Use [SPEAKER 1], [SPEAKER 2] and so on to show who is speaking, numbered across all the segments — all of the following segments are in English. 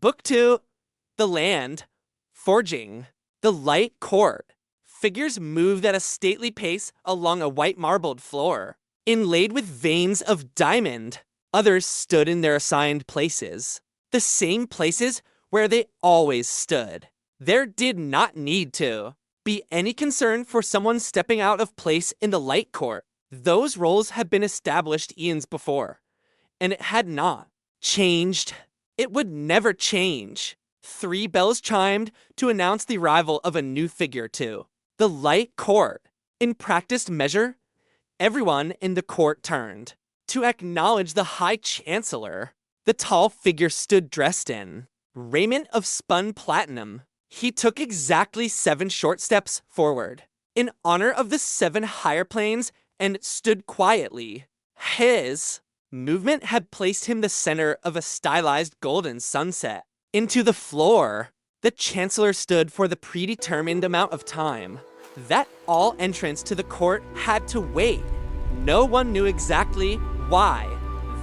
[SPEAKER 1] Book 2, The Land, Forging, the Light Court. Figures moved at a stately pace along a white marbled floor, inlaid with veins of diamond. Others stood in their assigned places, the same places where they always stood. There did not need to be any concern for someone stepping out of place in the Light Court. Those roles had been established eons before, and it had not changed. It would never change. 3 bells chimed to announce the arrival of a new figure too. The Light Court. In practiced measure, everyone in the court turned to acknowledge the High Chancellor. The tall figure stood dressed in raiment of spun platinum. He took exactly 7 short steps forward in honor of the 7 higher planes and stood quietly. His movement had placed him the center of a stylized golden sunset. Into the floor, the Chancellor stood for the predetermined amount of time that all entrants to the court had to wait. No one knew exactly why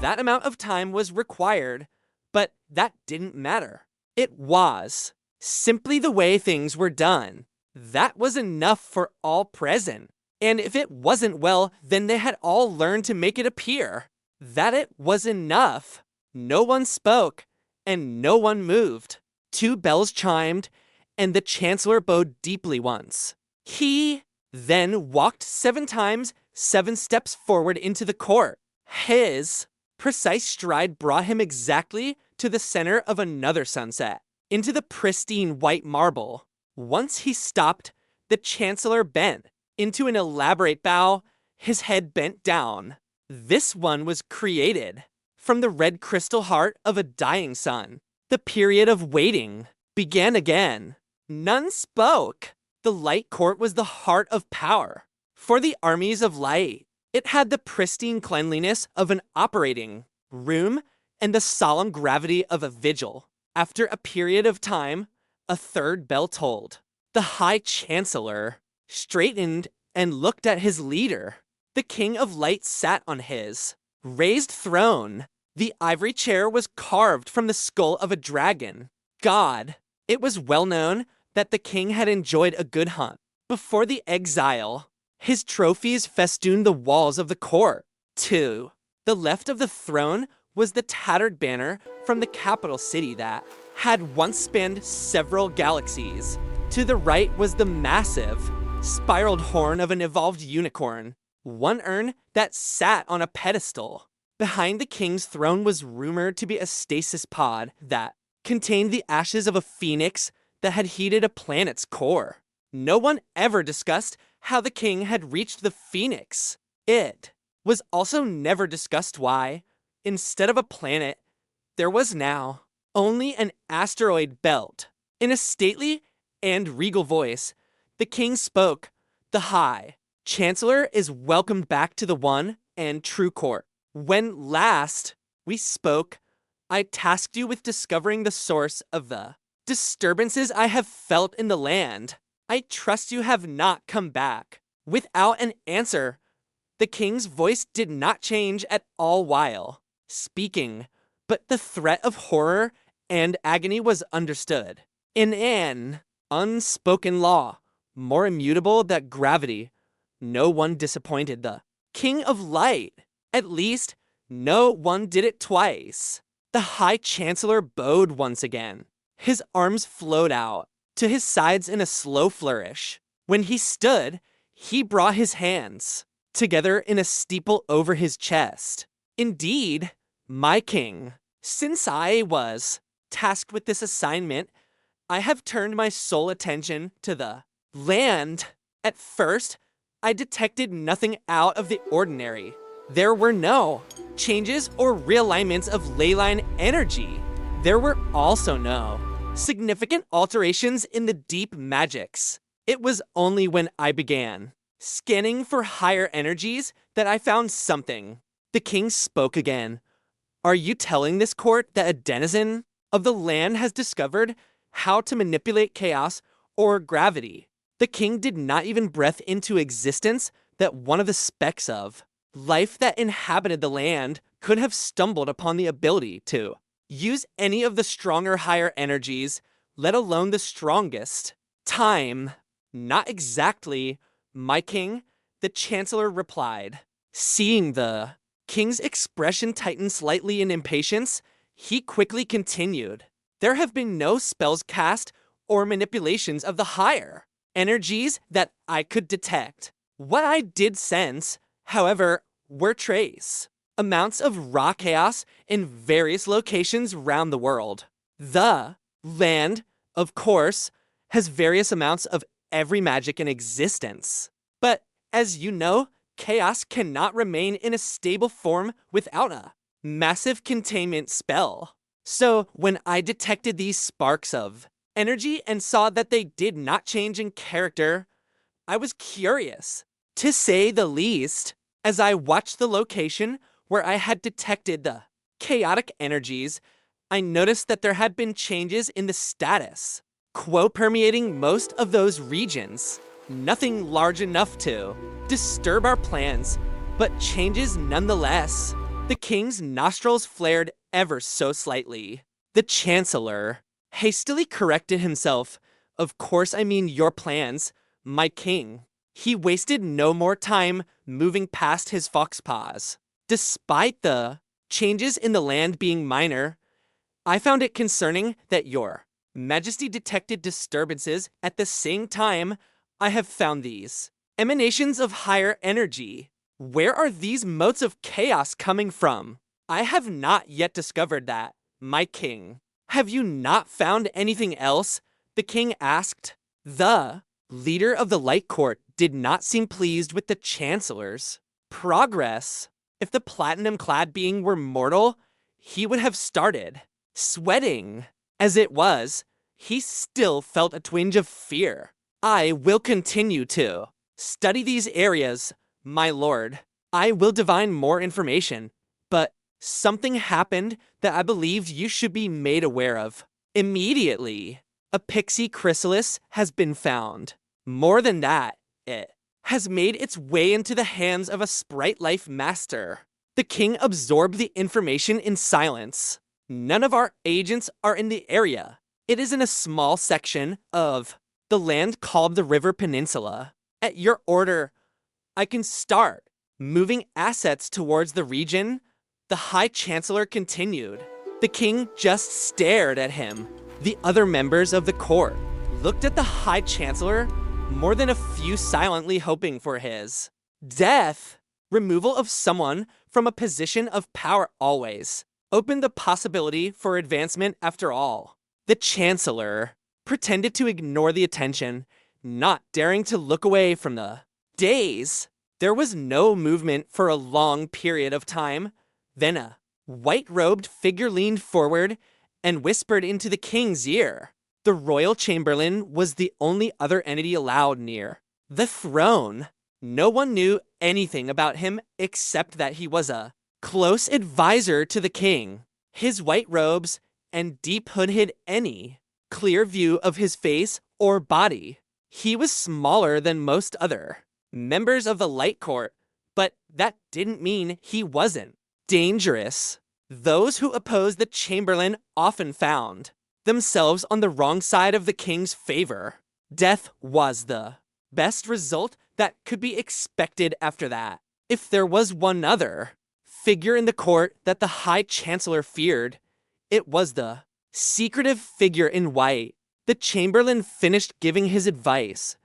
[SPEAKER 1] that amount of time was required, but that didn't matter. It was simply the way things were done. That was enough for all present. And if it wasn't, well, then they had all learned to make it appear that it was enough. No one spoke, and no one moved. 2 bells chimed, and the Chancellor bowed deeply once. He then walked 7 times, 7 steps forward into the court. His precise stride brought him exactly to the center of another sunset, into the pristine white marble. Once he stopped, the Chancellor bent into an elaborate bow, his head bent down. This one was created from the red crystal heart of a dying sun. The period of waiting began again. None spoke. The Light Court was the heart of power for the armies of light. It had the pristine cleanliness of an operating room and the solemn gravity of a vigil. After a period of time, a 3rd bell tolled. The High Chancellor straightened and looked at his leader. The King of Light sat on his raised throne. The ivory chair was carved from the skull of a dragon god. It was well known that the king had enjoyed a good hunt before the exile. His trophies festooned the walls of the court. To the left of the throne was the tattered banner from the capital city that had once spanned several galaxies. To the right was the massive, spiraled horn of an evolved unicorn, one urn that sat on a pedestal. Behind the king's throne was rumored to be a stasis pod that contained the ashes of a phoenix that had heated a planet's core. No one ever discussed how the king had reached the phoenix. It was also never discussed why, instead of a planet, there was now only an asteroid belt. In a stately and regal voice, the king spoke. The High Chancellor is welcomed back to the one and true court. When last we spoke, I tasked you with discovering the source of the disturbances I have felt in the land. I trust you have not come back without an answer. The king's voice did not change at all while speaking, but the threat of horror and agony was understood. In an unspoken law, more immutable than gravity, no one disappointed the King of Light. At least, no one did it twice. The High Chancellor bowed once again. His arms flowed out to his sides in a slow flourish. When he stood, he brought his hands together in a steeple over his chest. Indeed, my king, since I was tasked with this assignment, I have turned my sole attention to the land. At first, I detected nothing out of the ordinary. There were no changes or realignments of ley line energy. There were also no significant alterations in the deep magics. It was only when I began scanning for higher energies that I found something. The king spoke again. Are you telling this court that a denizen of the land has discovered how to manipulate chaos or gravity? The king did not even breath into existence that one of the specks of life that inhabited the land could have stumbled upon the ability to Use any of the stronger higher energies, let alone the strongest. Time. Not exactly, my king, the Chancellor replied. Seeing the king's expression tighten slightly in impatience, he quickly continued. There have been no spells cast or manipulations of the higher energies that I could detect. What I did sense, however, were trace amounts of raw chaos in various locations round the world. The land, of course, has various amounts of every magic in existence. But as you know, chaos cannot remain in a stable form without a massive containment spell. So when I detected these sparks of energy and saw that they did not change in character, I was curious, to say the least, as I watched the location where I had detected the chaotic energies. I noticed that there had been changes in the status quo permeating most of those regions. Nothing large enough to disturb our plans, but changes nonetheless. The king's nostrils flared ever so slightly. The Chancellor hastily corrected himself. Of course, I mean your plans, my king. He wasted no more time moving past his fox paws. Despite the changes in the land being minor, I found it concerning that your Majesty detected disturbances at the same time. I have found these emanations of higher energy. Where are these motes of chaos coming from? I have not yet discovered that, my king. Have you not found anything else? The king asked. The leader of the Light Court did not seem pleased with the Chancellor's progress. If the platinum-clad being were mortal, he would have started sweating. As it was, he still felt a twinge of fear. I will continue to study these areas, my lord. I will divine more information, but something happened that I believed you should be made aware of. Immediately, a pixie chrysalis has been found. More than that, it has made its way into the hands of a sprite life master. The king absorbed the information in silence. None of our agents are in the area. It is in a small section of the land called the River Peninsula. At your order, I can start moving assets towards the region. The High Chancellor continued. The king just stared at him. The other members of the court looked at the High Chancellor, more than a few silently hoping for his death. Removal of someone from a position of power always opened the possibility for advancement after all. The Chancellor pretended to ignore the attention, not daring to look away from the days. There was no movement for a long period of time. Then a white-robed figure leaned forward and whispered into the king's ear. The royal chamberlain was the only other entity allowed near the throne. No one knew anything about him except that he was a close advisor to the king. His white robes and deep hood hid any clear view of his face or body. He was smaller than most other members of the Light Court, but that didn't mean he wasn't dangerous. Those who opposed the Chamberlain often found themselves on the wrong side of the king's favor. Death was the best result that could be expected after that. If there was one other figure in the court that the High Chancellor feared, it was the secretive figure in white. The Chamberlain finished giving his advice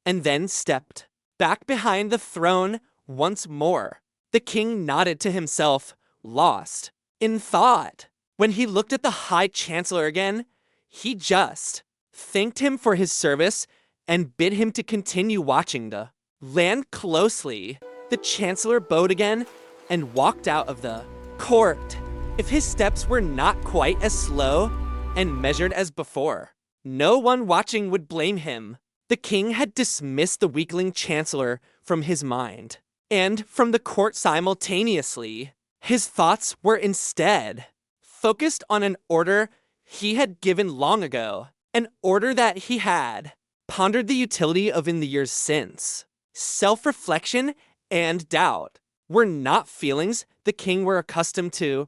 [SPEAKER 1] and then stepped back behind the throne once more. The king nodded to himself, lost in thought. When he looked at the High Chancellor again, he just thanked him for his service and bid him to continue watching the land closely. The Chancellor bowed again and walked out of the court. If his steps were not quite as slow and measured as before, no one watching would blame him. The king had dismissed the weakling Chancellor from his mind and from the court simultaneously. His thoughts were instead focused on an order he had given long ago, an order that he had pondered the utility of in the years since. Self-reflection and doubt were not feelings the king were accustomed to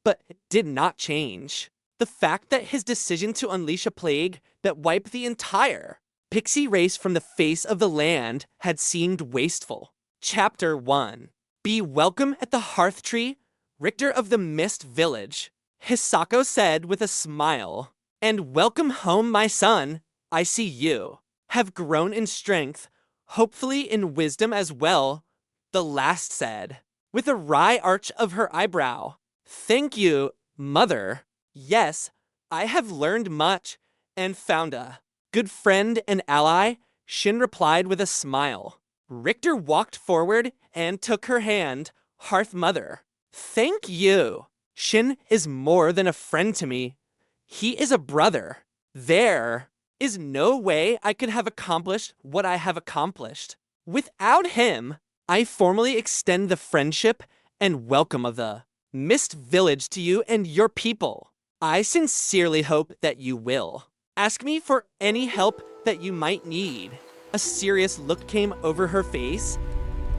[SPEAKER 1] but it did not change. The fact that his decision to unleash a plague that wiped the entire pixie race from the face of the land had seemed wasteful. Chapter 1. Be welcome at the hearth tree, Richter of the Mist Village, Hisako said with a smile. And welcome home, my son. I see you have grown in strength, hopefully in wisdom as well, the last said, with a wry arch of her eyebrow. Thank you, mother. Yes, I have learned much and found a good friend and ally, Shin replied with a smile. Richter walked forward and took her hand. Hearth mother. Thank you. Shin is more than a friend to me. He is a brother. There is no way I could have accomplished what I have accomplished without him. I formally extend the friendship and welcome of the Mist Village to you and your people. I sincerely hope that you will. Ask me for any help that you might need. A serious look came over her face.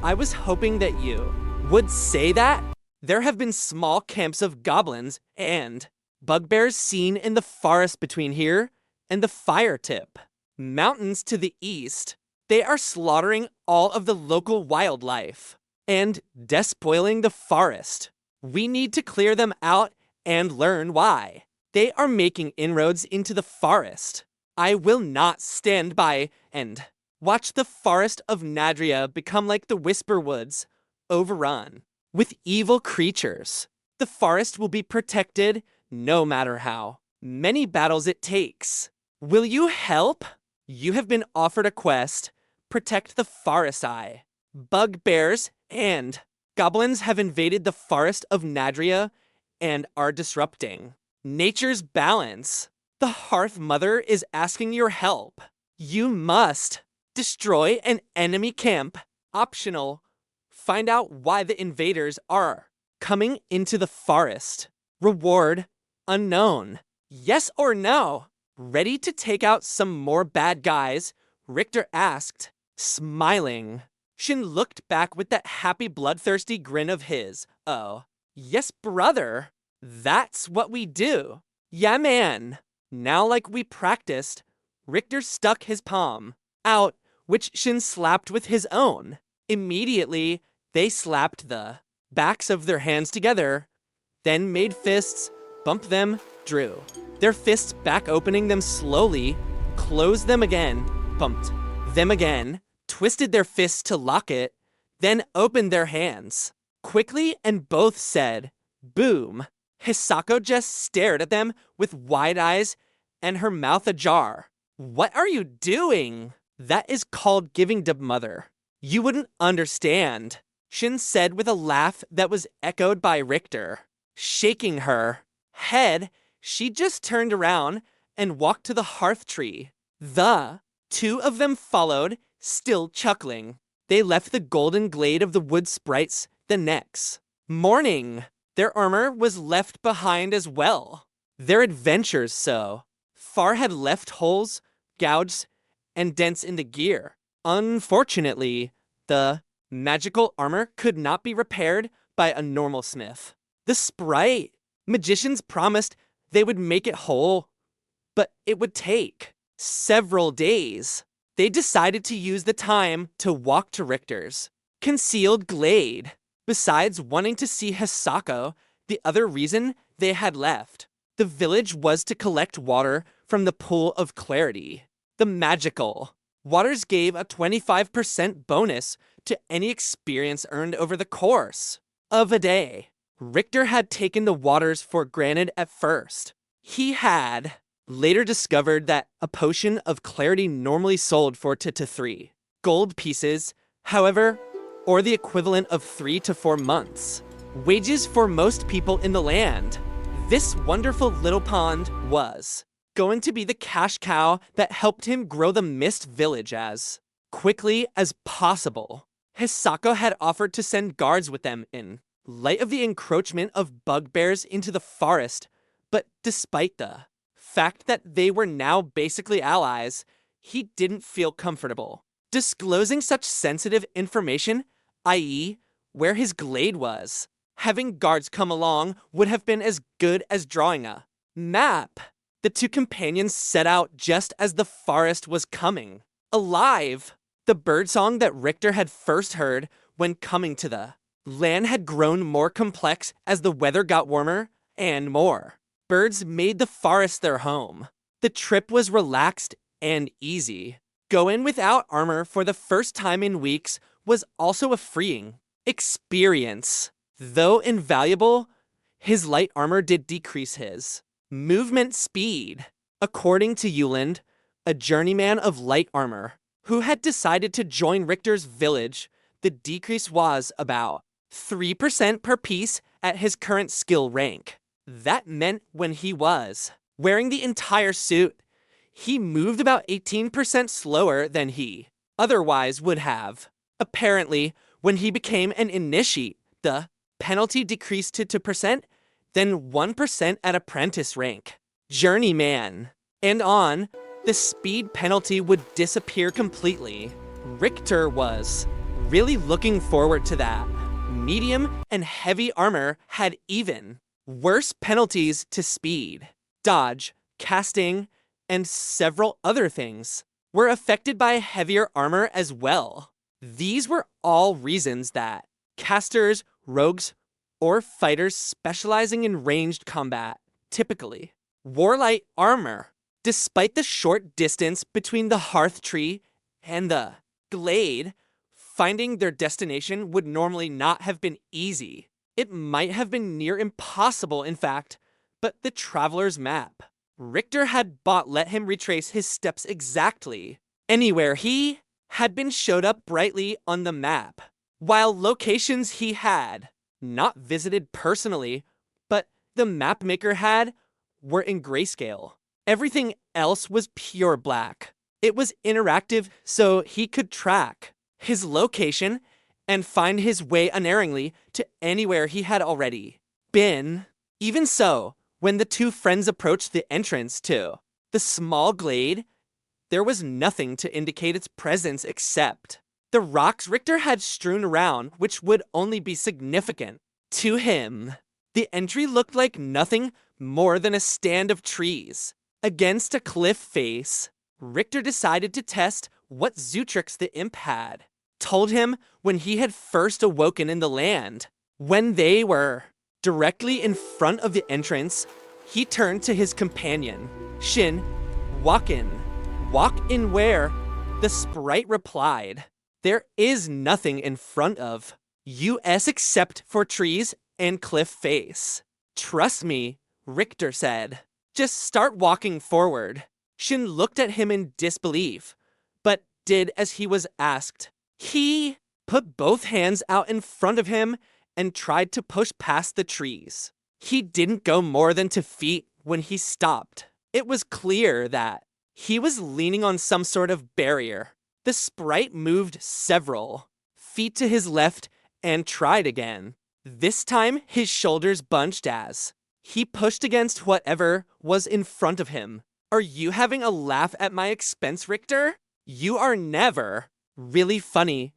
[SPEAKER 1] I was hoping that you would say that. There have been small camps of goblins and bugbears seen in the forest between here and the fire tip. Mountains to the east. They are slaughtering all of the local wildlife and despoiling the forest. We need to clear them out and learn why. They are making inroads into the forest. I will not stand by and watch the forest of Nadria become like the Whisper Woods, overrun with evil creatures. The forest will be protected no matter how many battles it takes. Will you help? You have been offered a quest. Protect the forest eye. Bugbears and goblins have invaded the forest of Nadria and are disrupting nature's balance. The Hearth Mother is asking your help. You must destroy an enemy camp. Optional. Find out why the invaders are coming into the forest. Reward unknown. Yes or no? Ready to take out some more bad guys? Richter asked, smiling. Shin looked back with that happy bloodthirsty grin of his. Oh, yes, brother. That's what we do. Yeah, man. Now, like we practiced, Richter stuck his palm out, which Shin slapped with his own. Immediately, they slapped the backs of their hands together, then made fists, bumped them, drew their fists back, opening them slowly, closed them again, bumped them again, twisted their fists to lock it, then opened their hands quickly, and both said, boom. Hisako just stared at them with wide eyes and her mouth ajar. What are you doing? That is called giving to mother. You wouldn't understand, Shin said with a laugh that was echoed by Richter. Shaking her head, she just turned around and walked to the hearth tree. The two of them followed, still chuckling. They left the golden glade of the wood sprites the next morning. Their armor was left behind as well. Their adventures so far had left holes, gouges, and dents in the gear. Unfortunately, the magical armor could not be repaired by a normal smith. The sprite magicians promised they would make it whole, but it would take several days. They decided to use the time to walk to Richter's concealed glade. Besides wanting to see Hisako, the other reason they had left the village was to collect water from the pool of clarity. The magical waters gave a 25% bonus to any experience earned over the course of a day. Richter had taken the waters for granted at first. He had later discovered that a potion of clarity normally sold for 2 to 3 gold pieces, however, or the equivalent of 3 to 4 months wages for most people in the land. This wonderful little pond was going to be the cash cow that helped him grow the Mist Village as quickly as possible. Hisako had offered to send guards with them in light of the encroachment of bugbears into the forest, but despite the fact that they were now basically allies, he didn't feel comfortable disclosing such sensitive information, i.e., where his glade was. Having guards come along would have been as good as drawing a map. The two companions set out just as the forest was coming alive. The birdsong that Richter had first heard when coming to the land had grown more complex as the weather got warmer and more. Birds made the forest their home. The trip was relaxed and easy. Go in without armor for the first time in weeks was also a freeing experience. Though invaluable, his light armor did decrease his movement speed. According to Euland, a journeyman of light armor, who had decided to join Richter's village, the decrease was about 3% per piece at his current skill rank. That meant when he was wearing the entire suit, he moved about 18% slower than he otherwise would have. Apparently, when he became an initiate, the penalty decreased to 2%, then 1% at apprentice rank. Journeyman. And on, the speed penalty would disappear completely. Richter was really looking forward to that. Medium and heavy armor had even worse penalties to speed. Dodge, casting, and several other things were affected by heavier armor as well. These were all reasons that casters, rogues, or fighters specializing in ranged combat typically wore light armor. Despite the short distance between the hearth tree and the glade, finding their destination would normally not have been easy. It might have been near impossible, in fact, but the traveler's map Richter had bought let him retrace his steps exactly anywhere he had been showed up brightly on the map, while locations he had not visited personally, but the mapmaker had, were in grayscale. Everything else was pure black. It was interactive, so he could track his location and find his way unerringly to anywhere he had already been. Even so, when the two friends approached the entrance to the small glade, there was nothing to indicate its presence except the rocks Richter had strewn around, which would only be significant to him. The entry looked like nothing more than a stand of trees against a cliff face. Richter decided to test what zoo tricks the imp had told him when he had first awoken in the land. When they were directly in front of the entrance, he turned to his companion. Shin, walk in. Walk in where? The sprite replied. There is nothing in front of us except for trees and cliff face. Trust me, Richter said. Just start walking forward. Shin looked at him in disbelief, but did as he was asked. He put both hands out in front of him and tried to push past the trees. He didn't go more than 2 feet when he stopped. It was clear that he was leaning on some sort of barrier. The sprite moved several feet to his left and tried again. This time, his shoulders bunched as he pushed against whatever was in front of him. Are you having a laugh at my expense, Richter? You are never really funny.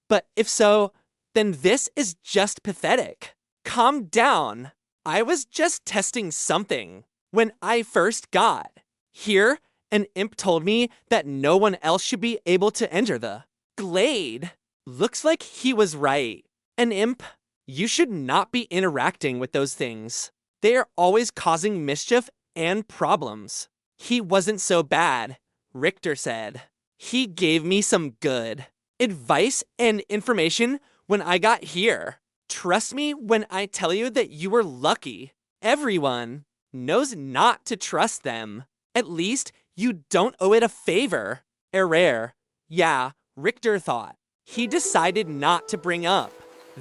[SPEAKER 1] But if so, then this is just pathetic. Calm down. I was just testing something. When I first got here, an imp told me that no one else should be able to enter the glade. Looks like he was right. An imp? You should not be interacting with those things. They are always causing mischief and problems. He wasn't so bad, Richter said. He gave me some good advice and information when I got here. Trust me when I tell you that you were lucky. Everyone knows not to trust them. At least you don't owe it a favor. Error. Yeah, Richter thought. He decided not to bring up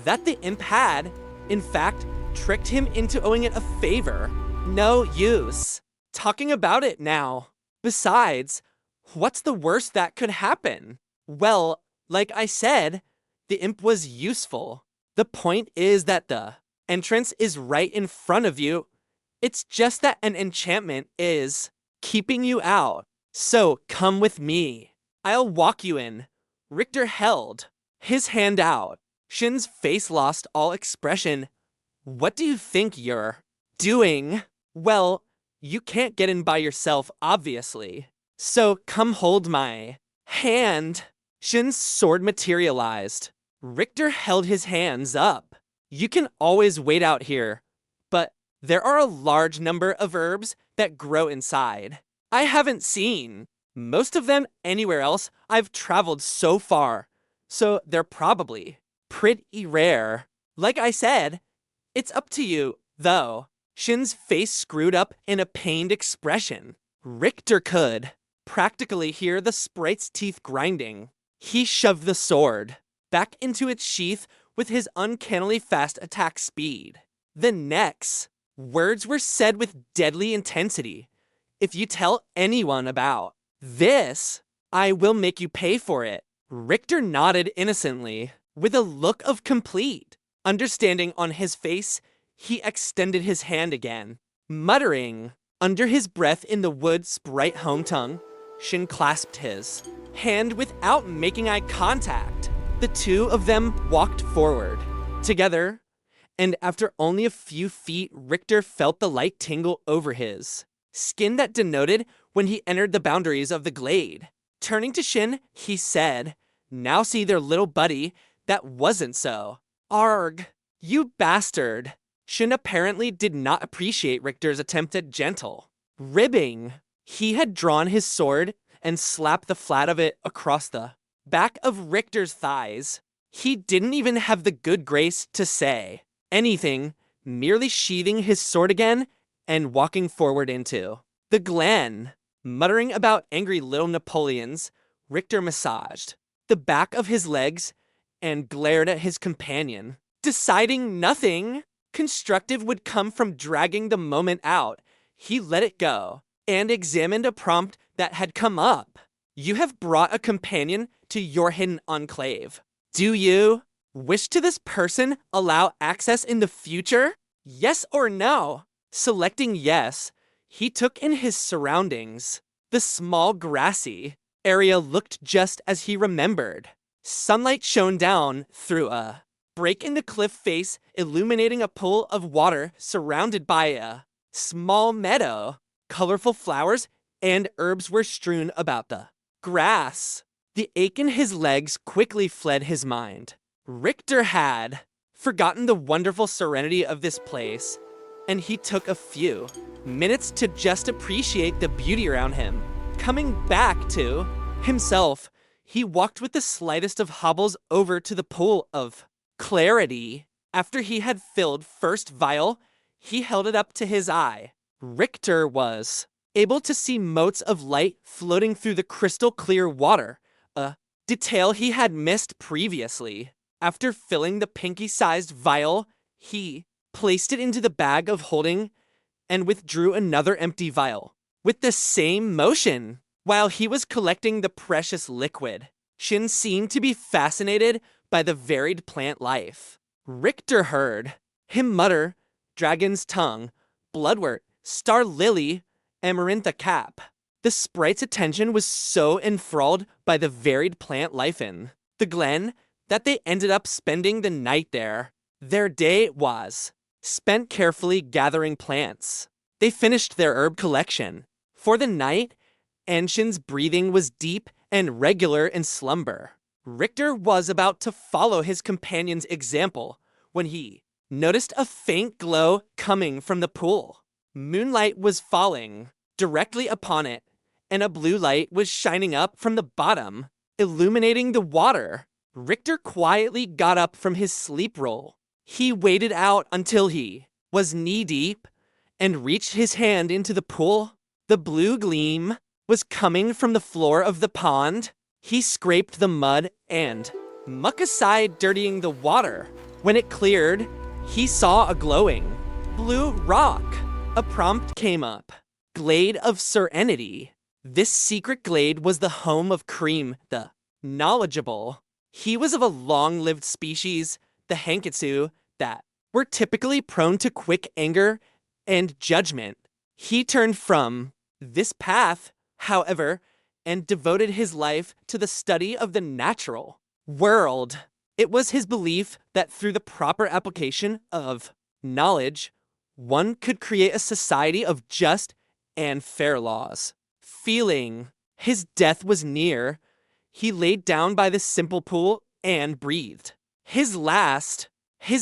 [SPEAKER 1] that the imp had, in fact, tricked him into owing it a favor. No use talking about it now. Besides, what's the worst that could happen? Well, like I said, the imp was useful. The point is that the entrance is right in front of you. It's just that an enchantment is keeping you out. So come with me. I'll walk you in. Richter held his hand out. Shin's face lost all expression What do you think you're doing? Well, you can't get in by yourself, obviously. So come hold my hand. Shin's sword materialized. Richter held his hands up. You can always wait out here, but there are a large number of herbs that grow inside. I haven't seen most of them anywhere else I've traveled so far, so they're probably pretty rare. Like I said, it's up to you, though. Shin's face screwed up in a pained expression. Richter could practically hear the sprite's teeth grinding. He shoved the sword back into its sheath with his uncannily fast attack speed. The next words were said with deadly intensity. If you tell anyone about this, I will make you pay for it. Richter nodded innocently, with a look of complete understanding on his face. He extended his hand again, muttering under his breath in the wood sprite home tongue. Shin clasped his hand without making eye contact. The two of them walked forward together, and after only a few feet, Richter felt the light tingle over his skin that denoted when he entered the boundaries of the glade. Turning to Shin, he said, "Now see their little buddy, that wasn't so. Arg, you bastard." Shin apparently did not appreciate Richter's attempt at gentle ribbing. He had drawn his sword and slapped the flat of it across the back of Richter's thighs. He didn't even have the good grace to say anything, merely sheathing his sword again and walking forward into the glen. Muttering about angry little Napoleons, Richter massaged the back of his legs and glared at his companion, deciding nothing constructive would come from dragging the moment out. He let it go and examined a prompt that had come up. You have brought a companion to your hidden enclave. Do you wish to this person allow access in the future? Yes or no? Selecting yes, he took in his surroundings. The small grassy area looked just as he remembered. Sunlight shone down through a break in the cliff face, illuminating a pool of water surrounded by a small meadow. Colorful flowers and herbs were strewn about the grass. The ache in his legs quickly fled his mind. Richter had forgotten the wonderful serenity of this place, and he took a few minutes to just appreciate the beauty around him. Coming back to himself, he walked with the slightest of hobbles over to the pool of clarity. After he had filled first vial, he held it up to his eye. Richter was able to see motes of light floating through the crystal clear water, a detail he had missed previously. After filling the pinky-sized vial, he placed it into the bag of holding and withdrew another empty vial with the same motion. While he was collecting the precious liquid, Shin seemed to be fascinated by the varied plant life. Richter heard him mutter dragon's tongue, bloodwort, star lily, amarantha cap. The sprite's attention was so enthralled by the varied plant life in the glen that they ended up spending the night there. Their day was spent carefully gathering plants. They finished their herb collection. For the night, Anshin's breathing was deep and regular in slumber. Richter was about to follow his companion's example when he noticed a faint glow coming from the pool. Moonlight was falling directly upon it, and a blue light was shining up from the bottom, illuminating the water. Richter quietly got up from his sleep roll. He waited out until he was knee-deep and reached his hand into the pool. The blue gleam was coming from the floor of the pond. He scraped the mud and muck aside, dirtying the water. When it cleared, he saw a glowing blue rock. A prompt came up. Glade of Serenity. This secret glade was the home of Cream, the knowledgeable. He was of a long-lived species, the Hanketsu, that were typically prone to quick anger and judgment. He turned from this path, however, and devoted his life to the study of the natural world. It was his belief that through the proper application of knowledge, one could create a society of just and fair laws. Feeling his death was near, he laid down by the simple pool and breathed. His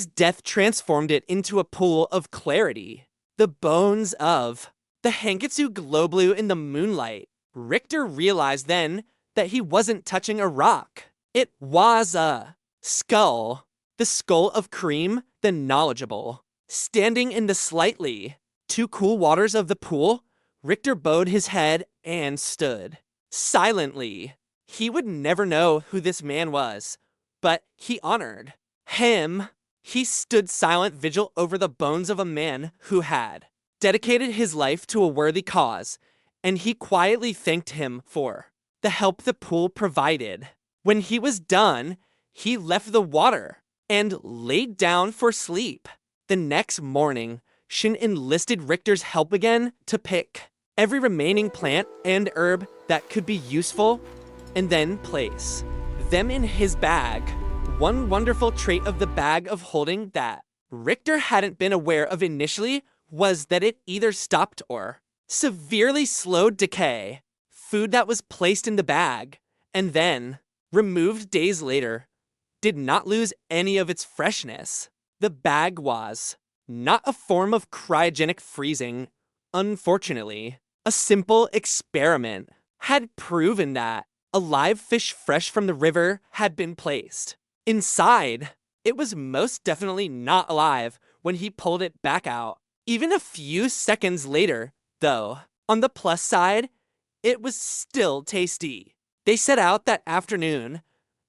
[SPEAKER 1] death transformed it into a pool of clarity. The bones of the Hanketsu glow blue in the moonlight. Richter realized then that he wasn't touching a rock. It was a skull. The skull of Kareem, the knowledgeable. Standing in the slightly too cool waters of the pool, Richter bowed his head and stood. Silently. He would never know who this man was, but he honored him. He stood silent vigil over the bones of a man who had dedicated his life to a worthy cause, and he quietly thanked him for the help the pool provided. When he was done, he left the water and laid down for sleep. The next morning, Shin enlisted Richter's help again to pick every remaining plant and herb that could be useful and then place them in his bag. One wonderful trait of the bag of holding that Richter hadn't been aware of initially was that it either stopped or severely slowed decay. Food that was placed in the bag and then removed days later did not lose any of its freshness. The bag was not a form of cryogenic freezing. Unfortunately, a simple experiment had proven that a live fish fresh from the river had been placed inside. It was most definitely not alive when he pulled it back out. Even a few seconds later, though, on the plus side, it was still tasty. They set out that afternoon,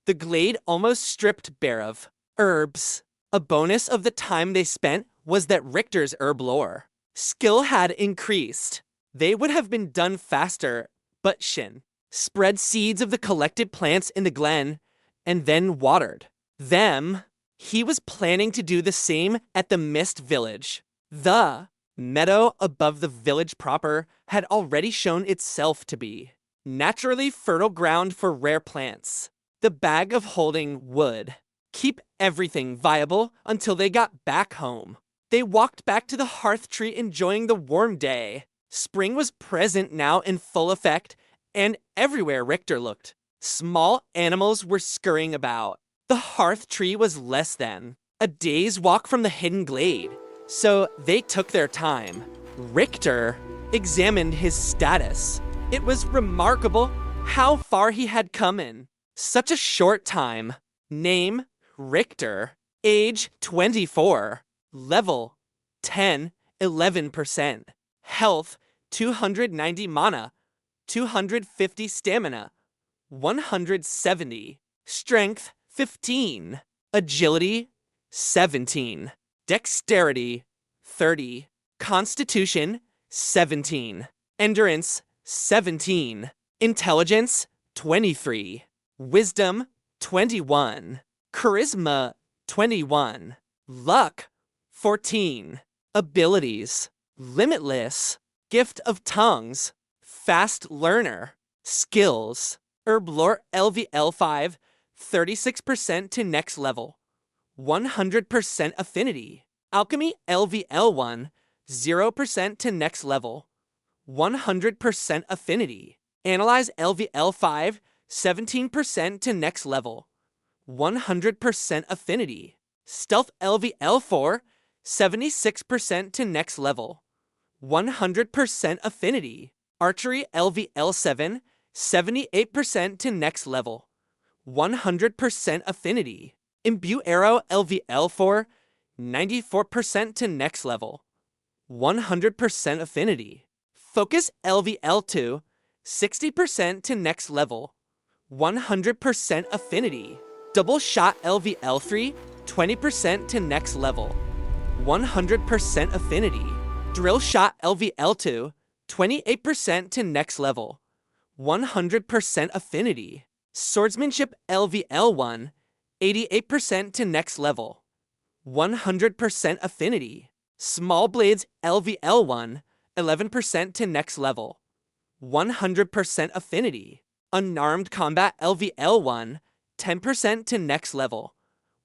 [SPEAKER 1] the glade almost stripped bare of herbs. A bonus of the time they spent was that Richter's herb lore skill had increased. They would have been done faster, but Shin spread seeds of the collected plants in the glen and then watered them. He was planning to do the same at the Mist Village. The meadow above the village proper had already shown itself to be naturally fertile ground for rare plants. The bag of holding would keep everything viable until they got back home. They walked back to the hearth tree enjoying the warm day. Spring was present now in full effect, and everywhere Richter looked, small animals were scurrying about. The hearth tree was less than a day's walk from the hidden glade, so they took their time. Richter examined his status. It was remarkable how far he had come in such a short time. Name, Richter. Age, 24. Level, 10, 11%. Health, 290 mana. 250 stamina. 170. Strength, 15. Agility, 17. Dexterity, 30. Constitution, 17. Endurance, 17. Intelligence, 23. Wisdom, 21. Charisma, 21. Luck, 14. Abilities, limitless. Gift of tongues, fast learner. Skills, herb lore LVL5, 36% to next level. 100% affinity. Alchemy LVL1, 0% to next level. 100% affinity. Analyze LVL5, 17% to next level. 100% affinity. Stealth LVL4, 76% to next level. 100% affinity. Archery LVL7, 78% to next level. 100% affinity. Imbue arrow LVL4, 94% to next level. 100% affinity. Focus LVL2, 60% to next level. 100% affinity. Double shot LVL3, 20% to next level. 100% affinity. Drill shot LVL2, 28% to next level. 100% affinity. Swordsmanship LVL1, 88% to next level. 100% affinity. Small blades LVL1, 11% to next level. 100% affinity. Unarmed combat LVL1, 10% to next level.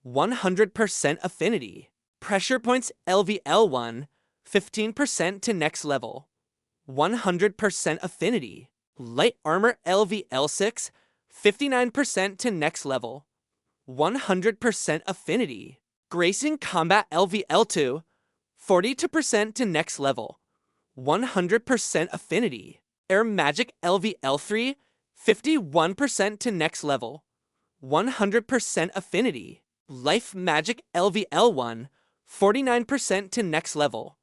[SPEAKER 1] 100% affinity. Pressure points LVL1, 15% to next level. 100% affinity. Light armor LVL6, 59% to next level. 100% affinity. Gracing combat LVL2, 42% to next level. 100% affinity. Air magic LVL3, 51% to next level. 100% affinity. Life magic LVL1, 49% to next level.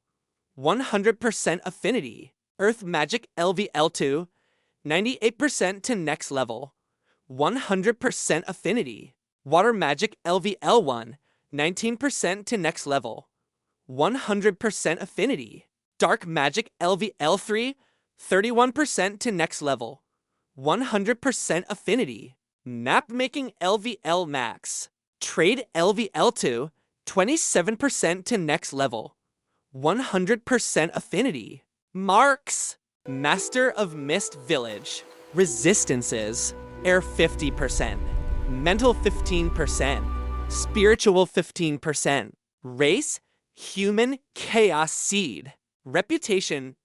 [SPEAKER 1] 100% affinity. Earth magic LVL2, 98% to next level. 100% affinity. Water magic LVL1, 19% to next level. 100% affinity. Dark magic LVL3, 31% to next level. 100% affinity. Map making LVL max. Trade LVL2, 27% to next level. 100% affinity. Marks. Master of Mist Village. Resistances. Air 50%. Mental 15%. Spiritual 15%. Race. Human Chaos Seed. Reputation.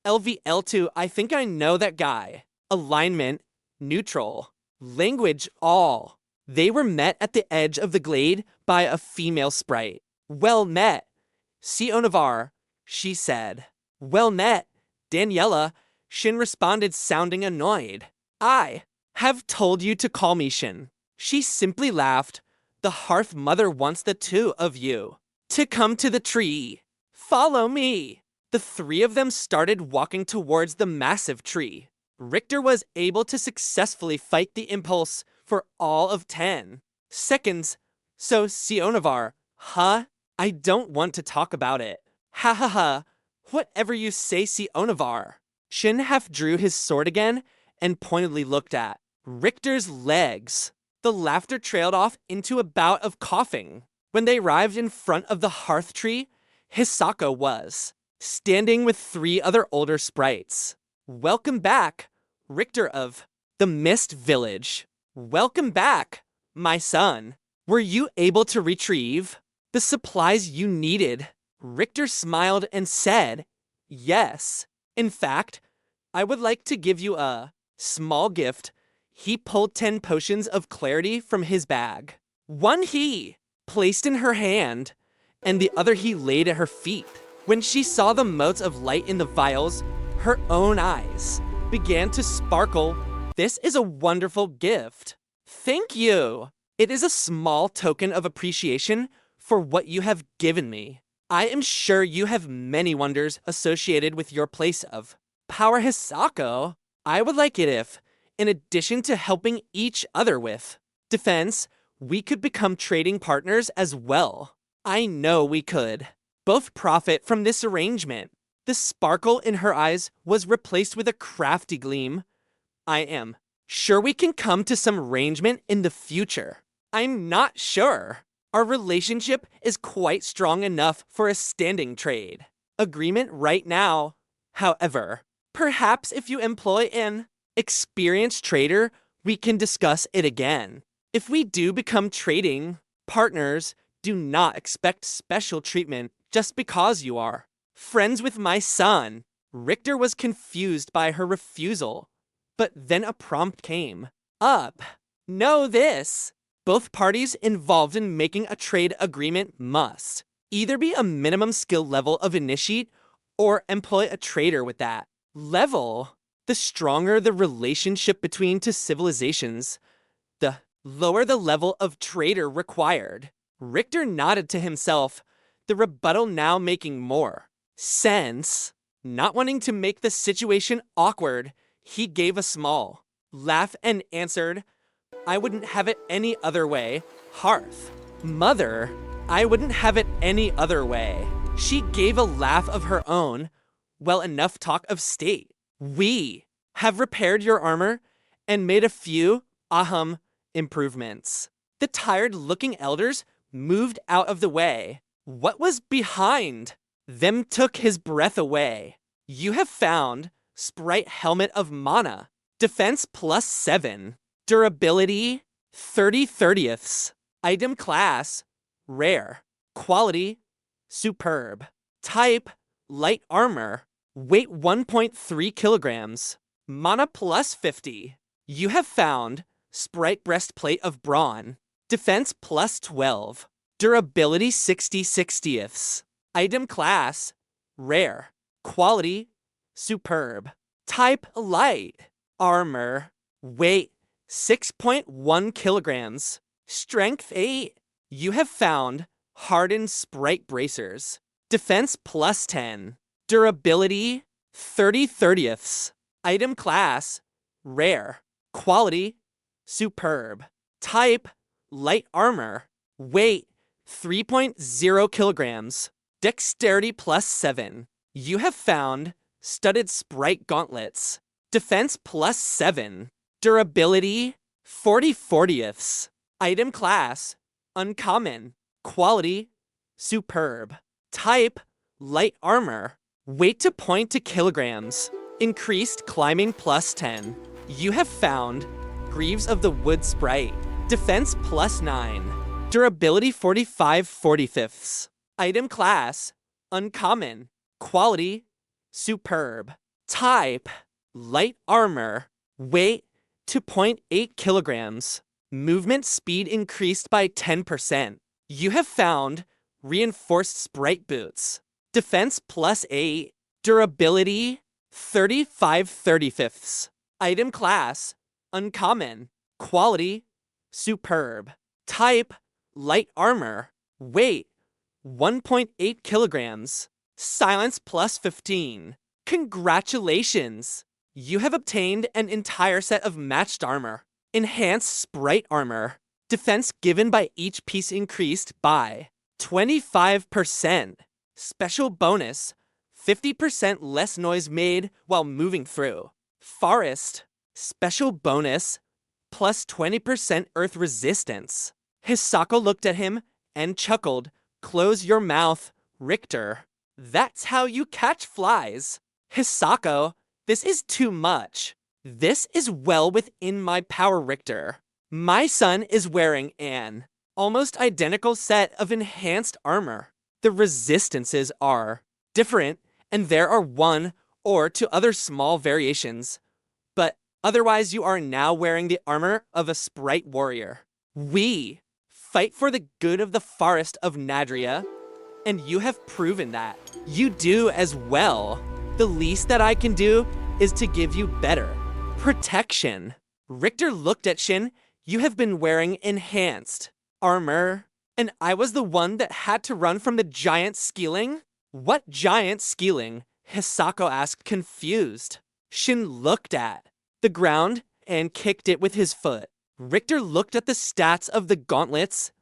[SPEAKER 1] LVL2, I think I know that guy. Alignment. Neutral. Language, all. They were met at the edge of the glade by a female sprite. Well met, Sionavar, she said. Well met, Daniela, Shin responded, sounding annoyed. I have told you to call me Shin. She simply laughed. The Hearth Mother wants the two of you to come to the tree. Follow me. The three of them started walking towards the massive tree. Richter was able to successfully fight the impulse for all of 10 seconds. So Sionavar, huh? I don't want to talk about it. Ha ha ha. Whatever you say, Sionavar. Shin half drew his sword again and pointedly looked at Richter's legs. The laughter trailed off into a bout of coughing. When they arrived in front of the hearth tree, Hisako was standing with 3 other older sprites. Welcome back, Richter of the Mist Village. Welcome back, my son. Were you able to retrieve the supplies you needed? Richter smiled and said, yes. In fact, I would like to give you a small gift. He pulled 10 potions of clarity from his bag. One he placed in her hand, and the other he laid at her feet. When she saw the motes of light in the vials, her own eyes began to sparkle. This is a wonderful gift. Thank you. It is a small token of appreciation for what you have given me. I am sure you have many wonders associated with your place of power, Hisako. I would like it if, in addition to helping each other with defense, we could become trading partners as well. I know we could both profit from this arrangement. The sparkle in her eyes was replaced with a crafty gleam. I am sure we can come to some arrangement in the future. I'm not sure. Our relationship is quite strong enough for a standing trade agreement right now. However, perhaps if you employ an experienced trader, we can discuss it again. If we do become trading partners, do not expect special treatment just because you are friends with my son. Richter was confused by her refusal, but then a prompt came up. Know this. Both parties involved in making a trade agreement must either be a minimum skill level of initiate or employ a trader with that level. The stronger the relationship between two civilizations, the lower the level of trader required. Richter nodded to himself, the rebuttal now making more sense. Not wanting to make the situation awkward, he gave a small laugh and answered, I wouldn't have it any other way, Hearth Mother. I wouldn't have it any other way. She gave a laugh of her own. Well, enough talk of state. We have repaired your armor and made a few, improvements. The tired-looking elders moved out of the way. What was behind them took his breath away. You have found Sprite Helmet of Mana. Defense +7. Durability 30/30ths. Item class rare. Quality superb. Type, light armor. Weight 1.3 kilograms. Mana plus 50. You have found Sprite breastplate of brawn. Defense plus 12. Durability 60/60ths. Item class, rare. Quality, superb. Type, light. Armor. Weight 6.1 kilograms. Strength 8. You have found hardened Sprite bracers. Defense plus 10. Durability 30/30ths. Item class, rare. Quality, superb. Type, light armor. Weight 3.0 kilograms. Dexterity plus 7. You have found studded Sprite gauntlets. Defense plus 7. Durability 40/40ths. Item class, uncommon. Quality, superb. Type, light armor. Weight to point to kilograms. Increased climbing plus 10. You have found Greaves of the Wood Sprite. Defense plus 9. Durability 45/45ths. Item class, uncommon. Quality, superb. Type, light armor. Weight 2.8 kilograms. Movement speed increased by 10%. You have found reinforced Sprite boots. Defense plus 8. Durability 35/35ths. Item class, uncommon. Quality, superb. Type, light armor. Weight 1.8 kilograms. Silence plus 15. Congratulations! You have obtained an entire set of matched armor. Enhanced Sprite armor. Defense given by each piece increased by 25%. Special bonus, 50% less noise made while moving through. Forest. Special bonus, plus 20% earth resistance. Hisako looked at him and chuckled. Close your mouth, Richter. That's how you catch flies. Hisako, this is too much. This is well within my power, Richter. My son is wearing an almost identical set of enhanced armor. The resistances are different, and there are one or two other small variations. But otherwise, you are now wearing the armor of a Sprite warrior. We fight for the good of the forest of Nadria, and you have proven that. You do as well. The least that I can do is to give you better protection. Richter looked at Shin. You have been wearing enhanced armor, and I was the one that had to run from the giant scaling? What giant scaling? Hisako asked, confused. Shin looked at the ground and kicked it with his foot. Richter looked at the stats of the gauntlets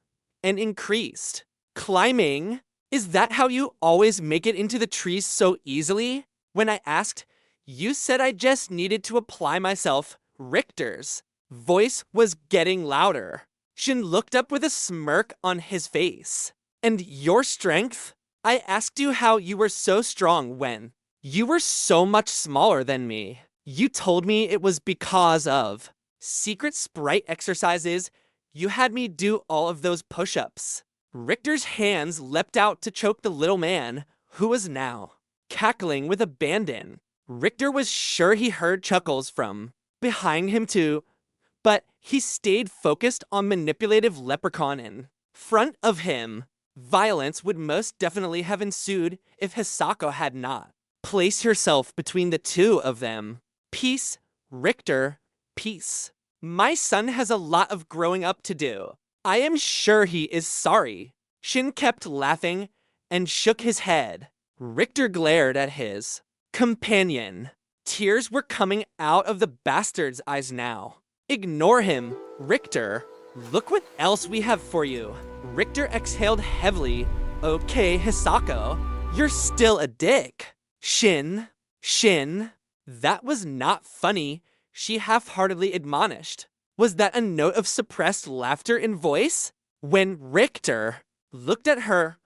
[SPEAKER 1] and increased. Climbing? Is that how you always make it into the trees so easily? When I asked, you said I just needed to apply myself. Richter's voice was getting louder. Shin looked up with a smirk on his face. And your strength? I asked you how you were so strong when you were so much smaller than me. You told me it was because of secret Sprite exercises. You had me do all of those push-ups. Richter's hands leapt out to choke the little man, who was now cackling with abandon. Richter was sure he heard chuckles from behind him too, but he stayed focused on manipulative leprechaun in front of him. Violence would most definitely have ensued if Hisako had not placed herself between the two of them. Peace, Richter, peace. My son has a lot of growing up to do. I am sure he is sorry. Shin kept laughing and shook his head. Richter glared at his companion. Tears were coming out of the bastard's eyes now. Ignore him, Richter. Look what else we have for you. Richter exhaled heavily. Okay, Hisako, you're still a dick. Shin. That was not funny, she half-heartedly admonished. Was that a note of suppressed laughter in voice? When Richter looked at her,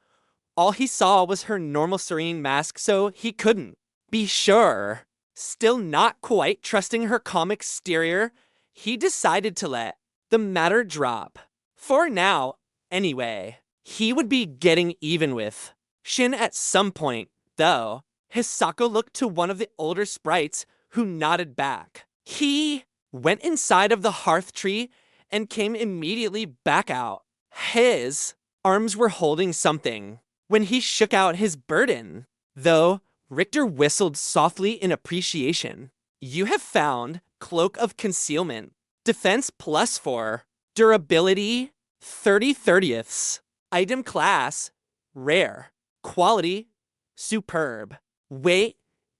[SPEAKER 1] all he saw was her normal serene mask, so he couldn't be sure. Still not quite trusting her calm exterior, he decided to let the matter drop. For now, anyway. He would be getting even with Shin at some point, though, Hisako looked to one of the older sprites who nodded back. He went inside of the hearth tree and came immediately back out. His arms were holding something when he shook out his burden. Though, Richter whistled softly in appreciation. You have found Cloak of Concealment. Defense +4. Durability 30/30ths. Item class rare. Quality superb. Weight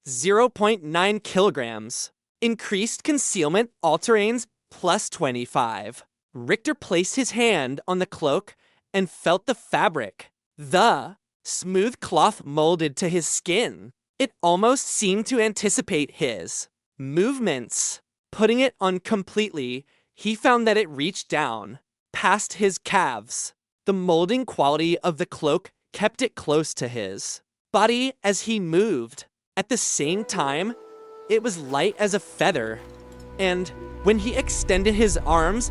[SPEAKER 1] 0.9 kilograms. Increased concealment all terrains +25. Richter placed his hand on the cloak and felt the fabric. The smooth cloth molded to his skin. It almost seemed to anticipate his movements. Putting it on completely, he found that it reached down past his calves. The molding quality of the cloak kept it close to his body as he moved. At the same time, it was light as a feather, and when he extended his arms,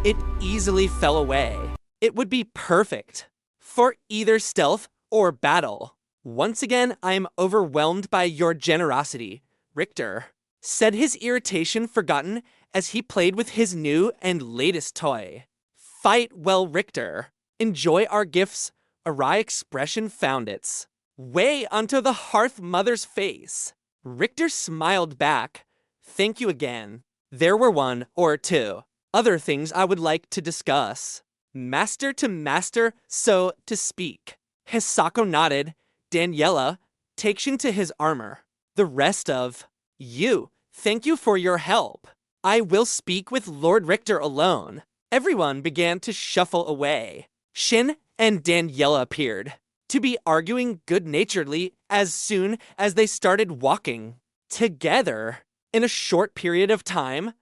[SPEAKER 1] it easily fell away. It would be perfect for either stealth or battle. Once again, I am overwhelmed by your generosity, Richter said, his irritation forgotten as he played with his new and latest toy. Fight well, Richter. Enjoy our gifts. A wry expression found its way onto the hearth mother's face. Richter smiled back. Thank you again. There were one or two other things I would like to discuss. Master to master, so to speak. Hisako nodded. Daniela takes into his armor. The rest of you, thank you for your help. I will speak with Lord Richter alone. Everyone began to shuffle away. Shin and Daniela appeared to be arguing good-naturedly as soon as they started walking together. In a short period of time,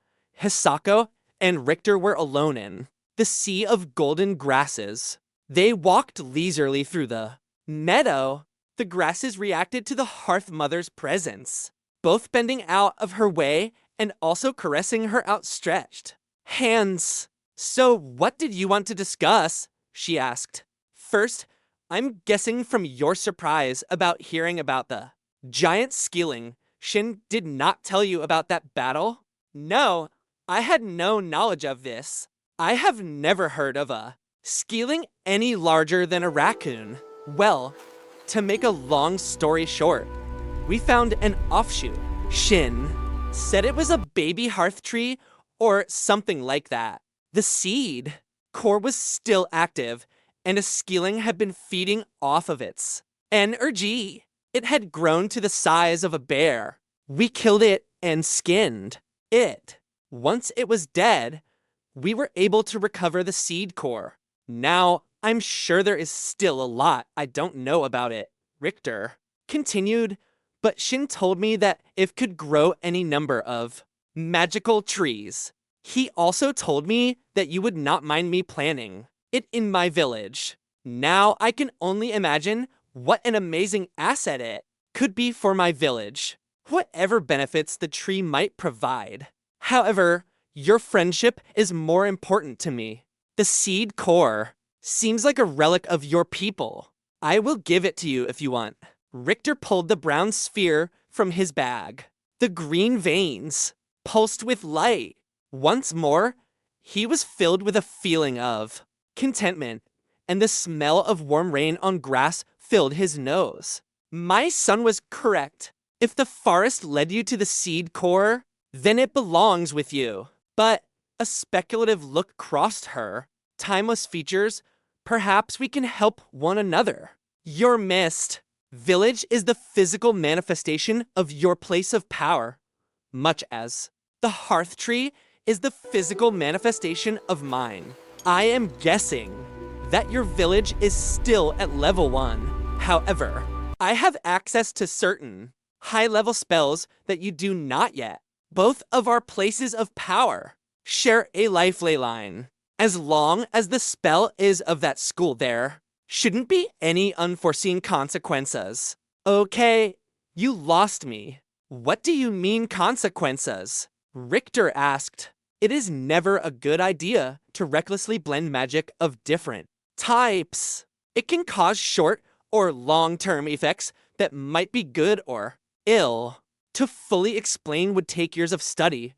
[SPEAKER 1] Hisako and Richter were alone in the sea of golden grasses. They walked leisurely through the meadow. The grasses reacted to the hearth mother's presence, both bending out of her way and also caressing her outstretched hands. So what did you want to discuss? She asked. First, I'm guessing from your surprise about hearing about the giant scaling, Shin did not tell you about that battle? No, I had no knowledge of this. I have never heard of a scaling any larger than a raccoon. Well, to make a long story short, we found an offshoot. Shin said it was a baby hearth tree or something like that. The seed core was still active, and a scaling had been feeding off of its energy. It had grown to the size of a bear. We killed it and skinned it. Once it was dead, we were able to recover the seed core. Now, I'm sure there is still a lot I don't know about it, Richter continued, but Shin told me that it could grow any number of magical trees. He also told me that you would not mind me planting it in my village. Now I can only imagine what an amazing asset it could be for my village, whatever benefits the tree might provide. However, your friendship is more important to me. The seed core seems like a relic of your people. I will give it to you if you want. Richter pulled the brown sphere from his bag. The green veins pulsed with light. Once more, he was filled with a feeling of contentment, and the smell of warm rain on grass filled his nose. My son was correct. If the forest led you to the seed core, then it belongs with you. But a speculative look crossed her timeless features. Perhaps we can help one another. Your mist village is the physical manifestation of your place of power, much as the hearth tree is the physical manifestation of mine. I am guessing that your village is still at level 1. However, I have access to certain high-level spells that you do not yet. Both of our places of power share a life ley line. As long as the spell is of that school, there shouldn't be any unforeseen consequences. Okay, you lost me. What do you mean consequences? Richter asked. It is never a good idea to recklessly blend magic of different types. It can cause short or long-term effects that might be good or ill. To fully explain would take years of study,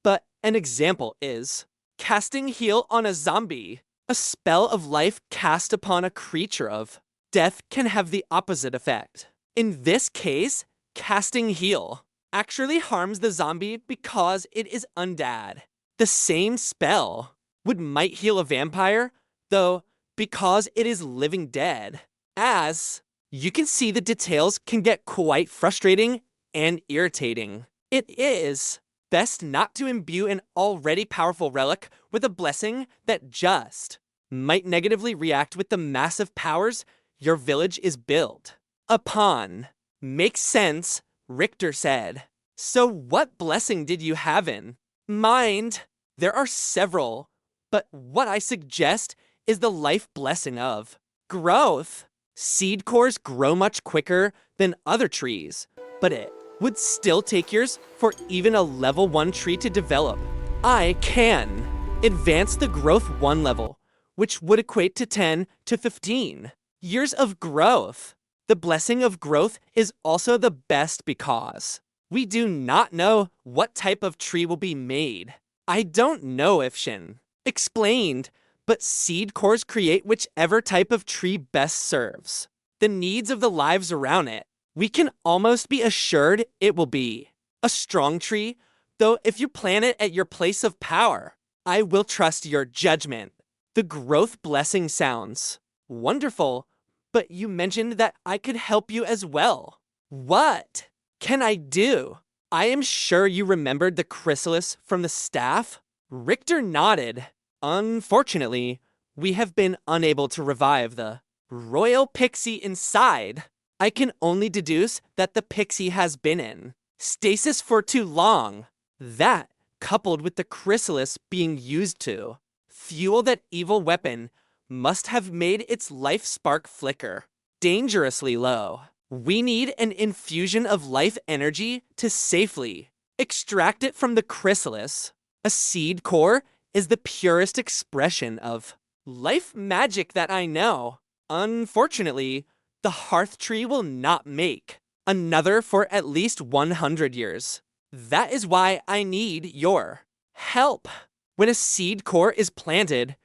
[SPEAKER 1] but an example is casting heal on a zombie. A spell of life cast upon a creature of death can have the opposite effect. In this case, casting heal actually harms the zombie because it is undead. The same spell might heal a vampire, though because it is living dead. As you can see, the details can get quite frustrating and irritating. It is best not to imbue an already powerful relic with a blessing that just might negatively react with the massive powers your village is built upon. Makes sense, Richter said. So what blessing did you have in mind? There are several, but what I suggest is the life blessing of growth. Seed cores grow much quicker than other trees, but it would still take years for even a level 1 tree to develop. I can advance the growth 1 level, which would equate to 10 to 15 years of growth. The blessing of growth is also the best because we do not know what type of tree will be made. I don't know if Shin explained, but seed cores create whichever type of tree best serves the needs of the lives around it. We can almost be assured it will be a strong tree, though if you plant it at your place of power, I will trust your judgment. The growth blessing sounds wonderful, but you mentioned that I could help you as well. What can I do? I am sure you remembered the chrysalis from the staff. Richter nodded. Unfortunately, we have been unable to revive the royal pixie inside. I can only deduce that the pixie has been in stasis for too long. That, coupled with the chrysalis being used to fuel that evil weapon, must have made its life spark flicker dangerously low. We need an infusion of life energy to safely extract it from the chrysalis. A seed core is the purest expression of life magic that I know. Unfortunately, the hearth tree will not make another for at least 100 years. That is why I need your help. When a seed core is planted,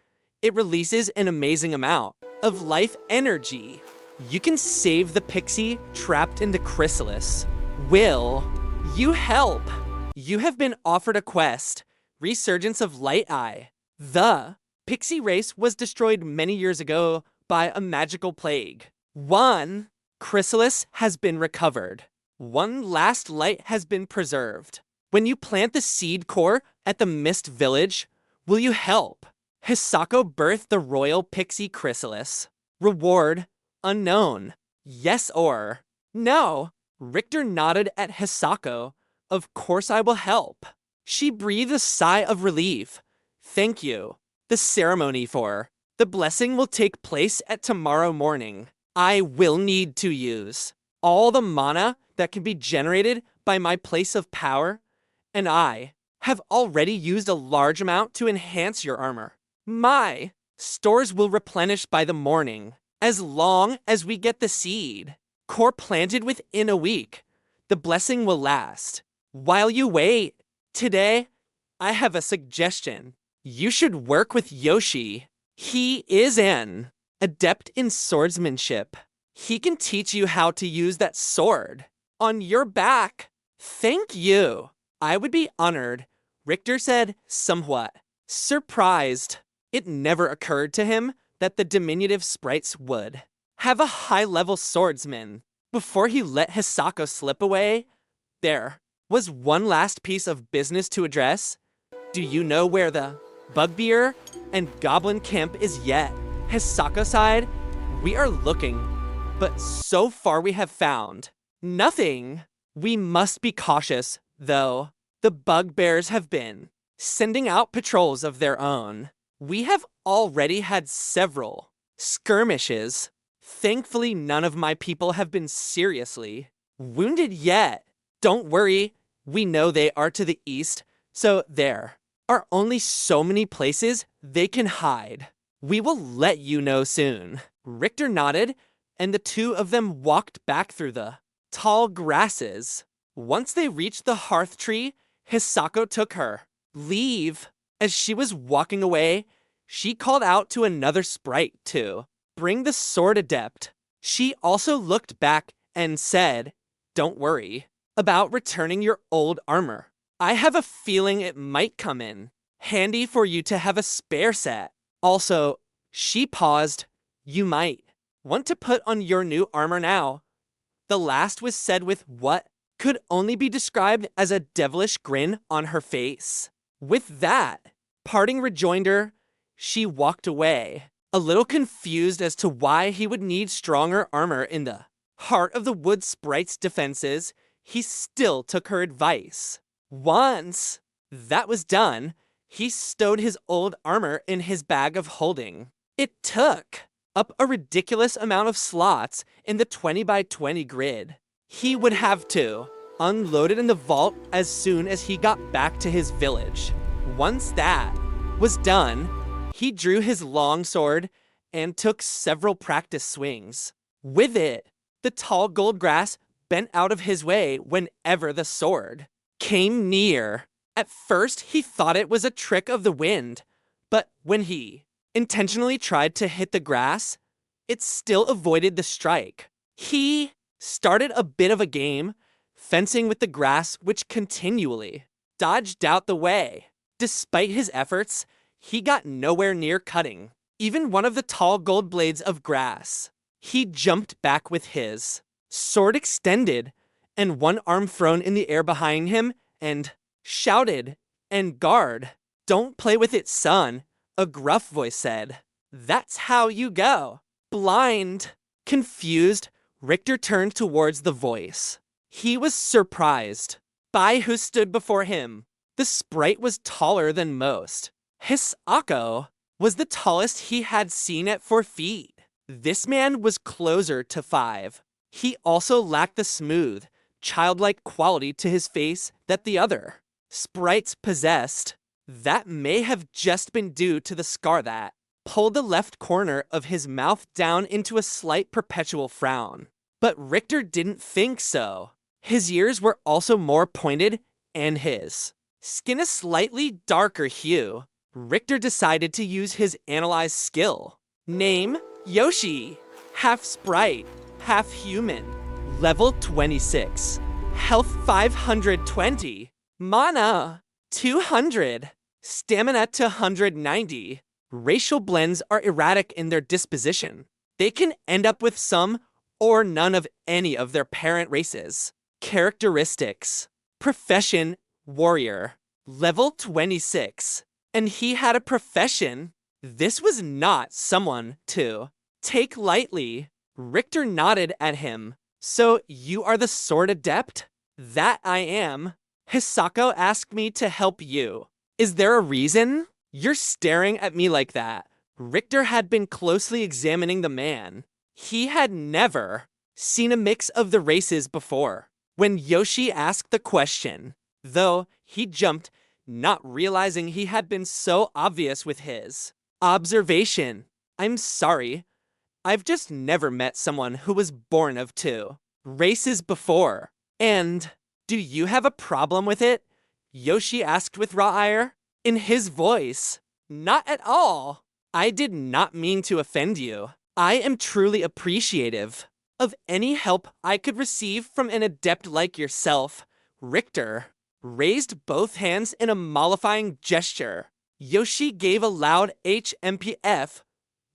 [SPEAKER 1] it releases an amazing amount of life energy. You can save the pixie trapped in the chrysalis. Will you help? You have been offered a quest, Resurgence of Light Eye. The pixie race was destroyed many years ago by a magical plague. One chrysalis has been recovered. One last light has been preserved. When you plant the seed core at the Mist Village, will you help Hisako birth the royal pixie chrysalis? Reward unknown. Yes or no? Richter nodded at Hisako. Of course I will help. She breathed a sigh of relief. Thank you. The ceremony for the blessing will take place at tomorrow morning. I will need to use all the mana that can be generated by my place of power, and I have already used a large amount to enhance your armor. My stores will replenish by the morning, as long as we get the seed core planted within a week. The blessing will last. While you wait, today, I have a suggestion. You should work with Yoshi. He is an adept in swordsmanship. He can teach you how to use that sword on your back. Thank you. I would be honored, Richter said, somewhat surprised. It never occurred to him that the diminutive sprites would have a high-level swordsman. Before he let Hisako slip away, there was one last piece of business to address. Do you know where the bugbear and goblin camp is yet? Hisako sighed. We are looking, but so far we have found nothing. We must be cautious, though. The bugbears have been sending out patrols of their own. We have already had several skirmishes. Thankfully, none of my people have been seriously wounded yet. Don't worry, we know they are to the east, so there are only so many places they can hide. We will let you know soon. Richter nodded. and the two of them walked back through the tall grasses. Once they reached the hearth tree, Hisako took her. Leave. As she was walking away, she called out to another sprite to bring the sword adept. She also looked back and said, "Don't worry about returning your old armor. I have a feeling it might come in handy for you to have a spare set. Also," she paused, "you might want to put on your new armor now." The last was said with what could only be described as a devilish grin on her face. With that parting rejoinder, she walked away, a little confused as to why he would need stronger armor in the heart of the wood sprite's defenses. He still took her advice. Once that was done, he stowed his old armor in his bag of holding. It took up a ridiculous amount of slots in the 20 by 20 grid. He would have to unload it in the vault as soon as he got back to his village. Once that was done, he drew his long sword and took several practice swings. With it, the tall gold grass bent out of his way whenever the sword came near. At first, he thought it was a trick of the wind, but when he intentionally tried to hit the grass, it still avoided the strike. He started a bit of a game, fencing with the grass, which continually dodged out the way. Despite his efforts, he got nowhere near cutting even one of the tall gold blades of grass. He jumped back with his sword extended and one arm thrown in the air behind him and shouted, "And guard, don't play with it, son," a gruff voice said. "That's how you go." Blind, confused, Richter turned towards the voice. He was surprised by who stood before him. The sprite was taller than most. Hisako was the tallest he had seen at 4 feet. This man was closer to 5. He also lacked the smooth, childlike quality to his face that the other sprites possessed. That may have just been due to the scar that pulled the left corner of his mouth down into a slight perpetual frown. But Richter didn't think so. His ears were also more pointed, and his skin a slightly darker hue. Richter decided to use his analyze skill. Name, Yoshi. Half sprite, half human. Level 26. Health 520. Mana 200. Stamina to 190. Racial blends are erratic in their disposition. They can end up with some or none of any of their parent races. Characteristics. Profession, warrior. Level 26. And he had a profession. This was not someone to take lightly. Richter nodded at him. "So you are the sword adept?" "That I am. Hisako asked me to help you." "Is there a reason you're staring at me like that?" Richter had been closely examining the man. He had never seen a mix of the races before. When Yoshi asked the question, though, he jumped, not realizing he had been so obvious with his observation. "I'm sorry. I've just never met someone who was born of 2 races before." "And do you have a problem with it?" Yoshi asked with raw ire in his voice. "Not at all. I did not mean to offend you. I am truly appreciative of any help I could receive from an adept like yourself." Richter raised both hands in a mollifying gesture. Yoshi gave a loud HMPF.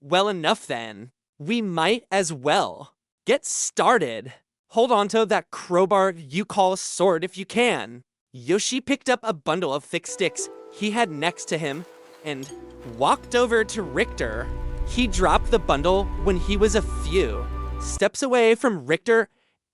[SPEAKER 1] "Well, enough then. We might as well get started. Hold on to that crowbar you call a sword if you can." Yoshi picked up a bundle of thick sticks he had next to him and walked over to Richter. He dropped the bundle when he was a few steps away from Richter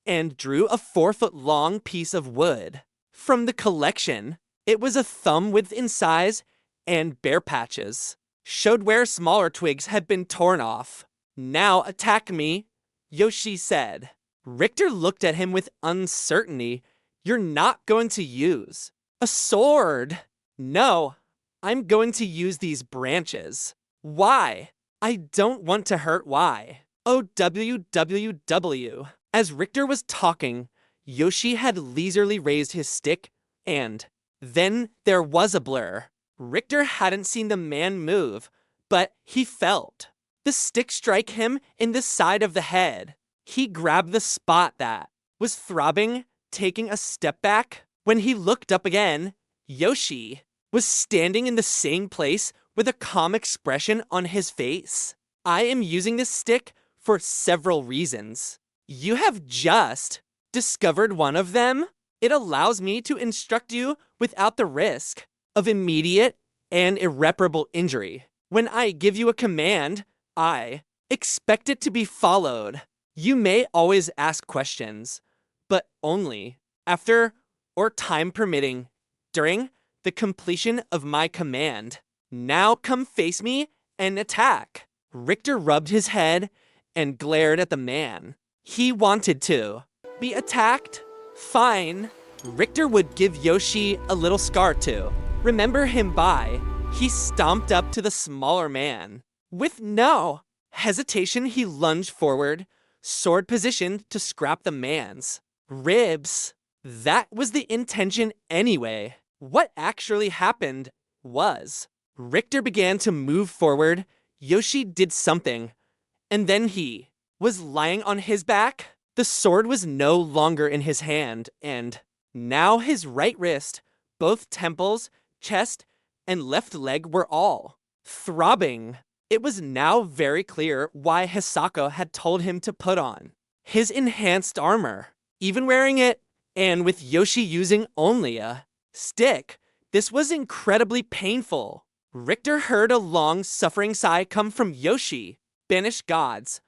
[SPEAKER 1] and drew a 4-foot-long piece of wood from the collection. It was a thumb width in size, and bare patches showed where smaller twigs had been torn off. "Now attack me," Yoshi said. Richter looked at him with uncertainty. "You're not going to use a sword." "No, I'm going to use these branches." "Why?" "I don't want to hurt. Why?" OWWW. As Richter was talking, Yoshi had leisurely raised his stick, and then there was a blur. Richter hadn't seen the man move, but he felt the stick strike him in the side of the head. He grabbed the spot that was throbbing, taking a step back. When he looked up again, Yoshi was standing in the same place with a calm expression on his face. I am using this stick for several reasons. You have just discovered one of them. It allows me to instruct you without the risk of immediate and irreparable injury. When I give you a command, I expect it to be followed. You may always ask questions, but only after or time permitting during the completion of my command. Now come face me and attack. Richter rubbed his head and glared at the man. He wanted to be attacked? Fine. Richter would give Yoshi a little scar to remember him by. He stomped up to the smaller man. With no hesitation, he lunged forward, sword positioned to scrap the man's ribs. That was the intention anyway. What actually happened was Richter began to move forward. Yoshi did something, and then he was lying on his back. The sword was no longer in his hand, and now his right wrist, both temples, chest, and left leg were all throbbing. It was now very clear why Hisako had told him to put on his enhanced armor. Even wearing it, and with Yoshi using only a stick, this was incredibly painful. Richter heard a long, suffering sigh come from Yoshi. Banished gods,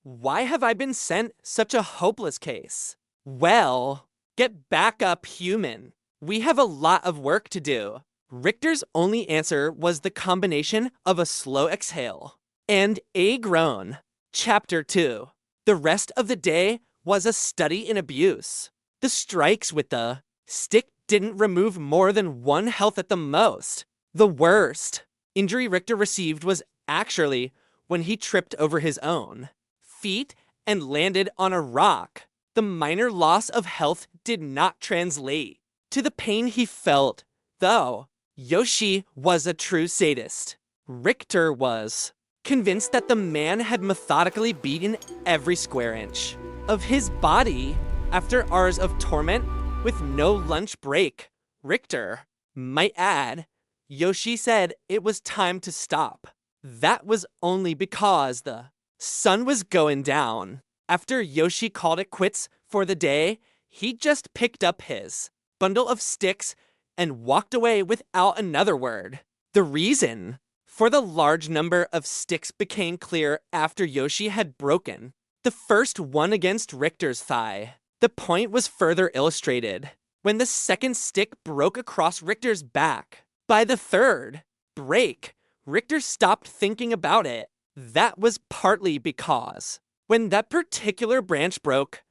[SPEAKER 1] why have I been sent such a hopeless case? Well, get back up, human. We have a lot of work to do. Richter's only answer was the combination of a slow exhale and a groan. Chapter 2. The rest of the day was a study in abuse. The strikes with the stick didn't remove more than 1 health at the most. The worst injury Richter received was actually when he tripped over his own feet and landed on a rock. The minor loss of health did not translate to the pain he felt, though. Yoshi was a true sadist. Richter was convinced that the man had methodically beaten every square inch of his body after hours of torment with no lunch break. Richter might add, Yoshi said it was time to stop. That was only because the sun was going down. After Yoshi called it quits for the day, he just picked up his bundle of sticks and walked away without another word. The reason for the large number of sticks became clear after Yoshi had broken the first one against Richter's thigh. The point was further illustrated when the second stick broke across Richter's back. By the third break, Richter stopped thinking about it. That was partly because when that particular branch broke,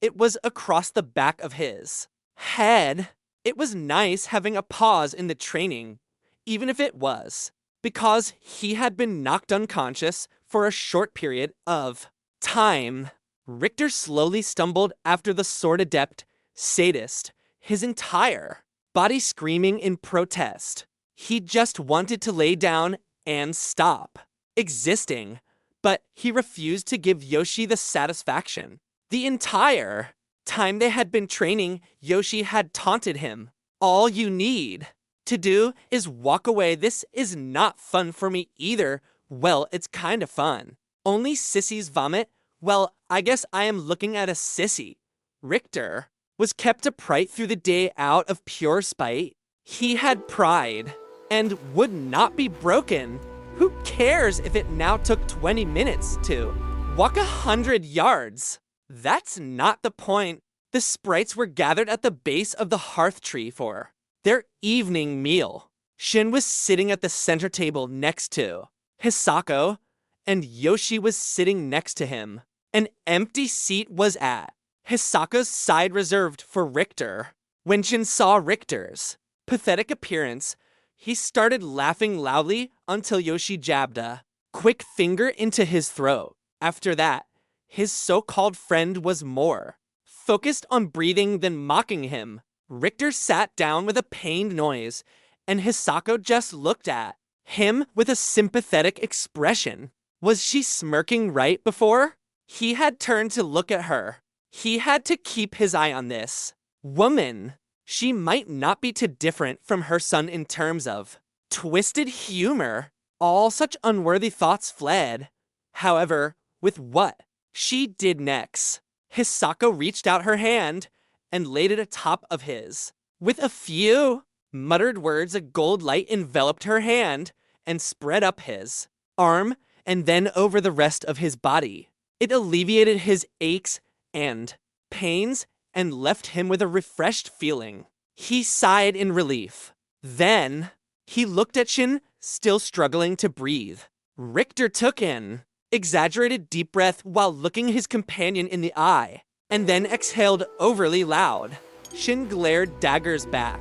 [SPEAKER 1] it was across the back of his head. It was nice having a pause in the training, even if it was because he had been knocked unconscious for a short period of time. Richter slowly stumbled after the sword adept sadist, his entire body screaming in protest. He just wanted to lay down and stop existing, but he refused to give Yoshi the satisfaction. The entire time they had been training, Yoshi had taunted him. All you need to do is walk away. This is not fun for me either. Well, it's kind of fun. Only sissies vomit. Well, I guess I am looking at a sissy. Richter was kept upright through the day out of pure spite. He had pride and would not be broken. Who cares if it now took 20 minutes to walk 100 yards? That's not the point. The sprites were gathered at the base of the hearth tree for their evening meal. Shin was sitting at the center table next to Hisako, and Yoshi was sitting next to him. An empty seat was at Hisako's side reserved for Richter. When Shin saw Richter's pathetic appearance, he started laughing loudly until Yoshi jabbed a quick finger into his throat. After that, his so-called friend was more focused on breathing than mocking him. Richter sat down with a pained noise, and Hisako just looked at him with a sympathetic expression. Was she smirking right before? He had turned to look at her. He had to keep his eye on this woman. She might not be too different from her son in terms of twisted humor. All such unworthy thoughts fled. However, with what she did next, Hisako reached out her hand and laid it atop of his. With a few muttered words, a gold light enveloped her hand and spread up his arm and then over the rest of his body. It alleviated his aches and pains and left him with a refreshed feeling. He sighed in relief. Then he looked at Shin, still struggling to breathe. Richter took an exaggerated deep breath while looking his companion in the eye, and then exhaled overly loud. Shin glared daggers back.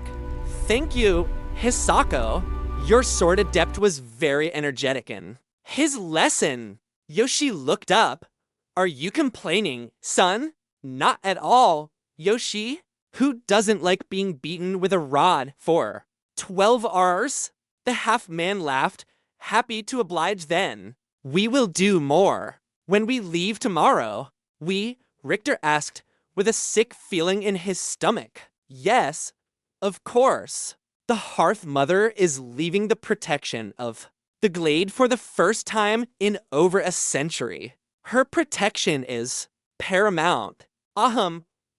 [SPEAKER 1] Thank you, Hisako. Your sword adept was very energetic in his lesson. Yoshi looked up. Are you complaining, son? Not at all, Yoshi. Who doesn't like being beaten with a rod for 12 hours? The half-man laughed, happy to oblige then. We will do more. When we leave tomorrow, Richter asked with a sick feeling in his stomach. Yes, of course. The Hearth Mother is leaving the protection of the glade for the first time in over a century. Her protection is paramount.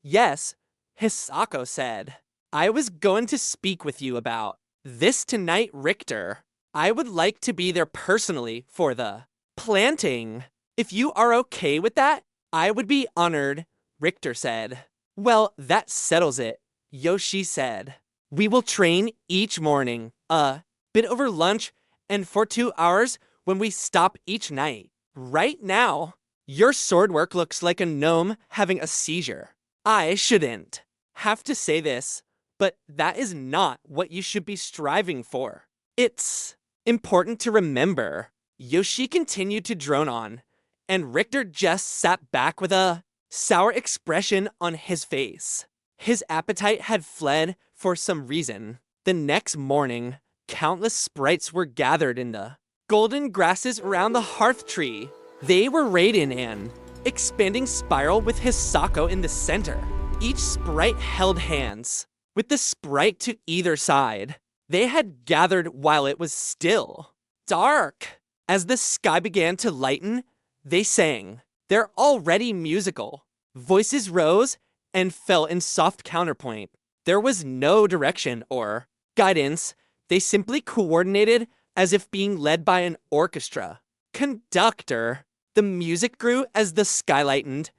[SPEAKER 1] Yes, Hisako said. I was going to speak with you about this tonight, Richter. I would like to be there personally for the planting. If you are okay with that, I would be honored, Richter said. Well, that settles it, Yoshi said. We will train each morning, a bit over lunch, and for 2 hours when we stop each night. Right now, your sword work looks like a gnome having a seizure. I shouldn't have to say this, but that is not what you should be striving for. It's important to remember. Yoshi continued to drone on, and Richter just sat back with a sour expression on his face. His appetite had fled for some reason. The next morning, countless sprites were gathered in the golden grasses around the hearth tree. They were arrayed in an expanding spiral with Hisako in the center. Each sprite held hands, with the sprite to either side. They had gathered while it was still dark. As the sky began to lighten, they sang. They're already musical. Voices rose and fell in soft counterpoint. There was no direction or guidance. They simply coordinated as if being led by an orchestra conductor. The music grew as the sky lightened,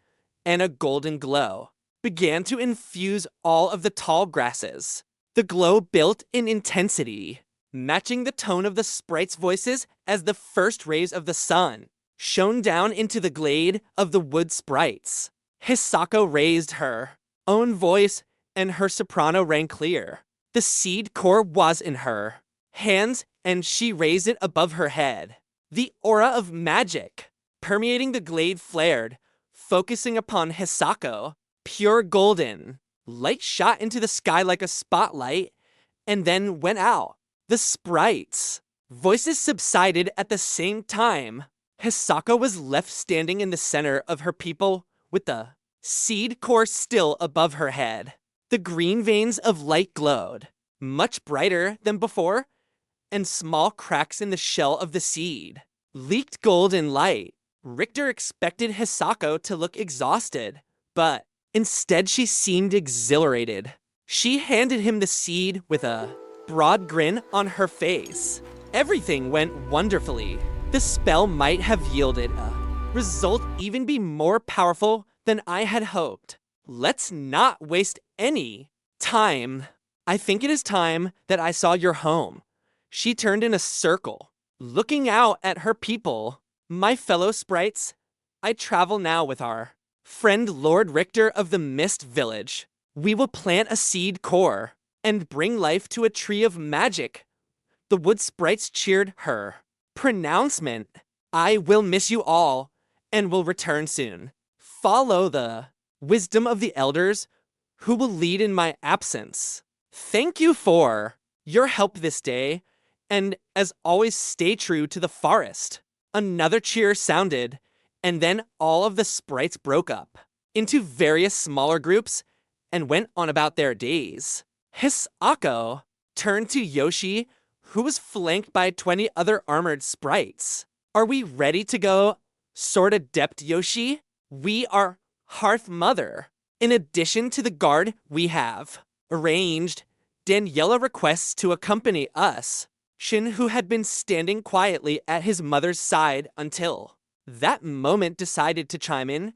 [SPEAKER 1] and a golden glow began to infuse all of the tall grasses. The glow built in intensity, matching the tone of the sprites' voices as the first rays of the sun shone down into the glade of the wood sprites. Hisako raised her own voice, and her soprano rang clear. The seed core was in her hands, and she raised it above her head. The aura of magic permeating the glade flared, focusing upon Hisako. Pure golden light shot into the sky like a spotlight, and then went out. The sprites' voices subsided at the same time. Hisako was left standing in the center of her people with the seed core still above her head. The green veins of light glowed, much brighter than before, and small cracks in the shell of the seed leaked golden light. Richter expected Hisako to look exhausted, but instead she seemed exhilarated. She handed him the seed with a broad grin on her face. Everything went wonderfully. The spell might have yielded a result even be more powerful than I had hoped. Let's not waste any time. I think it is time that I saw your home. She turned in a circle, looking out at her people. My fellow sprites, I travel now with our friend Lord Richter of the Mist Village. We will plant a seed core and bring life to a tree of magic. The wood sprites cheered her pronouncement. I will miss you all and will return soon. follow the wisdom of the elders who will lead in my absence. Thank you for your help this day, and as always, stay true to the forest. Another cheer sounded, and then all of the sprites broke up into various smaller groups and went on about their days. Hisako turned to Yoshi, who was flanked by 20 other armored sprites. Are we ready to go, sword adept Yoshi? We are Hearth Mother. In addition to the guard, we have arranged Daniela requests to accompany us. Shin, who had been standing quietly at his mother's side until that moment, decided to chime in.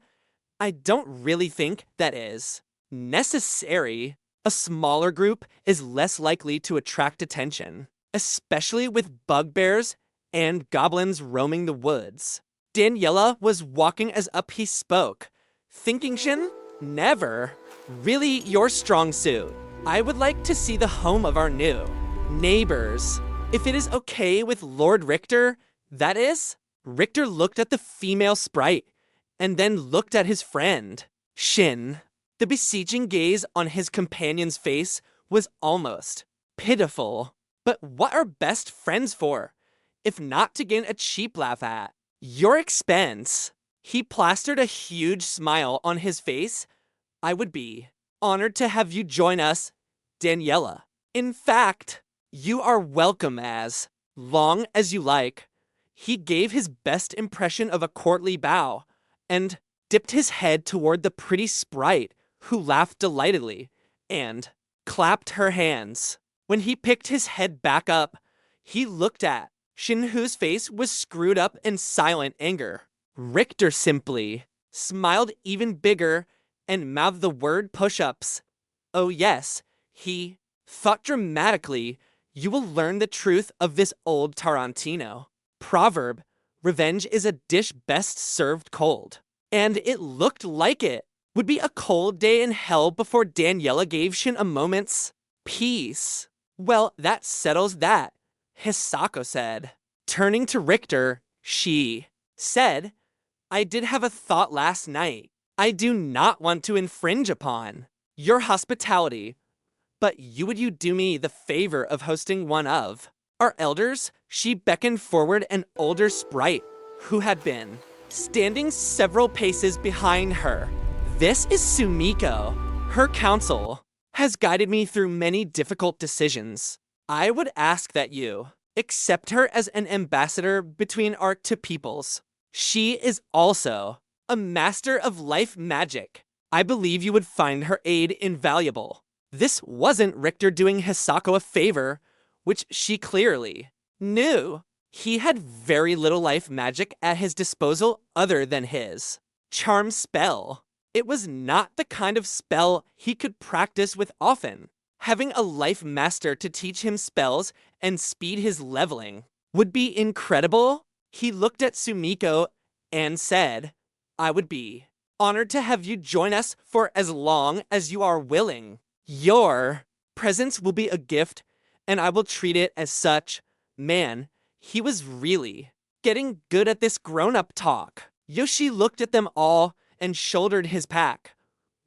[SPEAKER 1] I don't really think that is necessary. A smaller group is less likely to attract attention, especially with bugbears and goblins roaming the woods. Daniela was walking as up he spoke, thinking, Shin, never really your strong suit. I would like to see the home of our new neighbors. If it is okay with Lord Richter, that is? Richter looked at the female sprite and then looked at his friend, Shin. The beseeching gaze on his companion's face was almost pitiful. But what are best friends for, if not to gain a cheap laugh at your expense? He plastered a huge smile on his face. I would be honored to have you join us, Daniela. In fact, you are welcome as long as you like. He gave his best impression of a courtly bow and dipped his head toward the pretty sprite, who laughed delightedly and clapped her hands. When he picked his head back up, he looked at Shin, whose face was screwed up in silent anger. Richter simply smiled even bigger and mouthed the word push-ups. Oh yes, he thought dramatically. You will learn the truth of this old Tarantino proverb. Revenge is a dish best served cold. And it looked like it would be a cold day in hell before Daniela gave Shin a moment's peace. Well, that settles that, Hisako said. Turning to Richter, she said, I did have a thought last night. I do not want to infringe upon your hospitality, but would you do me the favor of hosting one of our elders? She beckoned forward an older sprite who had been standing several paces behind her. This is Sumiko. Her counsel has guided me through many difficult decisions. I would ask that you accept her as an ambassador between our two peoples. She is also a master of life magic. I believe you would find her aid invaluable. This wasn't Richter doing Hisako a favor, which she clearly knew. He had very little life magic at his disposal other than his charm spell. It was not the kind of spell he could practice with often. Having a life master to teach him spells and speed his leveling would be incredible. He looked at Sumiko and said, I would be honored to have you join us for as long as you are willing. Your presence will be a gift, and I will treat it as such. Man, he was really getting good at this grown-up talk. Yoshi looked at them all and shouldered his pack.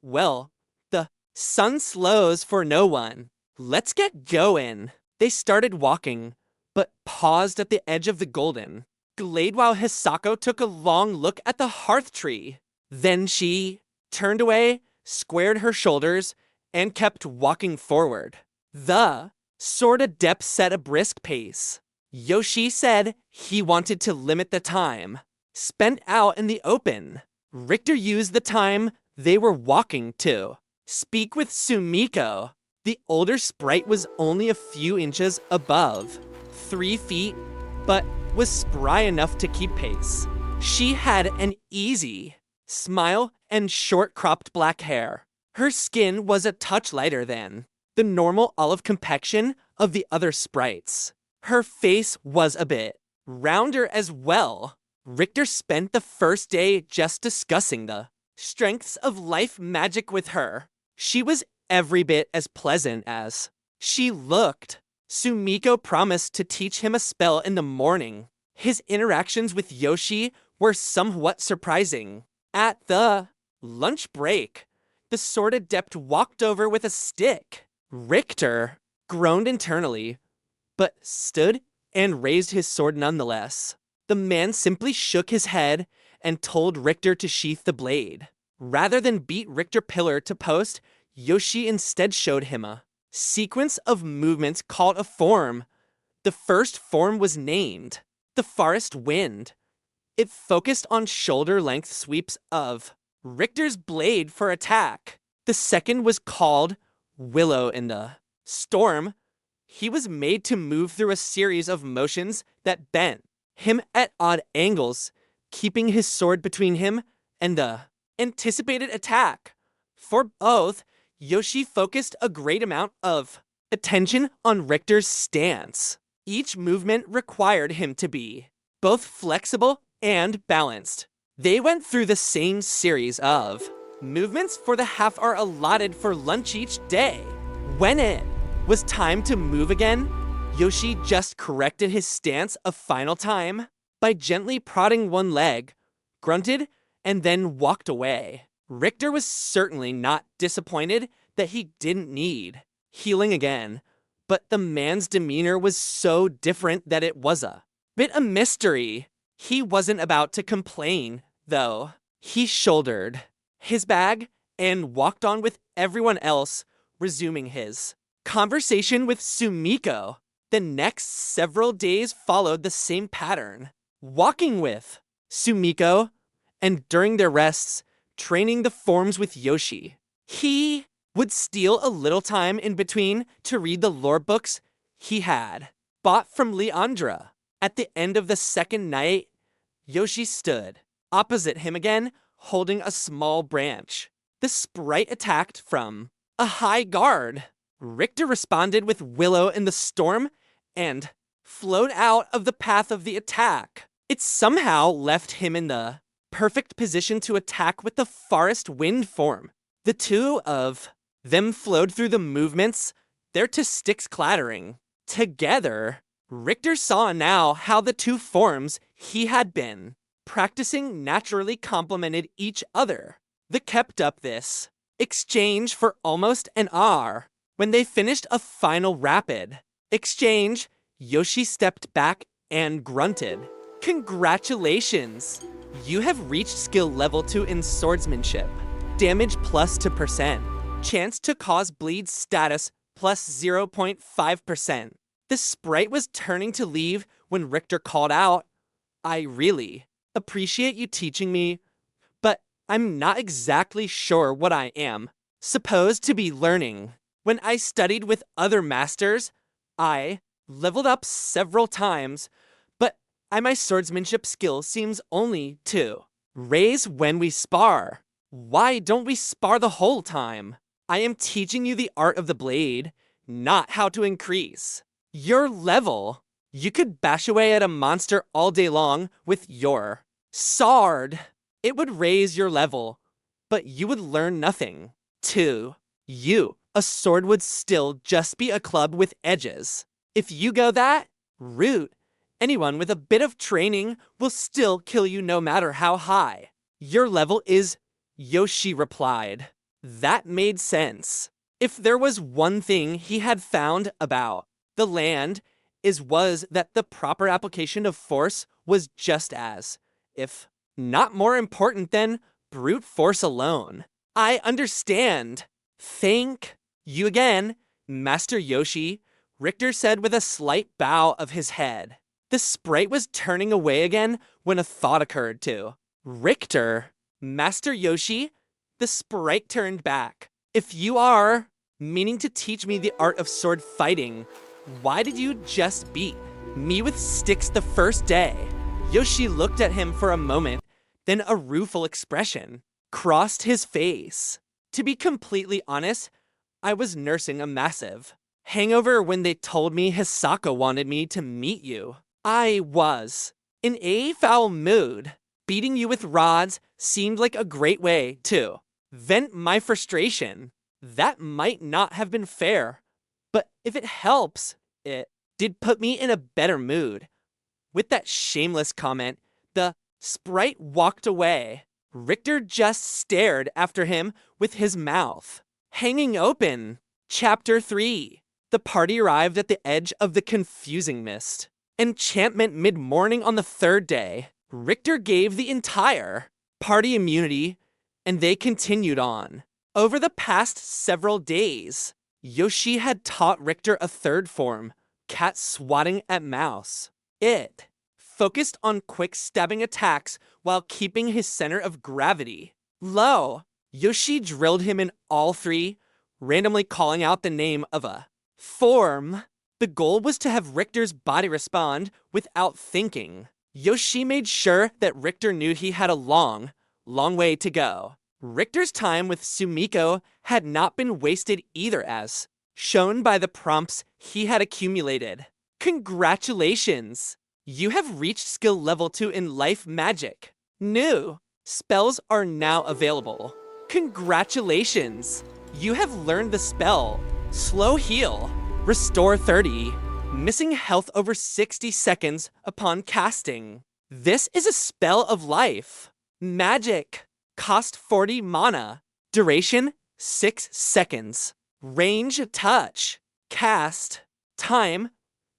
[SPEAKER 1] Well, the sun slows for no one. Let's get going. They started walking, but paused at the edge of the golden glade while Hisako took a long look at the hearth tree. Then she turned away, squared her shoulders, and kept walking forward. The sword adept set a brisk pace. Yoshi said he wanted to limit the time spent out in the open. Richter used the time they were walking to speak with Sumiko. The older sprite was only a few inches above 3 feet, but was spry enough to keep pace. She had an easy smile and short-cropped black hair. Her skin was a touch lighter than the normal olive complexion of the other sprites. Her face was a bit rounder as well. Richter spent the first day just discussing the strengths of life magic with her. She was every bit as pleasant as she looked. Sumiko promised to teach him a spell in the morning. His interactions with Yoshi were somewhat surprising. At the Lunch break. The sword adept walked over with a stick. Richter groaned internally, but stood and raised his sword nonetheless. The man simply shook his head and told Richter to sheath the blade. Rather than beat Richter pillar to post, Yoshi instead showed him a sequence of movements called a form. The first form was named the Forest Wind. It focused on shoulder-length sweeps of Richter's blade for attack. The second was called Willow in the Storm. He was made to move through a series of motions that bent him at odd angles, keeping his sword between him and the anticipated attack. For both, Yoshi focused a great amount of attention on Richter's stance. Each movement required him to be both flexible and balanced. They went through the same series of movements for the half hour allotted for lunch each day. When it was time to move again, Yoshi just corrected his stance a final time by gently prodding one leg, grunted, and then walked away. Richter was certainly not disappointed that he didn't need healing again, but the man's demeanor was so different that it was a bit a mystery. He wasn't about to complain, though. He shouldered his bag and walked on with everyone else, resuming his conversation with Sumiko. The next several days followed the same pattern, walking with Sumiko, and during their rests, training the forms with Yoshi. He would steal a little time in between to read the lore books he had bought from Leandra. At the end of the second night, Yoshi stood opposite him again, holding a small branch. The sprite attacked from a high guard. Richter responded with Willow in the Storm and flowed out of the path of the attack. It somehow left him in the perfect position to attack with the Forest Wind form. The two of them flowed through the movements, their to sticks clattering. Together, Richter saw now how the two forms he had been practicing naturally complemented each other. They kept up this exchange for almost an hour. When they finished a final rapid exchange, Yoshi stepped back and grunted. Congratulations! You have reached skill level 2 in swordsmanship. Damage plus 2%. Chance to cause bleed status plus 0.5%. The sprite was turning to leave when Richter called out, I really appreciate you teaching me, but I'm not exactly sure what I am supposed to be learning. When I studied with other masters, I leveled up several times, but my swordsmanship skill seems only to raise when we spar. Why don't we spar the whole time? I am teaching you the art of the blade, not how to increase your level. You could bash away at a monster all day long with your sword. It would raise your level, but you would learn nothing. To you, a sword would still just be a club with edges. If you go that route, anyone with a bit of training will still kill you no matter how high your level is, Yoshi replied. That made sense. If there was one thing he had found about the land, was that the proper application of force was just as, if not more important than, brute force alone. I understand. Thank you again, Master Yoshi, Richter said with a slight bow of his head. The sprite was turning away again when a thought occurred to Richter. Master Yoshi, the sprite turned back. If you are meaning to teach me the art of sword fighting, why did you just beat me with sticks the first day? Yoshi looked at him for a moment, then a rueful expression crossed his face. To be completely honest, I was nursing a massive hangover when they told me Hisako wanted me to meet you. I was in a foul mood. Beating you with rods seemed like a great way to vent my frustration. That might not have been fair, but if it helps, it did put me in a better mood. With that shameless comment, the sprite walked away. Richter just stared after him with his mouth hanging open. Chapter 3. The party arrived at the edge of the confusing mist. Enchantment mid-morning on the third day. Richter gave the entire party immunity, and they continued on. Over the past several days, Yoshi had taught Richter a third form, cat swatting at mouse. It focused on quick stabbing attacks while keeping his center of gravity low. Yoshi drilled him in all three, randomly calling out the name of a form. The goal was to have Richter's body respond without thinking. Yoshi made sure that Richter knew he had a long way to go. Richter's time with Sumiko had not been wasted either, as shown by the prompts he had accumulated. Congratulations! You have reached skill level 2 in life magic. New spells are now available. Congratulations! You have learned the spell Slow Heal. Restore 30. Missing health over 60 seconds upon casting. This is a spell of life. Magic. Cost 40 mana. Duration 6 seconds. Range touch. Cast. Time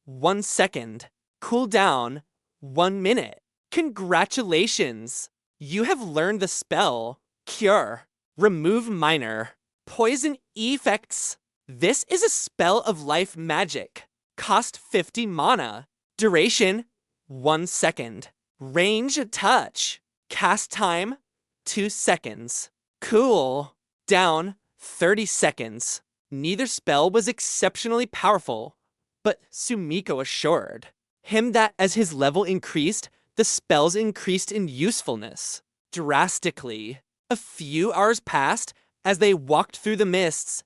[SPEAKER 1] 1 second. Cooldown 1 minute. Congratulations! You have learned the spell Cure. Remove minor poison effects. This is a spell of life magic. Cost 50 mana. Duration 1 second. Range touch. Cast time 2 seconds. Cool down 30 seconds. Neither spell was exceptionally powerful, but Sumiko assured him that as his level increased, the spells increased in usefulness drastically. A few hours passed as they walked through the mists,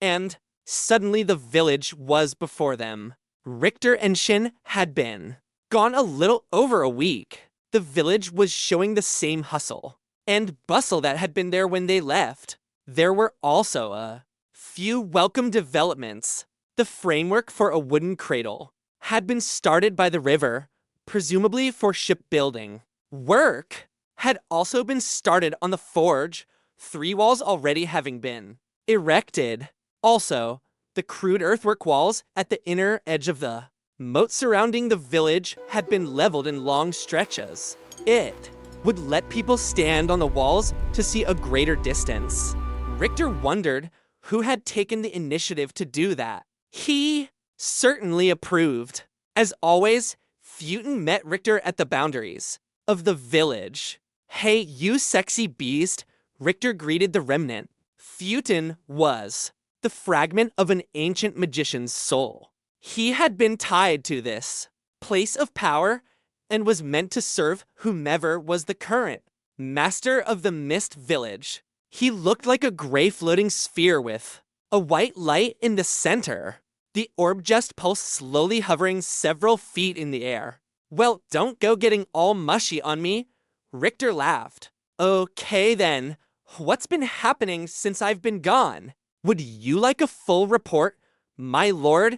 [SPEAKER 1] and suddenly the village was before them. Richter and Shin had been gone a little over a week. The village was showing the same hustle and bustle that had been there when they left. There were also a few welcome developments. The framework for a wooden cradle had been started by the river, presumably for shipbuilding. Work had also been started on the forge, 3 walls already having been erected. Also, the crude earthwork walls at the inner edge of the moat surrounding the village had been leveled in long stretches. It would let people stand on the walls to see a greater distance. Richter wondered who had taken the initiative to do that. He certainly approved. As always, Festooned met Richter at the boundaries of the village. Hey, you sexy beast, Richter greeted the remnant. Festooned was the fragment of an ancient magician's soul. He had been tied to this place of power and was meant to serve whomever was the current master of the Mist Village. He looked like a gray floating sphere with a white light in the center. The orb just pulsed, slowly hovering several feet in the air. Well, don't go getting all mushy on me. Richter laughed. Okay then, what's been happening since I've been gone? Would you like a full report, my lord?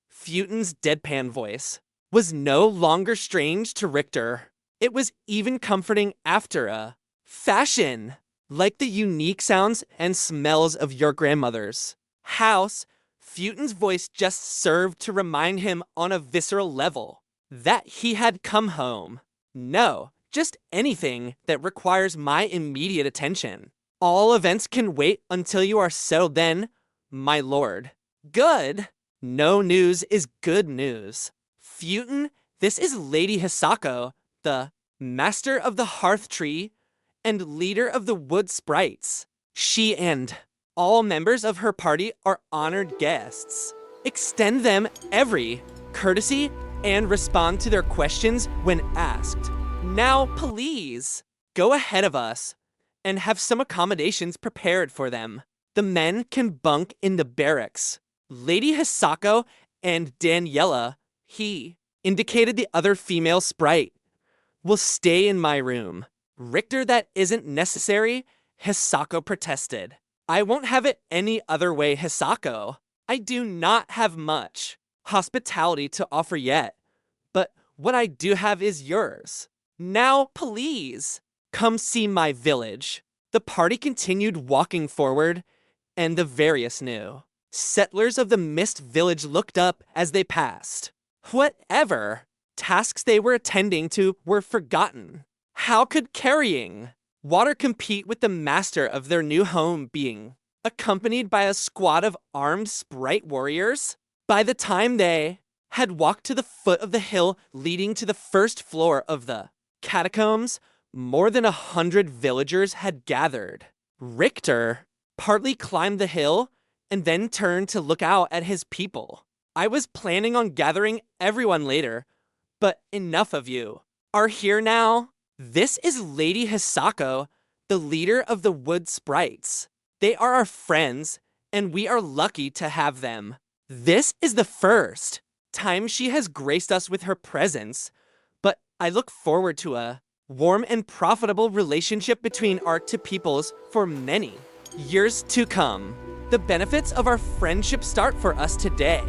[SPEAKER 1] Festooned's deadpan voice was no longer strange to Richter. It was even comforting after a fashion, like the unique sounds and smells of your grandmother's house. Festooned's voice just served to remind him on a visceral level that he had come home. No, just anything that requires my immediate attention. All events can wait until you are settled then, my lord. Good. No news is good news. Festooned, this is Lady Hisako, the master of the hearth tree and leader of the wood sprites. She and all members of her party are honored guests. Extend them every courtesy and respond to their questions when asked. Now, please, go ahead of us and have some accommodations prepared for them. The men can bunk in the barracks. Lady Hisako and Daniela, he indicated the other female sprite, will stay in my room. Richter, that isn't necessary, Hisako protested. I won't have it any other way, Hisako. I do not have much hospitality to offer yet, but what I do have is yours. Now, please, Come see my village. The party continued walking forward, and the various new settlers of the Mist Village looked up as they passed. Whatever tasks they were attending to were forgotten. How could carrying water compete with the master of their new home being accompanied by a squad of armed sprite warriors? By the time they had walked to the foot of the hill leading to the first floor of the catacombs, more than 100 villagers had gathered. Richter partly climbed the hill and then turned to look out at his people. I was planning on gathering everyone later, but enough of you are here now. This is Lady Hisako, the leader of the Wood Sprites. They are our friends, and we are lucky to have them. This is the first time she has graced us with her presence, but I look forward to a warm and profitable relationship between our two peoples for many years to come. The benefits of our friendship start for us today.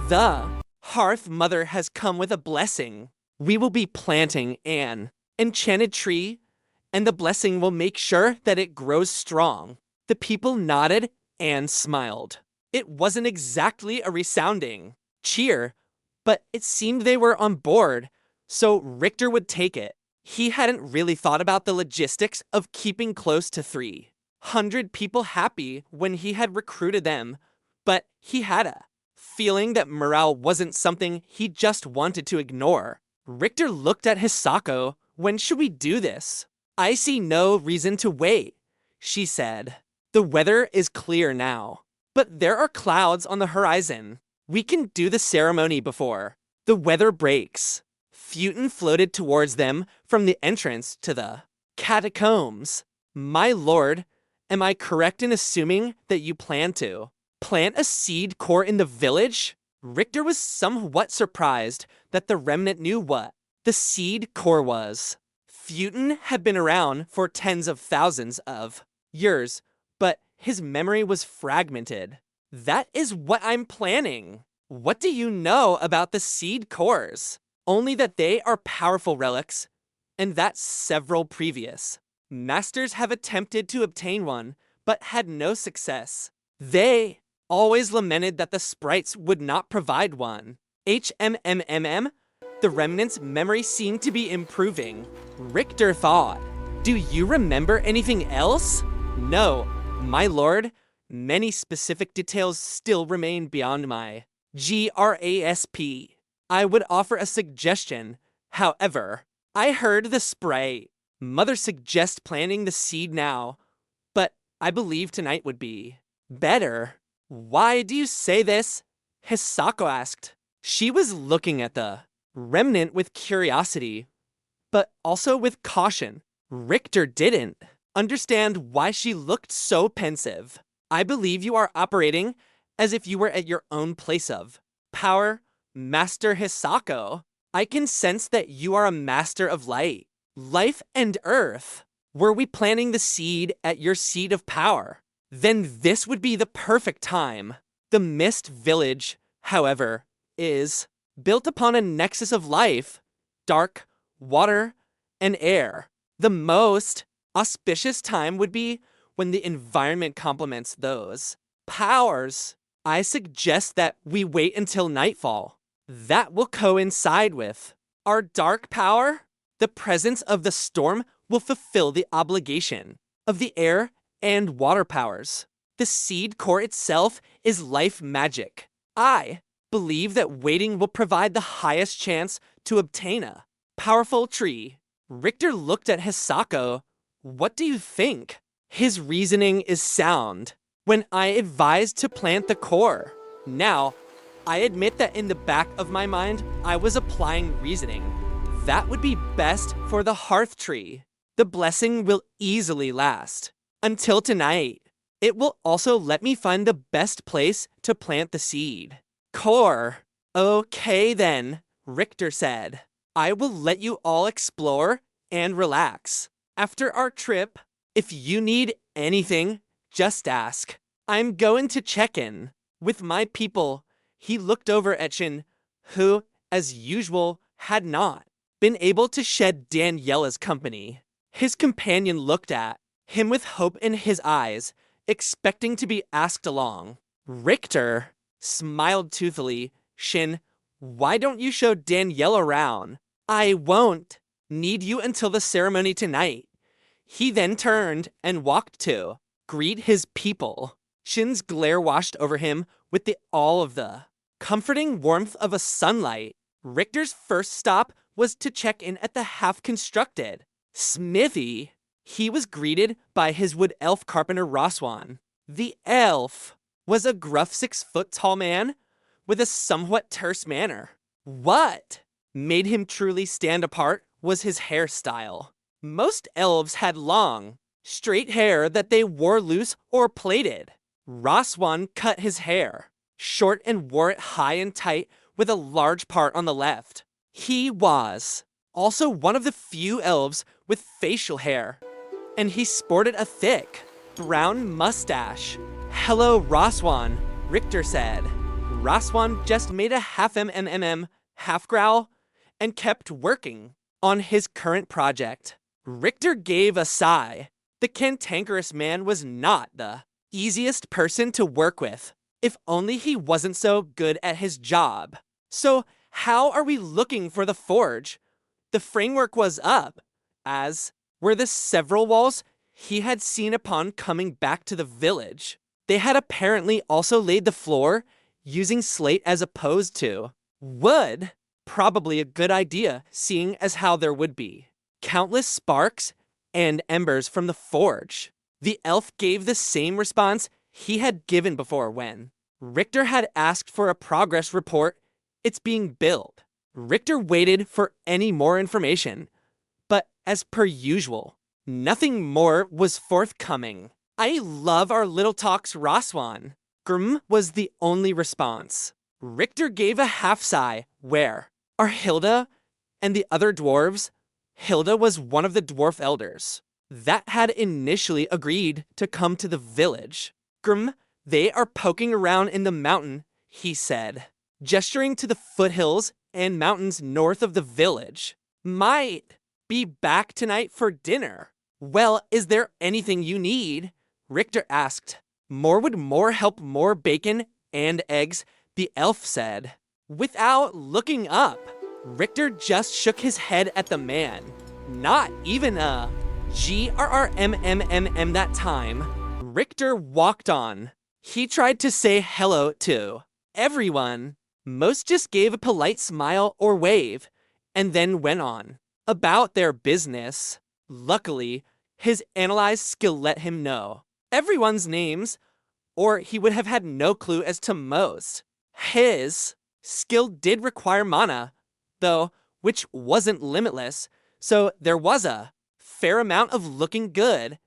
[SPEAKER 1] The Hearth Mother has come with a blessing. We will be planting an enchanted tree, and the blessing will make sure that it grows strong. The people nodded and smiled. It wasn't exactly a resounding cheer, but it seemed they were on board, so Richter would take it. He hadn't really thought about the logistics of keeping close to 300 people happy when he had recruited them, but he had a feeling that morale wasn't something he just wanted to ignore. Richter looked at Hisako. When should we do this? I see no reason to wait, she said. The weather is clear now, but there are clouds on the horizon. We can do the ceremony before the weather breaks. Festooned floated towards them from the entrance to the catacombs. My lord, am I correct in assuming that you plan to plant a seed core in the village? Richter was somewhat surprised that the remnant knew what the seed core was. Festooned had been around for tens of thousands of years, but his memory was fragmented. That is what I'm planning. What do you know about the seed cores? Only that they are powerful relics, and that several previous masters have attempted to obtain one, but had no success. They always lamented that the sprites would not provide one. HMMMM, the remnant's memory seemed to be improving. Richter thought, do you remember anything else? No, my lord. Many specific details still remain beyond my grasp. I would offer a suggestion. However, I heard the sprite mother suggest planting the seed now, but I believe tonight would be better. Why do you say this? Hisako asked. She was looking at the remnant with curiosity, but also with caution. Richter didn't understand why she looked so pensive. I believe you are operating as if you were at your own place of power, Master Hisako. I can sense that you are a master of light, life and earth. Were we planting the seed at your seat of power, then this would be the perfect time. The Mist Village, however, is built upon a nexus of life, dark, water, and air. The most auspicious time would be when the environment complements those powers. I suggest that we wait until nightfall. That will coincide with our dark power. The presence of the storm will fulfill the obligation of the air and water powers. The seed core itself is life magic. I believe that waiting will provide the highest chance to obtain a powerful tree. Richter looked at Hisako. What do you think? His reasoning is sound. When I advised to plant the core, now, I admit that in the back of my mind, I was applying reasoning. That would be best for the hearth tree. The blessing will easily last until tonight. It will also let me find the best place to plant the seed. Core. Okay then, Richter said. I will let you all explore and relax. After our trip, if you need anything, just ask. I'm going to check in with my people. He looked over at Shin, who, as usual, had not been able to shed Daniela's company. His companion looked at him with hope in his eyes, expecting to be asked along. Richter smiled toothily. Shin, why don't you show Danielle around? I won't need you until the ceremony tonight. He then turned and walked to greet his people. Shin's glare washed over him with all of the comforting warmth of a sunlight. Richter's first stop was to check in at the half-constructed smithy. He was greeted by his wood elf carpenter Roswan. The elf was a gruff 6-foot-tall man with a somewhat terse manner. What made him truly stand apart was his hairstyle. Most elves had long, straight hair that they wore loose or plaited. Roswan cut his hair short and wore it high and tight with a large part on the left. He was also one of the few elves with facial hair, and he sported a thick, brown mustache. Hello, Roswan, Richter said. Roswan just made a half growl and kept working on his current project. Richter gave a sigh. The cantankerous man was not the easiest person to work with, if only he wasn't so good at his job. So how are we looking for the forge? The framework was up, as were the several walls he had seen upon coming back to the village. They had apparently also laid the floor using slate as opposed to wood. Probably a good idea, seeing as how there would be countless sparks and embers from the forge. The elf gave the same response he had given before when Richter had asked for a progress report. It's being built. Richter waited for any more information, but as per usual, nothing more was forthcoming. I love our little talks, Roswan. Was the only response. Richter gave a half sigh. Where are Hilda and the other dwarves? Hilda was one of the dwarf elders that had initially agreed to come to the village. They are poking around in the mountain, he said, gesturing to the foothills and mountains north of the village. Might be back tonight for dinner. Well, is there anything you need? Richter asked. More would more help, more bacon and eggs, the elf said. Without looking up, Richter just shook his head at the man. Not even a GRRMMMM that time. Richter walked on. He tried to say hello to everyone. Most just gave a polite smile or wave, and then went on about their business. Luckily, his analyzed skill let him know everyone's names, or he would have had no clue as to most. His skill did require mana, though, which wasn't limitless, so there was a fair amount of looking good,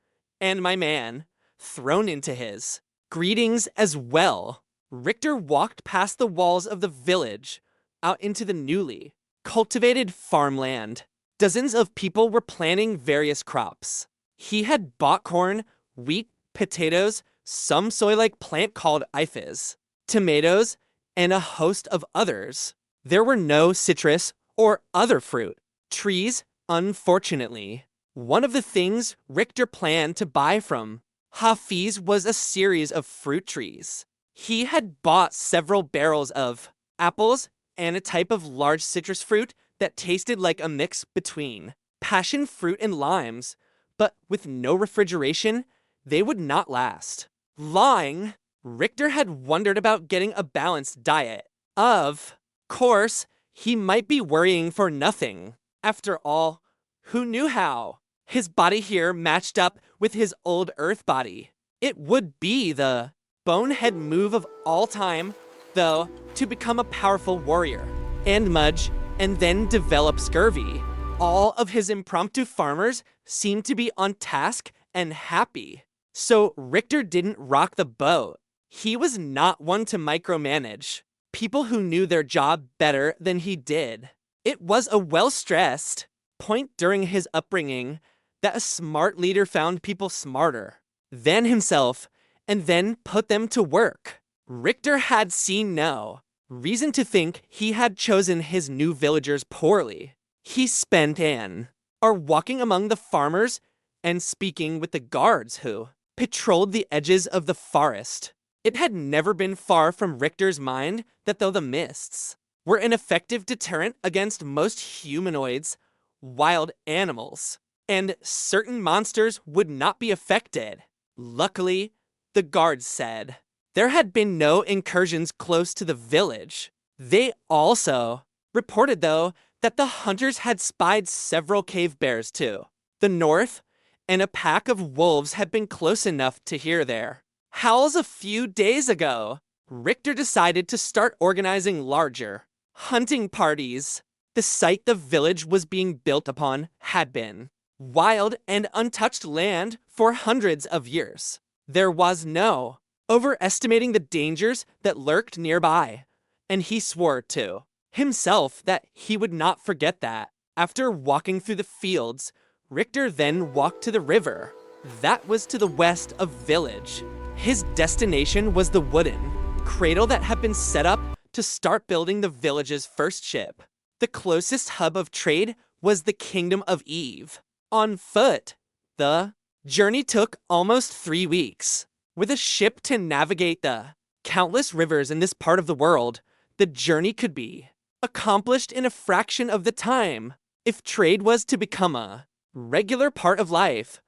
[SPEAKER 1] and my man thrown into his greetings as well. Richter walked past the walls of the village, out into the newly cultivated farmland. Dozens of people were planting various crops. He had bought corn, wheat, potatoes, some soy-like plant called iphis, tomatoes, and a host of others. There were no citrus or other fruit trees, unfortunately. One of the things Richter planned to buy from Hafiz was a series of fruit trees. He had bought several barrels of apples and a type of large citrus fruit that tasted like a mix between passion fruit and limes, but with no refrigeration, they would not last. Lying, Richter had wondered about getting a balanced diet. Of course, he might be worrying for nothing. After all, who knew how his body here matched up with his old Earth body? It would be the bonehead move of all time, though, to become a powerful warrior and Mudge, and then develop scurvy. All of his impromptu farmers seemed to be on task and happy. So Richter didn't rock the boat. He was not one to micromanage people who knew their job better than he did. It was a well-stressed point during his upbringing that a smart leader found people smarter than himself and then put them to work. Richter had seen no reason to think he had chosen his new villagers poorly. He spent an are walking among the farmers and speaking with the guards who patrolled the edges of the forest. It had never been far from Richter's mind that though the mists were an effective deterrent against most humanoids, wild animals, and certain monsters would not be affected. Luckily, the guards said, there had been no incursions close to the village. They also reported, though, that the hunters had spied several cave bears to the north, and a pack of wolves had been close enough to hear their howls a few days ago. Richter decided to start organizing larger hunting parties. The site the village was being built upon had been wild and untouched land for hundreds of years. There was no overestimating the dangers that lurked nearby, and he swore to himself that he would not forget that. After walking through the fields, Richter then walked to the river. That was to the west of village. His destination was the wooden cradle that had been set up to start building the village's first ship. The closest hub of trade was the Kingdom of Eve. On foot, the journey took almost 3 weeks. With a ship to navigate the countless rivers in this part of the world, the journey could be accomplished in a fraction of the time. If trade was to become a regular part of life,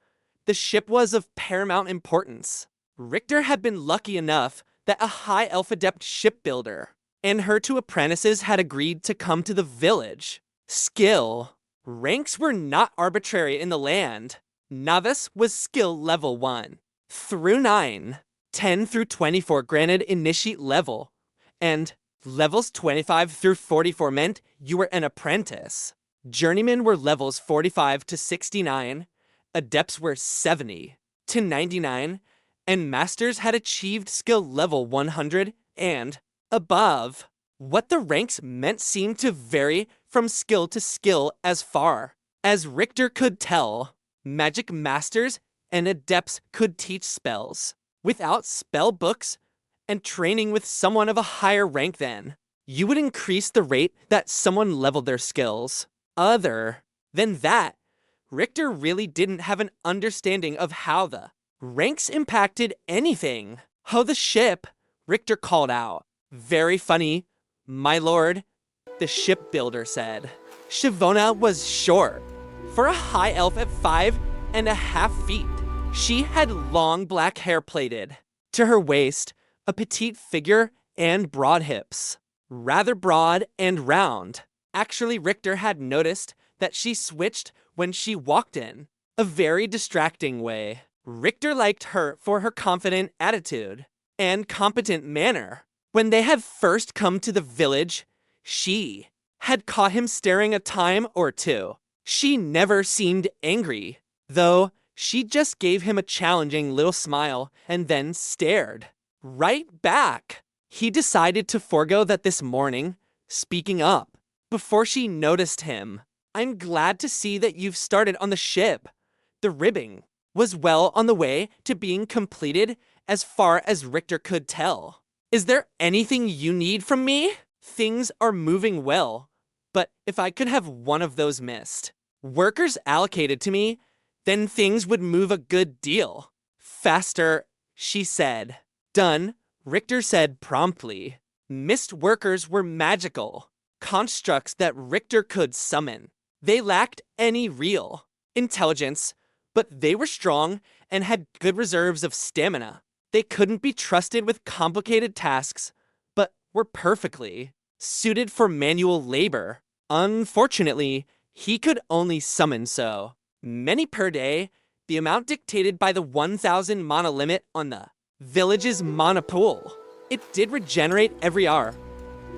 [SPEAKER 1] the ship was of paramount importance. Richter had been lucky enough that a high elf adept shipbuilder and her 2 apprentices had agreed to come to the village. Skill ranks were not arbitrary in the land. Novice was skill level 1 through 9, 10 through 24 granted initiate level, and levels 25 through 44 meant you were an apprentice. Journeymen were levels 45 to 69, adepts were 70 to 99, and masters had achieved skill level 100 and above. What the ranks meant seemed to vary from skill to skill as far as Richter could tell. Magic masters and adepts could teach spells without spell books and training with someone of a higher rank than you would increase the rate that someone leveled their skills. Other than that, Richter really didn't have an understanding of how the ranks impacted anything. Oh, the ship, Richter called out. Very funny, my lord, the shipbuilder said. Shavona was short. For a high elf at 5.5 feet, she had long black hair plaited to her waist, a petite figure, and broad hips. Rather broad and round. Actually, Richter had noticed that she switched when she walked in a very distracting way. Richter liked her for her confident attitude and competent manner. When they had first come to the village, she had caught him staring a time or two. She never seemed angry, though she just gave him a challenging little smile and then stared right back. He decided to forego that this morning, speaking up before she noticed him. I'm glad to see that you've started on the ship. The ribbing was well on the way to being completed as far as Richter could tell. Is there anything you need from me? Things are moving well, but if I could have one of those missed workers allocated to me, then things would move a good deal faster, she said. Done, Richter said promptly. Mist workers were magical constructs that Richter could summon. They lacked any real intelligence, but they were strong and had good reserves of stamina. They couldn't be trusted with complicated tasks, but were perfectly suited for manual labor. Unfortunately, he could only summon so many per day, the amount dictated by the 1,000 mana limit on the village's mana pool. It did regenerate every hour,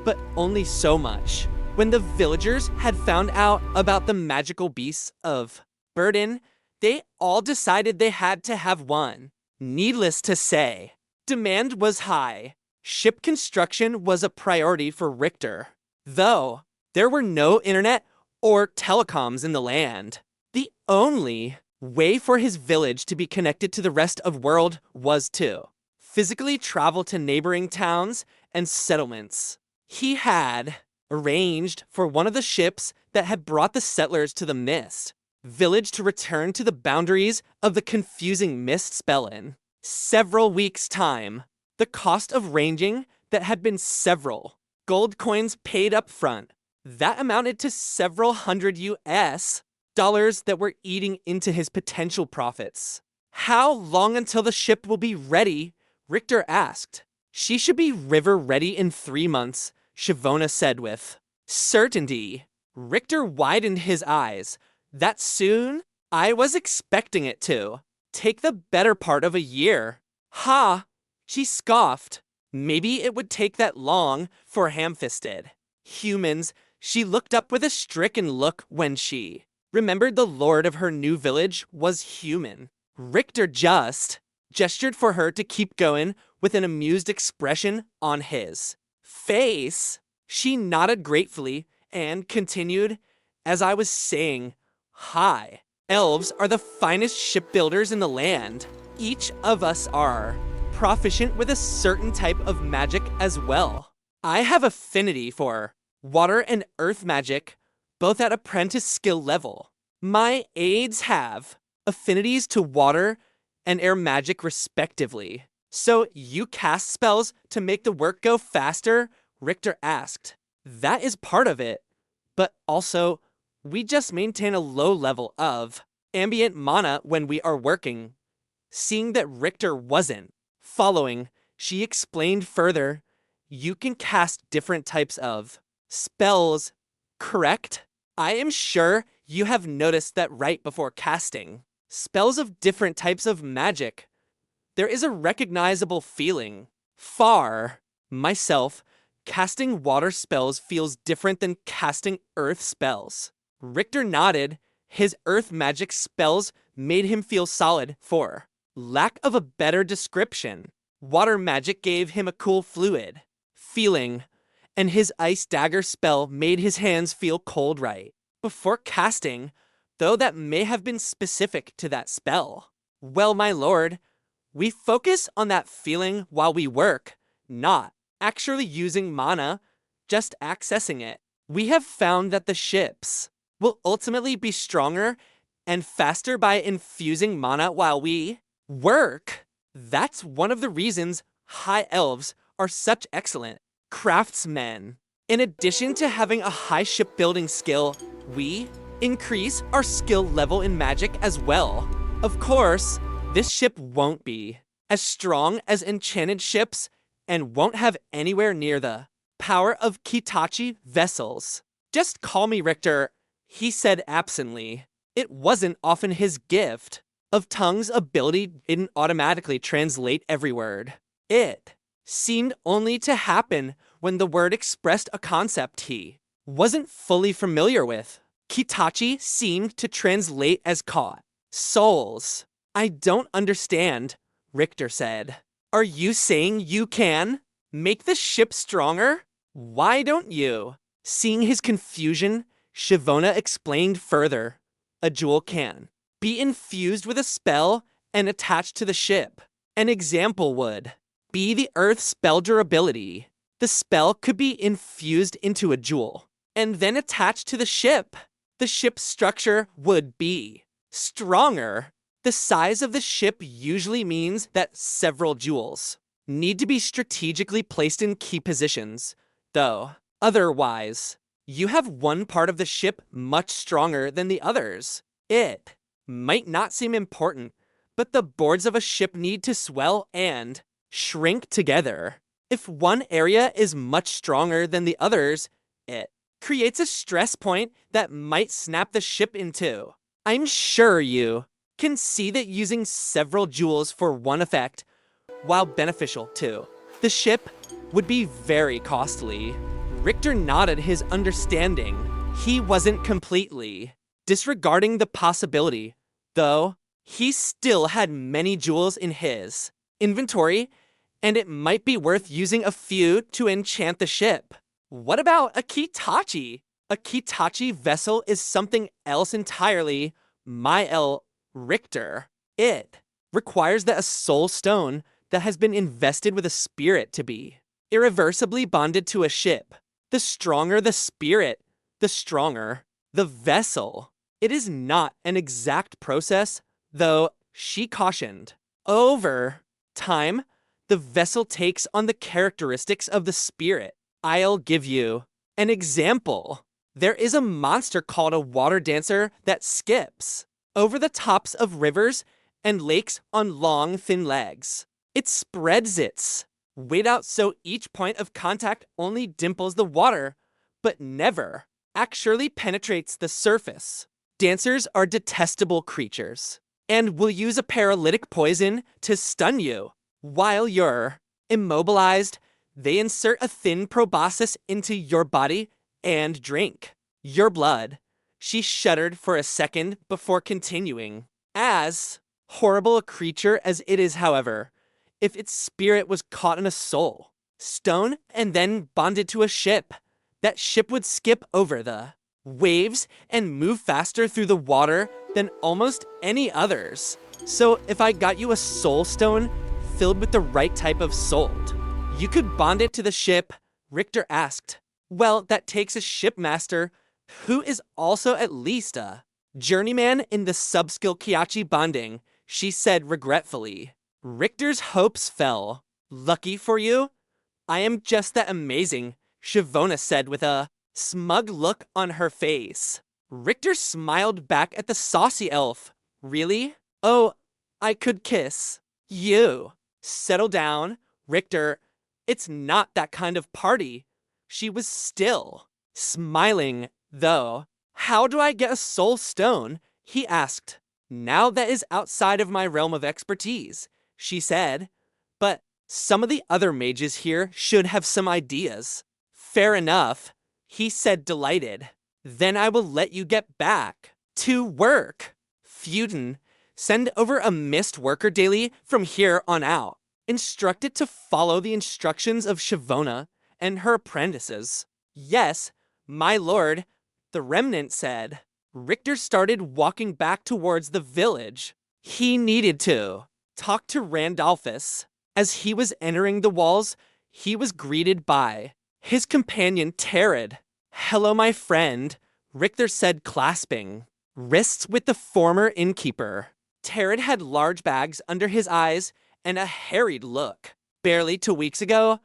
[SPEAKER 1] but only so much. When the villagers had found out about the magical beasts of burden, they all decided they had to have one. Needless to say, demand was high. Ship construction was a priority for Richter, though there were no internet or telecoms in the land. The only way for his village to be connected to the rest of world was to physically travel to neighboring towns and settlements. He had arranged for one of the ships that had brought the settlers to the mist village to return to the boundaries of the confusing mist spell in several weeks' time. The cost of ranging that had been several gold coins paid up front. That amounted to several hundred US dollars that were eating into his potential profits. How long until the ship will be ready? Richter asked. She should be river ready in 3 months, Shavona said with certainty. Richter widened his eyes. That soon? I was expecting it to take the better part of a year. Ha! She scoffed. Maybe it would take that long for ham-fisted humans. She looked up with a stricken look when she remembered the lord of her new village was human. Richter just gestured for her to keep going with an amused expression on his face. She nodded gratefully and continued, as I was saying, High elves are the finest shipbuilders in the land. Each of us are proficient with a certain type of magic as well. I have affinity for water and earth magic, both at apprentice skill level. My aides have affinities to water and air magic respectively. So you cast spells to make the work go faster? Richter asked. That is part of it, but also we just maintain a low level of ambient mana when we are working. Seeing that Richter wasn't following, she explained further, you can cast different types of spells, correct? I am sure you have noticed that right before casting spells of different types of magic, there is a recognizable feeling. Myself, casting water spells feels different than casting earth spells. Richter nodded. His earth magic spells made him feel solid for lack of a better description. Water magic gave him a cool fluid feeling, and his ice dagger spell made his hands feel cold right before casting, though that may have been specific to that spell. Well, my lord, we focus on that feeling while we work, not actually using mana, just accessing it. We have found that the ships will ultimately be stronger and faster by infusing mana while we work. That's one of the reasons high elves are such excellent craftsmen. In addition to having a high shipbuilding skill, we increase our skill level in magic as well. Of course, this ship won't be as strong as enchanted ships and won't have anywhere near the power of Kitachi vessels. Just call me Richter, he said absently. It wasn't often his gift of tongue's ability didn't automatically translate every word. It seemed only to happen when the word expressed a concept he wasn't fully familiar with. Kitachi seemed to translate as caught souls. I don't understand, Richter said. Are you saying you can make the ship stronger? Why don't you? Seeing his confusion, Shavona explained further. A jewel can be infused with a spell and attached to the ship. An example would be the earth spell durability. The spell could be infused into a jewel and then attached to the ship. The ship's structure would be stronger. The size of the ship usually means that several jewels need to be strategically placed in key positions, though otherwise, you have one part of the ship much stronger than the others. It might not seem important, but the boards of a ship need to swell and shrink together. If one area is much stronger than the others, it creates a stress point that might snap the ship in two. I'm sure you can see that using several jewels for one effect, while beneficial to the ship, would be very costly. Richter nodded his understanding. He wasn't completely disregarding the possibility, though. He still had many jewels in his inventory, and it might be worth using a few to enchant the ship. What about a Kitachi? A Kitachi vessel is something else entirely. Richter. It requires that a soul stone that has been invested with a spirit to be irreversibly bonded to a ship. The stronger the spirit, the stronger the vessel. It is not an exact process, though, she cautioned. Over time, the vessel takes on the characteristics of the spirit. I'll give you an example. There is a monster called a water dancer that skips over the tops of rivers and lakes on long, thin legs. It spreads its weight out so each point of contact only dimples the water, but never actually penetrates the surface. Dancers are detestable creatures and will use a paralytic poison to stun you. While you're immobilized, they insert a thin proboscis into your body and drink your blood. She shuddered for a second before continuing. As horrible a creature as it is, however, if its spirit was caught in a soul stone and then bonded to a ship, that ship would skip over the waves and move faster through the water than almost any others. So if I got you a soul stone filled with the right type of salt, you could bond it to the ship, Richter asked. Well, that takes a shipmaster who is also at least a journeyman in the subskill Kyachi bonding, she said regretfully. Richter's hopes fell. Lucky for you, I am just that amazing, Shavona said with a smug look on her face. Richter smiled back at the saucy elf. Really? Oh, I could kiss you. Settle down, Richter. It's not that kind of party. She was still smiling, though. How do I get a soul stone? He asked. Now that is outside of my realm of expertise, she said. But some of the other mages here should have some ideas. Fair enough, he said, delighted. Then I will let you get back to work. Feudin, send over a mist worker daily from here on out. Instruct it to follow the instructions of Shavona and her apprentices. Yes, my lord, the remnant said. Richter started walking back towards the village. He needed to talk to Randolphus. As he was entering the walls, he was greeted by his companion Tattered. Hello, my friend, Richter said, clasping wrists with the former innkeeper. Tattered had large bags under his eyes and a harried look. Barely 2 weeks ago,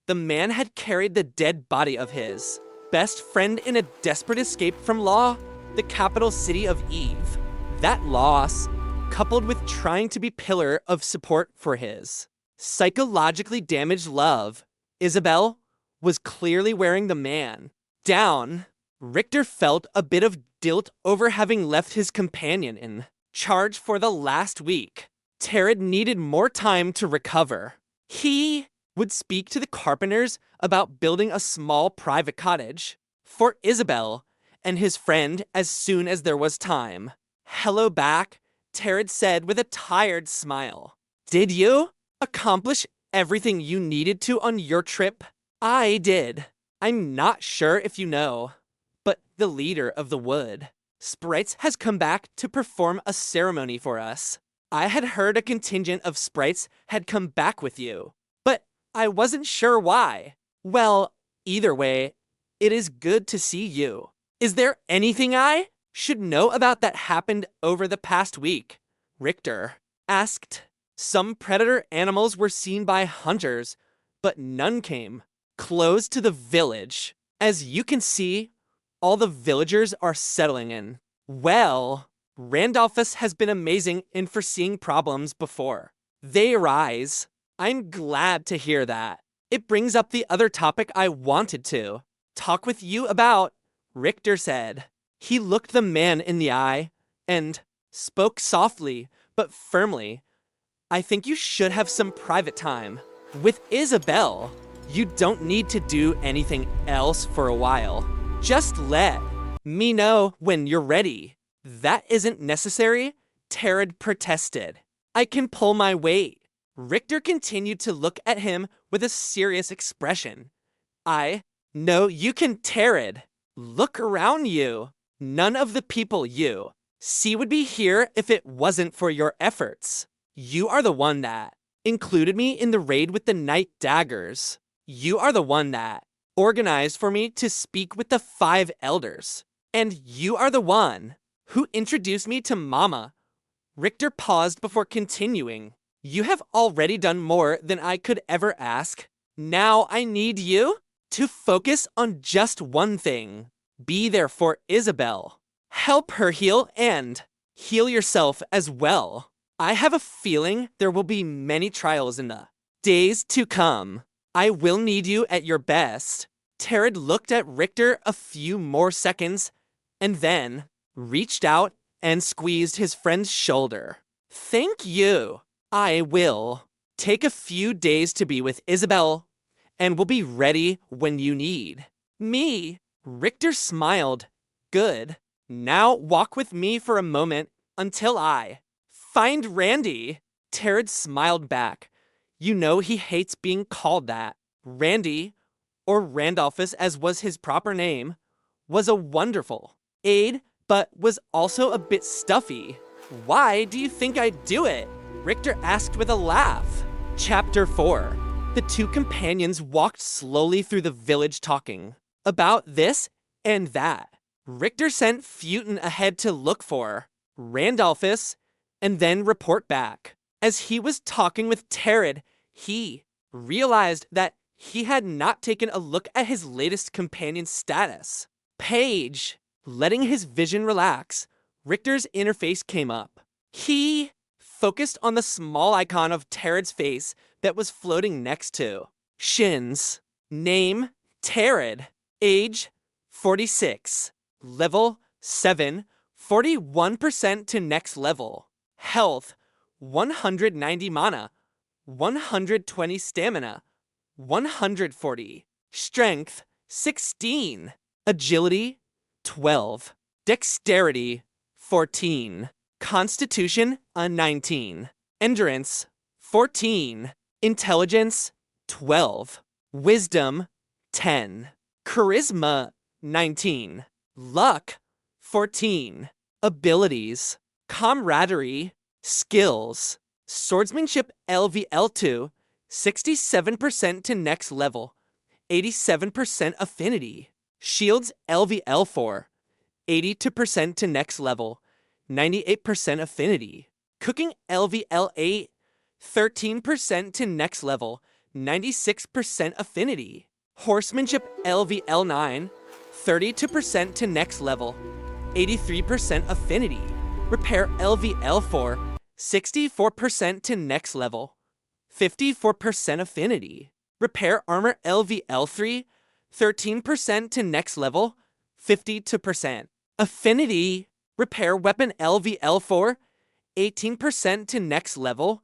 [SPEAKER 1] the man had carried the dead body of his best friend in a desperate escape from law, the capital city of Eve. That loss, coupled with trying to be pillar of support for his psychologically damaged love, Isabel, was clearly wearing the man down. Richter felt a bit of guilt over having left his companion in charge for the last week. Tattered needed more time to recover. He would speak to the carpenters about building a small private cottage for Isabel and his friend as soon as there was time. Hello back, Tattered said with a tired smile. Did you accomplish everything you needed to on your trip? I did. I'm not sure if you know, but the leader of the wood sprites has come back to perform a ceremony for us. I had heard a contingent of sprites had come back with you, but I wasn't sure why. Well, either way, it is good to see you. Is there anything I should know about that happened over the past week? Richter asked. Some predator animals were seen by hunters, but none came close to the village. As you can see, all the villagers are settling in. Well, Randolphus has been amazing in foreseeing problems before they arise. I'm glad to hear that. It brings up the other topic I wanted to talk with you about, Richter said. He looked the man in the eye and spoke softly but firmly. I think you should have some private time with Isabel. You don't need to do anything else for a while. Just let me know when you're ready. That isn't necessary, Tattered protested. I can pull my weight. Richter continued to look at him with a serious expression. I know you can, Tattered. Look around you. None of the people you see would be here if it wasn't for your efforts. You are the one that included me in the raid with the Night Daggers. You are the one that organized for me to speak with the 5 elders. And you are the one Who introduced me to Mama? Richter paused before continuing. You have already done more than I could ever ask. Now I need you to focus on just one thing. Be there for Isabel. Help her heal and heal yourself as well. I have a feeling there will be many trials in the days to come. I will need you at your best. Tattered looked at Richter a few more seconds and then reached out and squeezed his friend's shoulder. Thank you. I will take a few days to be with Isabel and will be ready when you need me. Richter smiled. Good. Now walk with me for a moment until I find Randy. Tattered smiled back. You know he hates being called that. Randy, or Randolphus as was his proper name, was a wonderful aide, but was also a bit stuffy. Why do you think I'd do it? Richter asked with a laugh. Chapter 4. The two companions walked slowly through the village talking about this and that. Richter sent Festooned ahead to look for Randolphus and then report back. As he was talking with Tattered, he realized that he had not taken a look at his latest companion's status page. Letting his vision relax, Richter's interface came up. He focused on the small icon of Tattered's face that was floating next to Shin's. Name, Tattered. Age, 46. Level, 7. 41% to next level. Health, 190 mana. 120 stamina. 140. Strength, 16. Agility, 12. Dexterity, 14. Constitution, a 19. Endurance, 14. Intelligence, 12. Wisdom, 10. Charisma, 19. Luck, 14. Abilities, camaraderie, skills, swordsmanship LVL2, 67% to next level, 87% affinity. Shields LVL4, 82% to next level, 98% affinity. Cooking LVL8, 13% to next level, 96% affinity. Horsemanship LVL9, 32% to next level, 83% affinity. Repair LVL4, 64% to next level, 54% affinity. Repair armor LVL3, 13% to next level, 52%. Affinity. Repair weapon LVL4, 18% to next level,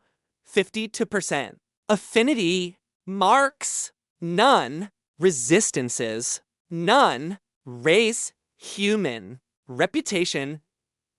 [SPEAKER 1] 52%. Affinity. Marks, none. Resistances, none. Race, human. Reputation,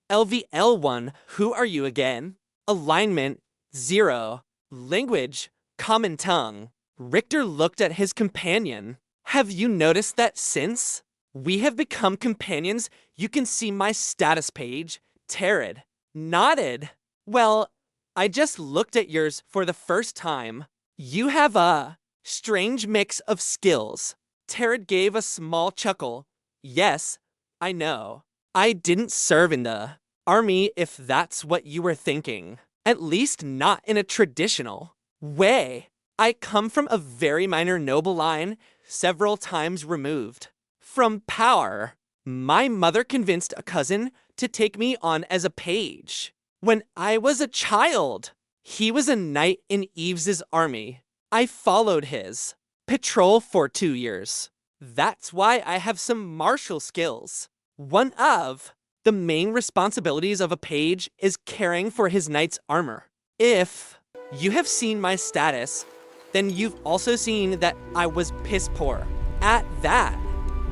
[SPEAKER 1] LVL1, who are you again? Alignment, 0. Language, common tongue. Richter looked at his companion. Have you noticed that since we have become companions, you can see my status page? Tattered nodded. Well, I just looked at yours for the first time. You have a strange mix of skills. Tattered gave a small chuckle. Yes, I know. I didn't serve in the army, if that's what you were thinking. At least not in a traditional way. I come from a very minor noble line, several times removed from power. My mother convinced a cousin to take me on as a page when I was a child. He was a knight in Eves's army. I followed his patrol for 2 years. That's why I have some martial skills. One of the main responsibilities of a page is caring for his knight's armor. If you have seen my status, then you've also seen that I was piss poor at that.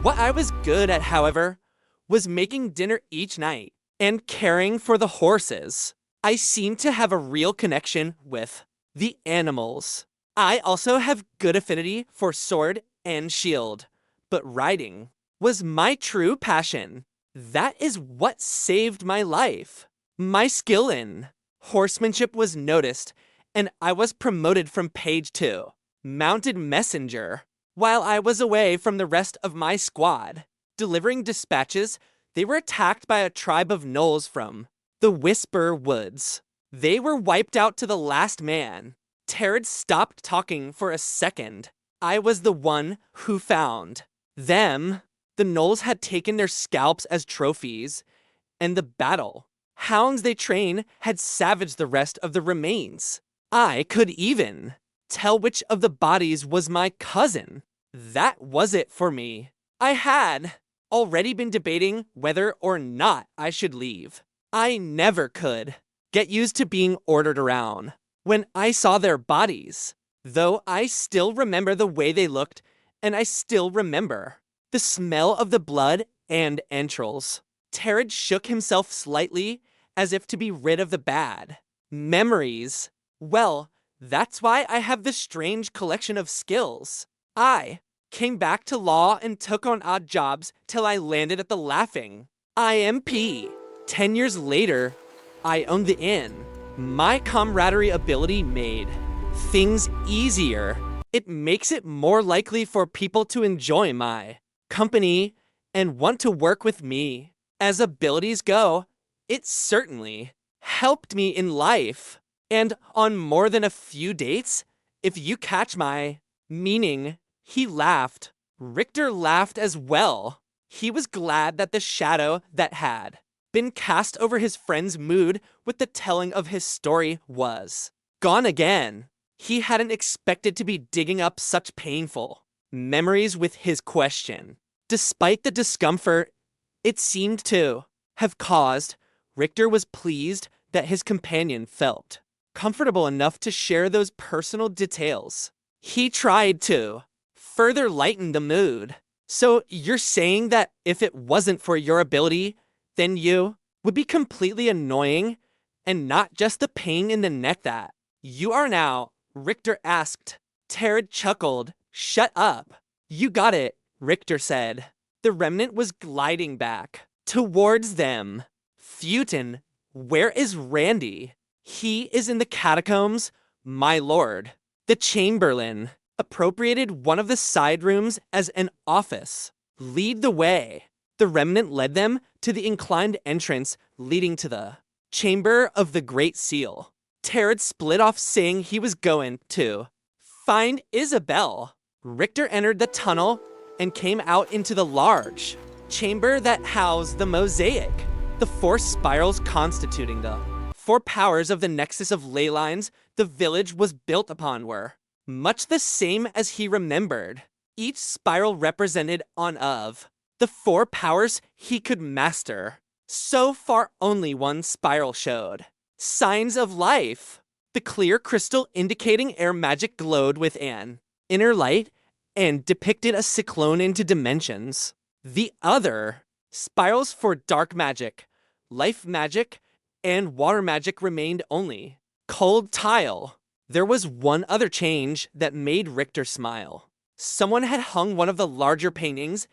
[SPEAKER 1] What I was good at, however, was making dinner each night and caring for the horses. I seem to have a real connection with the animals. I also have good affinity for sword and shield, but riding was my true passion. That is what saved my life. My skill in horsemanship was noticed, and I was promoted from page 2, mounted messenger, while I was away from the rest of my squad, delivering dispatches They were attacked by a tribe of gnolls from the Whisper Woods. They were wiped out to the last man. Tattered stopped talking for a second. I was the one who found them. The gnolls had taken their scalps as trophies, and the battle hounds they train had savaged the rest of the remains. I could even tell which of the bodies was my cousin. That was it for me. I had already been debating whether or not I should leave. I never could get used to being ordered around when I saw their bodies, though I still remember the way they looked, and I still remember the smell of the blood and entrails. Tattered shook himself slightly as if to be rid of the bad memories. Well, that's why I have this strange collection of skills. I came back to law and took on odd jobs till I landed at the Laughing IMP. 10 years later, I owned the inn. My camaraderie ability made things easier. It makes it more likely for people to enjoy my company and want to work with me. As abilities go, it certainly helped me in life. And on more than a few dates, if you catch my meaning, he laughed. Richter laughed as well. He was glad that the shadow that had been cast over his friend's mood with the telling of his story was gone again. He hadn't expected to be digging up such painful memories with his question. Despite the discomfort it seemed to have caused, Richter was pleased that his companion felt comfortable enough to share those personal details. He tried to further lighten the mood. So you're saying that if it wasn't for your ability, then you would be completely annoying and not just the pain in the neck that you are now? Richter asked. Tattered chuckled. Shut up. You got it, Richter said. The remnant was gliding back towards them. Festooned, where is Randy? He is in the catacombs, my lord. The Chamberlain appropriated one of the side rooms as an office. Lead the way. The remnant led them to the inclined entrance leading to the Chamber of the Great Seal. Tattered split off saying he was going to find Isabel. Richter entered the tunnel and came out into the large chamber that housed the mosaic. The 4 spirals constituting the 4 powers of the nexus of ley lines the village was built upon were much the same as he remembered. Each spiral represented one of the 4 powers he could master. So far only one spiral showed signs of life. The clear crystal indicating air magic glowed with an inner light and depicted a cyclone into dimensions. The other spirals for dark magic, life magic, and water magic remained only cold tile. There was one other change that made Richter smile. Someone had hung one of the larger paintings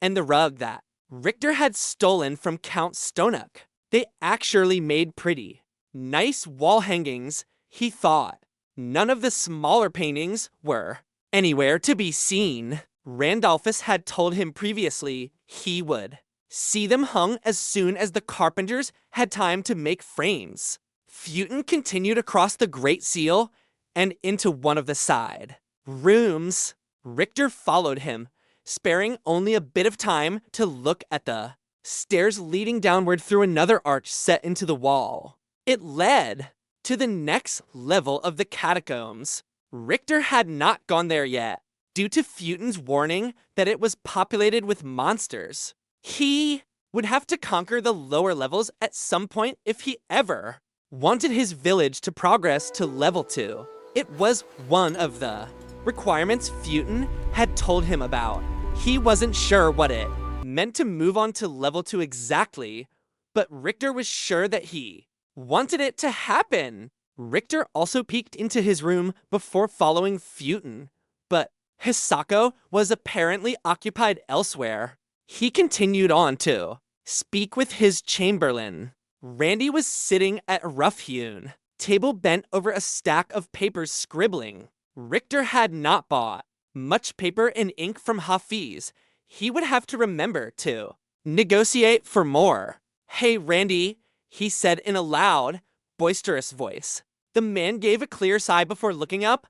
[SPEAKER 1] and the rug that Richter had stolen from Count Stonuk. They actually made pretty nice wall hangings, he thought. None of the smaller paintings were anywhere to be seen. Randolphus had told him previously he would see them hung as soon as the carpenters had time to make frames. Festooned continued across the Great Seal and into one of the side rooms. Richter followed him, sparing only a bit of time to look at the stairs leading downward through another arch set into the wall. It led to the next level of the catacombs. Richter had not gone there yet, due to Festooned's warning that it was populated with monsters. He would have to conquer the lower levels at some point if he ever wanted his village to progress to level 2. It was one of the requirements Festooned had told him about. He wasn't sure what it meant to move on to level 2 exactly, but Richter was sure that he wanted it to happen. Richter also peeked into his room before following Festooned, but Hisako was apparently occupied elsewhere. He continued on to speak with his chamberlain. Randy was sitting at a rough-hewn table bent over a stack of papers scribbling. Richter had not bought much paper and ink from Hafiz. He would have to remember to negotiate for more. Hey, Randy, he said in a loud, boisterous voice. The man gave a clear sigh before looking up.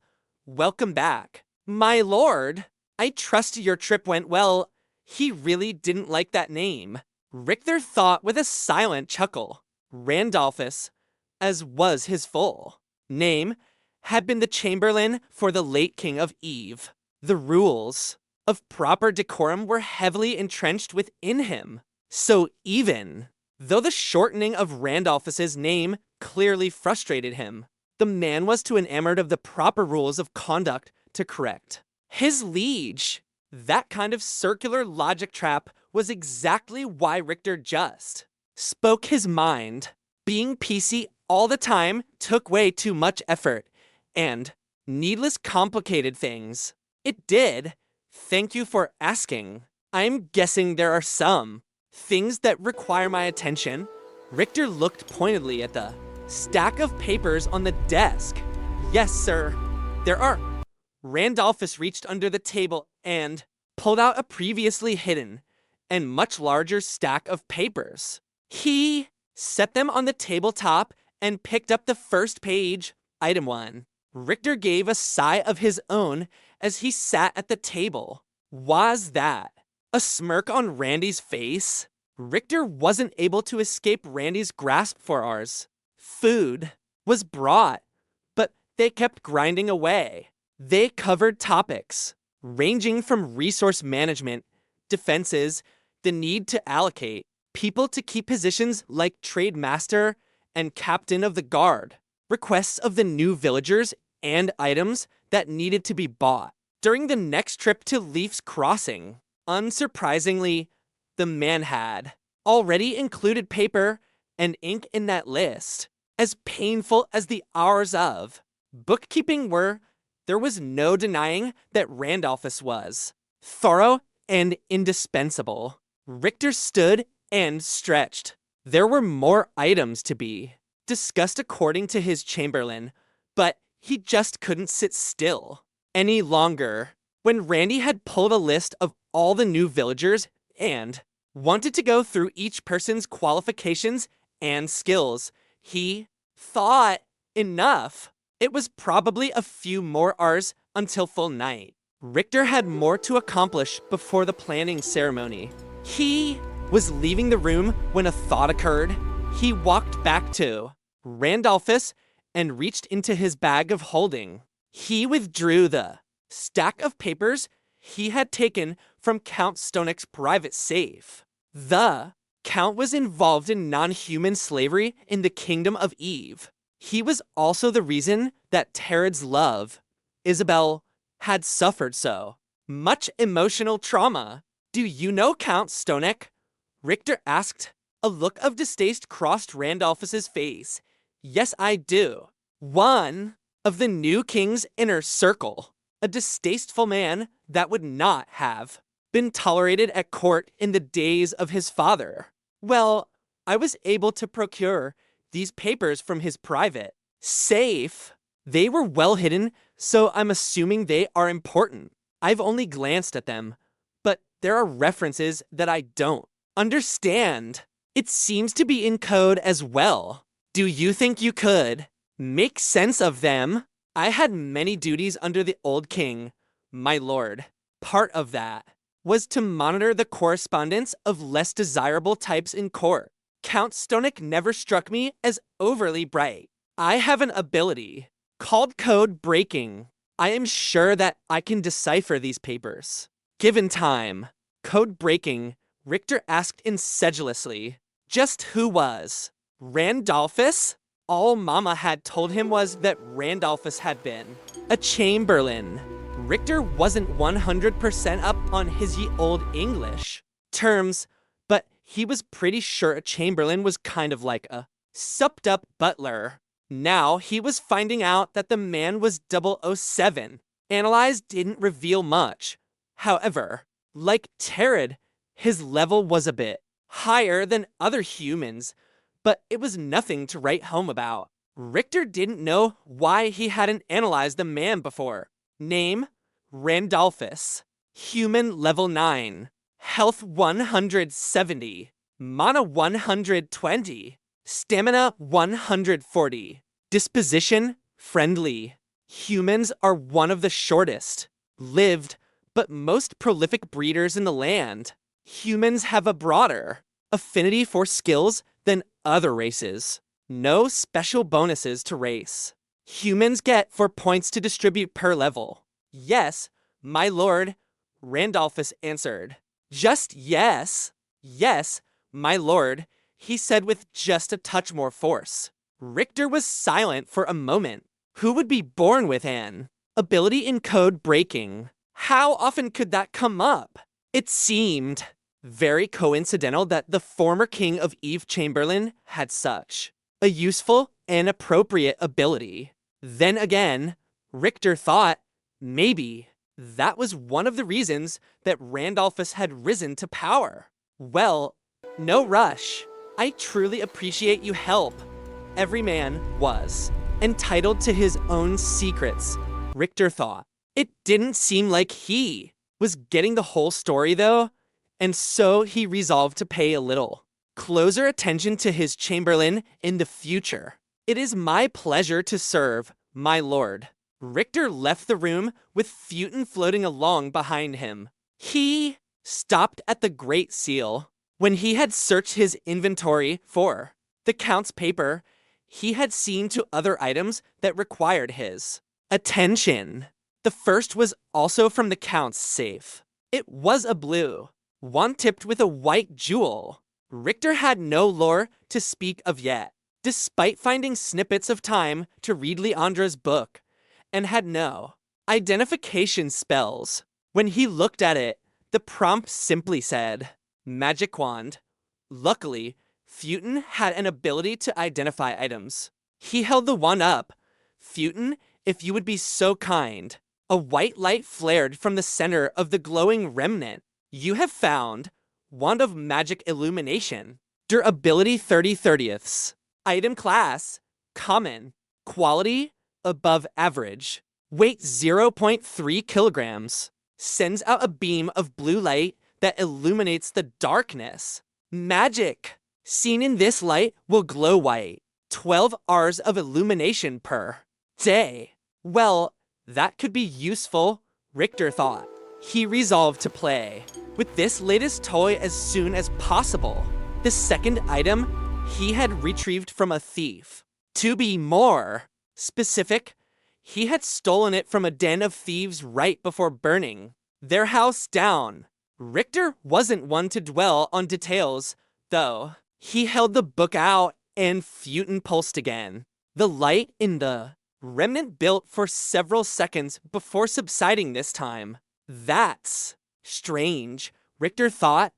[SPEAKER 1] Welcome back. My lord, I trust your trip went well. He really didn't like that name. Richter thought with a silent chuckle. Randolphus, as was his full name, had been the chamberlain for the late king of Eve. The rules of proper decorum were heavily entrenched within him. So even though the shortening of Randolphus's name clearly frustrated him, the man was too enamored of the proper rules of conduct to correct. His liege. That kind of circular logic trap was exactly why Richter just spoke his mind. Being PC all the time took way too much effort and needless complicated things. It did. Thank you for asking. I'm guessing there are some things that require my attention. Richter looked pointedly at the stack of papers on the desk. Yes, sir. There are. Randolphus reached under the table and pulled out a previously hidden and much larger stack of papers. He set them on the tabletop and picked up the first page. Item 1. Richter gave a sigh of his own as he sat at the table. Was that a smirk on Randy's face? Richter wasn't able to escape Randy's grasp for ours. Food was brought, but they kept grinding away. They covered topics ranging from resource management, defenses, the need to allocate people to key positions like trade master and captain of the guard, requests of the new villagers, and items that needed to be bought during the next trip to Leaf's Crossing. Unsurprisingly, the man had already included paper and ink in that list. As painful as the hours of bookkeeping were, there was no denying that Randolphus was thorough and indispensable. Richter stood and stretched. There were more items to be discussed according to his chamberlain, but he just couldn't sit still any longer. When Randy had pulled a list of all the new villagers and wanted to go through each person's qualifications and skills, he thought enough. It was probably a few more hours until full night. Richter had more to accomplish before the planning ceremony. He was leaving the room when a thought occurred. He walked back to Randolphus and reached into his bag of holding. He withdrew the stack of papers he had taken from Count Stonek's private safe. The Count was involved in non-human slavery in the Kingdom of Eve. He was also the reason that Tattered's love, Isabel, had suffered so much emotional trauma. Do you know Count Stonek? Richter asked. A look of distaste crossed Randolphus's face. Yes, I do. One of the new king's inner circle. A distasteful man that would not have been tolerated at court in the days of his father. Well, I was able to procure these papers from his private safe. They were well hidden, so I'm assuming they are important. I've only glanced at them, but there are references that I don't understand. It seems to be in code as well. Do you think you could make sense of them? I had many duties under the old king, my lord. Part of that was to monitor the correspondence of less desirable types in court. Count Stonek never struck me as overly bright. I have an ability called code breaking. I am sure that I can decipher these papers. Given time. Code breaking, Richter asked sedulously. Just who was Randolphus? All Mama had told him was that Randolphus had been a chamberlain. Richter wasn't 100% up on his ye old English terms, but he was pretty sure a chamberlain was kind of like a supped up butler. Now he was finding out that the man was 007. Analyzed didn't reveal much. However, like Tattered, his level was a bit higher than other humans, but it was nothing to write home about. Richter didn't know why he hadn't analyzed the man before. Name, Randolphus. Human level 9. health 170, mana 120, stamina 140, disposition friendly. Humans are one of the shortest lived but most prolific breeders in the land. Humans have a broader affinity for skills than other races. No special bonuses to race. Humans get 4 points to distribute per level. Yes, my lord, Randolphus answered. Just yes. Yes, my lord, he said with just a touch more force. Richter was silent for a moment. Who would be born with an ability in code breaking? How often could that come up? It seemed very coincidental that the former king of Eve Chamberlain had such a useful and appropriate ability. Then again, Richter thought maybe that was one of the reasons that Randolphus had risen to power. Well, no rush. I truly appreciate you help. Every man was entitled to his own secrets, Richter thought. It didn't seem like he was getting the whole story though, and so he resolved to pay a little closer attention to his chamberlain in the future. It is my pleasure to serve, my lord. Richter left the room with Festooned floating along behind him. He stopped at the Great Seal. When he had searched his inventory for the Count's paper, he had seen to other items that required his attention. The first was also from the Count's safe. It was a blue one tipped with a white jewel. Richter had no lore to speak of yet, despite finding snippets of time to read Leandra's book, and had no identification spells. When he looked at it, the prompt simply said, Magic Wand. Luckily, Festooned had an ability to identify items. He held the wand up. Festooned, if you would be so kind. A white light flared from the center of the glowing remnant. You have found Wand of Magic Illumination. Durability 30/30ths. Item class, common. Quality, above average. Weight 0.3 kilograms. Sends out a beam of blue light that illuminates the darkness. Magic seen in this light will glow white. 12 hours of illumination per day. Well, that could be useful, Richter thought. He resolved to play with this latest toy as soon as possible. The second item he had retrieved from a thief. To be more specific, he had stolen it from a den of thieves right before burning their house down. Richter wasn't one to dwell on details, though. He held the book out and Festooned pulsed again. The light in the remnant built for several seconds before subsiding this time. That's strange, Richter thought.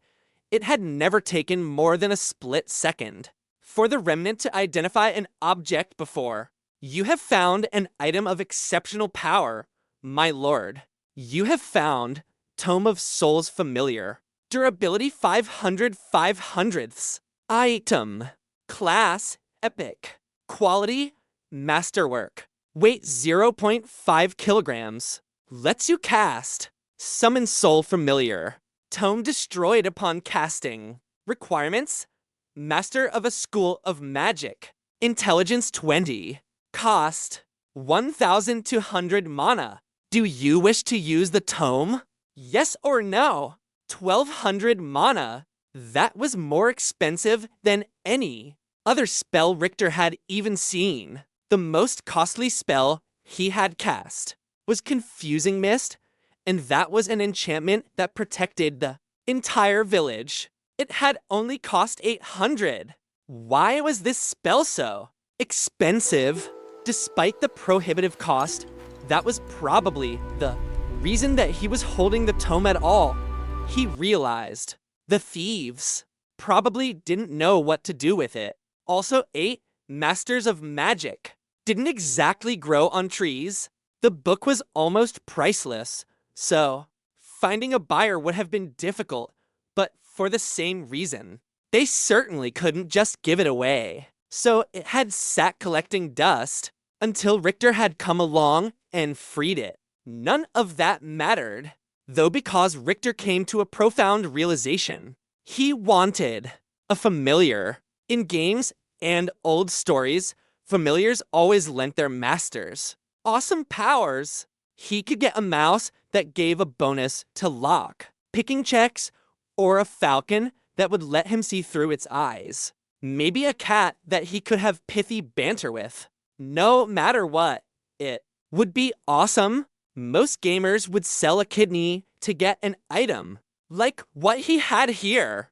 [SPEAKER 1] It had never taken more than a split second for the remnant to identify an object before. You have found an item of exceptional power, my lord. You have found Tome of Souls Familiar. Durability 500/500ths. Item. Class, Epic. Quality, Masterwork. Weight 0.5 kilograms. Lets you cast. Summon Soul Familiar. Tome destroyed upon casting. Requirements. Master of a School of Magic. Intelligence 20. Cost 1,200 mana. Do you wish to use the tome? Yes or no? 1,200 mana. That was more expensive than any other spell Richter had even seen. The most costly spell he had cast was Confusing Mist, and that was an enchantment that protected the entire village. It had only cost 800. Why was this spell so expensive? Despite the prohibitive cost, that was probably the reason that he was holding the tome at all. He realized the thieves probably didn't know what to do with it. Also, 8 Masters of Magic didn't exactly grow on trees. The book was almost priceless, so finding a buyer would have been difficult, but for the same reason. They certainly couldn't just give it away. So it had sat collecting dust until Richter had come along and freed it. None of that mattered. though because Richter came to a profound realization. He wanted a familiar. In games and old stories, familiars always lent their masters awesome powers. He could get a mouse that gave a bonus to lock, picking checks, or a falcon that would let him see through its eyes. Maybe a cat that he could have pithy banter with. No matter what, it would be awesome. Most gamers would sell a kidney to get an item, like what he had here.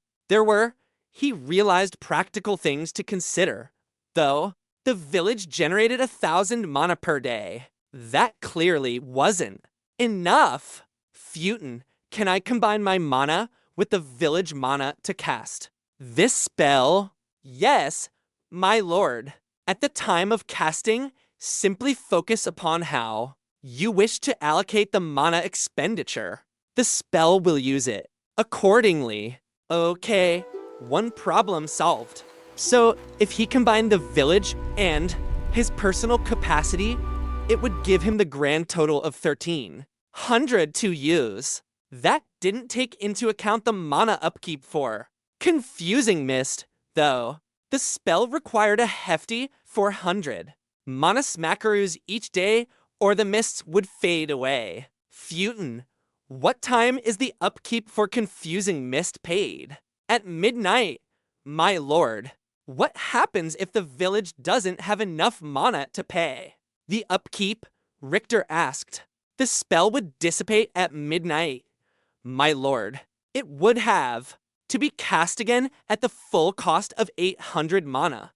[SPEAKER 1] He realized practical things to consider. Though, the village generated 1,000 mana per day. That clearly wasn't enough. Festooned, can I combine my mana with the village mana to cast this spell? Yes, my lord. At the time of casting, simply focus upon how you wish to allocate the mana expenditure. The spell will use it accordingly. Okay, one problem solved. So, if he combined the village and his personal capacity, it would give him the grand total of 1,300 to use. That didn't take into account the mana upkeep for Confusing Mist, though. The spell required a hefty 400 mana smackaroos each day, or the mists would fade away. Festooned, what time is the upkeep for Confusing Mist paid? At midnight, my lord. What happens if the village doesn't have enough mana to pay? The upkeep, Richter asked. The spell would dissipate at midnight. My lord, it would have to be cast again at the full cost of 800 mana.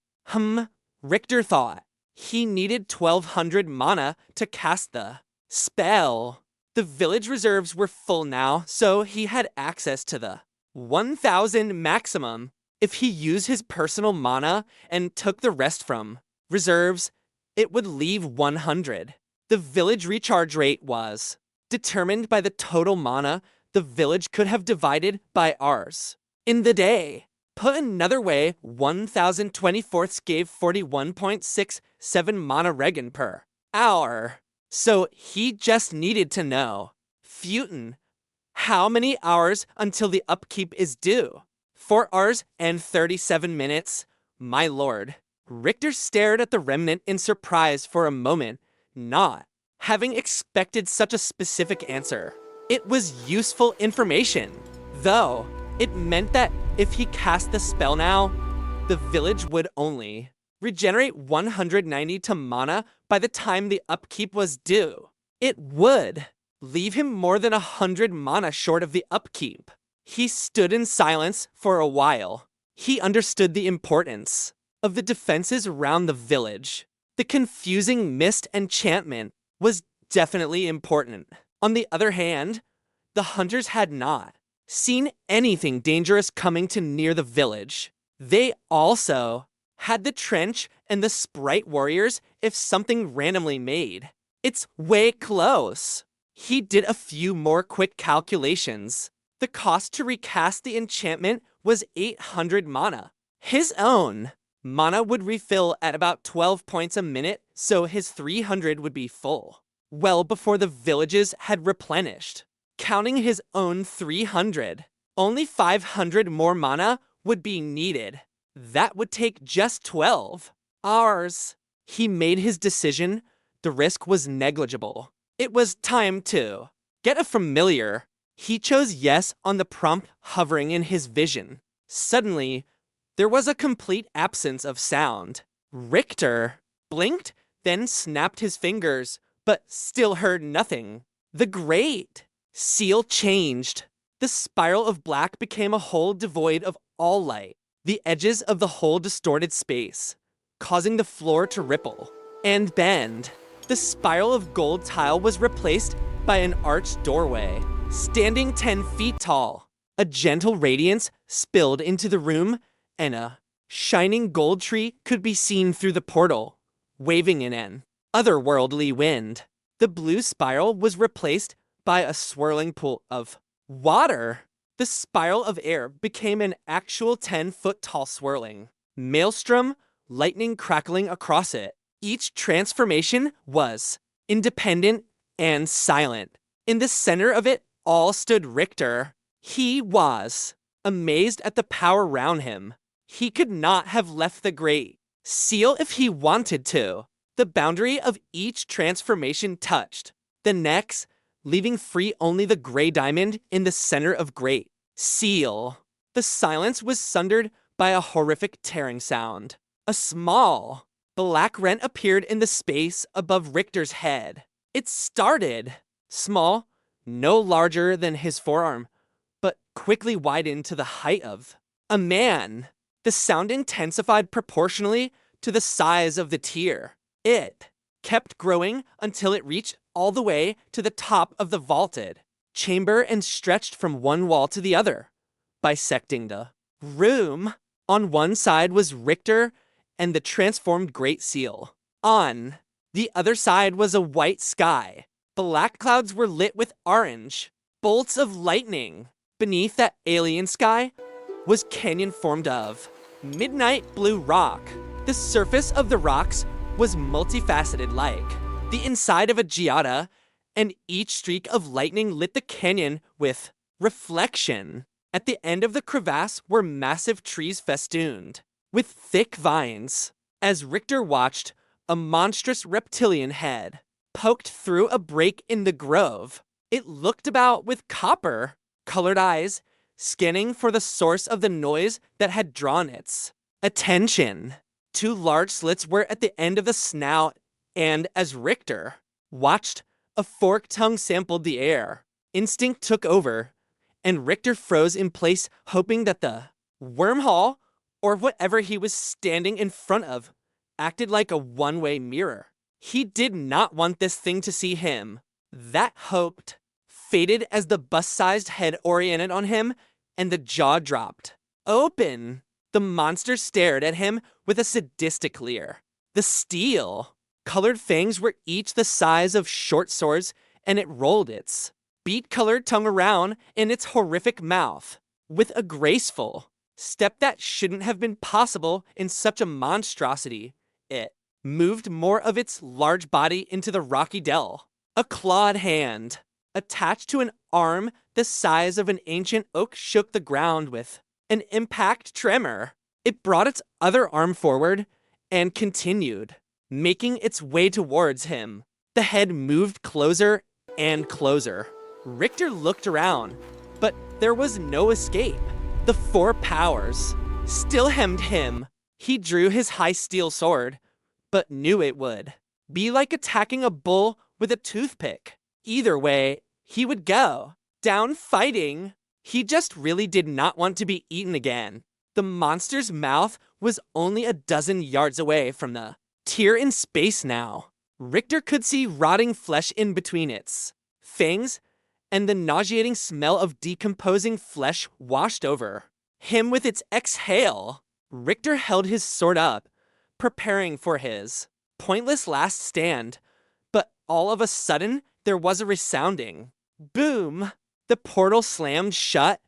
[SPEAKER 1] Richter thought. He needed 1,200 mana to cast the spell. The village reserves were full now, so he had access to the 1,000 maximum. If he used his personal mana and took the rest from reserves, it would leave 100. The village recharge rate was determined by the total mana the village could have divided by hours in the day. Put another way, 1,024ths gave 41.67 mana regen per hour. So he just needed to know. Festooned, how many hours until the upkeep is due? 4 hours and 37 minutes, my lord. Richter stared at the remnant in surprise for a moment, not having expected such a specific answer. It was useful information, though it meant that if he cast the spell now, the village would only regenerate 190 to mana by the time the upkeep was due. It would leave him more than 100 mana short of the upkeep. He stood in silence for a while. He understood the importance of the defenses around the village. The Confusing Mist enchantment was definitely important. On the other hand, the hunters had not seen anything dangerous coming to near the village. They also had the trench and the sprite warriors if something randomly made its way close. He did a few more quick calculations. The cost to recast the enchantment was 800 mana. His own mana would refill at about 12 points a minute, so his 300 would be full well before the villages had replenished. Counting his own 300, only 500 more mana would be needed. That would take just 12 hours. He made his decision. The risk was negligible. It was time to get a familiar. He chose yes on the prompt hovering in his vision. Suddenly, there was a complete absence of sound. Richter blinked, then snapped his fingers, but still heard nothing. The great seal changed. The spiral of black became a hole devoid of all light. The edges of the hole distorted space, causing the floor to ripple and bend. The spiral of gold tile was replaced by an arched doorway, standing 10 feet tall. A gentle radiance spilled into the room, and a shining gold tree could be seen through the portal, waving in an otherworldly wind. The blue spiral was replaced by a swirling pool of water. The spiral of air became an actual 10-foot tall swirling maelstrom, lightning crackling across it. Each transformation was independent and silent. In the center of it, all stood Richter. He was amazed at the power around him. He could not have left the great seal if he wanted to. The boundary of each transformation touched the next, leaving free only the gray diamond in the center of great seal. The silence was sundered by a horrific tearing sound. A small black rent appeared in the space above Richter's head. It started small, no larger than his forearm, but quickly widened to the height of a man. The sound intensified proportionally to the size of the tear. It kept growing until it reached all the way to the top of the vaulted chamber and stretched from one wall to the other, bisecting the room. On one side was Richter and the transformed Great Seal. On the other side was a white sky. Black clouds were lit with orange bolts of lightning. Beneath that alien sky was canyon formed of midnight blue rock. The surface of the rocks was multifaceted like the inside of a geoda, and each streak of lightning lit the canyon with reflection. At the end of the crevasse were massive trees festooned with thick vines. As Richter watched, a monstrous reptilian head poked through a break in the grove. It looked about with copper-colored eyes, scanning for the source of the noise that had drawn its attention. Two large slits were at the end of the snout, and as Richter watched, a forked tongue sampled the air. Instinct took over, and Richter froze in place, hoping that the wormhole, or whatever he was standing in front of, acted like a one-way mirror. He did not want this thing to see him. That hope faded as the bust-sized head oriented on him, and the jaw dropped open. The monster stared at him with a sadistic leer. The steel-colored fangs were each the size of short swords, and it rolled its beet-colored tongue around in its horrific mouth with a graceful step that shouldn't have been possible in such a monstrosity. It moved more of its large body into the rocky dell. A clawed hand, attached to an arm the size of an ancient oak, shook the ground with an impact tremor. It brought its other arm forward and continued, making its way towards him. The head moved closer and closer. Richter looked around, but there was no escape. The four powers still hemmed him. He drew his high steel sword, but knew it would be like attacking a bull with a toothpick. Either way, he would go down fighting. He just really did not want to be eaten again. The monster's mouth was only a dozen yards away from the tier in space now. Richter could see rotting flesh in between its fangs, and the nauseating smell of decomposing flesh washed over him with its exhale. Richter held his sword up, preparing for his pointless last stand, but all of a sudden, there was a resounding boom. The portal slammed shut,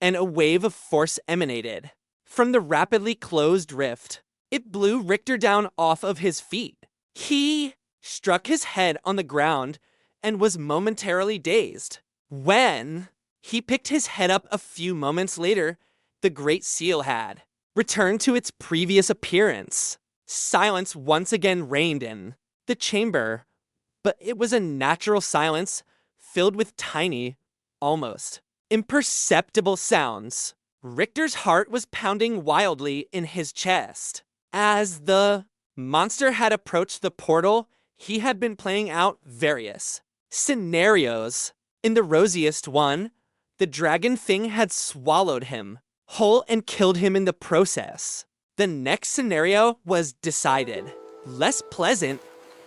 [SPEAKER 1] and a wave of force emanated from the rapidly closed rift. It blew Richter down off of his feet. He struck his head on the ground and was momentarily dazed. When he picked his head up a few moments later, the Great Seal had returned to its previous appearance. Silence once again reigned in the chamber, but it was a natural silence filled with tiny, almost imperceptible sounds. Richter's heart was pounding wildly in his chest. As the monster had approached the portal, he had been playing out various scenarios. In the rosiest one, the dragon thing had swallowed him whole and killed him in the process. The next scenario was decided, less pleasant,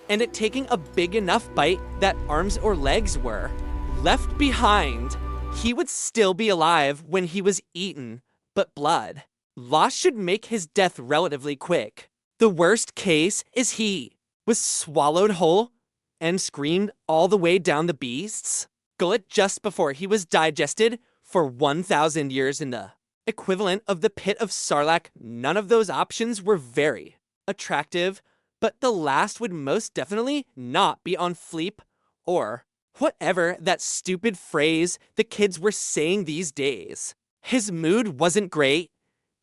[SPEAKER 1] and it taking a big enough bite that arms or legs were left behind. He would still be alive when he was eaten, but blood loss should make his death relatively quick. The worst case is he was swallowed whole and screamed all the way down the beast's gullet just before he was digested for 1,000 years in the equivalent of the pit of Sarlacc. None of those options were very attractive, but the last would most definitely not be on Fleep or Whatever that stupid phrase the kids were saying these days. His mood wasn't great,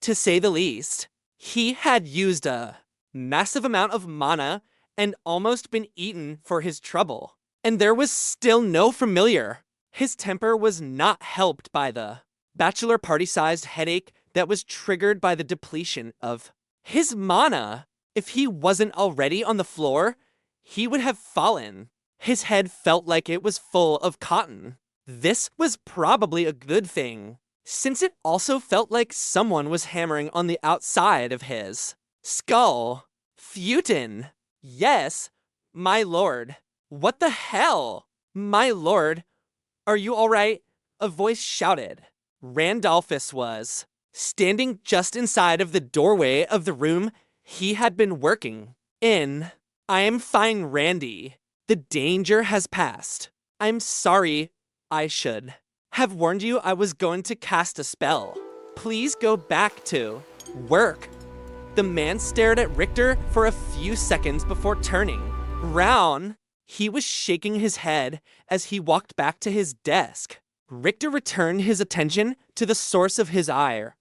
[SPEAKER 1] to say the least. He had used a massive amount of mana and almost been eaten for his trouble. And there was still no familiar. His temper was not helped by the bachelor party-sized headache that was triggered by the depletion of his mana. If he wasn't already on the floor, he would have fallen. His head felt like it was full of cotton. This was probably a good thing, since it also felt like someone was hammering on the outside of his skull. Festooned. Yes, my lord. What the hell? My lord, are you all right? A voice shouted. Randolphus was standing just inside of the doorway of the room he had been working in. I am fine, Randy. The danger has passed. I'm sorry. I should have warned you I was going to cast a spell. Please go back to work. The man stared at Richter for a few seconds before turning round. He was shaking his head as he walked back to his desk. Richter returned his attention to the source of his ire.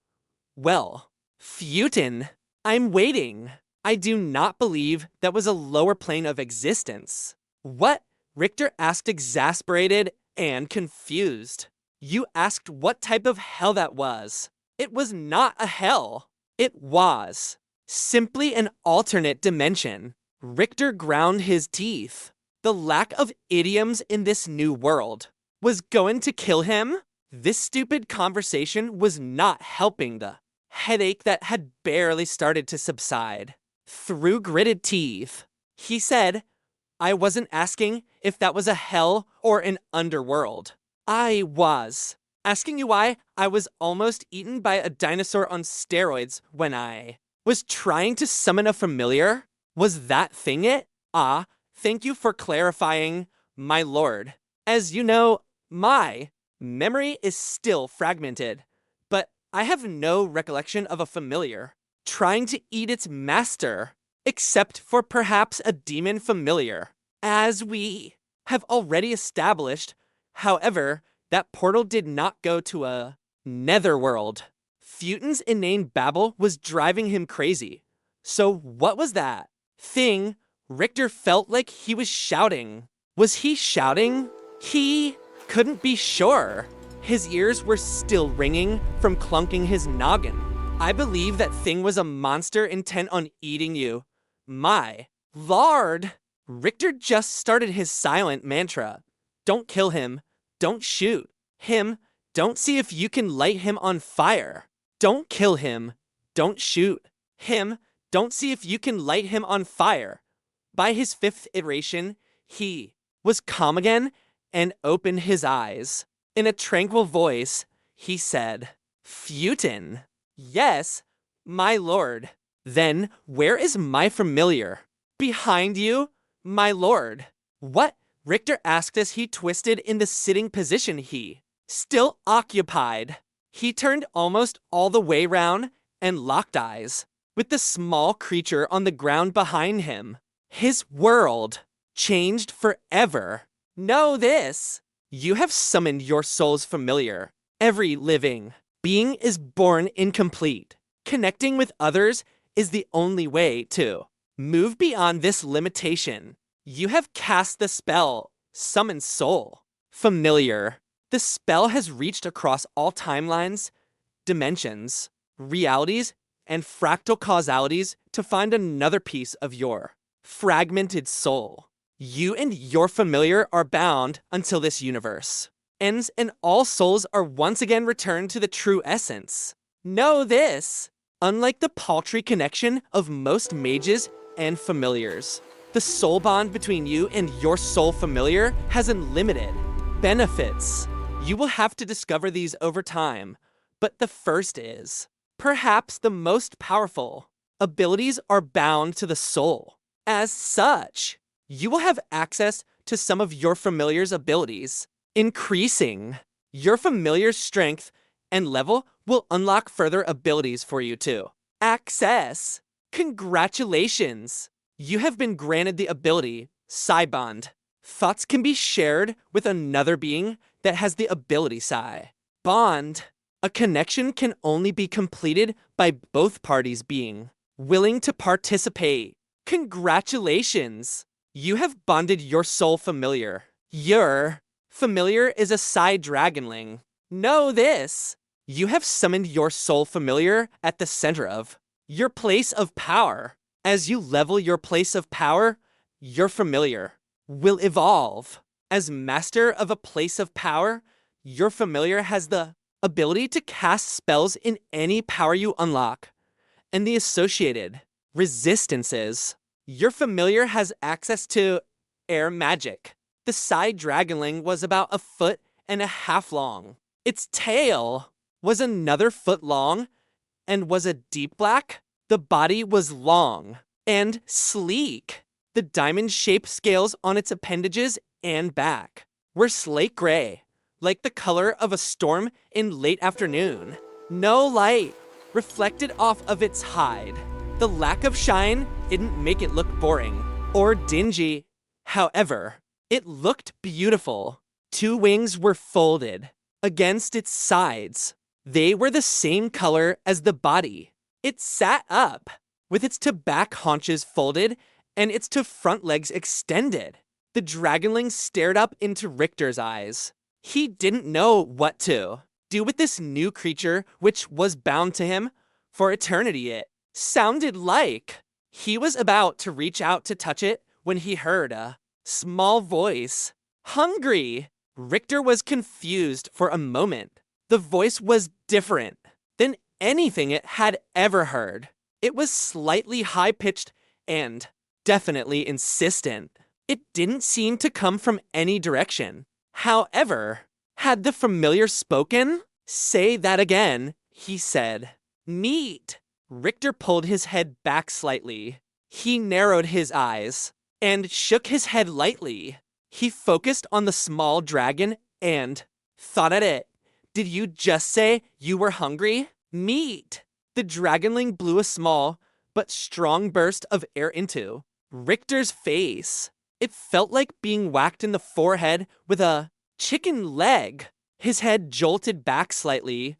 [SPEAKER 1] Well, Festooned, I'm waiting. I do not believe that was a lower plane of existence. What? Richter asked, exasperated and confused. You asked what type of hell that was. It was not a hell. It was simply an alternate dimension. Richter ground his teeth. The lack of idioms in this new world was going to kill him. This stupid conversation was not helping the headache that had barely started to subside. Through gritted teeth, he said, I wasn't asking if that was a hell or an underworld. I was asking you why I was almost eaten by a dinosaur on steroids when I was trying to summon a familiar. Was that thing it? Ah, thank you for clarifying, my lord. As you know, my memory is still fragmented, but I have no recollection of a familiar trying to eat its master, except for perhaps a demon familiar. As we have already established, however, that portal did not go to a netherworld. Festooned's inane babble was driving him crazy. So what was that thing? Richter felt like he was shouting. Was he shouting? He couldn't be sure. His ears were still ringing from clunking his noggin. I believe that thing was a monster intent on eating you. My lord! Richter just started his silent mantra. Don't kill him. Don't shoot him. Don't see if you can light him on fire. Don't kill him. Don't shoot him. Don't see if you can light him on fire. By his fifth iteration, he was calm again and opened his eyes. In a tranquil voice, he said, Festooned. Yes, my lord. Then where is my familiar? Behind you, my lord. What? Richter asked as he twisted in the sitting position he still occupied. He turned almost all the way round and locked eyes with the small creature on the ground behind him. His world changed forever. Know this. You have summoned your soul's familiar. Every living being is born incomplete. Connecting with others is the only way to move beyond this limitation. You have cast the spell, Summon Soul. Familiar. The spell has reached across all timelines, dimensions, realities, and fractal causalities to find another piece of your fragmented soul. You and your familiar are bound until this universe ends and all souls are once again returned to the true essence. Know this. Unlike the paltry connection of most mages and familiars, the soul bond between you and your soul familiar has unlimited benefits. You will have to discover these over time, but the first is perhaps the most powerful. Abilities are bound to the soul. As such, you will have access to some of your familiar's abilities. Increasing your familiar's strength and level will unlock further abilities for you to access. Congratulations! You have been granted the ability, Sidebond. Thoughts can be shared with another being that has the ability psi. Bond. A connection can only be completed by both parties being willing to participate. Congratulations! You have bonded your soul familiar. Your familiar is a psi dragonling. Know this! You have summoned your soul familiar at the center of your place of power. As you level your place of power, your familiar will evolve. As master of a place of power, your familiar has the ability to cast spells in any power you unlock, and the associated resistances. Your familiar has access to air magic. The psi dragonling was about 1.5 feet long. Its tail was another foot long and was a deep black. The body was long and sleek. The diamond-shaped scales on its appendages and back were slate gray, like the color of a storm in late afternoon. No light reflected off of its hide. The lack of shine didn't make it look boring or dingy. However, it looked beautiful. 2 wings were folded against its sides. They were the same color as the body. It sat up, with its to back haunches folded and its to front legs extended. The dragonling stared up into Richter's eyes. He didn't know what to do with this new creature which was bound to him for eternity. It sounded like he was about to reach out to touch it when he heard a small voice. Hungry! Richter was confused for a moment. The voice was different than anything it had ever heard. It was slightly high-pitched and definitely insistent. It didn't seem to come from any direction. However, had the familiar spoken? Say that again, he said. Meat. Richter pulled his head back slightly. He narrowed his eyes and shook his head lightly. He focused on the small dragon and thought at it. Did you just say you were hungry? Meat. The dragonling blew a small but strong burst of air into Richter's face. It felt like being whacked in the forehead with a chicken leg. His head jolted back slightly,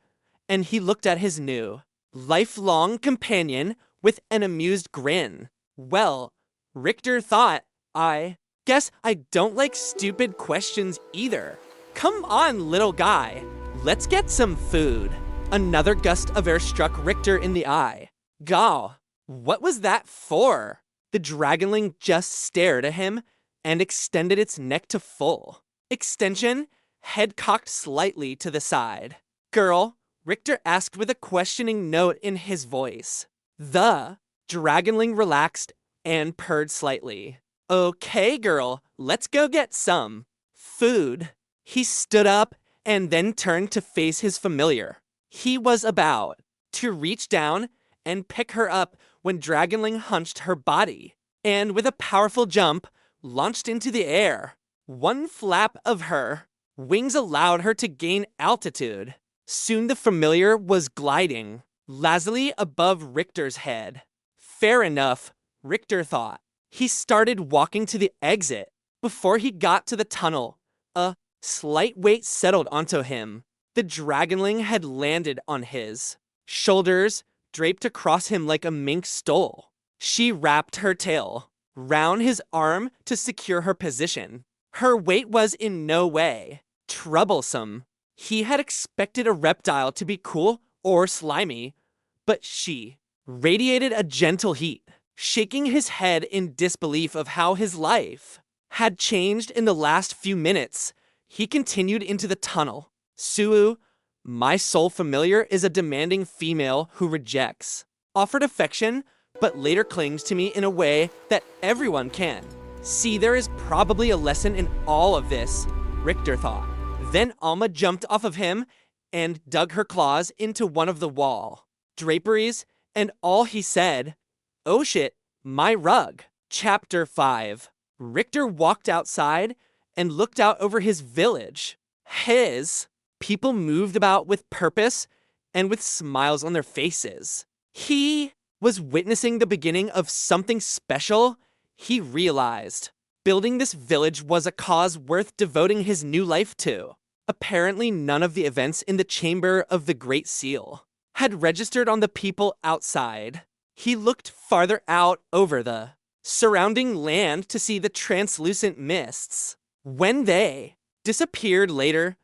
[SPEAKER 1] and he looked at his new, lifelong companion with an amused grin. Well, Richter thought, I guess I don't like stupid questions either. Come on, little guy. Let's get some food. Another gust of air struck Richter in the eye. Gaw, what was that for? The dragonling just stared at him and extended its neck to full extension, head cocked slightly to the side. Girl, Richter asked with a questioning note in his voice. The dragonling relaxed and purred slightly. Okay, girl, let's go get some food. He stood up and then turned to face his familiar. He was about to reach down and pick her up when Dragonling hunched her body, and with a powerful jump, launched into the air. One flap of her wings allowed her to gain altitude. Soon the familiar was gliding, lazily above Richter's head. Fair enough, Richter thought. He started walking to the exit. Before he got to the tunnel, a slight weight settled onto him. The dragonling had landed on his shoulders, draped across him like a mink stole. She wrapped her tail round his arm to secure her position. Her weight was in no way troublesome. He had expected a reptile to be cool or slimy, but she radiated a gentle heat. Shaking his head in disbelief of how his life had changed in the last few minutes, he continued into the tunnel. Suu, my soul familiar, is a demanding female who rejects offered affection, but later clings to me in a way that everyone can. See, there is probably a lesson in all of this, Richter thought. Then Alma jumped off of him and dug her claws into one of the wall draperies, and all he said, "Oh shit, my rug." Chapter 5. Richter walked outside and looked out over his village. His people moved about with purpose and with smiles on their faces. He was witnessing the beginning of something special, he realized. Building this village was a cause worth devoting his new life to. Apparently, none of the events in the Chamber of the Great Seal had registered on the people outside. He looked farther out over the surrounding land to see the translucent mists. When they disappeared later,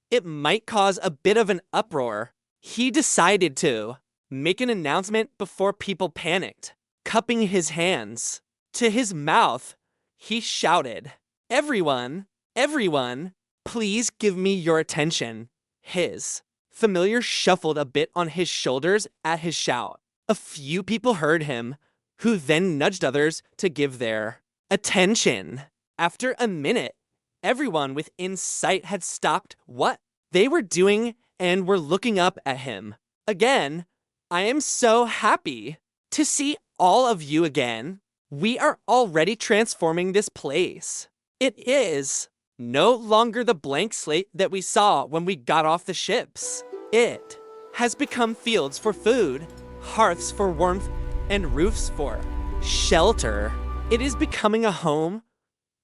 [SPEAKER 1] it might cause a bit of an uproar. He decided to make an announcement before people panicked. Cupping his hands to his mouth, he shouted, "Everyone, everyone, please give me your attention." His familiar shuffled a bit on his shoulders at his shout. A few people heard him, who then nudged others to give their attention. After a minute, everyone within sight had stopped what they were doing and were looking up at him. Again, I am so happy to see all of you again. We are already transforming this place. It is no longer the blank slate that we saw when we got off the ships. It has become fields for food, hearths for warmth, and roofs for shelter. It is becoming a home.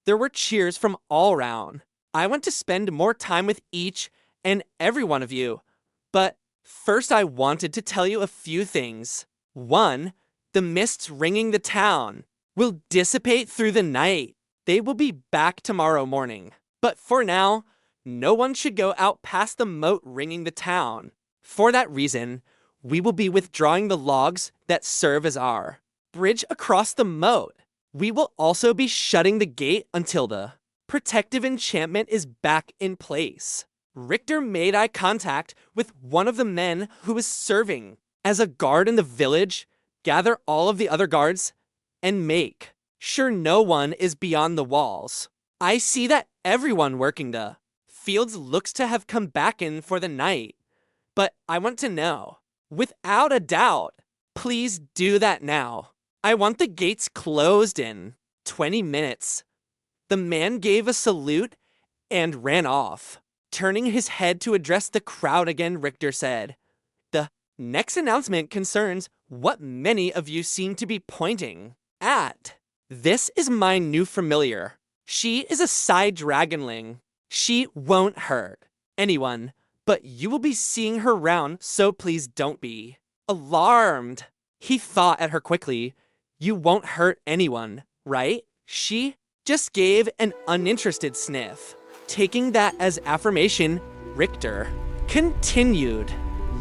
[SPEAKER 1] There were cheers from all around. I want to spend more time with each and every one of you, but first I wanted to tell you a few things. 1, the mists ringing the town will dissipate through the night. They will be back tomorrow morning. But for now, no one should go out past the moat ringing the town. For that reason, we will be withdrawing the logs that serve as our bridge across the moat. We will also be shutting the gate until the protective enchantment is back in place. Richter made eye contact with one of the men who was serving as a guard in the village. Gather all of the other guards and make sure no one is beyond the walls. I see that everyone working the fields looks to have come back in for the night, but I want to know, without a doubt, please do that now. I want the gates closed in 20 minutes. The man gave a salute and ran off. Turning his head to address the crowd again, Richter said, "The next announcement concerns what many of you seem to be pointing at. This is my new familiar. She is a side dragonling. She won't hurt anyone, but you will be seeing her round, so please don't be alarmed." He thought at her quickly. "You won't hurt anyone, right?" She just gave an uninterested sniff. Taking that as affirmation, Richter continued.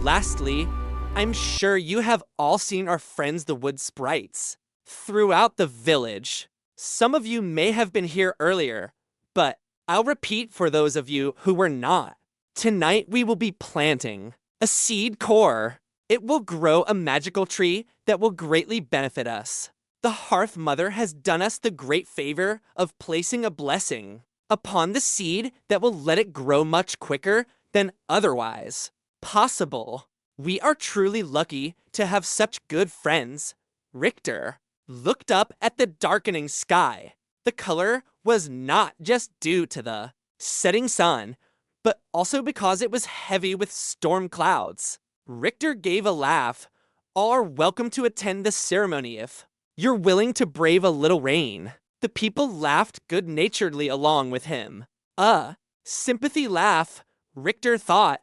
[SPEAKER 1] "Lastly, I'm sure you have all seen our friends the wood sprites throughout the village. Some of you may have been here earlier, but I'll repeat for those of you who were not. Tonight we will be planting a seed core. It will grow a magical tree that will greatly benefit us. The Hearth Mother has done us the great favor of placing a blessing upon the seed that will let it grow much quicker than otherwise possible. We are truly lucky to have such good friends." Richter looked up at the darkening sky. The color was not just due to the setting sun, but also because it was heavy with storm clouds. Richter gave a laugh. "All are welcome to attend the ceremony if you're willing to brave a little rain." The people laughed good-naturedly along with him. Sympathy laugh, Richter thought,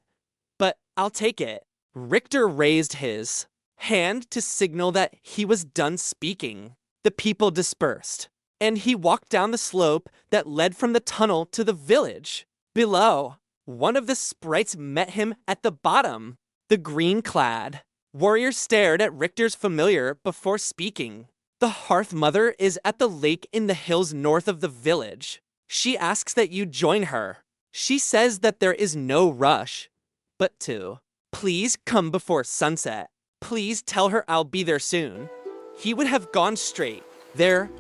[SPEAKER 1] but I'll take it. Richter raised his hand to signal that he was done speaking. The people dispersed, and he walked down the slope that led from the tunnel to the village. Below, one of the sprites met him at the bottom. The green-clad warrior stared at Richter's familiar before speaking. "The Hearth Mother is at the lake in the hills north of the village. She asks that you join her. She says that there is no rush, but to please come before sunset. Please tell her I'll be there soon." He would have gone straight there,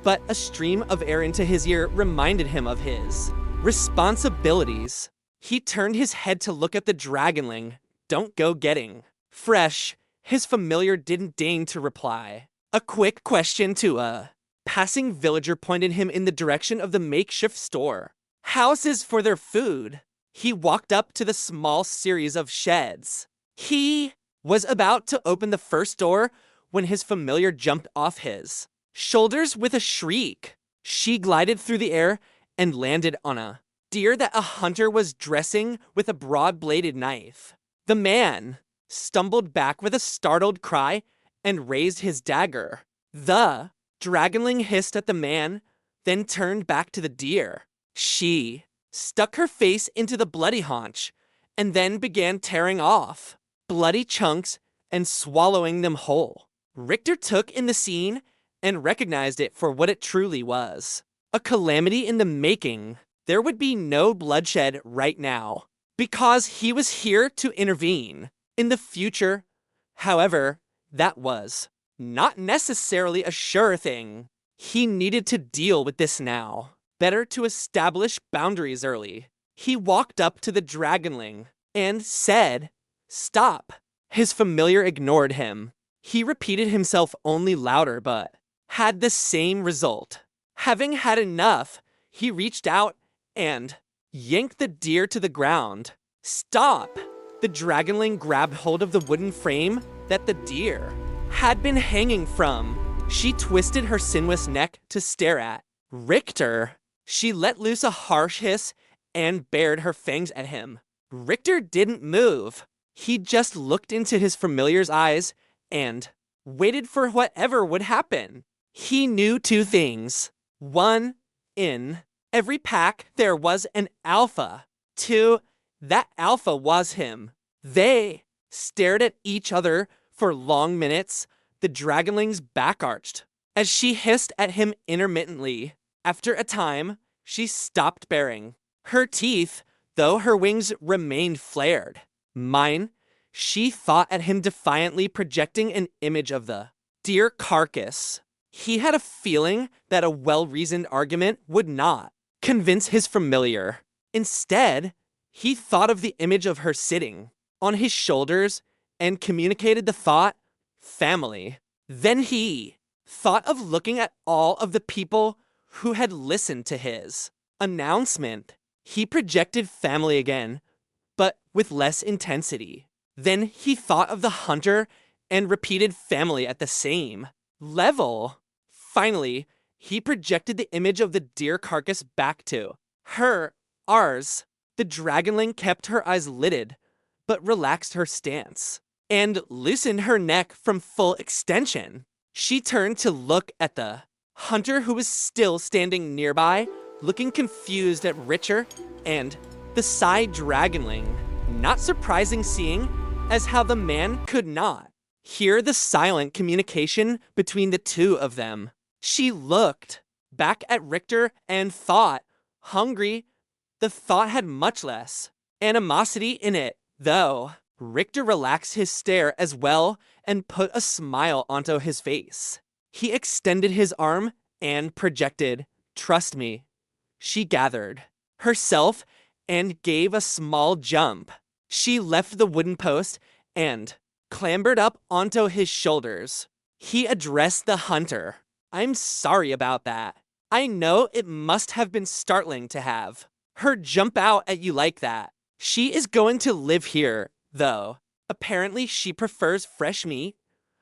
[SPEAKER 1] but a stream of air into his ear reminded him of his responsibilities. He turned his head to look at the dragonling. "Don't go getting fresh." His familiar didn't deign to reply. A quick question to a passing villager pointed him in the direction of the makeshift store. Houses for their food. He walked up to the small series of sheds. He was about to open the first door when his familiar jumped off his shoulders with a shriek. She glided through the air and landed on a deer that a hunter was dressing with a broad-bladed knife. The man stumbled back with a startled cry and raised his dagger. The dragonling hissed at the man, then turned back to the deer. She stuck her face into the bloody haunch and then began tearing off bloody chunks and swallowing them whole. Richter took in the scene and recognized it for what it truly was. A calamity in the making. There would be no bloodshed right now, because he was here to intervene. In the future, however, that was not necessarily a sure thing. He needed to deal with this now. Better to establish boundaries early. He walked up to the dragonling and said, "Stop." His familiar ignored him. He repeated himself only louder, but had the same result. Having had enough, he reached out and yanked the deer to the ground. "Stop!" The dragonling grabbed hold of the wooden frame that the deer had been hanging from. She twisted her sinuous neck to stare at Richter. She let loose a harsh hiss and bared her fangs at him. Richter didn't move. He just looked into his familiar's eyes and waited for whatever would happen. He knew two things. One, in every pack there was an alpha. Two, that alpha was him. They stared at each other for long minutes. The dragonling's back arched as she hissed at him intermittently. After a time, she stopped bearing. Her teeth, though her wings remained flared. Mine, she thought at him defiantly, projecting an image of the deer carcass. He had a feeling that a well-reasoned argument would not convince his familiar. Instead, he thought of the image of her sitting on his shoulders and communicated the thought, family. Then he thought of looking at all of the people who had listened to his announcement. He projected family again, but with less intensity. Then he thought of the hunter and repeated family at the same level. Finally, he projected the image of the deer carcass back to her, ours. The dragonling kept her eyes lidded, but relaxed her stance and loosened her neck from full extension. She turned to look at the hunter, who was still standing nearby, looking confused at Richter and the side dragonling. Not surprising, seeing as how the man could not hear the silent communication between the two of them. She looked back at Richter and thought, hungry. The thought had much less animosity in it, though. Richter relaxed his stare as well and put a smile onto his face. He extended his arm and projected, "Trust me." She gathered herself and gave a small jump. She left the wooden post and clambered up onto his shoulders. He addressed the hunter. "I'm sorry about that. I know it must have been startling to have her jump out at you like that. She is going to live here, though. Apparently she prefers fresh meat,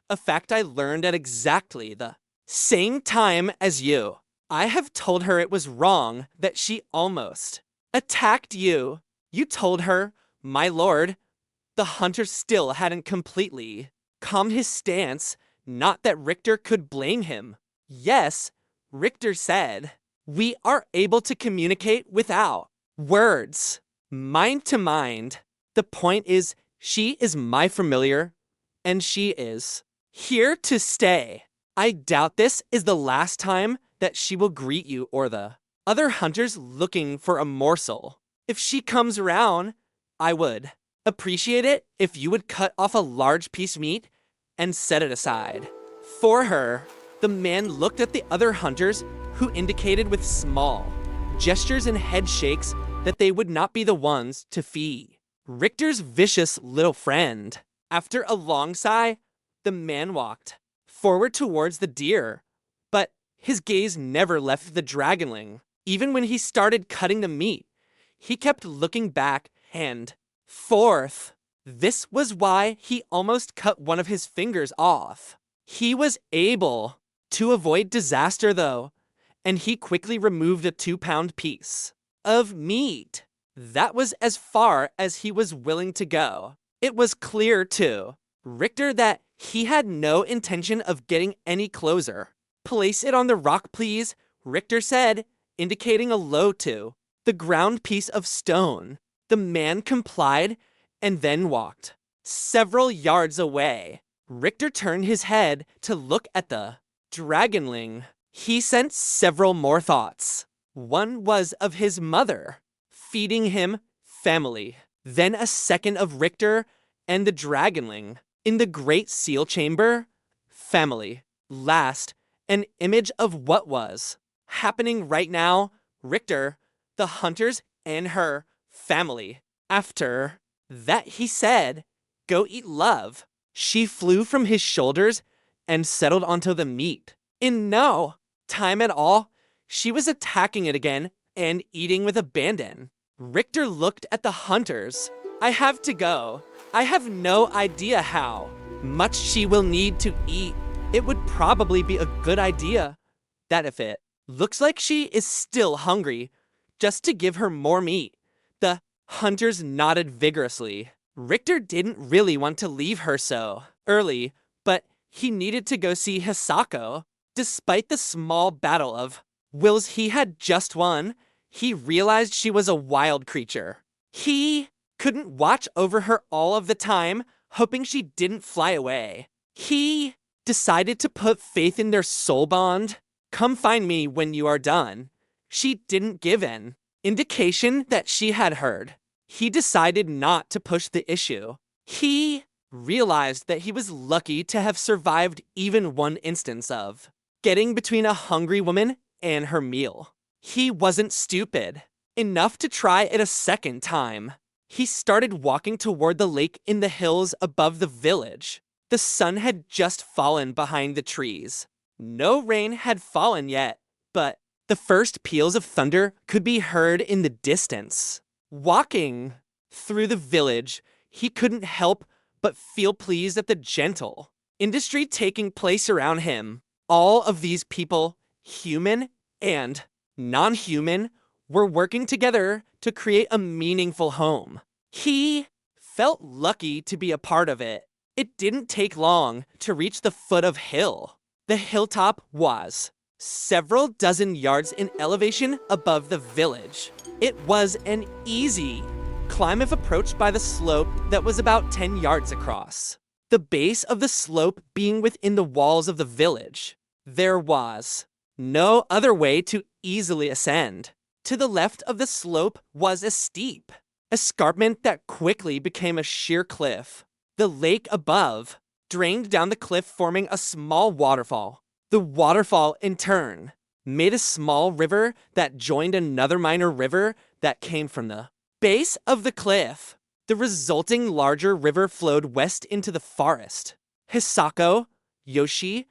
[SPEAKER 1] a fact I learned at exactly the same time as you. I have told her it was wrong that she almost attacked you. You told her, my lord." The hunter still hadn't completely calmed his stance, not that Richter could blame him. "Yes," Richter said. "We are able to communicate without words, mind to mind. The point is, she is my familiar, and she is here to stay. I doubt this is the last time that she will greet you or the other hunters looking for a morsel. If she comes around, I would appreciate it if you would cut off a large piece of meat and set it aside for her." The man looked at the other hunters, who indicated with small gestures and head shakes that they would not be the ones to feed Richter's vicious little friend. After a long sigh, the man walked forward towards the deer, but his gaze never left the dragonling. Even when he started cutting the meat, he kept looking back and forth. This was why he almost cut one of his fingers off. He was able to avoid disaster, though, and he quickly removed a 2-pound piece of meat. That was as far as he was willing to go. It was clear to Richter that he had no intention of getting any closer. "Place it on the rock, please," Richter said, indicating a low to the ground piece of stone. The man complied and then walked several yards away. Richter turned his head to look at the dragonling. He sent several more thoughts. One was of his mother, feeding him, family. Then a second of Richter and the dragonling in the great seal chamber, family. Last, an image of what was happening right now, Richter, the hunters, and her family. After that, he said, "Go eat love." She flew from his shoulders and settled onto the meat. In no time at all, she was attacking it again and eating with abandon. Richter looked at the hunters. "I have to go. I have no idea how much she will need to eat. It would probably be a good idea that if it looks like she is still hungry, just to give her more meat." The hunters nodded vigorously. Richter didn't really want to leave her so early, but he needed to go see Hisako. Despite the small battle of wills he had just won, he realized she was a wild creature. He couldn't watch over her all of the time, hoping she didn't fly away. He decided to put faith in their soul bond. "Come find me when you are done." She didn't give in, indication that she had heard. He decided not to push the issue. He realized that he was lucky to have survived even one instance of getting between a hungry woman and her meal. He wasn't stupid enough to try it a second time. He started walking toward the lake in the hills above the village. The sun had just fallen behind the trees. No rain had fallen yet, but the first peals of thunder could be heard in the distance. Walking through the village, he couldn't help but feel pleased at the gentle industry taking place around him. All of these people, human and non-human, were working together to create a meaningful home. He felt lucky to be a part of it. It didn't take long to reach the foot of hill. The hilltop was several dozen yards in elevation above the village. It was an easy climb if approached by the slope that was about 10 yards across. The base of the slope being within the walls of the village. There was no other way to easily ascend. To the left of the slope was a steep escarpment that quickly became a sheer cliff. The lake above drained down the cliff, forming a small waterfall. The waterfall, in turn, made a small river that joined another minor river that came from the base of the cliff. The resulting larger river flowed west into the forest. Hisako, Yoshi,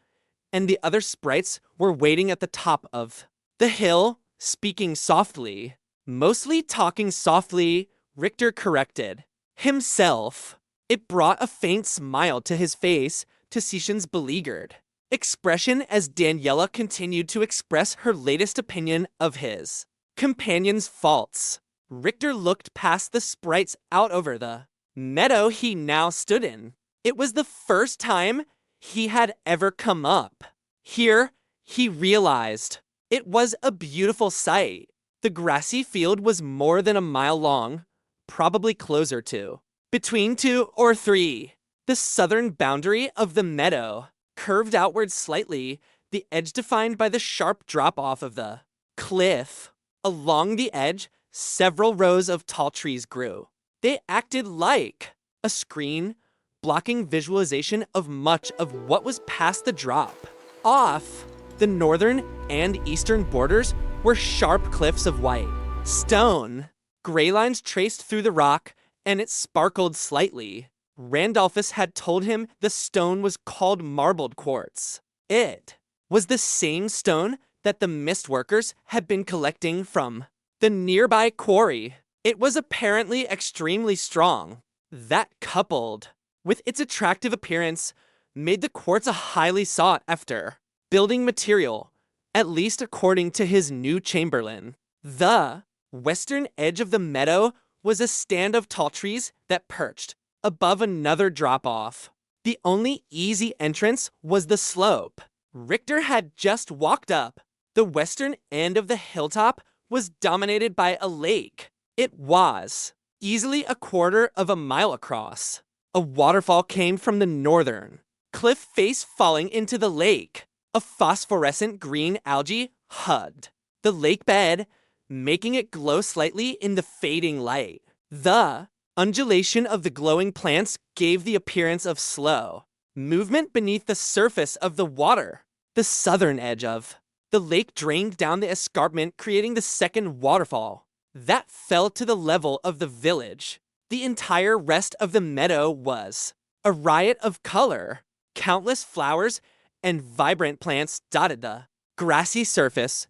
[SPEAKER 1] and the other sprites were waiting at the top of the hill, speaking softly. Mostly talking softly, Richter corrected himself. It brought a faint smile to his face to Sishin's beleaguered expression as Daniela continued to express her latest opinion of his companion's faults. Richter looked past the sprites out over the meadow he now stood in. It was the first time he had ever come up here. He realized it was a beautiful sight. The grassy field was more than a mile long, probably closer to between 2 or 3. The southern boundary of the meadow curved outward slightly, the edge defined by the sharp drop-off of the cliff. Along the edge, several rows of tall trees grew. They acted like a screen, blocking visualization of much of what was past the drop. Off the northern and eastern borders were sharp cliffs of white stone. Gray lines traced through the rock, and it sparkled slightly. Randolphus had told him the stone was called marbled quartz. It was the same stone that the mist workers had been collecting from the nearby quarry. It was apparently extremely strong. That, coupled with its attractive appearance, made the quartz a highly sought after building material, at least according to his new chamberlain. The western edge of the meadow was a stand of tall trees that perched above another drop-off. The only easy entrance was the slope. Richter had just walked up. The western end of the hilltop was dominated by a lake. It was easily a quarter of a mile across. A waterfall came from the northern cliff face falling into the lake. A phosphorescent green algae hugged the lake bed, making it glow slightly in the fading light. The undulation of the glowing plants gave the appearance of slow movement beneath the surface of the water. The southern edge of the lake drained down the escarpment, creating the second waterfall that fell to the level of the village. The entire rest of the meadow was a riot of color. Countless flowers and vibrant plants dotted the grassy surface,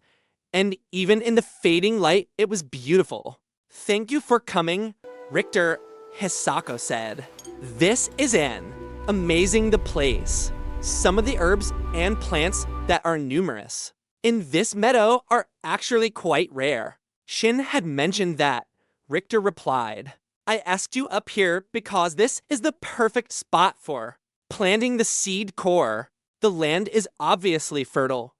[SPEAKER 1] and even in the fading light, it was beautiful. "Thank you for coming," Richter, Hisako said. "This is an amazing the place. Some of the herbs and plants that are numerous in this meadow are actually quite rare." Shin had mentioned that. Richter replied, "I asked you up here because this is the perfect spot for planting the seed core. The land is obviously fertile,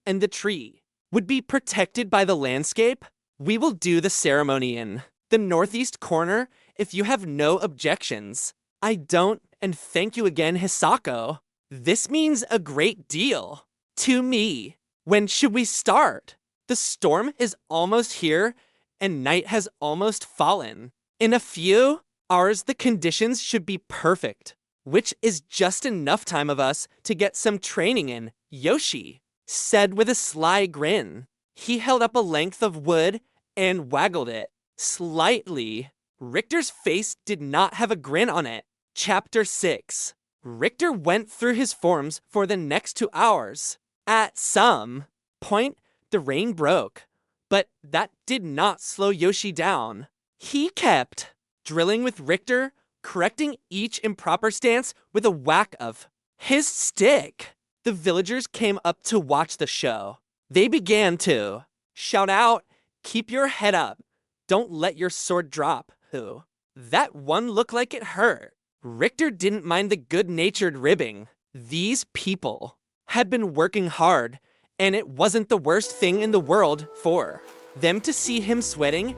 [SPEAKER 1] and the tree would be protected by the landscape. We will do the ceremony in the northeast corner if you have no objections." "I don't, and thank you again, Hisako. This means a great deal to me. When should we start? The storm is almost here, and night has almost fallen. In a few hours, the conditions should be perfect, which is just enough time of us to get some training in," Yoshi said with a sly grin. He held up a length of wood and waggled it slightly. Richter's face did not have a grin on it. Chapter 6. Richter went through his forms for the next 2 hours. At some point, the rain broke, but that did not slow Yoshi down. He kept drilling with Richter, correcting each improper stance with a whack of his stick. The villagers came up to watch the show. They began to shout out, "Keep your head up. Don't let your sword drop." Who? That one looked like it hurt. Richter didn't mind the good-natured ribbing. These people had been working hard, and it wasn't the worst thing in the world for them to see him sweating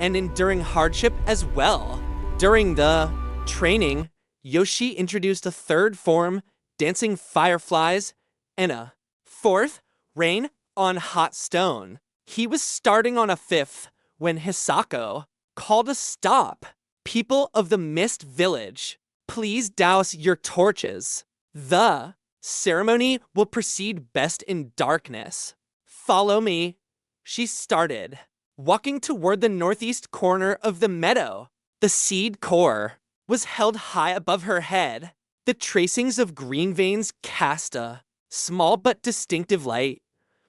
[SPEAKER 1] and enduring hardship as well. During the training, Yoshi introduced a third form, dancing fireflies, and a fourth, rain on hot stone. He was starting on a fifth when Hisako called a stop. "People of the Mist Village, please douse your torches. The ceremony will proceed best in darkness. Follow me." She started, walking toward the northeast corner of the meadow. The seed core was held high above her head. The tracings of green veins cast a small but distinctive light,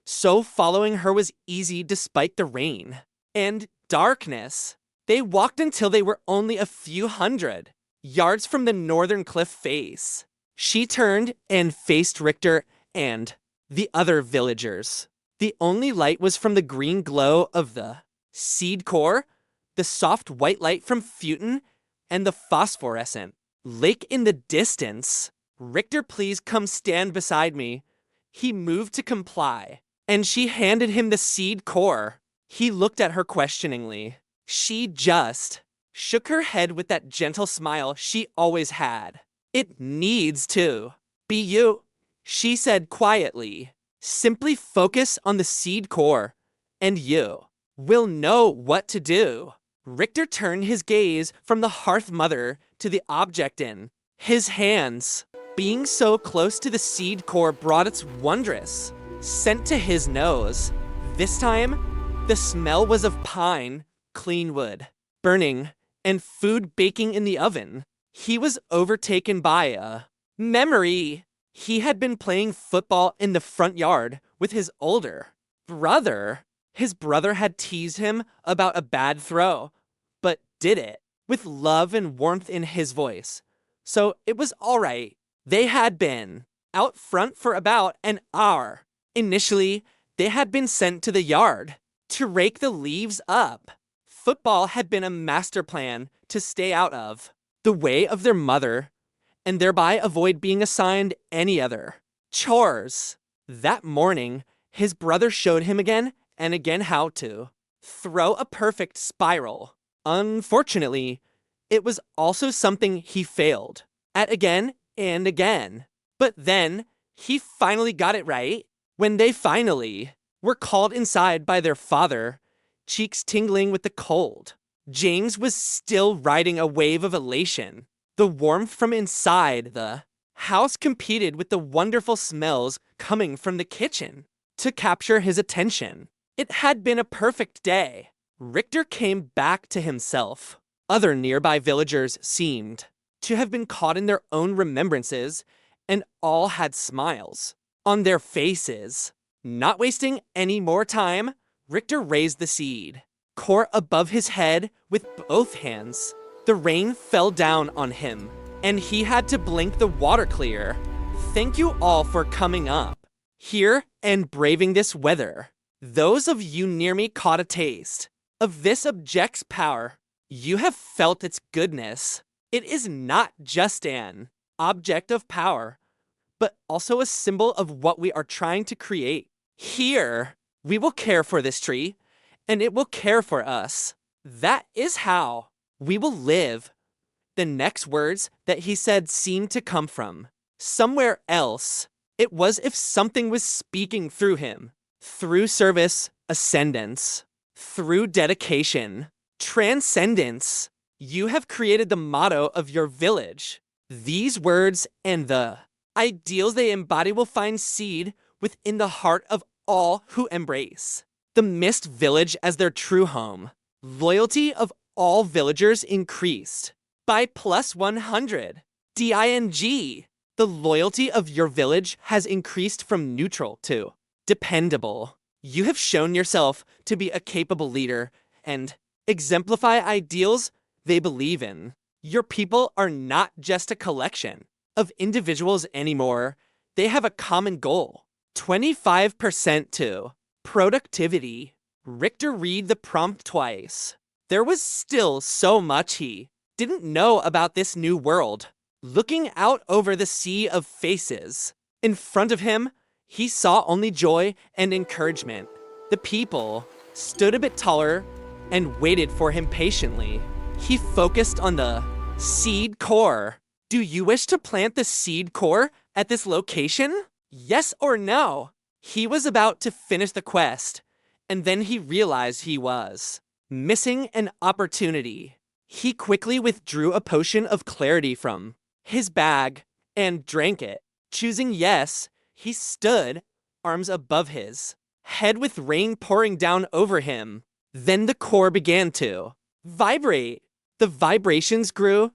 [SPEAKER 1] so following her was easy despite the rain and darkness. They walked until they were only a few hundred yards from the northern cliff face. She turned and faced Richter and the other villagers. The only light was from the green glow of the seed core, the soft white light from Futon, and the phosphorescent lake in the distance. "Richter, please come stand beside me." He moved to comply, and she handed him the seed core. He looked at her questioningly. She just shook her head with that gentle smile she always had. "It needs to be you," she said quietly. "Simply focus on the seed core, and you will know what to do." Richter turned his gaze from the hearth mother to the object in his hands. Being so close to the seed core brought its wondrous scent to his nose. This time, the smell was of pine, clean wood burning, and food baking in the oven. He was overtaken by a memory. He had been playing football in the front yard with his older brother. His brother had teased him about a bad throw, but did it with love and warmth in his voice. So it was all right. They had been out front for about an hour. Initially, They had been sent to the yard to rake the leaves up. Football had been a master plan to stay out of the way of their mother and thereby avoid being assigned any other chores. That morning, his brother showed him again and again how to throw a perfect spiral. Unfortunately, it was also something he failed at again and again. But then, he finally got it right. When they finally were called inside by their father, cheeks tingling with the cold, James was still riding a wave of elation. The warmth from inside the house competed with the wonderful smells coming from the kitchen to capture his attention. It had been a perfect day. Richter came back to himself. Other nearby villagers seemed to have been caught in their own remembrances, and all had smiles on their faces. Not wasting any more time, Richter raised the seed core above his head with both hands. The rain fell down on him, and he had to blink the water clear. Thank you all for coming up here and braving this weather. Those of you near me caught a taste of this object's power. You have felt its goodness. It is not just an object of power, but also a symbol of what we are trying to create. Here, we will care for this tree, and it will care for us. That is how we will live. The next words that he said seemed to come from somewhere else. It was if something was speaking through him. Through service, ascendance. Through dedication, transcendence. You have created the motto of your village. These words and the ideals they embody will find seed within the heart of all who embrace the Mist Village as their true home. Loyalty of all villagers increased by +100. DING. The loyalty of your village has increased from neutral to dependable. You have shown yourself to be a capable leader and exemplify ideals they believe in. Your people are not just a collection of individuals anymore. They have a common goal. 25% to productivity. Richter read the prompt twice. There was still so much he didn't know about this new world. Looking out over the sea of faces in front of him, he saw only joy and encouragement. The people stood a bit taller and waited for him patiently. He focused on the seed core. Do you wish to plant the seed core at this location? Yes or no? He was about to finish the quest, and then he realized he was missing an opportunity. He quickly withdrew a potion of clarity from his bag and drank it. Choosing yes, he stood, arms above his head with rain pouring down over him. Then the core began to vibrate. The vibrations grew,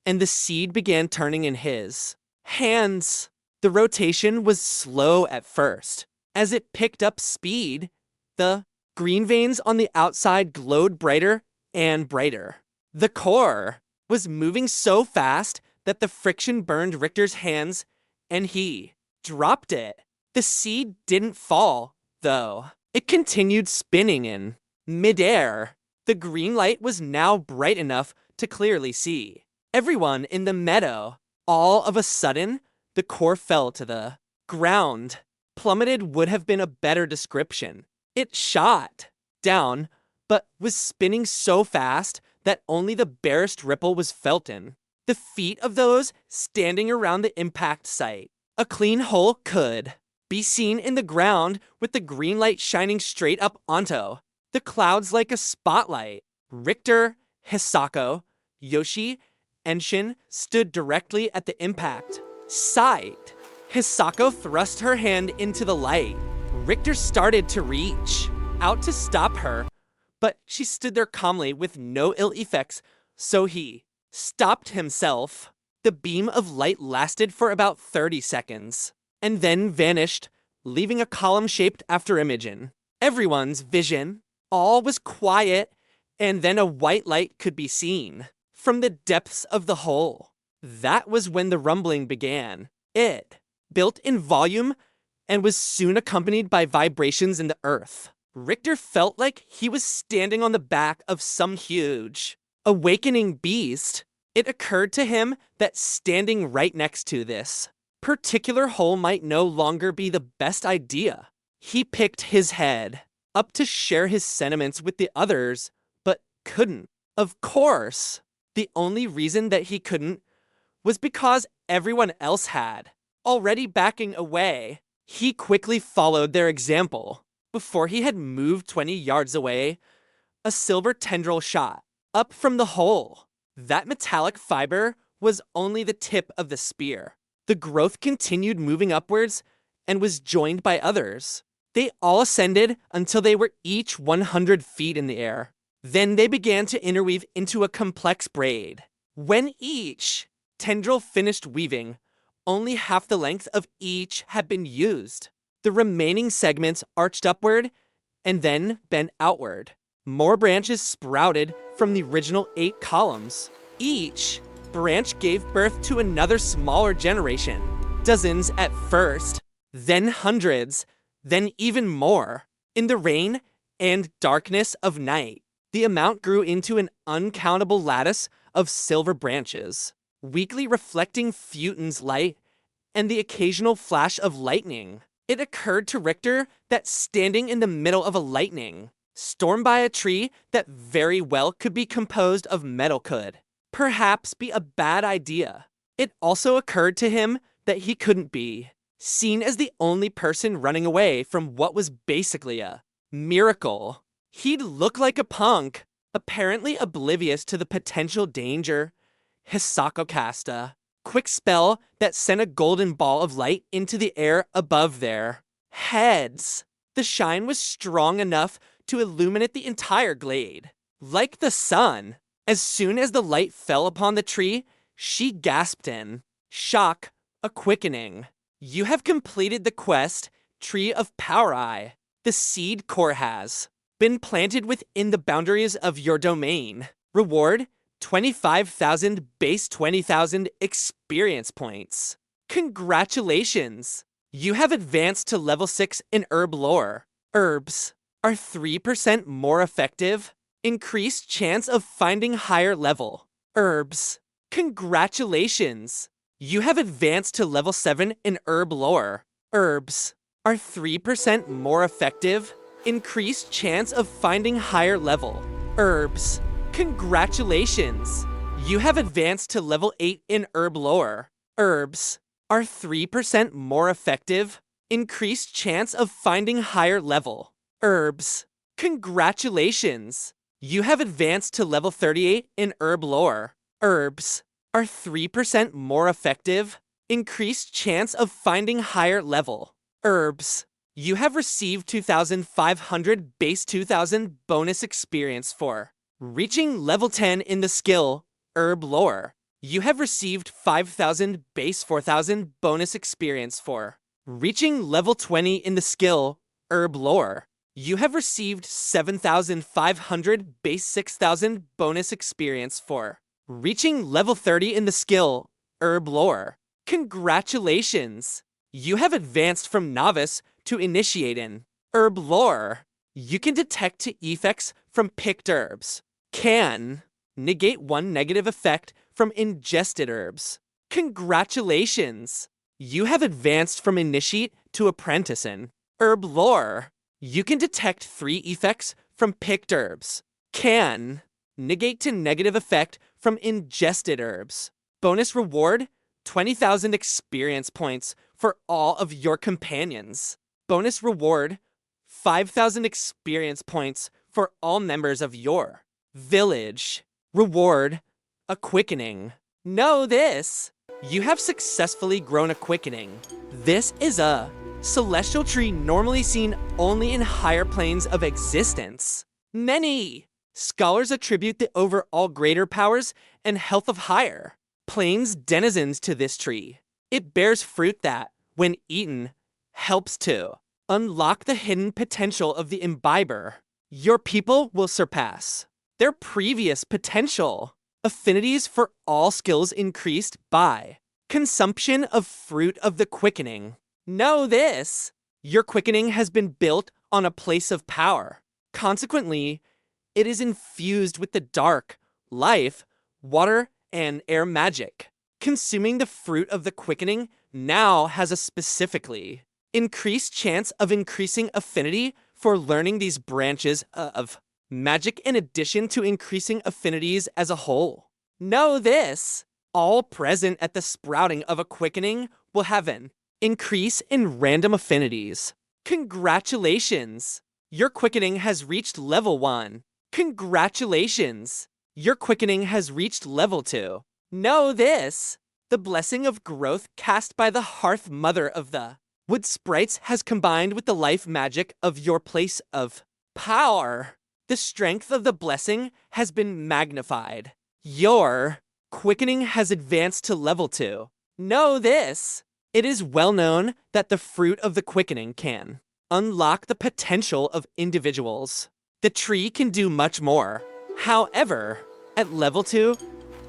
[SPEAKER 1] and the seed began turning in his hands. The rotation was slow at first. As it picked up speed, the green veins on the outside glowed brighter and brighter. The core was moving so fast that the friction burned Richter's hands, and he dropped it. The seed didn't fall, though. It continued spinning in midair. The green light was now bright enough to clearly see everyone in the meadow. All of a sudden, the core fell to the ground. Plummeted would have been a better description. It shot down, but was spinning so fast that only the barest ripple was felt in the feet of those standing around the impact site. A clean hole could be seen in the ground with the green light shining straight up onto the clouds like a spotlight. Richter, Hisako, Yoshi, and Shin stood directly at the impact site. Hisako thrust her hand into the light. Richter started to reach out to stop her, but she stood there calmly with no ill effects, so he stopped himself. The beam of light lasted for about 30 seconds, and then vanished, leaving a column-shaped afterimage in everyone's vision. All was quiet, and then a white light could be seen from the depths of the hole. That was when the rumbling began. It built in volume and was soon accompanied by vibrations in the earth. Richter felt like he was standing on the back of some huge, awakening beast. It occurred to him that standing right next to this particular hole might no longer be the best idea. He picked his head up to share his sentiments with the others, but couldn't. Of course, the only reason that he couldn't was because everyone else had, already backing away. He quickly followed their example. Before he had moved 20 yards away, a silver tendril shot up from the hole. That metallic fiber was only the tip of the spear. The growth continued moving upwards and was joined by others. They all ascended until they were each 100 feet in the air. Then they began to interweave into a complex braid. When each tendril finished weaving, only half the length of each had been used. The remaining segments arched upward and then bent outward. More branches sprouted from the original 8 columns. Each branch gave birth to another smaller generation. Dozens at first, then hundreds, then even more. In the rain and darkness of night, the amount grew into an uncountable lattice of silver branches, weakly reflecting Futon's light and the occasional flash of lightning. It occurred to Richter that standing in the middle of a lightning storm by a tree that very well could be composed of metal could perhaps be a bad idea. It also occurred to him that he couldn't be seen as the only person running away from what was basically a miracle. He'd look like a punk, apparently oblivious to the potential danger. Hisako cast a quick spell that sent a golden ball of light into the air above their heads. The shine was strong enough to illuminate the entire glade, like the sun. As soon as the light fell upon the tree, she gasped in shock, a quickening. You have completed the quest, Tree of Power Eye. The seed core has been planted within the boundaries of your domain. Reward, 25,000 base 20,000 experience points. Congratulations! You have advanced to level 6 in herb lore. Herbs are 3% more effective. Increased chance of finding higher level herbs. Congratulations! You have advanced to level 7 in herb lore. Herbs are 3% more effective. Increased chance of finding higher level herbs. Congratulations! You have advanced to level 8 in herb lore. Herbs are 3% more effective. Increased chance of finding higher level herbs. Congratulations! You have advanced to level 38 in herb lore. Herbs are 3% more effective. Increased chance of finding higher level herbs. You have received 2,500 base 2,000 bonus experience for reaching level 10 in the skill herb lore. You have received 5,000 base 4,000 bonus experience for reaching level 20 in the skill herb lore. You have received 7,500 base 6,000 bonus experience for reaching level 30 in the skill herb lore. Congratulations! You have advanced from novice to initiate in herb lore. You can detect effects from picked herbs. Can negate one negative effect from ingested herbs. Congratulations! You have advanced from initiate to apprentice in herb lore. You can detect 3 effects from picked herbs. Can negate to negative effect from ingested herbs. Bonus reward, 20,000 experience points for all of your companions. Bonus reward, 5,000 experience points for all members of your village. Reward, a quickening. Know this! You have successfully grown a quickening. This is a celestial tree normally seen only in higher planes of existence. Many scholars attribute the overall greater powers and health of higher planes denizens to this tree. It bears fruit that, when eaten, helps to unlock the hidden potential of the imbiber. Your people will surpass their previous potential. Affinities for all skills increased by consumption of fruit of the quickening. Know this! Your quickening has been built on a place of power. Consequently, it is infused with the dark, life, water, and air magic. Consuming the fruit of the quickening now has a specifically increased chance of increasing affinity for learning these branches of magic in addition to increasing affinities as a whole. Know this: all present at the sprouting of a quickening will have an increase in random affinities. Congratulations! Your quickening has reached level 1. Congratulations! Your quickening has reached level 2. Know this: the blessing of growth cast by the hearth mother of the wood sprites has combined with the life magic of your place of power. The strength of the blessing has been magnified. Your quickening has advanced to level 2. Know this: it is well known that the fruit of the quickening can unlock the potential of individuals. The tree can do much more. However, at level 2,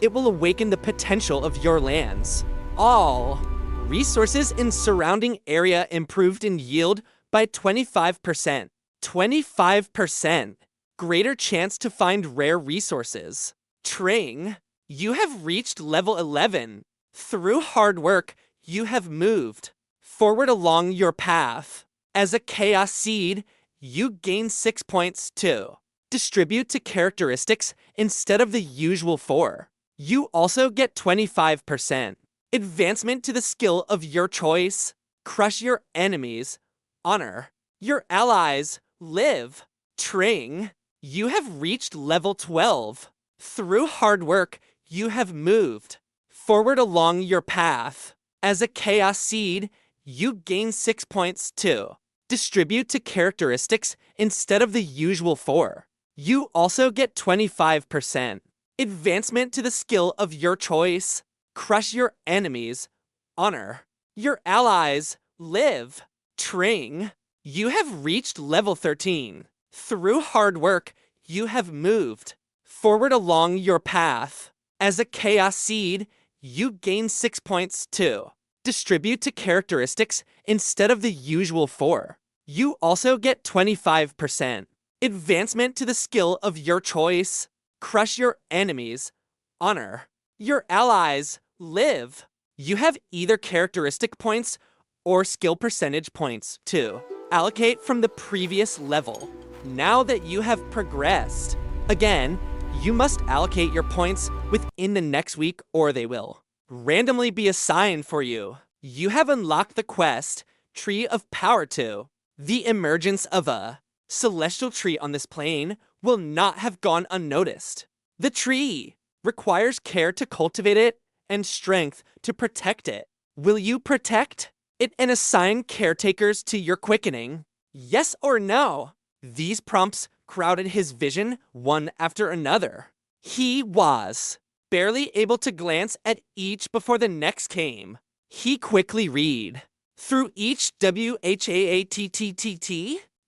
[SPEAKER 1] it will awaken the potential of your lands. All resources in surrounding area improved in yield by 25%. 25%. Greater chance to find rare resources. Train. You have reached level 11. Through hard work, you have moved forward along your path. As a chaos seed, you gain 6 points too. Distribute to characteristics instead of the usual 4. You also get 25%. Advancement to the skill of your choice. Crush your enemies. Honor your allies. Live. Train. You have reached level 12. Through hard work, you have moved forward along your path. As a chaos seed, you gain 6 points too. Distribute to characteristics instead of the usual 4. You also get 25%. Advancement to the skill of your choice. Crush your enemies. Honor your allies. Live. Train. You have reached level 13. Through hard work, you have moved forward along your path. As a chaos seed, you gain 6 points too. Distribute to characteristics instead of the usual 4. You also get 25%. Advancement to the skill of your choice. Crush your enemies. Honor your allies. Live. You have either characteristic points or skill percentage points to allocate from the previous level. Now that you have progressed, again, you must allocate your points within the next week or they will randomly be assigned for you. You have unlocked the quest, Tree of Power 2. The emergence of a celestial tree on this plane will not have gone unnoticed. The tree requires care to cultivate it and strength to protect it. Will you protect it and assign caretakers to your quickening? Yes or no? These prompts crowded his vision one after another. He was barely able to glance at each before the next came. He quickly read through each WHAATTTT.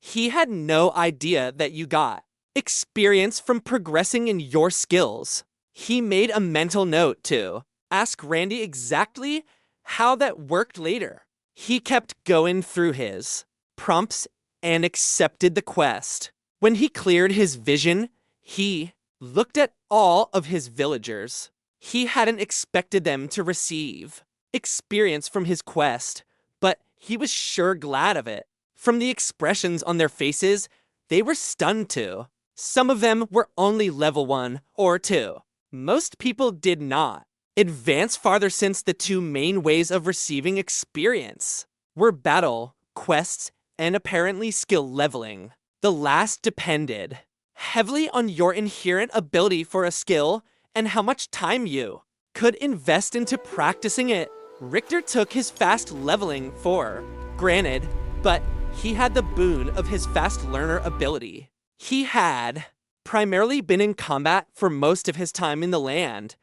[SPEAKER 1] He had no idea that you got experience from progressing in your skills. He made a mental note to ask Randy exactly how that worked later. He kept going through his prompts and accepted the quest. When he cleared his vision, he looked at all of his villagers. He hadn't expected them to receive experience from his quest, but he was sure glad of it. From the expressions on their faces, they were stunned too. Some of them were only level 1 or 2. Most people did not advance farther since the two main ways of receiving experience were battle, quests, and apparently skill leveling. The last depended heavily on your inherent ability for a skill and how much time you could invest into practicing it. Richter took his fast leveling for granted, but he had the boon of his fast learner ability. He had primarily been in combat for most of his time in the land,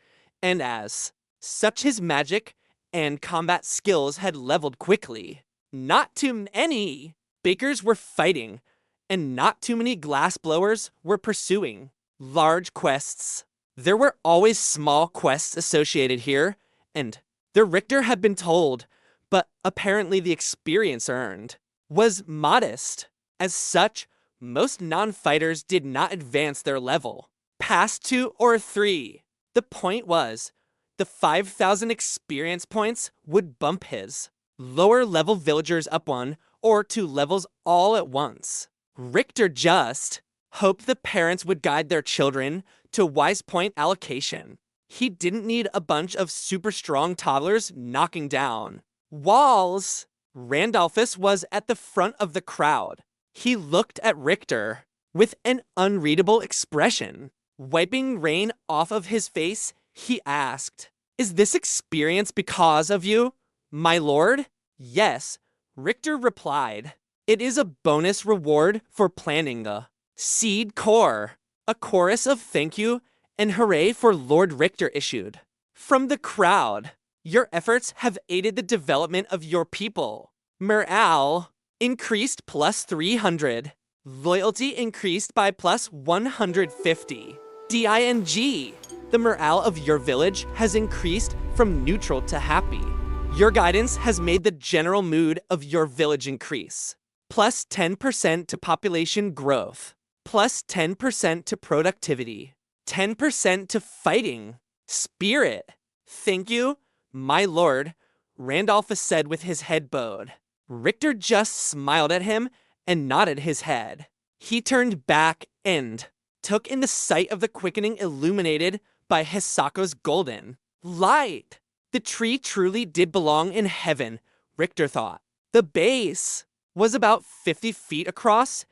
[SPEAKER 1] and as such his magic and combat skills had leveled quickly. Not too many bakers were fighting, and not too many glassblowers were pursuing large quests. There were always small quests associated here, and the Richter had been told, but apparently the experience earned was modest. As such, most non-fighters did not advance their level past 2 or 3. The point was, the 5,000 experience points would bump his lower level villagers up 1 or 2 levels all at once. Richter just hoped the parents would guide their children to wise point allocation. He didn't need a bunch of super strong toddlers knocking down walls. Randolphus was at the front of the crowd. He looked at Richter with an unreadable expression. Wiping rain off of his face, he asked, "Is this experience because of you, my lord?" "Yes," Richter replied. "It is a bonus reward for planning the seed core." A chorus of thank you and hooray for Lord Richter issued from the crowd. "Your efforts have aided the development of your people. Morale increased plus 300. Loyalty increased by plus 150. DING. The morale of your village has increased from neutral to happy. Your guidance has made the general mood of your village increase. Plus 10% to population growth. Plus 10% to productivity. 10% to fighting spirit. Thank you, my lord," Randolphus said with his head bowed. Richter just smiled at him and nodded his head. He turned back and took in the sight of the quickening illuminated by Hisako's golden light. The tree truly did belong in heaven, Richter thought. The base was about 50 feet across,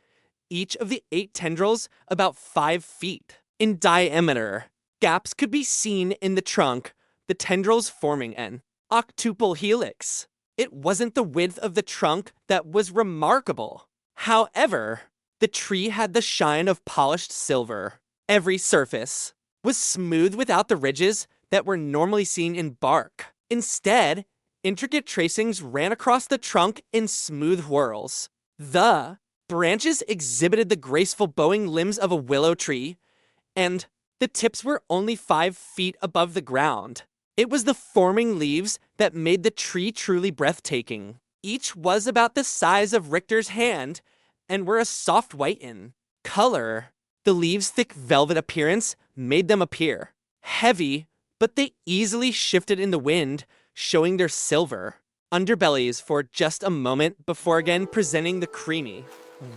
[SPEAKER 1] each of the 8 tendrils about 5 feet in diameter. Gaps could be seen in the trunk, the tendrils forming an octuple helix. It wasn't the width of the trunk that was remarkable. However, the tree had the shine of polished silver. Every surface was smooth without the ridges that were normally seen in bark. Instead, intricate tracings ran across the trunk in smooth whorls. The branches exhibited the graceful bowing limbs of a willow tree, and the tips were only 5 feet above the ground. It was the forming leaves that made the tree truly breathtaking. Each was about the size of Richter's hand and were a soft white in color. The leaves' thick velvet appearance made them appear heavy, but they easily shifted in the wind, showing their silver underbellies for just a moment before again presenting the creamy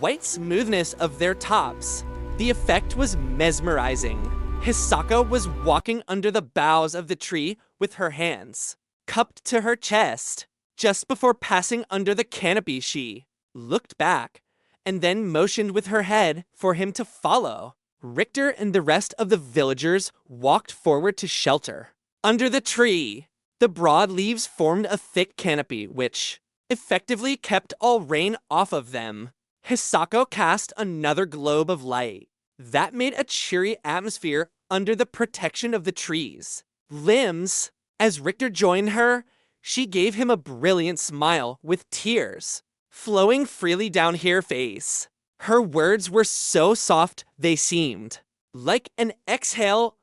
[SPEAKER 1] white smoothness of their tops. The effect was mesmerizing. Hisako was walking under the boughs of the tree with her hands cupped to her chest. Just before passing under the canopy, she looked back and then motioned with her head for him to follow. Richter and the rest of the villagers walked forward to shelter. Under the tree, the broad leaves formed a thick canopy which effectively kept all rain off of them. Hisako cast another globe of light that made a cheery atmosphere under the protection of the trees. Limbs. As Richter joined her, she gave him a brilliant smile with tears flowing freely down her face. Her words were so soft they seemed like an exhale.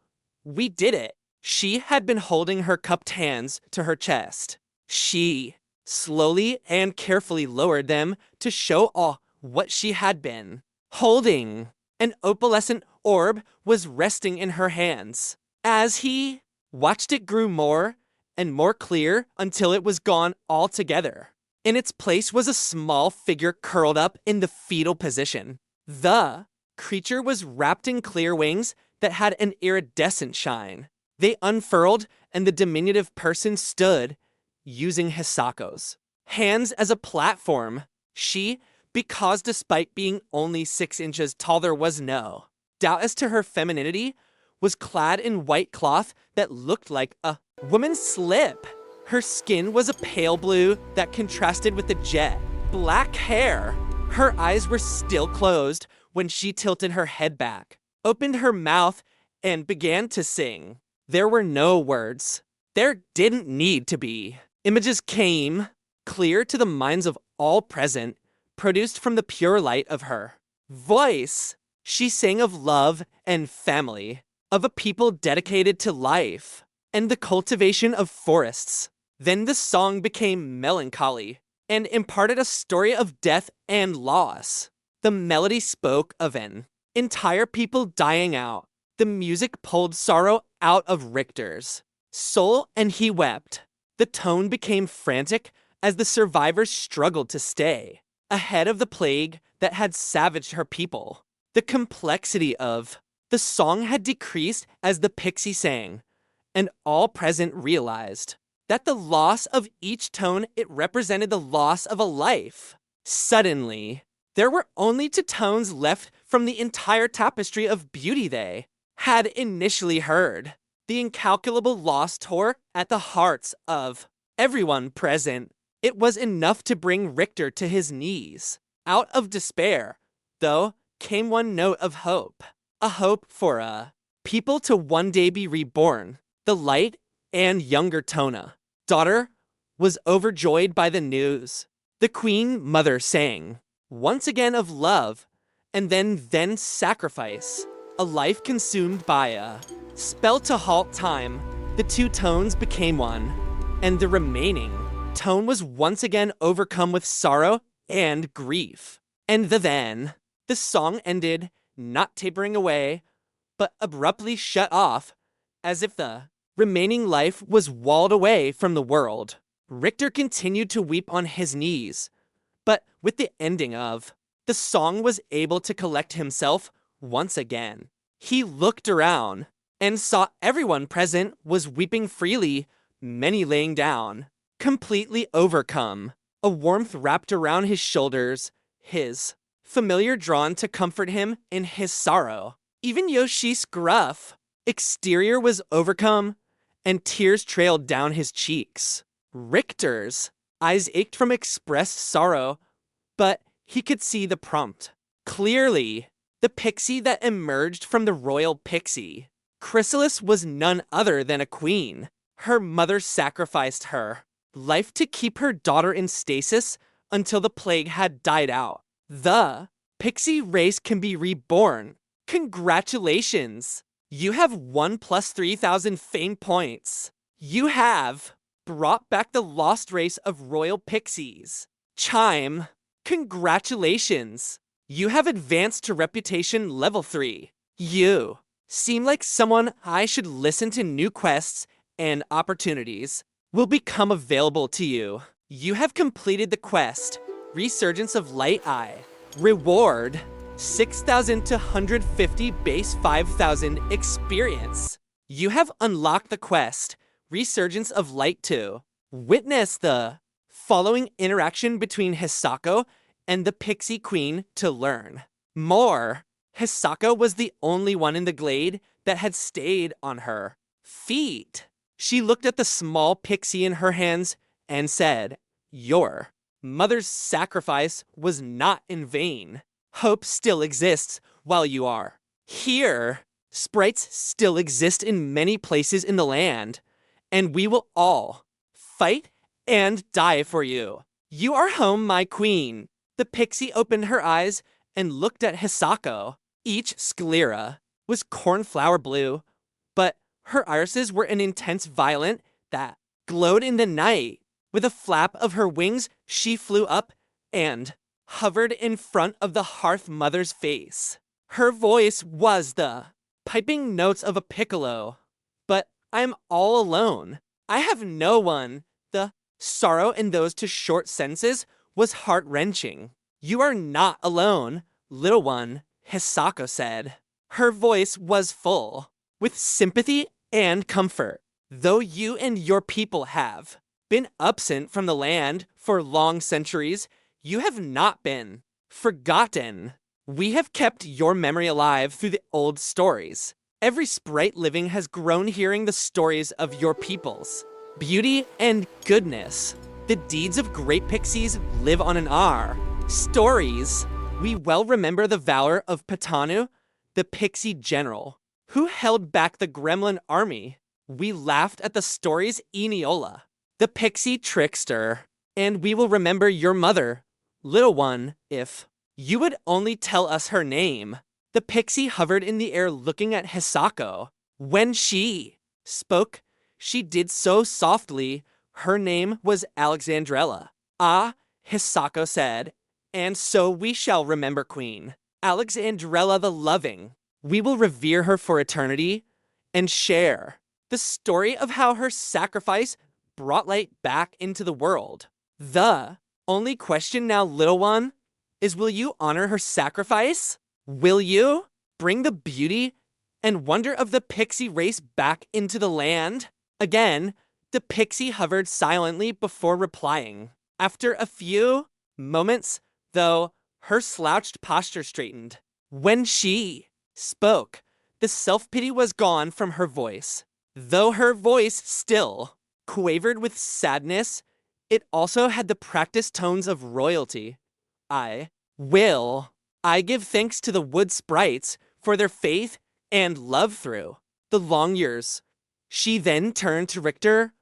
[SPEAKER 1] "We did it." She had been holding her cupped hands to her chest. She slowly and carefully lowered them to show all what she had been holding. An opalescent orb was resting in her hands. As he watched, it grew more and more clear until it was gone altogether. In its place was a small figure curled up in the fetal position. The creature was wrapped in clear wings that had an iridescent shine. They unfurled, and the diminutive person stood, using Hisako's hands as a platform. She, because despite being only 6 inches tall, there was no doubt as to her femininity, was clad in white cloth that looked like a woman's slip. Her skin was a pale blue that contrasted with the jet black hair. Her eyes were still closed when she tilted her head back, opened her mouth, and began to sing. There were no words. There didn't need to be. Images came clear to the minds of all present, produced from the pure light of her voice. She sang of love and family, of a people dedicated to life and the cultivation of forests. Then the song became melancholy and imparted a story of death and loss. The melody spoke of an entire people dying out. The music pulled sorrow out of Richter's soul, and he wept. The tone became frantic as the survivors struggled to stay ahead of the plague that had savaged her people. The complexity of the song had decreased as the pixie sang, and all present realized that the loss of each tone, it represented the loss of a life. Suddenly, there were only 2 tones left from the entire tapestry of beauty they had initially heard. The incalculable loss tore at the hearts of everyone present. It was enough to bring Richter to his knees. Out of despair, though, came one note of hope. A hope for a people to one day be reborn. The light and younger Tona, daughter, was overjoyed by the news. The queen mother sang once again of love, and then sacrifice. A life consumed by a spell to halt time. The 2 tones became one, and the remaining tone was once again overcome with sorrow and grief. And then the song ended, not tapering away, but abruptly shut off, as if the remaining life was walled away from the world. Richter continued to weep on his knees, but with the ending of the song was able to collect himself once again. He looked around and saw everyone present was weeping freely, many laying down, completely overcome. A warmth wrapped around his shoulders, his familiar drawn to comfort him in his sorrow. Even Yoshi's gruff exterior was overcome, and tears trailed down his cheeks. Richter's eyes ached from expressed sorrow, but he could see the prompt clearly. The pixie that emerged from the royal pixie chrysalis was none other than a queen. Her mother sacrificed her life to keep her daughter in stasis until the plague had died out. The pixie race can be reborn. Congratulations! You have won plus 3,000 fame points. You have brought back the lost race of royal pixies. Chime, congratulations! You have advanced to reputation level 3. You seem like someone I should listen to. New quests and opportunities will become available to you. You have completed the quest, Resurgence of Light Eye. Reward, 6,250 base 5,000 experience. You have unlocked the quest, Resurgence of Light 2. Witness the following interaction between Hisako and the Pixie Queen to learn more. Hisako was the only one in the glade that had stayed on her feet. She looked at the small pixie in her hands and said, "Your mother's sacrifice was not in vain. Hope still exists while you are here. Sprites still exist in many places in the land, and we will all fight and die for you. You are home, my queen." The pixie opened her eyes and looked at Hisako. Each sclera was cornflower blue, but her irises were an intense violet that glowed in the night. With a flap of her wings, she flew up and hovered in front of the hearth mother's face. Her voice was the piping notes of a piccolo. "But I'm all alone. I have no one." The sorrow in those 2 short sentences was heart-wrenching. "You are not alone, little one," Hisako said. Her voice was full with sympathy and comfort. "Though you and your people have been absent from the land for long centuries, you have not been forgotten. We have kept your memory alive through the old stories. Every sprite living has grown hearing the stories of your peoples, beauty and goodness. The deeds of great pixies live on in our stories. We well remember the valor of Patanu, the pixie general, who held back the gremlin army. We laughed at the stories Eniola, the pixie trickster, and we will remember your mother, little one, if you would only tell us her name." The pixie hovered in the air looking at Hisako. When she spoke, she did so softly. Her name was Alexandrella. "Ah, Hisako said, "And so we shall remember Queen Alexandrella the Loving. We will revere her for eternity and share the story of how her sacrifice brought light back into the world. The only question now, little one, is will you honor her sacrifice? Will you bring the beauty and wonder of the pixie race back into the land?" Again, the pixie hovered silently before replying. After a few moments, though, her slouched posture straightened. When she spoke, the self-pity was gone from her voice. Though her voice still quavered with sadness, it also had the practiced tones of royalty. I give thanks to the wood sprites for their faith and love through the long years. She then turned to Richter.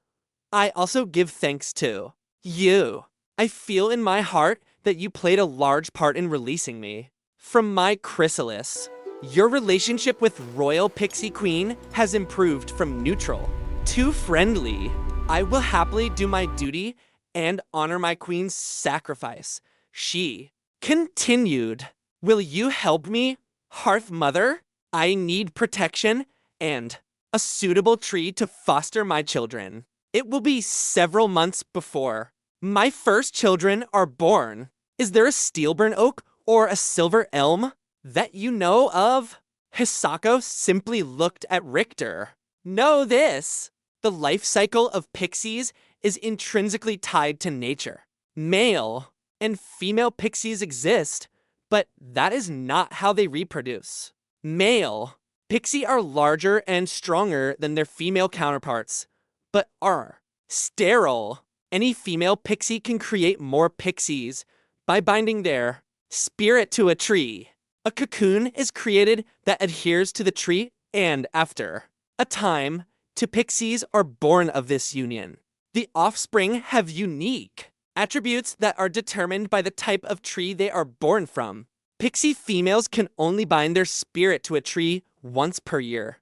[SPEAKER 1] I also give thanks to you. I feel in my heart that you played a large part in releasing me from my chrysalis. Your relationship with Royal Pixie Queen has improved from neutral to friendly. I will happily do my duty and honor my queen's sacrifice. She continued. Will you help me, Hearth Mother? I need protection and a suitable tree to foster my children. It will be several months before my first children are born. Is there a steelburn oak or a silver elm that you know of? Hisako simply looked at Richter. Know this. The life cycle of pixies is intrinsically tied to nature. Male and female pixies exist, but that is not how they reproduce. Male pixie are larger and stronger than their female counterparts, but are sterile. Any female pixie can create more pixies by binding their spirit to a tree. A cocoon is created that adheres to the tree, and after a time, two pixies are born of this union. The offspring have unique attributes that are determined by the type of tree they are born from. Pixie females can only bind their spirit to a tree once per year.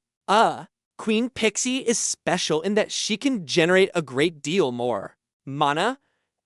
[SPEAKER 1] Queen Pixie is special in that she can generate a great deal more mana,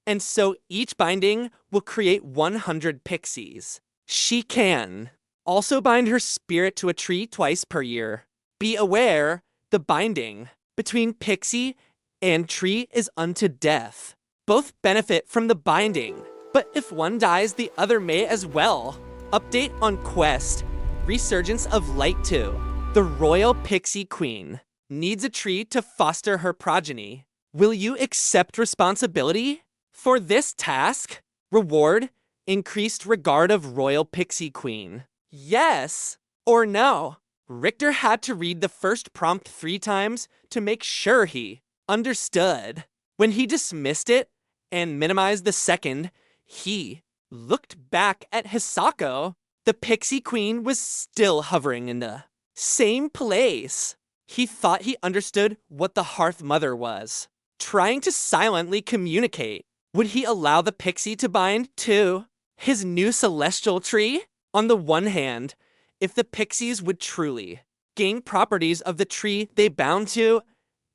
[SPEAKER 1] and so each binding will create 100 pixies. She can also bind her spirit to a tree twice per year. Be aware, the binding between pixie and tree is unto death. Both benefit from the binding, but if one dies, the other may as well. Update on quest. Resurgence of Light 2. The Royal Pixie Queen needs a tree to foster her progeny. Will you accept responsibility for this task? Reward: increased regard of Royal Pixie Queen. Yes or no? Richter had to read the first prompt 3 times to make sure he understood. When he dismissed it and minimized the second, he looked back at Hisako. The Pixie Queen was still hovering in the same place. He thought he understood what the Hearth Mother was trying to silently communicate. Would he allow the pixie to bind to his new celestial tree? On the one hand, if the pixies would truly gain properties of the tree they bound to,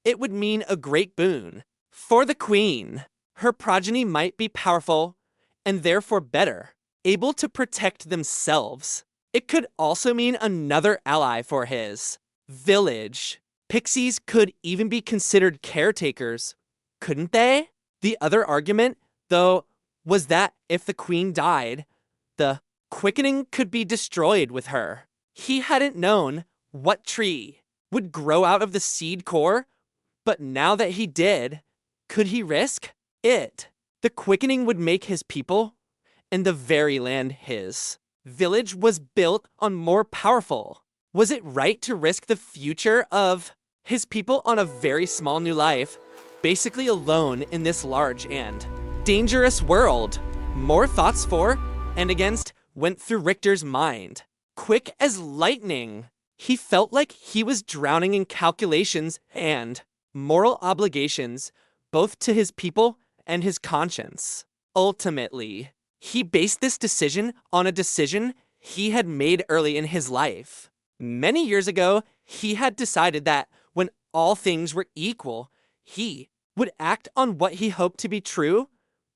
[SPEAKER 1] it would mean a great boon for the queen. Her progeny might be powerful and therefore better, able to protect themselves. It could also mean another ally for his village. Pixies could even be considered caretakers, couldn't they? The other argument, though, was that if the queen died, the quickening could be destroyed with her. He hadn't known what tree would grow out of the seed core, but now that he did, could he risk it? The quickening would make his people and the very land his village was built on more powerful. Was it right to risk the future of his people on a very small new life, basically alone in this large and dangerous world? More thoughts for and against went through Richter's mind. Quick as lightning, he felt like he was drowning in calculations and moral obligations, both to his people and his conscience. Ultimately, he based this decision on a decision he had made early in his life. Many years ago, he had decided that when all things were equal, he would act on what he hoped to be true,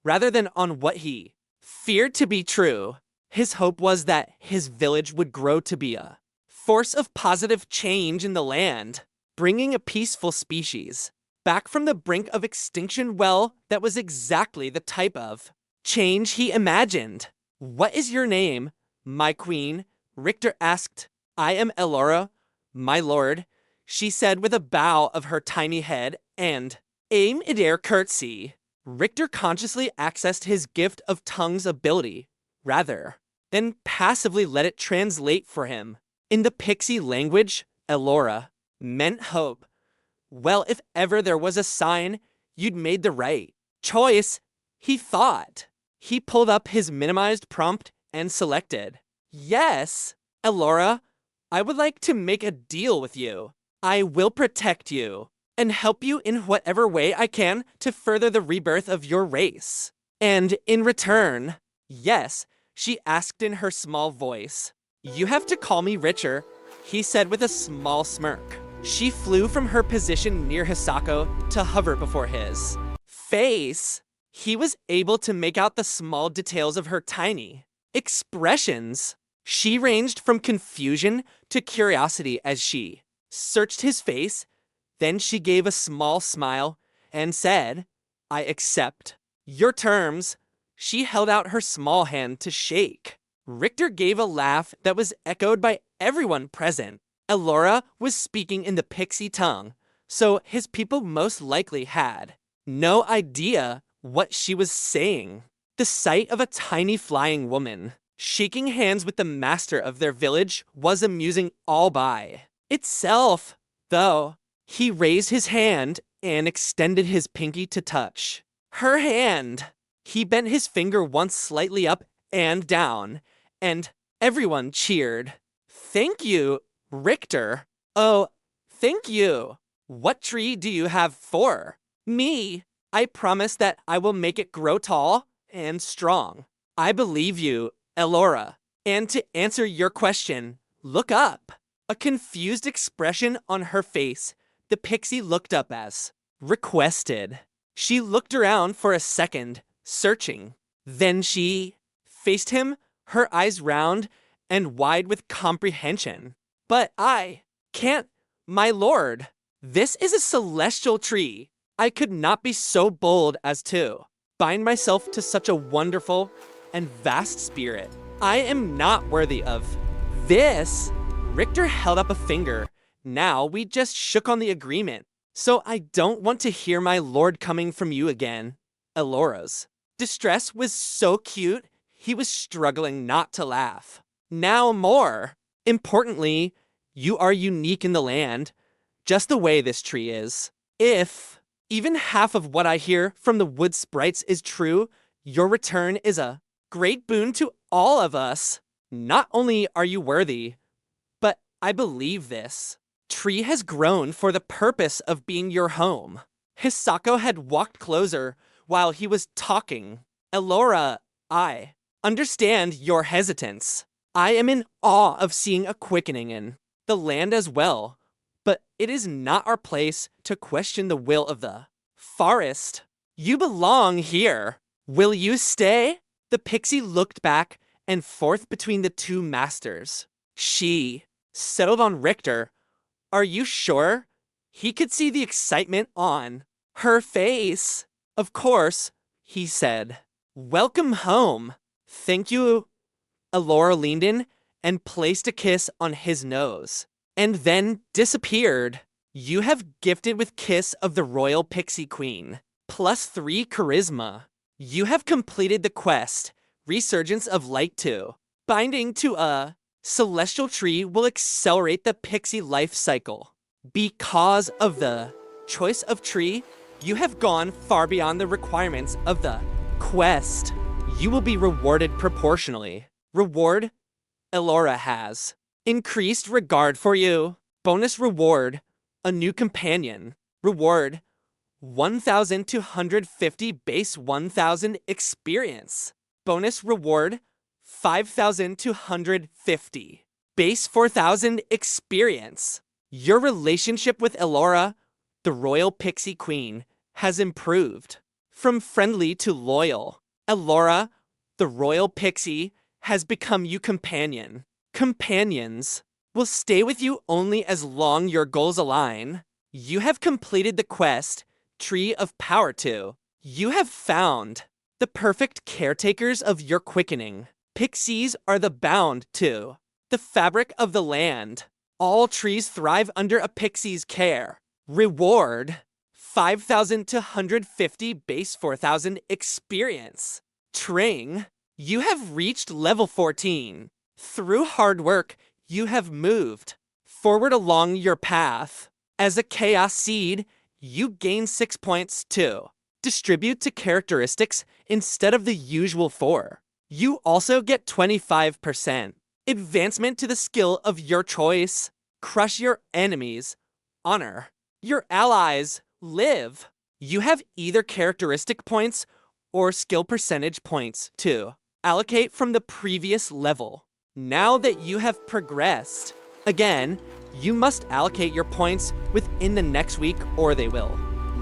[SPEAKER 1] rather than on what he feared to be true. His hope was that his village would grow to be a force of positive change in the land, bringing a peaceful species back from the brink of extinction. Well, that was exactly the type of change he imagined. "What is your name, my queen?" Richter asked. "I am Elora, my lord," she said with a bow of her tiny head and a mid-air curtsy. Richter consciously accessed his gift of tongue's ability, rather than passively let it translate for him. In the pixie language, Elora meant hope. Well, if ever there was a sign, you'd made the right choice, he thought. He pulled up his minimized prompt and selected, "Yes, Elora, I would like to make a deal with you. I will protect you and help you in whatever way I can to further the rebirth of your race. And in return," "Yes," she asked in her small voice. "You have to call me Richer," he said with a small smirk. She flew from her position near Hisako to hover before his face. He was able to make out the small details of her tiny expressions. She ranged from confusion to curiosity as she searched his face. Then she gave a small smile and said, "I accept your terms." She held out her small hand to shake. Richter gave a laugh that was echoed by everyone present. Elora was speaking in the pixie tongue, so his people most likely had no idea what she was saying. The sight of a tiny flying woman shaking hands with the master of their village was amusing all by itself, though. He raised his hand and extended his pinky to touch her hand. He bent his finger once slightly up and down, and everyone cheered. "Thank you, Richter." "Oh, thank you. What tree do you have for me? I promise that I will make it grow tall and strong." "I believe you, Elora. And to answer your question, look up." A confused expression on her face, the pixie looked up as requested. She looked around for a second, searching. Then she faced him, her eyes round and wide with comprehension. "But I can't, my lord. This is a celestial tree. I could not be so bold as to bind myself to such a wonderful and vast spirit. I am not worthy of this." Richter held up a finger. "Now we just shook on the agreement, so I don't want to hear my lord coming from you again." Elora's distress was so cute, he was struggling not to laugh. "Now more importantly, you are unique in the land, just the way this tree is. If even half of what I hear from the wood sprites is true, your return is a great boon to all of us. Not only are you worthy, but I believe this tree has grown for the purpose of being your home." Hisako had walked closer while he was talking. "Elora, I understand your hesitance. I am in awe of seeing a quickening in the land as well, but it is not our place to question the will of the forest. You belong here. Will you stay?" The pixie looked back and forth between the two masters. She settled on Richter. "Are you sure?" He could see the excitement on her face. "Of course," he said. "Welcome home." "Thank you." Elora leaned in and placed a kiss on his nose, and then disappeared. "You have gifted with kiss of the royal pixie queen, +3 charisma. You have completed the quest, Resurgence of Light 2. Binding to a celestial tree will accelerate the pixie life cycle. Because of the choice of tree, you have gone far beyond the requirements of the quest. You will be rewarded proportionally. Reward, Elora has increased regard for you. Bonus reward, a new companion. Reward, 1,250 base 1,000 experience. Bonus reward, 5,250 base 4,000 experience. Your relationship with Elora, the royal pixie queen, has improved. From friendly to loyal, Elora, the royal pixie, has become your companion. Companions will stay with you only as long your goals align. You have completed the quest, Tree of Power 2. You have found the perfect caretakers of your quickening. Pixies are the bound to the fabric of the land. All trees thrive under a pixie's care. Reward 5,000 to 150 base 4,000 experience. Tring, you have reached level 14. Through hard work, you have moved forward along your path. As a chaos seed, you gain 6 points too. Distribute to characteristics instead of the usual 4. You also get 25% advancement to the skill of your choice. Crush your enemies. Honor your allies. Live. You have either characteristic points or skill percentage points to allocate from the previous level. Now that you have progressed, again, you must allocate your points within the next week or they will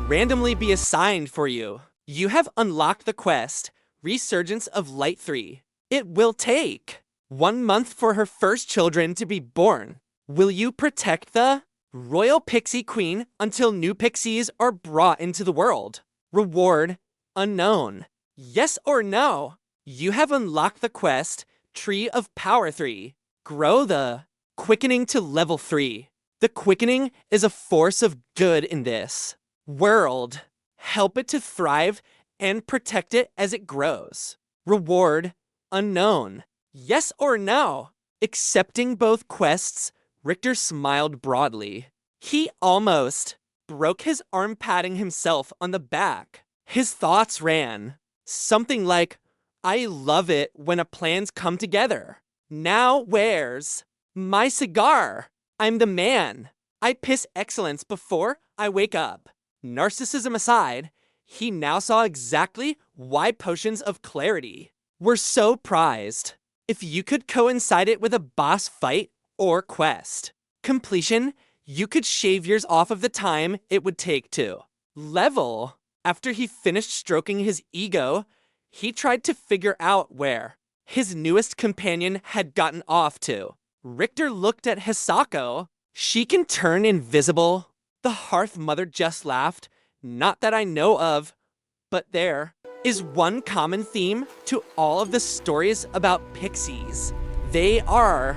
[SPEAKER 1] randomly be assigned for you. You have unlocked the quest, Resurgence of Light 3. It will take 1 month for her first children to be born. Will you protect the Royal Pixie Queen until new pixies are brought into the world? Reward unknown. Yes or no? You have unlocked the quest, Tree of Power 3. Grow the quickening to level 3. The quickening is a force of good in this world. Help it to thrive and protect it as it grows. Reward unknown. Yes or no? Accepting both quests, Richter smiled broadly. He almost broke his arm patting himself on the back. His thoughts ran something like, I love it when a plans come together. Now where's my cigar? I'm the man. I piss excellence before I wake up. Narcissism aside, he now saw exactly why potions of clarity were so prized. If you could coincide it with a boss fight or quest completion, you could shave years off of the time it would take to level. After he finished stroking his ego, he tried to figure out where his newest companion had gotten off to. Richter looked at Hisako. She can turn invisible. The Hearth Mother just laughed. Not that I know of, but there is one common theme to all of the stories about pixies. They are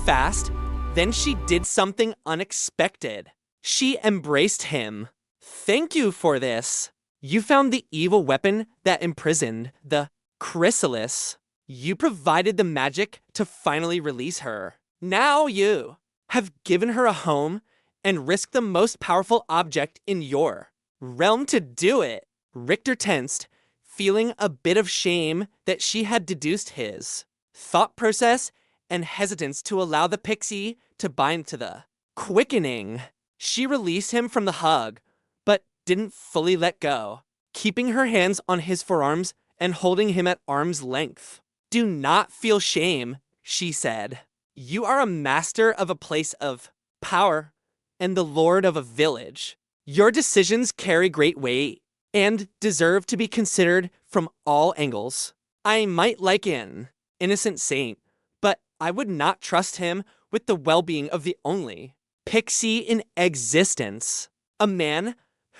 [SPEAKER 1] fast. Then she did something unexpected. She embraced him. Thank you for this. You found the evil weapon that imprisoned the chrysalis. You provided the magic to finally release her. Now you have given her a home and risked the most powerful object in your realm to do it. Richter tensed, feeling a bit of shame that she had deduced his thought process and hesitance to allow the pixie to bind to the quickening. She released him from the hug, but didn't fully let go, keeping her hands on his forearms and holding him at arm's length. Do not feel shame, she said. You are a master of a place of power and the lord of a village. Your decisions carry great weight and deserve to be considered from all angles. I might like an innocent saint, but I would not trust him with the well-being of the only pixie in existence. A man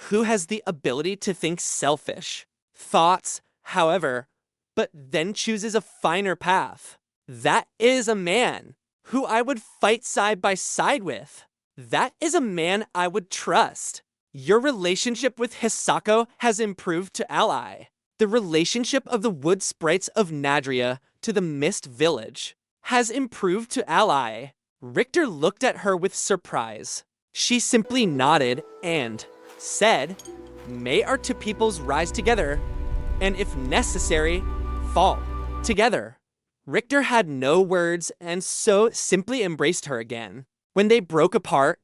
[SPEAKER 1] who has the ability to think selfish thoughts, however, but then chooses a finer path. That is a man who I would fight side by side with. That is a man I would trust. Your relationship with Hisako has improved to ally. The relationship of the wood sprites of Nadria to the Mist Village has improved to ally. Richter looked at her with surprise. She simply nodded and said, may our two peoples rise together, and if necessary, fall together. Richter had no words and so simply embraced her again. When they broke apart,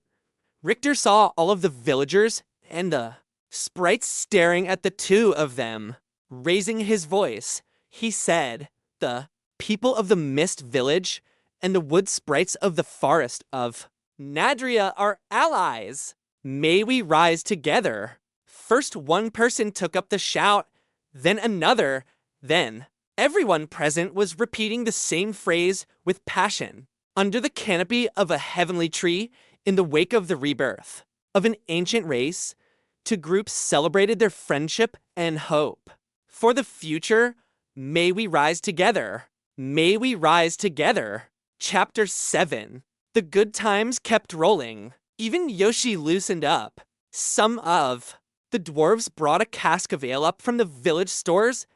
[SPEAKER 1] Richter saw all of the villagers and the sprites staring at the two of them. Raising his voice, he said, the people of the Mist Village and the wood sprites of the forest of Nadria are allies. May we rise together. First one person took up the shout then another, then. Everyone present was repeating the same phrase with passion. Under the canopy of a heavenly tree, in the wake of the rebirth of an ancient race, two groups celebrated their friendship and hope. For the future, may we rise together. May we rise together. Chapter 7. The good times kept rolling. Even Yoshi loosened up. Some of the dwarves brought a cask of ale up from the village stores,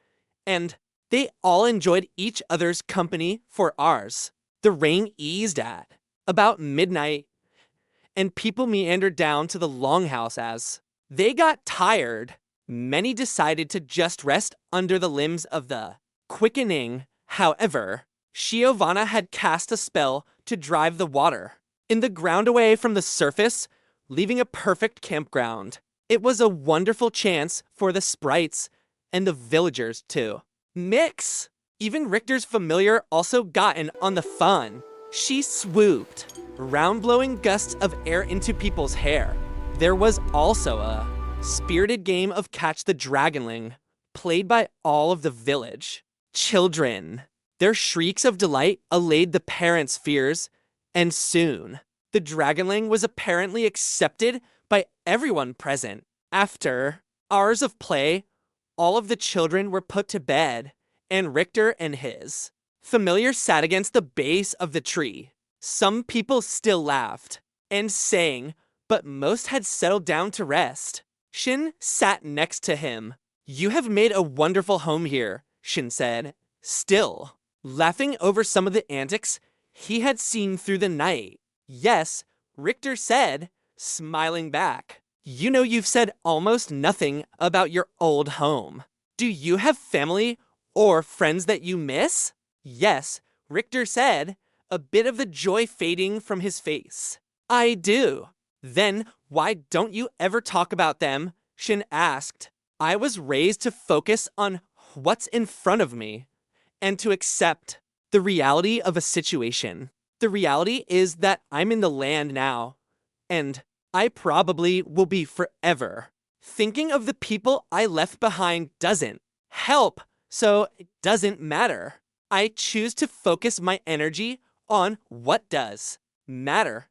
[SPEAKER 1] and they all enjoyed each other's company for ours. The rain eased at about midnight, and people meandered down to the longhouse as they got tired. Many decided to just rest under the limbs of the quickening. However, Giovanna had cast a spell to drive the water in the ground away from the surface, leaving a perfect campground. It was a wonderful chance for the sprites and the villagers to mix. Even Richter's familiar also got in on the fun. She swooped, round-blowing gusts of air into people's hair. There was also a spirited game of Catch the Dragonling, played by all of the village. Children. Their shrieks of delight allayed the parents' fears, and soon, the Dragonling was apparently accepted by everyone present. After hours of play, all of the children were put to bed, and Richter and his familiar sat against the base of the tree. Some people still laughed and sang, but most had settled down to rest. Shin sat next to him. "You have made a wonderful home here," Shin said, still laughing over some of the antics he had seen through the night. "Yes," Richter said, smiling back. "You know you've said almost nothing about your old home. Do you have family or friends that you miss?" "Yes," Richter said, a bit of the joy fading from his face. "I do." "Then why don't you ever talk about them?" Shin asked. "I was raised to focus on what's in front of me and to accept the reality of a situation. The reality is that I'm in the land now, and I probably will be forever. Thinking of the people I left behind doesn't help, so it doesn't matter. I choose to focus my energy on what does matter,"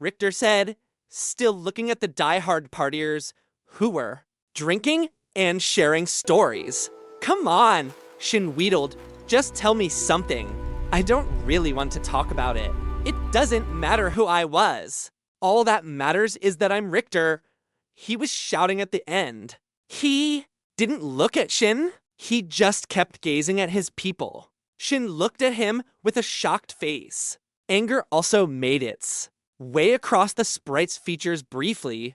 [SPEAKER 1] Richter said, still looking at the die-hard partiers who were drinking and sharing stories. "Come on," Shin wheedled. "Just tell me something. I don't really want to talk about it. It doesn't matter who I was. All that matters is that I'm Richter." He was shouting at the end. He didn't look at Shin. He just kept gazing at his people. Shin looked at him with a shocked face. Anger also made its way across the sprite's features briefly,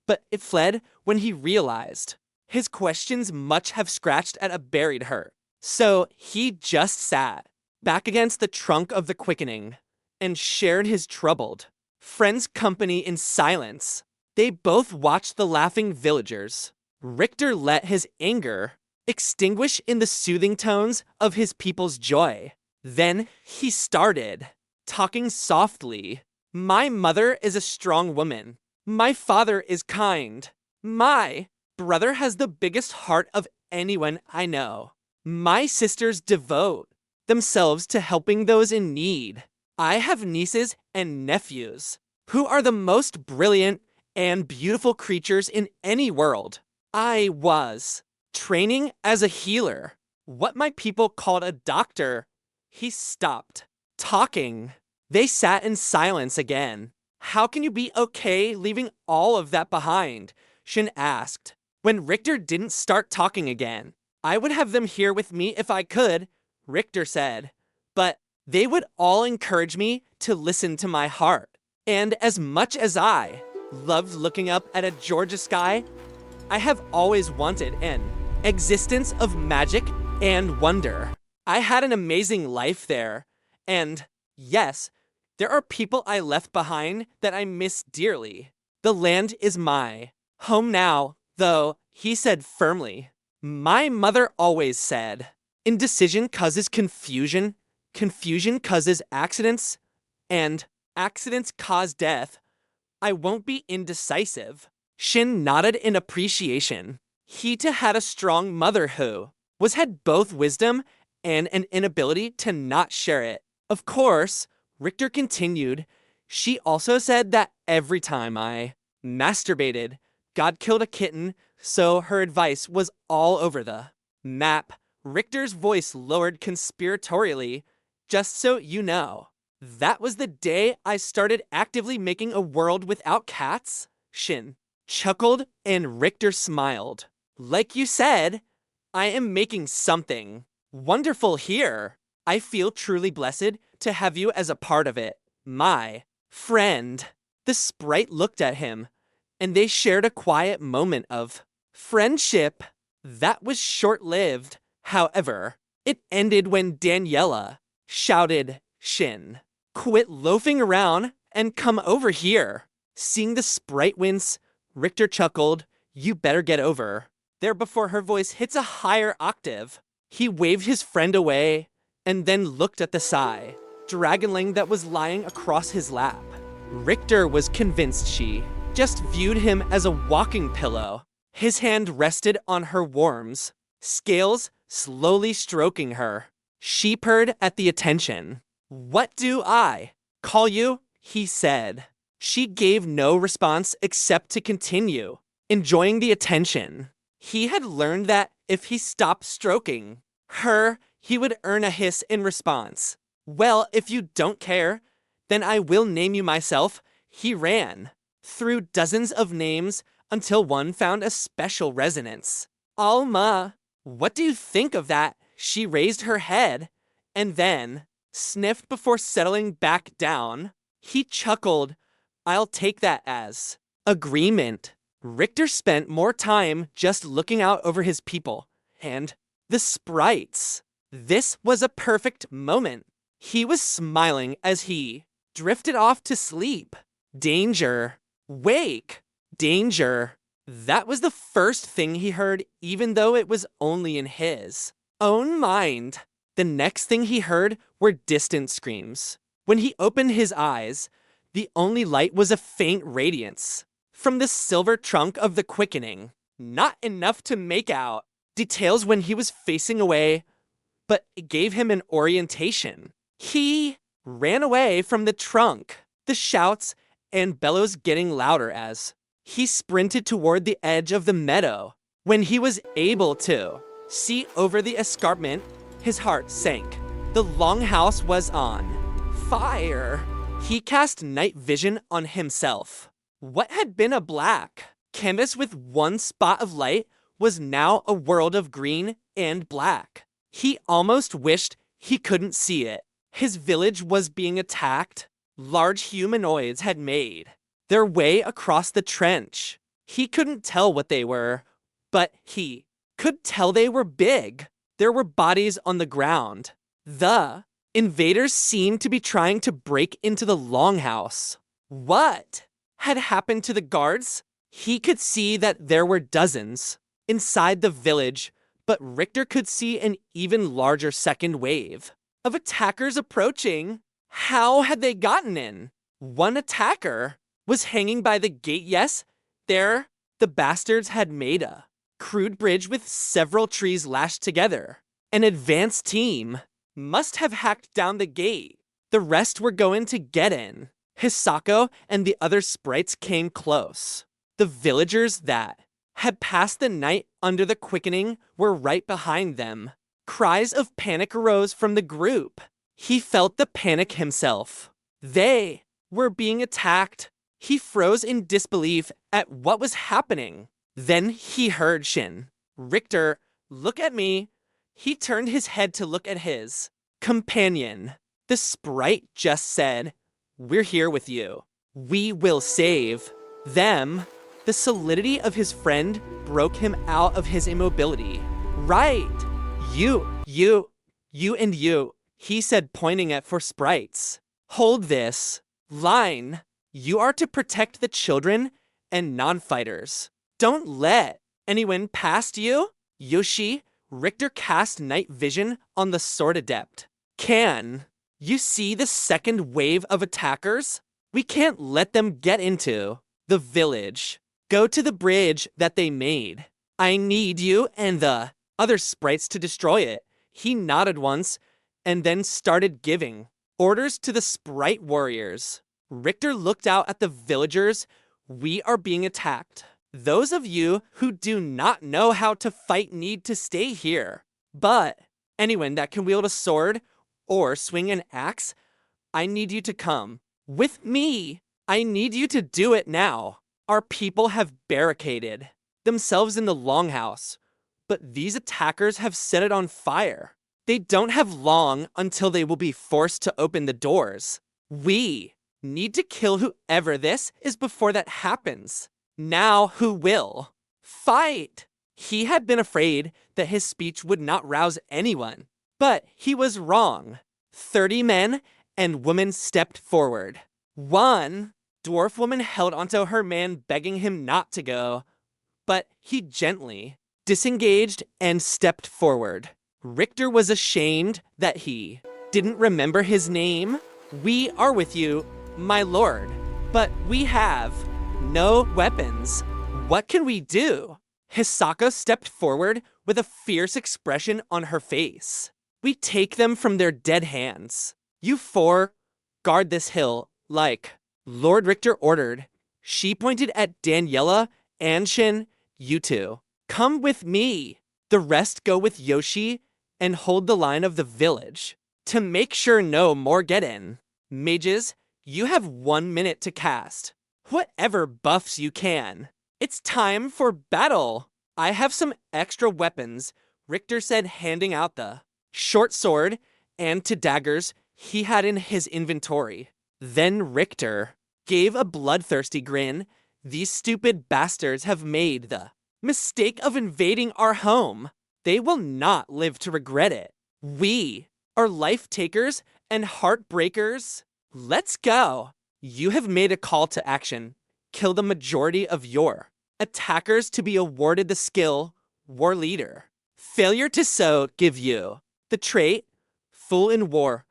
[SPEAKER 1] but it fled when he realized his questions much have scratched at a buried hurt. So he just sat back against the trunk of the quickening and shared his troubled friend's company in silence. They both watched the laughing villagers. Richter let his anger extinguish in the soothing tones of his people's joy. Then he started talking softly. "My mother is a strong woman. My father is kind. My brother has the biggest heart of anyone I know. My sisters devote themselves to helping those in need. I have nieces and nephews who are the most brilliant and beautiful creatures in any world. I was training as a healer, what my people called a doctor." He stopped talking. They sat in silence again. "How can you be okay leaving all of that behind?" Shin asked. When Richter didn't start talking again. "I would have them here with me if I could," Richter said. "But they would all encourage me to listen to my heart. And as much as I loved looking up at a Georgia sky, I have always wanted an existence of magic and wonder. I had an amazing life there. And yes, there are people I left behind that I miss dearly. The land is my home now, though," he said firmly. "My mother always said, indecision causes confusion, confusion causes accidents, and accidents cause death. I won't be indecisive." Shin nodded in appreciation. He too had a strong mother who had both wisdom and an inability to not share it. Of course, Richter continued, she also said that every time I masturbated, God killed a kitten, so her advice was all over the map. Richter's voice lowered conspiratorially. Just so you know, that was the day I started actively making a world without cats. Shin chuckled and Richter smiled. Like you said, I am making something wonderful here. I feel truly blessed to have you as a part of it, my friend. The sprite looked at him, and they shared a quiet moment of friendship. That was short-lived, however. It ended when Daniela shouted, Shin, quit loafing around and come over here. Seeing the sprite wince, Richter chuckled, you better get over there before her voice hits a higher octave. He waved his friend away and then looked at the sigh dragonling that was lying across his lap. Richter was convinced she just viewed him as a walking pillow. His hand rested on her warms, scales slowly stroking her. She purred at the attention. What do I call you? He said. She gave no response except to continue, enjoying the attention. He had learned that if he stopped stroking her, he would earn a hiss in response. Well, if you don't care, then I will name you myself. He ran through dozens of names until one found a special resonance. Alma, what do you think of that? She raised her head and then sniffed before settling back down. He chuckled. I'll take that as agreement. Richter spent more time just looking out over his people and the sprites. This was a perfect moment. He was smiling as he drifted off to sleep. Danger. Wake. Danger. That was the first thing he heard, even though it was only in his own mind. The next thing he heard were distant screams. When he opened his eyes, the only light was a faint radiance from the silver trunk of the quickening. Not enough to make out details when he was facing away, but it gave him an orientation. He ran away from the trunk, the shouts and bellows getting louder as he sprinted toward the edge of the meadow. When he was able to see over the escarpment, his heart sank. The longhouse was on fire. He cast night vision on himself. What had been a black canvas with one spot of light was now a world of green and black. He almost wished he couldn't see it. His village was being attacked. Large humanoids had made their way across the trench. He couldn't tell what they were, but he could tell they were big. There were bodies on the ground. The invaders seemed to be trying to break into the longhouse. What had happened to the guards? He could see that there were dozens inside the village, but Richter could see an even larger second wave of attackers approaching. How had they gotten in? One attacker was hanging by the gate. Yes, there, the bastards had made a crude bridge with several trees lashed together. An advanced team must have hacked down the gate. The rest were going to get in. Hisako and the other sprites came close. The villagers that had passed the night under the quickening were right behind them. Cries of panic arose from the group. He felt the panic himself. They were being attacked. He froze in disbelief at what was happening. Then he heard Shin. Richter, look at me. He turned his head to look at his companion. The sprite just said, we're here with you. We will save them. The solidity of his friend broke him out of his immobility. Right. You, and you, he said, pointing at four sprites. Hold this line. You are to protect the children and non-fighters. Don't let anyone past you. Yoshi, Richter cast night vision on the sword adept. Can you see the second wave of attackers? We can't let them get into the village. Go to the bridge that they made. I need you and the other sprites to destroy it. He nodded once and then started giving orders to the sprite warriors. Richter looked out at the villagers. We are being attacked. Those of you who do not know how to fight need to stay here. But anyone that can wield a sword or swing an axe, I need you to come with me. I need you to do it now. Our people have barricaded themselves in the longhouse, but these attackers have set it on fire. They don't have long until they will be forced to open the doors. We need to kill whoever this is before that happens. Now who will? Fight! He had been afraid that his speech would not rouse anyone, but he was wrong. 30 men and women stepped forward. One dwarf woman held onto her man, begging him not to go, but he gently disengaged and stepped forward. Richter was ashamed that he didn't remember his name. We are with you, my lord, but we have no weapons. What can we do? Hisako stepped forward with a fierce expression on her face. We take them from their dead hands. You four, guard this hill, like Lord Richter ordered. She pointed at Daniela and Shin. You two, come with me. The rest go with Yoshi and hold the line of the village to make sure no more get in. Mages, you have 1 minute to cast whatever buffs you can. It's time for battle. I have some extra weapons, Richter said, handing out the short sword and 2 daggers he had in his inventory. Then Richter gave a bloodthirsty grin. These stupid bastards have made the mistake of invading our home. They will not live to regret it. We are life takers and heartbreakers. Let's go. You have made a call to action. Kill the majority of your attackers to be awarded the skill War Leader. Failure to so give you the trait Fool in War,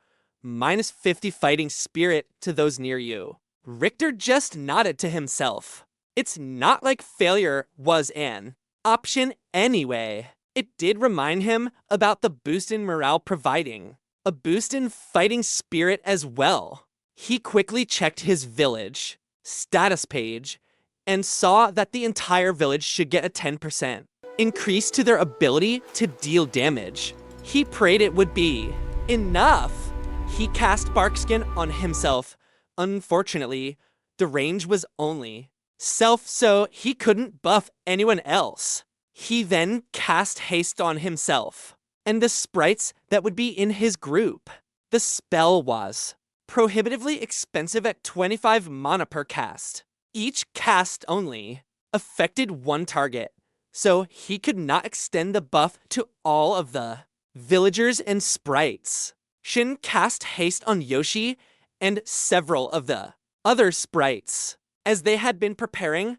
[SPEAKER 1] -50 fighting spirit to those near you. Richter just nodded to himself. It's not like failure was an option anyway. It did remind him about the boost in morale providing a boost in fighting spirit as well. He quickly checked his village status page and saw that the entire village should get a 10% increase to their ability to deal damage. He prayed it would be enough. He cast Barkskin on himself. Unfortunately, the range was only self, so he couldn't buff anyone else. He then cast haste on himself and the sprites that would be in his group. The spell was prohibitively expensive at 25 mana per cast. Each cast only affected 1 target, so he could not extend the buff to all of the villagers and sprites. Shin cast haste on Yoshi and several of the other sprites. As they had been preparing,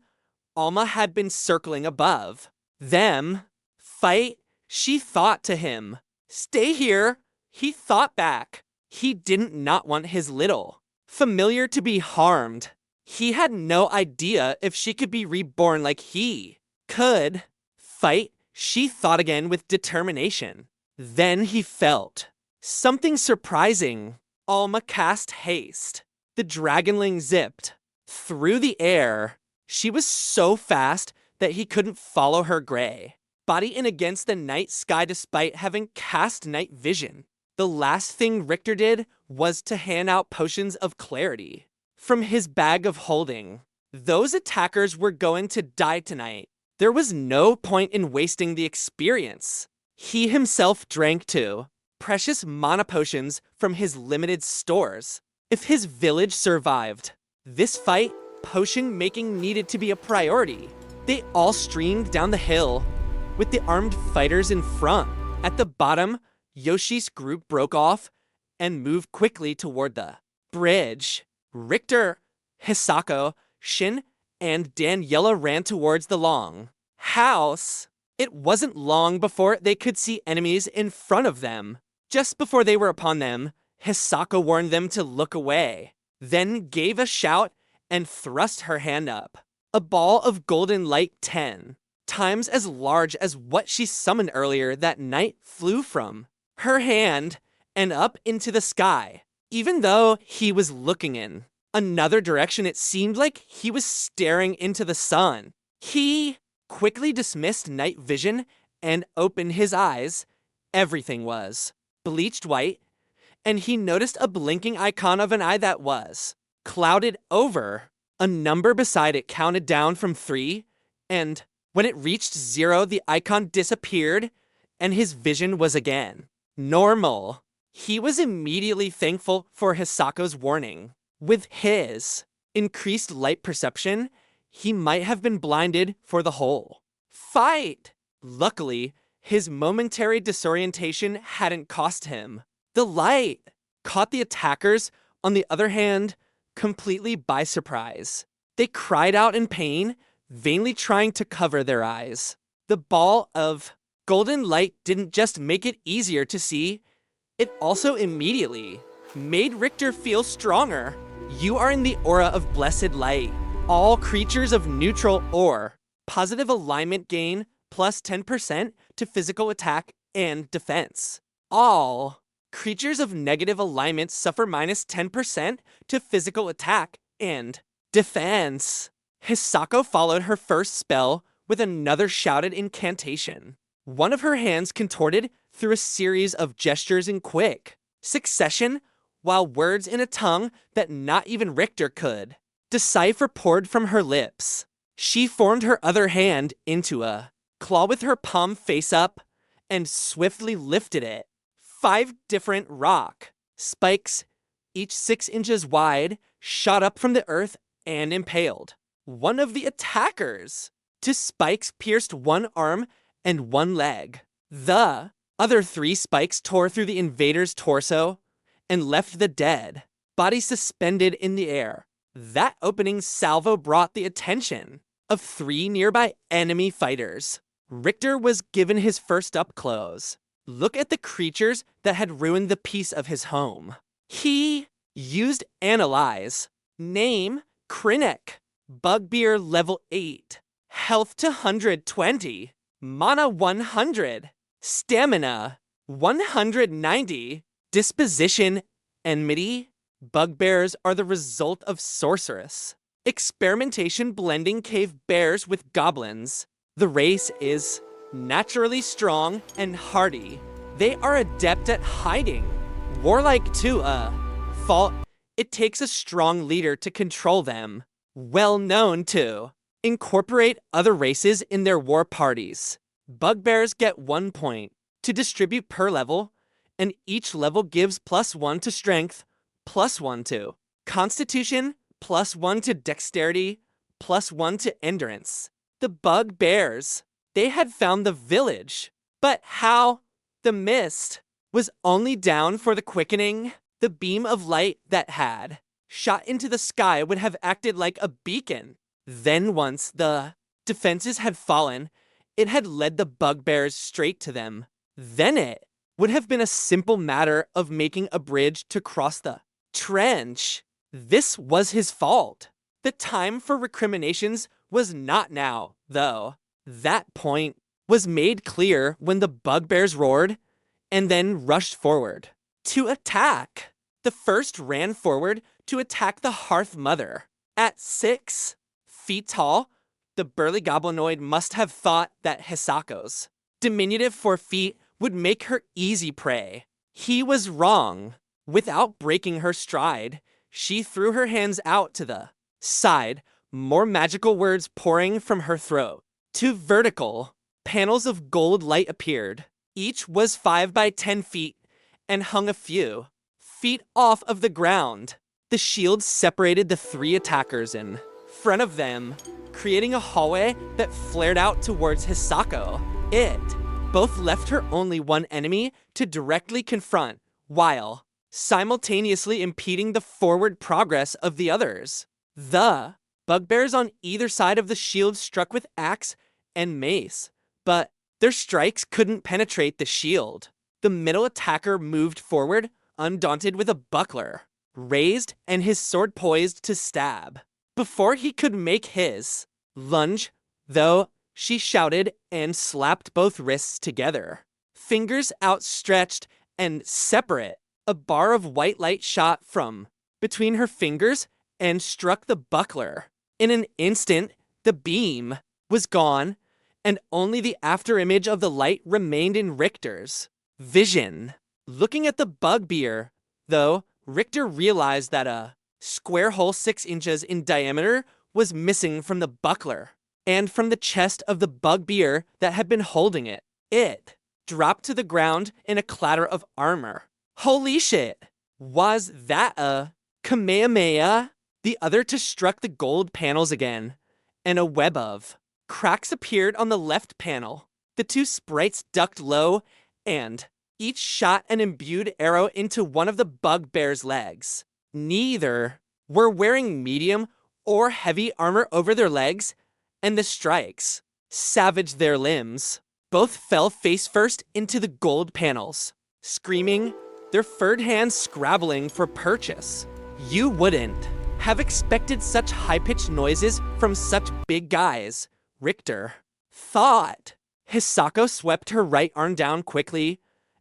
[SPEAKER 1] Alma had been circling above them. Fight, she thought to him. Stay here, he thought back. He didn't not want his little familiar to be harmed. He had no idea if she could be reborn like he could. Fight, she thought again with determination. Then he felt something surprising. Alma cast haste. The dragonling zipped through the air. She was so fast that he couldn't follow her gray body in against the night sky despite having cast night vision. The last thing Richter did was to hand out potions of clarity from his bag of holding. Those attackers were going to die tonight. There was no point in wasting the experience. He himself drank 2 precious mana potions from his limited stores. If his village survived this fight, potion making needed to be a priority. They all streamed down the hill with the armed fighters in front. At the bottom, Yoshi's group broke off and moved quickly toward the bridge. Richter, Hisako, Shin, and Daniela ran towards the long house. It wasn't long before they could see enemies in front of them. Just before they were upon them, Hisako warned them to look away, then gave a shout and thrust her hand up. A ball of golden light 10 times as large as what she summoned earlier that night, flew from her hand and up into the sky, even though he was looking in another direction. It seemed like he was staring into the sun. He quickly dismissed night vision and opened his eyes. Everything was bleached white, and he noticed a blinking icon of an eye that was clouded over. A number beside it counted down from 3, and when it reached 0, the icon disappeared, and his vision was again normal. He was immediately thankful for Hisako's warning. With his increased light perception, he might have been blinded for the whole fight. Luckily, his momentary disorientation hadn't cost him. The light caught the attackers, on the other hand, completely by surprise. They cried out in pain, vainly trying to cover their eyes. The ball of golden light didn't just make it easier to see, it also immediately made Richter feel stronger. You are in the aura of blessed light. All creatures of neutral or positive alignment gain plus 10% to physical attack and defense. All creatures of negative alignment suffer minus 10% to physical attack and defense. Hisako followed her first spell with another shouted incantation. One of her hands contorted through a series of gestures in quick succession, while words in a tongue that not even Richter could decipher poured from her lips. She formed her other hand into a claw with her palm face up and swiftly lifted it. 5 different rock spikes, each 6 inches wide, shot up from the earth and impaled one of the attackers. 2 spikes pierced one arm and 1 leg. The other 3 spikes tore through the invader's torso and left the dead body suspended in the air. That opening salvo brought the attention of 3 nearby enemy fighters. Richter was given his first up close look at the creatures that had ruined the peace of his home. He used Analyze. Name, Krinek. Bugbear level 8. Health to 120. Mana 100. Stamina 190. Disposition, enmity. Bugbears are the result of sorceress experimentation blending cave bears with goblins. The race is naturally strong and hardy. They are adept at hiding. Warlike to a fault. It takes a strong leader to control them. Well known to incorporate other races in their war parties. Bugbears get 1 point to distribute per level, and each level gives +1 to strength, +1 to constitution, +1 to dexterity, +1 to endurance. The bugbears, they had found the village, but how? The mist was only down for the quickening. The beam of light that had shot into the sky would have acted like a beacon. Then once the defenses had fallen, it had led the bugbears straight to them. Then it would have been a simple matter of making a bridge to cross the trench. This was his fault. The time for recriminations was not now, though. That point was made clear when the bugbears roared and then rushed forward to attack. The first ran forward to attack the Hearth Mother. At 6 feet tall, the burly goblinoid must have thought that Hisako's diminutive 4 feet would make her easy prey. He was wrong. Without breaking her stride, she threw her hands out to the side, more magical words pouring from her throat. 2 vertical panels of gold light appeared. Each was 5 by 10 feet and hung a few feet off of the ground. The shields separated the 3 attackers in front of them, creating a hallway that flared out towards Hisako. It both left her only 1 enemy to directly confront, while simultaneously impeding the forward progress of the others. The bugbears on either side of the shield struck with axe and mace, but their strikes couldn't penetrate the shield. The middle attacker moved forward, undaunted, with a buckler raised and his sword poised to stab. Before he could make his lunge, though, she shouted and slapped both wrists together. Fingers outstretched and separate, a bar of white light shot from between her fingers and struck the buckler. In an instant, the beam was gone, and only the afterimage of the light remained in Richter's vision. Looking at the bugbear, though, Richter realized that a square hole 6 inches in diameter was missing from the buckler and from the chest of the bugbear that had been holding it. It dropped to the ground in a clatter of armor. Holy shit! Was that a Kamehameha? The other to struck the gold panels again, and a web of cracks appeared on the left panel. The two sprites ducked low, and each shot an imbued arrow into one of the bugbear's legs. Neither were wearing medium or heavy armor over their legs, and the strikes savaged their limbs. Both fell face first into the gold panels, screaming, their furred hands scrabbling for purchase. You wouldn't have expected such high-pitched noises from such big guys, Richter thought. Hisako swept her right arm down quickly,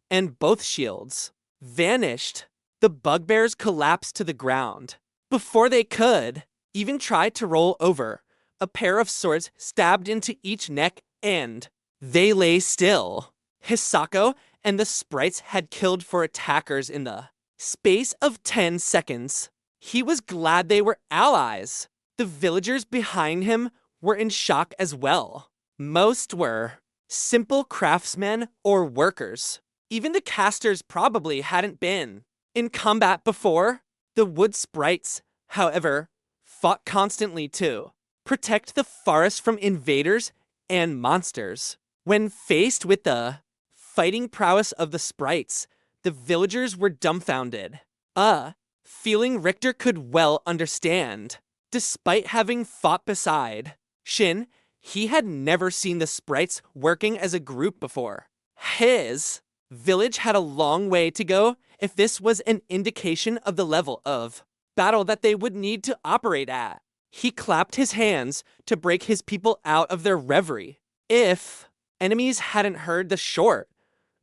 [SPEAKER 1] and both shields vanished. The bugbears collapsed to the ground. Before they could even try to roll over, a pair of swords stabbed into each neck, and they lay still. Hisako and the sprites had killed 4 attackers in the space of 10 seconds. He was glad they were allies. The villagers behind him were in shock as well. Most were simple craftsmen or workers. Even the casters probably hadn't been in combat before. The wood sprites, however, fought constantly to protect the forest from invaders and monsters. When faced with the fighting prowess of the sprites, the villagers were dumbfounded. Feeling Richter could well understand. Despite having fought beside Shin, he had never seen the sprites working as a group before. His village had a long way to go if this was an indication of the level of battle that they would need to operate at. He clapped his hands to break his people out of their reverie. If enemies hadn't heard the short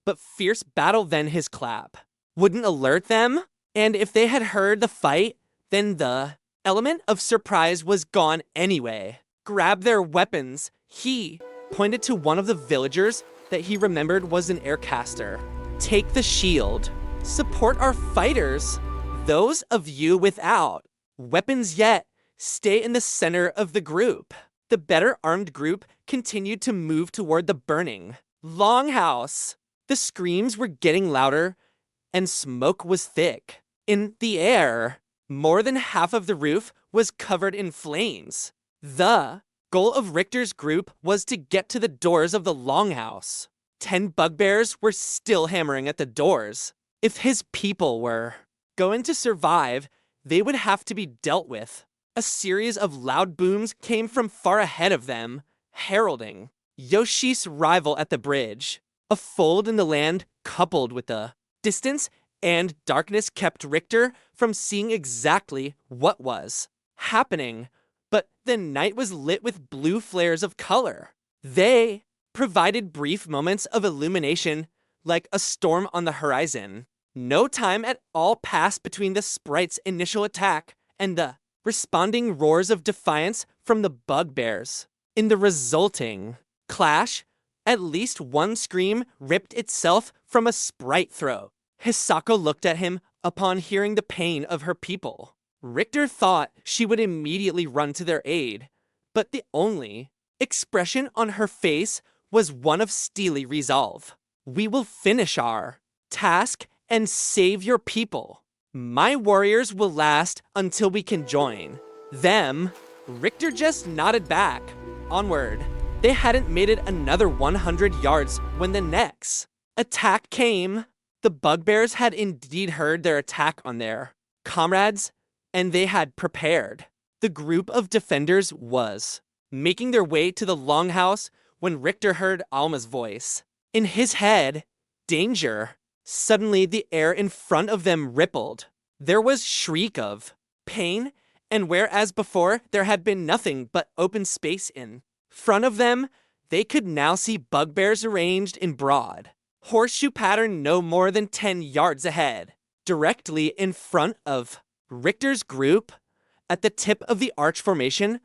[SPEAKER 1] but fierce battle, then his clap wouldn't alert them. And if they had heard the fight, then the element of surprise was gone anyway. Grab their weapons. He pointed to one of the villagers that he remembered was an aircaster. Take the shield. Support our fighters. Those of you without weapons yet, stay in the center of the group. The better armed group continued to move toward the burning longhouse. The screams were getting louder, and smoke was thick. In the air, more than half of the roof was covered in flames. The goal of Richter's group was to get to the doors of the longhouse. 10 bugbears were still hammering at the doors. If his people were going to survive, they would have to be dealt with. A series of loud booms came from far ahead of them, heralding Yoshi's arrival at the bridge. A fold in the land coupled with the distance and darkness kept Richter from seeing exactly what was happening, but the night was lit with blue flares of color. They provided brief moments of illumination, like a storm on the horizon. No time at all passed between the sprite's initial attack and the responding roars of defiance from the bugbears. In the resulting clash, at least one scream ripped itself from a sprite throat. Hisako looked at him upon hearing the pain of her people. Richter thought she would immediately run to their aid, but the only expression on her face was one of steely resolve. We will finish our task and save your people. My warriors will last until we can join them. Richter just nodded back. Onward. They hadn't made it another 100 yards when the next attack came. The bugbears had indeed heard their attack on their comrades, and they had prepared. The group of defenders was making their way to the longhouse when Richter heard Alma's voice. In his head, danger. Suddenly, the air in front of them rippled. There was shriek of pain, and whereas before there had been nothing but open space in front of them, They could now see bugbears arranged in broad horseshoe pattern no more than 10 yards ahead. Directly in front of Richter's group, at the tip of the arch formation,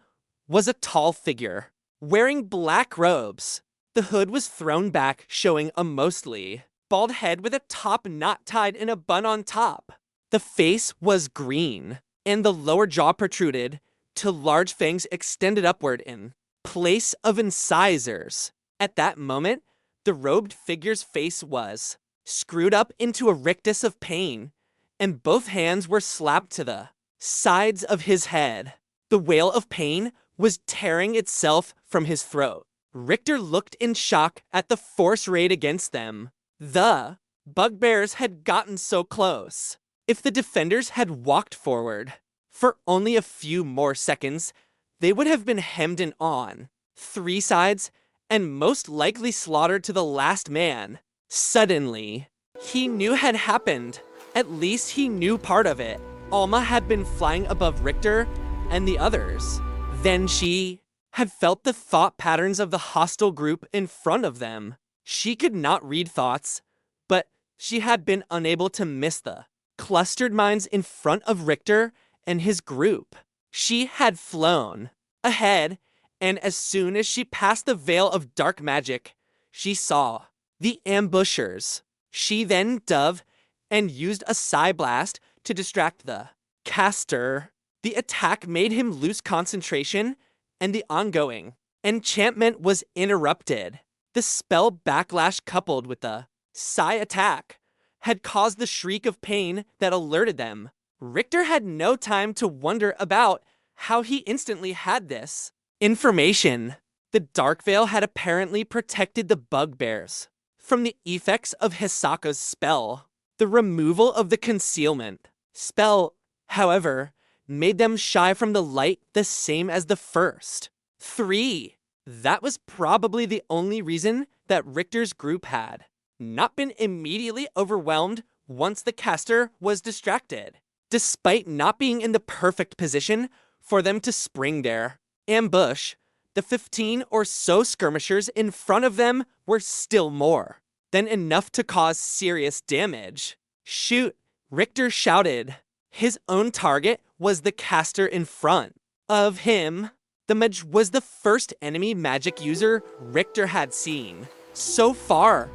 [SPEAKER 1] was a tall figure, wearing black robes. The hood was thrown back, showing a mostly bald head with a top knot tied in a bun on top. The face was green, and the lower jaw protruded, till large fangs extended upward in place of incisors. At that moment, the robed figure's face was screwed up into a rictus of pain, and both hands were slapped to the sides of his head. The wail of pain was tearing itself from his throat. Richter looked in shock at the force raid against them. The bugbears had gotten so close. If the defenders had walked forward for only a few more seconds, they would have been hemmed in on three sides and most likely slaughtered to the last man. Suddenly, he knew had happened. At least he knew part of it. Alma had been flying above Richter and the others. Then she had felt the thought patterns of the hostile group in front of them. She could not read thoughts, but she had been unable to miss the clustered minds in front of Richter and his group. She had flown ahead, and as soon as she passed the veil of dark magic, she saw the ambushers. She then dove and used a psi blast to distract the caster. The attack made him lose concentration, and the ongoing enchantment was interrupted. The spell backlash coupled with the psi attack had caused the shriek of pain that alerted them. Richter had no time to wonder about how he instantly had this information. The dark veil had apparently protected the bugbears from the effects of Hisako's spell. The removal of the concealment spell, however, made them shy from the light the same as the first. 3. That was probably the only reason that Richter's group had not been immediately overwhelmed once the caster was distracted, despite not being in the perfect position for them to spring their ambush. The 15 or so skirmishers in front of them were still more than enough to cause serious damage. Shoot, Richter shouted. His own target was the caster in front of him. The mage was the first enemy magic user Richter had seen so far,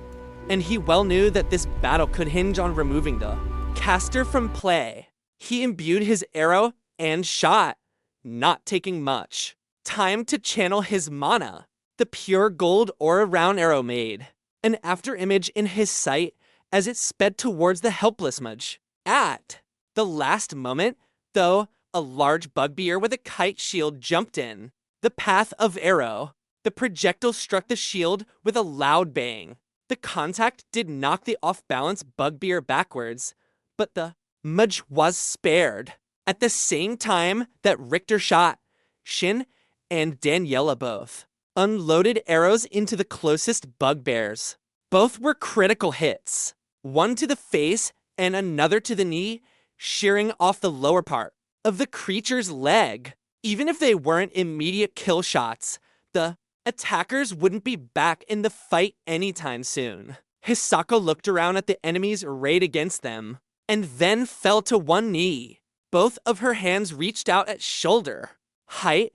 [SPEAKER 1] and he well knew that this battle could hinge on removing the caster from play. He imbued his arrow and shot, not taking much time to channel his mana. The pure gold aura round arrow made an after image in his sight as it sped towards the helpless mage. At the last moment, though, a large bugbear with a kite shield jumped in the path of arrow. The projectile struck the shield with a loud bang. The contact did knock the off-balance bugbear backwards, but the mage was spared. At the same time that Richter shot, Shin and Daniela both unloaded arrows into the closest bugbears. Both were critical hits, one to the face and another to the knee, shearing off the lower part of the creature's leg. Even if they weren't immediate kill shots, the attackers wouldn't be back in the fight anytime soon. Hisako looked around at the enemy's raid against them, and then fell to one knee. Both of her hands reached out at shoulder height,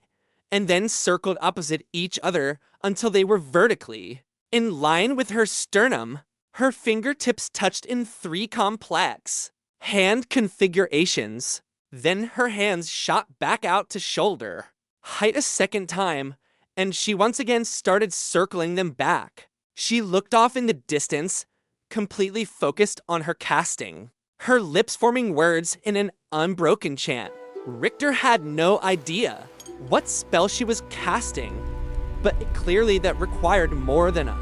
[SPEAKER 1] and then circled opposite each other until they were vertically in line with her sternum. Her fingertips touched in 3 complex hand configurations. Then her hands shot back out to shoulder height a second time, and she once again started circling them back. She looked off in the distance, completely focused on her casting, her lips forming words in an unbroken chant. Richter had no idea what spell she was casting, but clearly that required more than a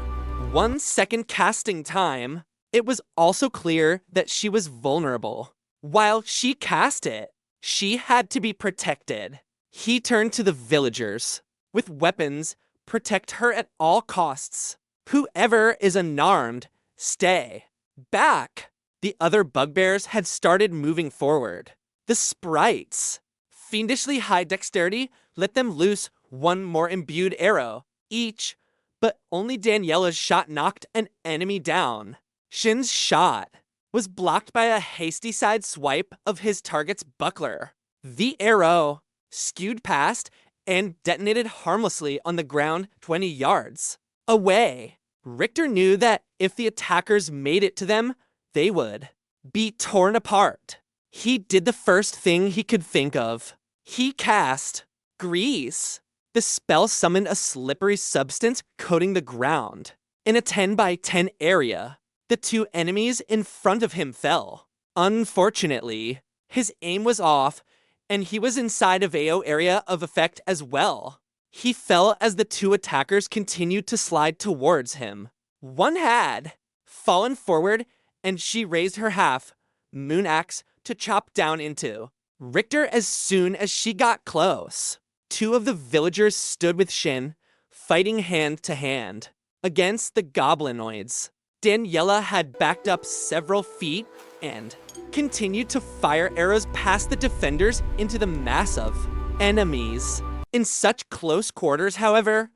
[SPEAKER 1] 1 second casting time. It was also clear that she was vulnerable. While she cast it, she had to be protected. He turned to the villagers. With weapons, protect her at all costs. Whoever is unarmed, stay back. The other bugbears had started moving forward. The sprites, fiendishly high dexterity, let them loose one more imbued arrow each, but only Daniela's shot knocked an enemy down. Shin's shot was blocked by a hasty side swipe of his target's buckler. The arrow skewed past and detonated harmlessly on the ground 20 yards away. Richter knew that if the attackers made it to them, they would be torn apart. He did the first thing he could think of. He cast Grease. The spell summoned a slippery substance coating the ground. In a 10 by 10 area, the two enemies in front of him fell. Unfortunately, his aim was off, and he was inside of AO area of effect as well. He fell as the two attackers continued to slide towards him. One had fallen forward, and she raised her half moon axe to chop down into Richter as soon as she got close. Two of the villagers stood with Shin, fighting hand to hand against the goblinoids. Daniela had backed up several feet and continued to fire arrows past the defenders into the mass of enemies. In such close quarters, however,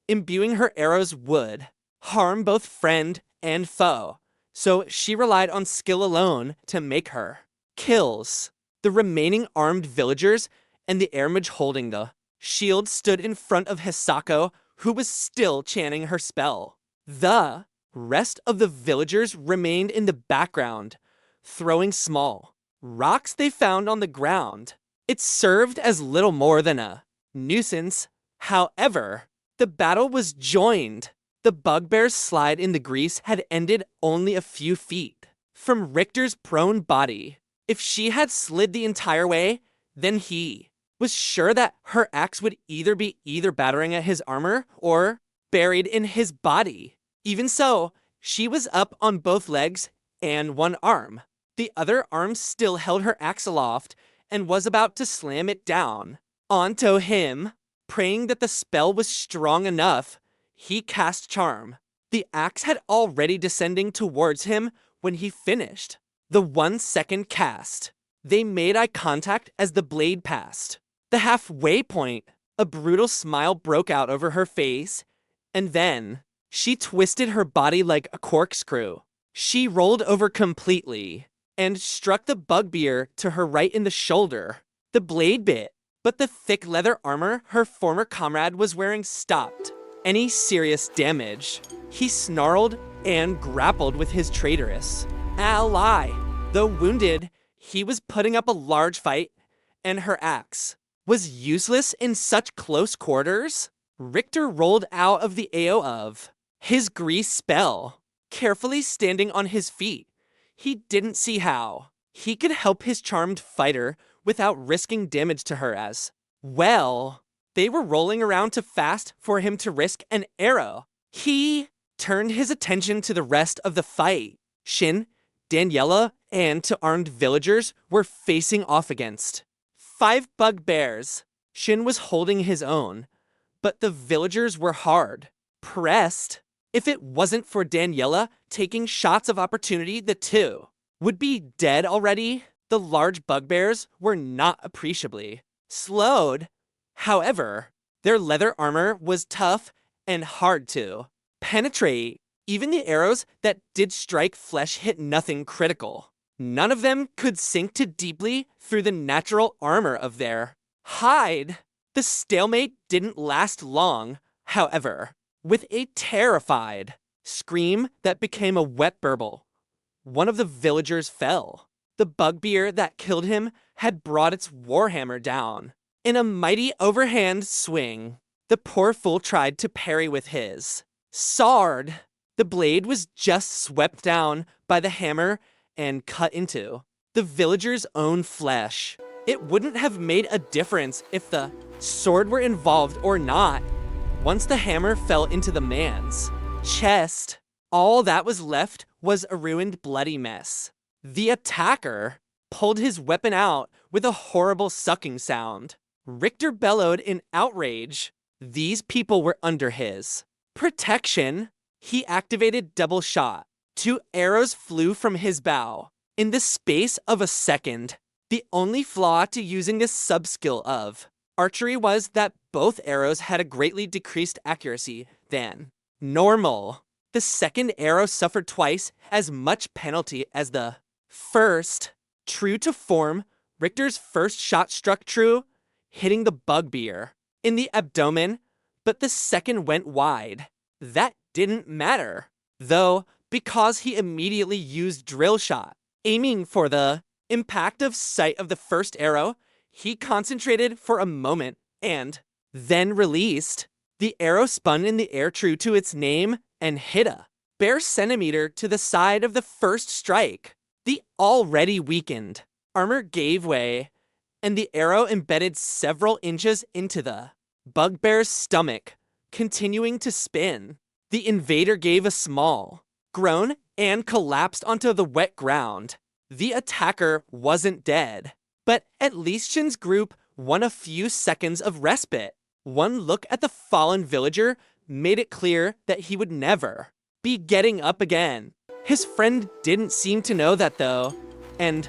[SPEAKER 1] imbuing her arrows would harm both friend and foe, so she relied on skill alone to make her kills. The remaining armed villagers and the air mage holding the shield stood in front of Hisako, who was still chanting her spell. The rest of the villagers remained in the background, throwing small rocks they found on the ground. It served as little more than a nuisance. However, the battle was joined. The bugbear's slide in the grease had ended only a few feet from Richter's prone body. If she had slid the entire way, then he was sure that her axe would either be battering at his armor or buried in his body. Even so, she was up on both legs and one arm. The other arm still held her axe aloft and was about to slam it down onto him. Praying that the spell was strong enough, he cast Charm. The axe had already descending towards him when he finished the 1 second cast. They made eye contact as the blade passed the halfway point. A brutal smile broke out over her face, and then she twisted her body like a corkscrew. She rolled over completely and struck the bugbear to her right in the shoulder. The blade bit, but the thick leather armor her former comrade was wearing stopped any serious damage. He snarled and grappled with his traitorous ally. Though wounded, he was putting up a large fight, and her axe was useless in such close quarters. Richter rolled out of the AO of his grease spell, carefully standing on his feet. He didn't see how he could help his charmed fighter without risking damage to her as well. They were rolling around too fast for him to risk an arrow. He turned his attention to the rest of the fight. Shin, Daniela, and two armed villagers were facing off against 5 bugbears. Shin was holding his own, but the villagers were hard pressed. If it wasn't for Daniela taking shots of opportunity, the two would be dead already. The large bugbears were not appreciably slowed. However, their leather armor was tough and hard to penetrate. Even the arrows that did strike flesh hit nothing critical. None of them could sink too deeply through the natural armor of their hide. The stalemate didn't last long, however. With a terrified scream that became a wet burble, one of the villagers fell. The bugbear that killed him had brought its warhammer down. In a mighty overhand swing, the poor fool tried to parry with his sword. The blade was just swept down by the hammer and cut into the villager's own flesh. It wouldn't have made a difference if the sword were involved or not. Once the hammer fell into the man's chest, all that was left was a ruined, bloody mess. The attacker pulled his weapon out with a horrible sucking sound. Richter bellowed in outrage. These people were under his protection. He activated double shot. 2 arrows flew from his bow in the space of a second. The only flaw to using this sub-skill of archery was that both arrows had a greatly decreased accuracy than normal. The second arrow suffered twice as much penalty as the first. True to form, Richter's first shot struck true, hitting the bugbear in the abdomen, but the second went wide. That didn't matter, though, because he immediately used drill shot. Aiming for the impact of sight of the first arrow, he concentrated for a moment and then released. The arrow spun in the air true to its name and hit a bare centimeter to the side of the first strike. The already weakened armor gave way, and the arrow embedded several inches into the bugbear's stomach, continuing to spin. The invader gave a small groan and collapsed onto the wet ground. The attacker wasn't dead, but at least Shin's group won a few seconds of respite. One look at the fallen villager made it clear that he would never be getting up again. His friend didn't seem to know that though, and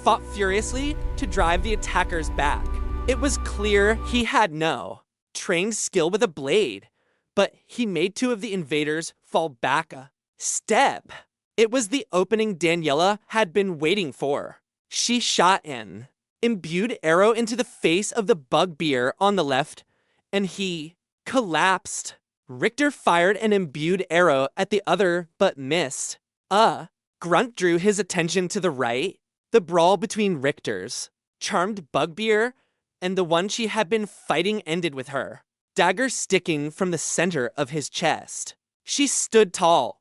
[SPEAKER 1] fought furiously to drive the attackers back. It was clear he had no trained skill with a blade, but he made two of the invaders fall back a step. It was the opening Daniela had been waiting for. She shot an imbued arrow into the face of the bugbear on the left, and he collapsed. Richter fired an imbued arrow at the other, but missed. A grunt drew his attention to the right. The brawl between Richter's charmed bugbear and the one she had been fighting ended with her dagger sticking from the center of his chest. She stood tall,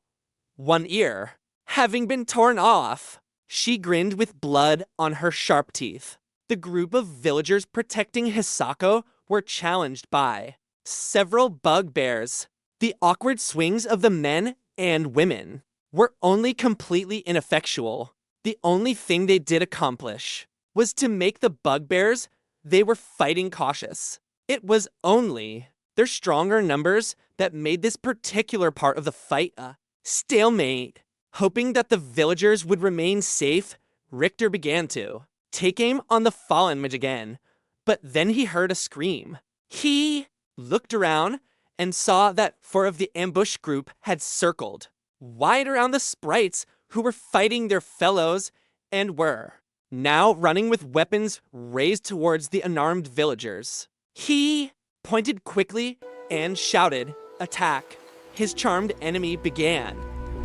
[SPEAKER 1] one ear having been torn off. She grinned with blood on her sharp teeth. The group of villagers protecting Hisako were challenged by several bugbears. The awkward swings of the men and women were only completely ineffectual. The only thing they did accomplish was to make the bugbears they were fighting cautious. It was only their stronger numbers that made this particular part of the fight a stalemate. Hoping that the villagers would remain safe, Richter began to take aim on the fallen mage again, but then he heard a scream. He looked around and saw that four of the ambush group had circled wide around the sprites who were fighting their fellows and were now running with weapons raised towards the unarmed villagers. He pointed quickly and shouted, "Attack!" His charmed enemy began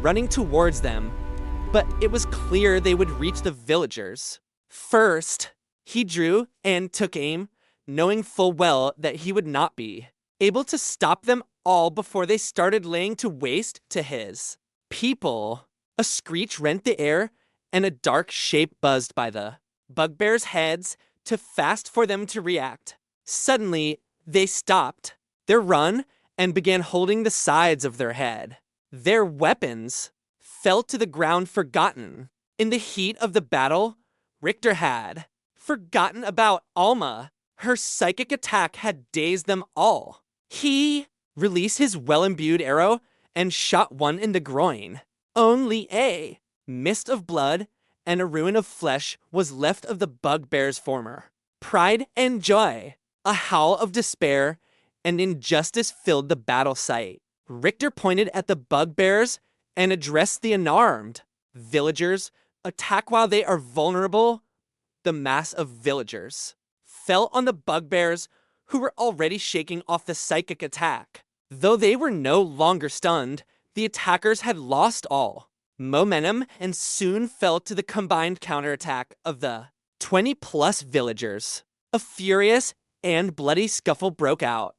[SPEAKER 1] running towards them, but it was clear they would reach the villagers first. He drew and took aim, knowing full well that he would not be able to stop them all before they started laying to waste to his people. A screech rent the air, and a dark shape buzzed by the bugbears' heads too fast for them to react. Suddenly, they stopped their run and began holding the sides of their head. Their weapons fell to the ground forgotten. In the heat of the battle, Richter had forgotten about Alma. Her psychic attack had dazed them all. He released his well-imbued arrow and shot one in the groin. Only a mist of blood and a ruin of flesh was left of the bugbear's former pride and joy. A howl of despair and injustice filled the battle site. Richter pointed at the bugbears and addressed the unarmed villagers. Attack while they are vulnerable. The mass of villagers fell on the bugbears who were already shaking off the psychic attack. Though they were no longer stunned, the attackers had lost all momentum and soon fell to the combined counterattack of the 20-plus villagers. A furious and bloody scuffle broke out,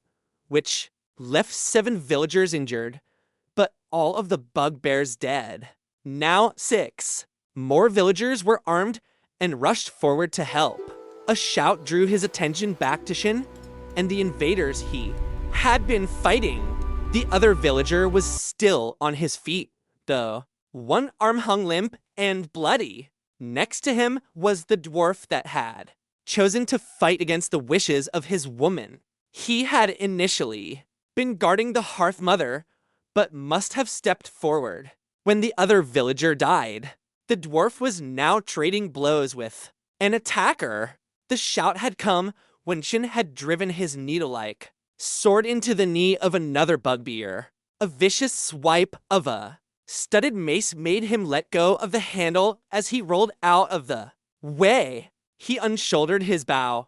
[SPEAKER 1] which left 7 villagers injured, but all of the bugbears dead. Now 6 more villagers were armed and rushed forward to help. A shout drew his attention back to Shin and the invaders he had been fighting. The other villager was still on his feet, though. One arm hung limp and bloody. Next to him was the dwarf that had chosen to fight against the wishes of his woman. He had initially been guarding the hearth mother, but must have stepped forward when the other villager died. The dwarf was now trading blows with an attacker. The shout had come when Shin had driven his needle-like sword into the knee of another bugbear. A vicious swipe of a studded mace made him let go of the handle as he rolled out of the way. He unshouldered his bow,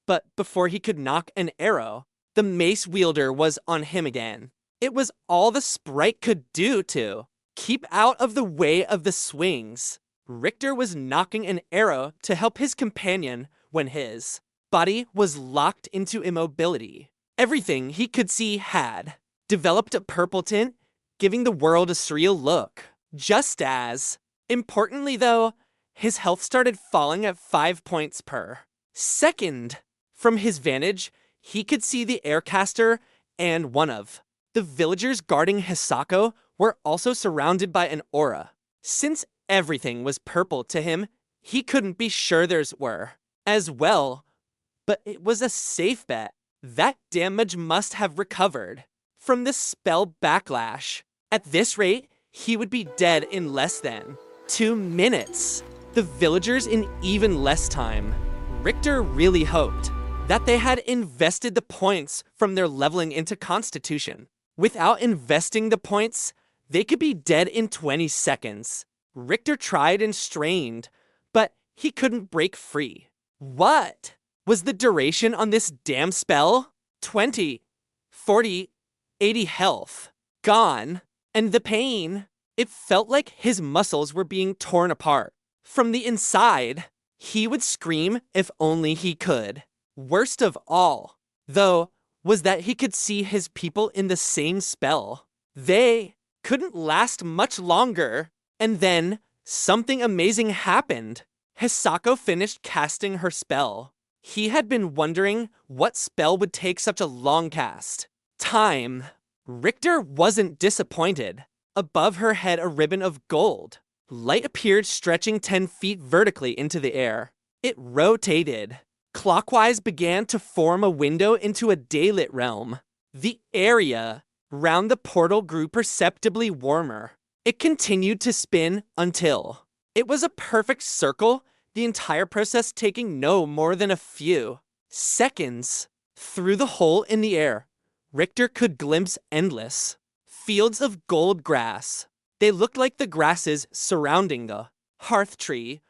[SPEAKER 1] but before he could knock an arrow, the mace wielder was on him again. It was all the sprite could do to keep out of the way of the swings. Richter was knocking an arrow to help his companion when his body was locked into immobility. Everything he could see had developed a purple tint, giving the world a surreal look. Just as, importantly though, his health started falling at 5 points per second. From his vantage, he could see the aircaster and one of the villagers guarding Hisako were also surrounded by an aura. Since everything was purple to him, he couldn't be sure theirs were as well, but it was a safe bet. That damage must have recovered from the spell backlash. At this rate, he would be dead in less than 2 minutes. The villagers in even less time. Richter really hoped that they had invested the points from their leveling into Constitution. Without investing the points, they could be dead in 20 seconds. Richter tried and strained, but he couldn't break free. What was the duration on this damn spell? 20, 40, 80 health. Gone. And the pain. It felt like his muscles were being torn apart. From the inside, he would scream if only he could. Worst of all, though, was that he could see his people in the same spell. They couldn't last much longer. And then something amazing happened. Hisako finished casting her spell. He had been wondering what spell would take such a long cast time. Richter wasn't disappointed. Above her head, a ribbon of gold. Light appeared, stretching 10 feet vertically into the air. It rotated. Clockwise began to form a window into a daylit realm. The area round the portal grew perceptibly warmer. It continued to spin until it was a perfect circle, the entire process taking no more than a few seconds. Through the hole in the air, Richter could glimpse endless fields of gold grass. They looked like the grasses surrounding the hearth tree,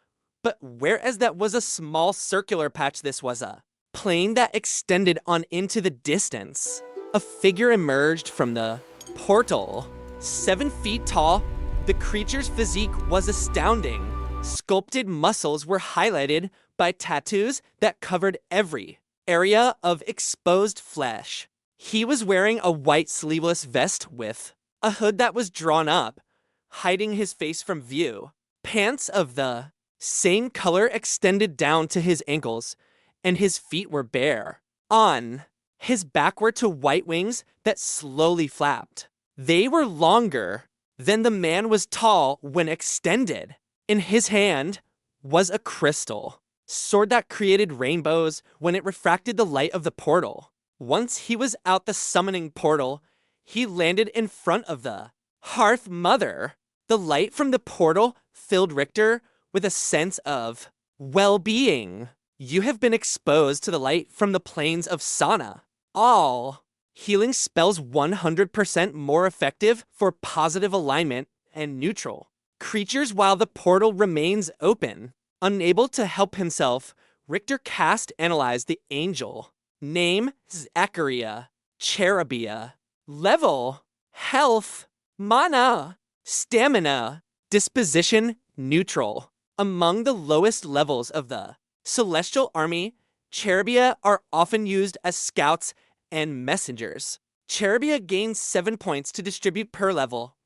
[SPEAKER 1] but whereas that was a small circular patch, this was a plain that extended on into the distance. A figure emerged from the portal. 7 feet tall, the creature's physique was astounding. Sculpted muscles were highlighted by tattoos that covered every area of exposed flesh. He was wearing a white sleeveless vest with a hood that was drawn up, hiding his face from view. Pants of the same color extended down to his ankles, and his feet were bare. On his back were two white wings that slowly flapped. They were longer than the man was tall when extended. In his hand was a crystal sword that created rainbows when it refracted the light of the portal. Once he was out the summoning portal, he landed in front of the Hearth Mother. The light from the portal filled Richter with a sense of well-being. You have been exposed to the light from the plains of Sana. All healing spells 100% more effective for positive alignment and neutral creatures while the portal remains open. Unable to help himself, Richter cast Analyze the Angel. Name, Zacharia. Cherubia. Level, health, mana, stamina, disposition, neutral. Among the lowest levels of the Celestial Army, Cherubia are often used as scouts and messengers. Cherubia gain 7 points to distribute per level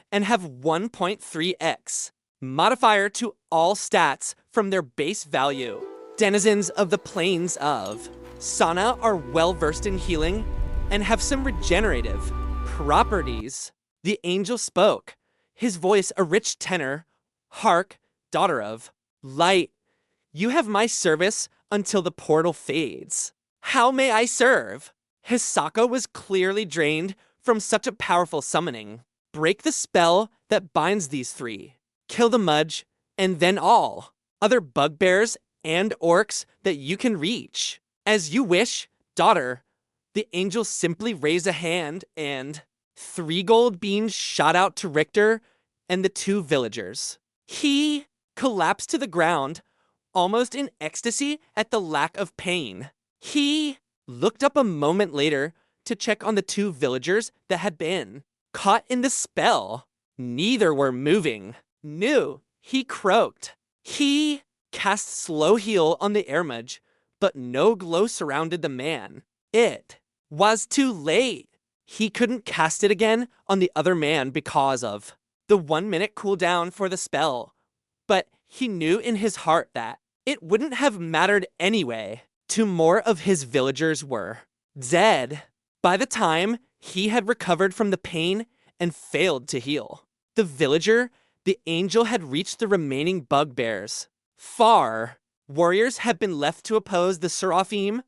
[SPEAKER 1] and have 1.3x modifier to all stats from their base value. Denizens of the plains of Sana are well versed in healing and have some regenerative properties. The angel spoke, his voice a rich tenor. Hark, daughter of light, you have my service until the portal fades. How may I serve? Hisako was clearly drained from such a powerful summoning. Break the spell that binds these three. Kill the Mudge, and then all other bugbears and orcs that you can reach. As you wish, daughter. The angel simply raised a hand and 3 gold beans shot out to Richter and the 2 villagers. He collapsed to the ground, almost in ecstasy at the lack of pain. He looked up a moment later to check on the 2 villagers that had been caught in the spell. Neither were moving. No, he croaked. He cast slow heal on the Ermage, but no glow surrounded the man. It was too late. He couldn't cast it again on the other man because of the 1-minute cooldown for the spell. But he knew in his heart that it wouldn't have mattered anyway. 2 more of his villagers were dead by the time he had recovered from the pain and failed to heal. The villager, the angel, had reached the remaining bugbears. Far, warriors had been left to oppose the seraphim,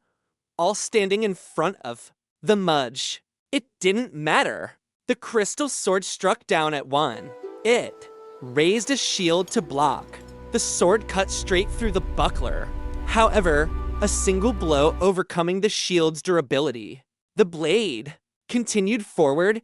[SPEAKER 1] all standing in front of the Mudge. It didn't matter. The crystal sword struck down at one. It raised a shield to block. The sword cut straight through the buckler. However, a single blow overcoming the shield's durability. The blade continued forward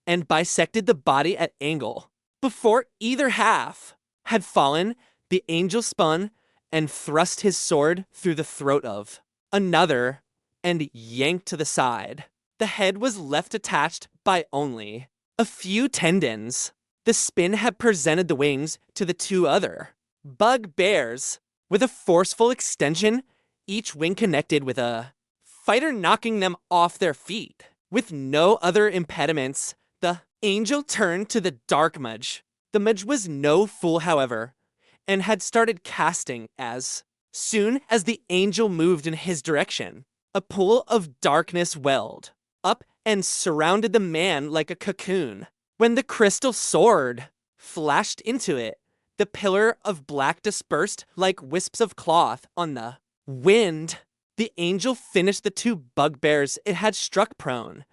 [SPEAKER 1] and bisected the body at angle. Before either half had fallen, the angel spun and thrust his sword through the throat of another and yanked to the side. The head was left attached by only a few tendons. The spin had presented the wings to the 2 other bugbears with a forceful extension, each wing connected with a fighter knocking them off their feet. With no other impediments, the angel turned to the dark Mudge. The Mudge was no fool, however, and had started casting as soon as the angel moved in his direction. A pool of darkness welled up and surrounded the man like a cocoon. When the crystal sword flashed into it, the pillar of black dispersed like wisps of cloth on the wind. The angel finished the 2 bugbears it had struck prone,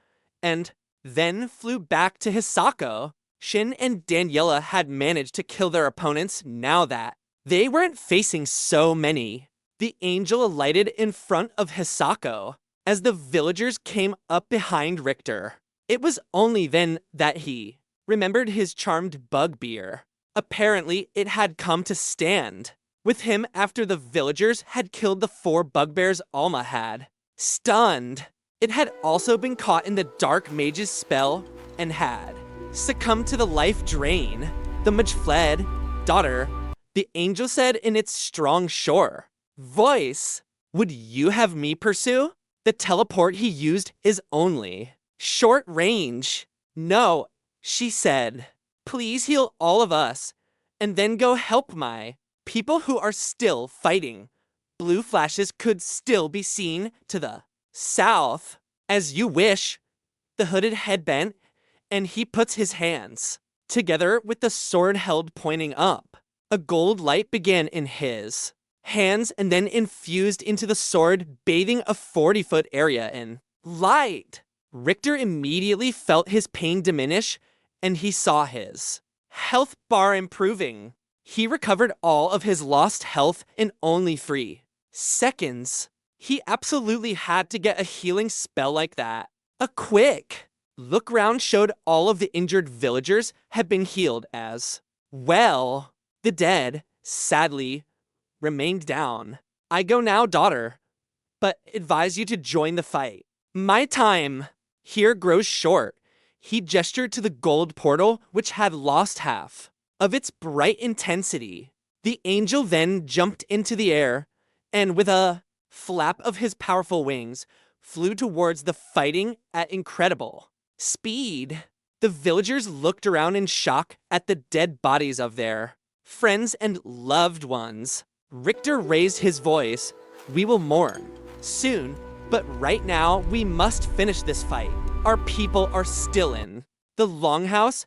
[SPEAKER 1] and then flew back to Hisako. Shin and Daniela had managed to kill their opponents now that they weren't facing so many. The angel alighted in front of Hisako as the villagers came up behind Richter. It was only then that he remembered his charmed bugbear. Apparently, it had come to stand with him after the villagers had killed the 4 bugbears Alma had. Stunned, it had also been caught in the dark mage's spell and had succumbed to the life drain. The mage fled. Daughter, the angel said in its strong, sure voice, would you have me pursue? The teleport he used is only short range. No, she said. Please heal all of us, and then go help my people who are still fighting. Blue flashes could still be seen to the south. As you wish. The hooded head bent, and he puts his hands together with the sword held pointing up. A gold light began in his hands and then infused into the sword, bathing a 40-foot area in light. Richter immediately felt his pain diminish, and he saw his health bar improving. He recovered all of his lost health in only 3 seconds. He absolutely had to get a healing spell like that. A quick look round showed all of the injured villagers had been healed as well. The dead, sadly, remained down. I go now, daughter, but advise you to join the fight. My time here grows short. He gestured to the gold portal, which had lost half of its bright intensity. The angel then jumped into the air, and with a flap of his powerful wings, flew towards the fighting at incredible speed. The villagers looked around in shock at the dead bodies of their friends and loved ones. Richter raised his voice. We will mourn soon, but right now we must finish this fight. Our people are still in the longhouse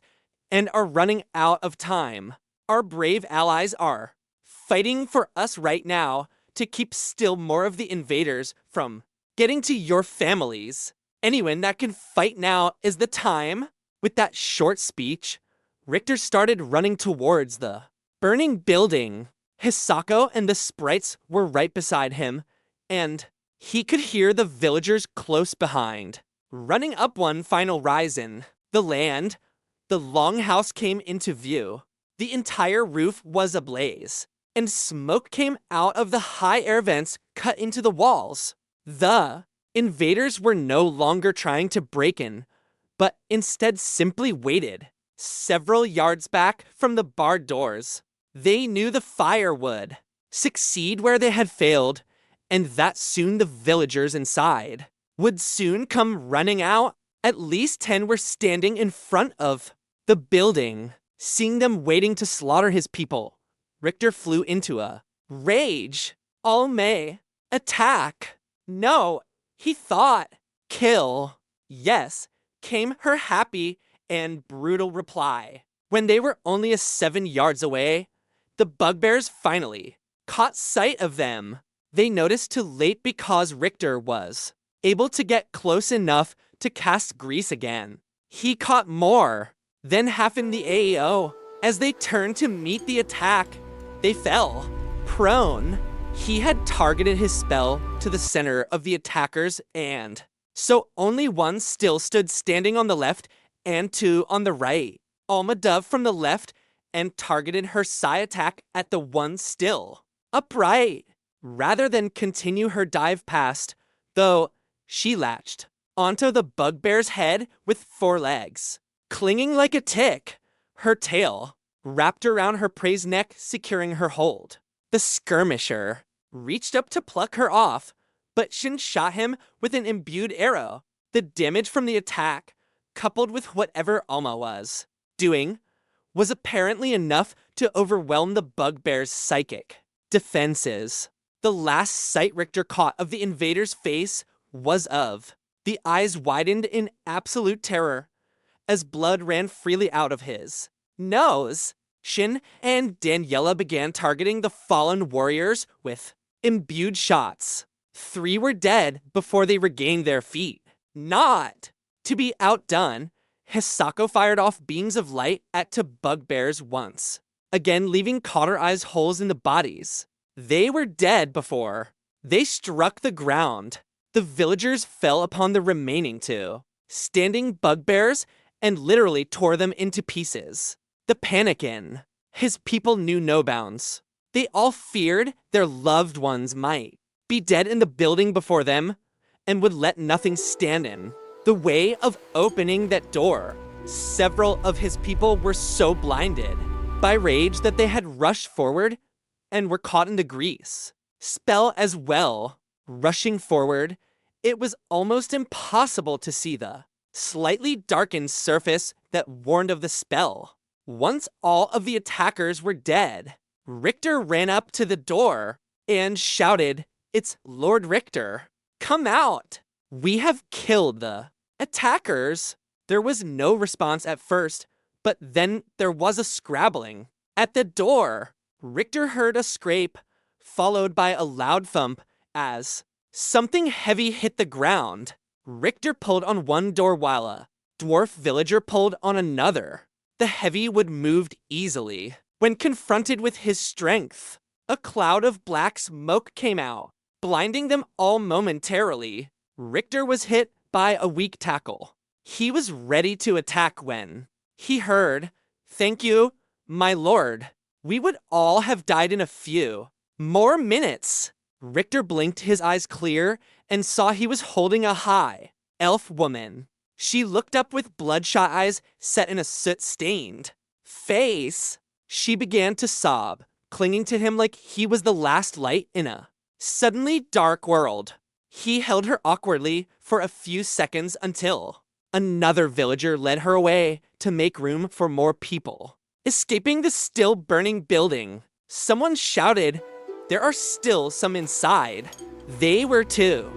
[SPEAKER 1] and are running out of time. Our brave allies are fighting for us right now to keep still more of the invaders from getting to your families. Anyone that can fight now is the time. With that short speech, Richter started running towards the burning building. Hisako and the sprites were right beside him, and he could hear the villagers close behind. Running up one final horizon, The land, the longhouse came into view. The entire roof was ablaze, and smoke came out of the high air vents cut into the walls. The invaders were no longer trying to break in, but instead simply waited, several yards back from the barred doors. They knew the fire would succeed where they had failed, and that soon the villagers inside would soon come running out. At least 10 were standing in front of the building. Seeing them waiting to slaughter his people, Richter flew into a rage. All may attack. No, he thought. Kill. Yes, came her happy and brutal reply. When they were only 7 yards away, the bugbears finally caught sight of them. They noticed too late because Richter was able to get close enough to cast grease again. He caught more than half in the AEO. As they turned to meet the attack, they fell prone. He had targeted his spell to the center of the attackers, and so only one still stood standing on the left and 2 on the right. Alma Dove from the left and targeted her psi attack at the one still upright. Rather than continue her dive past, though, she latched onto the bugbear's head with 4 legs. Clinging like a tick, her tail wrapped around her prey's neck, securing her hold. The skirmisher reached up to pluck her off, but Shin shot him with an imbued arrow. The damage from the attack, coupled with whatever Alma was doing, was apparently enough to overwhelm the bugbear's psychic defenses. The last sight Richter caught of the invader's face was of the eyes widened in absolute terror as blood ran freely out of his nose. Shin and Daniela began targeting the fallen warriors with imbued shots. 3 were dead before they regained their feet. Not to be outdone, Hisako fired off beams of light at 2 bugbears once, again leaving cauter eyes holes in the bodies. They were dead before they struck the ground. The villagers fell upon the remaining 2 standing bugbears and literally tore them into pieces. The panic in his people knew no bounds. They all feared their loved ones might be dead in the building before them and would let nothing stand in the way of opening that door. Several of his people were so blinded by rage that they had rushed forward and were caught in the grease. Spell as well. Rushing forward, it was almost impossible to see the slightly darkened surface that warned of the spell. Once all of the attackers were dead, Richter ran up to the door and shouted, "It's Lord Richter. Come out. We have killed the attackers." There was no response at first, but then there was a scrabbling at the door. Richter heard a scrape, followed by a loud thump as something heavy hit the ground. Richter pulled on one door while a dwarf villager pulled on another. The heavy wood moved easily when confronted with his strength. A cloud of black smoke came out, blinding them all momentarily. Richter was hit by a weak tackle. He was ready to attack when he heard, "Thank you, my lord. We would all have died in a few more minutes." Richter blinked his eyes clear and saw he was holding a high elf woman. She looked up with bloodshot eyes set in a soot-stained face. She began to sob, clinging to him like he was the last light in a suddenly dark world. He held her awkwardly for a few seconds until another villager led her away to make room for more people. Escaping the still burning building, someone shouted, "There are still some inside." They were too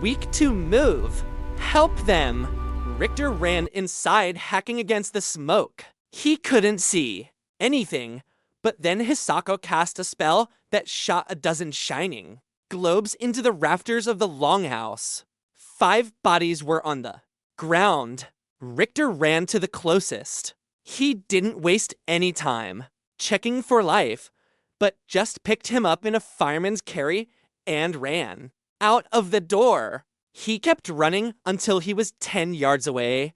[SPEAKER 1] weak to move. Help them. Richter ran inside, hacking against the smoke. He couldn't see anything, but then Hisako cast a spell that shot a dozen shining globes into the rafters of the longhouse. 5 bodies were on the ground. Richter ran to the closest. He didn't waste any time checking for life, but just picked him up in a fireman's carry and ran out of the door. He kept running until he was 10 yards away,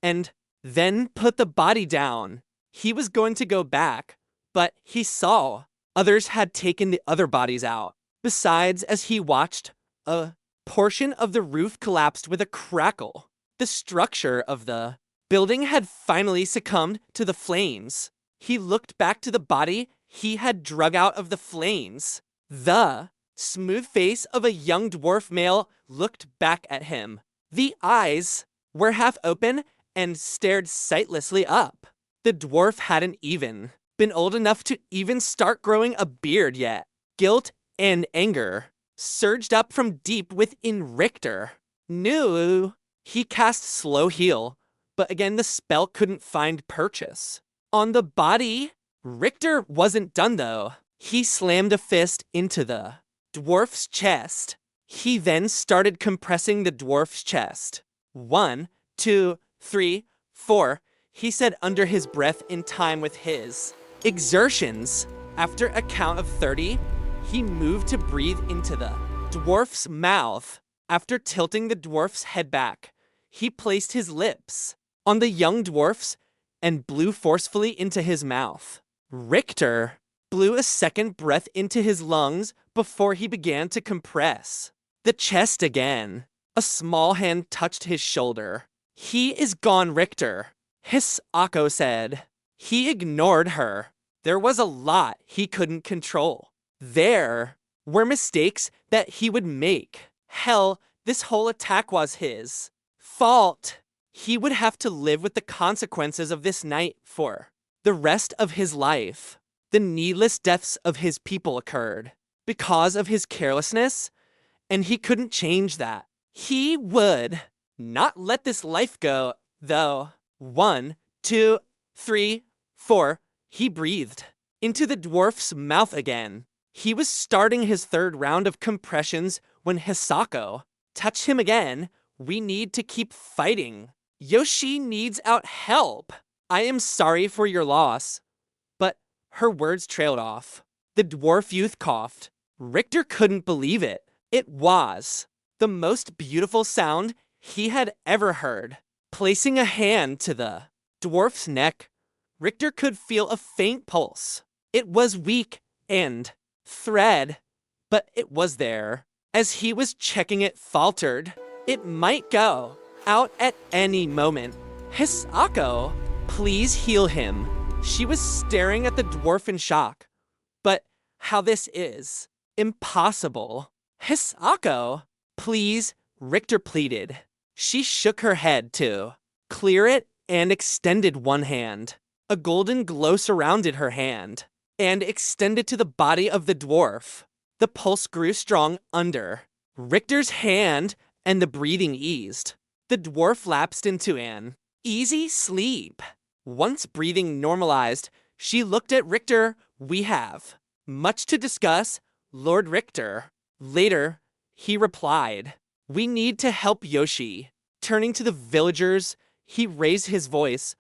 [SPEAKER 1] and then put the body down. He was going to go back, but he saw others had taken the other bodies out. Besides, as he watched, a portion of the roof collapsed with a crackle. The structure of the building had finally succumbed to the flames. He looked back to the body he had drug out of the flames. The smooth face of a young dwarf male looked back at him. The eyes were half open and stared sightlessly up. The dwarf hadn't even been old enough to even start growing a beard yet. Guilt and anger surged up from deep within Richter. No, he cast slow heal, but again the spell couldn't find purchase. On the body, Richter wasn't done though. He slammed a fist into the dwarf's chest. He then started compressing the dwarf's chest. 1, 2, 3, 4, he said under his breath in time with his exertions. After a count of 30, he moved to breathe into the dwarf's mouth. After tilting the dwarf's head back, he placed his lips on the young dwarf's and blew forcefully into his mouth. Richter blew a second breath into his lungs before he began to compress the chest again. A small hand touched his shoulder. He is gone, Richter, Hisako said. He ignored her. There was a lot he couldn't control. There were mistakes that he would make. Hell, this whole attack was his fault. He would have to live with the consequences of this night for the rest of his life. The needless deaths of his people occurred because of his carelessness, and he couldn't change that. He would not let this life go, though. 1, 2, 3, 4, he breathed into the dwarf's mouth again. He was starting his third round of compressions when Hisako touched him again. We need to keep fighting. Yoshi needs out help. I am sorry for your loss. But her words trailed off. The dwarf youth coughed. Richter couldn't believe it. It was the most beautiful sound he had ever heard. Placing a hand to the dwarf's neck, Richter could feel a faint pulse. It was weak and thread, but it was there. As he was checking it, faltered. It might go out at any moment. Hisako, please heal him. She was staring at the dwarf in shock. But how this is impossible. Hisako, please, Richter pleaded. She shook her head to clear it and extended one hand. A golden glow surrounded her hand and extended to the body of the dwarf. The pulse grew strong under Richter's hand and the breathing eased. The dwarf lapsed into an easy sleep. Once breathing normalized, she looked at Richter. We have much to discuss, Lord Richter. Later, he replied, we need to help Yoshi. Turning to the villagers, he raised his voice.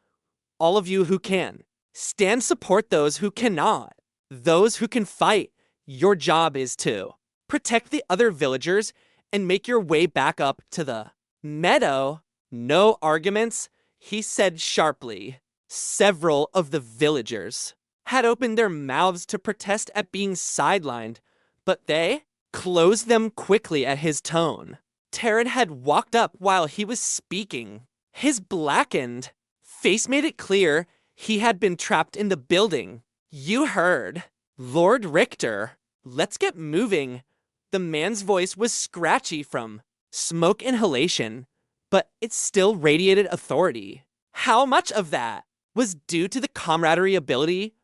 [SPEAKER 1] All of you who can, stand support those who cannot. Those who can fight, your job is to protect the other villagers and make your way back up to the meadow. No arguments, he said sharply. Several of the villagers had opened their mouths to protest at being sidelined, but they closed them quickly at his tone. Tattered had walked up while he was speaking. His blackened face made it clear he had been trapped in the building. You heard, Lord Richter. Let's get moving. The man's voice was scratchy from smoke inhalation, but it still radiated authority. How much of that was due to the camaraderie ability,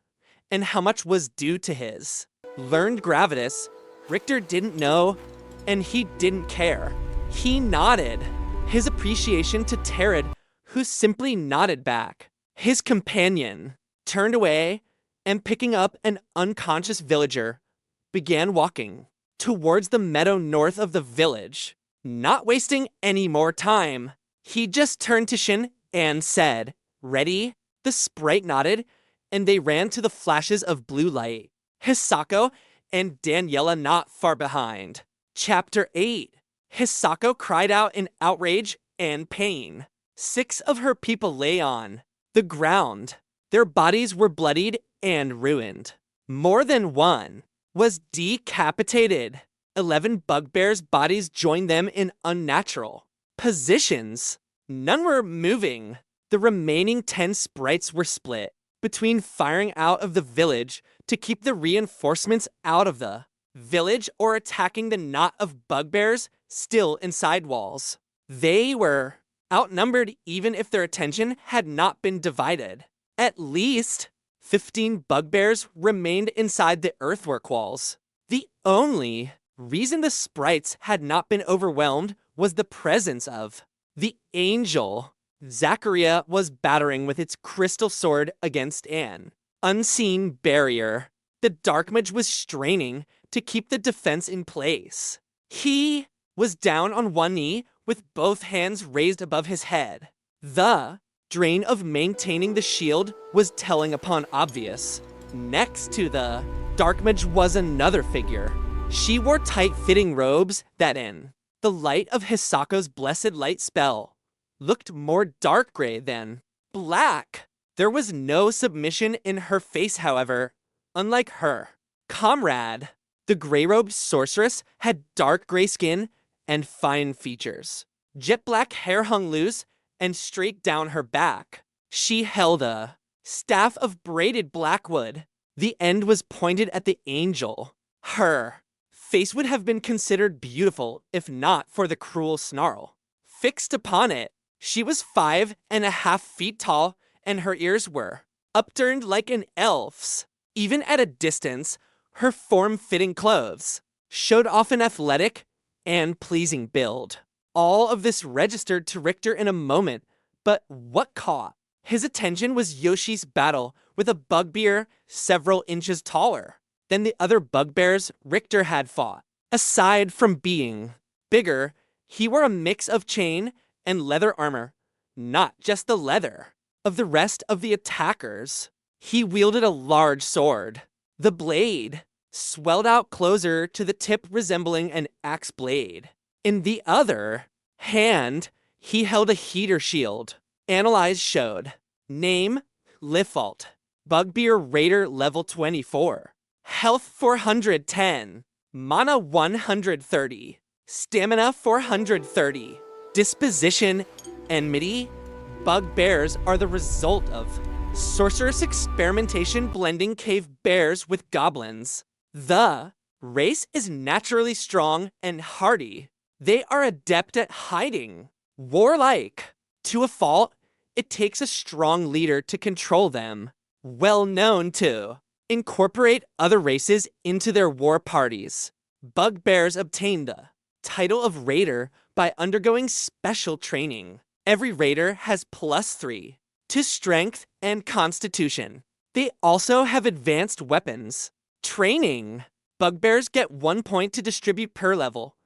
[SPEAKER 1] and how much was due to his learned gravitas? Richter didn't know, and he didn't care. He nodded, his appreciation to Tattered, who simply nodded back. His companion turned away and, picking up an unconscious villager, began walking towards the meadow north of the village. Not wasting any more time, he just turned to Shin and said, ready? The sprite nodded, and they ran to the flashes of blue light. Hisako and Daniela not far behind. Chapter 8. Hisako cried out in outrage and pain. 6 of her people lay on the ground. Their bodies were bloodied and ruined. More than one was decapitated. 11 bugbears' bodies joined them in unnatural positions. None were moving. The remaining 10 sprites were split between firing out of the village to keep the reinforcements out of the village or attacking the knot of bugbears still inside walls. They were outnumbered even if their attention had not been divided. At least 15 bugbears remained inside the earthwork walls. The only reason the sprites had not been overwhelmed was the presence of the angel. Zachariah was battering with its crystal sword against an unseen barrier. The dark mage was straining to keep the defense in place. He was down on one knee with both hands raised above his head. The drain of maintaining the shield was telling upon obvious. Next to the dark mage was another figure. She wore tight-fitting robes that in the light of Hisako's blessed light spell looked more dark gray than black. There was no submission in her face, however, unlike her comrade. The gray-robed sorceress had dark gray skin and fine features. Jet black hair hung loose and straight down her back. She held a staff of braided blackwood. The end was pointed at the angel. Her face would have been considered beautiful if not for the cruel snarl fixed upon it. She was 5.5 feet tall, and her ears were upturned like an elf's. Even at a distance, her form-fitting clothes showed off an athletic and pleasing build. All of this registered to Richter in a moment, but what caught his attention was Yoshi's battle with a bugbear several inches taller than the other bugbears Richter had fought. Aside from being bigger, he wore a mix of chain and leather armor, not just the leather of the rest of the attackers. He wielded a large sword. The blade swelled out closer to the tip, resembling an axe blade. In the other hand, he held a heater shield. Analyze showed. Name, Lifalt. Bugbear Raider level 24. Health 410. Mana 130. Stamina 430. Disposition, enmity. Bugbears are the result of sorcerous experimentation blending cave bears with goblins. The race is naturally strong and hardy. They are adept at hiding. Warlike. To a fault, it takes a strong leader to control them. Well known to incorporate other races into their war parties. Bugbears obtain the title of Raider by undergoing special training. Every Raider has +3 to strength and constitution. They also have advanced weapons. Training. Bugbears get 1 point to distribute per level,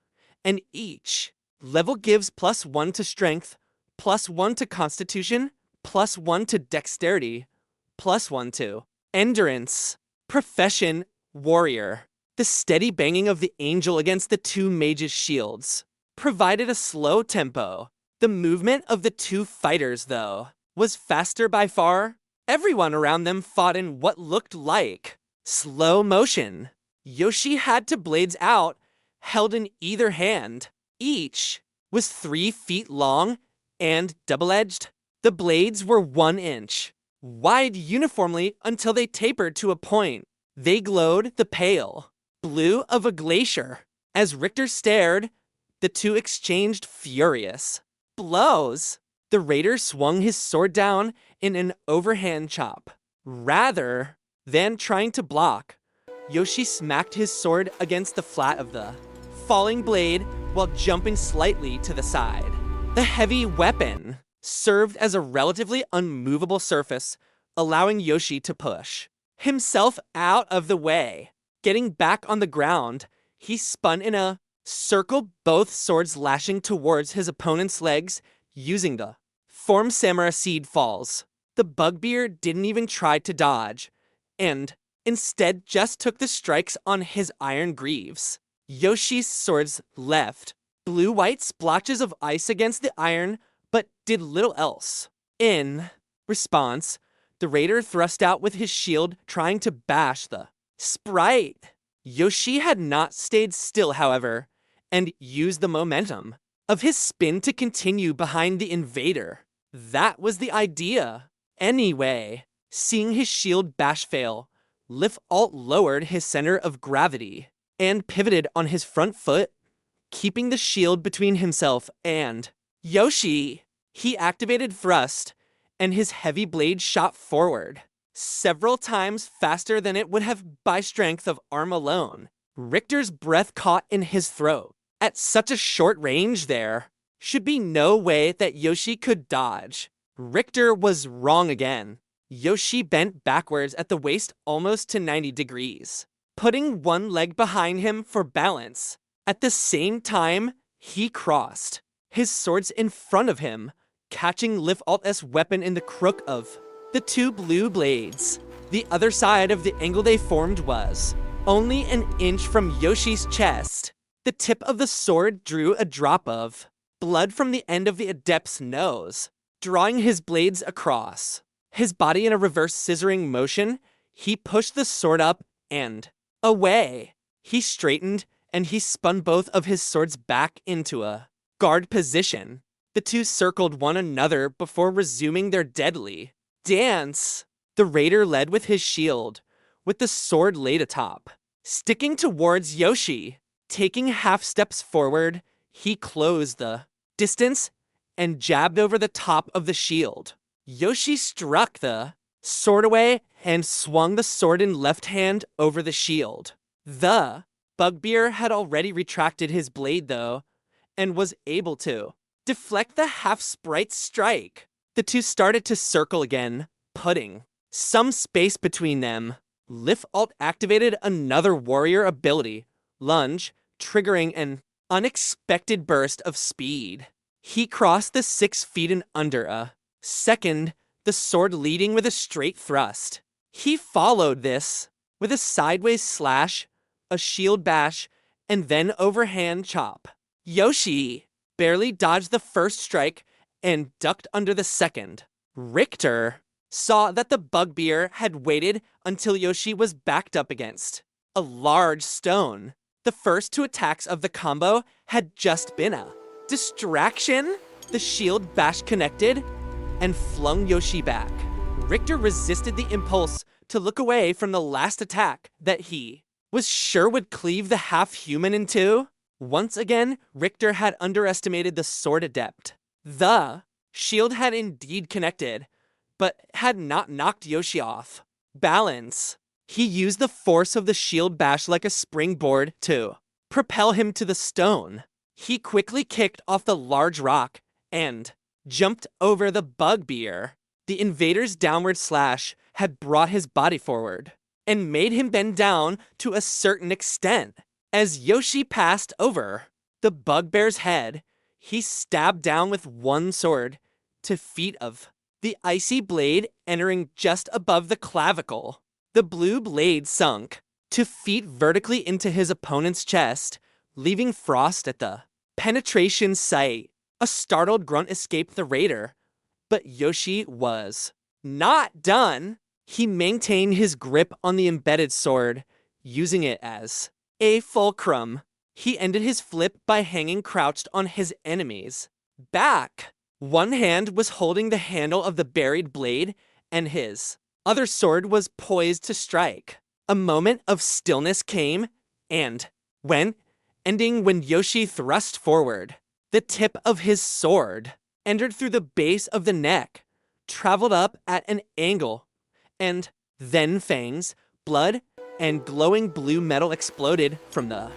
[SPEAKER 1] and each level gives +1 to strength, +1 to constitution, +1 to dexterity, +1 to endurance. Profession, warrior. The steady banging of the angel against the two mages' shields provided a slow tempo. The movement of the two fighters, though, was faster by far. Everyone around them fought in what looked like slow motion. Yoshi had two blades out, held in either hand. Each was 3 feet long and double-edged. The blades were 1 inch wide uniformly until they tapered to a point. They glowed the pale blue of a glacier. As Richter stared, the two exchanged furious blows. The raider swung his sword down in an overhand chop. Rather than trying to block, Yoshi smacked his sword against the flat of the falling blade while jumping slightly to the side. The heavy weapon served as a relatively unmovable surface, allowing Yoshi to push himself out of the way. Getting back on the ground, he spun in a circle, both swords lashing towards his opponent's legs using the form Samara seed falls. The bugbear didn't even try to dodge, and instead just took the strikes on his iron greaves. Yoshi's swords left blue-white splotches of ice against the iron, but did little else. In response, the raider thrust out with his shield, trying to bash the sprite. Yoshi had not stayed still, however, and used the momentum of his spin to continue behind the invader. That was the idea. Anyway, seeing his shield bash fail, LitAlt lowered his center of gravity and pivoted on his front foot, keeping the shield between himself and Yoshi. He activated thrust, and his heavy blade shot forward, several times faster than it would have by strength of arm alone. Richter's breath caught in his throat. At such a short range, there should be no way that Yoshi could dodge. Richter was wrong again. Yoshi bent backwards at the waist almost to 90 degrees, putting one leg behind him for balance. At the same time, he crossed his swords in front of him, catching LitAlt's weapon in the crook of the two blue blades. The other side of the angle they formed was only an inch from Yoshi's chest. The tip of the sword drew a drop of blood from the end of the adept's nose, drawing his blades across. His body in a reverse scissoring motion, he pushed the sword up and away. He straightened and he spun both of his swords back into a guard position. The two circled one another before resuming their deadly dance. The raider led with his shield, with the sword laid atop, sticking towards Yoshi. Taking half steps forward, he closed the distance and jabbed over the top of the shield. Yoshi struck the sword away and swung the sword in left hand over the shield. The bugbear had already retracted his blade, though, and was able to deflect the half-sprite strike. The two started to circle again, putting some space between them. LitAlt activated another warrior ability, Lunge, triggering an unexpected burst of speed. He crossed the 6 feet in under a second, the sword leading with a straight thrust. He followed this with a sideways slash, a shield bash, and then overhand chop. Yoshi barely dodged the first strike and ducked under the second. Richter saw that the bugbear had waited until Yoshi was backed up against a large stone. The first two attacks of the combo had just been a distraction. The shield bash connected and flung Yoshi back. Richter resisted the impulse to look away from the last attack that he was sure would cleave the half-human in two. Once again, Richter had underestimated the sword adept. The shield had indeed connected, but had not knocked Yoshi off balance. He used the force of the shield bash like a springboard to propel him to the stone. He quickly kicked off the large rock and jumped over the bugbear. The invader's downward slash had brought his body forward and made him bend down to a certain extent. As Yoshi passed over the bugbear's head, he stabbed down with one sword to feet of the icy blade entering just above the clavicle. The blue blade sunk to feet vertically into his opponent's chest, leaving frost at the penetration site. A startled grunt escaped the raider, but Yoshi was not done. He maintained his grip on the embedded sword, using it as a fulcrum. He ended his flip by hanging crouched on his enemy's back. One hand was holding the handle of the buried blade, and his other sword was poised to strike. A moment of stillness came, and ending when Yoshi thrust forward. The tip of his sword entered through the base of the neck, traveled up at an angle, and then fangs, blood, and glowing blue metal exploded from the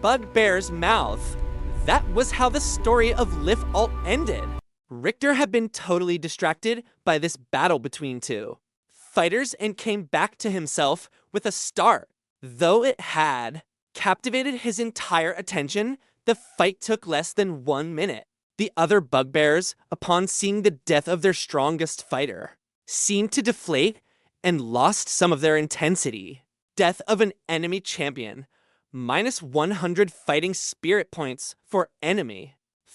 [SPEAKER 1] bugbear's mouth. That was how the story of LitAlt ended. Richter had been totally distracted by this battle between two fighters and came back to himself with a start. Though it had captivated his entire attention, the fight took less than 1 minute. The other bugbears, upon seeing the death of their strongest fighter, seemed to deflate and lost some of their intensity. Death of an enemy champion. -100 fighting spirit points for enemy.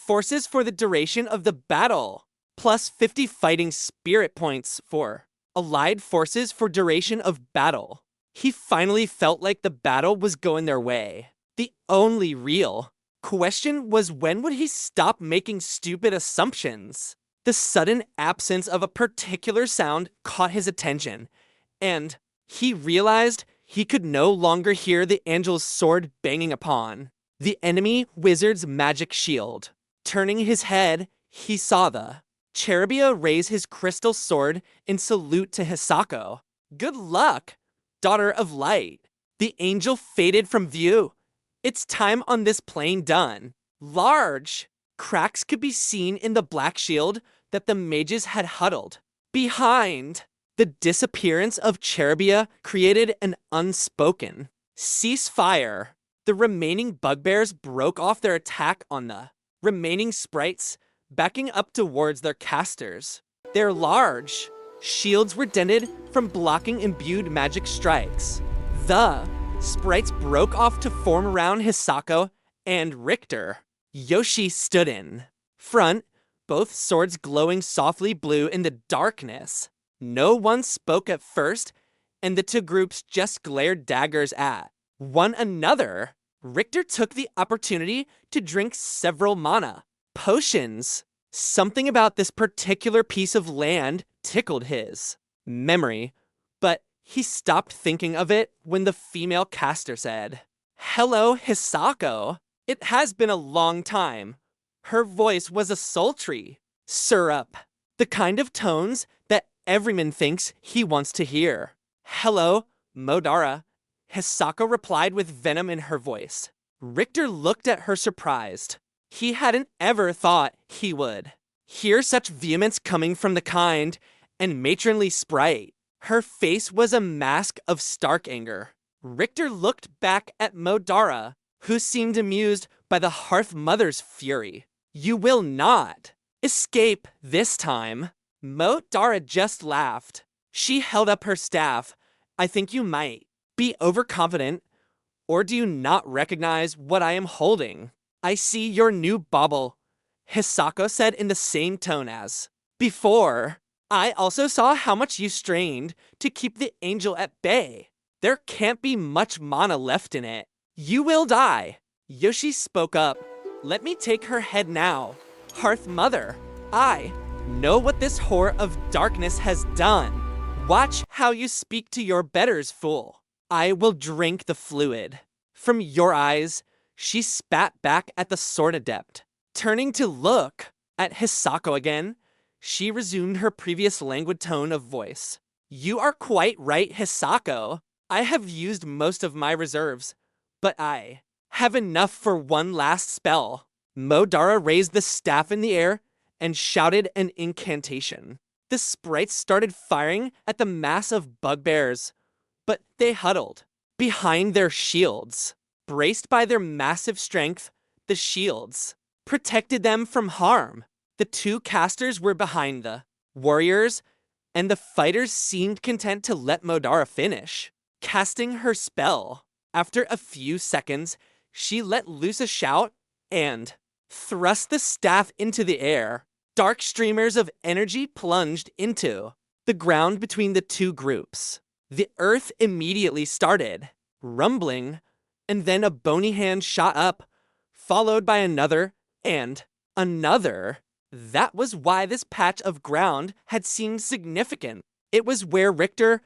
[SPEAKER 1] Forces for the duration of the battle. Plus 50 fighting spirit points for allied forces for duration of battle. He finally felt like the battle was going their way. The only real question was, when would he stop making stupid assumptions? The sudden absence of a particular sound caught his attention, and he realized he could no longer hear the angel's sword banging upon the enemy wizard's magic shield. Turning his head, he saw the Cherubia raise his crystal sword in salute to Hisako. Good luck, daughter of light. The angel faded from view. Its time on this plane done. Large cracks could be seen in the black shield that the mages had huddled behind. The disappearance of Cherubia created an unspoken ceasefire. The remaining bugbears broke off their attack on the remaining sprites, backing up towards their casters. Their large shields were dented from blocking imbued magic strikes. The sprites broke off to form around Hisako and Richter. Yoshi stood in front, both swords glowing softly blue in the darkness. No one spoke at first, and the two groups just glared daggers at one another. Richter took the opportunity to drink several mana potions. Something about this particular piece of land tickled his memory, but he stopped thinking of it when the female caster said, "Hello, Hisako. It has been a long time." Her voice was a sultry syrup, the kind of tones that everyman thinks he wants to hear. "Hello, Modara," Hisako replied with venom in her voice. Richter looked at her surprised. He hadn't ever thought he would hear such vehemence coming from the kind and matronly sprite. Her face was a mask of stark anger. Richter looked back at Modara, who seemed amused by the Hearth Mother's fury. "You will not escape this time." Modara just laughed. She held up her staff. "I think you might be overconfident, or do you not recognize what I am holding?" "I see your new bauble," Hisako said in the same tone as before. "I also saw how much you strained to keep the angel at bay. There can't be much mana left in it. You will die." Yoshi spoke up. "Let me take her head now. Hearth Mother, I know what this whore of darkness has done. Watch how you speak to your betters, fool. I will drink the fluid from your eyes." She spat back at the sword adept. Turning to look at Hisako again, she resumed her previous languid tone of voice. "You are quite right, Hisako. I have used most of my reserves, but I have enough for one last spell." Modara raised the staff in the air and shouted an incantation. The sprites started firing at the mass of bugbears, but they huddled behind their shields. Braced by their massive strength, the shields protected them from harm. The two casters were behind the warriors, and the fighters seemed content to let Modara finish casting her spell. After a few seconds, she let loose a shout and thrust the staff into the air. Dark streamers of energy plunged into the ground between the two groups. The earth immediately started rumbling, and then a bony hand shot up, followed by another and another. That was why this patch of ground had seemed significant. It was where Richter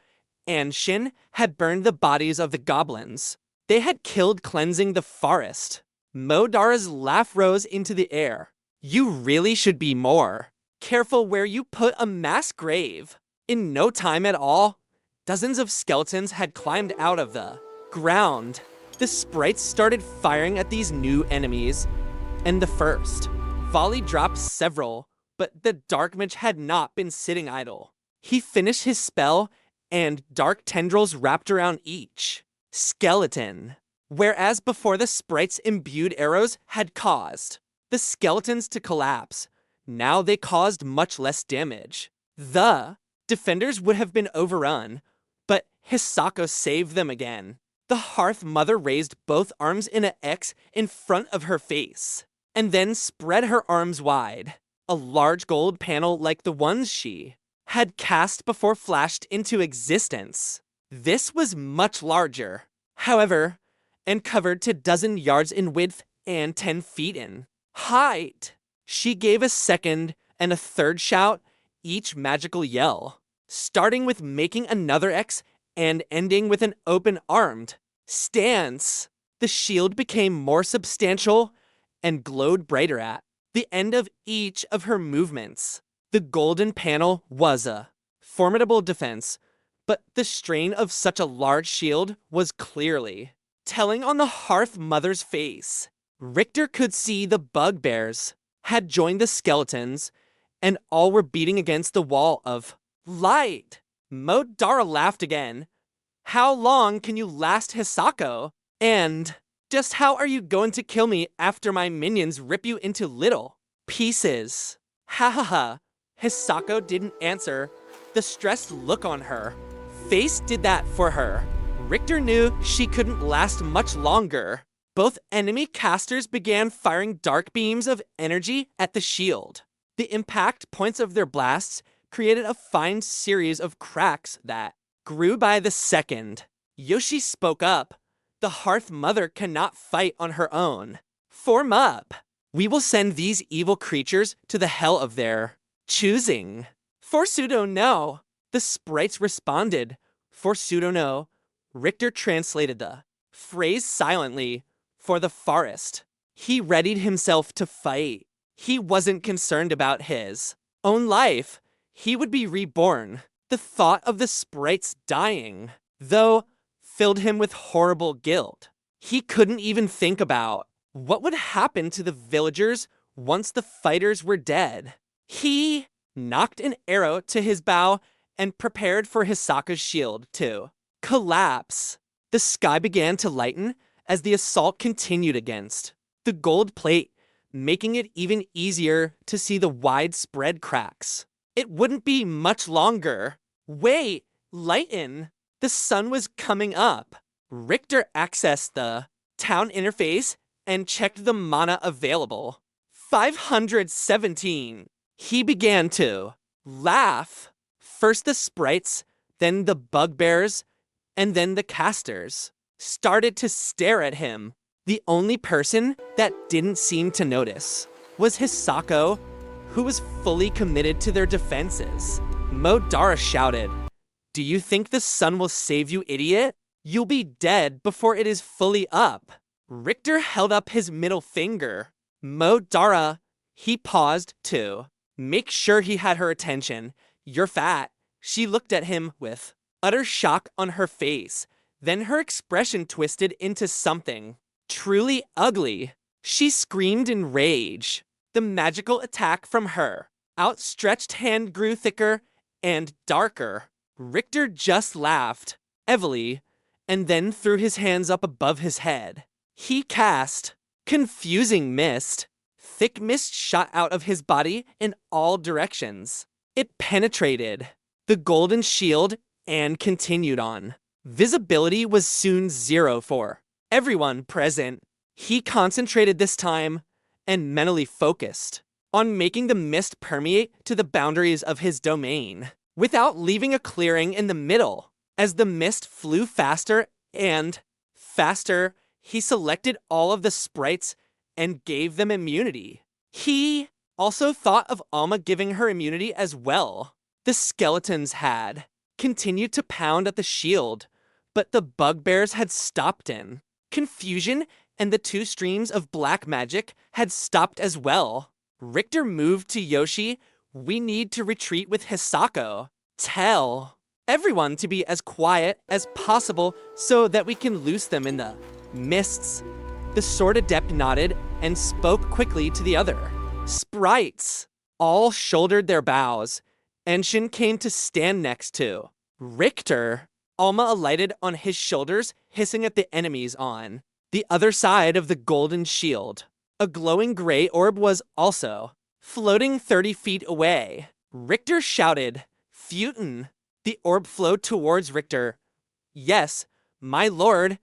[SPEAKER 1] and Shin had burned the bodies of the goblins they had killed, cleansing the forest. Modara's laugh rose into the air. "You really should be more careful where you put a mass grave." In no time at all, dozens of skeletons had climbed out of the ground. The sprites started firing at these new enemies, and the first volley dropped several, but the dark mage had not been sitting idle. He finished his spell, and dark tendrils wrapped around each skeleton. Whereas before the sprites' imbued arrows had caused the skeletons to collapse, now they caused much less damage. The defenders would have been overrun, but Hisako saved them again. The Hearth Mother raised both arms in an X in front of her face. and then spread her arms wide. A large gold panel like the ones she had cast before flashed into existence. This was much larger, however, and covered to dozen yards in width and 10 feet in height. She gave a second and a third shout, each magical yell, starting with making another X and ending with an open-armed stance. The shield became more substantial and glowed brighter at the end of each of her movements. The golden panel was a formidable defense, but the strain of such a large shield was clearly telling on the Hearth Mother's face. Richter could see the bugbears had joined the skeletons, and all were beating against the wall of light. Modara laughed again. How long can you last, Hisako? And just how are you going to kill me after my minions rip you into little pieces? Ha ha ha. Hisako didn't answer. The stressed look on her face did that for her. Richter knew she couldn't last much longer. Both enemy casters began firing dark beams of energy at the shield. The impact points of their blasts created a fine series of cracks that grew by the second. Yoshi spoke up. The Hearth Mother cannot fight on her own. Form up. We will send these evil creatures to the hell of their choosing. For pseudo no. The sprites responded. For pseudo no. Richter translated the phrase silently. For the forest. He readied himself to fight. He wasn't concerned about his own life. He would be reborn. The thought of the sprites dying, though, filled him with horrible guilt. He couldn't even think about what would happen to the villagers once the fighters were dead. He knocked an arrow to his bow and prepared for Hisaku's shield to collapse. The sky began to lighten as the assault continued against the gold plate, making it even easier to see the widespread cracks. It wouldn't be much longer. Wait, lighten. The sun was coming up. Richter accessed the town interface and checked the mana available. 517. He began to laugh. First the sprites, then the bugbears, and then the casters started to stare at him. The only person that didn't seem to notice was Hisako, who was fully committed to their defenses. Modara shouted, "Do you think the sun will save you, idiot? You'll be dead before it is fully up." Richter held up his middle finger. Modara, he paused to make sure he had her attention. "You're fat." She looked at him with utter shock on her face. Then her expression twisted into something truly ugly. She screamed in rage. The magical attack from her outstretched hand grew thicker and darker. Richter just laughed, heavily, and then threw his hands up above his head. He cast confusing mist. Thick mist shot out of his body in all directions. It penetrated the golden shield and continued on. Visibility was soon 0 for everyone present. He concentrated this time and mentally focused on making the mist permeate to the boundaries of his domain without leaving a clearing in the middle. As the mist flew faster and faster, he selected all of the sprites and gave them immunity. He also thought of Alma giving her immunity as well. The skeletons had continued to pound at the shield, but the bugbears had stopped in confusion, and the two streams of black magic had stopped as well. Richter moved to Yoshi. "We need to retreat with Hisako. Tell everyone to be as quiet as possible so that we can loose them in the mists." The sword adept nodded and spoke quickly to the other sprites. All shouldered their bows. Enshin came to stand next to Richter. Alma alighted on his shoulders, hissing at the enemies on the other side of the golden shield. A glowing gray orb was also floating 30 feet away. Richter shouted, "Festooned." The orb flowed towards Richter. "Yes, my lord."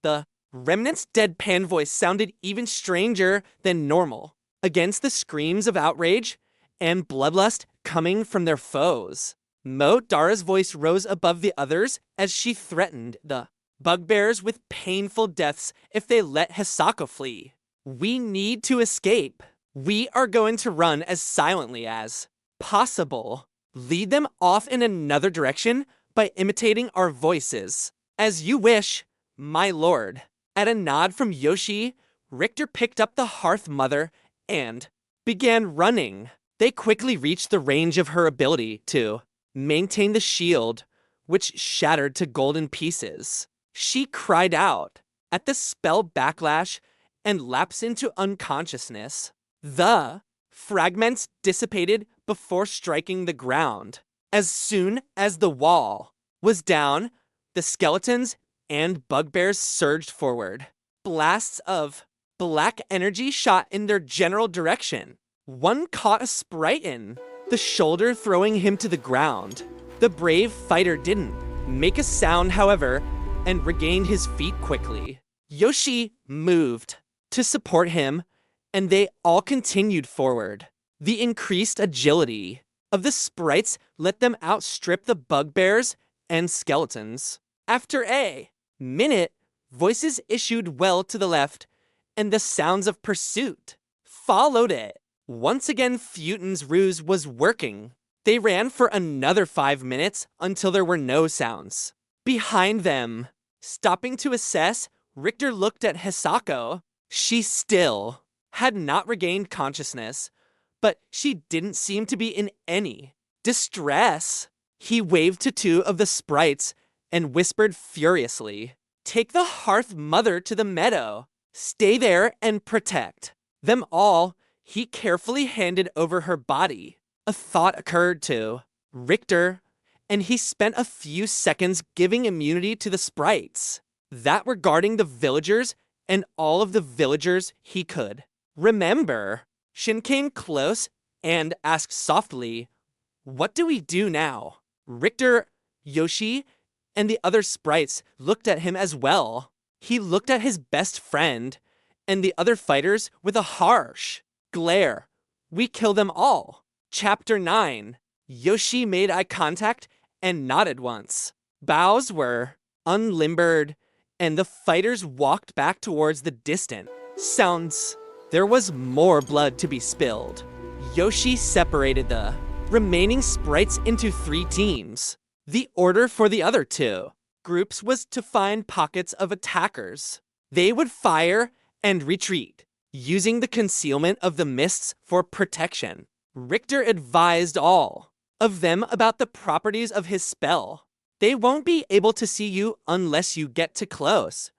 [SPEAKER 1] The Remnant's deadpan voice sounded even stranger than normal, against the screams of outrage and bloodlust coming from their foes. Dara's voice rose above the others as she threatened the bugbears with painful deaths if they let Hisako flee. We need to escape. We are going to run as silently as possible. Lead them off in another direction by imitating our voices. As you wish, my lord. At a nod from Yoshi, Richter picked up the Hearth Mother and began running. They quickly reached the range of her ability to maintain the shield, which shattered to golden pieces. She cried out at the spell backlash and lapsed into unconsciousness. The fragments dissipated before striking the ground. As soon as the wall was down, the skeletons and bugbears surged forward. Blasts of black energy shot in their general direction. One caught a sprite in the shoulder, throwing him to the ground. The brave fighter didn't make a sound, however, and regained his feet quickly. Yoshi moved to support him, and they all continued forward. The increased agility of the sprites let them outstrip the bugbears and skeletons. After a minute, voices issued well to the left, and the sounds of pursuit followed it. Once again, Futon's ruse was working. They ran for another 5 minutes until there were no sounds. Behind them, stopping to assess, Richter looked at Hisako. She still had not regained consciousness, but she didn't seem to be in any distress. He waved to 2 of the sprites and whispered furiously, "Take the Hearth Mother to the meadow. Stay there and protect them all." He carefully handed over her body. A thought occurred to Richter, and he spent a few seconds giving immunity to the sprites that were guarding the villagers and all of the villagers he could remember. Shin came close and asked softly, "What do we do now?" Richter, Yoshi, and the other sprites looked at him as well. He looked at his best friend and the other fighters with a harsh glare. "We kill them all." Chapter 9. Yoshi made eye contact and nodded once. Bows were unlimbered, and the fighters walked back towards the distant sounds. There was more blood to be spilled. Yoshi separated the remaining sprites into 3 teams. The order for the other 2 groups was to find pockets of attackers. They would fire and retreat, using the concealment of the mists for protection. Richter advised all of them about the properties of his spell. They won't be able to see you unless you get too close,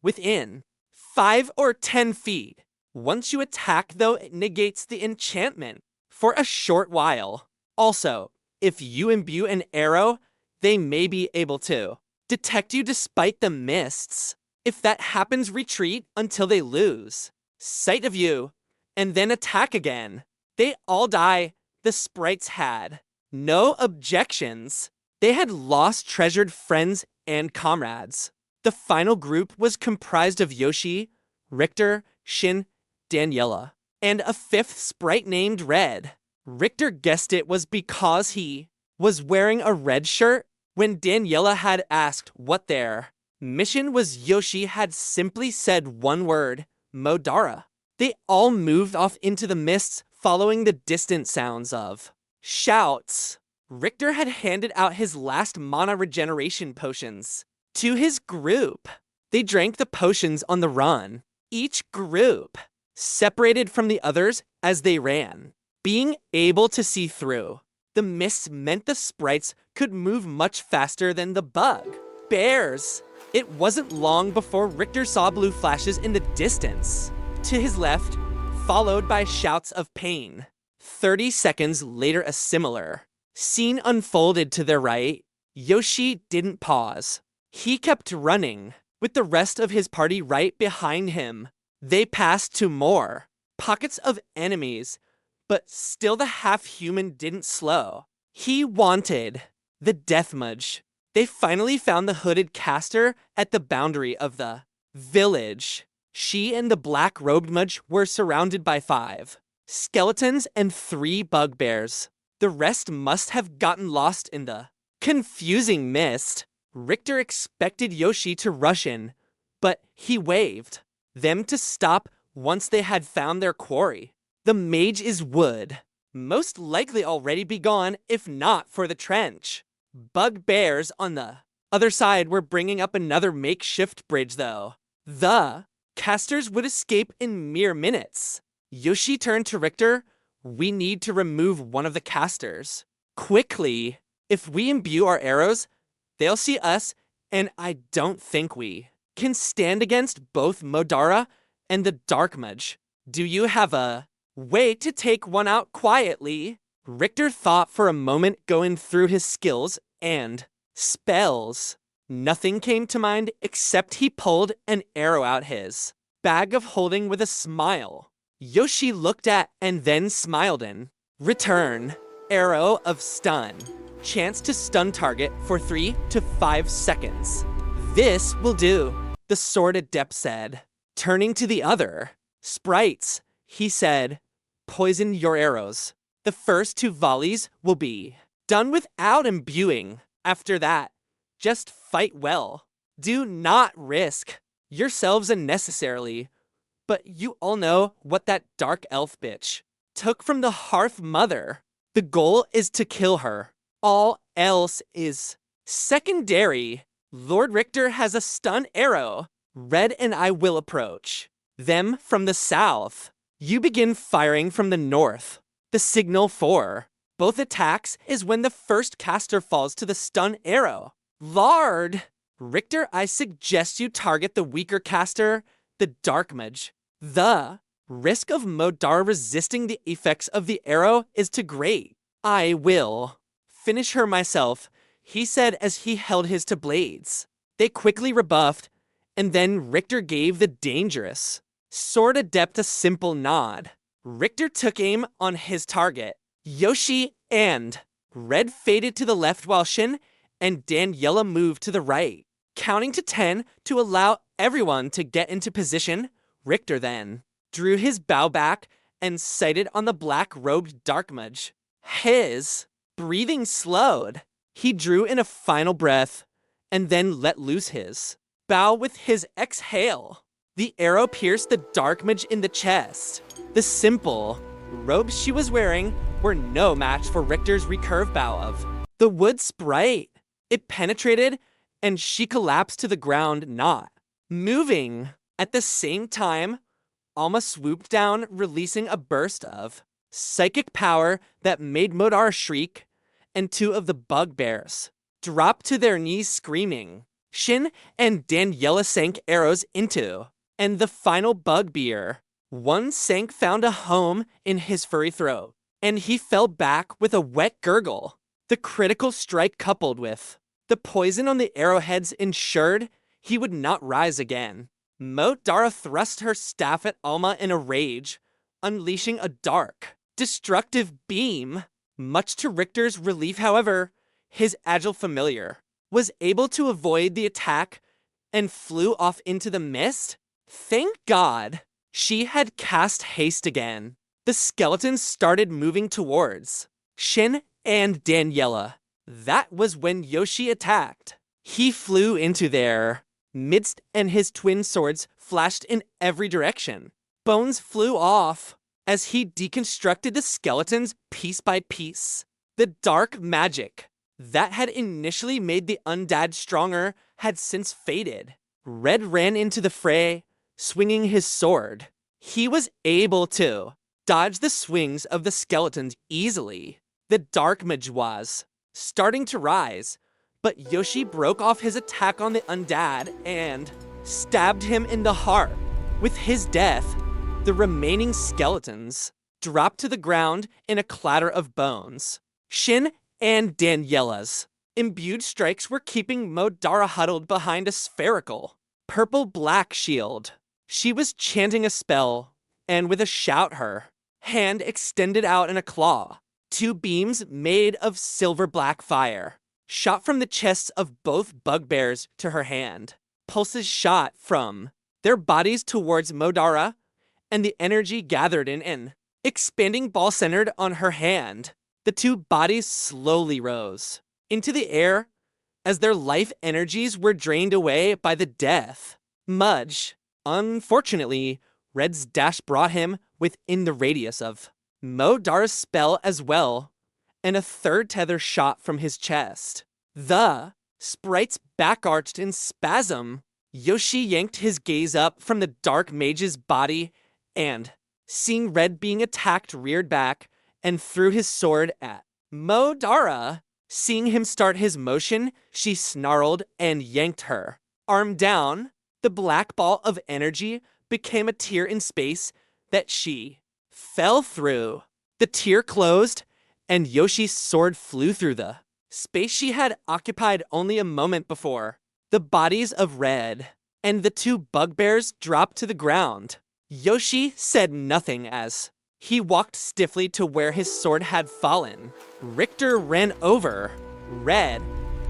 [SPEAKER 1] within 5 or 10 feet. Once you attack, though, it negates the enchantment for a short while. Also, if you imbue an arrow, they may be able to detect you despite the mists. If that happens, retreat until they lose sight of you, and then attack again. They all die. The sprites had no objections. They had lost treasured friends and comrades. The final group was comprised of Yoshi, Richter, Shin, Daniela, and a 5th sprite named Red. Richter guessed it was because he was wearing a red shirt. When Daniela had asked what their mission was, Yoshi had simply said one word: Modara. They all moved off into the mists, following the distant sounds of shouts. Richter had handed out his last mana regeneration potions to his group. They drank the potions on the run. Each group separated from the others as they ran. Being able to see through the mists meant the sprites could move much faster than the bug bears. It wasn't long before Richter saw blue flashes in the distance to his left, followed by shouts of pain. 30 seconds later, a similar scene unfolded to their right. Yoshi didn't pause. He kept running, with the rest of his party right behind him. They passed to more pockets of enemies, but still the half-human didn't slow. He wanted the death mudge. They finally found the hooded caster at the boundary of the Village. She and the black-robed mudge were surrounded by 5 skeletons and 3 bugbears. The rest must have gotten lost in the confusing mist. Richter expected Yoshi to rush in, but he waved them to stop once they had found their quarry. The mage is wood, most likely already be gone if not for the trench. Bugbears on the other side were bringing up another makeshift bridge though. The casters would escape in mere minutes. Yoshi turned to Richter. We need to remove one of the casters. Quickly. If we imbue our arrows, they'll see us, and I don't think we can stand against both Modara and the Dark Mudge. Do you have a way to take one out quietly? Richter thought for a moment, going through his skills and spells. Nothing came to mind except he pulled an arrow out his bag of holding with a smile. Yoshi looked at and then smiled in return. Arrow of stun. Chance to stun target for 3 to 5 seconds. This will do, the sword adept said. Turning to the other sprites, he said, poison your arrows. The first 2 volleys will be done without imbuing. After that, just fight well. Do not risk yourselves unnecessarily. But you all know what that dark elf bitch took from the Hearth Mother. The goal is to kill her. All else is secondary. Lord Richter has a stun arrow. Red and I will approach them from the south. You begin firing from the north. The signal for both attacks is when the first caster falls to the stun arrow. Lord Richter, I suggest you target the weaker caster, the Dark Mudge. The risk of Modara resisting the effects of the arrow is too great. I will finish her myself, he said as he held his 2 blades. They quickly rebuffed, and then Richter gave the dangerous sword adept a simple nod. Richter took aim on his target. Yoshi and Red faded to the left while Shin and Daniela moved to the right. Counting to 10 to allow everyone to get into position, Richter then drew his bow back and sighted on the black-robed Dark Mudge. His breathing slowed. He drew in a final breath and then let loose his bow with his exhale. The arrow pierced the Dark Mudge in the chest. The simple robes she was wearing were no match for Richter's recurve bow of the wood sprite. It penetrated and she collapsed to the ground, not moving. At the same time, Alma swooped down, releasing a burst of psychic power that made Modara shriek, and 2 of the bugbears dropped to their knees screaming. Shin and Daniela sank arrows into, and the final bugbear, one sank, found a home in his furry throat, and he fell back with a wet gurgle. The critical strike coupled with the poison on the arrowheads ensured he would not rise again. Modara thrust her staff at Alma in a rage, unleashing a dark, destructive beam. Much to Richter's relief, however, his agile familiar was able to avoid the attack and flew off into the mist. Thank God she had cast haste again. The skeletons started moving towards Shin and Daniela. That was when Yoshi attacked. He flew into their midst and his twin swords flashed in every direction. Bones flew off as he deconstructed the skeletons piece by piece. The dark magic that had initially made the undead stronger had since faded. Red ran into the fray, swinging his sword. He was able to dodge the swings of the skeletons easily. The Dark Mage was starting to rise, but Yoshi broke off his attack on the undead and stabbed him in the heart. With his death, the remaining skeletons dropped to the ground in a clatter of bones. Shin and Daniela's imbued strikes were keeping Modara huddled behind a spherical purple-black shield. She was chanting a spell, and with a shout her hand extended out in a claw. 2 beams made of silver-black fire shot from the chests of both bugbears to her hand. Pulses shot from their bodies towards Modara, and the energy gathered in an expanding ball centered on her hand. The two bodies slowly rose into the air as their life energies were drained away by the death. Mudge. Unfortunately, Red's dash brought him within the radius of Modara's spell as well, and a third tether shot from his chest. The sprite's back arched in spasm. Yoshi yanked his gaze up from the dark mage's body and, seeing Red being attacked, reared back and threw his sword at Modara. Seeing him start his motion, she snarled and yanked her arm down. The black ball of energy became a tear in space that she fell through. The tear closed, and Yoshi's sword flew through the space she had occupied only a moment before. The bodies of Red and the two bugbears dropped to the ground. Yoshi said nothing as he walked stiffly to where his sword had fallen. Richter ran over Red,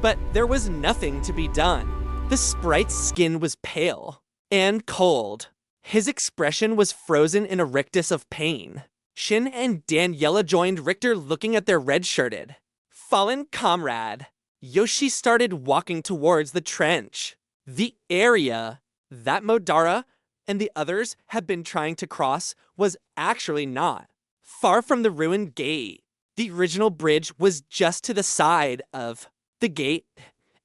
[SPEAKER 1] but there was nothing to be done. The sprite's skin was pale and cold. His expression was frozen in a rictus of pain. Shin and Daniela joined Richter, looking at their red-shirted fallen comrade. Yoshi started walking towards the trench, the area that Modara and the others had been trying to cross was actually not far from the ruined gate. The original bridge was just to the side of the gate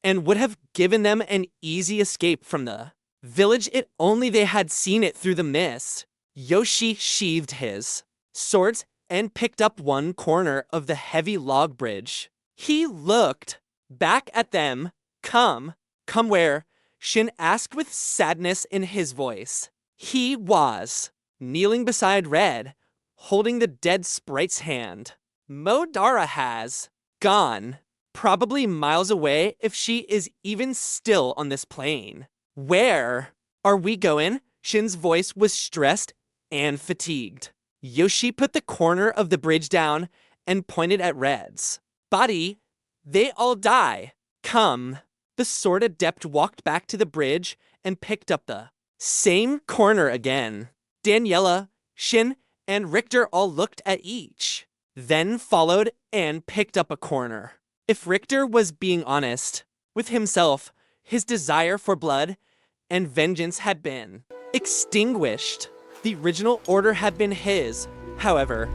[SPEAKER 1] and would have given them an easy escape from the village if only they had seen it through the mist. Yoshi sheathed his swords and picked up one corner of the heavy log bridge. He looked back at them. Come where? Shin asked with sadness in his voice. He was kneeling beside Red, holding the dead sprite's hand. Modara has gone, probably miles away if she is even still on this plane. Where are we going? Shin's voice was stressed and fatigued. Yoshi put the corner of the bridge down and pointed at Red's body. They all die. Come. The sword adept walked back to the bridge and picked up the same corner again. Daniela, Shin, and Richter all looked at each, then followed and picked up a corner. If Richter was being honest with himself, his desire for blood and vengeance had been extinguished. The original order had been his, however,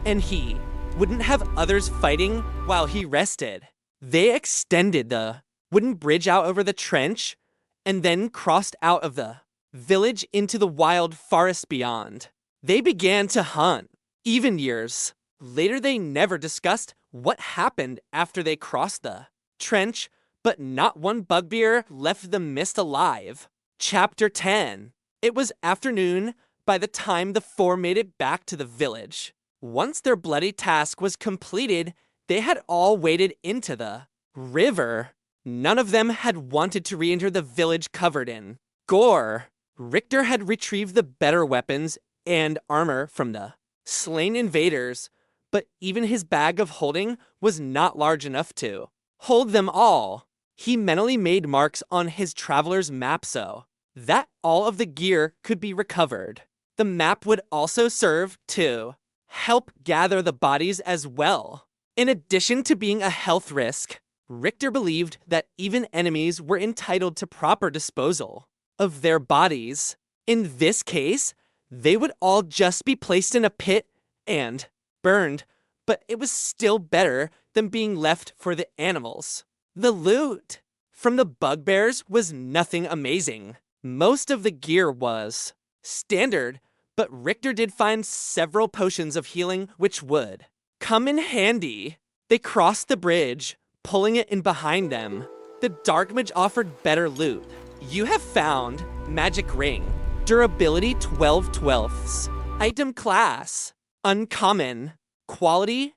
[SPEAKER 1] and he wouldn't have others fighting while he rested. They extended the wooden bridge out over the trench and then crossed out of the village into the wild forest beyond. They began to hunt. Even years later, they never discussed what happened after they crossed the trench, but not one bugbear left the mist alive. Chapter 10. It was afternoon by the time the four made it back to the village. Once their bloody task was completed, they had all waded into the river. None of them had wanted to re-enter the village covered in gore. Richter had retrieved the better weapons and armor from the slain invaders, but even his bag of holding was not large enough to hold them all. He mentally made marks on his traveler's map so that all of the gear could be recovered. The map would also serve to help gather the bodies as well. In addition to being a health risk, Richter believed that even enemies were entitled to proper disposal of their bodies. In this case, they would all just be placed in a pit and burned, but it was still better than being left for the animals. The loot from the bugbears was nothing amazing. Most of the gear was standard, but Richter did find several potions of healing which would come in handy. They crossed the bridge, pulling it in behind them. The Dark Mage offered better loot. You have found Magic Ring. Durability 12/12. Item class uncommon. Quality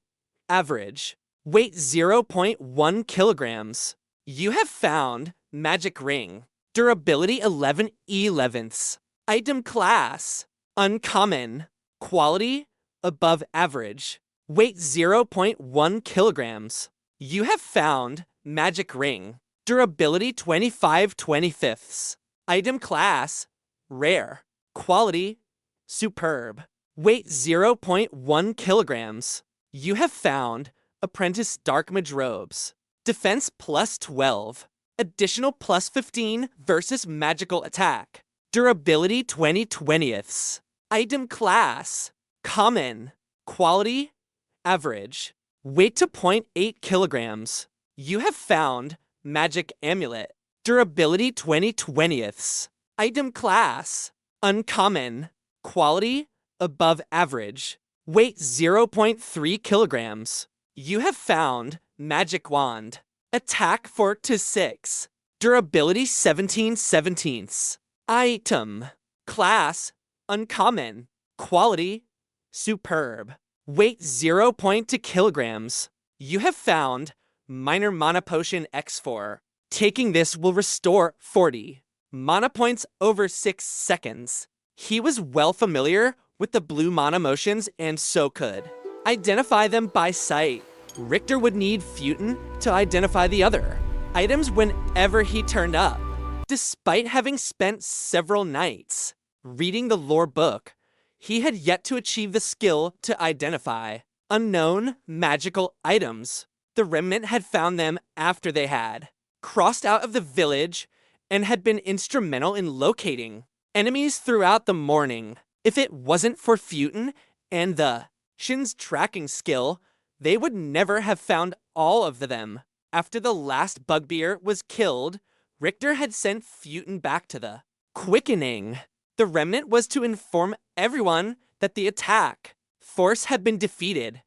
[SPEAKER 1] average. Weight 0.1 kilograms. You have found Magic Ring. Durability 11/11. Item class uncommon. Quality above average. Weight 0.1 kilograms. You have found Magic Ring. Durability 25/25. Item class rare. Quality, superb. Weight 0.1 kilograms. You have found apprentice dark mage robes. Defense plus 12. Additional plus 15 versus magical attack. Durability 20/20ths. Item class, common. Quality, average. Weight to 0.8 kilograms. You have found magic amulet. Durability 20/20ths. Item class, uncommon. Quality, above average. Weight 0.3 kilograms. You have found magic wand. Attack 4/6. Durability 17/17ths. Item. Class, uncommon. Quality, superb. Weight 0.2 kilograms. You have found minor mana potion X4. Taking this will restore 40 mana points over 6 seconds. He was well familiar with the blue mana motions and so could identify them by sight. Richter would need Festooned to identify the other items whenever he turned up. Despite having spent several nights reading the lore book, he had yet to achieve the skill to identify unknown magical items. The remnant had found them after they had crossed out of the village and had been instrumental in locating enemies throughout the morning. If it wasn't for Festooned and the Shin's tracking skill, they would never have found all of them. After the last bugbear was killed, Richter had sent Festooned back to the quickening. The remnant was to inform everyone that the attack force had been defeated,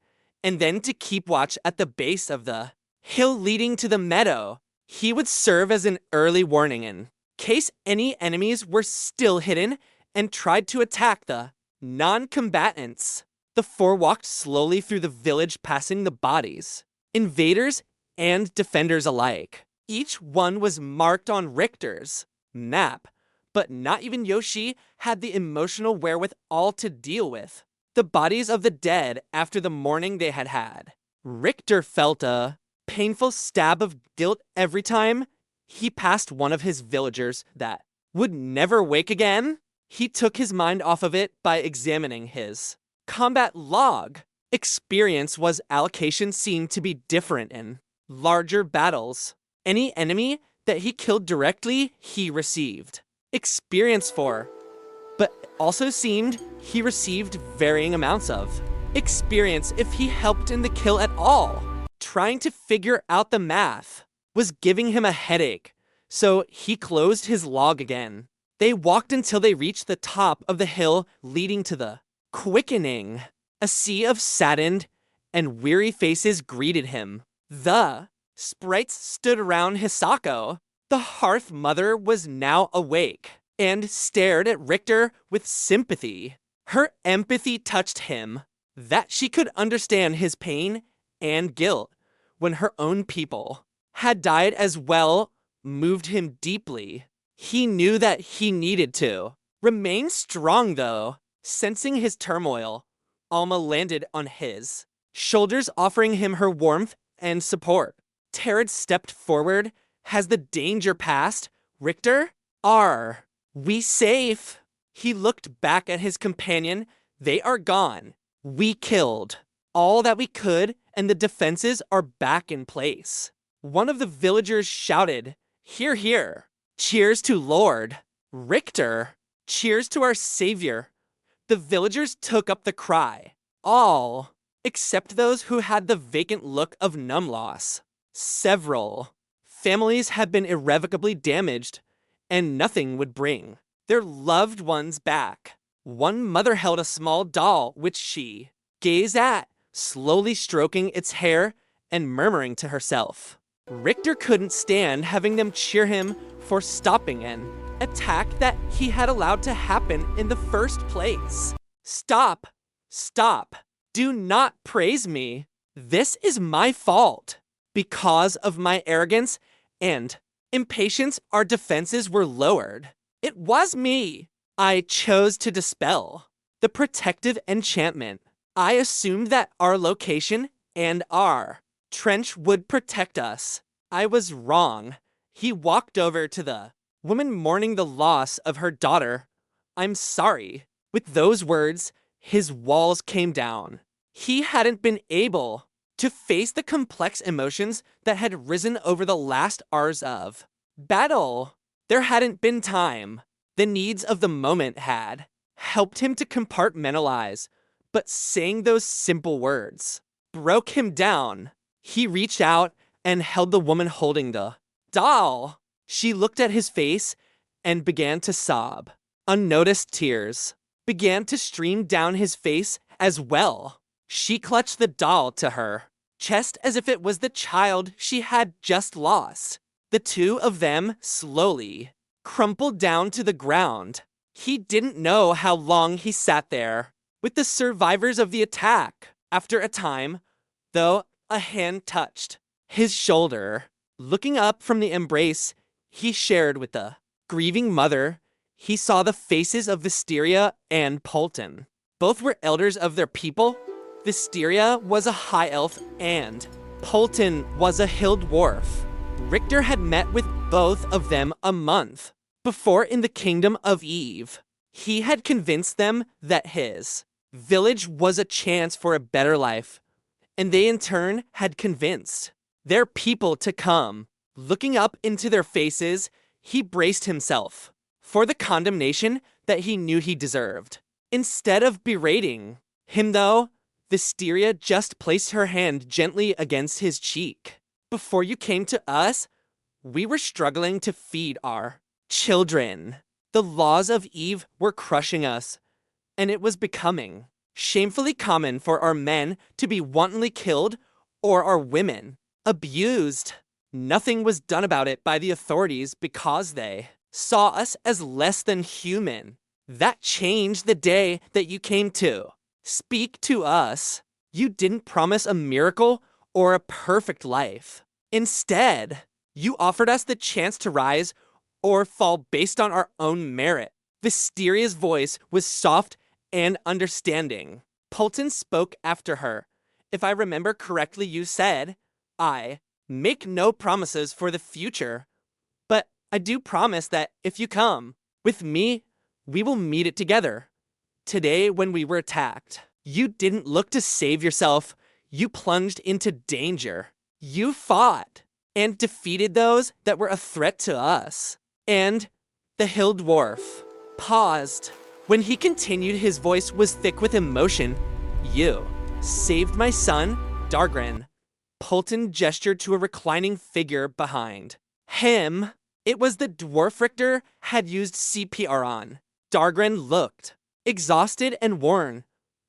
[SPEAKER 1] and then to keep watch at the base of the hill leading to the meadow. He would serve as an early warning in case any enemies were still hidden and tried to attack the non-combatants. The four walked slowly through the village, passing the bodies, invaders and defenders alike. Each one was marked on Richter's map, but not even Yoshi had the emotional wherewithal to deal with the bodies of the dead after the mourning they had had. Richter felt a painful stab of guilt every time he passed one of his villagers that would never wake again. He took his mind off of it by examining his combat log. Experience was allocation seemed to be different in larger battles. Any enemy that he killed directly, he received experience for, but also seemed he received varying amounts of experience if he helped in the kill at all. Trying to figure out the math was giving him a headache, so he closed his log again. They walked until they reached the top of the hill leading to the quickening. A sea of saddened and weary faces greeted him. The sprites stood around Hisako. The hearth mother was now awake and stared at Richter with sympathy. Her empathy touched him, that she could understand his pain and guilt when her own people had died as well moved him deeply. He knew that he needed to remain strong though. Sensing his turmoil, Alma landed on his shoulders, offering him her warmth and support. Tattered stepped forward. Has the danger passed? Richter? Are we safe? He looked back at his companion. They are gone. We killed all that we could, and the defenses are back in place. One of the villagers shouted, "Hear, hear! Cheers to Lord Richter! Cheers to our savior!" The villagers took up the cry. All, except those who had the vacant look of numb loss. Several families had been irrevocably damaged, and nothing would bring their loved ones back. One mother held a small doll which she gazed at, slowly stroking its hair and murmuring to herself. Richter couldn't stand having them cheer him for stopping an attack that he had allowed to happen in the first place. Stop! Stop! Do not praise me! This is my fault. Because of my arrogance and impatience, our defenses were lowered. It was me. I chose to dispel the protective enchantment. I assumed that our location and our trench would protect us. I was wrong. He walked over to the woman mourning the loss of her daughter, I'm sorry. With those words, his walls came down. He hadn't been able to face the complex emotions that had risen over the last hours of battle. There hadn't been time. The needs of the moment had helped him to compartmentalize, but saying those simple words broke him down. He reached out and held the woman holding the doll. She looked at his face and began to sob. Unnoticed tears began to stream down his face as well. She clutched the doll to her chest as if it was the child she had just lost. The two of them slowly crumpled down to the ground. He didn't know how long he sat there with the survivors of the attack. After a time, though, a hand touched his shoulder. Looking up from the embrace he shared with the grieving mother, he saw the faces of Visteria and Polton. Both were elders of their people. Visteria was a high elf and Polton was a hill dwarf. Richter had met with both of them a month before in the kingdom of Eve. He had convinced them that his village was a chance for a better life, and they in turn had convinced their people to come. Looking up into their faces, he braced himself for the condemnation that he knew he deserved. Instead of berating him, though, Visteria just placed her hand gently against his cheek. Before you came to us, we were struggling to feed our children. The laws of Eve were crushing us, and it was becoming shamefully common for our men to be wantonly killed or our women abused. Nothing was done about it by the authorities because they saw us as less than human. That changed the day that you came to speak to us. You didn't promise a miracle or a perfect life. Instead, you offered us the chance to rise or fall based on our own merit. Visteria's voice was soft and understanding. Polton spoke after her. If I remember correctly, you said, I make no promises for the future, but I do promise that if you come with me, we will meet it together. Today, when we were attacked, you didn't look to save yourself. You plunged into danger. You fought and defeated those that were a threat to us. And the hill dwarf paused. When he continued, his voice was thick with emotion. You saved my son, Dargren. Polton gestured to a reclining figure behind him. It was the dwarf Richter had used CPR on. Dargren looked exhausted and worn,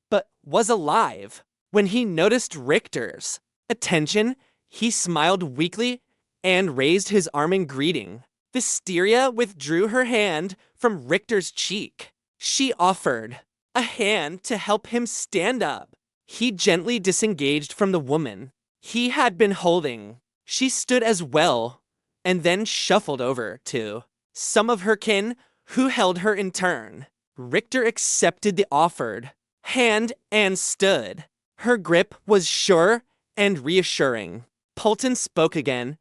[SPEAKER 1] but was alive. When he noticed Richter's attention, he smiled weakly and raised his arm in greeting. Visteria withdrew her hand from Richter's cheek. She offered a hand to help him stand up. He gently disengaged from the woman he had been holding. She stood as well, and then shuffled over to some of her kin who held her in turn. Richter accepted the offered hand and stood. Her grip was sure and reassuring. Polton spoke again.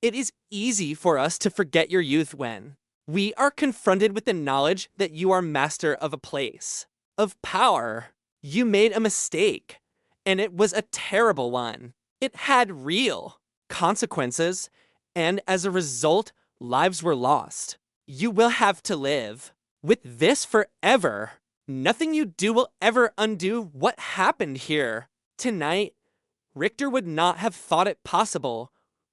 [SPEAKER 1] It is easy for us to forget your youth when we are confronted with the knowledge that you are master of a place of power. You made a mistake, and it was a terrible one. It had real consequences, and as a result, lives were lost. You will have to live with this forever. Nothing you do will ever undo what happened here. Tonight, Richter would not have thought it possible,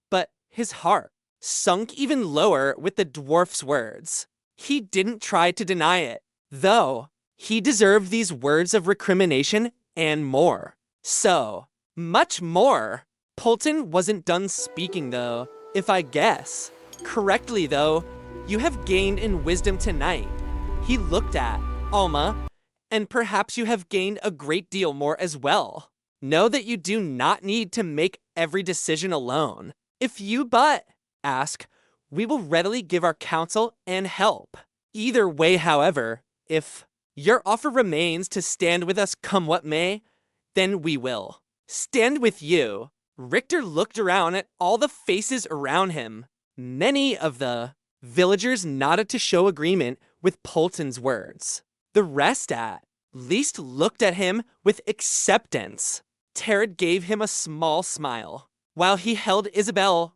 [SPEAKER 1] but his heart sunk even lower with the dwarf's words. He didn't try to deny it, though he deserved these words of recrimination and more. So much more. Polton wasn't done speaking, though. If I guess correctly, though, you have gained in wisdom tonight. He looked at Alma, and perhaps you have gained a great deal more as well. Know that you do not need to make every decision alone. If you but ask, we will readily give our counsel and help. Either way, however, if your offer remains to stand with us come what may, then we will stand with you. Richter looked around at all the faces around him. Many of the villagers nodded to show agreement with Polton's words. The rest at least looked at him with acceptance. Tattered gave him a small smile. While he held Isabel,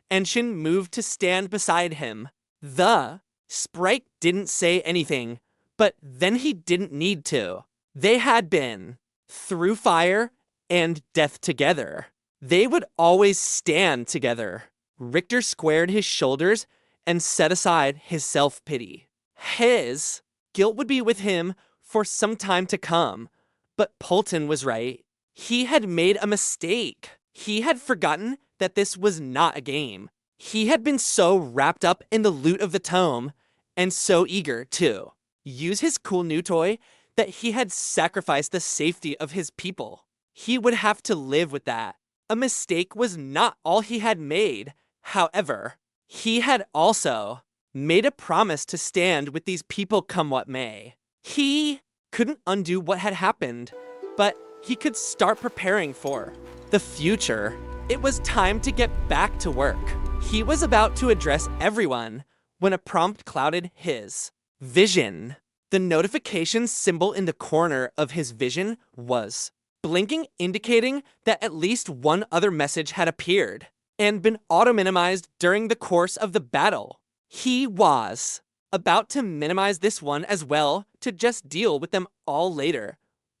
[SPEAKER 1] Enshin moved to stand beside him. The sprite didn't say anything, but then he didn't need to. They had been through fire and death together. They would always stand together. Richter squared his shoulders and set aside his self-pity. His guilt would be with him for some time to come, but Polton was right. He had made a mistake. He had forgotten that this was not a game. He had been so wrapped up in the loot of the tome, and so eager to use his cool new toy, that he had sacrificed the safety of his people. He would have to live with that. A mistake was not all he had made. However, he had also made a promise to stand with these people come what may. He couldn't undo what had happened, but he could start preparing for the future. It was time to get back to work. He was about to address everyone when a prompt clouded his vision. The notification symbol in the corner of his vision was blinking, indicating that at least one other message had appeared and been auto-minimized during the course of the battle. He was about to minimize this one as well to just deal with them all later,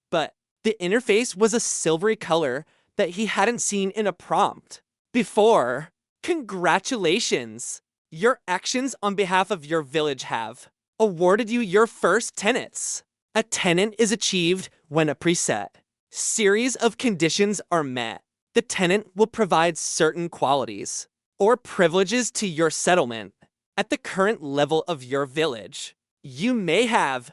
[SPEAKER 1] but the interface was a silvery color that he hadn't seen in a prompt before. Congratulations! Your actions on behalf of your village have awarded you your first tenets. A tenant is achieved when a preset series of conditions are met. The tenant will provide certain qualities or privileges to your settlement. At the current level of your village, you may have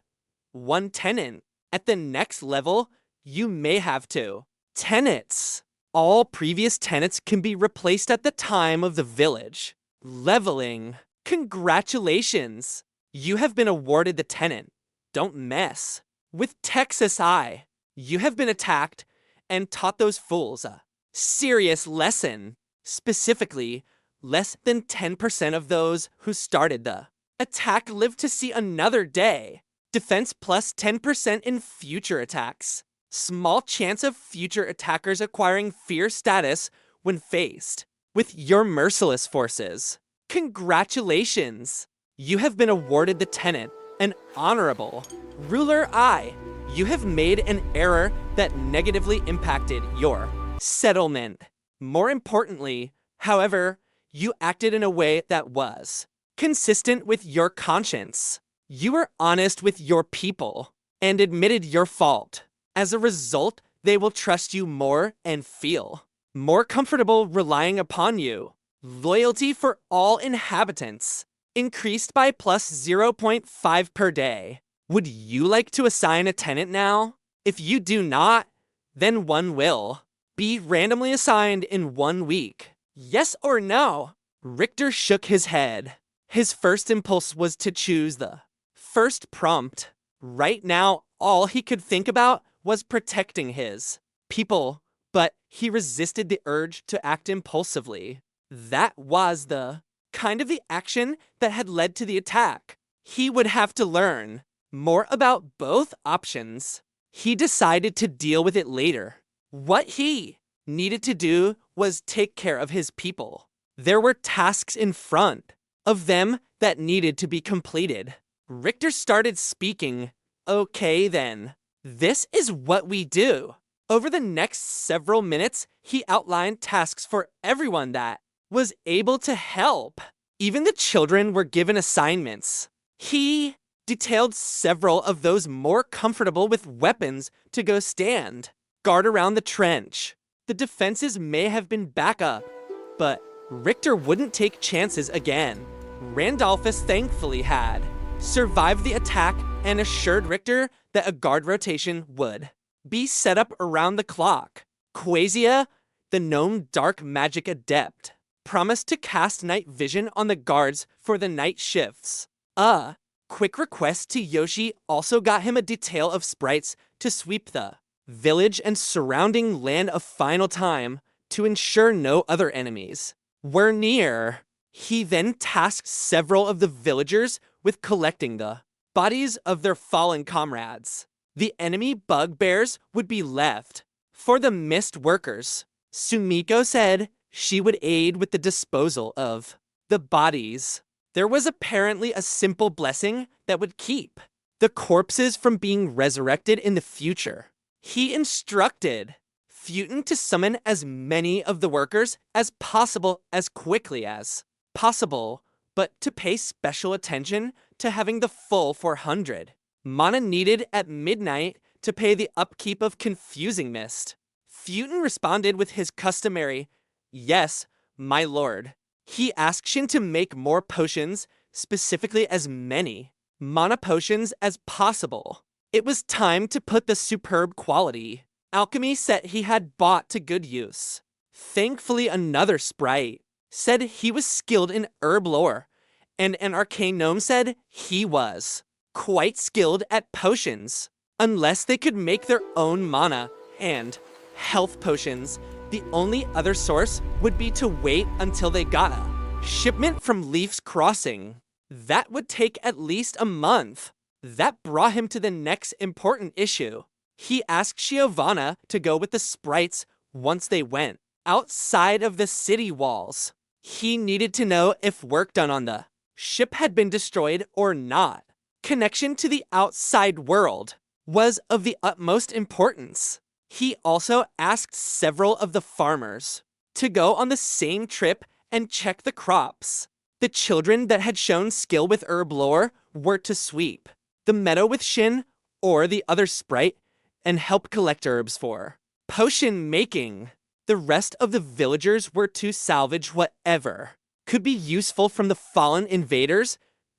[SPEAKER 1] one tenant. At the next level, you may have two tenants. All previous tenants can be replaced at the time of the village leveling. Congratulations! You have been awarded the tenant. Don't mess with Texas I. You have been attacked and taught those fools a serious lesson. Specifically, less than 10% of those who started the attack lived to see another day. Defense plus 10% in future attacks. Small chance of future attackers acquiring fear status when faced with your merciless forces. Congratulations! You have been awarded the tenant, an honorable ruler I. You have made an error that negatively impacted your settlement. More importantly, however, you acted in a way that was consistent with your conscience. You were honest with your people and admitted your fault. As a result, they will trust you more and feel more comfortable relying upon you. Loyalty for all inhabitants increased by plus 0.5 per day. Would you like to assign a tenant now? If you do not, then one will be randomly assigned in 1 week. Yes or no? Richter shook his head. His first impulse was to choose the first prompt. Right now, all he could think about was protecting his people, but he resisted the urge to act impulsively. That was the kind of the action that had led to the attack. He would have to learn more about both options. He decided to deal with it later. What he needed to do was take care of his people. There were tasks in front of them that needed to be completed. Richter started speaking. Okay then. This is what we do. Over the next several minutes, he outlined tasks for everyone that was able to help. Even the children were given assignments. He detailed several of those more comfortable with weapons to go stand guard around the trench. The defenses may have been back up, but Richter wouldn't take chances again. Randolphus thankfully had survived the attack and assured Richter that a guard rotation would be set up around the clock. Quasia, the gnome dark magic adept, promised to cast night vision on the guards for the night shifts. A quick request to Yoshi also got him a detail of sprites to sweep the village and surrounding land a final time to ensure no other enemies were near. He then tasked several of the villagers with collecting the bodies of their fallen comrades. The enemy bugbears would be left. For the missed workers, Sumiko said she would aid with the disposal of the bodies. There was apparently a simple blessing that would keep the corpses from being resurrected in the future. He instructed Festooned to summon as many of the workers as possible as quickly as possible, but to pay special attention to having the full 400 mana needed at midnight to pay the upkeep of confusing mist. Festooned responded with his customary, "Yes, my lord." He asked Shin to make more potions, specifically as many mana potions as possible. It was time to put the superb quality alchemy set he had bought to good use. Thankfully, another sprite said he was skilled in herb lore, and an arcane gnome said he was quite skilled at potions. Unless they could make their own mana and health potions, the only other source would be to wait until they got a shipment from Leaf's Crossing. That would take at least a month. That brought him to the next important issue. He asked Giovanna to go with the sprites once they went outside of the city walls. He needed to know if work done on the ship had been destroyed or not. Connection to the outside world was of the utmost importance. He also asked several of the farmers to go on the same trip and check the crops. The children that had shown skill with herb lore were to sweep the meadow with Shin or the other sprite and help collect herbs for potion making. The rest of the villagers were to salvage whatever could be useful from the fallen invaders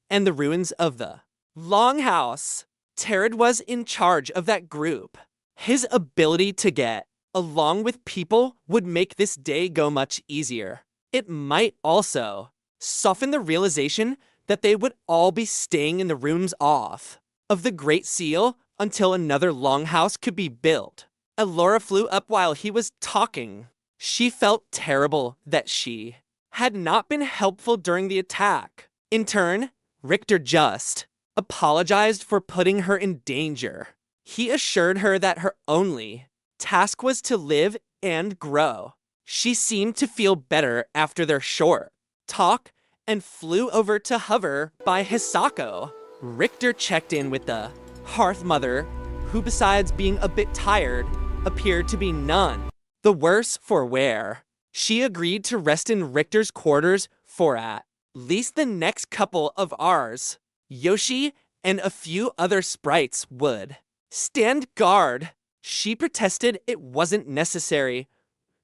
[SPEAKER 1] and the ruins of the longhouse. Tattered was in charge of that group. His ability to get along with people would make this day go much easier. It might also soften the realization that they would all be staying in the rooms off of the Great Seal until another longhouse could be built. Elora flew up while he was talking. She felt terrible that she had not been helpful during the attack. In turn, Richter just apologized for putting her in danger. He assured her that her only task was to live and grow. She seemed to feel better after their short talk and flew over to hover by Hisako. Richter checked in with the Hearth Mother, who besides being a bit tired, appeared to be none the worse for wear. She agreed to rest in Richter's quarters for at least the next couple of hours. Yoshi and a few other sprites would stand guard. She protested it wasn't necessary,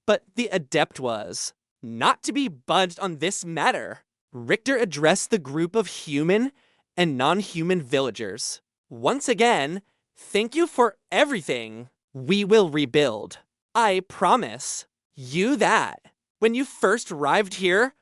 [SPEAKER 1] but the adept was not to be budged on this matter. Richter addressed the group of human and non-human villagers. Once again, thank you for everything. We will rebuild. I promise you that. When you first arrived here,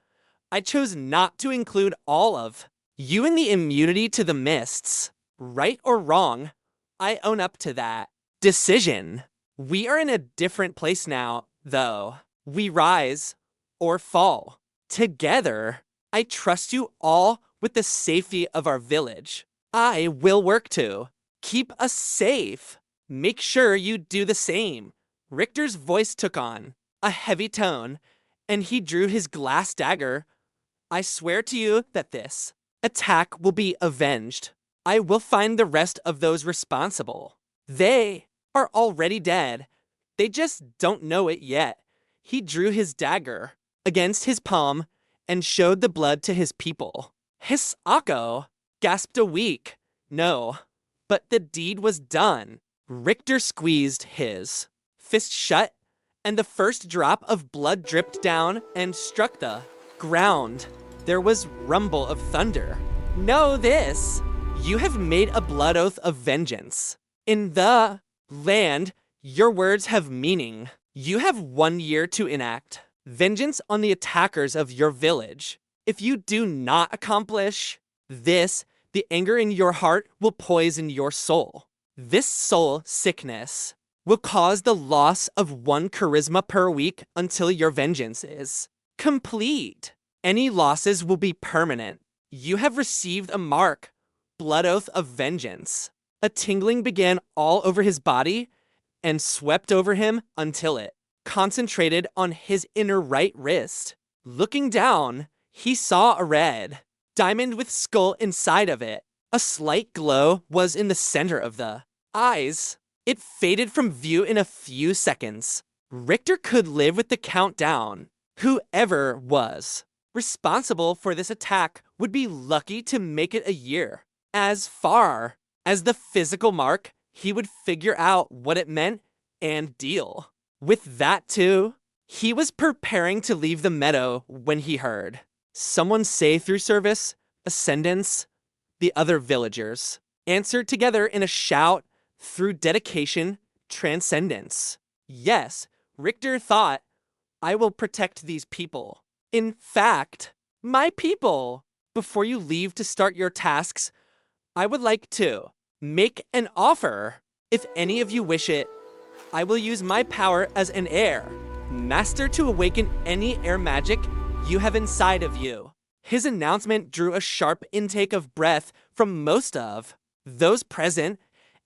[SPEAKER 1] I chose not to include all of you in the immunity to the mists. Right or wrong, I own up to that decision. We are in a different place now, though. We rise or fall together. I trust you all with the safety of our village. I will work to keep us safe. Make sure you do the same. Richter's voice took on a heavy tone, and he drew his glass dagger. I swear to you that this attack will be avenged. I will find the rest of those responsible. They are already dead. They just don't know it yet. He drew his dagger against his palm and showed the blood to his people. Hisako gasped a weak no, but the deed was done. Richter squeezed his fist shut, and the first drop of blood dripped down and struck the ground. There was rumble of thunder. Know this. You have made a blood oath of vengeance. In the land, your words have meaning. You have 1 year to enact vengeance on the attackers of your village. If you do not accomplish this, the anger in your heart will poison your soul. This soul sickness will cause the loss of 1 charisma per week until your vengeance is complete. Any losses will be permanent. You have received a mark blood oath of vengeance. A tingling began all over his body and swept over him until it concentrated on his inner right wrist. Looking down, he saw a red diamond with skull inside of it. A slight glow was in the center of the eyes. It faded from view in a few seconds. Richter could live with the countdown. Whoever was responsible for this attack would be lucky to make it a year. As far as the physical mark, he would figure out what it meant and deal with that too. He was preparing to leave the meadow when he heard someone say through service, ascendants, the other villagers answered together in a shout through dedication, transcendence. Yes, Richter thought, I will protect these people. In fact, my people. Before you leave to start your tasks, I would like to make an offer. If any of you wish it, I will use my power as an heir, master to awaken any air magic you have inside of you. His announcement drew a sharp intake of breath from most of those present,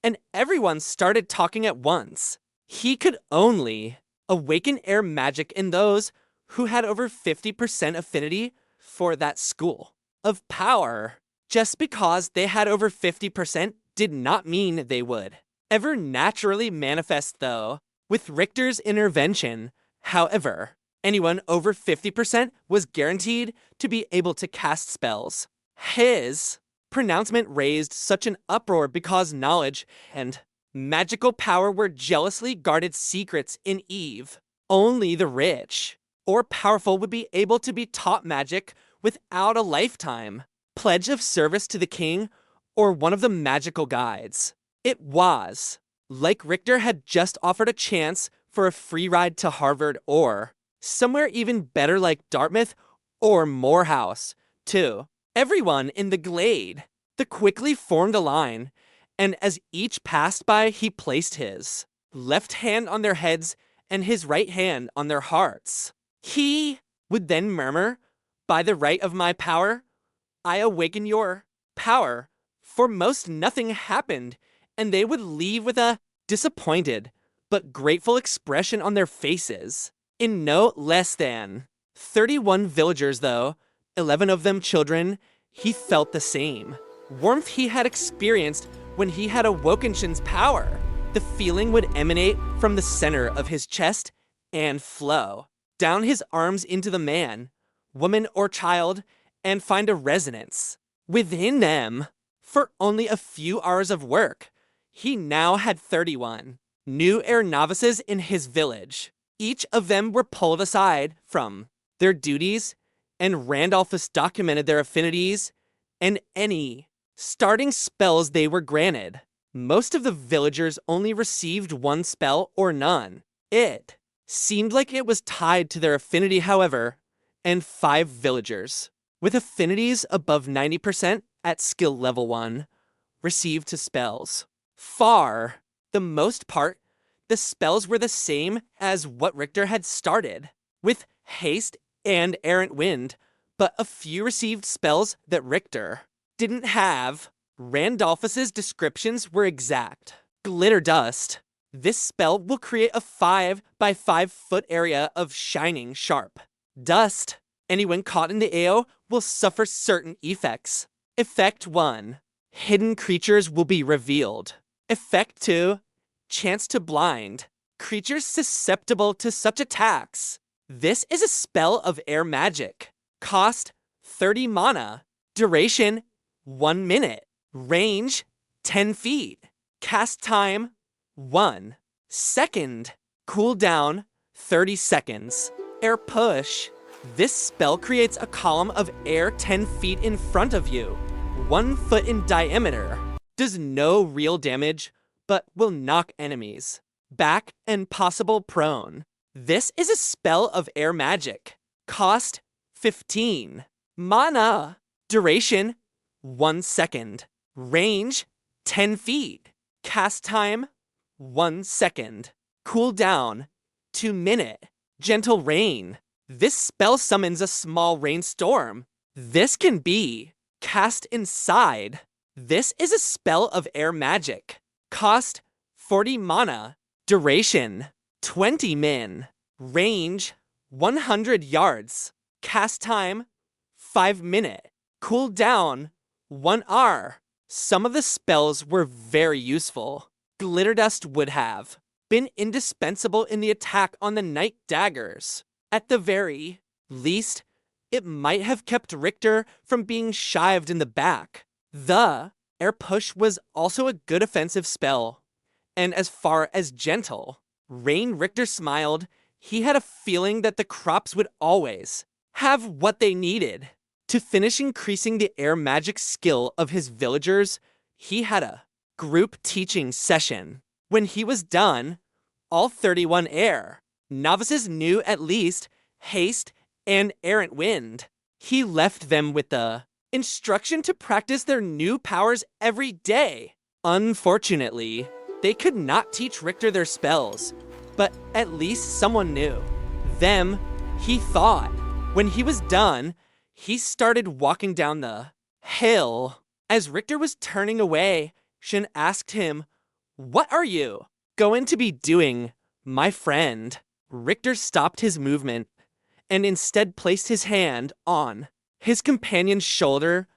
[SPEAKER 1] and everyone started talking at once. He could only awaken air magic in those who had over 50% affinity for that school of power. Just because they had over 50% did not mean they would ever naturally manifest, though. With Richter's intervention, however, anyone over 50% was guaranteed to be able to cast spells. His pronouncement raised such an uproar because knowledge and magical power were jealously guarded secrets in Eve. Only the rich or powerful would be able to be taught magic without a lifetime pledge of service to the king or one of the magical guides. It was like Richter had just offered a chance for a free ride to Harvard or somewhere even better like Dartmouth or Morehouse, too. Everyone in the glade, the quickly formed a line, and as each passed by, he placed his left hand on their heads and his right hand on their hearts. He would then murmur, by the right of my power, I awaken your power. For most, nothing happened, and they would leave with a disappointed but grateful expression on their faces. In no less than 31 villagers, though, 11 of them children, he felt the same warmth he had experienced when he had awoken Shin's power. The feeling would emanate from the center of his chest and flow down his arms into the man, woman, or child, and find a resonance within them. For only a few hours of work, he now had 31 new air novices in his village. Each of them were pulled aside from their duties, and Randolphus documented their affinities and any starting spells they were granted. Most of the villagers only received one spell or none. It seemed like it was tied to their affinity, however, and 5 villagers with affinities above 90% at skill level 1 received to spells. Far the most part, the spells were the same as what Richter had started, with haste and errant wind, but a few received spells that Richter didn't have. Randolphus's descriptions were exact. Glitter dust. This spell will create a 5 by 5 foot area of shining sharp dust. Anyone caught in the AO will suffer certain effects. Effect 1. Hidden creatures will be revealed. Effect 2. Chance to blind creatures susceptible to such attacks. This is a spell of air magic. Cost 30 mana. Duration 1 minute. Range 10 feet. Cast time 1 second. Cooldown 30 seconds. Air push. This spell creates a column of air 10 feet in front of you, 1 foot in diameter. Does no real damage, but will knock enemies back and possible prone. This is a spell of air magic. Cost 15 mana. Duration 1 second. Range 10 feet. Cast time 1 second. Cooldown 2 minute. Gentle rain. This spell summons a small rainstorm. This can be cast inside This is a spell of air magic. Cost 40 mana. Duration 20 min. Range 100 yards. Cast time 5 minute. Cooldown 1 hour. Some of the spells were very useful. Glitter Dust would have been indispensable in the attack on the Night Daggers. At the very least, it might have kept Richter from being shived in the back. The Air Push was also a good offensive spell. And as far as gentle, Rain Richter smiled. He had a feeling that the crops would always have what they needed. To finish increasing the air magic skill of his villagers, he had a group teaching session. When he was done, all 31 air novices knew at least haste and errant wind. He left them with the instruction to practice their new powers every day. Unfortunately, they could not teach Richter their spells, but at least someone knew them, he thought. When he was done, he started walking down the hill. As Richter was turning away, Shin asked him, "What are you going to be doing, my friend?" Richter stopped his movement and instead placed his hand on his companion's shoulder.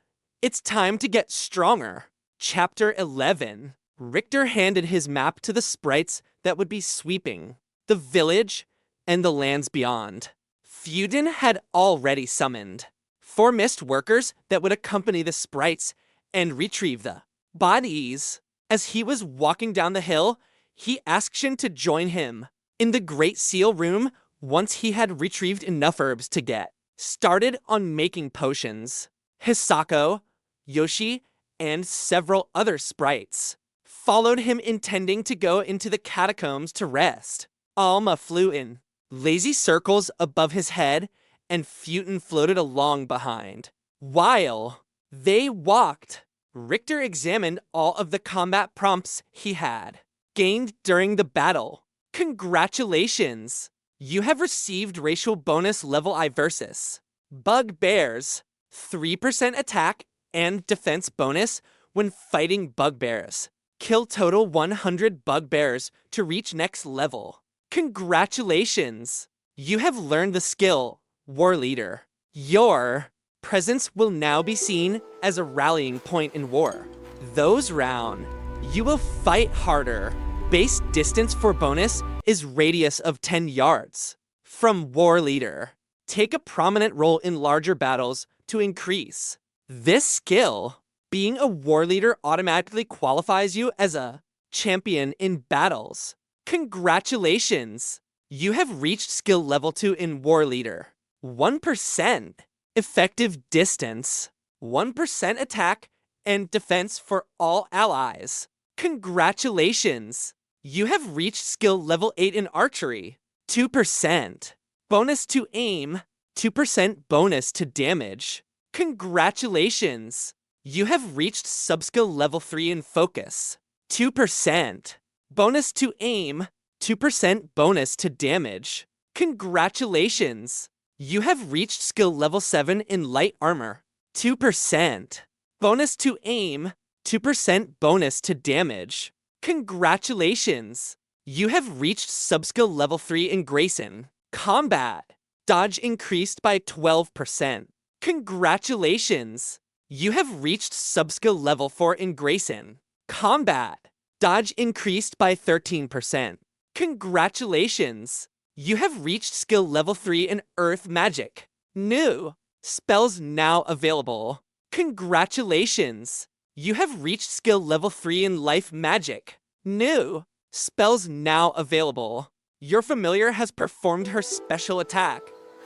[SPEAKER 1] "It's time to get stronger." Chapter 11. Richter handed his map to the sprites that would be sweeping the village and the lands beyond. Feudin had already summoned 4 mist workers that would accompany the sprites and retrieve the bodies. As he was walking down the hill, he asked Shin to join him in the Great Seal Room once he had retrieved enough herbs to get started on making potions. Hisako, Yoshi, and several other sprites followed him, intending to go into the catacombs to rest. Alma flew in lazy circles above his head, and Futin floated along behind. While they walked, Richter examined all of the combat prompts he had gained during the battle. Congratulations! You have received racial bonus level I versus bugbears. 3% attack and defense bonus when fighting bugbears. Kill total 100 bugbears to reach next level. Congratulations! You have learned the skill War Leader. Your presence will now be seen as a rallying point in war. Those round, you will fight harder. Base distance for bonus is radius of 10 yards. From War Leader, take a prominent role in larger battles to increase this skill. Being a War Leader automatically qualifies you as a champion in battles. Congratulations! You have reached skill level 2 in War Leader. 1% effective distance, 1% attack and defense for all allies. Congratulations! You have reached skill level 8 in archery. 2% bonus to aim, 2% bonus to damage. Congratulations! You have reached subskill level 3 in focus. 2% bonus to aim, 2% bonus to damage. Congratulations! You have reached skill level 7 in light armor. 2% bonus to aim, 2% bonus to damage. Congratulations! You have reached subskill level 3 in Grayson. Combat. Dodge increased by 12%. Congratulations! You have reached subskill level 4 in Grayson. Combat. Dodge increased by 13%. Congratulations! You have reached skill level 3 in Earth Magic. New spells now available. Congratulations! You have reached skill level 3 in Life Magic. New spells now available. Your familiar has performed her special attack,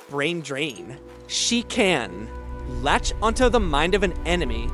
[SPEAKER 1] Brain Drain. She can latch onto the mind of an enemy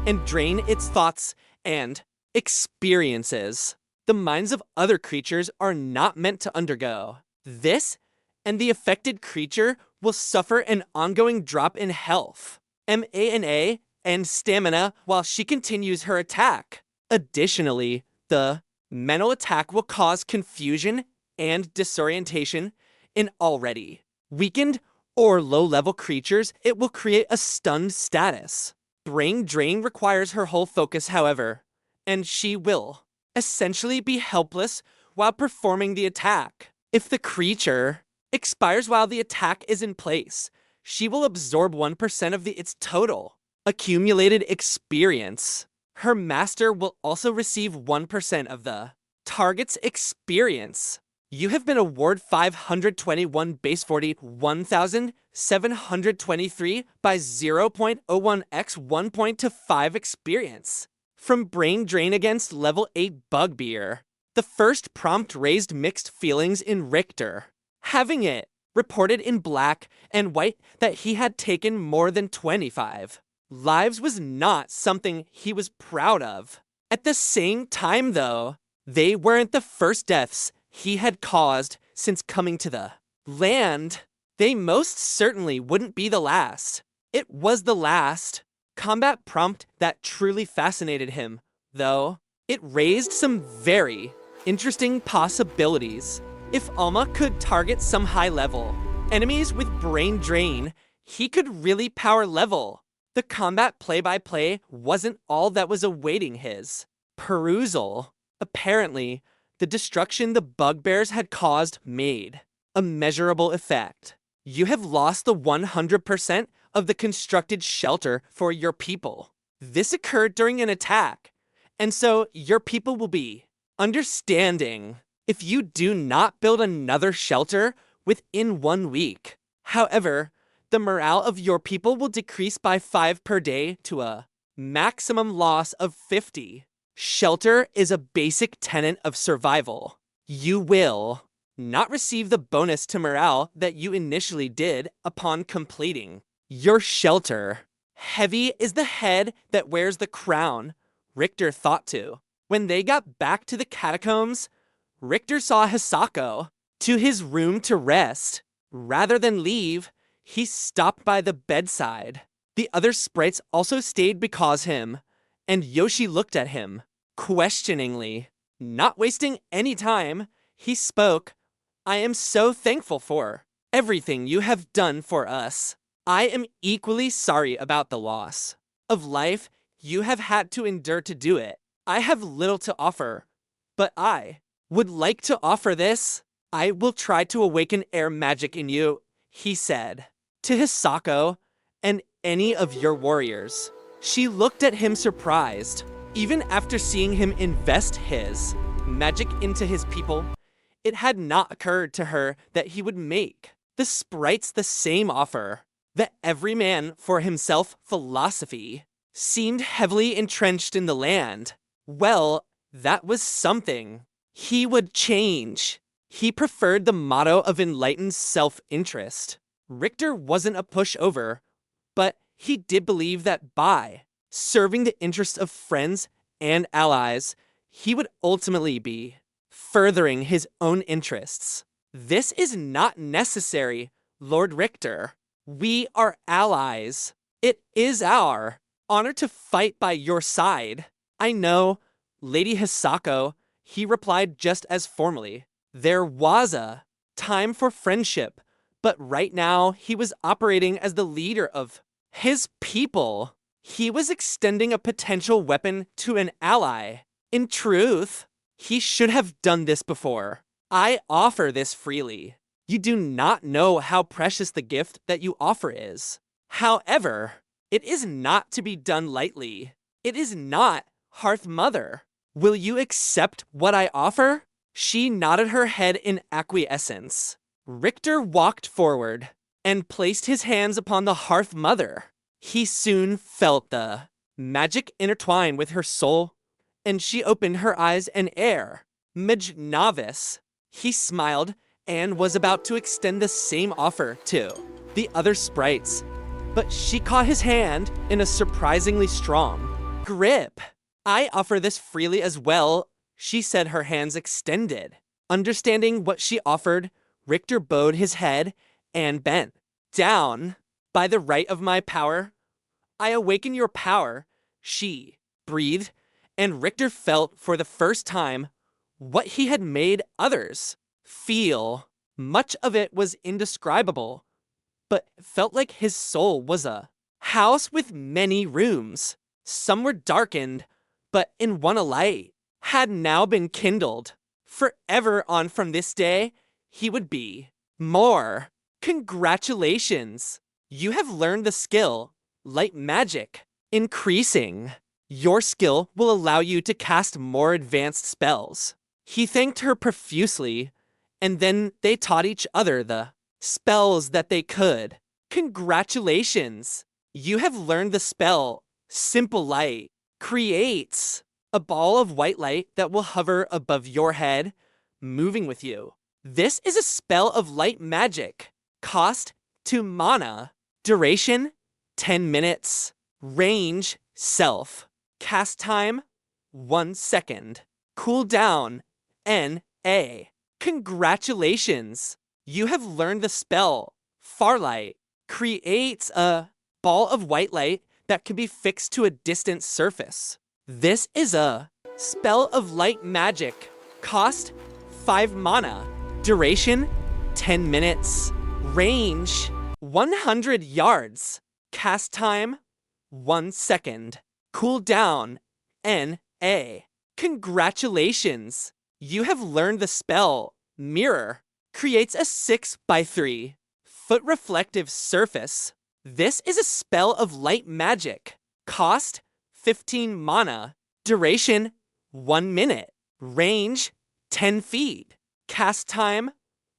[SPEAKER 1] and drain its thoughts and experiences. The minds of other creatures are not meant to undergo this, and the affected creature will suffer an ongoing drop in health, mana, and stamina while she continues her attack. Additionally, the mental attack will cause confusion and disorientation in already weakened or low-level creatures. It will create a stunned status. brain drain requires her whole focus, however, and she will essentially be helpless while performing the attack. If the creature expires while the attack is in place, she will absorb 1% of its total accumulated experience. Her master will also receive 1% of the target's experience. You have been awarded 521 base 41,723 by 0.01x 1 point to 5 experience. From Brain Drain against level 8 Bugbear. The first prompt raised mixed feelings in Richter. Having it reported in black and white that he had taken more than 25 lives was not something he was proud of. At the same time, though, they weren't the first deaths he had caused since coming to the land. They most certainly wouldn't be the last. It was the last combat prompt that truly fascinated him, though. It raised some very interesting possibilities. If Alma could target some high-level enemies with Brain Drain, he could really power level. The combat play-by-play wasn't all that was awaiting his perusal. Apparently, the destruction the bugbears had caused made a measurable effect. You have lost the 100% of the constructed shelter for your people. This occurred during an attack, and so your people will be understanding if you do not build another shelter within 1 week. However, the morale of your people will decrease by 5 per day to a maximum loss of 50. Shelter is a basic tenet of survival. You will not receive the bonus to morale that you initially did upon completing your shelter. Heavy is the head that wears the crown, Richter thought to. When they got back to the catacombs, Richter saw Hisako to his room to rest. Rather than leave, he stopped by the bedside. The other sprites also stayed because him, and Yoshi looked at him questioningly. Not wasting any time, he spoke. I am so thankful for everything you have done for us. I am equally sorry about the loss of life you have had to endure to do it. I have little to offer, but I would like to offer this. I will try to awaken air magic in you, he said, to Hisako and any of your warriors. She looked at him surprised. Even after seeing him invest his magic into his people, it had not occurred to her that he would make the sprites the same offer. The every man for himself philosophy seemed heavily entrenched in the land. Well, that was something. He would change. He preferred the motto of enlightened self-interest. Richter wasn't a pushover, but he did believe that by serving the interests of friends and allies, he would ultimately be furthering his own interests. This is not necessary, Lord Richter. We are allies. It is our honor to fight by your side. I know, Lady Hisako, he replied just as formally. There was a time for friendship, but right now he was operating as the leader of his people. He was extending a potential weapon to an ally. In truth, he should have done this before. I offer this freely. You do not know how precious the gift that you offer is. However, it is not to be done lightly. It is not, Hearth Mother. Will you accept what I offer? She nodded her head in acquiescence. Richter walked forward and placed his hands upon the Hearth Mother. He soon felt the magic intertwine with her soul, and she opened her eyes and air. Mage Novice. He smiled and was about to extend the same offer to the other sprites, but she caught his hand in a surprisingly strong grip. I offer this freely as well, she said, her hands extended. Understanding what she offered, Richter bowed his head and bent down. By the right of my power, I awaken your power, she breathed, and Richter felt for the first time what he had made others feel. Much of it was indescribable, but felt like his soul was a House with many rooms. Some were darkened, but in one a light had now been kindled. Forever on from this day, he would be. More. Congratulations. You have learned the skill, light magic, increasing. Your skill will allow you to cast more advanced spells. He thanked her profusely, and then they taught each other the spells that they could. Congratulations. You have learned the spell, Simple Light, creates a ball of white light that will hover above your head, moving with you. This is a spell of light magic. Cost 2 mana. Duration 10 minutes. Range self. Cast time 1 second. Cooldown NA. Congratulations. You have learned the spell Farlight. Creates a ball of white light that can be fixed to a distant surface. This is a spell of light magic. Cost 5 mana. Duration 10 minutes. Range 100 yards. Cast time 1 second. Cooldown NA. Congratulations. You have learned the spell Mirror. Creates a 6x3 foot reflective surface. This is a spell of light magic. Cost 15 mana. Duration 1 minute. Range 10 feet. Cast time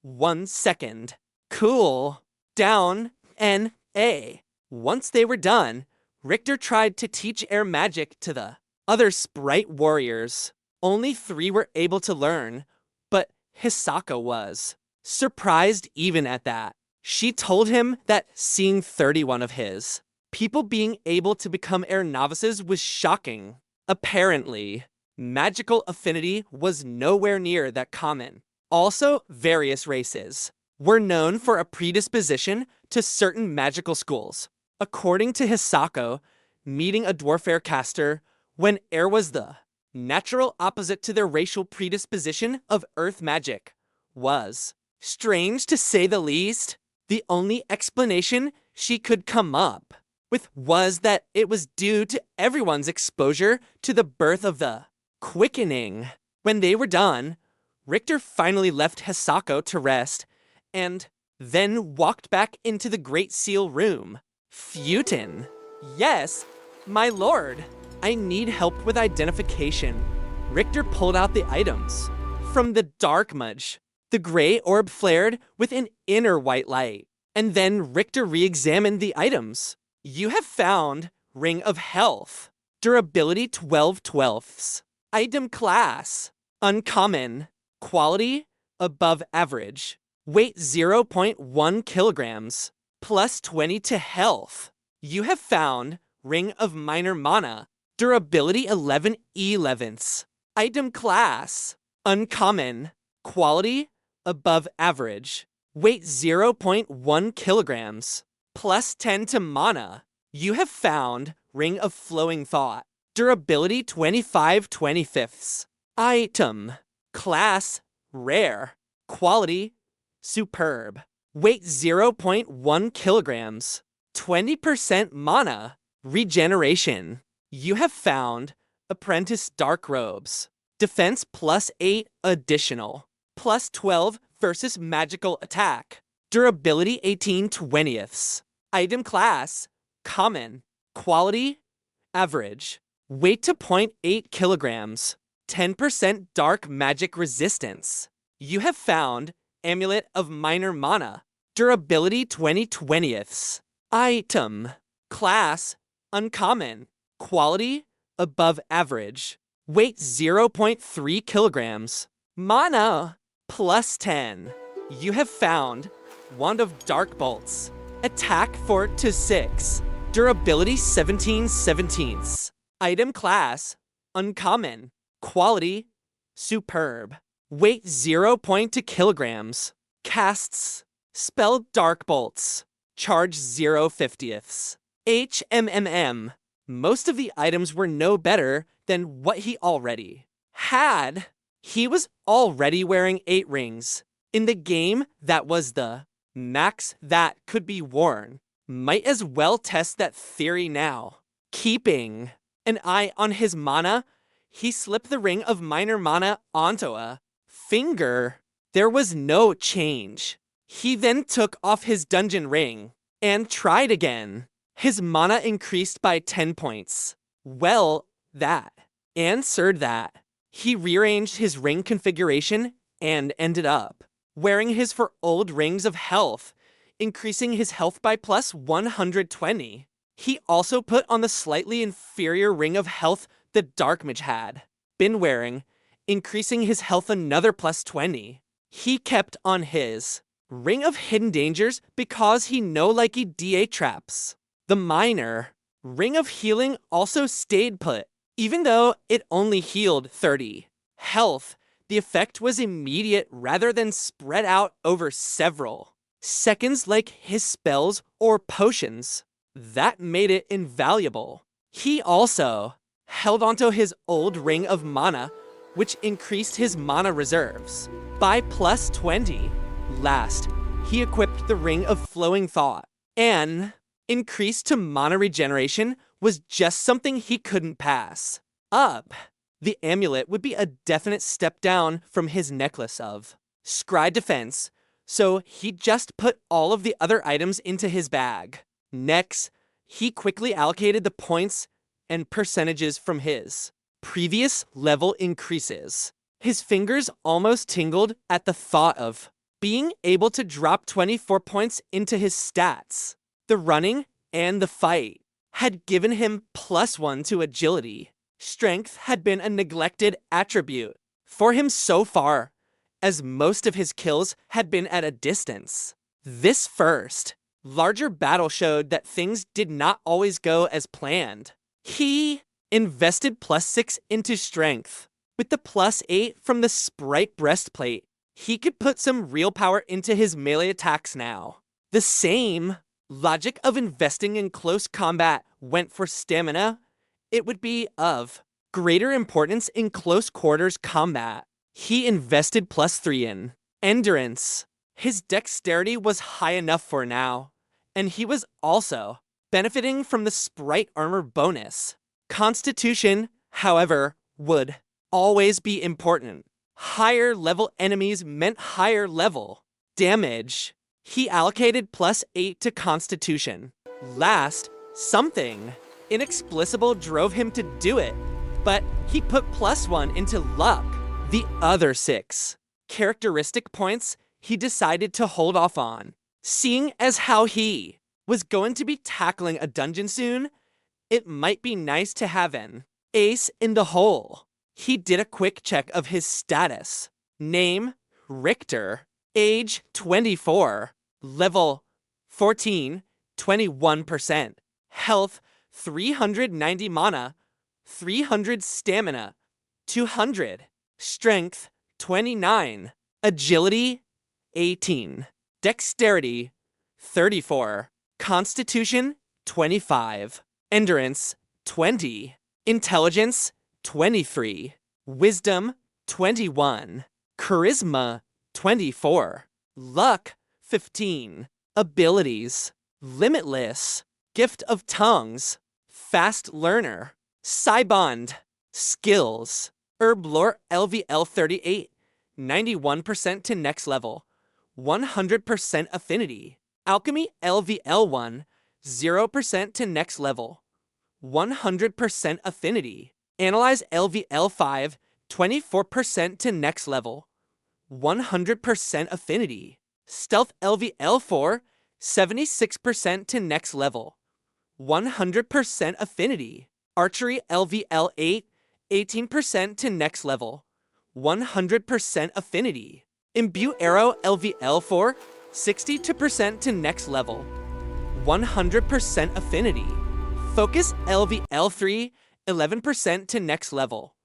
[SPEAKER 1] 1 second. Cool. Down NA. Once they were done, Richter tried to teach air magic to the other sprite warriors. Only 3 were able to learn, but Hisako was surprised even at that. She told him that seeing 31 of his people being able to become air novices was shocking. Apparently, magical affinity was nowhere near that common. Also, various races were known for a predisposition to certain magical schools. According to Hisako, meeting a dwarf air caster when air was the natural opposite to their racial predisposition of earth magic was strange to say the least. The only explanation she could come up with was that it was due to everyone's exposure to the birth of the quickening. When they were done, Richter finally left Hisako to rest and then walked back into the Great Seal room. Futin. Yes, my lord. I need help with identification. Richter pulled out the items. From the dark mudge, the gray orb flared with an inner white light. And then Richter re-examined the items. You have found Ring of Health. Durability 12/12. Item class. Uncommon. Quality above average. Weight 0.1 kilograms. Plus 20 to health. You have found Ring of Minor Mana. Durability 11/11. Item class. Uncommon. Quality above average. Weight 0.1 kilograms. Plus 10 to mana. You have found Ring of Flowing Thought. Durability 25/25. Item. Class rare. Quality superb. Weight 0.1 kilograms. 20% mana. Regeneration. You have found Apprentice Dark Robes. Defense +8 additional. +12 versus magical attack. Durability 18/20. Item class common. Quality average. Weight to 0.8 kilograms. 10% dark magic resistance. You have found Amulet of Minor Mana. Durability 20/20. Item class uncommon. Quality above average. Weight 0.3 kilograms. Mana +10. You have found Wand of Dark Bolts. Attack 4/6. Durability 17/17. Item class uncommon. Quality superb. Weight 0.2 kilograms. Casts spell Dark Bolts. Charge 0/50. HMMM. Most of the items were no better than what he already had. He was already wearing 8 rings. In the game, that was the max that could be worn. Might as well test that theory now. Keeping an eye on his mana, he slipped the ring of minor mana onto a finger. There was no change. He then took off his dungeon ring and tried again. His mana increased by 10 points. Well, that answered that. He rearranged his ring configuration and ended up wearing his for old rings of health, increasing his health by plus 120. He also put on the slightly inferior ring of health the Dark Mage had been wearing, increasing his health another plus 20. He kept on his ring of hidden dangers because he no likey DA traps. The minor ring of healing also stayed put, even though it only healed 30 health. The effect was immediate rather than spread out over several seconds like his spells or potions. That made it invaluable. He also held onto his old ring of mana, which increased his mana reserves by plus 20. Last, he equipped the ring of flowing thought. An increase to mana regeneration was just something he couldn't pass up. The amulet would be a definite step down from his necklace of scry defense, so he just put all of the other items into his bag. Next, he quickly allocated the points and percentages from his previous level increases. His fingers almost tingled at the thought of being able to drop 24 points into his stats. The running and the fight had given him +1 to agility. Strength had been a neglected attribute for him so far, as most of his kills had been at a distance. This first, larger battle showed that things did not always go as planned. He invested +6 into strength. With the +8 from the Sprite breastplate, he could put some real power into his melee attacks now. The same logic of investing in close combat went for stamina. It would be of greater importance in close quarters combat. He invested +3 in endurance. His dexterity was high enough for now, and he was also benefiting from the Sprite armor bonus. Constitution, however, would always be important. Higher level enemies meant higher level damage. He allocated +8 to Constitution. Last, something inexplicable drove him to do it, but he put +1 into luck. The other 6 characteristic points he decided to hold off on. Seeing as how he was going to be tackling a dungeon soon, it might be nice to have an ace in the hole. He did a quick check of his status. Name, Richter. Age, 24. Level, 14, 21%. Health, 390 mana, 300 stamina, 200. Strength, 29. Agility, 18. Dexterity, 34. Constitution, 25. Endurance, 20. Intelligence, 23. Wisdom, 21. Charisma, 24. Luck, 15. Abilities, limitless. Gift of tongues, fast learner. Cybond, skills. Herb lore LVL 38, 91% to next level. 100% affinity. Alchemy LVL 1, 0% to next level. 100% affinity. Analyze LVL 5, 24% to next level. 100% affinity. Stealth LVL 4, 76% to next level. 100% affinity. Archery LVL 8, 18% to next level. 100% affinity. Imbue Arrow LVL 4, 62% to next level. 100% affinity. Focus LVL 3, 11% to next level.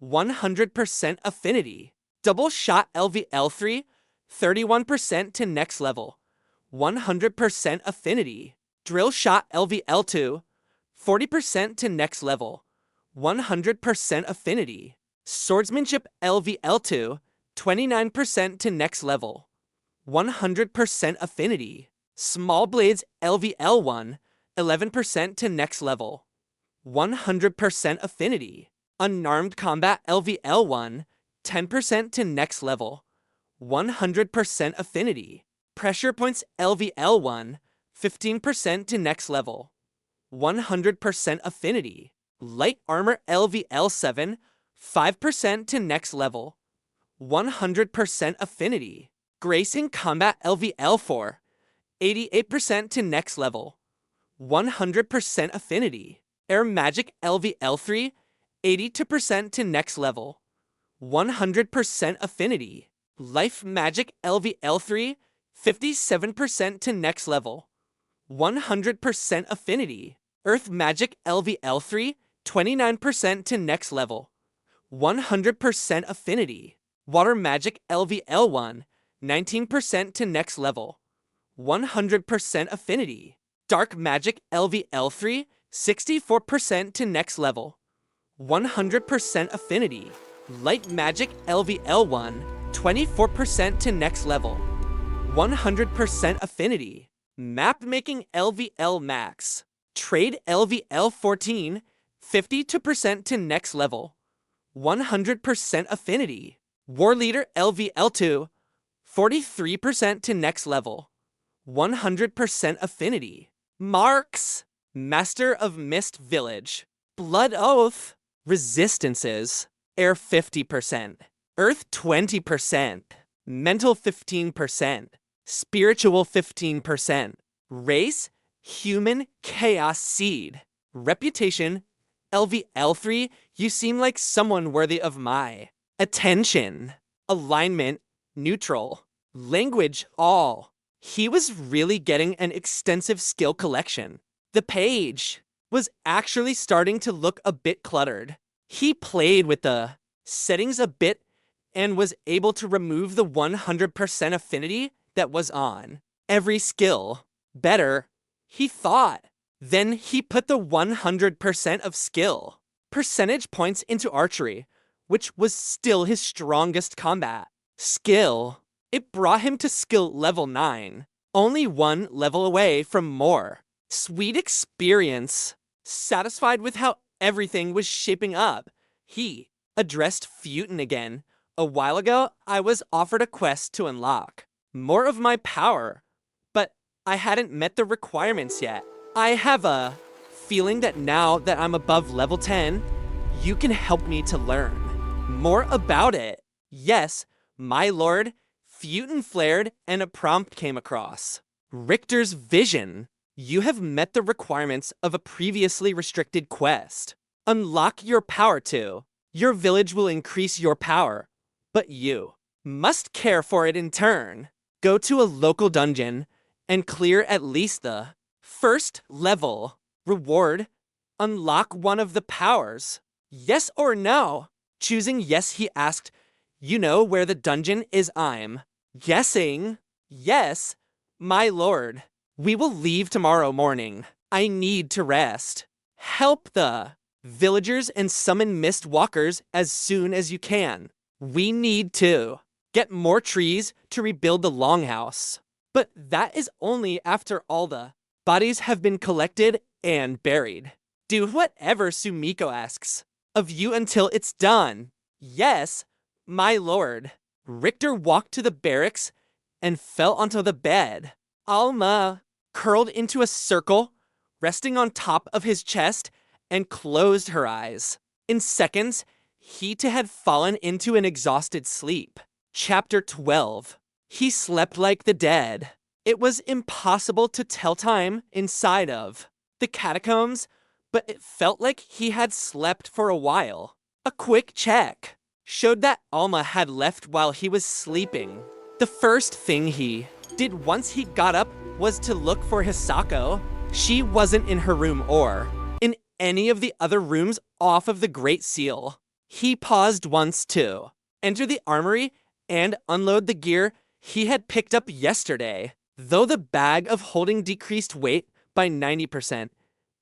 [SPEAKER 1] 100% affinity. Double Shot LVL 3, 31% to next level. 100% affinity. Drill Shot LVL 2, 40% to next level. 100% affinity. Swordsmanship LVL 2, 29% to next level. 100% affinity. Small blades LVL1, 11% to next level. 100% affinity. Unarmed combat LVL1, 10% to next level. 100% affinity. Pressure points LVL1, 15% to next level. 100% affinity. Light armor LVL7, 5% to next level. 100% affinity. Gracing combat LVL4, 88% to next level. 100% affinity. Air magic LVL3, 82% to next level. 100% affinity. Life magic LVL3, 57% to next level. 100% affinity. Earth magic LVL3, 29% to next level. 100% affinity. Water magic LVL1, 19% to next level. 100% affinity. Dark magic LVL3, 64% to next level. 100% affinity. Light magic LVL1, 24% to next level. 100% affinity. Map making LVL max. Trade LVL14, 52% to next level. 100% affinity. War leader LVL2, 43% to next level. 100% affinity. Marks. Master of Mist Village. Blood Oath. Resistances. Air 50%. Earth 20%. Mental 15%. Spiritual 15%. Race. Human Chaos Seed. Reputation. LVL3. You seem like someone worthy of my attention. Alignment. Neutral. Language. All. He was really getting an extensive skill collection. The page was actually starting to look a bit cluttered. He played with the settings a bit and was able to remove the 100% affinity that was on every skill. Better, he thought. Then he put the 100% of skill percentage points into archery, which was still his strongest combat skill. It brought him to skill level 9, only one level away from more. Sweet experience. Satisfied with how everything was shaping up, he addressed Festooned again. A while ago, I was offered a quest to unlock more of my power, but I hadn't met the requirements yet. I have a feeling that now that I'm above level 10, you can help me to learn more about it. Yes, my lord. Festooned flared and a prompt came across. Richter's vision. You have met the requirements of a previously restricted quest. Unlock your power to. Your village will increase your power, but you must care for it in turn. Go to a local dungeon and clear at least the first level. Reward. Unlock one of the powers. Yes or no? Choosing yes, he asked, you know where the dungeon is? I'm guessing. Yes, my lord. We will leave tomorrow morning. I need to rest. Help the villagers and summon mist walkers as soon as you can. We need to get more trees to rebuild the longhouse. But that is only after all the bodies have been collected and buried. Do whatever Sumiko asks of you until it's done. Yes, my lord. Richter walked to the barracks and fell onto the bed. Alma curled into a circle, resting on top of his chest, and closed her eyes. In seconds, he too had fallen into an exhausted sleep. Chapter 12. He slept like the dead. It was impossible to tell time inside of the catacombs, but it felt like he had slept for a while. A quick check showed that Alma had left while he was sleeping. The first thing he did once he got up was to look for Hisako. She wasn't in her room or in any of the other rooms off of the Great Seal. He paused once to enter the armory and unload the gear he had picked up yesterday. Though the bag of holding decreased weight by 90%,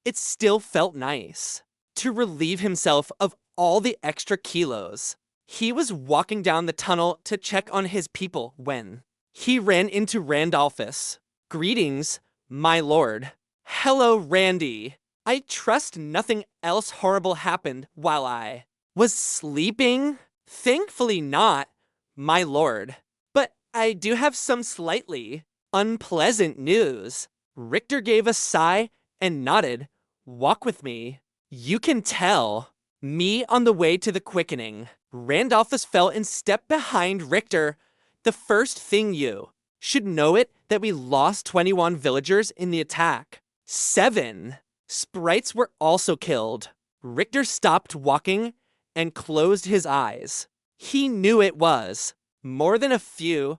[SPEAKER 1] it still felt nice to relieve himself of all the extra kilos. He was walking down the tunnel to check on his people when he ran into Randolphus, Greetings, my lord. Hello, Randy. I trust nothing else horrible happened while I was sleeping? Thankfully not, my lord. But I do have some slightly unpleasant news. Richter gave a sigh and nodded. Walk with me. You can tell. Me on the way to the quickening. Randolphus fell in step behind Richter. The first thing you should know it that we lost 21 villagers in the attack. 7 sprites were also killed. Richter stopped walking and closed his eyes. He knew it was more than a few,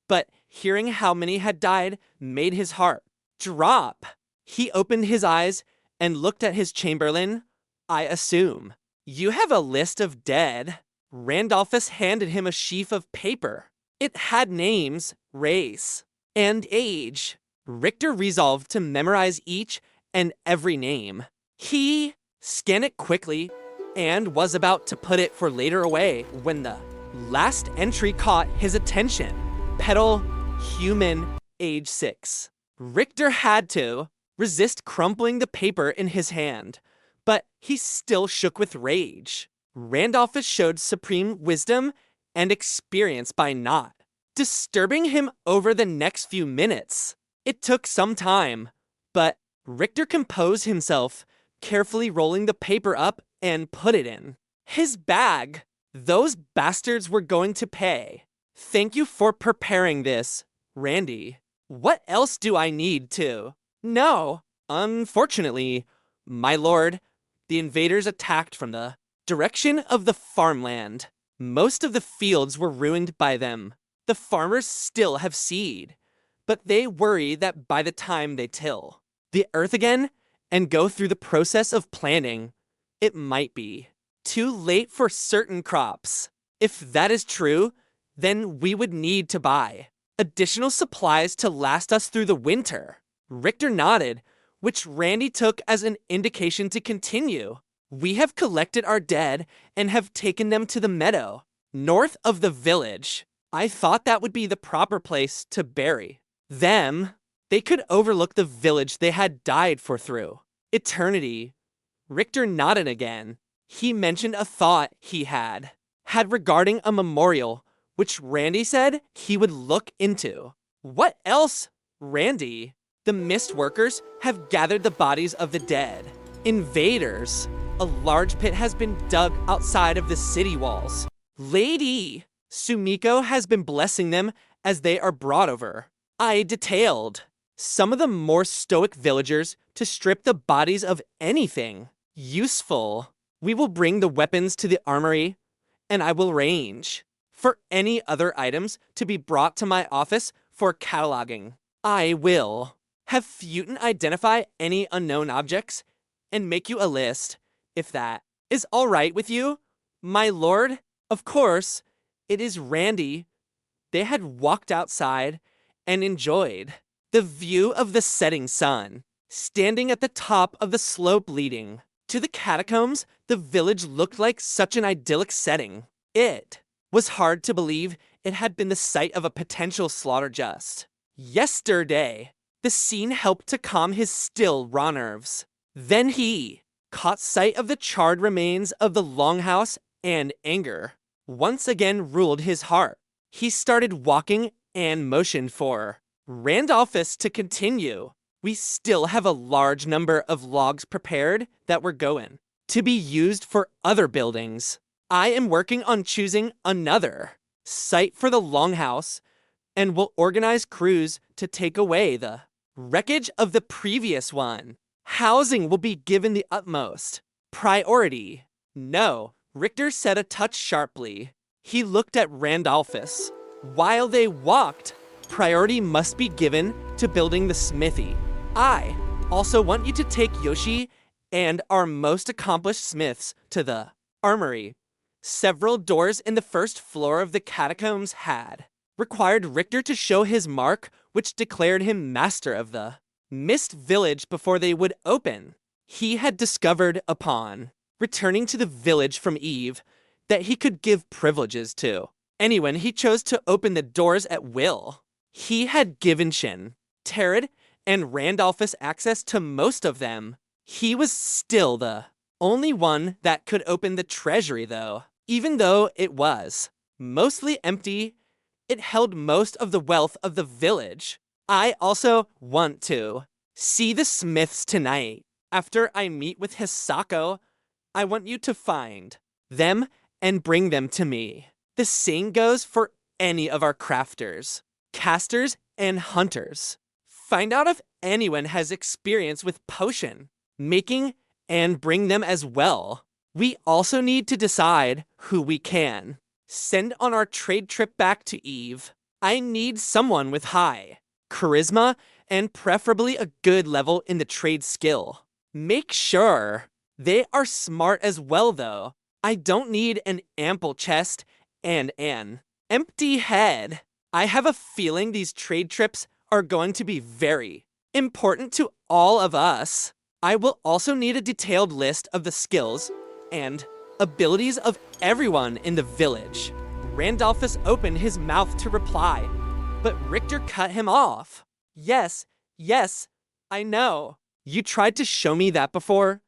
[SPEAKER 1] but hearing how many had died made his heart drop. He opened his eyes and looked at his chamberlain. I assume you have a list of dead. Randolphus handed him a sheaf of paper. It had names, race, and age. Richter resolved to memorize each and every name. He scanned it quickly and was about to put it for later away when the last entry caught his attention. Petal, human, age 6. Richter had to resist crumpling the paper in his hand, but he still shook with rage. Randolphus showed supreme wisdom and experience by not disturbing him over the next few minutes. It took some time, but Richter composed himself, carefully rolling the paper up and put it in his bag. Those bastards were going to pay. Thank you for preparing this, Randy. What else do I need to? No, unfortunately, my lord, the invaders attacked from the direction of the farmland. Most of the fields were ruined by them. The farmers still have seed, but they worry that by the time they till the earth again and go through the process of planting, it might be too late for certain crops. If that is true, then we would need to buy additional supplies to last us through the winter. Richter nodded, which Randy took as an indication to continue. We have collected our dead and have taken them to the meadow, north of the village. I thought that would be the proper place to bury them. They could overlook the village they had died for through eternity. Richter nodded again. He mentioned a thought he had regarding a memorial, which Randy said he would look into. What else, Randy? The mist workers have gathered the bodies of the dead. Invaders. A large pit has been dug outside of the city walls. Lady Sumiko has been blessing them as they are brought over. I detailed some of the more stoic villagers to strip the bodies of anything useful. We will bring the weapons to the armory, and I will arrange for any other items to be brought to my office for cataloging. I will have Futon identify any unknown objects and make you a list, if that is all right with you, my lord. Of course, it is Randy. They had walked outside and enjoyed the view of the setting sun. Standing at the top of the slope leading to the catacombs, the village looked like such an idyllic setting. It was hard to believe it had been the site of a potential slaughter just yesterday. The scene helped to calm his still raw nerves. Then he caught sight of the charred remains of the longhouse, and anger once again ruled his heart. He started walking and motioned for Randolphus to continue. We still have a large number of logs prepared that were going to be used for other buildings. I am working on choosing another site for the longhouse and will organize crews to take away the wreckage of the previous one. Housing will be given the utmost priority. No, Richter said a touch sharply. He looked at Randolphus. While they walked, priority must be given to building the smithy. I also want you to take Yoshi and our most accomplished smiths to the armory. Several doors in the first floor of the catacombs had required Richter to show his mark, which declared him master of the Mist Village before they would open. He had discovered upon returning to the village from Eve that he could give privileges to anyone he chose to open the doors at will. He had given Shin tattered, and Randolphus access to most of them. He was still the only one that could open the treasury, though. Even though it was mostly empty, it held most of the wealth of the village. I also want to see the smiths tonight. After I meet with Hisako, I want you to find them and bring them to me. The same goes for any of our crafters, casters, and hunters. Find out if anyone has experience with potion making and bring them as well. We also need to decide who we can send on our trade trip back to Eve. I need someone with high charisma and preferably a good level in the trade skill. Make sure they are smart as well, though. I don't need an ample chest and an empty head. I have a feeling these trade trips are going to be very important to all of us. I will also need a detailed list of the skills and abilities of everyone in the village. Randolphus opened his mouth to reply, but Richter cut him off. Yes, I know. You tried to show me that before,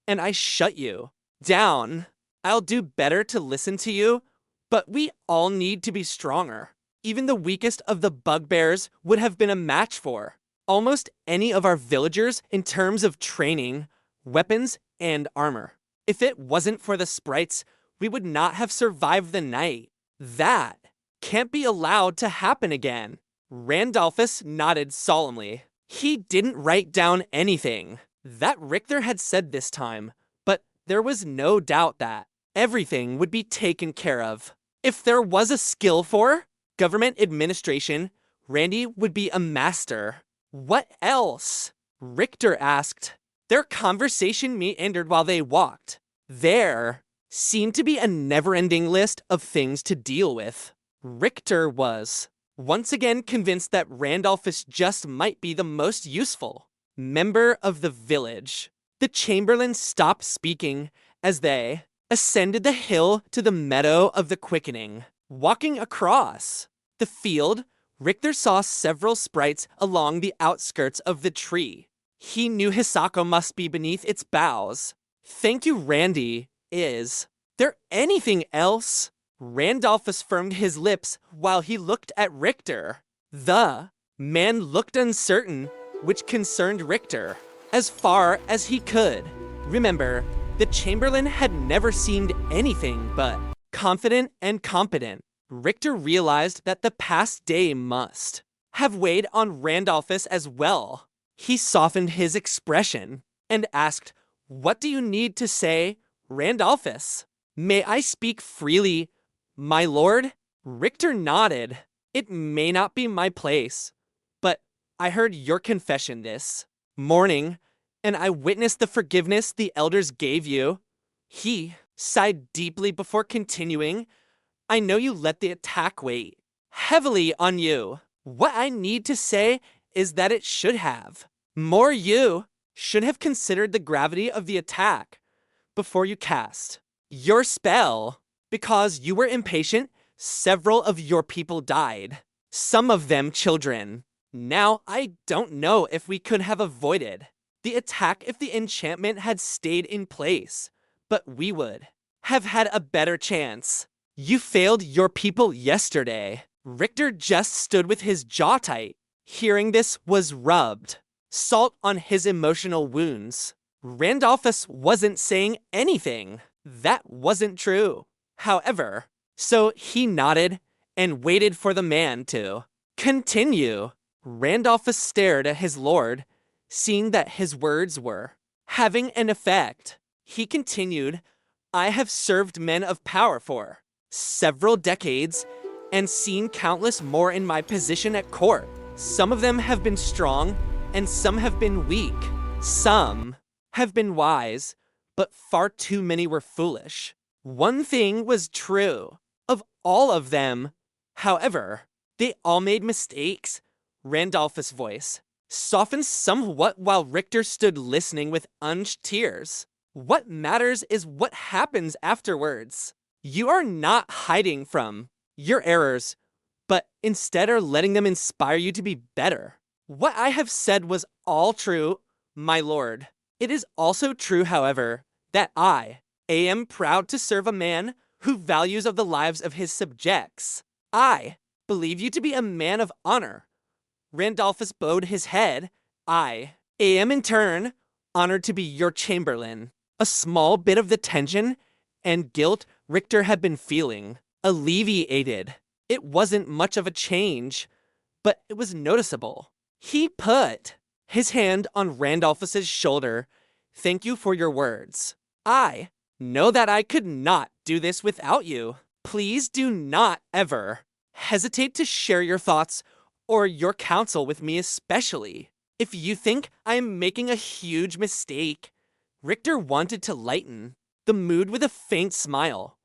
[SPEAKER 1] and I shut you down. I'll do better to listen to you, but we all need to be stronger. Even the weakest of the bugbears would have been a match for almost any of our villagers in terms of training, weapons, and armor. If it wasn't for the sprites, we would not have survived the night. That can't be allowed to happen again. Randolphus nodded solemnly. He didn't write down anything that Richter had said this time, but there was no doubt that everything would be taken care of. If there was a skill for government administration, Randy would be a master. What else? Richter asked. Their conversation meandered while they walked. There seemed to be a never-ending list of things to deal with. Richter was once again convinced that Randolphus just might be the most useful member of the village. The Chamberlain stopped speaking as they ascended the hill to the meadow of the quickening. Walking across the field, Richter saw several sprites along the outskirts of the tree. He knew Hisako must be beneath its boughs. Thank you, Randy. Is there anything else? Randolphus firmed his lips while he looked at Richter. The man looked uncertain, which concerned Richter as far as he could. Remember, the Chamberlain had never seemed anything but confident and competent. Richter realized that the past day must have weighed on Randolphus as well. He softened his expression and asked, "What do you need to say, Randolphus?" "May I speak freely, my lord?" Richter nodded. "It may not be my place, but I heard your confession this morning, and I witnessed the forgiveness the elders gave you." He sighed deeply before continuing. "I know you let the attack weigh heavily on you. What I need to say is that it should have. More, you should have considered the gravity of the attack before you cast your spell. Because you were impatient, several of your people died. Some of them children. Now, I don't know if we could have avoided the attack if the enchantment had stayed in place, but we would have had a better chance. You failed your people yesterday." Richter just stood with his jaw tight. Hearing this was rubbed salt on his emotional wounds. Randolphus wasn't saying anything. That wasn't true. However, so he nodded and waited for the man to continue. Randolphus stared at his lord, seeing that his words were having an effect. He continued, "I have served men of power for several decades and seen countless more in my position at court. Some of them have been strong and some have been weak. Some have been wise, but far too many were foolish. One thing was true of all of them. However, they all made mistakes." Randolphus' voice softened somewhat while Richter stood listening with unshed tears. "What matters is what happens afterwards. You are not hiding from your errors, but instead are letting them inspire you to be better. What I have said was all true, my lord. It is also true, however, that I am proud to serve a man who values of the lives of his subjects. I believe you to be a man of honor. Randolphus bowed his head. I am in turn honored to be your chamberlain. A small bit of the tension and guilt Richter had been feeling alleviated. It wasn't much of a change, but it was noticeable. He put his hand on Randolphus's shoulder. Thank you for your words. I know that I could not do this without you. Please do not ever hesitate to share your thoughts or your counsel with me, especially if you think I am making a huge mistake. Richter wanted to lighten the mood with a faint smile,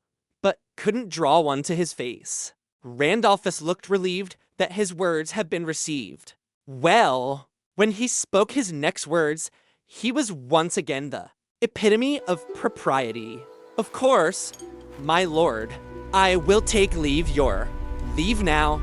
[SPEAKER 1] but couldn't draw one to his face. Randolphus looked relieved that his words had been received. Well, when he spoke his next words, he was once again the epitome of propriety. Of course, my lord, I will take leave now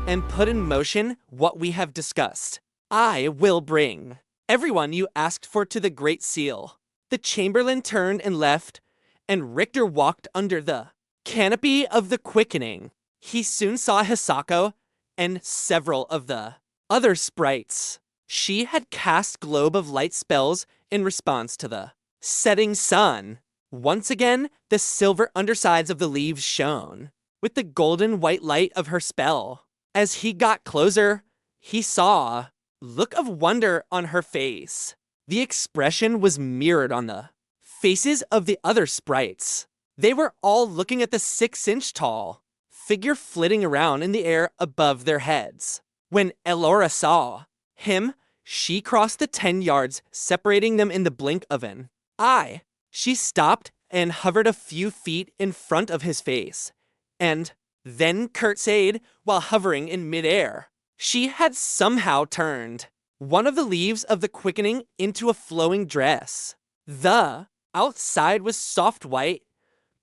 [SPEAKER 1] and put in motion what we have discussed. I will bring everyone you asked for to the Great Seal. The chamberlain turned and left, and Richter walked under the canopy of the quickening. He soon saw Hisako and several of the other sprites. She had cast globe of light spells in response to the setting sun. Once again, the silver undersides of the leaves shone with the golden white light of her spell. As he got closer, he saw a look of wonder on her face. The expression was mirrored on the faces of the other sprites. They were all looking at the 6-inch tall figure flitting around in the air above their heads. When Elora saw him, she crossed the 10 yards, separating them in the blink of an eye. She stopped and hovered a few feet in front of his face, and then curtsied while hovering in midair. She had somehow turned one of the leaves of the quickening into a flowing dress. The outside was soft white,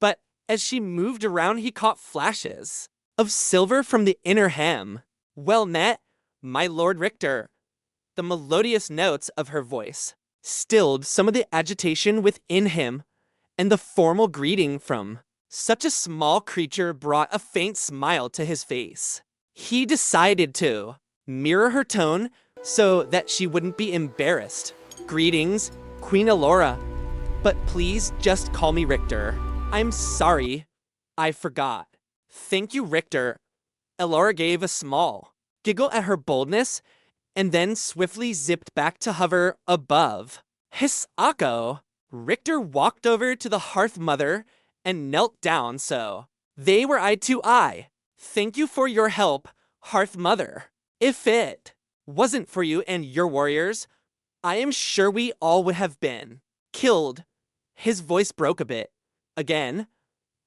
[SPEAKER 1] but as she moved around, he caught flashes of silver from the inner hem. Well met, my Lord Richter. The melodious notes of her voice stilled some of the agitation within him, and the formal greeting from such a small creature brought a faint smile to his face. He decided to mirror her tone so that she wouldn't be embarrassed. Greetings, Queen Elora, but please just call me Richter. I'm sorry, I forgot. Thank you, Richter. Elora gave a small giggle at her boldness and then swiftly zipped back to hover above Hisako. Richter walked over to the hearth mother and knelt down so they were eye to eye. Thank you for your help, hearth mother. If it wasn't for you and your warriors, I am sure we all would have been killed. His voice broke a bit. Again,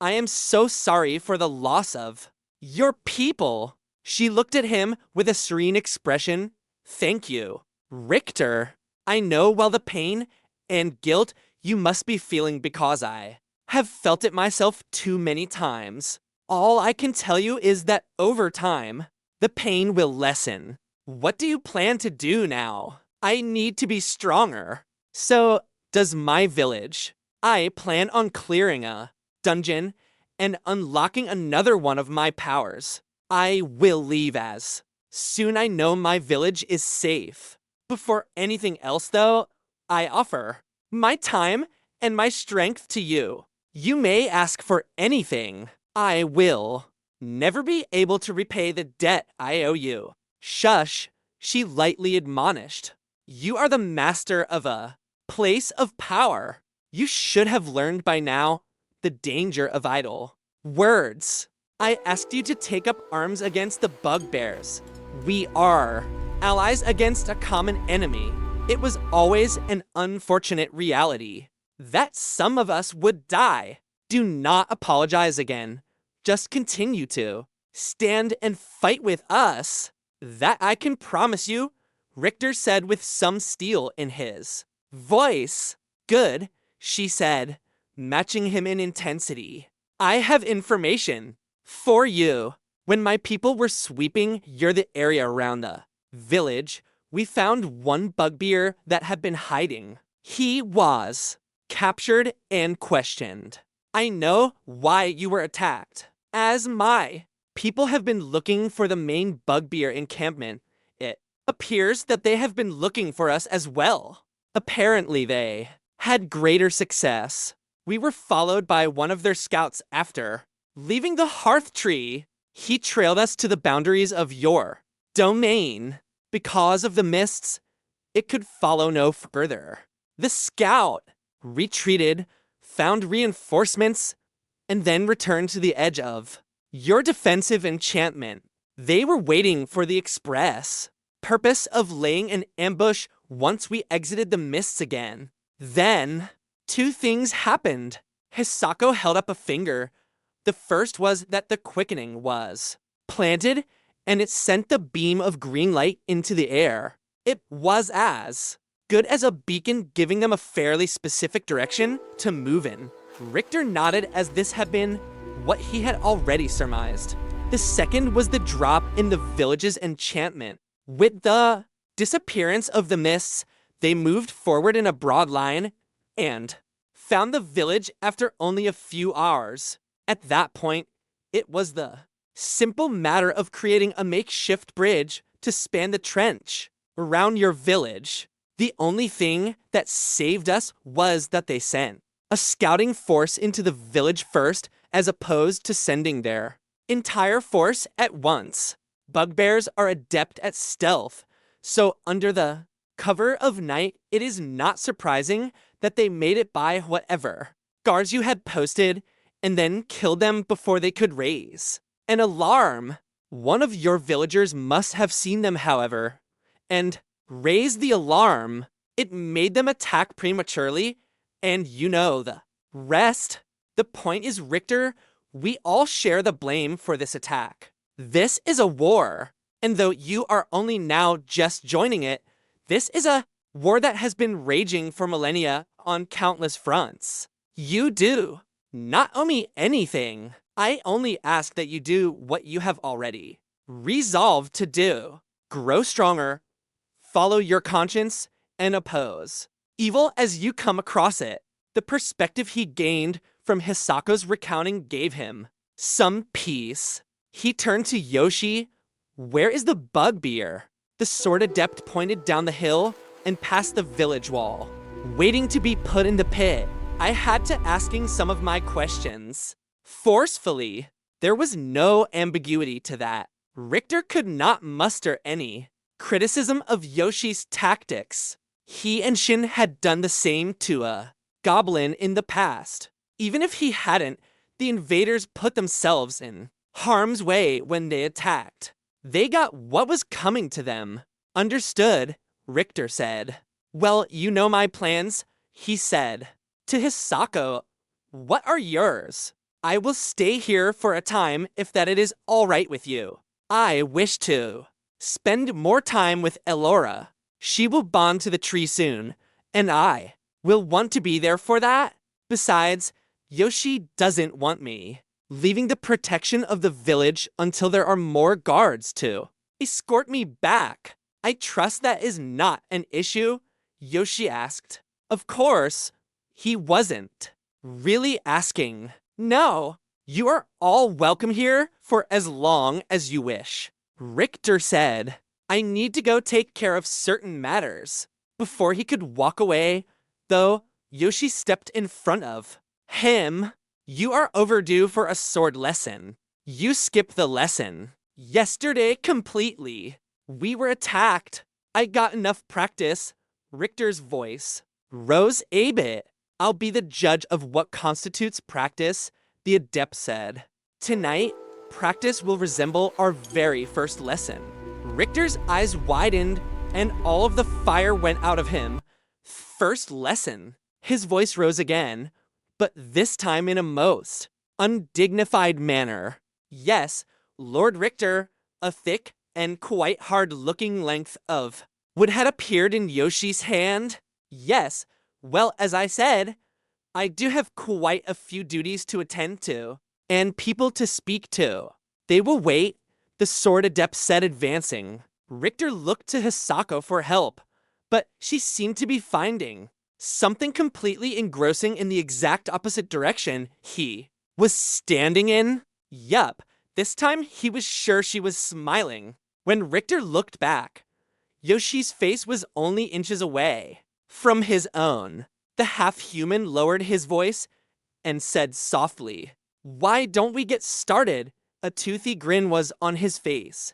[SPEAKER 1] I am so sorry for the loss of your people. She looked at him with a serene expression. Thank you, Richter. I know well the pain and guilt you must be feeling because I have felt it myself too many times. All I can tell you is that over time, the pain will lessen. What do you plan to do now? I need to be stronger. So does my village. I plan on clearing a dungeon and unlocking another one of my powers. I will leave as soon I know my village is safe. Before anything else, though, I offer my time and my strength to you. You may ask for anything. I will never be able to repay the debt I owe you. Shush, she lightly admonished. You are the master of a place of power. You should have learned by now the danger of idle words. I asked you to take up arms against the bugbears. We are allies against a common enemy. It was always an unfortunate reality that some of us would die. Do not apologize again. Just continue to stand and fight with us. That I can promise you, Richter said with some steel in his voice. Good, she said, matching him in intensity. I have information for you. When my people were sweeping the area around the village, we found one bugbear that had been hiding. He was captured and questioned. I know why you were attacked. As my people have been looking for the main bugbear encampment, it appears that they have been looking for us as well. Apparently they had greater success. We were followed by one of their scouts after. Leaving the hearth tree, he trailed us to the boundaries of your domain. Because of the mists, it could follow no further. The scout retreated, found reinforcements, and then returned to the edge of your defensive enchantment. They were waiting for the express purpose of laying an ambush once we exited the mists again. Then, two things happened. Hisako held up a finger. The first was that the quickening was planted, and it sent the beam of green light into the air. It was as good as a beacon giving them a fairly specific direction to move in. Richter nodded as this had been what he had already surmised. The second was the drop in the village's enchantment. With the disappearance of the mists, they moved forward in a broad line and found the village after only a few hours. At that point, it was the simple matter of creating a makeshift bridge to span the trench around your village. The only thing that saved us was that they sent a scouting force into the village first, as opposed to sending their entire force at once. Bugbears are adept at stealth, so under the cover of night, it is not surprising that they made it by whatever guards you had posted and then killed them before they could raise an alarm. One of your villagers must have seen them, however, and raised the alarm. It made them attack prematurely, and you know the rest. The point is, Richter, we all share the blame for this attack. This is a war, and though you are only now just joining it, this is a war that has been raging for millennia on countless fronts. You do not owe me anything. I only ask that you do what you have already resolved to do. Grow stronger, follow your conscience, and oppose evil as you come across it. The perspective he gained from Hisako's recounting gave him some peace. He turned to Yoshi. Where is the bugbear? The sword adept pointed down the hill and past the village wall, waiting to be put in the pit. I had to asking some of my questions forcefully. There was no ambiguity to that. Richter could not muster any criticism of Yoshi's tactics. He and Shin had done the same to a goblin in the past. Even if he hadn't, the invaders put themselves in harm's way when they attacked. They got what was coming to them. Understood, Richter said. Well, you know my plans, he said. To Hisako, what are yours? I will stay here for a time if that it is all right with you. I wish to spend more time with Elora. She will bond to the tree soon, and I will want to be there for that. Besides, Yoshi doesn't want me leaving the protection of the village until there are more guards to escort me back. I trust that is not an issue, Yoshi asked. Of course, he wasn't really asking. No, you are all welcome here for as long as you wish. Richter said, I need to go take care of certain matters. Before he could walk away, though, Yoshi stepped in front of him. You are overdue for a sword lesson. You skipped the lesson yesterday completely. We were attacked. I got enough practice. Richter's voice rose a bit. I'll be the judge of what constitutes practice, the adept said. Tonight, practice will resemble our very first lesson. Richter's eyes widened and all of the fire went out of him. First lesson. His voice rose again, but this time in a most undignified manner. Yes, Lord Richter, a thick and quite hard-looking length of wood had appeared in Yoshi's hand. Yes, well, as I said, I do have quite a few duties to attend to, and people to speak to. They will wait, the sword adept said, advancing. Richter looked to Hisako for help, but she seemed to be finding something completely engrossing in the exact opposite direction he was standing in. Yup, this time he was sure she was smiling. When Richter looked back, Yoshi's face was only inches away from his own. The half-human lowered his voice and said softly, "Why don't we get started?" A toothy grin was on his face,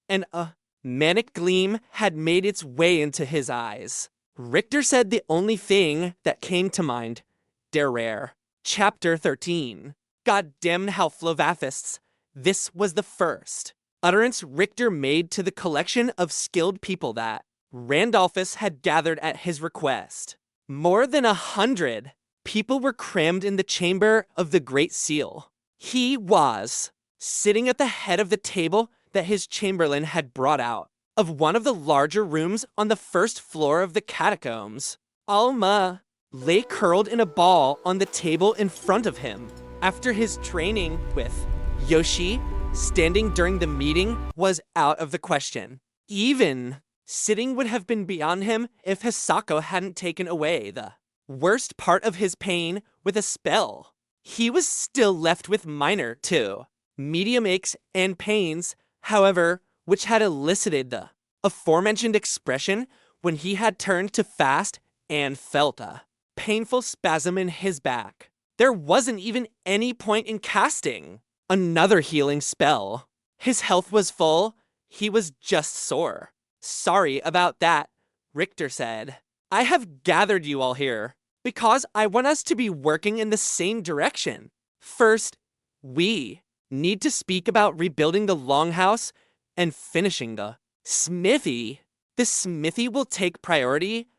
[SPEAKER 1] and a manic gleam had made its way into his eyes. Richter said the only thing that came to mind. Der Rare. Chapter 13. Goddamn how Flovafists. This was the first utterance Richter made to the collection of skilled people that Randolphus had gathered at his request. More than 100 people were crammed in the chamber of the Great Seal. He was sitting at the head of the table that his chamberlain had brought out of one of the larger rooms on the first floor of the catacombs. Alma lay curled in a ball on the table in front of him. After his training with Yoshi, standing during the meeting was out of the question. Even sitting would have been beyond him if Hisako hadn't taken away the worst part of his pain with a spell. He was still left with minor to medium aches and pains, however, which had elicited the aforementioned expression when he had turned to fast and felt a painful spasm in his back. There wasn't even any point in casting another healing spell. His health was full, he was just sore. "Sorry about that," Richter said. "I have gathered you all here because I want us to be working in the same direction. First, we need to speak about rebuilding the longhouse and finishing the smithy. The smithy will take priority."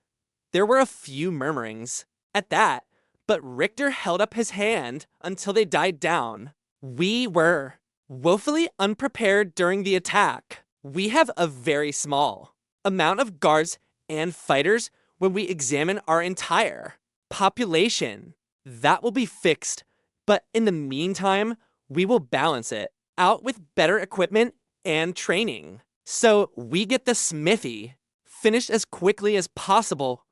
[SPEAKER 1] There were a few murmurings at that, but Richter held up his hand until they died down. "We were woefully unprepared during the attack. We have a very small amount of guards and fighters when we examine our entire population. That will be fixed, but in the meantime, we will balance it out with better equipment and training. So we get the smithy finished as quickly as possible,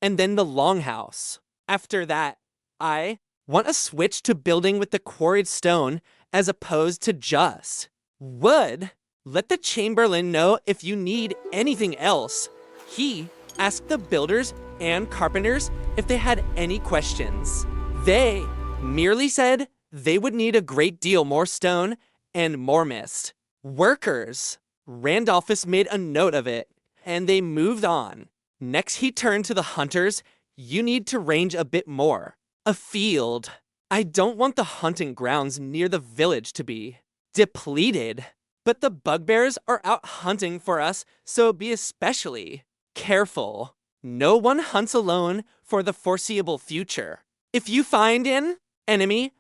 [SPEAKER 1] and then the longhouse. After that, I want a switch to building with the quarried stone as opposed to just wood. Let the chamberlain know if you need anything else." He asked the builders and carpenters if they had any questions. They merely said they would need a great deal more stone and more mist. Workers. Randolphus made a note of it, and they moved on. Next, he turned to the hunters. "You need to range a bit more. A field. I don't want the hunting grounds near the village to be depleted, but the bugbears are out hunting for us, so be especially careful. No one hunts alone for the foreseeable future. If you find an enemy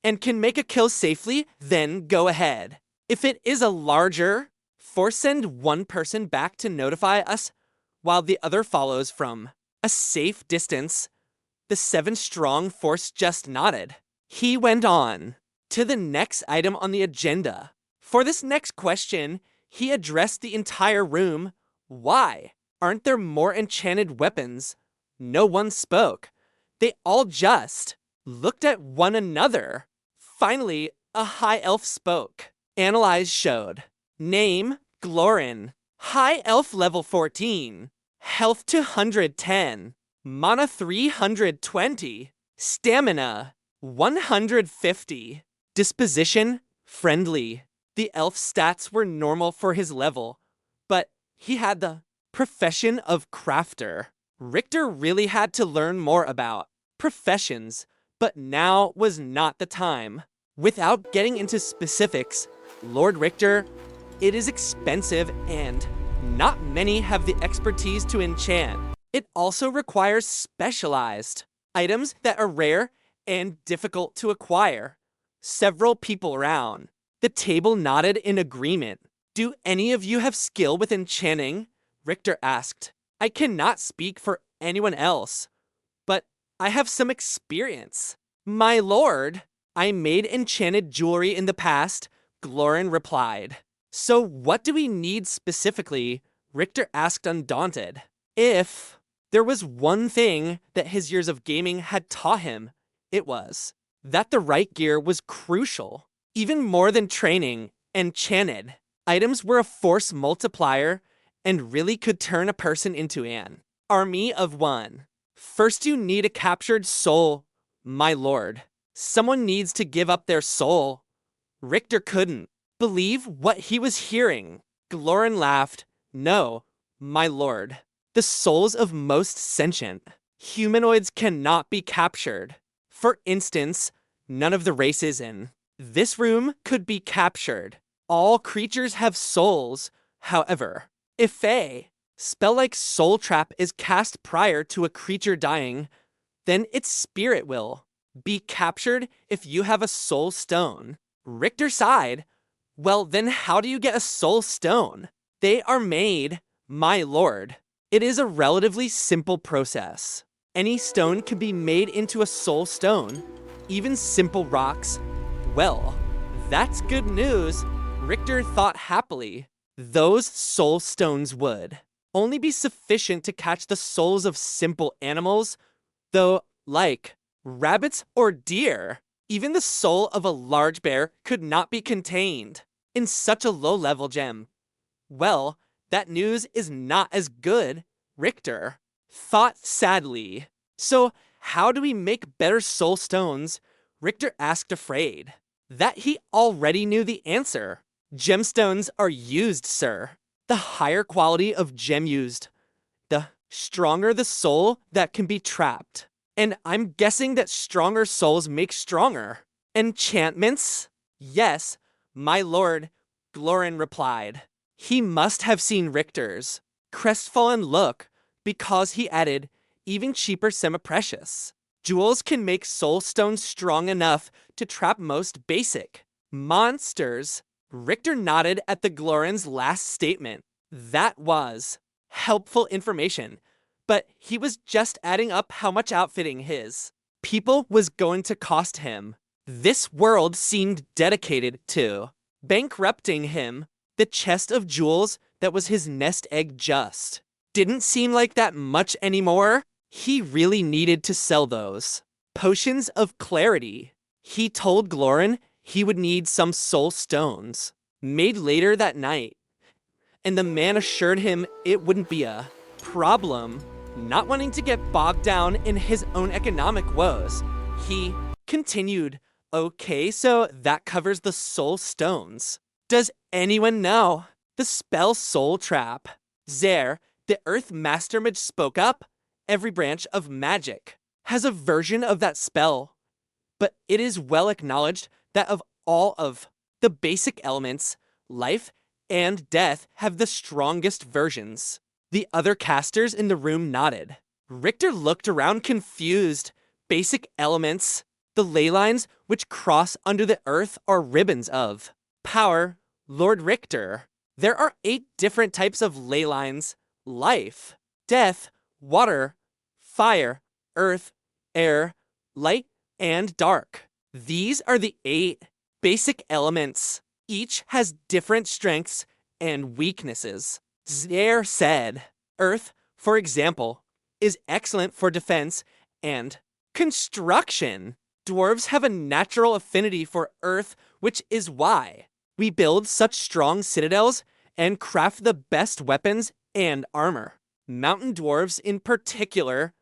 [SPEAKER 1] and can make a kill safely, then go ahead. If it is a larger force, send one person back to notify us while the other follows from a safe distance." The 7-strong force just nodded. He went on to the next item on the agenda. For this next question, he addressed the entire room. "Why aren't there more enchanted weapons?" No one spoke. They all just looked at one another. Finally, a high elf spoke. Analyze showed. Name, Glorin. High elf level 14. Health 210. Mana 320. Stamina 150. Disposition, friendly. The elf stats were normal for his level, but he had the profession of crafter. Richter really had to learn more about professions, but now was not the time. Without getting into specifics, Lord Richter, it is expensive and not many have the expertise to enchant. It also requires specialized items that are rare and difficult to acquire. Several people around the table nodded in agreement. "Do any of you have skill with enchanting?" Richter asked. "I cannot speak for anyone else, but I have some experience." "My lord, I made enchanted jewelry in the past," Glorin replied. So what do we need specifically? Richter asked undaunted. If there was one thing that his years of gaming had taught him, it was that the right gear was crucial. Even more than training and chimed, items were a force multiplier and really could turn a person into an army of one. First, you need a captured soul, my lord. Someone needs to give up their soul. Richter couldn't believe what he was hearing. Glorin laughed. No, my lord. The souls of most sentient humanoids cannot be captured. For instance, none of the races in this room could be captured. All creatures have souls. However, if a spell like Soul Trap is cast prior to a creature dying, then its spirit will be captured if you have a soul stone. Richter sighed. Well, then how do you get a soul stone? They are made, my lord. It is a relatively simple process. Any stone can be made into a soul stone, even simple rocks. Well, that's good news, Richter thought happily. Those soul stones would only be sufficient to catch the souls of simple animals, though, like rabbits or deer, even the soul of a large bear could not be contained in such a low-level gem. Well, that news is not as good, Richter thought sadly. So, how do we make better soul stones? Richter asked, afraid that he already knew the answer. Gemstones are used, sir. The higher quality of gem used, the stronger the soul that can be trapped. And I'm guessing that stronger souls make stronger enchantments? Yes, my lord, Glorin replied. He must have seen Richter's crestfallen look, because he added, even cheaper semi-precious jewels can make soul stones strong enough to trap most basic monsters. Richter nodded at the Glorin's last statement. That was helpful information, but he was just adding up how much outfitting his people was going to cost him. This world seemed dedicated to bankrupting him. The chest of jewels that was his nest egg just didn't seem like that much anymore. He really needed to sell those potions of clarity. He told Glorin he would need some soul stones made later that night, and the man assured him it wouldn't be a problem. Not wanting to get bogged down in his own economic woes, he continued, okay, so that covers the soul stones. Does anyone know the spell Soul Trap? Zare, the Earth Master Mage, spoke up. Every branch of magic has a version of that spell, but it is well acknowledged that of all of the basic elements, life and death have the strongest versions. The other casters in the room nodded. Richter looked around confused. Basic elements, the ley lines which cross under the earth, are ribbons of power. Lord Richter, there are 8 different types of ley lines: life, death, water, fire, earth, air, light, and dark. These are the 8 basic elements. Each has different strengths and weaknesses. Zare said, Earth, for example, is excellent for defense and construction. Dwarves have a natural affinity for earth, which is why we build such strong citadels and craft the best weapons and armor. Mountain dwarves in particular.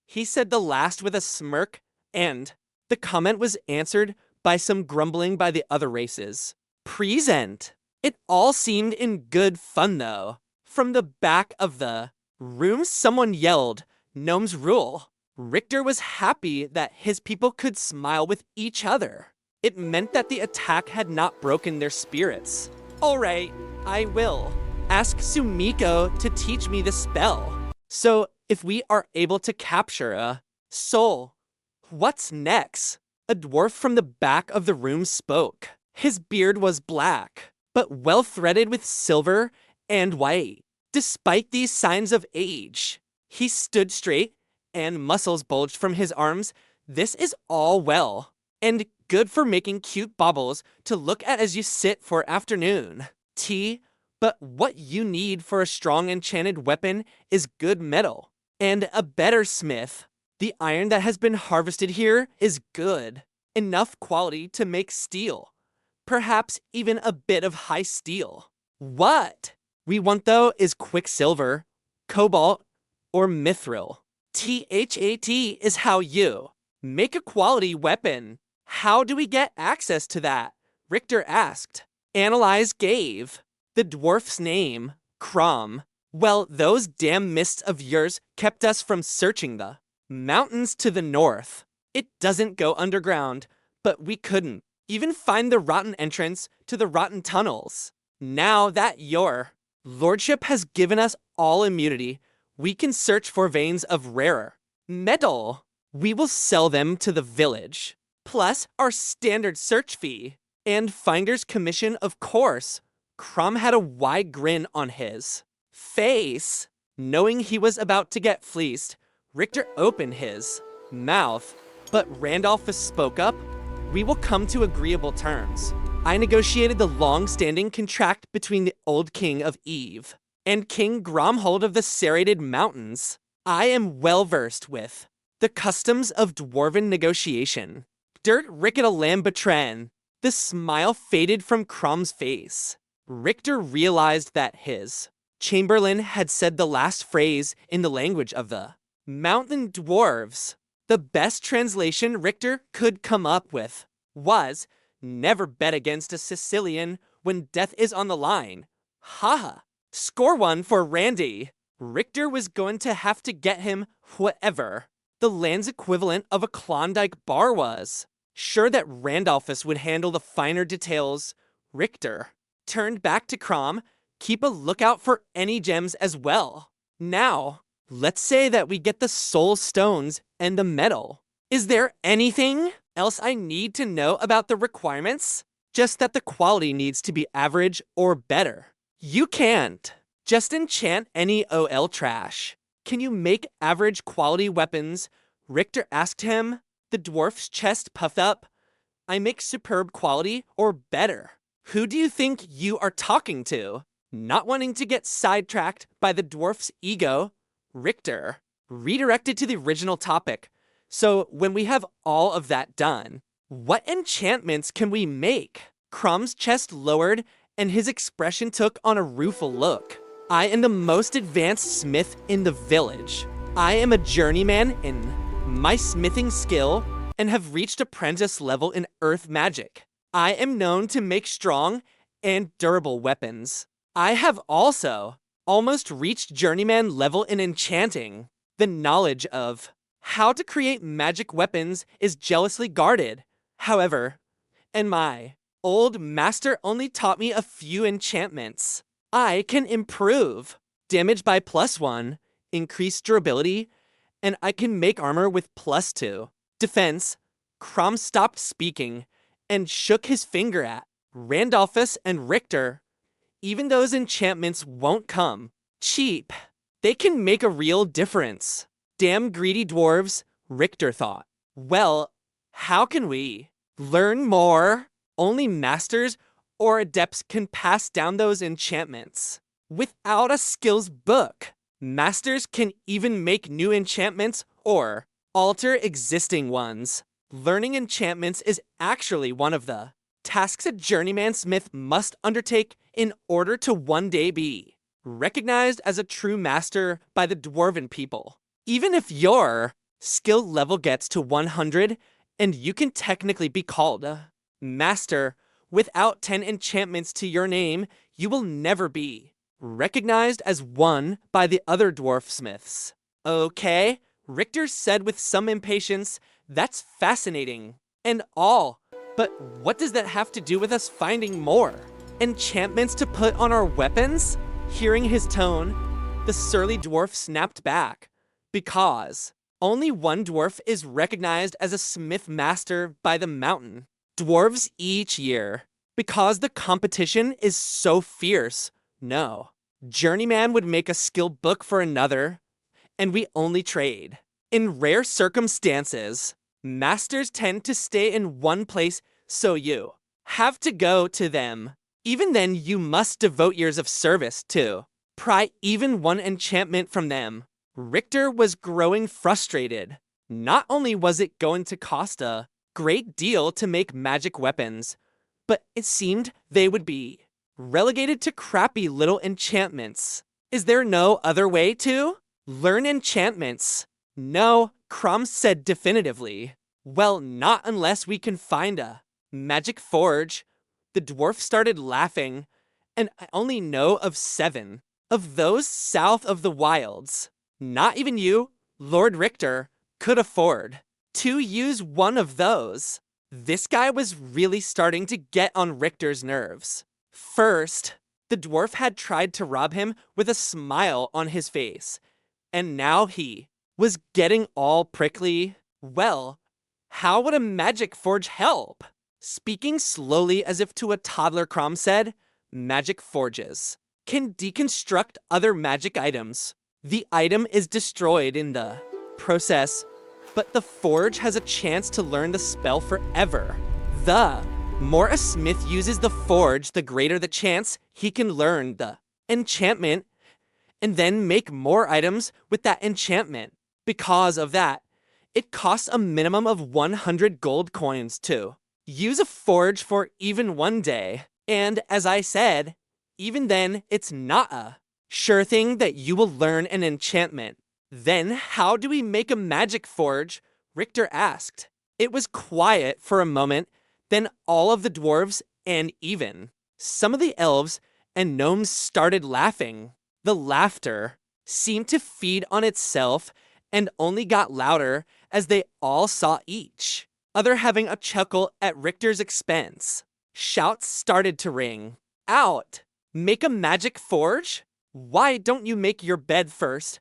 [SPEAKER 1] He said the last with a smirk, and the comment was answered by some grumbling by the other races. Present. It all seemed in good fun, though. From the back of the room, someone yelled, Gnomes rule. Richter was happy that his people could smile with each other. It meant that the attack had not broken their spirits. All right, I will. Ask Sumiko to teach me the spell. So, if we are able to capture a soul, what's next? A dwarf from the back of the room spoke. His beard was black, but well threaded with silver and white. Despite these signs of age, he stood straight and muscles bulged from his arms. This is all well and good for making cute baubles to look at as you sit for afternoon. But what you need for a strong enchanted weapon is good metal. And a better smith. The iron that has been harvested here is good. Enough quality to make steel. Perhaps even a bit of high steel. What we want though is quicksilver, cobalt, or mithril. THAT is how you make a quality weapon. How do we get access to that? Richter asked. Analyze gave. The dwarf's name, Crom. Well, those damn mists of yours kept us from searching the mountains to the north. It doesn't go underground, but we couldn't even find the rotten entrance to the rotten tunnels. Now that your lordship has given us all immunity, we can search for veins of rarer metal. We will sell them to the village, plus our standard search fee. And finder's commission, of course. Crom had a wide grin on his face. Knowing he was about to get fleeced, Richter opened his mouth, but Randolphus spoke up. We will come to agreeable terms. I negotiated the long-standing contract between the old king of Eve and King Gromhold of the Serrated Mountains. I am well-versed with the customs of dwarven negotiation. Dirt Ricketa Lambetren. The smile faded from Crom's face. Richter realized that his chamberlain had said the last phrase in the language of the mountain dwarves. The best translation Richter could come up with was, never bet against a Sicilian when death is on the line. Haha. Score one for Randy. Richter was going to have to get him whatever the land's equivalent of a Klondike bar was. Sure that Randolphus would handle the finer details, Richter turned back to Crom. Keep a lookout for any gems as well. Now, let's say that we get the soul stones and the metal. Is there anything else I need to know about the requirements? Just that the quality needs to be average or better. You can't just enchant any OL trash. Can you make average quality weapons? Richter asked him. The dwarf's chest puffed up. I make superb quality or better. Who do you think you are talking to? Not wanting to get sidetracked by the dwarf's ego, Richter redirected to the original topic. So when we have all of that done, what enchantments can we make? Crom's chest lowered and his expression took on a rueful look. I am the most advanced smith in the village. I am a journeyman in my smithing skill and have reached apprentice level in earth magic. I am known to make strong and durable weapons. I have also almost reached journeyman level in enchanting. The knowledge of how to create magic weapons is jealously guarded. However, and my old master only taught me a few enchantments. I can improve damage by +1, increase durability, and I can make armor with +2. Defense. Crom stopped speaking and shook his finger at Randolphus and Richter. Even those enchantments won't come cheap. They can make a real difference. Damn greedy dwarves, Richter thought. Well, how can we learn more? Only masters or adepts can pass down those enchantments. Without a skills book, masters can even make new enchantments or alter existing ones. Learning enchantments is actually one of the tasks a journeyman smith must undertake in order to one day be recognized as a true master by the dwarven people. Even if your skill level gets to 100, and you can technically be called a master, without 10 enchantments to your name, you will never be recognized as one by the other dwarf smiths. Okay, Richter said with some impatience, that's fascinating and all, but what does that have to do with us finding more enchantments to put on our weapons? Hearing his tone, the surly dwarf snapped back. Because only one dwarf is recognized as a smith master by the mountain dwarves each year. Because the competition is so fierce. No. Journeyman would make a skill book for another, and we only trade. In rare circumstances, masters tend to stay in one place, so you have to go to them. Even then, you must devote years of service to pry even one enchantment from them. Richter was growing frustrated. Not only was it going to cost a great deal to make magic weapons, but it seemed they would be relegated to crappy little enchantments. Is there no other way to learn enchantments? No, Crom said definitively. Well, not unless we can find a magic forge. The dwarf started laughing, and I only know of 7 of those south of the wilds. Not even you, Lord Richter, could afford to use one of those. This guy was really starting to get on Richter's nerves. First, the dwarf had tried to rob him with a smile on his face, and now he was getting all prickly. Well, how would a magic forge help? Speaking slowly as if to a toddler, Crom said, magic forges can deconstruct other magic items. The item is destroyed in the process, but the forge has a chance to learn the spell forever. The more a smith uses the forge, the greater the chance he can learn the enchantment and then make more items with that enchantment. Because of that, it costs a minimum of 100 gold coins to use a forge for even one day. And as I said, even then, it's not a sure thing that you will learn an enchantment. Then how do we make a magic forge? Richter asked. It was quiet for a moment, then all of the dwarves and even some of the elves and gnomes started laughing. The laughter seemed to feed on itself and only got louder as they all saw each other having a chuckle at Richter's expense. Shouts started to ring out. Make a magic forge? Why don't you make your bed first?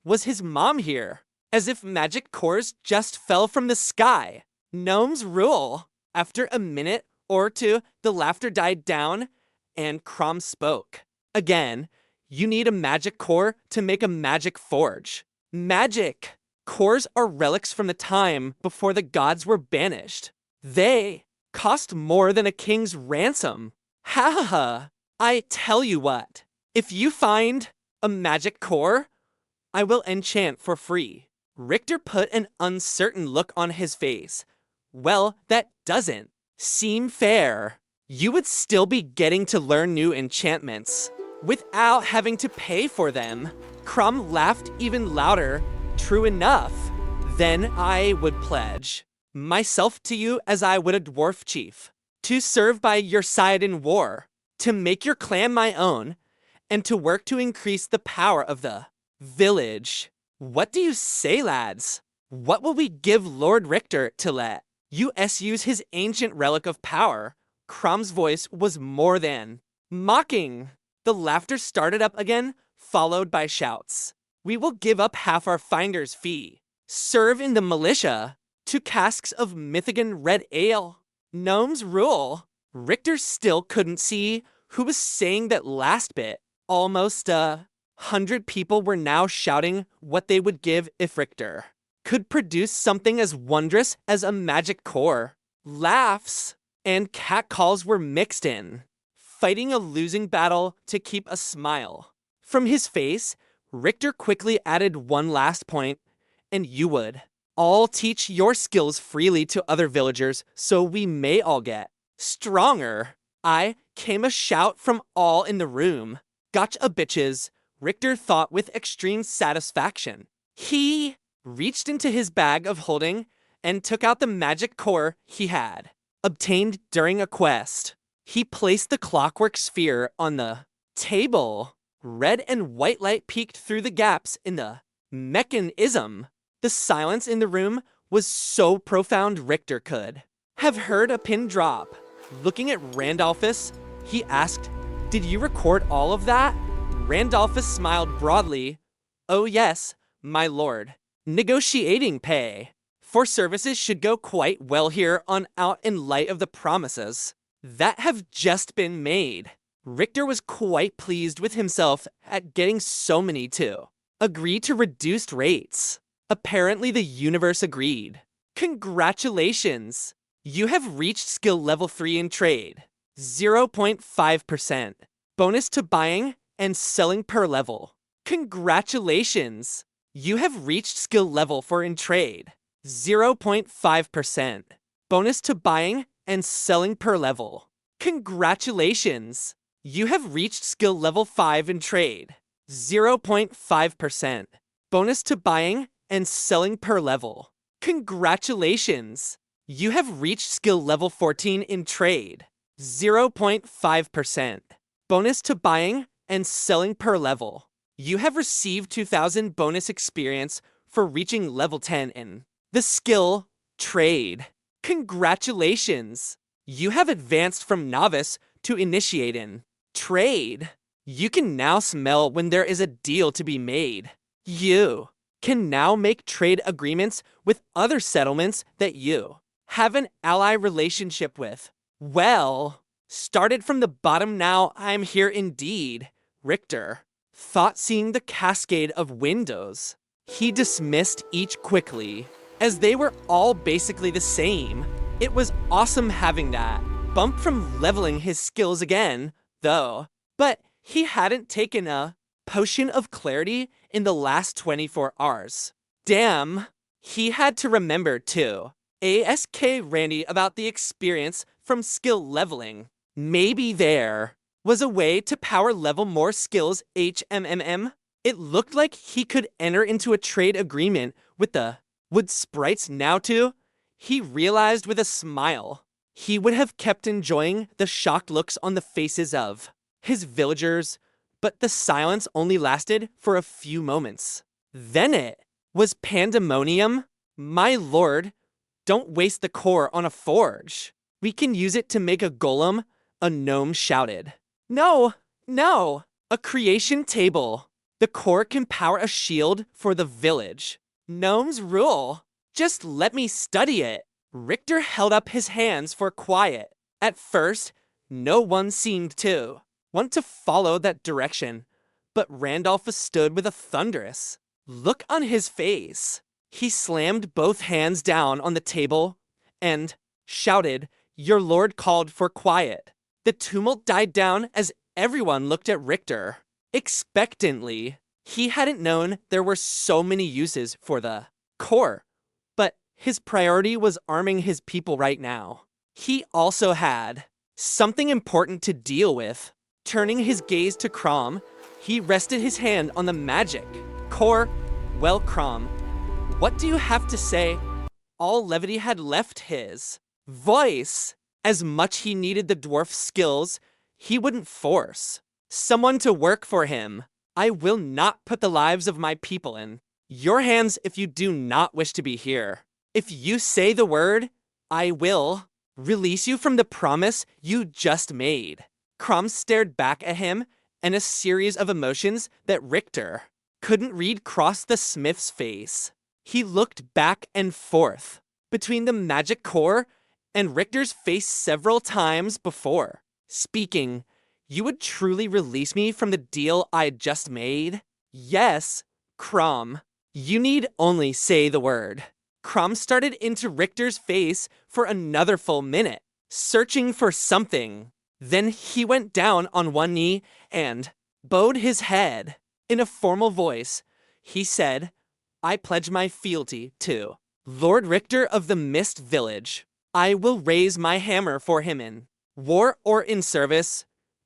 [SPEAKER 1] Was his mom here? As if magic cores just fell from the sky. Gnomes rule. After a minute or two, the laughter died down, and Crom spoke. Again, you need a magic core to make a magic forge. Magic cores are relics from the time before the gods were banished. They cost more than a king's ransom. Ha ha ha. I tell you what, if you find a magic core, I will enchant for free. Richter put an uncertain look on his face. Well, that doesn't seem fair. You would still be getting to learn new enchantments without having to pay for them. Crom laughed even louder. True enough. Then I would pledge myself to you as I would a dwarf chief, to serve by your side in war, to make your clan my own, and to work to increase the power of the village. What do you say, lads? What will we give Lord Richter to let us use his ancient relic of power? Crom's voice was more than mocking. The laughter started up again, followed by shouts. We will give up half our finder's fee, serve in the militia, 2 casks of Mythigan red ale. Gnomes rule. Richter still couldn't see who was saying that last bit. Almost 100 people were now shouting what they would give if Richter could produce something as wondrous as a magic core. Laughs and catcalls were mixed in, fighting a losing battle to keep a smile from his face. Richter quickly added one last point, and you would all teach your skills freely to other villagers so we may all get stronger. I came a shout from all in the room. Gotcha bitches, Richter thought with extreme satisfaction. He reached into his bag of holding and took out the magic core he had obtained during a quest. He placed the clockwork sphere on the table. Red and white light peeked through the gaps in the mechanism. The silence in the room was so profound Richter could have heard a pin drop. Looking at Randolphus, he asked, "Did you record all of that?" Randolphus smiled broadly. "Oh yes, my lord. Negotiating pay for services should go quite well here on out in light of the promises that have just been made." Richter was quite pleased with himself at getting so many to agree to reduced rates. Apparently the universe agreed. Congratulations! You have reached skill level 3 in trade. 0.5%. Bonus to buying and selling per level. Congratulations! You have reached skill level 4 in trade. 0.5%. Bonus to buying and selling per level. Congratulations! You have reached skill level 5 in trade. 0.5%. Bonus to buying and selling per level. Congratulations! You have reached skill level 14 in trade. 0.5%. Bonus to buying and selling per level. You have received 2,000 bonus experience for reaching level 10 in the skill trade. Congratulations! You have advanced from novice to initiate in trade. You can now smell when there is a deal to be made. You can now make trade agreements with other settlements that you have an ally relationship with. Well, started from the bottom, now I'm here indeed. Richter thought, seeing the cascade of windows. He dismissed each quickly, as they were all basically the same. It was awesome having that bump from leveling his skills again, though. But he hadn't taken a potion of clarity in the last 24 hours. Damn, he had to remember too. Ask Randy about the experience from skill leveling. Maybe there was a way to power level more skills. HMMM. It looked like he could enter into a trade agreement with the wood sprites now too. He realized with a smile. He would have kept enjoying the shocked looks on the faces of his villagers, but the silence only lasted for a few moments. Then it was pandemonium. My lord, don't waste the core on a forge. We can use it to make a golem, a gnome shouted. No, no, a creation table. The core can power a shield for the village. Gnomes rule. Just let me study it. Richter held up his hands for quiet. At first, no one seemed to want to follow that direction, but Randolph stood with a thunderous look on his face. He slammed both hands down on the table and shouted, "Your lord called for quiet." The tumult died down as everyone looked at Richter expectantly. He hadn't known there were so many uses for the core, but his priority was arming his people right now. He also had something important to deal with. Turning his gaze to Crom, he rested his hand on the magic core. Well, Crom, what do you have to say? All levity had left his voice. As much he needed the dwarf's skills, he wouldn't force someone to work for him. I will not put the lives of my people in your hands if you do not wish to be here. If you say the word, I will release you from the promise you just made. Crom stared back at him, and a series of emotions that Richter couldn't read crossed the smith's face. He looked back and forth between the magic core and Richter's face several times before speaking. You would truly release me from the deal I just made? Yes, Crom. You need only say the word. Crom started into Richter's face for another full minute, searching for something. Then he went down on one knee and bowed his head. In a formal voice, he said, I pledge my fealty to Lord Richter of the Mist Village. I will raise my hammer for him in war or in service,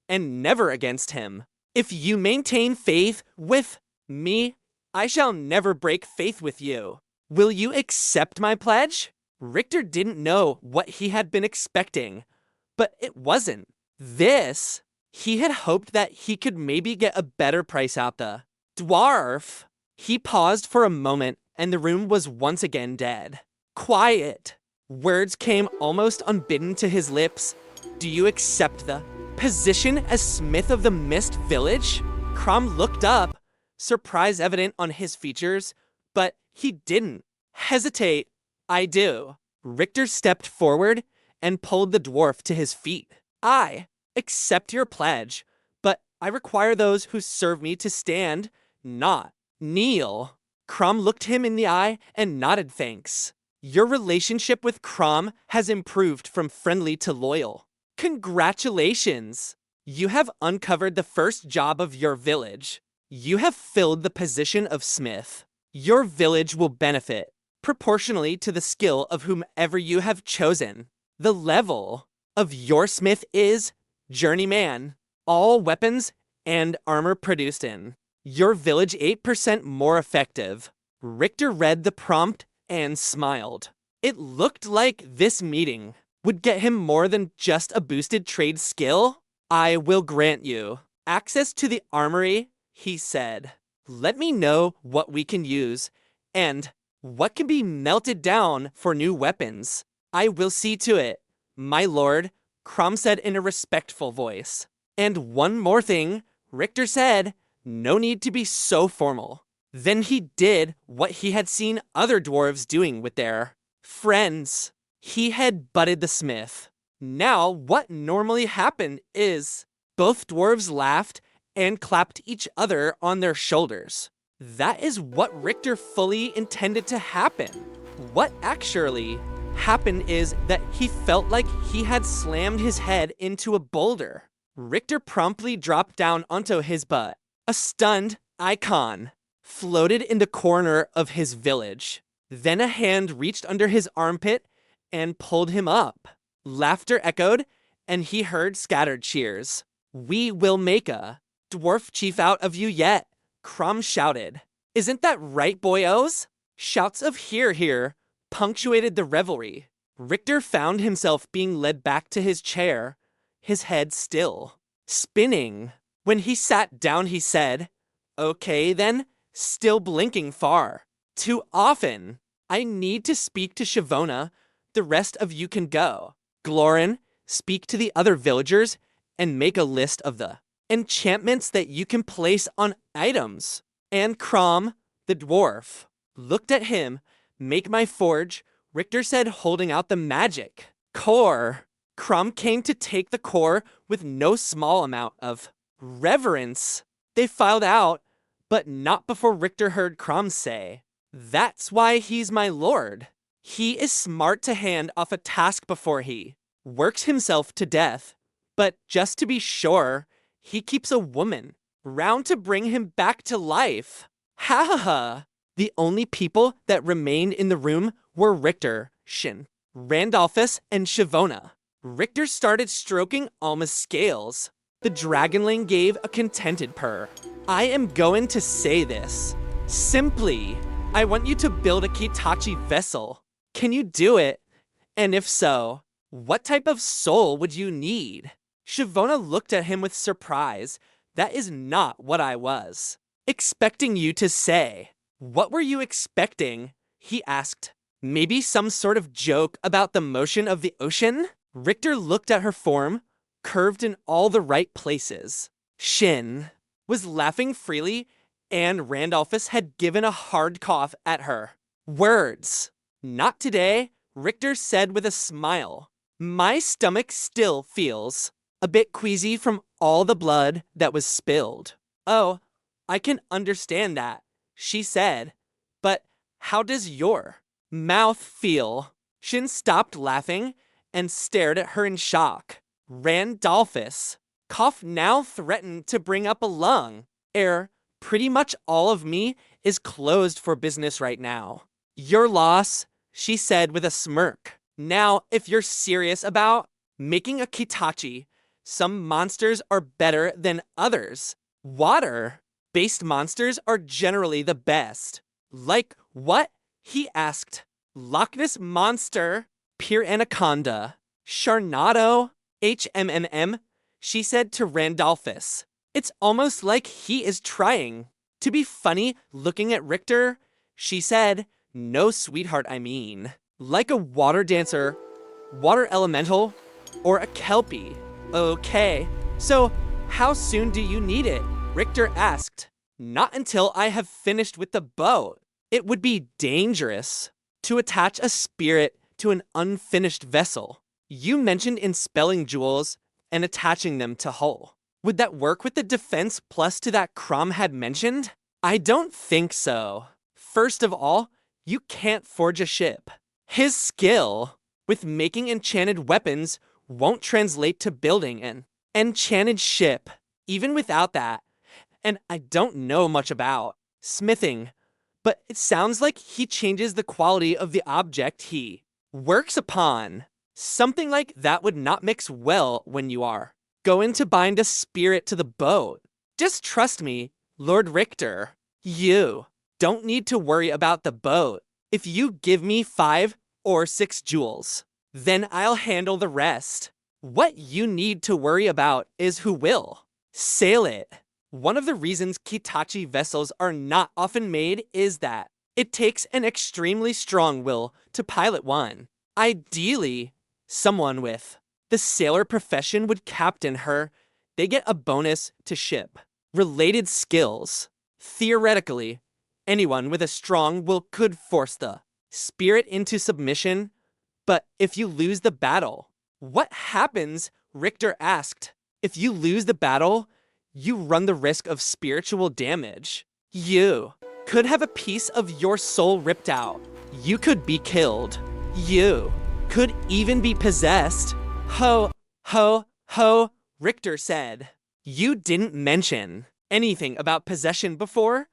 [SPEAKER 1] and never against him. If you maintain faith with me, I shall never break faith with you. Will you accept my pledge? Richter didn't know what he had been expecting, but it wasn't this. He had hoped that he could maybe get a better price out the dwarf. He paused for a moment, and the room was once again dead. Quiet. Words came almost unbidden to his lips. Do you accept the position as Smith of the Mist Village? Crom looked up, surprise evident on his features, but he didn't hesitate. I do. Richter stepped forward and pulled the dwarf to his feet. I accept your pledge, but I require those who serve me to stand, not kneel. Crom looked him in the eye and nodded thanks. Your relationship with Crom has improved from friendly to loyal. Congratulations! You have uncovered the first job of your village. You have filled the position of smith. Your village will benefit proportionally to the skill of whomever you have chosen. The level of your smith is journeyman. All weapons and armor produced in your village 8% more effective. Richter read the prompt and smiled. It looked like this meeting would get him more than just a boosted trade skill. I will grant you access to the armory, he said. Let me know what we can use and what can be melted down for new weapons. I will see to it, my lord, Crom said in a respectful voice. And one more thing, Richter said, no need to be so formal. Then he did what he had seen other dwarves doing with their friends. He had butted the smith. Now, what normally happened is both dwarves laughed and clapped each other on their shoulders. That is what Richter fully intended to happen. What actually happened is that he felt like he had slammed his head into a boulder. Richter promptly dropped down onto his butt. A stunned icon floated in the corner of his village. Then a hand reached under his armpit and pulled him up. Laughter echoed, and he heard scattered cheers. We will make a dwarf chief out of you yet, Crom shouted. Isn't that right, boyos? Shouts of hear, hear punctuated the revelry. Richter found himself being led back to his chair, his head still spinning. When he sat down, he said, okay then, still blinking far too often. I need to speak to Shavona. The rest of you can go. Glorin, speak to the other villagers and make a list of the enchantments that you can place on items. And Crom, the dwarf, looked at him. Make my forge, Richter said, holding out the magic core. Crom came to take the core with no small amount of reverence. They filed out, but not before Richter heard Crom say, that's why he's my lord. He is smart to hand off a task before he works himself to death. But just to be sure, he keeps a woman round to bring him back to life. Ha ha ha. The only people that remained in the room were Richter, Shin, Randolphus, and Shavona. Richter started stroking Alma's scales. The dragonling gave a contented purr. I am going to say this. Simply, I want you to build a Kitachi vessel. Can you do it? And if so, what type of soul would you need? Shavona looked at him with surprise. That is not what I was expecting you to say. What were you expecting? He asked. Maybe some sort of joke about the motion of the ocean? Richter looked at her form, curved in all the right places. Shin was laughing freely, and Randolphus had given a hard cough at her words. Not today, Richter said with a smile. My stomach still feels a bit queasy from all the blood that was spilled. Oh, I can understand that, she said. But how does your mouth feel? Shin stopped laughing and stared at her in shock. Randolphus cough now threatened to bring up a lung. Pretty much all of me is closed for business right now. Your loss, she said with a smirk. Now, if you're serious about making a Kitachi, some monsters are better than others. Water-based monsters are generally the best. Like what? He asked. Loch Ness Monster, Pier Anaconda, Sharnado, HMMM, she said to Randolphus. It's almost like he is trying to be funny looking at Richter. She said, no sweetheart, I mean. Like a water dancer, water elemental, or a kelpie. Okay, so how soon do you need it? Richter asked. Not until I have finished with the boat. It would be dangerous to attach a spirit to an unfinished vessel. You mentioned expelling jewels and attaching them to hull. Would that work with the defense plus to that Crom had mentioned? I don't think so. First of all, you can't forge a ship. His skill with making enchanted weapons won't translate to building an enchanted ship, even without that. And I don't know much about smithing, but it sounds like he changes the quality of the object he works upon. Something like that would not mix well when you are going to bind a spirit to the boat. Just trust me, Lord Richter. You don't need to worry about the boat. If you give me 5 or 6 jewels, then I'll handle the rest. What you need to worry about is who will sail it. One of the reasons Kitachi vessels are not often made is that it takes an extremely strong will to pilot one. Ideally, someone with the sailor profession would captain her. They get a bonus to ship related skills. Theoretically, anyone with a strong will could force the spirit into submission, but if you lose the battle, what happens? Richter asked. If you lose the battle, you run the risk of spiritual damage. You could have a piece of your soul ripped out. You could be killed. You could even be possessed. Ho, ho, ho, Richter said. You didn't mention anything about possession before?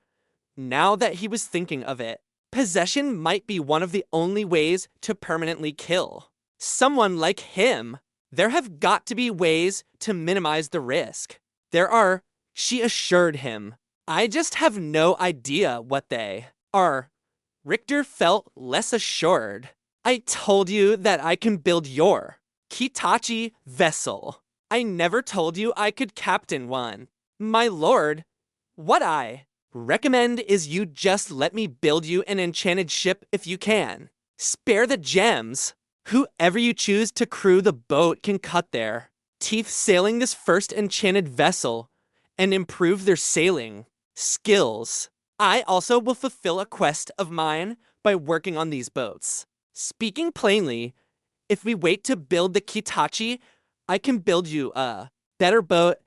[SPEAKER 1] Now that he was thinking of it, possession might be one of the only ways to permanently kill someone like him. There have got to be ways to minimize the risk. There are, she assured him. I just have no idea what they are. Richter felt less assured. I told you that I can build your Kitachi vessel. I never told you I could captain one. My lord, what I recommend is you just let me build you an enchanted ship if you can. Spare the gems. Whoever you choose to crew the boat can cut their teeth sailing this first enchanted vessel and improve their sailing skills. I also will fulfill a quest of mine by working on these boats. Speaking plainly, if we wait to build the Kitachi, I can build you a better boat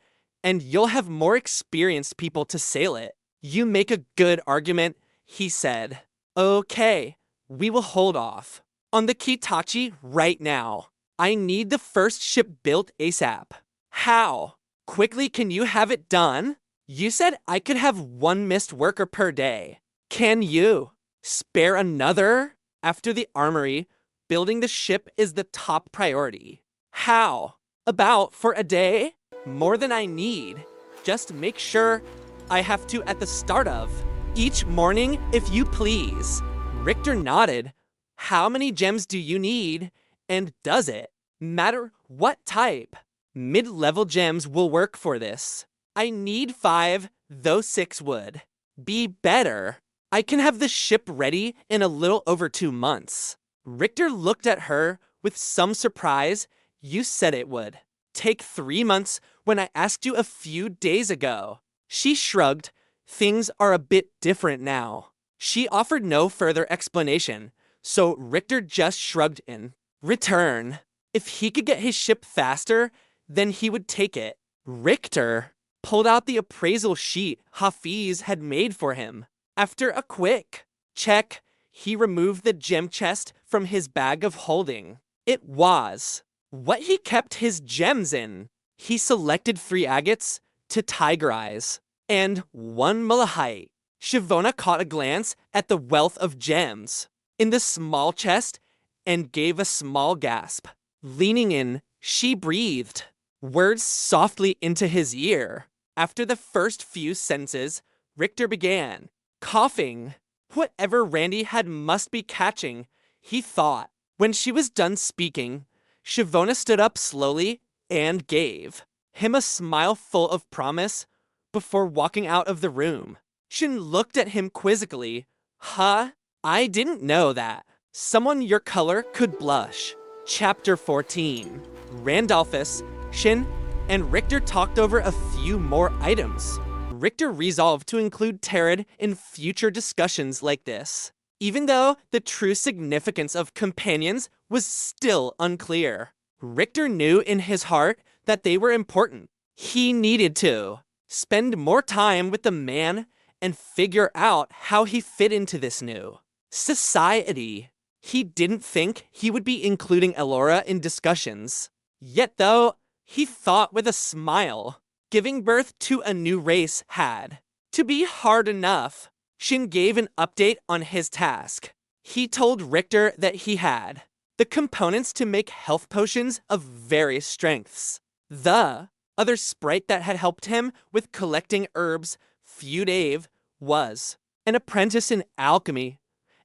[SPEAKER 1] and you'll have more experienced people to sail it. You make a good argument, he said. Okay, we will hold off on the Kitachi right now. I need the first ship built ASAP. How quickly can you have it done? You said I could have 1 missed worker per day. Can you spare another? After the armory, building the ship is the top priority. How about for a day? More than I need. Just make sure I have to at the start of each morning, if you please. Richter nodded. How many gems do you need? And does it matter what type? Mid-level gems will work for this. I need 5, though 6 would be better. I can have the ship ready in a little over 2 months. Richter looked at her with some surprise. You said it would take 3 months when I asked you a few days ago. She shrugged. Things are a bit different now. She offered no further explanation, so Richter just shrugged in return. If he could get his ship faster, then he would take it. Richter pulled out the appraisal sheet Hafiz had made for him. After a quick check, he removed the gem chest from his bag of holding. It was what he kept his gems in. He selected 3 agates to tigerize and 1 malachite. Shavona caught a glance at the wealth of gems in the small chest and gave a small gasp. Leaning in, she breathed words softly into his ear. After the first few sentences, Richter began coughing. Whatever Randy had must be catching, he thought. When she was done speaking, Shavona stood up slowly and gave him a smile full of promise before walking out of the room. Shin looked at him quizzically. Huh? I didn't know that someone your color could blush. Chapter 14. Randolphus, Shin, and Richter talked over a few more items. Richter resolved to include tattered in future discussions like this, even though the true significance of companions was still unclear. Richter knew in his heart that they were important. He needed to spend more time with the man and figure out how he fit into this new society. He didn't think he would be including Elora in discussions. Yet though, he thought with a smile, giving birth to a new race had to be hard enough. Shin gave an update on his task. He told Richter that he had the components to make health potions of various strengths. The other sprite that had helped him with collecting herbs, Feudave, was an apprentice in alchemy,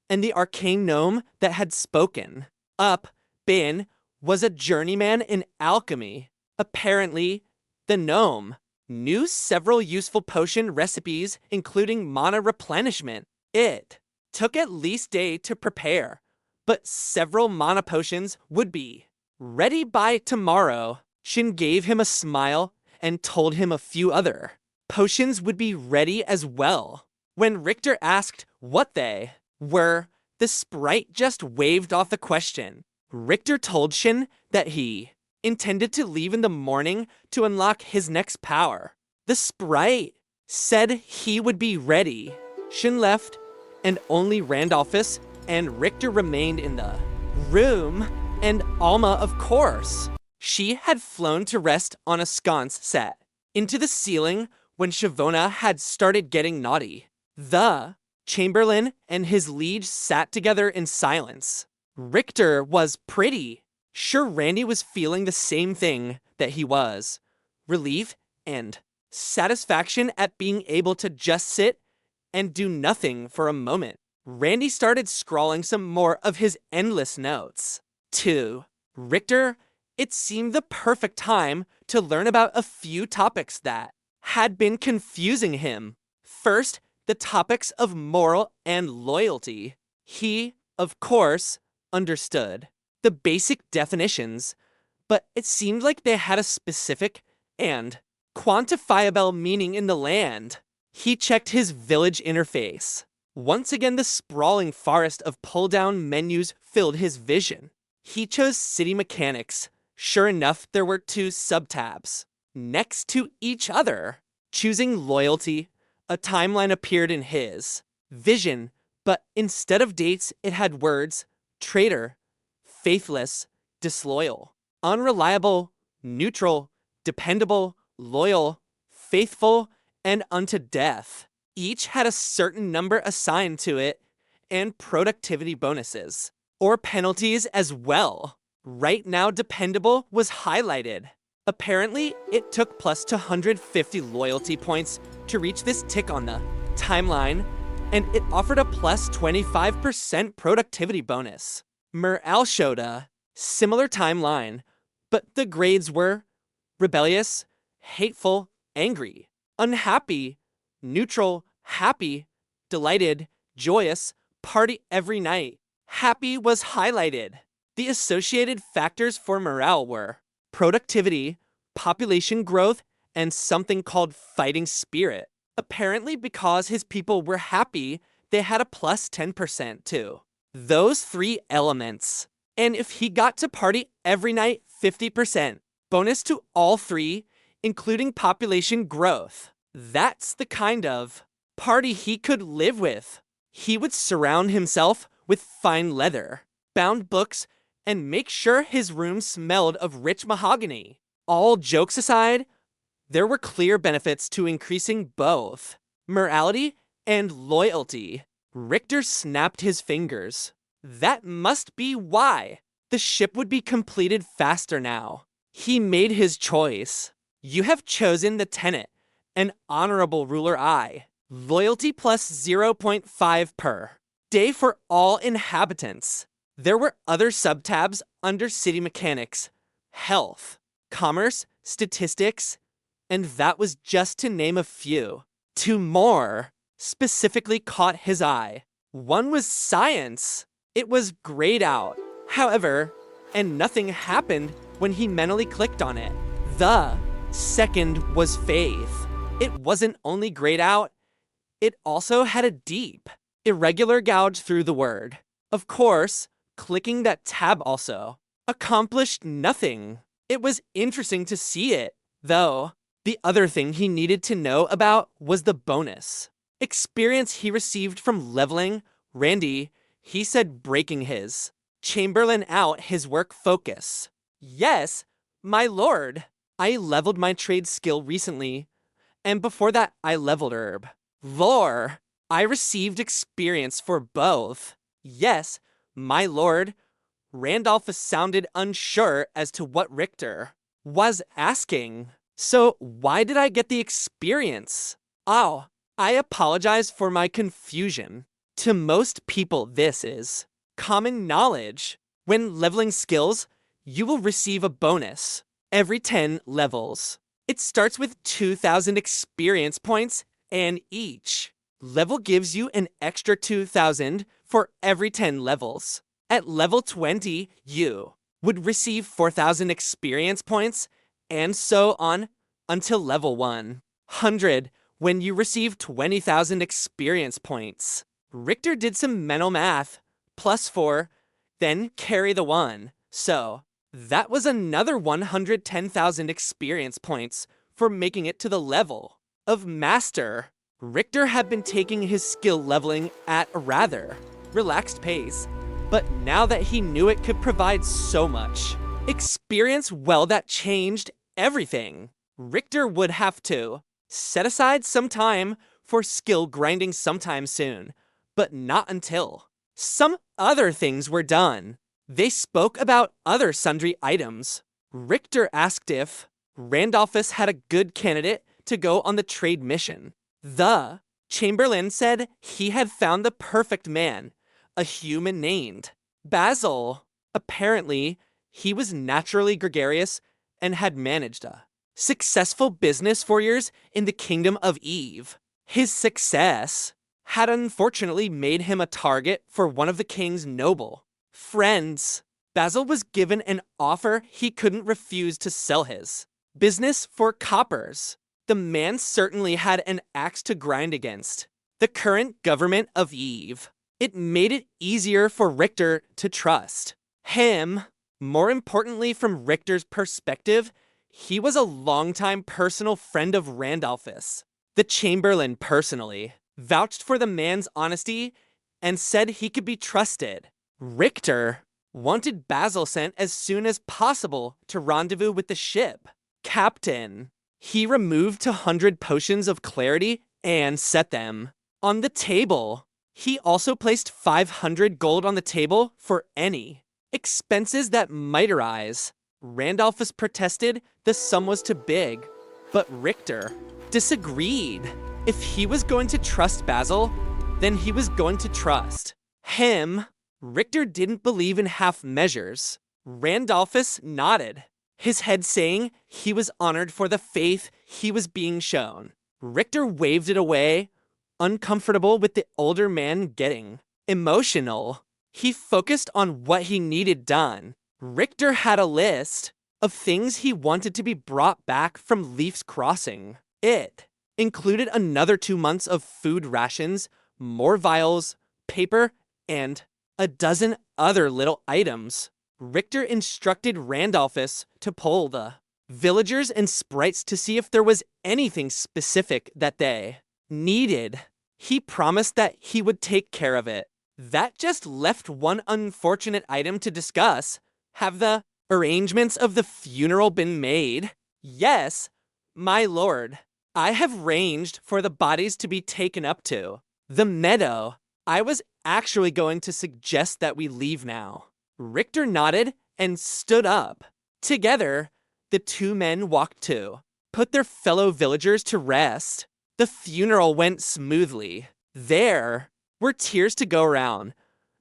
[SPEAKER 1] and the arcane gnome that had spoken up, Bin, was a journeyman in alchemy. Apparently, the gnome knew several useful potion recipes, including mana replenishment. It took at least a day to prepare, but several mana potions would be ready by tomorrow. Shin gave him a smile and told him a few other potions would be ready as well. When Richter asked what they were, the sprite just waved off the question. Richter told Shin that he intended to leave in the morning to unlock his next power. The sprite said he would be ready. Shin left, and only Randolphus and Richter remained in the room, and Alma, of course. She had flown to rest on a sconce set into the ceiling when Shavona had started getting naughty. The Chamberlain and his liege sat together in silence. Richter was pretty sure Randy was feeling the same thing that he was. Relief and satisfaction at being able to just sit and do nothing for a moment. Randy started scrawling some more of his endless notes. To Richter, it seemed the perfect time to learn about a few topics that had been confusing him. First, the topics of moral and loyalty. He, of course, understood the basic definitions, but it seemed like they had a specific and quantifiable meaning in the land. He checked his village interface. Once again, the sprawling forest of pull-down menus filled his vision. He chose city mechanics. Sure enough, there were 2 subtabs next to each other. Choosing loyalty, a timeline appeared in his vision, but instead of dates, it had words: traitor, faithless, disloyal, unreliable, neutral, dependable, loyal, faithful, and unto death. Each had a certain number assigned to it, and productivity bonuses, or penalties as well. Right now, dependable was highlighted. Apparently, it took plus 250 loyalty points to reach this tick on the timeline, and it offered a plus 25% productivity bonus. Morale showed a similar timeline, but the grades were rebellious, hateful, angry, unhappy, neutral, happy, delighted, joyous, party every night. Happy was highlighted. The associated factors for morale were productivity, population growth, and something called fighting spirit. Apparently, because his people were happy, they had a plus 10% too. Those 3 elements. And if he got to party every night, 50%. Bonus to all 3, including population growth. That's the kind of party he could live with. He would surround himself with fine leather, bound books, and make sure his room smelled of rich mahogany. All jokes aside, there were clear benefits to increasing both morality and loyalty. Richter snapped his fingers. That must be why the ship would be completed faster now. He made his choice. You have chosen the tenet, an honorable ruler I. Loyalty plus 0.5 per day for all inhabitants. There were other subtabs under city mechanics, health, commerce, statistics, and that was just to name a few. 2 more specifically caught his eye. One was science. It was grayed out, however, and nothing happened when he mentally clicked on it. The second was faith. It wasn't only grayed out, it also had a deep, irregular gouge through the word. Of course, clicking that tab also accomplished nothing. It was interesting to see it, though. The other thing he needed to know about was the bonus experience he received from leveling Randy. He said breaking his Chamberlain out his work focus. Yes, My lord, I leveled my trade skill recently, and before that I leveled herb. Lore, I received experience for both. Yes, my lord. Randolph sounded unsure as to what Richter was asking. So why did I get the experience? Oh, I apologize for my confusion. To most people, this is common knowledge. When leveling skills, you will receive a bonus every 10 levels. It starts with 2,000 experience points, and each level gives you an extra 2,000 for every 10 levels. At level 20, you would receive 4,000 experience points, and so on until level 100, when you receive 20,000 experience points. Richter did some mental math. +4, then carry the 1. So, that was another 110,000 experience points for making it to the level of Master. Richter had been taking his skill leveling at a rather relaxed pace, but now that he knew it could provide so much experience, well, that changed everything. Richter would have to set aside some time for skill grinding sometime soon, but not until some other things were done. They spoke about other sundry items. Richter asked if Randolphus had a good candidate to go on the trade mission. The Chamberlain said he had found the perfect man, a human named Basil. Apparently, he was naturally gregarious and had managed a successful business for years in the Kingdom of Eve. His success had unfortunately made him a target for one of the king's noble friends. Basil was given an offer he couldn't refuse to sell his business for coppers. The man certainly had an axe to grind against the current government of Eve. It made it easier for Richter to trust him. More importantly, from Richter's perspective, he was a longtime personal friend of Randolphus. The Chamberlain personally vouched for the man's honesty and said he could be trusted. Richter wanted Basil sent as soon as possible to rendezvous with the ship captain. He removed 200 potions of clarity and set them on the table. He also placed 500 gold on the table for any expenses that might arise. Randolphus protested the sum was too big, but Richter disagreed. If he was going to trust Basil, then he was going to trust him. Richter didn't believe in half measures. Randolphus nodded, his head saying he was honored for the faith he was being shown. Richter waved it away, uncomfortable with the older man getting emotional. He focused on what he needed done. Richter had a list of things he wanted to be brought back from Leaf's Crossing. It included another 2 months of food rations, more vials, paper, and a dozen other little items. Richter instructed Randolphus to poll the villagers and sprites to see if there was anything specific that they needed. He promised that he would take care of it. That just left one unfortunate item to discuss. Have the arrangements of the funeral been made? Yes, my lord. I have arranged for the bodies to be taken up to the meadow. I was actually going to suggest that we leave now. Richter nodded and stood up. Together, the two men walked to put their fellow villagers to rest. The funeral went smoothly. There were tears to go around,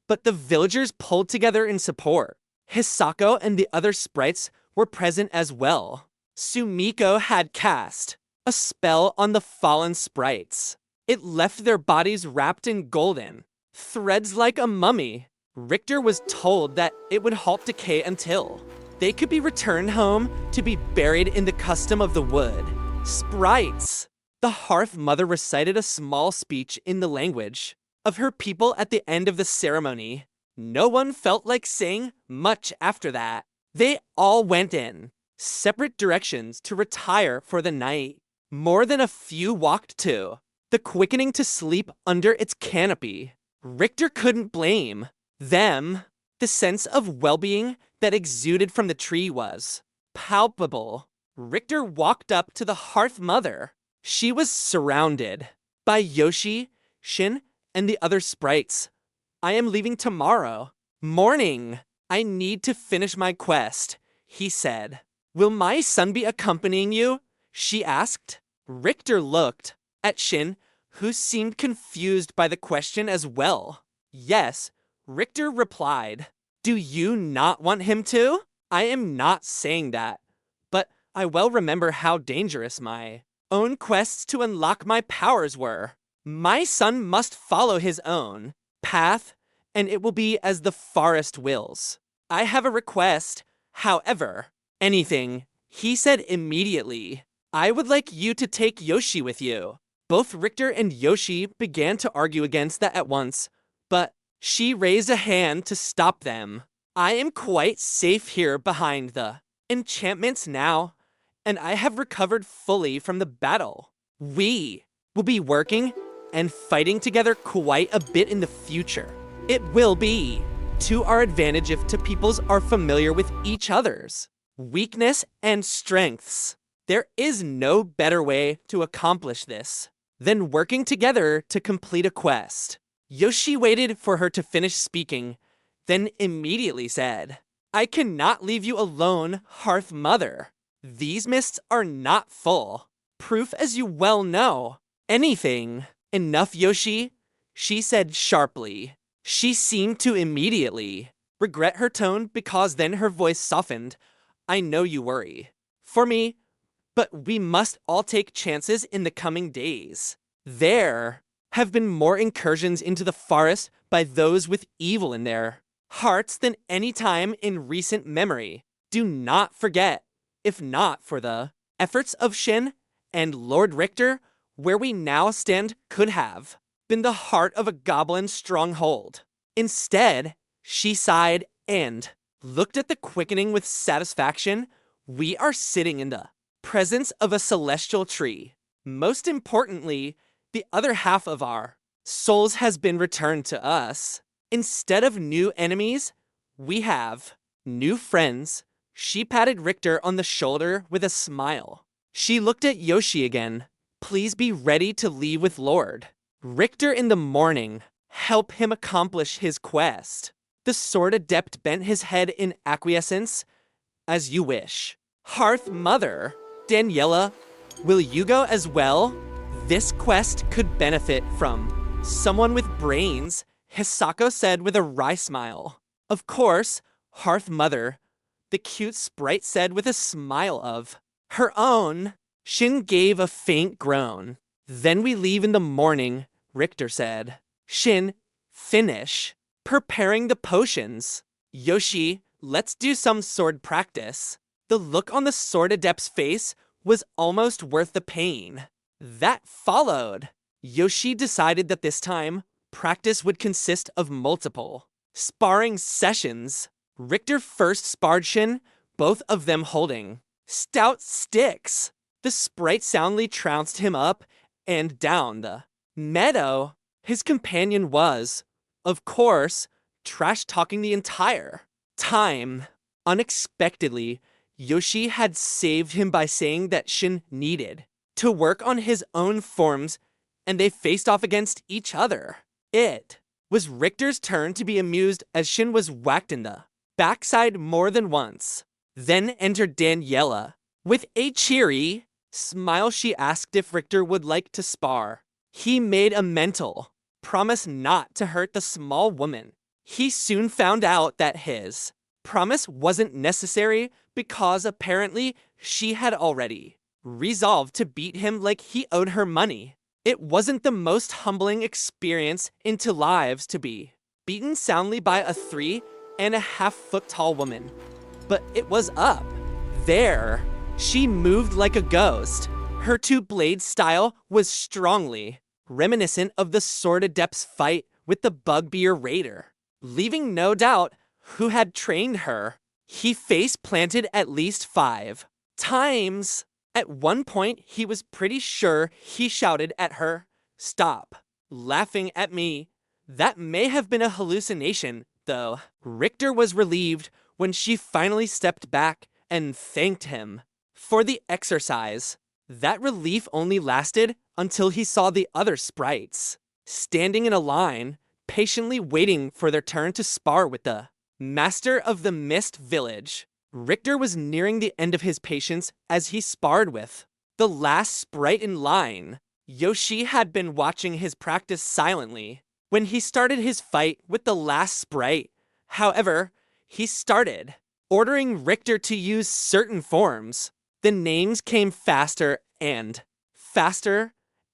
[SPEAKER 1] but the villagers pulled together in support. Hisako and the other sprites were present as well. Sumiko had cast a spell on the fallen sprites. It left their bodies wrapped in golden threads like a mummy. Richter was told that it would halt decay until they could be returned home to be buried in the custom of the wood. Sprites. The hearth mother recited a small speech in the language of her people at the end of the ceremony. No one felt like saying much after that. They all went in separate directions to retire for the night. More than a few walked to the quickening to sleep under its canopy. Richter couldn't blame them. The sense of well-being that exuded from the tree was palpable. Richter walked up to the hearth mother. She was surrounded by Yoshi, Shin, and the other sprites. I am leaving tomorrow morning. I need to finish my quest, he said. Will my son be accompanying you? She asked. Richter looked at Shin, who seemed confused by the question as well. Yes, Richter replied. Do you not want him to? I am not saying that, but I well remember how dangerous my own quests to unlock my powers were. My son must follow his own path, and it will be as the forest wills. I have a request, however. Anything, he said immediately. I would like you to take Yoshi with you. Both Richter and Yoshi began to argue against that at once, but she raised a hand to stop them. I am quite safe here behind the enchantments now, and I have recovered fully from the battle. We will be working and fighting together quite a bit in the future. It will be to our advantage if two peoples are familiar with each other's weakness and strengths. There is no better way to accomplish this than working together to complete a quest. Yoshi waited for her to finish speaking, then immediately said, I cannot leave you alone, Hearth Mother. These mists are not full. Proof as you well know. Anything. Enough, Yoshi, she said sharply. She seemed to immediately regret her tone because then her voice softened. I know you worry for me, but we must all take chances in the coming days. There have been more incursions into the forest by those with evil in their hearts than any time in recent memory. Do not forget, if not for the efforts of Shin and Lord Richter, where we now stand could have been the heart of a goblin stronghold. Instead, she sighed and looked at the quickening with satisfaction. We are sitting in the presence of a celestial tree. Most importantly, the other half of our souls has been returned to us. Instead of new enemies, we have new friends. She patted Richter on the shoulder with a smile. She looked at Yoshi again. Please be ready to leave with Lord Richter in the morning. Help him accomplish his quest. The sword adept bent his head in acquiescence. As you wish. Hearth Mother, Daniela, will you go as well? This quest could benefit from someone with brains, Hisako said with a wry smile. Of course, Hearth Mother, the cute sprite said with a smile of her own. Shin gave a faint groan. Then we leave in the morning, Richter said. Shin, finish preparing the potions. Yoshi, let's do some sword practice. The look on the sword adept's face was almost worth the pain that followed. Yoshi decided that this time, practice would consist of multiple sparring sessions. Richter first sparred Shin, both of them holding stout sticks. The sprite soundly trounced him up and down the meadow. His companion was, of course, trash-talking the entire time. Unexpectedly, Yoshi had saved him by saying that Shin needed to work on his own forms, and they faced off against each other. It was Richter's turn to be amused as Shin was whacked in the backside more than once. Then entered Daniela. With a cheery smile, she asked if Richter would like to spar. He made a mental promise not to hurt the small woman. He soon found out that his promise wasn't necessary because apparently she had already resolved to beat him like he owed her money. It wasn't the most humbling experience in two lives to be beaten soundly by a 3.5-foot tall woman, but it was up there. She moved like a ghost. Her two-blade style was strongly reminiscent of the sword adept's fight with the bugbear raider, leaving no doubt who had trained her. He face planted at least 5 times. At one point, he was pretty sure he shouted at her, "Stop laughing at me." That may have been a hallucination, though. Richter was relieved when she finally stepped back and thanked him for the exercise. That relief only lasted until he saw the other sprites standing in a line, patiently waiting for their turn to spar with the master of the Mist Village. Richter was nearing the end of his patience as he sparred with the last sprite in line. Yoshi had been watching his practice silently when he started his fight with the last sprite. However, he started ordering Richter to use certain forms. The names came faster, and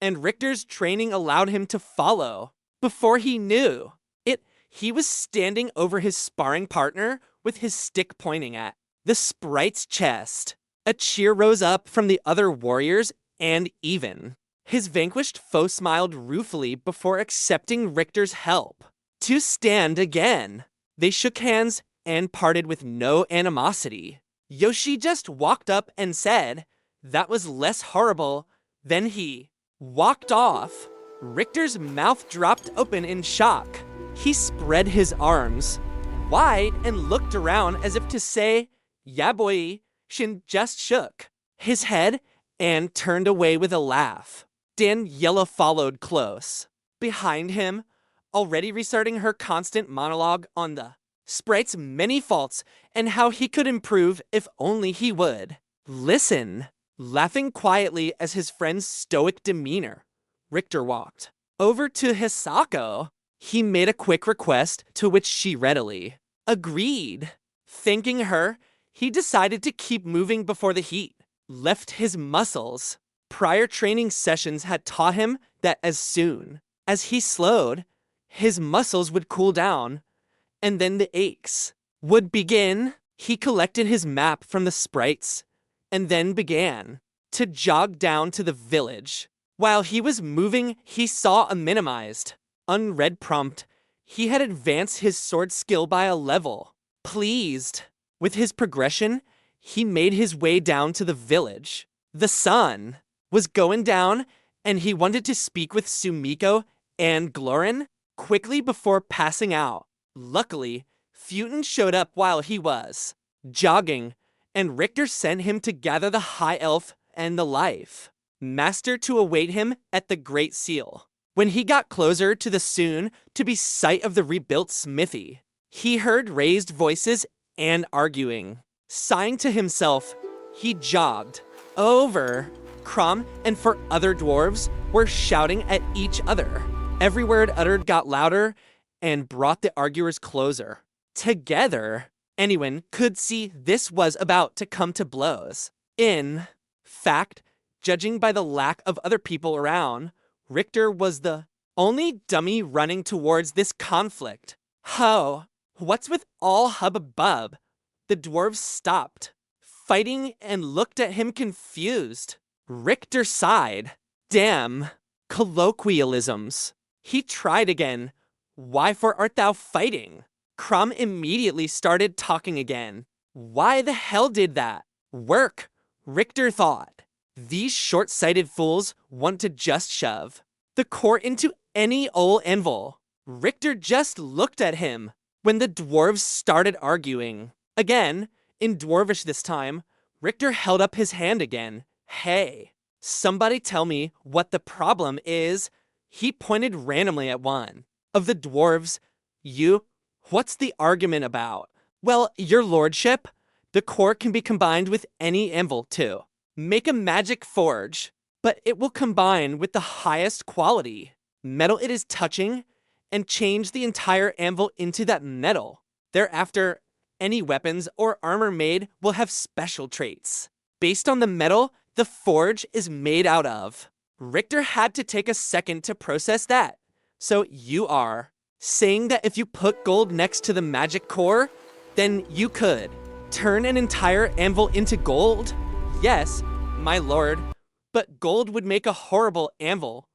[SPEAKER 1] Richter's training allowed him to follow. Before he knew it, he was standing over his sparring partner with his stick pointing at the sprite's chest. A cheer rose up from the other warriors, and even his vanquished foe smiled ruefully before accepting Richter's help to stand again. They shook hands and parted with no animosity. Yoshi just walked up and said, "That was less horrible." Then he walked off. Richter's mouth dropped open in shock. He spread his arms wide and looked around as if to say, "Yeah boy," Shin just shook his head and turned away with a laugh. Daniela followed close behind him, already restarting her constant monologue on the sprite's many faults and how he could improve if only he would listen. Laughing quietly as his friend's stoic demeanor, Richter walked over to Hisako. He made a quick request, to which she readily agreed. Thanking her, he decided to keep moving before the heat left his muscles. Prior training sessions had taught him that as soon as he slowed, his muscles would cool down, and then the aches would begin. He collected his map from the sprites and then began to jog down to the village. While he was moving, he saw a minimized, unread prompt. He had advanced his sword skill by a level. Pleased with his progression, he made his way down to the village. The sun was going down, and he wanted to speak with Sumiko and Glorin quickly before passing out. Luckily, Futon showed up while he was jogging, and Richter sent him to gather the High Elf and the Life Master to await him at the Great Seal. When he got closer to the soon-to-be site of the rebuilt smithy, he heard raised voices and arguing. Sighing to himself, he jogged over. Crom and 4 other dwarves were shouting at each other. Every word uttered got louder and brought the arguers closer. Together, anyone could see this was about to come to blows. In fact, judging by the lack of other people around, Richter was the only dummy running towards this conflict. Ho, what's with all hubbub? The dwarves stopped fighting and looked at him confused. Richter sighed. Damn, colloquialisms. He tried again. Why for art thou fighting? Crom immediately started talking again. Why the hell did that work? Richter thought. These short-sighted fools want to just shove the court into any old anvil. Richter just looked at him when the dwarves started arguing. Again, in Dwarvish this time, Richter held up his hand again. Hey, somebody tell me what the problem is. He pointed randomly at one of the dwarves. What's the argument about? Well, your lordship, the core can be combined with any anvil too. Make a magic forge, but it will combine with the highest quality metal it is touching and change the entire anvil into that metal. Thereafter, any weapons or armor made will have special traits based on the metal the forge is made out of. Richter had to take a second to process that. So you are saying that if you put gold next to the magic core, then you could turn an entire anvil into gold? Yes, my lord, but gold would make a horrible anvil.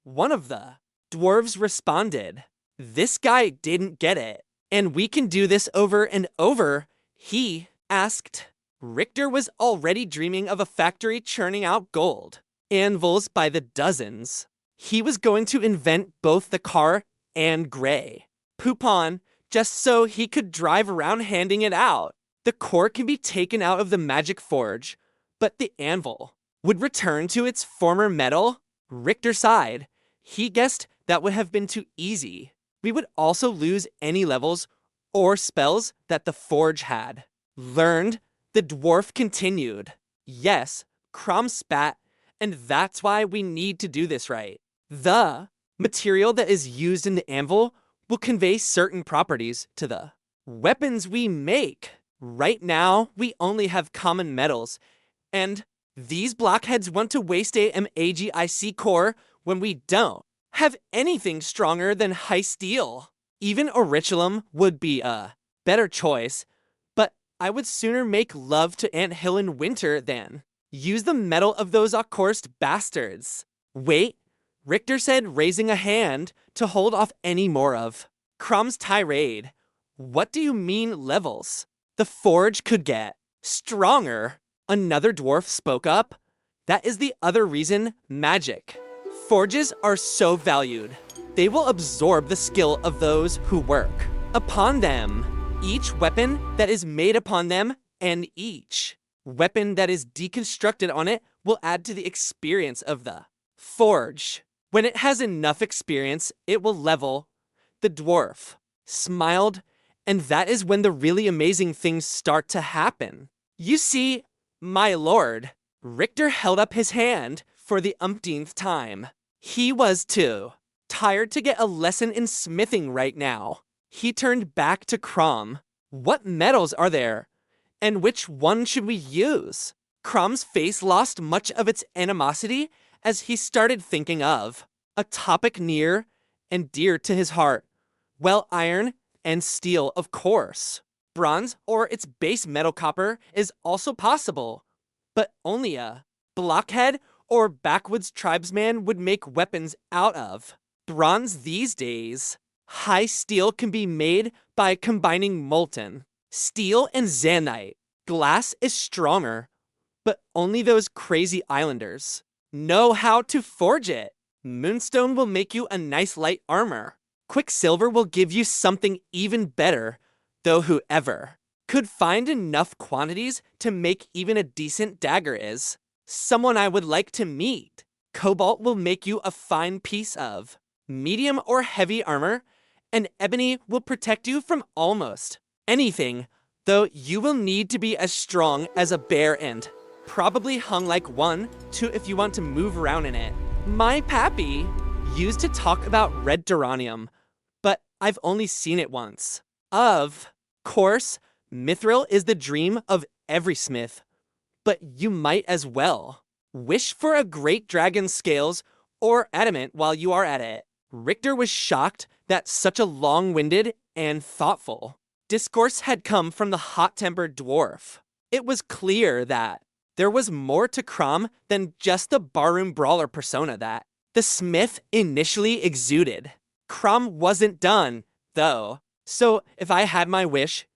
[SPEAKER 1] One of the dwarves responded. This guy didn't get it. And we can do this over and over, he asked. Richter was already dreaming of a factory churning out gold anvils by the dozens. He was going to invent both the car and gray poupon just so he could drive around handing it out. The core can be taken out of the magic forge, but the anvil would return to its former metal. Richter sighed. He guessed that would have been too easy. We would also lose any levels or spells that the forge had. Learned, the dwarf continued. Yes, Crom spat, and that's why we need to do this right. The material that is used in the anvil will convey certain properties to the weapons we make. Right now, we only have common metals, and these blockheads want to waste a magic core when we don't have anything stronger than high steel. Even aurichalum would be a better choice, but I would sooner make love to Anthill in winter than use the metal of those accursed bastards. Wait, Richter said, raising a hand to hold off any more of Crom's tirade. What do you mean levels? The forge could get stronger. Another dwarf spoke up. That is the other reason magic forges are so valued. They will absorb the skill of those who work upon them. Each weapon that is made upon them and each weapon that is deconstructed on it will add to the experience of the forge. When it has enough experience, it will level. The dwarf smiled, and that is when the really amazing things start to happen. You see, my lord, Richter held up his hand for the umpteenth time. He was too tired to get a lesson in smithing right now. He turned back to Crom. What metals are there? And which one should we use? Crom's face lost much of its animosity as he started thinking of a topic near and dear to his heart. Well, iron and steel, of course. Bronze or its base metal copper is also possible, but only a blockhead or backwoods tribesman would make weapons out of bronze these days. High steel can be made by combining molten steel and zanite. Glass is stronger, but only those crazy islanders know how to forge it. Moonstone will make you a nice light armor. Quicksilver will give you something even better, though whoever could find enough quantities to make even a decent dagger is someone I would like to meet. Cobalt will make you a fine piece of medium or heavy armor, and ebony will protect you from almost anything, though you will need to be as strong as a bear and probably hung like one, too, if you want to move around in it. My pappy used to talk about red duranium, but I've only seen it once. Of course, mithril is the dream of every smith, but you might as well wish for a great dragon scales or adamant while you are at it. Richter was shocked that such a long-winded and thoughtful discourse had come from the hot-tempered dwarf. It was clear that there was more to Crom than just the barroom brawler persona that the smith initially exuded. Crom wasn't done, though, so if I had my wish,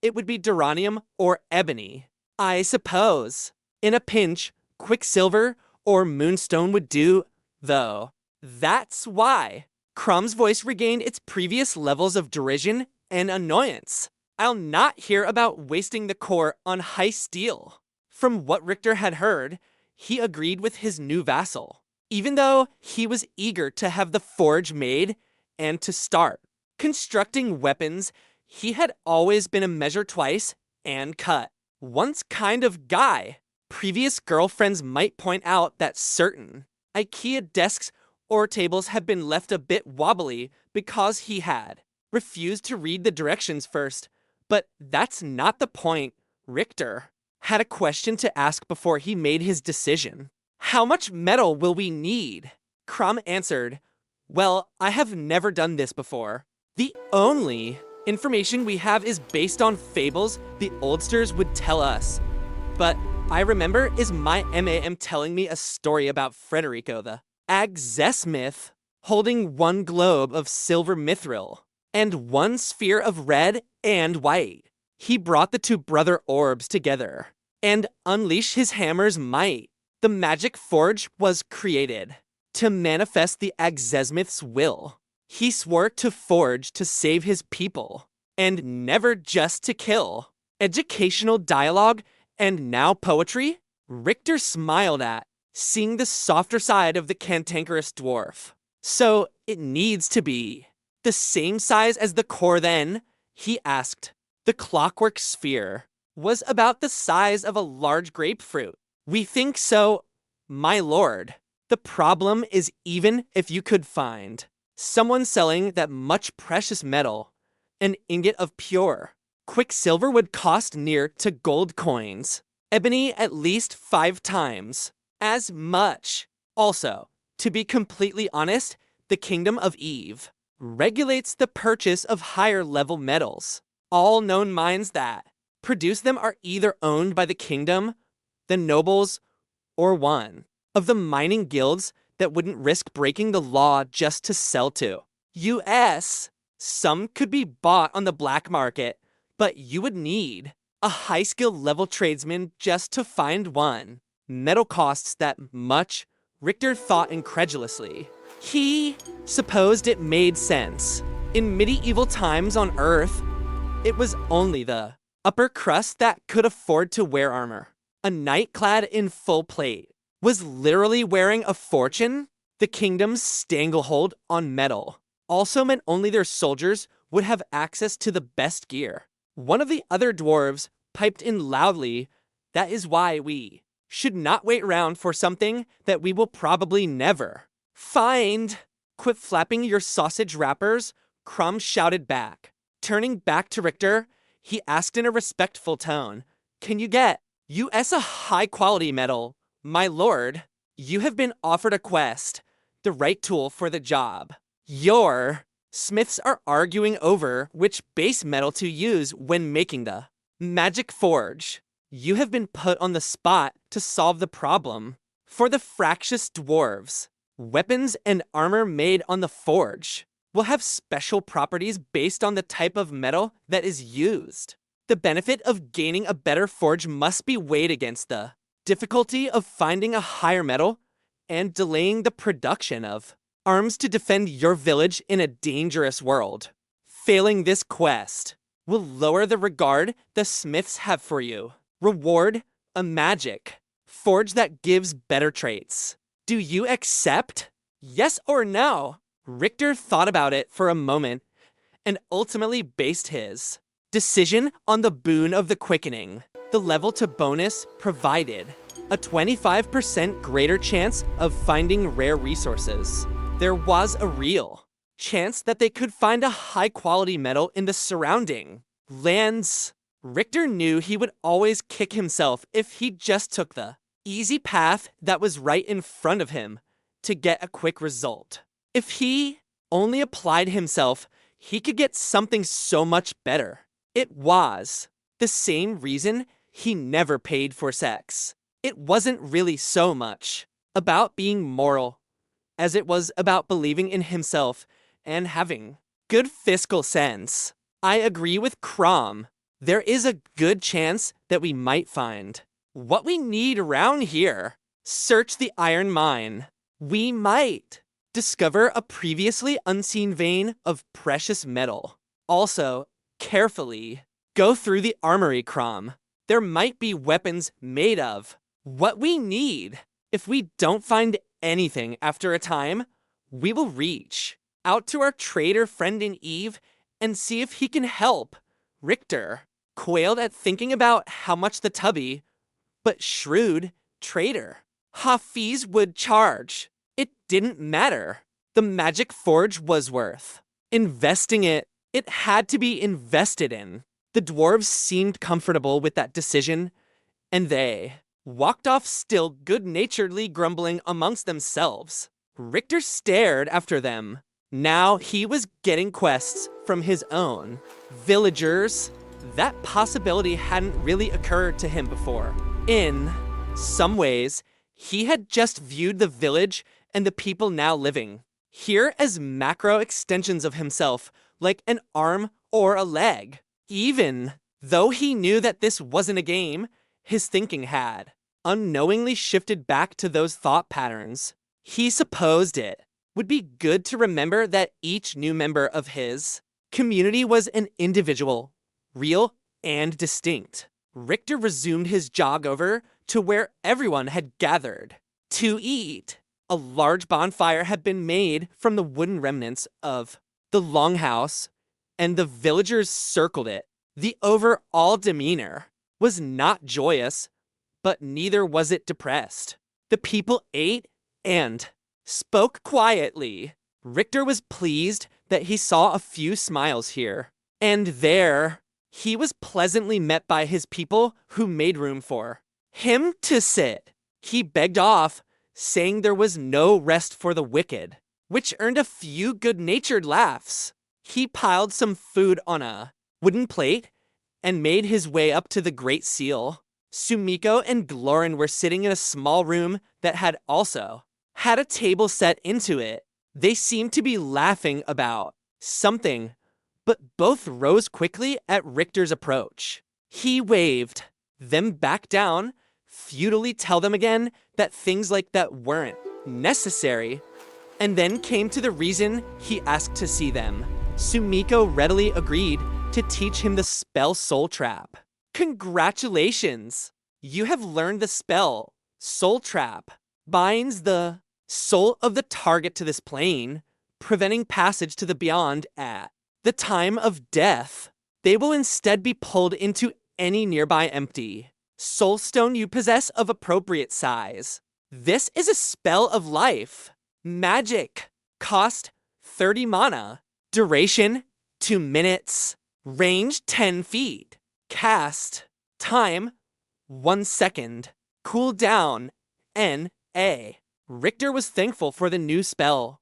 [SPEAKER 1] it would be duranium or ebony. I suppose. In a pinch, quicksilver or moonstone would do, though. That's why Crom's voice regained its previous levels of derision and annoyance. I'll not hear about wasting the core on high steel. From what Richter had heard, he agreed with his new vassal, even though he was eager to have the forge made and to start constructing weapons. He had always been a measure twice and cut once kind of guy. Previous girlfriends might point out that certain IKEA desks or tables had been left a bit wobbly because he had refused to read the directions first, but that's not the point. Richter had a question to ask before he made his decision. How much metal will we need? Crom answered, well, I have never done this before. The only information we have is based on fables the oldsters would tell us. But I remember is my MAM telling me a story about Frederico the Agzesmith holding one globe of silver mithril and one sphere of red and white. He brought the two brother orbs together and unleashed his hammer's might. The magic forge was created to manifest the Agzesmith's will. He swore to forge to save his people and never just to kill. educational dialogue, and now poetry? Richter smiled at, seeing the softer side of the cantankerous dwarf. So it needs to be the same size as the core then? He asked. The clockwork sphere was about the size of a large grapefruit. We think so, my lord. The problem is even if you could find someone selling that much precious metal, an ingot of pure quicksilver would cost near to gold coins, ebony at least 5 times as much. Also, to be completely honest, the Kingdom of Eve regulates the purchase of higher level metals. All known mines that produce them are either owned by the kingdom, the nobles, or one of the mining guilds that wouldn't risk breaking the law just to sell to US. Some could be bought on the black market, but you would need a high skill level tradesman just to find one. Metal costs that much, Richter thought incredulously. He supposed it made sense. In medieval times on Earth, it was only the upper crust that could afford to wear armor. A knight clad in full plate was literally wearing a fortune. The kingdom's stranglehold on metal also meant only their soldiers would have access to the best gear. One of the other dwarves piped in loudly, "That is why we should not wait around for something that we will probably never find." "Quit flapping your sausage wrappers," Crumb shouted back. Turning back to Richter, he asked in a respectful tone, "Can you get US a high-quality metal, my lord? You have been offered a quest, the right tool for the job. Your smiths are arguing over which base metal to use when making the magic forge. You have been put on the spot to solve the problem. For the fractious dwarves, weapons and armor made on the forge will have special properties based on the type of metal that is used. The benefit of gaining a better forge must be weighed against the difficulty of finding a higher metal and delaying the production of arms to defend your village in a dangerous world. Failing this quest will lower the regard the smiths have for you. Reward a magic forge that gives better traits. Do you accept? Yes or no?" Richter thought about it for a moment and ultimately based his decision on the boon of the quickening. The level to bonus provided a 25% greater chance of finding rare resources. There was a real chance that they could find a high-quality metal in the surrounding lands. Richter knew he would always kick himself if he just took the easy path that was right in front of him to get a quick result. If he only applied himself, he could get something so much better. It was the same reason he never paid for sex. It wasn't really so much about being moral as it was about believing in himself and having good fiscal sense. I agree with Crom. There is a good chance that we might find what we need around here. Search the iron mine. We might discover a previously unseen vein of precious metal. Also, carefully go through the armory, Crom. There might be weapons made of what we need. If we don't find anything after a time, we will reach out to our trader friend in Eve and see if he can help. Richter quailed at thinking about how much the tubby, but shrewd, trader Hafiz would charge. It didn't matter. The magic forge was worth investing it. It had to be invested in. The dwarves seemed comfortable with that decision, and they walked off still good-naturedly grumbling amongst themselves. Richter stared after them. Now he was getting quests from his own villagers. That possibility hadn't really occurred to him before. In some ways, he had just viewed the village and the people now living here as macro extensions of himself, like an arm or a leg. Even though he knew that this wasn't a game, his thinking had unknowingly shifted back to those thought patterns. He supposed it would be good to remember that each new member of his community was an individual, real and distinct. Richter resumed his jog over to where everyone had gathered to eat. A large bonfire had been made from the wooden remnants of the longhouse, and the villagers circled it. The overall demeanor was not joyous, but neither was it depressed. The people ate and spoke quietly. Richter was pleased that he saw a few smiles here and there. He was pleasantly met by his people who made room for him to sit. He begged off, saying there was no rest for the wicked, which earned a few good-natured laughs. He piled some food on a wooden plate and made his way up to the Great Seal. Sumiko and Glorin were sitting in a small room that had a table set into it. They seemed to be laughing about something, but both rose quickly at Richter's approach. He waved them back down, futilely tell them again that things like that weren't necessary, and then came to the reason he asked to see them. Sumiko readily agreed to teach him the spell Soul Trap. Congratulations! You have learned the spell Soul Trap. Binds the soul of the target to this plane, preventing passage to the beyond at the time of death. They will instead be pulled into any nearby empty soul stone you possess of appropriate size. This is a spell of life. Magic. Cost 30 mana. Duration 2 minutes. Range 10 feet. Cast time 1 second. Cooldown NA. Richter was thankful for the new spell,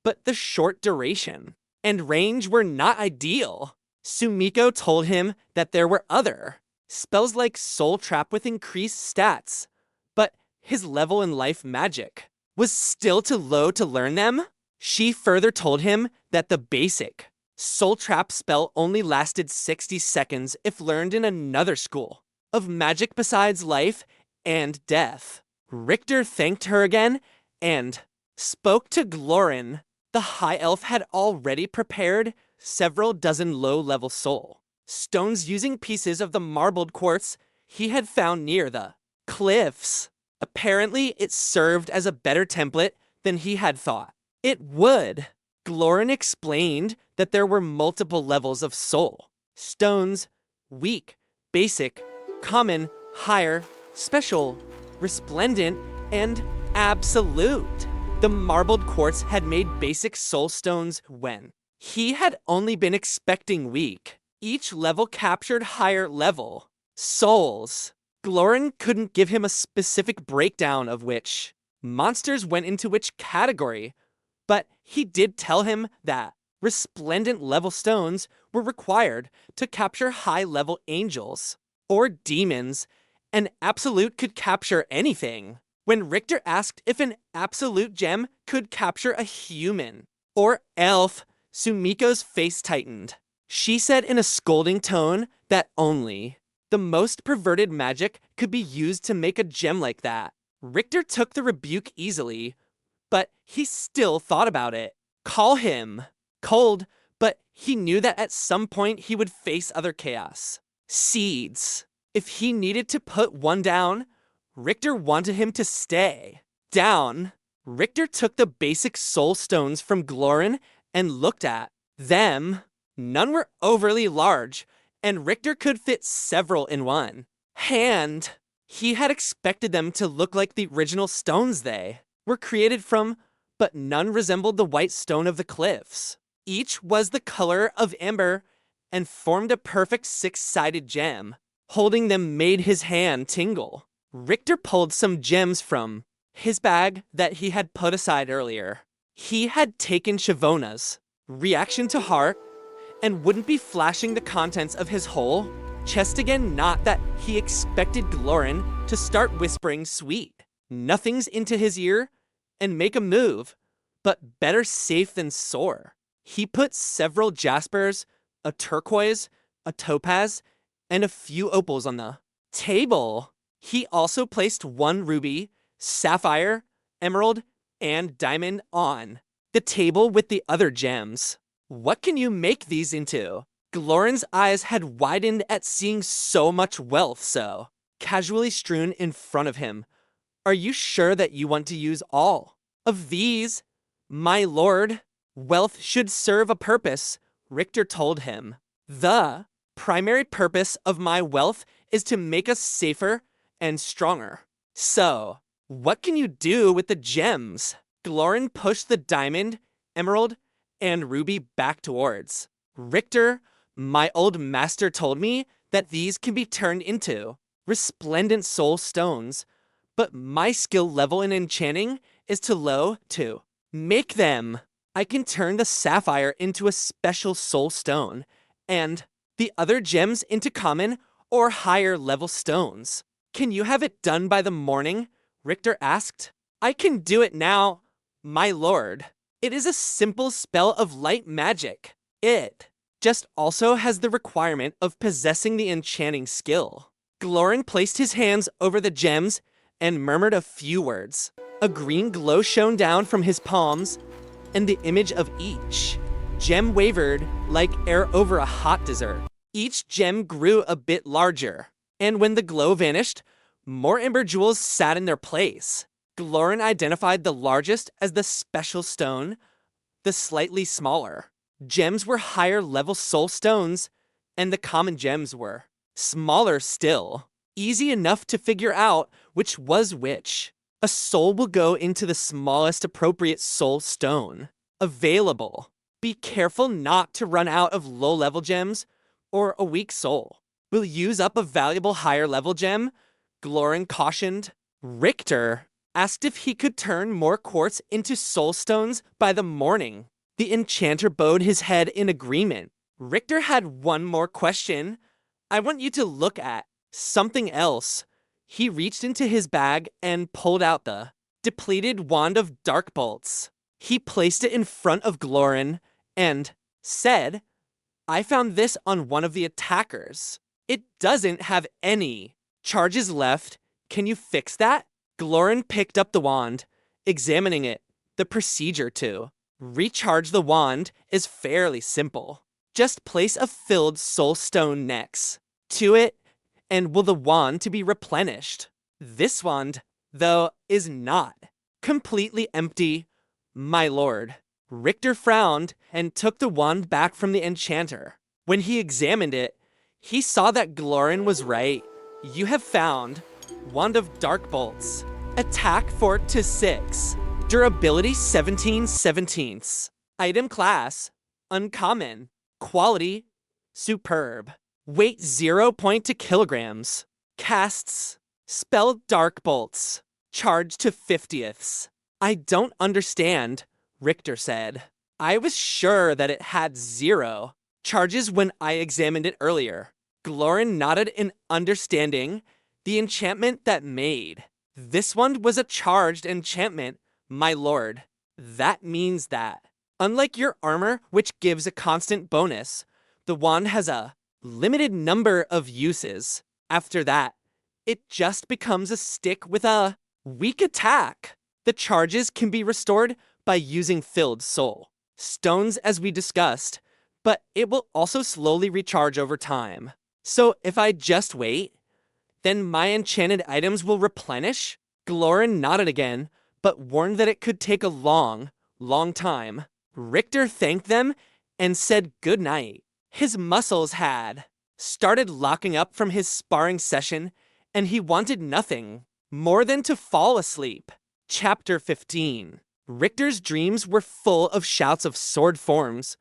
[SPEAKER 1] but the short duration and range were not ideal. Sumiko told him that there were other spells like Soul Trap with increased stats, but his level in life magic was still too low to learn them. She further told him that the basic Soul Trap spell only lasted 60 seconds if learned in another school of magic besides life and death. Richter thanked her again and spoke to Glorin. The High Elf had already prepared several dozen low-level soul stones using pieces of the marbled quartz he had found near the cliffs. Apparently, it served as a better template than he had thought it would. Glorin explained that there were multiple levels of soul stones: weak, basic, common, higher, special, resplendent, and absolute. The marbled quartz had made basic soul stones when he had only been expecting weak. Each level captured higher level souls. Glorin couldn't give him a specific breakdown of which monsters went into which category, but he did tell him that resplendent level stones were required to capture high-level angels or demons, and absolute could capture anything. When Richter asked if an absolute gem could capture a human or elf, Sumiko's face tightened. She said in a scolding tone that only the most perverted magic could be used to make a gem like that. Richter took the rebuke easily, but he still thought about it. Call him cold, but he knew that at some point he would face other chaos seeds. If he needed to put one down, Richter wanted him to stay down. Richter took the basic soul stones from Glorin and looked at them. None were overly large, and Richter could fit several in one hand. He had expected them to look like the original stones they were created from, but none resembled the white stone of the cliffs. Each was the color of amber and formed a perfect 6-sided gem. Holding them made his hand tingle. Richter pulled some gems from his bag that he had put aside earlier. He had taken Shavona's reaction to heart and wouldn't be flashing the contents of his whole chest again. Not that he expected Glorin to start whispering sweet nothings into his ear and make a move, but better safe than sore. He put several jaspers, a turquoise, a topaz, and a few opals on the table. He also placed one ruby, sapphire, emerald, and diamond on the table with the other gems. What can you make these into? Glorin's eyes had widened at seeing so much wealth casually strewn in front of him. Are you sure that you want to use all of these, my lord? Wealth should serve a purpose, Richter told him. The primary purpose of my wealth is to make us safer and stronger. So, what can you do with the gems? Glorin pushed the diamond, emerald, and ruby back towards. Richter, my old master told me that these can be turned into resplendent soul stones, but my skill level in enchanting is too low to make them. I can turn the sapphire into a special soul stone, and the other gems into common or higher level stones. Can you have it done by the morning? Richter asked. I can do it now, my lord. It is a simple spell of light magic. It just also has the requirement of possessing the enchanting skill. Glorin placed his hands over the gems and murmured a few words. A green glow shone down from his palms, and the image of each gem wavered like air over a hot desert. Each gem grew a bit larger, and when the glow vanished, more ember jewels sat in their place. Glorin identified the largest as the special stone, the slightly smaller gems were higher level soul stones, and the common gems were smaller still. Easy enough to figure out which was which. A soul will go into the smallest appropriate soul stone available. Be careful not to run out of low-level gems, or a weak soul will use up a valuable higher-level gem, Glorin cautioned. Richter asked if he could turn more quartz into soul stones by the morning. The enchanter bowed his head in agreement. Richter had one more question. I want you to look at something else. He reached into his bag and pulled out the depleted wand of dark bolts. He placed it in front of Glorin and said, I found this on one of the attackers. It doesn't have any charges left. Can you fix that? Glorin picked up the wand, examining it. The procedure to recharge the wand is fairly simple. Just place a filled soul stone next to it, and will the wand to be replenished. This wand, though, is not completely empty, my lord. Richter frowned and took the wand back from the enchanter. When he examined it, he saw that Glorin was right. You have found Wand of Dark Bolts. Attack 4-6. Durability 17/17. Item class, uncommon. Quality, superb. Weight 0.2 kilograms. Casts, spell Dark Bolts. Charge to 50ths. I don't understand, Richter said. I was sure that it had 0 charges when I examined it earlier. Glorin nodded in understanding. The enchantment that made this one was a charged enchantment, my lord. That means that, unlike your armor, which gives a constant bonus, the wand has a limited number of uses. After that, it just becomes a stick with a weak attack. The charges can be restored by using filled soul stones as we discussed, but it will also slowly recharge over time. So if I just wait, then my enchanted items will replenish? Glorin nodded again, but warned that it could take a long time. Richter thanked them and said goodnight. His muscles had started locking up from his sparring session, and he wanted nothing more than to fall asleep. Chapter 15. Richter's dreams were full of shouts of sword forms,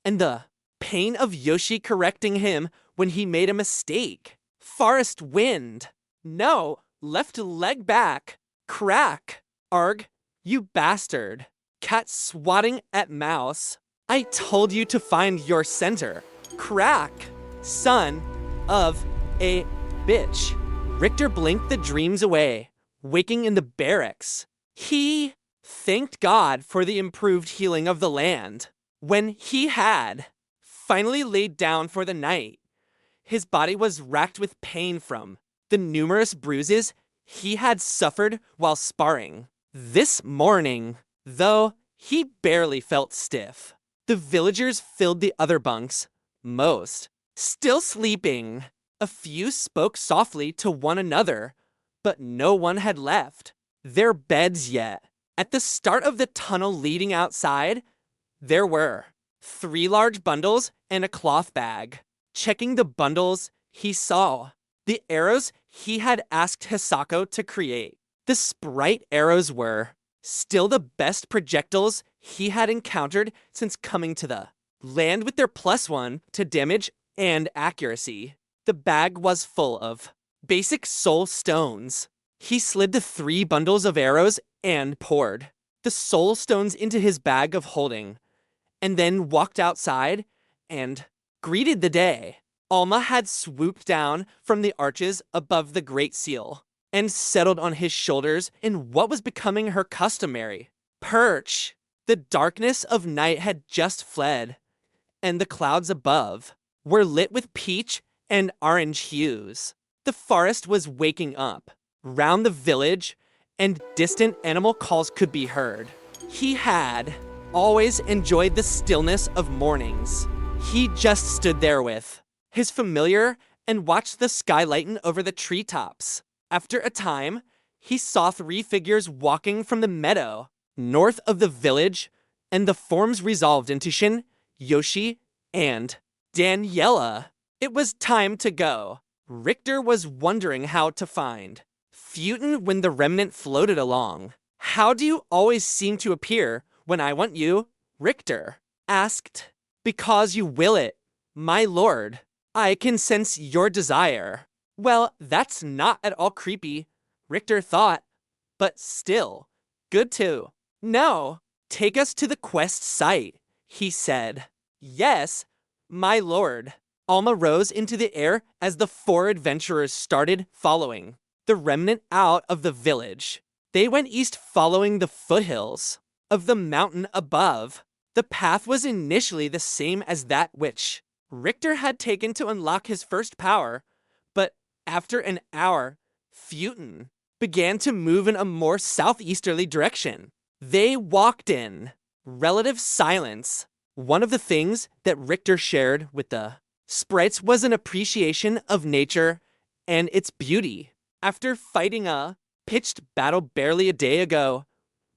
[SPEAKER 1] and the pain of Yoshi correcting him when he made a mistake. Forest wind. No, left leg back. Crack. Arg, you bastard. Cat swatting at mouse. I told you to find your center. Crack. Son of a bitch. Richter blinked the dreams away, waking in the barracks. He thanked God for the improved healing of the land. When he had finally laid down for the night, his body was racked with pain from the numerous bruises he had suffered while sparring. This morning, though, he barely felt stiff. The villagers filled the other bunks, most still sleeping. A few spoke softly to one another, but no one had left their beds yet. At the start of the tunnel leading outside, there were 3 large bundles and a cloth bag. Checking the bundles, he saw the arrows he had asked Hisako to create. The sprite arrows were still the best projectiles he had encountered since coming to the land with their +1 to damage and accuracy. The bag was full of basic soul stones. He slid the 3 bundles of arrows and poured the soul stones into his bag of holding, and then walked outside and greeted the day. Alma had swooped down from the arches above the Great Seal and settled on his shoulders in what was becoming her customary perch. The darkness of night had just fled, and the clouds above were lit with peach and orange hues. The forest was waking up. Round the village, and distant animal calls could be heard. He had always enjoyed the stillness of mornings. He just stood there with his familiar and watched the sky lighten over the treetops. After a time, he saw 3 figures walking from the meadow north of the village, and the forms resolved into Shin, Yoshi, and Daniela. It was time to go. Richter was wondering how to find Festooned when the remnant floated along. "How do you always seem to appear when I want you?" Richter asked. "Because you will it, my lord. I can sense your desire." Well, that's not at all creepy, Richter thought, but still, good too. "No, take us to the quest site," he said. "Yes, my lord." Alma rose into the air as the 4 adventurers started following the remnant out of the village. They went east following the foothills of the mountain above. The path was initially the same as that which Richter had taken to unlock his first power, but after an hour, Festooned began to move in a more southeasterly direction. They walked in relative silence. One of the things that Richter shared with the sprites was an appreciation of nature and its beauty. After fighting a pitched battle barely a day ago,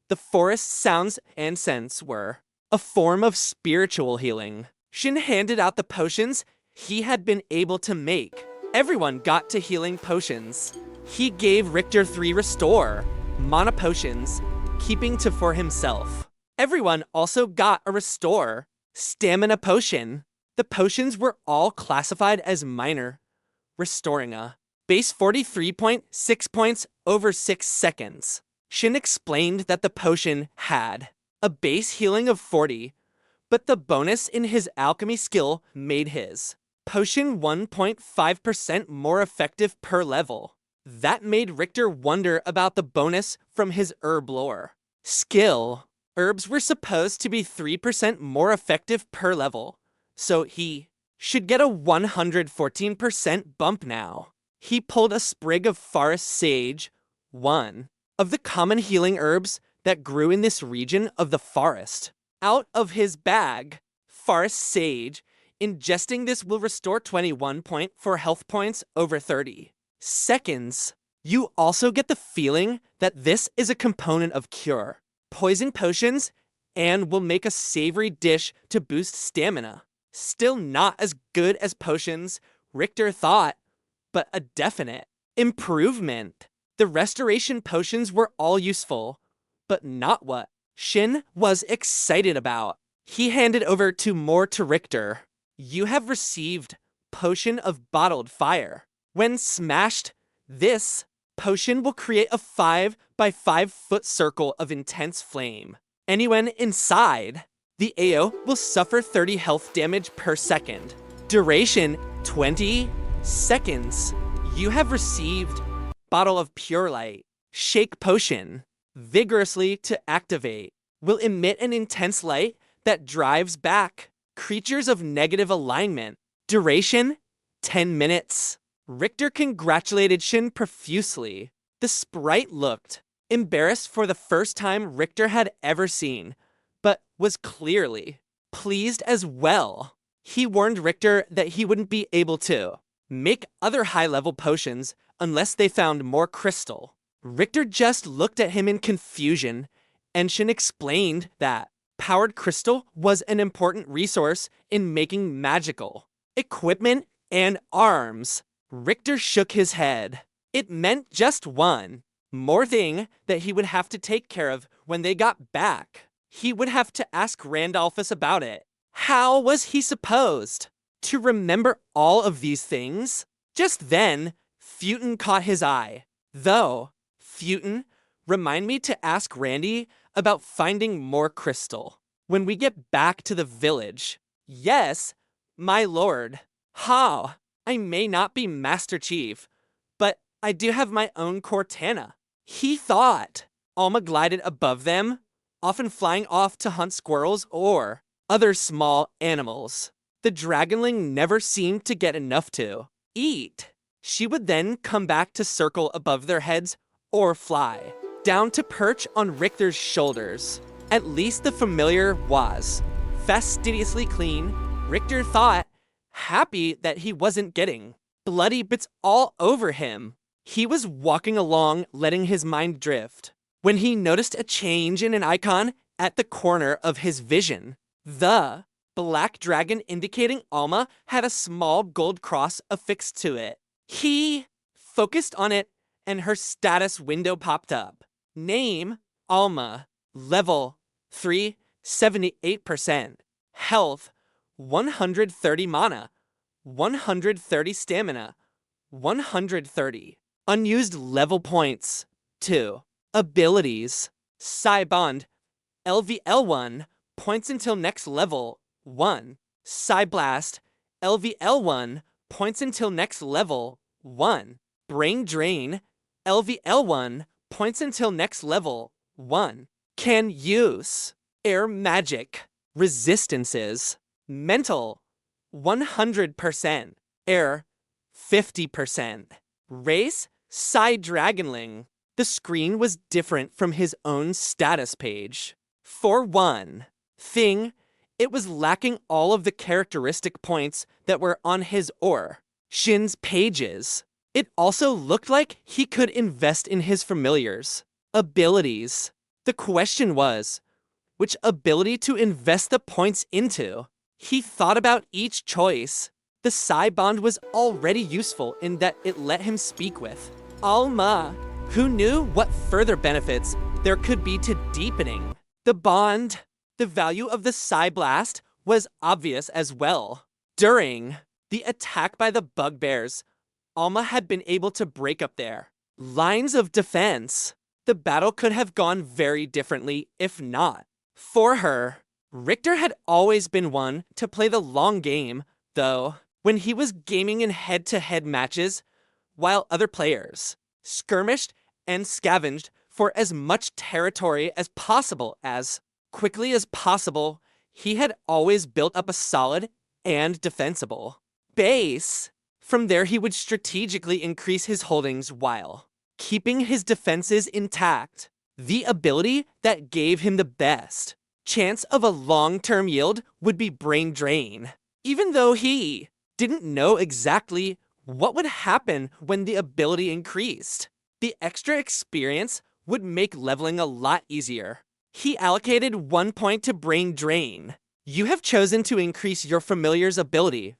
[SPEAKER 1] the forest sounds and scents were a form of spiritual healing. Shin handed out the potions he had been able to make. Everyone got to healing potions. He gave Richter 3 restore mana potions, keeping 2 for himself. Everyone also got a restore stamina potion. The potions were all classified as minor, restoring a base 43.6 points over 6 seconds. Shin explained that the potion had a base healing of 40, but the bonus in his alchemy skill made his potion 1.5% more effective per level. That made Richter wonder about the bonus from his herb lore. Skill. Herbs were supposed to be 3% more effective per level, so he should get a 114% bump now. He pulled a sprig of forest sage, one of the common healing herbs that grew in this region of the forest, out of his bag. Forest sage. Ingesting this will restore 21.4 health points over 30 seconds. You also get the feeling that this is a component of cure poison potions and will make a savory dish to boost stamina. Still not as good as potions, Richter thought, but a definite improvement. The restoration potions were all useful, but not what Shin was excited about. He handed over 2 more to Richter. "You have received Potion of Bottled Fire. When smashed, this potion will create a 5 by 5 foot circle of intense flame. Anyone inside the AO will suffer 30 health damage per second. Duration 20 seconds. You have received Bottle of Pure Light. Shake potion vigorously to activate. Will emit an intense light that drives back creatures of negative alignment. Duration 10 minutes. Richter congratulated Shin profusely. The sprite looked embarrassed for the first time Richter had ever seen, but was clearly pleased as well. He warned Richter that he wouldn't be able to make other high-level potions unless they found more crystal. Richter just looked at him in confusion, and Shin explained that powered crystal was an important resource in making magical equipment and arms. Richter shook his head. It meant just one more thing that he would have to take care of when they got back. He would have to ask Randolphus about it. How was he supposed to remember all of these things? Just then, Festooned caught his eye. Though, Festooned, remind me to ask Randy about finding more crystal when we get back to the village. Yes, my lord. How? I may not be Master Chief, but I do have my own Cortana. He thought. Alma glided above them, often flying off to hunt squirrels or other small animals. The dragonling never seemed to get enough to eat. She would then come back to circle above their heads or fly down to perch on Richter's shoulders. At least the familiar was fastidiously clean. Richter thought, happy that he wasn't getting bloody bits all over him. He was walking along, letting his mind drift, when he noticed a change in an icon at the corner of his vision. The black dragon indicating Alma had a small gold cross affixed to it. He focused on it, and her status window popped up. Name, Alma. Level 3, 78%. Health, 130 mana. 130 stamina. 130. Unused level points, 2. Abilities. Bond. LVL1. Points until next level, 1. Blast. LVL1. Points until next level, 1. Brain Drain. LVL1. Points until next level, 1. Can use. Air Magic. Resistances. Mental, 100%. Air, 50%. Race, Dragonling. The screen was different from his own status page. For one thing, it was lacking all of the characteristic points that were on his or Shin's pages. It also looked like he could invest in his familiars' abilities. The question was, which ability to invest the points into? He thought about each choice. The bond was already useful in that it let him speak with Alma, who knew what further benefits there could be to deepening the bond. The value of the blast was obvious as well. During the attack by the bugbears, Alma had been able to break up their lines of defense. The battle could have gone very differently if not for her. Richter had always been one to play the long game, though, when he was gaming in head-to-head matches, while other players skirmished and scavenged for as much territory as possible as quickly as possible, he had always built up a solid and defensible base. From there, he would strategically increase his holdings while keeping his defenses intact. The ability that gave him the best chance of a long-term yield would be Brain Drain. Even though he didn't know exactly what would happen when the ability increased, the extra experience would make leveling a lot easier. He allocated 1 point to Brain Drain. You have chosen to increase your familiar's ability,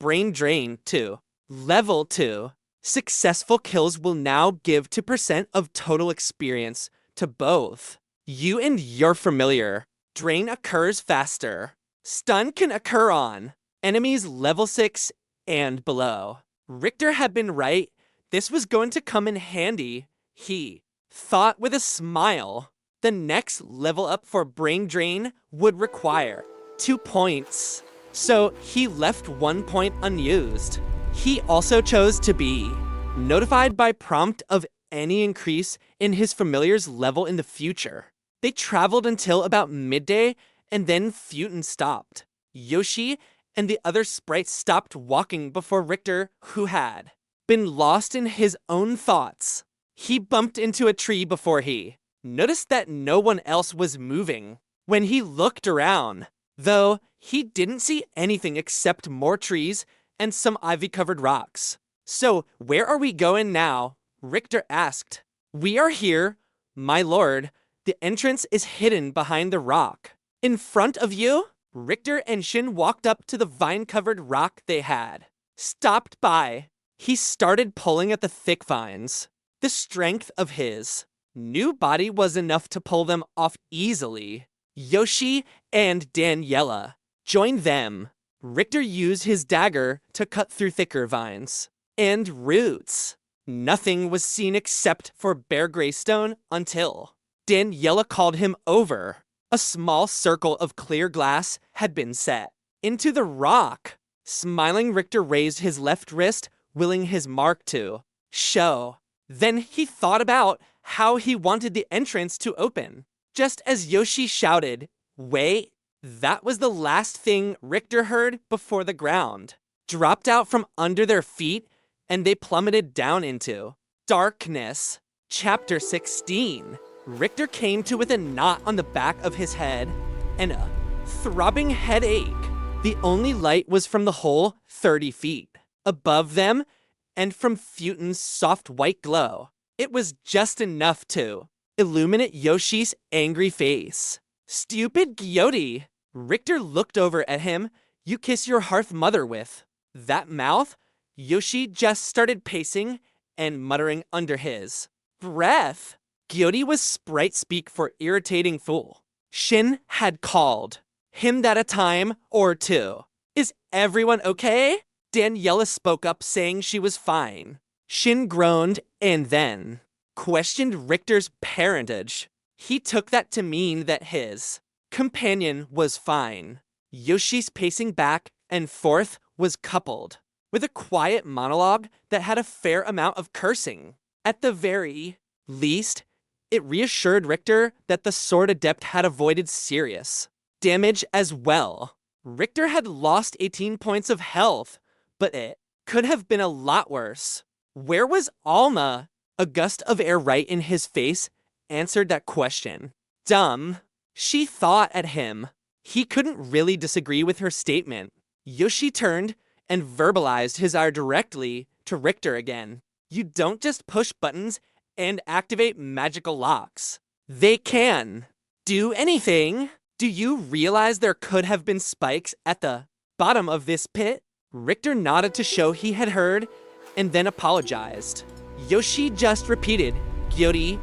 [SPEAKER 1] Brain Drain, to level 2. Successful kills will now give 2% of total experience to both you and your familiar. Drain occurs faster. Stun can occur on enemies level 6 and below. Richter had been right. This was going to come in handy, he thought with a smile. The next level up for Brain Drain would require 2 points. So he left 1 point unused. He also chose to be notified by prompt of any increase in his familiar's level in the future. They traveled until about midday, and then Festooned stopped. Yoshi and the other sprites stopped walking before Richter, who had been lost in his own thoughts. He bumped into a tree before he noticed that no one else was moving. When he looked around, though he didn't see anything except more trees and some ivy-covered rocks. "So, where are we going now?" Richter asked. "We are here, my lord. The entrance is hidden behind the rock." "In front of you?" Richter and Shin walked up to the vine-covered rock they had stopped by. He started pulling at the thick vines. The strength of his new body was enough to pull them off easily. Yoshi and Daniela joined them. Richter used his dagger to cut through thicker vines and roots. Nothing was seen except for bare greystone until Daniela called him over. A small circle of clear glass had been set into the rock. Smiling, Richter raised his left wrist, willing his mark to show. Then he thought about how he wanted the entrance to open. Just as Yoshi shouted, "Wait," that was the last thing Richter heard before the ground dropped out from under their feet and they plummeted down into darkness. Chapter 16. Richter came to with a knot on the back of his head and a throbbing headache. The only light was from the hole 30 feet above them and from Futon's soft white glow. It was just enough to illuminate Yoshi's angry face. "Stupid Gyoti!" Richter looked over at him. "You kiss your hearth mother with that mouth?" Yoshi just started pacing and muttering under his breath. Gyoti was sprite speak for irritating fool. Shin had called him that a time or two. "Is everyone okay?" Daniela spoke up, saying she was fine. Shin groaned and then questioned Richter's parentage. He took that to mean that his companion was fine. Yoshi's pacing back and forth was coupled with a quiet monologue that had a fair amount of cursing. At the very least, it reassured Richter that the sword adept had avoided serious damage as well. Richter had lost 18 points of health, but it could have been a lot worse. Where was Alma? A gust of air right in his face answered that question. Dumb. She thought at him. He couldn't really disagree with her statement. Yoshi turned and verbalized his ire directly to Richter again. "You don't just push buttons and activate magical locks. They can do anything. Do you realize there could have been spikes at the bottom of this pit?" Richter nodded to show he had heard and then apologized. Yoshi just repeated, "Gyoti,"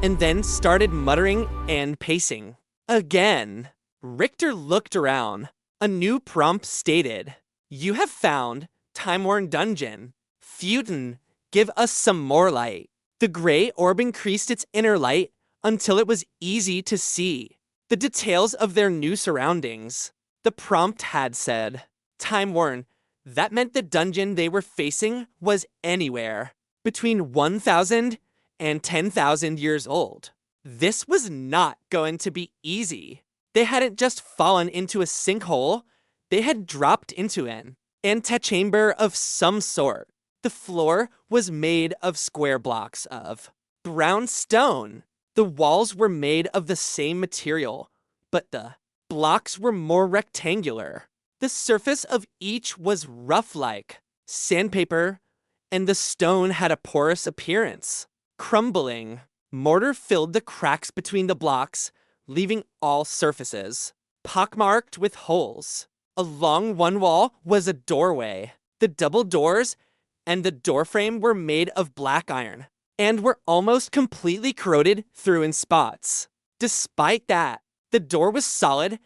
[SPEAKER 1] and then started muttering and pacing. Again, Richter looked around. A new prompt stated, "You have found time-worn dungeon. Futon, give us some more light." The gray orb increased its inner light until it was easy to see the details of their new surroundings. The prompt had said, "Time-worn." That meant the dungeon they were facing was anywhere between 1,000 and 10,000 years old. This was not going to be easy. They hadn't just fallen into a sinkhole, they had dropped into an antechamber of some sort. The floor was made of square blocks of brown stone. The walls were made of the same material, but the blocks were more rectangular. The surface of each was rough like sandpaper, and the stone had a porous appearance. Crumbling mortar filled the cracks between the blocks, leaving all surfaces pockmarked with holes. Along one wall was a doorway. The double doors and the doorframe were made of black iron and were almost completely corroded through in spots. Despite that, the door was solid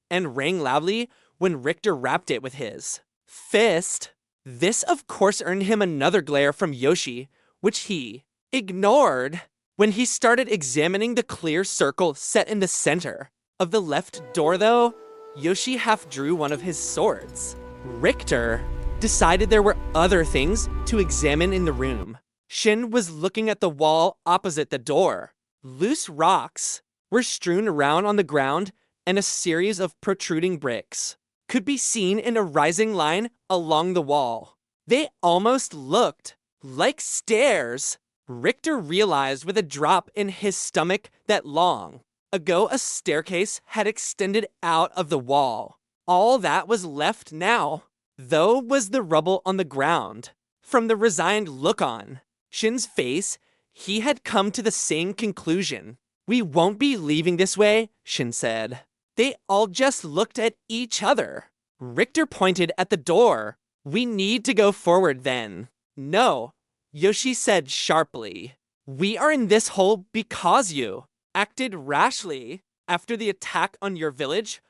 [SPEAKER 1] and rang loudly when Richter rapped it with his fist. This, of course, earned him another glare from Yoshi, which he ignored. When he started examining the clear circle set in the center of the left door, though, Yoshi half drew one of his swords. Richter decided there were other things to examine in the room. Shin was looking at the wall opposite the door. Loose rocks were strewn around on the ground, and a series of protruding bricks could be seen in a rising line along the wall. They almost looked like stairs. Richter realized with a drop in his stomach that long ago, a staircase had extended out of the wall. All that was left now, though, was the rubble on the ground. From the resigned look on Shin's face, he had come to the same conclusion. We won't be leaving this way, Shin said. They all just looked at each other. Richter pointed at the door. We need to go forward then. No, Yoshi said sharply. We are in this hole because you acted rashly after the attack on your village.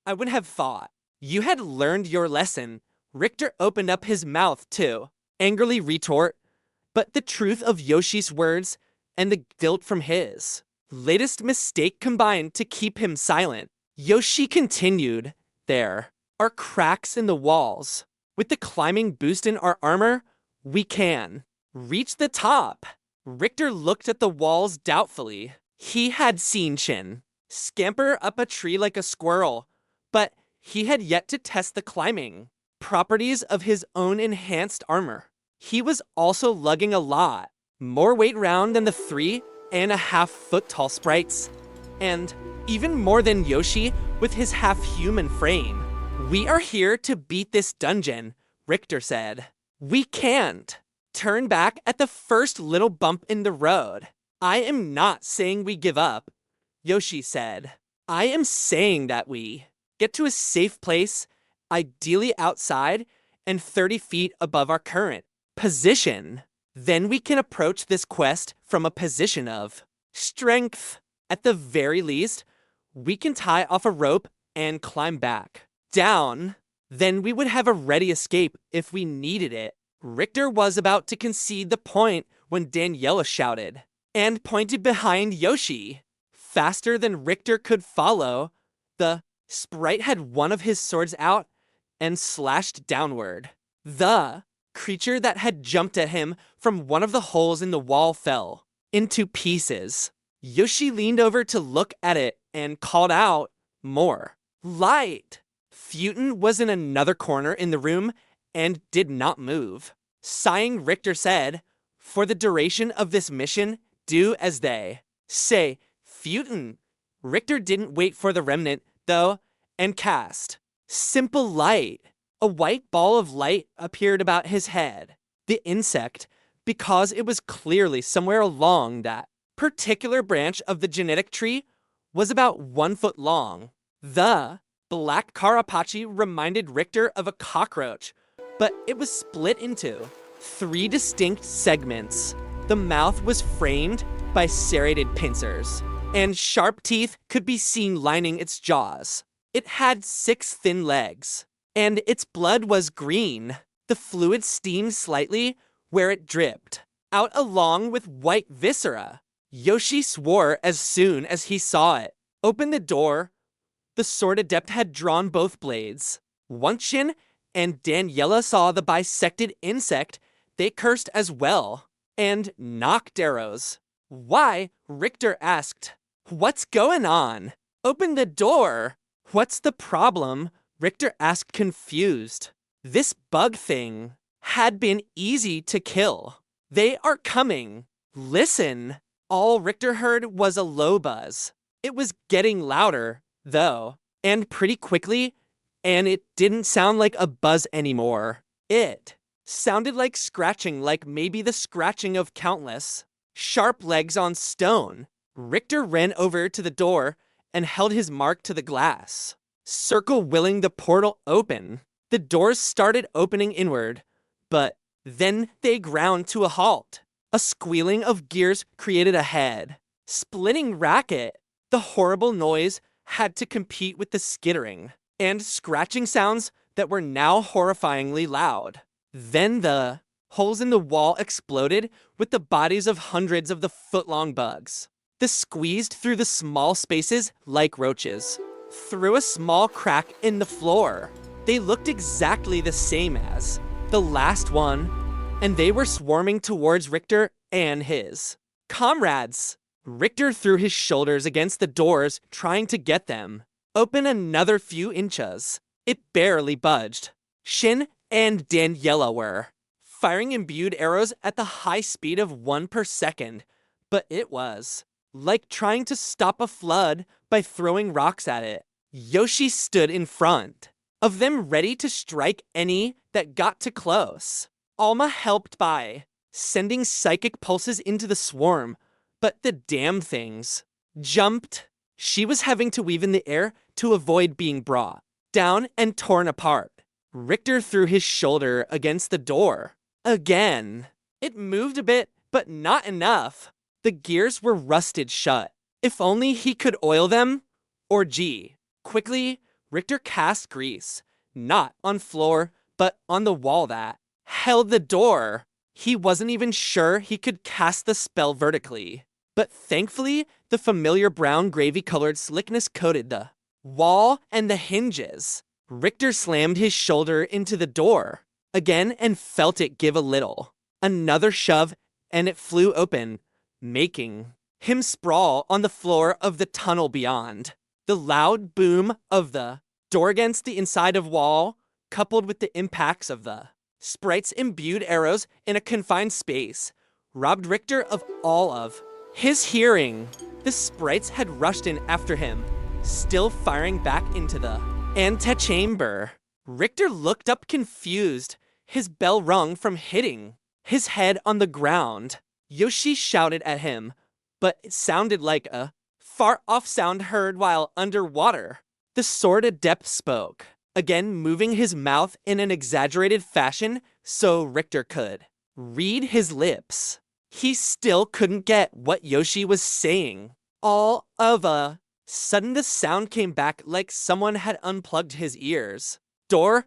[SPEAKER 1] I would have thought you had learned your lesson. Richter opened up his mouth to angrily retort, but the truth of Yoshi's words and the guilt from his latest mistake combined to keep him silent. Yoshi continued, there are cracks in the walls. With the climbing boost in our armor, we can reach the top. Richter looked at the walls doubtfully. He had seen Shin scamper up a tree like a squirrel, but he had yet to test the climbing properties of his own enhanced armor. He was also lugging a lot more weight round than the 3.5 foot tall sprites, and even more than Yoshi with his half-human frame. We are here to beat this dungeon, Richter said. We can't turn back at the first little bump in the road. I am not saying we give up, Yoshi said. I am saying that we get to a safe place, ideally outside and 30 feet above our current position. Then we can approach this quest from a position of strength. At the very least, we can tie off a rope and climb back down. Then we would have a ready escape if we needed it. Richter was about to concede the point when Daniela shouted and pointed behind Yoshi. Faster than Richter could follow, the sprite had one of his swords out and slashed downward. The creature that had jumped at him from one of the holes in the wall fell into pieces. Yoshi leaned over to look at it and called out, more light. Festooned was in another corner in the room and did not move. Sighing, Richter said, for the duration of this mission, do as they say. Festooned. Richter didn't wait for the remnant, though, and cast simple light. A white ball of light appeared about his head. The insect, because it was clearly somewhere along that particular branch of the genetic tree, was about 1 foot long. The black carapace reminded Richter of a cockroach, but it was split into 3 distinct segments. The mouth was framed by serrated pincers, and sharp teeth could be seen lining its jaws. It had 6 thin legs, and its blood was green. The fluid steamed slightly where it dripped out along with white viscera. Yoshi swore as soon as he saw it. Open the door. The sword adept had drawn both blades. Once Shin and Daniela saw the bisected insect, they cursed as well and knocked arrows. Why? Richter asked. What's going on? Open the door. What's the problem? Richter asked, confused. This bug thing had been easy to kill. They are coming. Listen. All Richter heard was a low buzz. It was getting louder, though, and pretty quickly, and it didn't sound like a buzz anymore. It sounded like scratching, like maybe the scratching of countless sharp legs on stone. Richter ran over to the door and held his mark to the glass, circle willing the portal open. The doors started opening inward, but then they ground to a halt. A squealing of gears created a head splitting racket. The horrible noise had to compete with the skittering and scratching sounds that were now horrifyingly loud. Then the holes in the wall exploded with the bodies of hundreds of the foot-long bugs. They squeezed through the small spaces like roaches, through a small crack in the floor. They looked exactly the same as the last one, and they were swarming towards Richter and his comrades. Richter threw his shoulders against the doors, trying to get them open another few inches. It barely budged. Shin and Daniela were firing imbued arrows at the high speed of 1 per second, but it was like trying to stop a flood by throwing rocks at it. Yoshi stood in front of them, ready to strike any that got too close. Alma helped by sending psychic pulses into the swarm, but the damn things jumped. She was having to weave in the air to avoid being brought down and torn apart. Richter threw his shoulder against the door. Again. It moved a bit, but not enough. The gears were rusted shut. If only he could oil them. Or gee. Quickly, Richter cast grease. Not on floor, but on the wall that held the door. He wasn't even sure he could cast the spell vertically. But thankfully, the familiar brown gravy-colored slickness coated the wall and the hinges. Richter slammed his shoulder into the door again and felt it give a little. Another shove, and it flew open, making him sprawl on the floor of the tunnel beyond. The loud boom of the door against the inside of wall, coupled with the impacts of the sprites' imbued arrows in a confined space, robbed Richter of all of his hearing. The sprites had rushed in after him, still firing back into the antechamber. Richter looked up confused, his bell rung from hitting his head on the ground. Yoshi shouted at him, but it sounded like a far-off sound heard while underwater. The sword adept spoke, again moving his mouth in an exaggerated fashion so Richter could read his lips. He still couldn't get what Yoshi was saying. All of a sudden, the sound came back like someone had unplugged his ears. Door,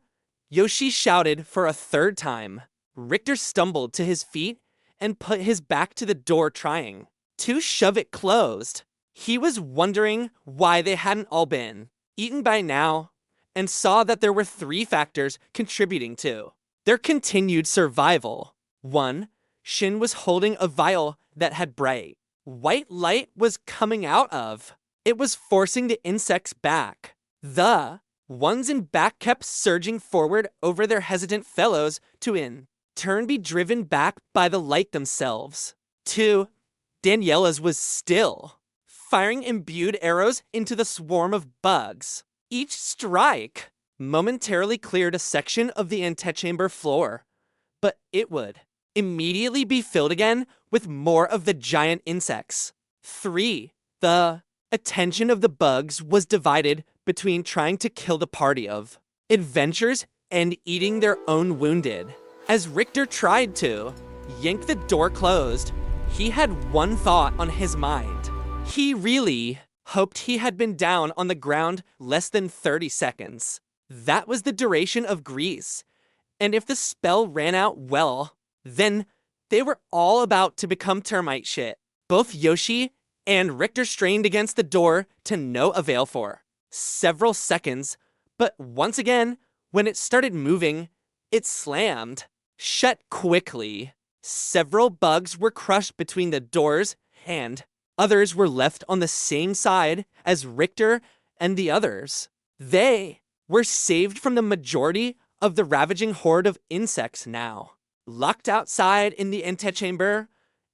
[SPEAKER 1] Yoshi shouted for a third time. Richter stumbled to his feet and put his back to the door, trying to shove it closed. He was wondering why they hadn't all been eaten by now, and saw that there were 3 factors contributing to their continued survival. 1. Shin was holding a vial that had bright white light was coming out of. It was forcing the insects back. The ones in back kept surging forward over their hesitant fellows to in turn be driven back by the light themselves. 2. Daniela's was still firing imbued arrows into the swarm of bugs. Each strike momentarily cleared a section of the antechamber floor, but it would immediately be filled again with more of the giant insects. 3. The attention of the bugs was divided between trying to kill the party of adventurers and eating their own wounded. As Richter tried to yank the door closed, he had one thought on his mind. He really hoped he had been down on the ground less than 30 seconds. That was the duration of grease, and if the spell ran out well, then they were all about to become termite shit. Both Yoshi and Richter strained against the door to no avail for several seconds, but once again, when it started moving, it slammed shut quickly. Several bugs were crushed between the doors, and others were left on the same side as Richter and the others. They were saved from the majority of the ravaging horde of insects now. Locked outside in the antechamber,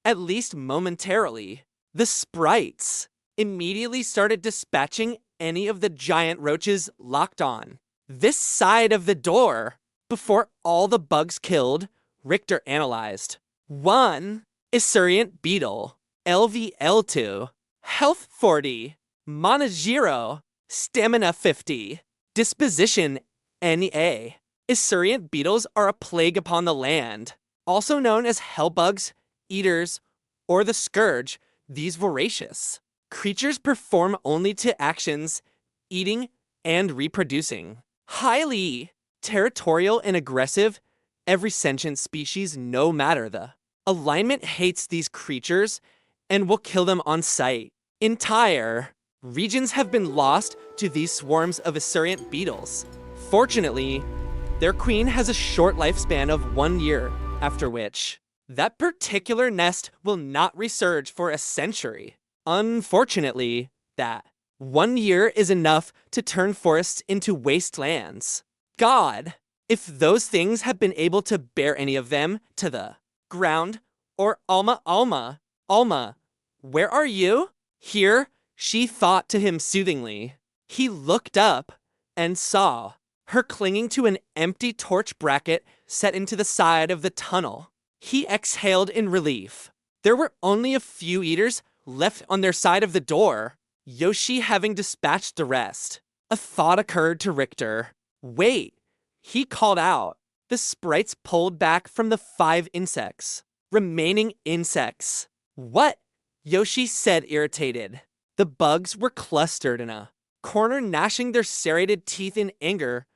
[SPEAKER 1] at least momentarily, the sprites immediately started dispatching any of the giant roaches locked on this side of the door. Before all the bugs killed, Richter analyzed. 1. Isurient beetle, LVL2, health 40, mana 0, stamina 50, disposition NA. Isurient beetles are a plague upon the land, also known as hellbugs, eaters, or the scourge. These voracious creatures perform only 2 actions, eating and reproducing. Highly territorial and aggressive, every sentient species, no matter the alignment, hates these creatures and will kill them on sight. Entire regions have been lost to these swarms of isurient beetles. Fortunately, their queen has a short lifespan of 1 year, after which that particular nest will not resurge for a century. Unfortunately, that 1 year is enough to turn forests into wastelands. God, if those things have been able to bear any of them to the ground, or Alma, where are you? Here, she thought to him soothingly. He looked up and saw her clinging to an empty torch bracket set into the side of the tunnel. He exhaled in relief. There were only a few eaters left on their side of the door, Yoshi having dispatched the rest. A thought occurred to Richter. Wait, he called out. The sprites pulled back from the 5 insects. Remaining insects. What? Yoshi said, irritated. The bugs were clustered in a corner, gnashing their serrated teeth in anger,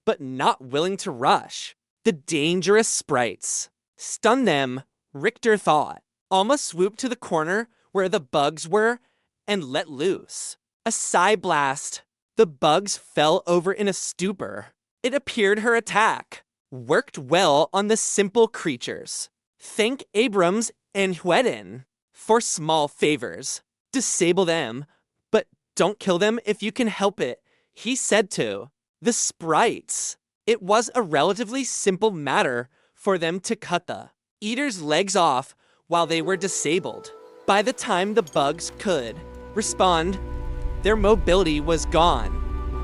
[SPEAKER 1] but not willing to rush. The dangerous sprites. Stun them, Richter thought. Alma swooped to the corner where the bugs were and let loose. A sigh blast. The bugs fell over in a stupor. It appeared her attack worked well on the simple creatures. Thank Abrams and Huedin for small favors. Disable them, but don't kill them if you can help it, he said to the sprites. It was a relatively simple matter for them to cut the eaters' legs off while they were disabled. By the time the bugs could respond, their mobility was gone.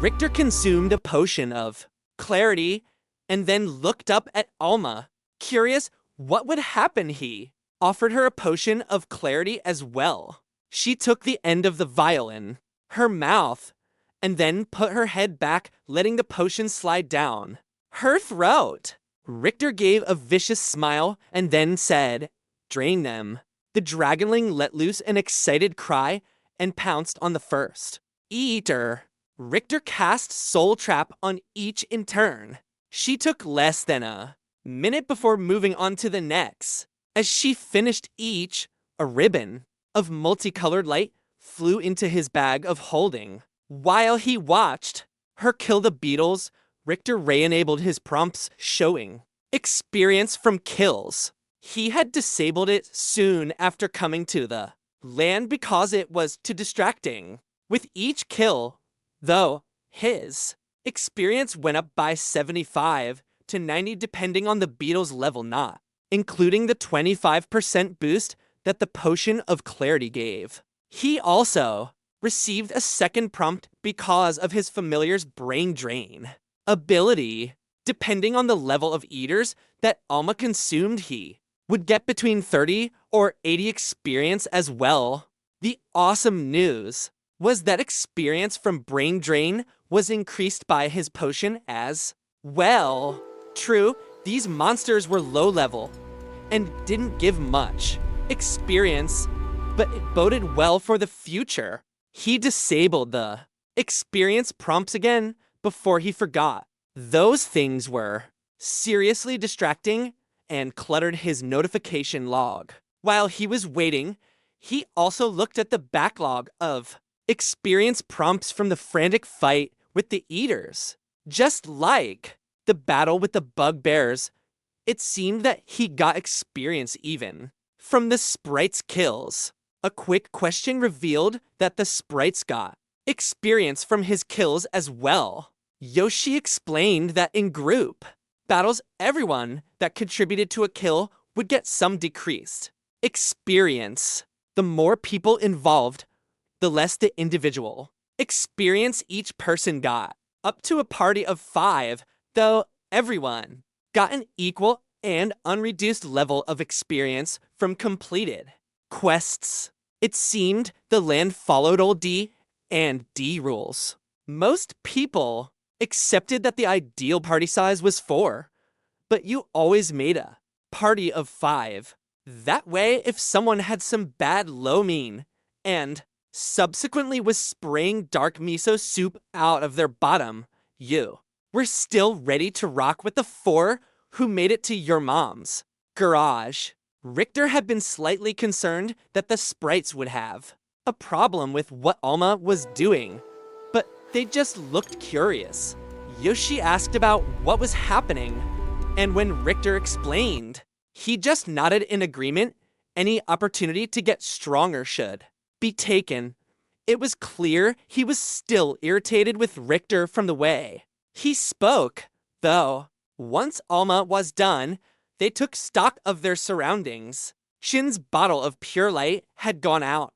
[SPEAKER 1] Richter consumed a potion of clarity and then looked up at Alma, curious what would happen. He offered her a potion of clarity as well. She took the end of the vial in her mouth and then put her head back, letting the potion slide down her throat. Richter gave a vicious smile and then said, "Drain them." The dragonling let loose an excited cry and pounced on the first eater. Richter cast Soul Trap on each in turn. She took less than a minute before moving on to the next. As she finished each, a ribbon of multicolored light flew into his bag of holding. While he watched her kill the beetles, Richter re-enabled his prompts showing experience from kills. He had disabled it soon after coming to the land because it was too distracting. With each kill, though, his experience went up by 75 to 90 depending on the beetle's level, not including the 25% boost that the potion of clarity gave. He also received a second prompt because of his familiar's brain drain ability. Depending on the level of eaters that Alma consumed, he would get between 30 or 80 experience as well. The awesome news was that experience from brain drain was increased by his potion as well. True, these monsters were low level and didn't give much experience, but it boded well for the future. He disabled the experience prompts again before he forgot. Those things were seriously distracting and cluttered his notification log. While he was waiting, he also looked at the backlog of experience prompts from the frantic fight with the eaters. Just like the battle with the bugbears, it seemed that he got experience even from the sprites' kills. A quick question revealed that the sprites got experience from his kills as well. Yoshi explained that in group battles, everyone that contributed to a kill would get some decreased experience. The more people involved, the less the individual experience each person got. Up to a party of 5, though, everyone got an equal and unreduced level of experience from completed quests. It seemed the land followed old D and D rules. Most people accepted that the ideal party size was 4, but you always made a party of 5. That way, if someone had some bad low mean and subsequently was spraying dark miso soup out of their bottom, you were still ready to rock with the 4 who made it to your mom's garage. Richter had been slightly concerned that the sprites would have a problem with what Alma was doing, but they just looked curious. Yoshi asked about what was happening, and when Richter explained, he just nodded in agreement. Any opportunity to get stronger should be taken. It was clear he was still irritated with Richter from the way he spoke, though. Once Alma was done, they took stock of their surroundings. Shin's bottle of pure light had gone out,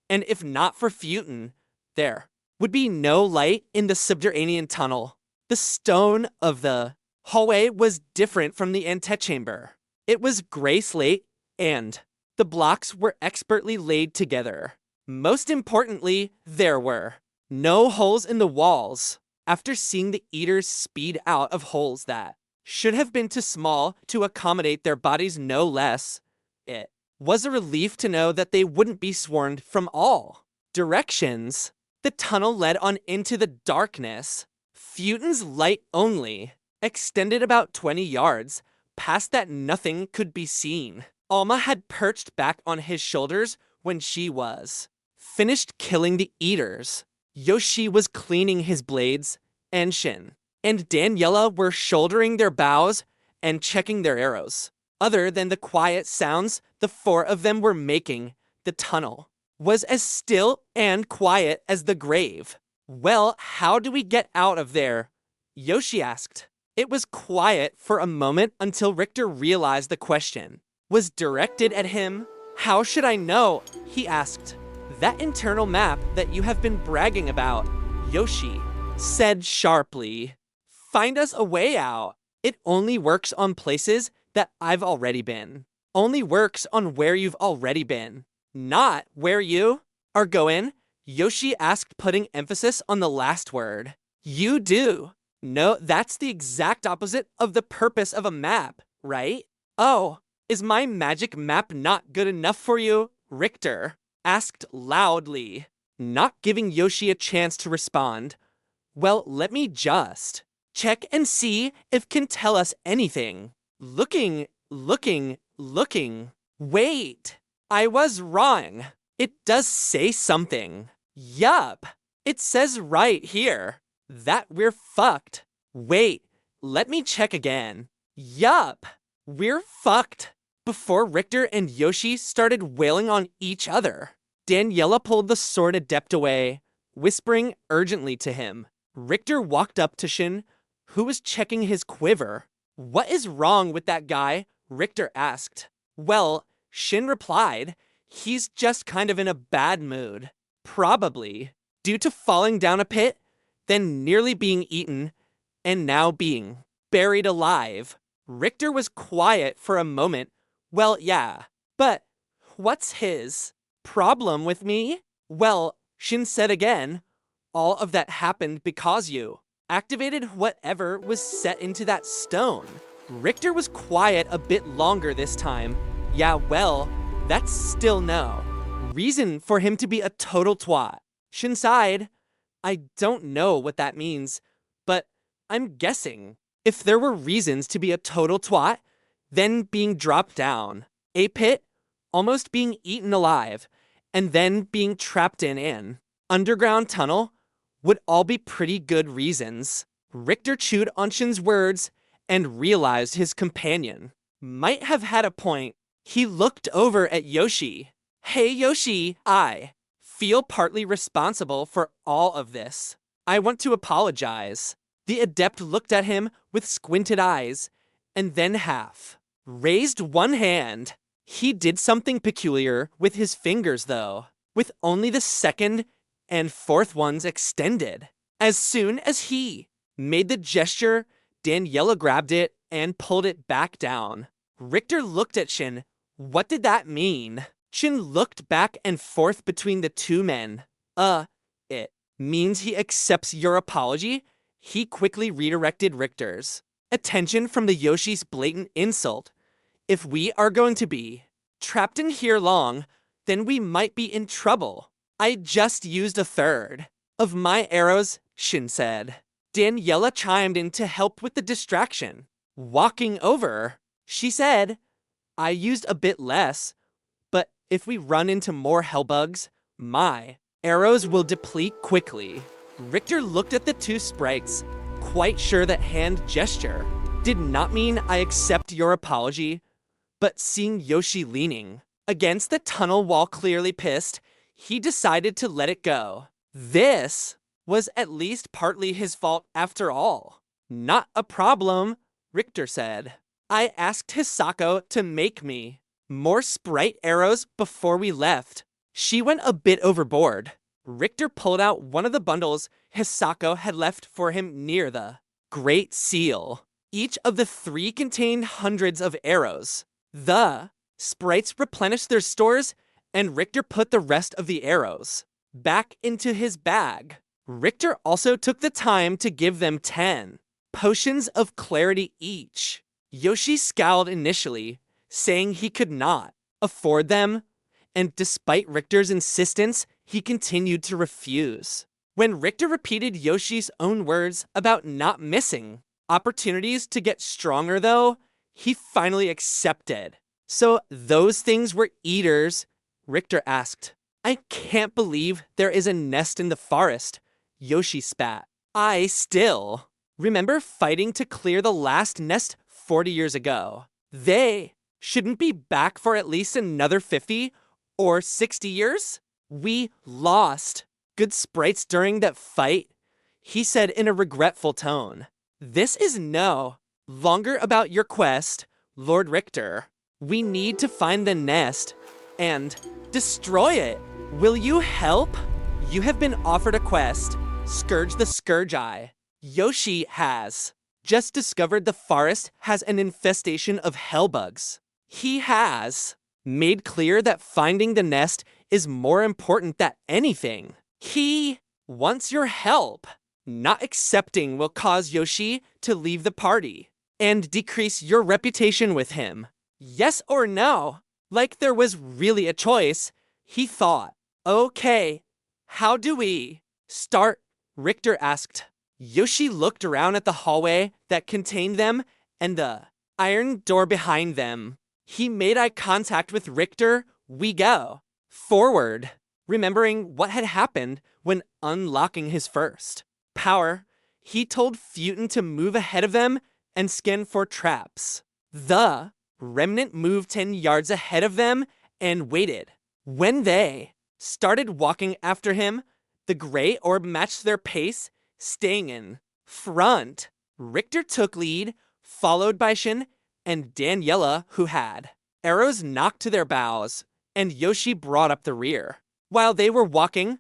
[SPEAKER 1] And if not for festooned, there would be no light in the subterranean tunnel. The stone of the hallway was different from the antechamber. It was gray slate, and the blocks were expertly laid together. Most importantly, there were no holes in the walls. After seeing the eaters speed out of holes that should have been too small to accommodate their bodies no less, it was a relief to know that they wouldn't be swarmed from all directions. The tunnel led on into the darkness. Festooned's light only extended about 20 yards, past that nothing could be seen. Alma had perched back on his shoulders when she was finished killing the eaters. Yoshi was cleaning his blades, and Shin and Daniela were shouldering their bows and checking their arrows. Other than the quiet sounds the four of them were making, the tunnel was as still and quiet as the grave. Well, how do we get out of there? Yoshi asked. It was quiet for a moment until Richter realized the question was directed at him. How should I know? He asked. That internal map that you have been bragging about, Yoshi said sharply. Find us a way out. It only works on places that I've already been. Only works on where you've already been. Not where you are going, Yoshi asked, putting emphasis on the last word. You do. No, that's the exact opposite of the purpose of a map, right? Oh, is my magic map not good enough for you? Richter asked loudly, not giving Yoshi a chance to respond. Well, let me just check and see if can tell us anything. Looking. Wait, I was wrong. It does say something. Yup, it says right here that we're fucked. Wait, let me check again. Yup, we're fucked. Before Richter and Yoshi started wailing on each other, Daniela pulled the sword adept away, whispering urgently to him. Richter walked up to Shin, who was checking his quiver. What is wrong with that guy? Richter asked. Well, Shin replied, he's just kind of in a bad mood. Probably due to falling down a pit, then nearly being eaten, and now being buried alive. Richter was quiet for a moment. Well, yeah, but what's his problem with me? Well, Shin said again, all of that happened because you activated whatever was set into that stone. Richter was quiet a bit longer this time. Yeah, well, that's still no reason for him to be a total twat. Shin sighed. I don't know what that means, but I'm guessing if there were reasons to be a total twat, then being dropped down a pit, almost being eaten alive, and then being trapped in an underground tunnel would all be pretty good reasons. Richter chewed on Shin's words and realized his companion might have had a point. He looked over at Yoshi. Hey Yoshi, I feel partly responsible for all of this. I want to apologize. The adept looked at him with squinted eyes, and then half raised one hand. He did something peculiar with his fingers though, with only the second and fourth ones extended. As soon as he made the gesture, Daniela grabbed it and pulled it back down. Richter looked at Shin. What did that mean? Shin looked back and forth between the two men. It means he accepts your apology? He quickly redirected Richter's attention from the Yoshi's blatant insult. If we are going to be trapped in here long, then we might be in trouble. I just used a third of my arrows, Shin said. Daniela chimed in to help with the distraction. Walking over, she said, I used a bit less, but if we run into more hellbugs, my arrows will deplete quickly. Richter looked at the two sprites, quite sure that hand gesture did not mean I accept your apology, but seeing Yoshi leaning against the tunnel wall clearly pissed, he decided to let it go. This was at least partly his fault after all. Not a problem, Richter said. I asked Hisako to make me more sprite arrows before we left. She went a bit overboard. Richter pulled out one of the bundles Hisako had left for him near the Great Seal. Each of the 3 contained hundreds of arrows. The sprites replenished their stores, and Richter put the rest of the arrows back into his bag. Richter also took the time to give them 10 potions of clarity each. Yoshi scowled initially, saying he could not afford them, and despite Richter's insistence, he continued to refuse. When Richter repeated Yoshi's own words about not missing opportunities to get stronger, though, he finally accepted. So those things were eaters? Richter asked. I can't believe there is a nest in the forest, Yoshi spat. I still remember fighting to clear the last nest 40 years ago. They shouldn't be back for at least another 50 or 60 years? We lost good sprites during that fight, he said in a regretful tone. This is no longer about your quest, Lord Richter. We need to find the nest and destroy it. Will you help? You have been offered a quest, Scourge the Scourge Eye. Yoshi has just discovered the forest has an infestation of hellbugs. He has made clear that finding the nest is more important than anything. He wants your help. Not accepting will cause Yoshi to leave the party and decrease your reputation with him. Yes or no? Like there was really a choice, he thought. Okay, how do we start? Richter asked. Yoshi looked around at the hallway that contained them and the iron door behind them. He made eye contact with Richter. We go forward, remembering what had happened when unlocking his first power. He told Futon to move ahead of them and scan for traps. The remnant moved 10 yards ahead of them and waited. When they started walking after him, the gray orb matched their pace, staying in front. Richter took lead, followed by Shin and Daniela, who had arrows knocked to their bows, and Yoshi brought up the rear. While they were walking,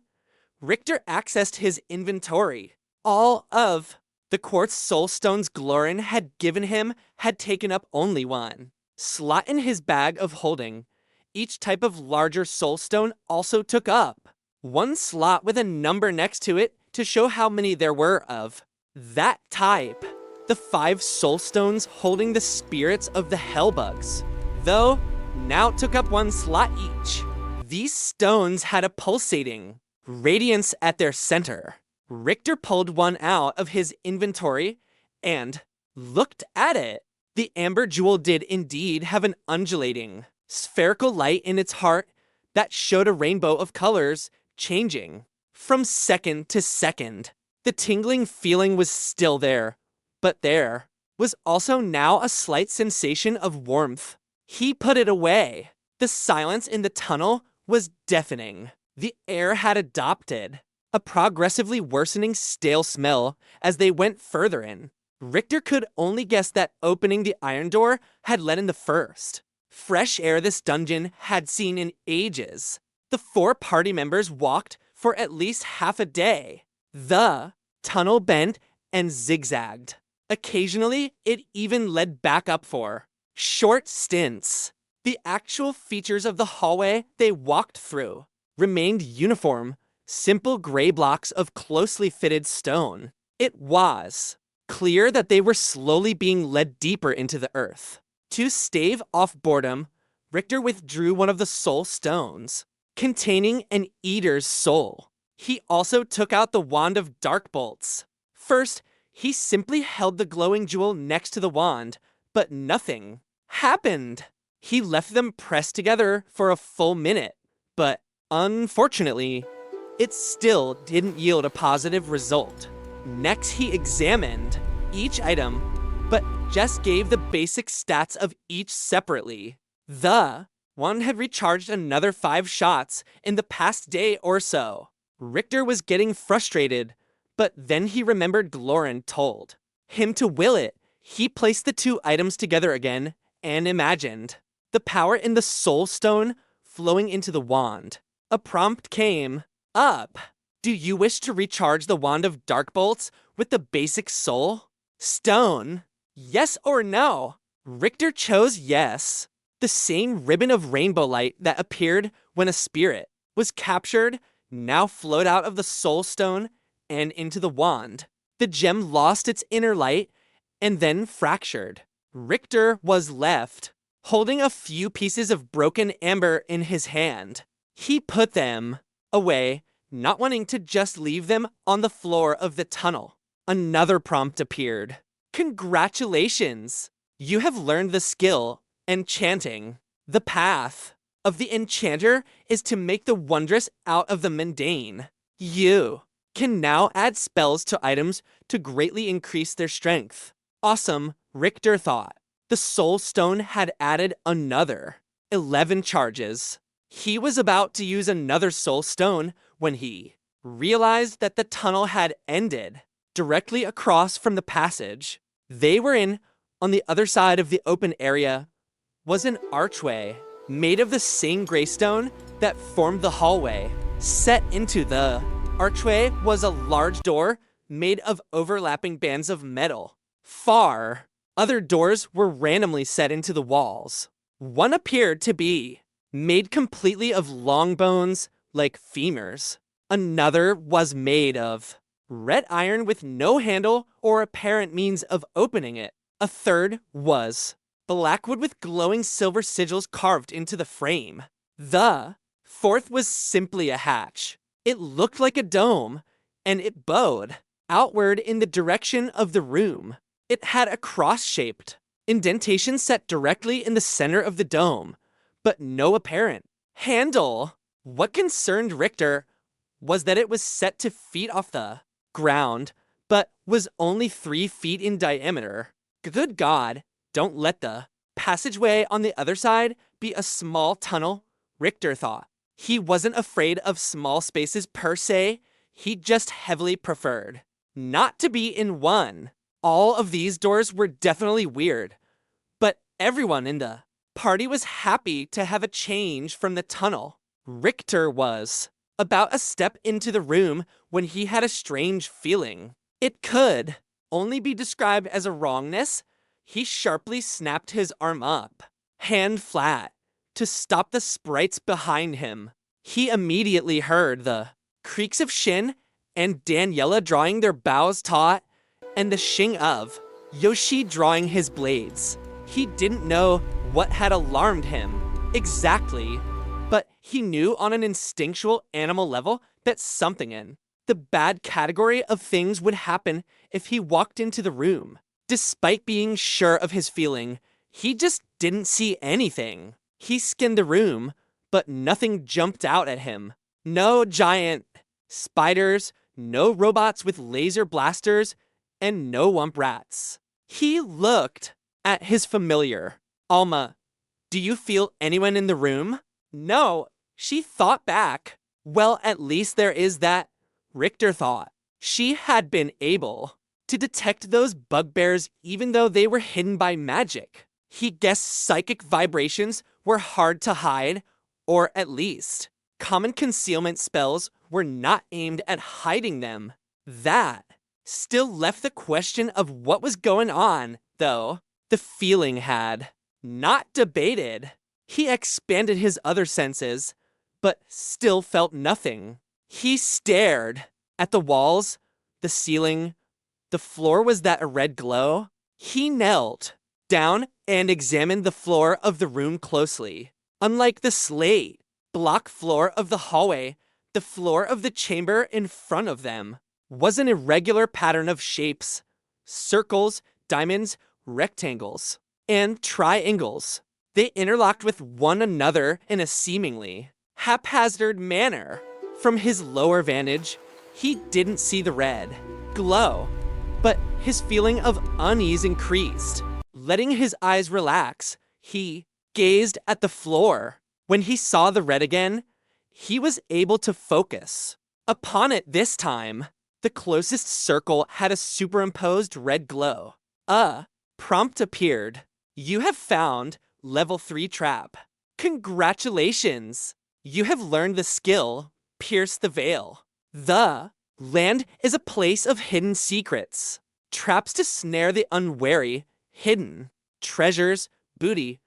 [SPEAKER 1] Richter accessed his inventory. All of the quartz soul stones Glorin had given him had taken up only one slot in his bag of holding. Each type of larger soul stone also took up one slot with a number next to it to show how many there were of that type. The 5 soul stones holding the spirits of the hellbugs, though, now took up one slot each. These stones had a pulsating radiance at their center. Richter pulled one out of his inventory and looked at it. The amber jewel did indeed have an undulating, spherical light in its heart that showed a rainbow of colors changing from second to second. The tingling feeling was still there, but there was also now a slight sensation of warmth. He put it away. The silence in the tunnel was deafening. The air had adopted a progressively worsening stale smell as they went further in. Richter could only guess that opening the iron door had let in the first fresh air this dungeon had seen in ages. The 4 party members walked for at least half a day. The tunnel bent and zigzagged. Occasionally, it even led back up for short stints. The actual features of the hallway they walked through remained uniform, simple gray blocks of closely fitted stone. It was clear that they were slowly being led deeper into the earth. To stave off boredom, Richter withdrew one of the soul stones, containing an eater's soul. He also took out the wand of dark bolts. First, he simply held the glowing jewel next to the wand, but nothing happened. He left them pressed together for a full minute, but unfortunately, it still didn't yield a positive result. Next, he examined each item, but just gave the basic stats of each separately. The one had recharged another 5 shots in the past day or so. Richter was getting frustrated, but then he remembered Glorin told him to will it. He placed the 2 items together again and imagined the power in the soul stone flowing into the wand. A prompt came up. Do you wish to recharge the wand of dark bolts with the basic soul stone? Yes or no? Richter chose yes. The same ribbon of rainbow light that appeared when a spirit was captured now flowed out of the soul stone and into the wand. The gem lost its inner light and then fractured. Richter was left holding a few pieces of broken amber in his hand. He put them away, not wanting to just leave them on the floor of the tunnel. Another prompt appeared. Congratulations! You have learned the skill, enchanting. The path of the enchanter is to make the wondrous out of the mundane. You can now add spells to items to greatly increase their strength. Awesome, Richter thought. The soul stone had added another 11 charges. He was about to use another soul stone when he realized that the tunnel had ended directly across from the passage they were in. On the other side of the open area was an archway made of the same gray stone that formed the hallway. Set into the archway was a large door made of overlapping bands of metal. Far other doors were randomly set into the walls. One appeared to be made completely of long bones like femurs. Another was made of red iron with no handle or apparent means of opening it. A third was black wood with glowing silver sigils carved into the frame. The fourth was simply a hatch. It looked like a dome, and it bowed outward in the direction of the room. It had a cross-shaped indentation set directly in the center of the dome, but no apparent handle. What concerned Richter was that it was set to feet off the ground, but was only 3 feet in diameter. Good God, don't let the passageway on the other side be a small tunnel, Richter thought. He wasn't afraid of small spaces per se, he just heavily preferred not to be in one. All of these doors were definitely weird, but everyone in the party was happy to have a change from the tunnel. Richter was about a step into the room when he had a strange feeling. It could only be described as a wrongness. He sharply snapped his arm up, hand flat, to stop the sprites behind him. He immediately heard the creaks of Shin and Daniela drawing their bows taut, and the shing of Yoshi drawing his blades. He didn't know what had alarmed him exactly, but he knew on an instinctual animal level that something in the bad category of things would happen if he walked into the room. Despite being sure of his feeling, he just didn't see anything. He scanned the room, but nothing jumped out at him. No giant spiders, no robots with laser blasters, and no wump rats. He looked at his familiar. Alma, do you feel anyone in the room? No, she thought back. Well, at least there is that, Richter thought. She had been able to detect those bugbears even though they were hidden by magic. He guessed psychic vibrations were hard to hide, or at least common concealment spells were not aimed at hiding them. That still left the question of what was going on, though. The feeling had not debated. He expanded his other senses, but still felt nothing. He stared at the walls, the ceiling. The floor was that a red glow. He knelt down and examined the floor of the room closely. Unlike the slate block floor of the hallway, the floor of the chamber in front of them was an irregular pattern of shapes: circles, diamonds, rectangles, and triangles. They interlocked with one another in a seemingly haphazard manner. From his lower vantage, he didn't see the red glow, but his feeling of unease increased. Letting his eyes relax, he gazed at the floor. When he saw the red again, he was able to focus upon it this time. The closest circle had a superimposed red glow. A prompt appeared. You have found level 3 trap. Congratulations! You have learned the skill, pierce the veil. The land is a place of hidden secrets. Traps to snare the unwary, hidden. Treasures, booty,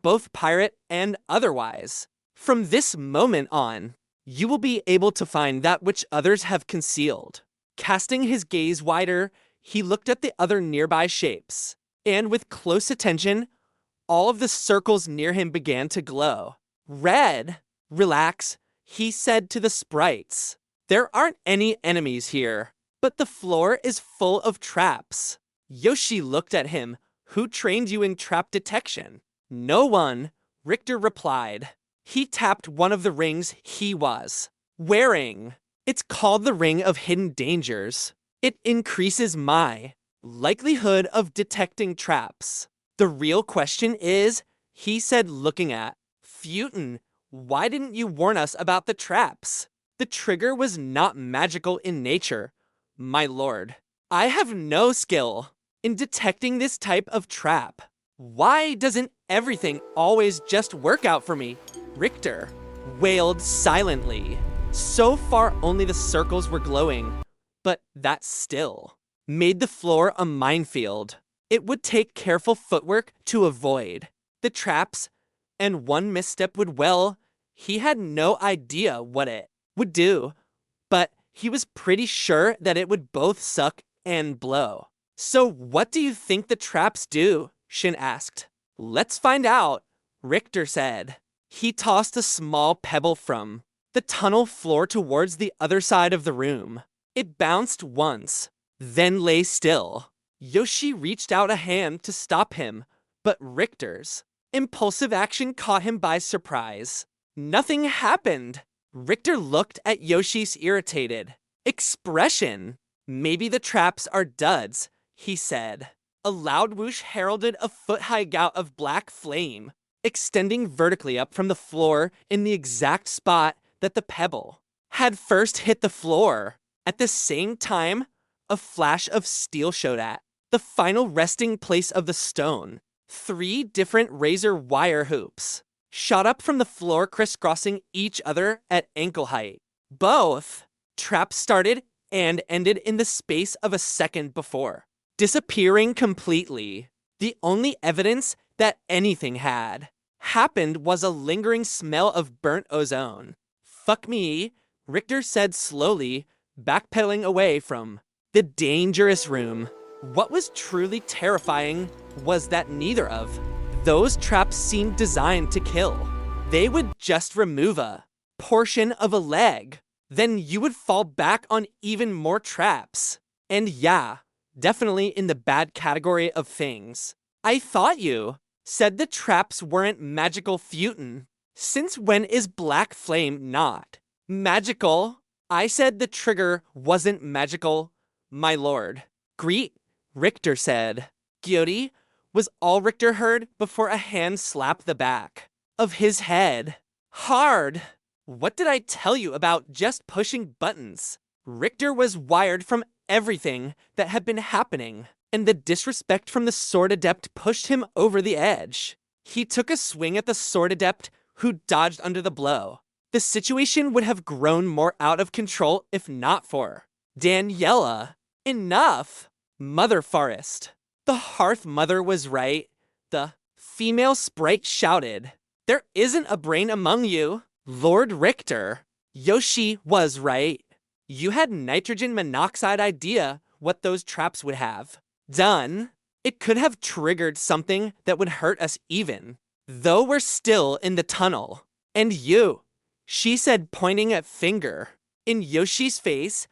[SPEAKER 1] both pirate and otherwise. From this moment on, you will be able to find that which others have concealed. Casting his gaze wider, he looked at the other nearby shapes, and with close attention, all of the circles near him began to glow. Red, relax, he said to the sprites. There aren't any enemies here, but the floor is full of traps. Yoshi looked at him. Who trained you in trap detection? No one, Richter replied. He tapped one of the rings he was wearing. It's called the Ring of Hidden Dangers. It increases my likelihood of detecting traps. The real question is, he said looking at Festooned, why didn't you warn us about the traps? The trigger was not magical in nature, my lord. I have no skill in detecting this type of trap. Why doesn't everything always just work out for me? Richter wailed silently. So far only the circles were glowing, but that still made the floor a minefield. It would take careful footwork to avoid the traps, and one misstep would, well, he had no idea what it would do, but he was pretty sure that it would both suck and blow. So what do you think the traps do? Shin asked. Let's find out, Richter said. He tossed a small pebble from the tunnel floor towards the other side of the room. It bounced once, then lay still. Yoshi reached out a hand to stop him, but Richter's impulsive action caught him by surprise. Nothing happened. Richter looked at Yoshi's irritated expression. Maybe the traps are duds, he said. A loud whoosh heralded a foot-high gout of black flame, extending vertically up from the floor in the exact spot that the pebble had first hit the floor. At the same time, a flash of steel showed at the final resting place of the stone. 3 different razor wire hoops shot up from the floor, crisscrossing each other at ankle height. Both traps started and ended in the space of a second before disappearing completely. The only evidence that anything had happened was a lingering smell of burnt ozone. Fuck me, Richter said slowly, backpedaling away from the dangerous room. What was truly terrifying was that neither of those traps seemed designed to kill. They would just remove a portion of a leg. Then you would fall back on even more traps. And yeah, definitely in the bad category of things. I thought you said the traps weren't magical. Festooned. Since when is black flame not magical? I said the trigger wasn't magical, my lord. Greet, Richter said. Gyori was all Richter heard before a hand slapped the back of his head. Hard. What did I tell you about just pushing buttons? Richter was wired from everything that had been happening, and the disrespect from the sword adept pushed him over the edge. He took a swing at the sword adept, who dodged under the blow. The situation would have grown more out of control if not for Daniela. Enough! Mother Forest. The Hearth Mother was right. The female sprite shouted. There isn't a brain among you, Lord Richter. Yoshi was right. You had nitrogen monoxide idea what those traps would have done. It could have triggered something that would hurt us even though we're still in the tunnel. And you, she said, pointing a finger in Yoshi's face,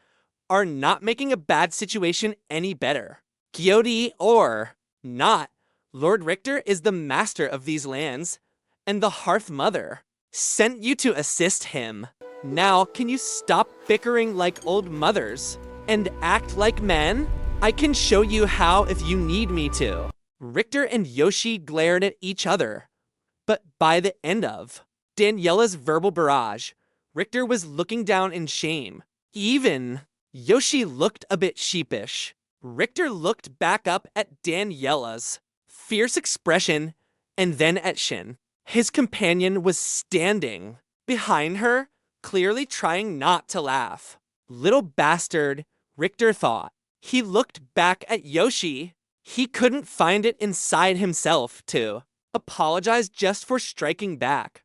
[SPEAKER 1] are not making a bad situation any better. Gyori or not, Lord Richter is the master of these lands, and the Hearth Mother sent you to assist him. Now, can you stop bickering like old mothers and act like men? I can show you how if you need me to. Richter and Yoshi glared at each other, but by the end of Daniela's verbal barrage, Richter was looking down in shame. Even Yoshi looked a bit sheepish. Richter looked back up at Daniela's fierce expression and then at Shin. His companion was standing behind her, clearly trying not to laugh. Little bastard, Richter thought. He looked back at Yoshi. He couldn't find it inside himself to apologize just for striking back.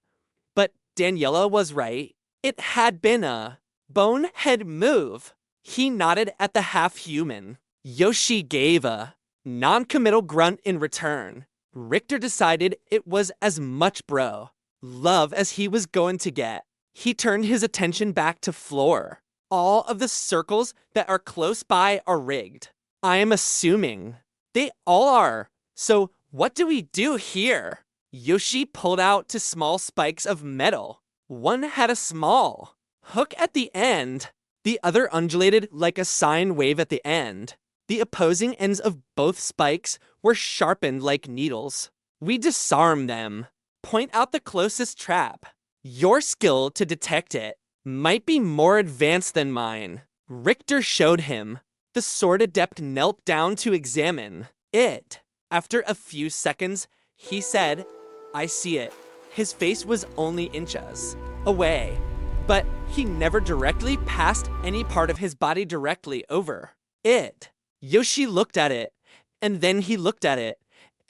[SPEAKER 1] But Daniela was right. It had been a bonehead move. He nodded at the half-human. Yoshi gave a non-committal grunt in return. Richter decided it was as much bro love as he was going to get. He turned his attention back to floor. All of the circles that are close by are rigged. I am assuming they all are. So what do we do here? Yoshi pulled out two small spikes of metal. One had a small hook at the end. The other undulated like a sine wave at the end. The opposing ends of both spikes were sharpened like needles. We disarm them. Point out the closest trap. Your skill to detect it might be more advanced than mine. Richter showed him. The sword adept knelt down to examine it. After a few seconds, he said, I see it. His face was only inches away, but he never directly passed any part of his body directly over it. Yoshi looked at it, and then he looked at it,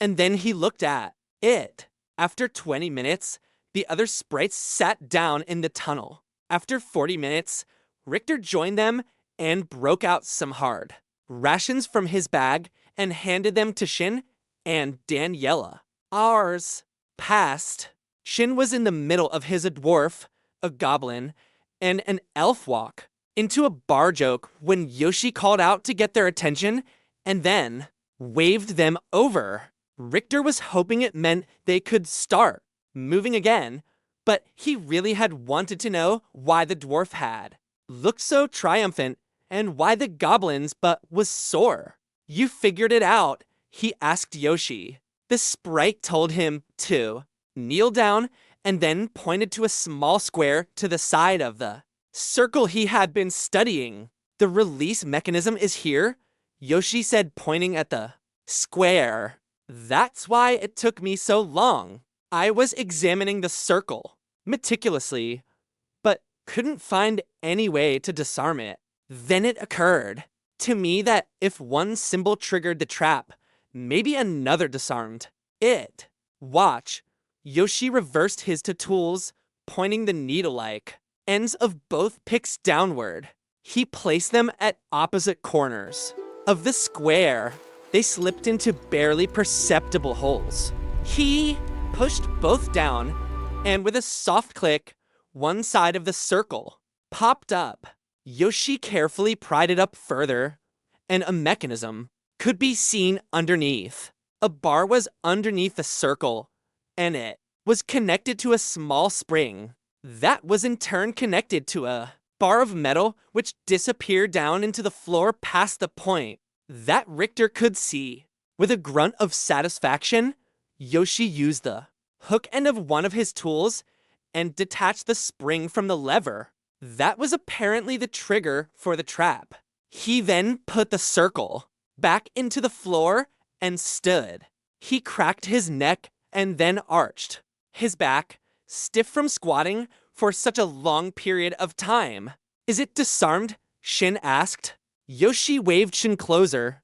[SPEAKER 1] and then he looked at it. After 20 minutes, the other sprites sat down in the tunnel. After 40 minutes, Richter joined them and broke out some hard rations from his bag and handed them to Shin and Daniela. Ours passed. Shin was in the middle of his dwarf, a goblin, and an elf walk into a bar joke when Yoshi called out to get their attention and then waved them over. Richter was hoping it meant they could start moving again, but he really had wanted to know why the dwarf had looked so triumphant and why the goblin's butt was sore. You figured it out, he asked Yoshi. The sprite told him to kneel down and then pointed to a small square to the side of the circle he had been studying. The release mechanism is here, Yoshi said, pointing at the square. That's why it took me so long. I was examining the circle meticulously, but couldn't find any way to disarm it. Then it occurred to me that if one symbol triggered the trap, maybe another disarmed it. Watch. Yoshi reversed his to tools, pointing the needle-like ends of both picks downward. He placed them at opposite corners of the square. They slipped into barely perceptible holes. He pushed both down, and with a soft click, one side of the circle popped up. Yoshi carefully pried it up further, and a mechanism could be seen underneath. A bar was underneath the circle, and it was connected to a small spring. That was in turn connected to a bar of metal which disappeared down into the floor past the point that Richter could see. With a grunt of satisfaction, Yoshi used the hook end of one of his tools and detached the spring from the lever. That was apparently the trigger for the trap. He then put the circle back into the floor and stood. He cracked his neck and then arched his back, stiff from squatting for such a long period of time. Is it disarmed? Shin asked. Yoshi waved Shin closer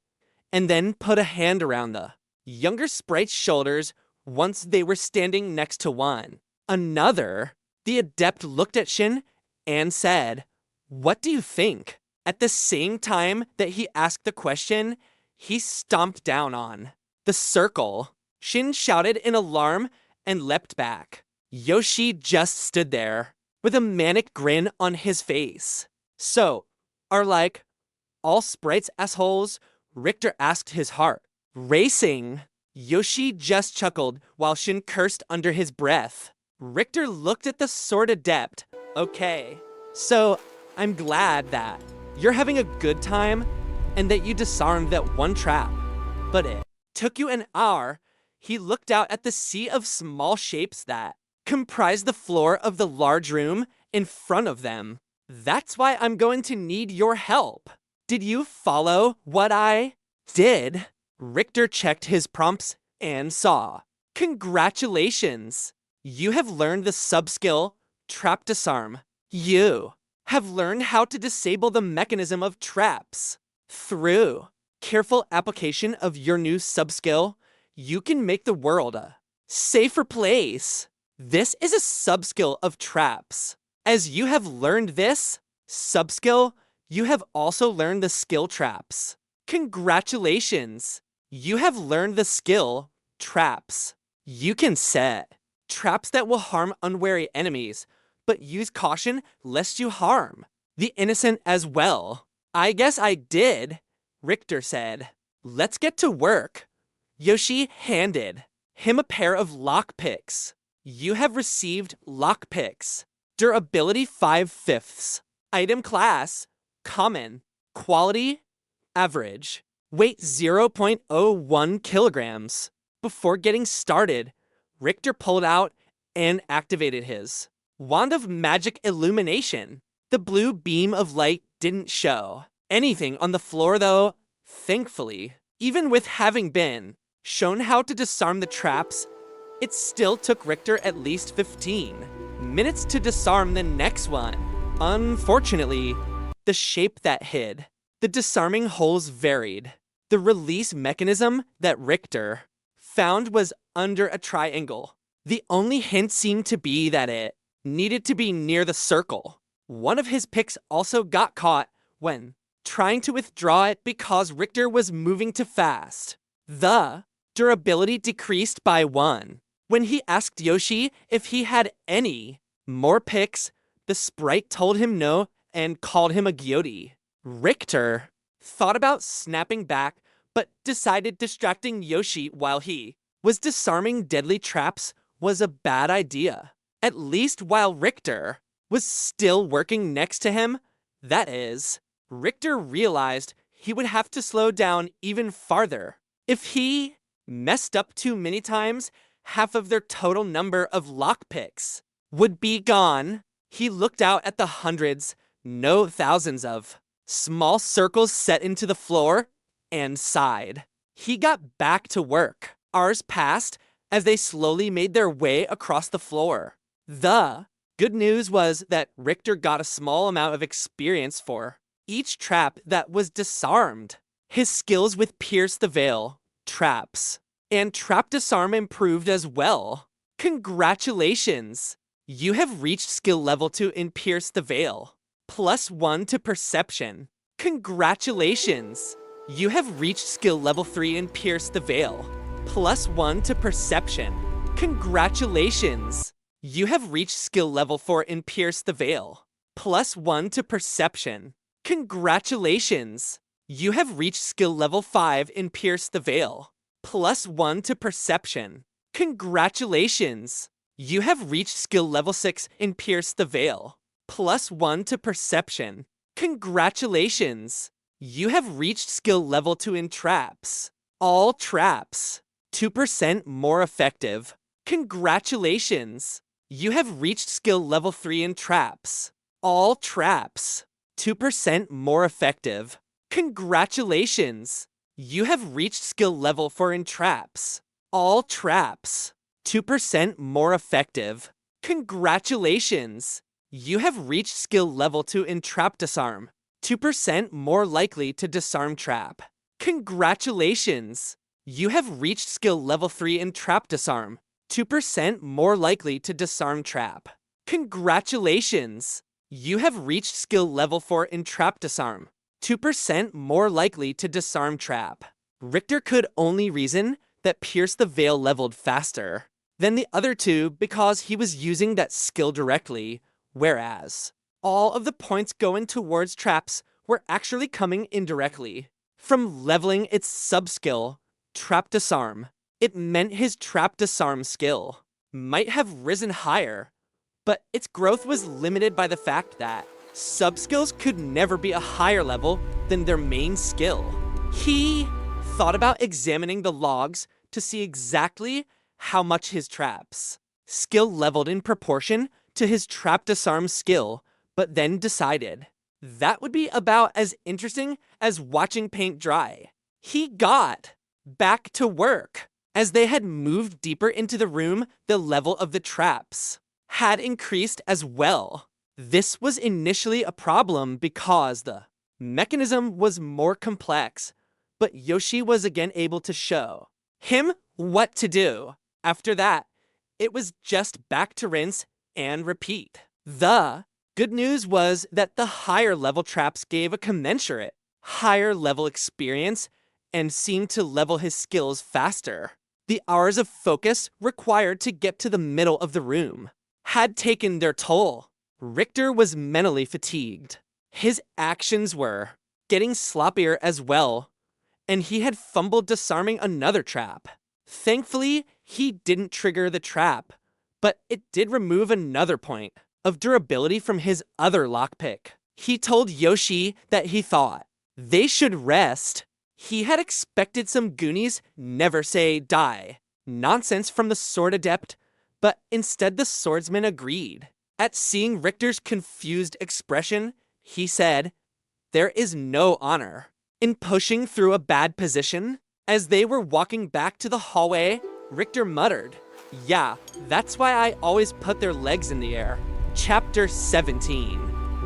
[SPEAKER 1] and then put a hand around the younger sprite's shoulders once they were standing next to one another. The adept looked at Shin and said, "What do you think?" At the same time that he asked the question, he stomped down on the circle. Shin shouted in alarm and leapt back. Yoshi just stood there with a manic grin on his face. So, are like all sprites assholes? Richter asked, his heart racing. Yoshi just chuckled while Shin cursed under his breath. Richter looked at the sword adept. Okay, so I'm glad that you're having a good time and that you disarmed that one trap, but it took you an hour. He looked out at the sea of small shapes that comprised the floor of the large room in front of them. That's why I'm going to need your help. Did you follow what I did? Richter checked his prompts and saw. Congratulations! You have learned the sub-skill Trap disarm. You have learned how to disable the mechanism of traps. Through careful application of your new subskill, you can make the world a safer place. This is a subskill of traps. As you have learned this subskill, you have also learned the skill traps. Congratulations! You have learned the skill traps. You can set traps that will harm unwary enemies, but use caution lest you harm the innocent as well. I guess I did, Richter said. Let's get to work. Yoshi handed him a pair of lockpicks. You have received lockpicks. Durability 5/5. Item class, common. Quality, average. Weight 0.01 kilograms. Before getting started, Richter pulled out and activated his wand of magic illumination. The blue beam of light didn't show anything on the floor though, thankfully. Even with having been shown how to disarm the traps, it still took Richter at least 15 minutes to disarm the next one. Unfortunately, the shape that hid the disarming holes varied. The release mechanism that Richter found was under a triangle. The only hint seemed to be that it needed to be near the circle. One of his picks also got caught when trying to withdraw it because Richter was moving too fast. The durability decreased by 1. When he asked Yoshi if he had any more picks, the sprite told him no and called him a gyoti. Richter thought about snapping back, but decided distracting Yoshi while he was disarming deadly traps was a bad idea. At least while Richter was still working next to him, that is, Richter realized he would have to slow down even farther. If he messed up too many times, half of their total number of lockpicks would be gone. He looked out at the hundreds, no thousands of small circles set into the floor and sighed. He got back to work. Hours passed as they slowly made their way across the floor. The good news was that Richter got a small amount of experience for each trap that was disarmed. His skills with Pierce the Veil, traps, and trap disarm improved as well. Congratulations! You have reached skill level 2 in Pierce the Veil. +1 to perception. Congratulations! You have reached skill level 3 in Pierce the Veil. +1 to perception. Congratulations! You have reached skill level 4 in Pierce the Veil. +1 to perception. Congratulations! You have reached skill level 5 in Pierce the Veil. +1 to perception. Congratulations! You have reached skill level 6 in Pierce the Veil. +1 to perception. Congratulations! You have reached skill level 2 in traps. All traps. 2% more effective. Congratulations! You have reached skill level 3 in traps. All traps. 2% more effective. Congratulations! You have reached skill level 4 in traps. All traps. 2% more effective. Congratulations! You have reached skill level 2 in trap disarm. 2% more likely to disarm trap. Congratulations! You have reached skill level 3 in trap disarm. 2% more likely to disarm trap. Congratulations! You have reached skill level 4 in trap disarm. 2% more likely to disarm trap. Richter could only reason that Pierce the Veil leveled faster than the other two because he was using that skill directly, whereas all of the points going towards traps were actually coming indirectly from leveling its sub-skill, Trap Disarm. It meant his Trap Disarm skill might have risen higher, but its growth was limited by the fact that sub-skills could never be a higher level than their main skill. He thought about examining the logs to see exactly how much his traps skill leveled in proportion to his Trap Disarm skill, but then decided that would be about as interesting as watching paint dry. He got back to work. As they had moved deeper into the room, the level of the traps had increased as well. This was initially a problem because the mechanism was more complex, but Yoshi was again able to show him what to do. After that, it was just back to rinse and repeat. The good news was that the higher level traps gave a commensurate higher level experience and seemed to level his skills faster. The hours of focus required to get to the middle of the room had taken their toll. Richter was mentally fatigued. His actions were getting sloppier as well, and he had fumbled disarming another trap. Thankfully, he didn't trigger the trap, but it did remove another point of durability from his other lockpick. He told Yoshi that he thought they should rest. He had expected some Goonies never say die nonsense from the sword adept, but instead the swordsman agreed. At seeing Richter's confused expression, he said, "There is no honor in pushing through a bad position." As they were walking back to the hallway, Richter muttered, "Yeah, that's why I always put their legs in the air." Chapter 17.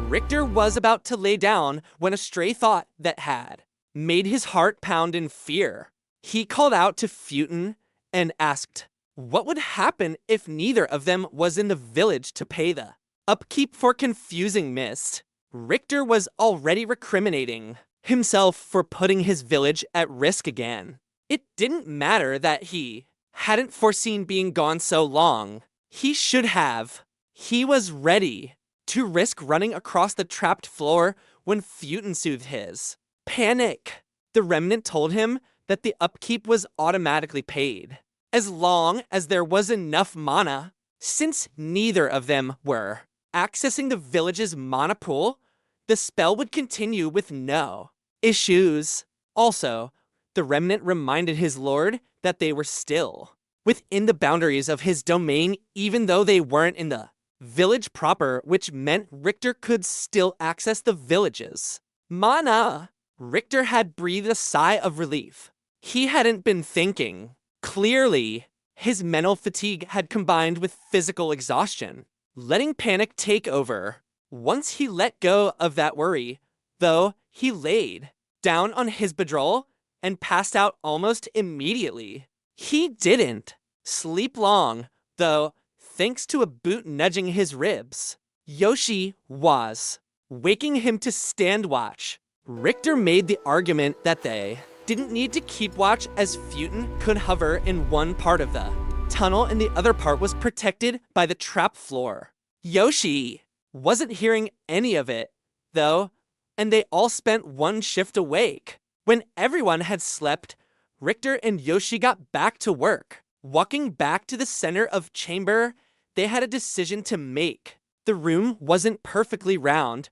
[SPEAKER 1] Richter was about to lay down when a stray thought that had made his heart pound in fear. He called out to Festooned and asked, what would happen if neither of them was in the village to pay the upkeep for confusing mist? Richter was already recriminating himself for putting his village at risk again. It didn't matter that he hadn't foreseen being gone so long. He should have. He was ready to risk running across the trapped floor when Festooned soothed his panic. The remnant told him that the upkeep was automatically paid, as long as there was enough mana. Since neither of them were accessing the village's mana pool, the spell would continue with no issues. Also, the remnant reminded his lord that they were still within the boundaries of his domain, even though they weren't in the village proper, which meant Richter could still access the village's mana. Richter had breathed a sigh of relief. He hadn't been thinking clearly. His mental fatigue had combined with physical exhaustion, letting panic take over. Once he let go of that worry, though, he laid down on his bedroll and passed out almost immediately. He didn't sleep long, though, thanks to a boot nudging his ribs. Yoshi was waking him to stand watch. Richter made the argument that they didn't need to keep watch, as Festooned could hover in one part of the tunnel and the other part was protected by the trap floor. Yoshi wasn't hearing any of it, though, and they all spent one shift awake. When everyone had slept, Richter and Yoshi got back to work. Walking back to the center of chamber, they had a decision to make. The room wasn't perfectly round,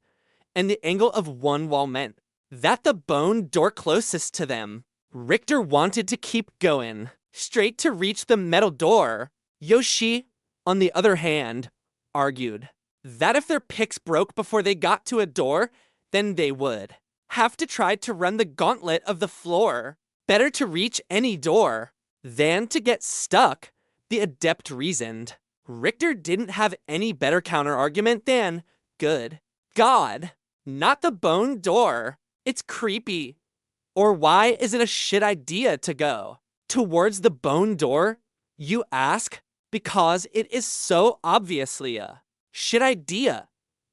[SPEAKER 1] and the angle of one wall meant that the bone door closest to them, Richter wanted to keep going straight to reach the metal door. Yoshi, on the other hand, argued that if their picks broke before they got to a door, then they would have to try to run the gauntlet of the floor. Better to reach any door than to get stuck, the adept reasoned. Richter didn't have any better counter-argument than, good God, not the bone door. It's creepy. Or why is it a shit idea to go towards the bone door, you ask? Because it is so obviously a shit idea.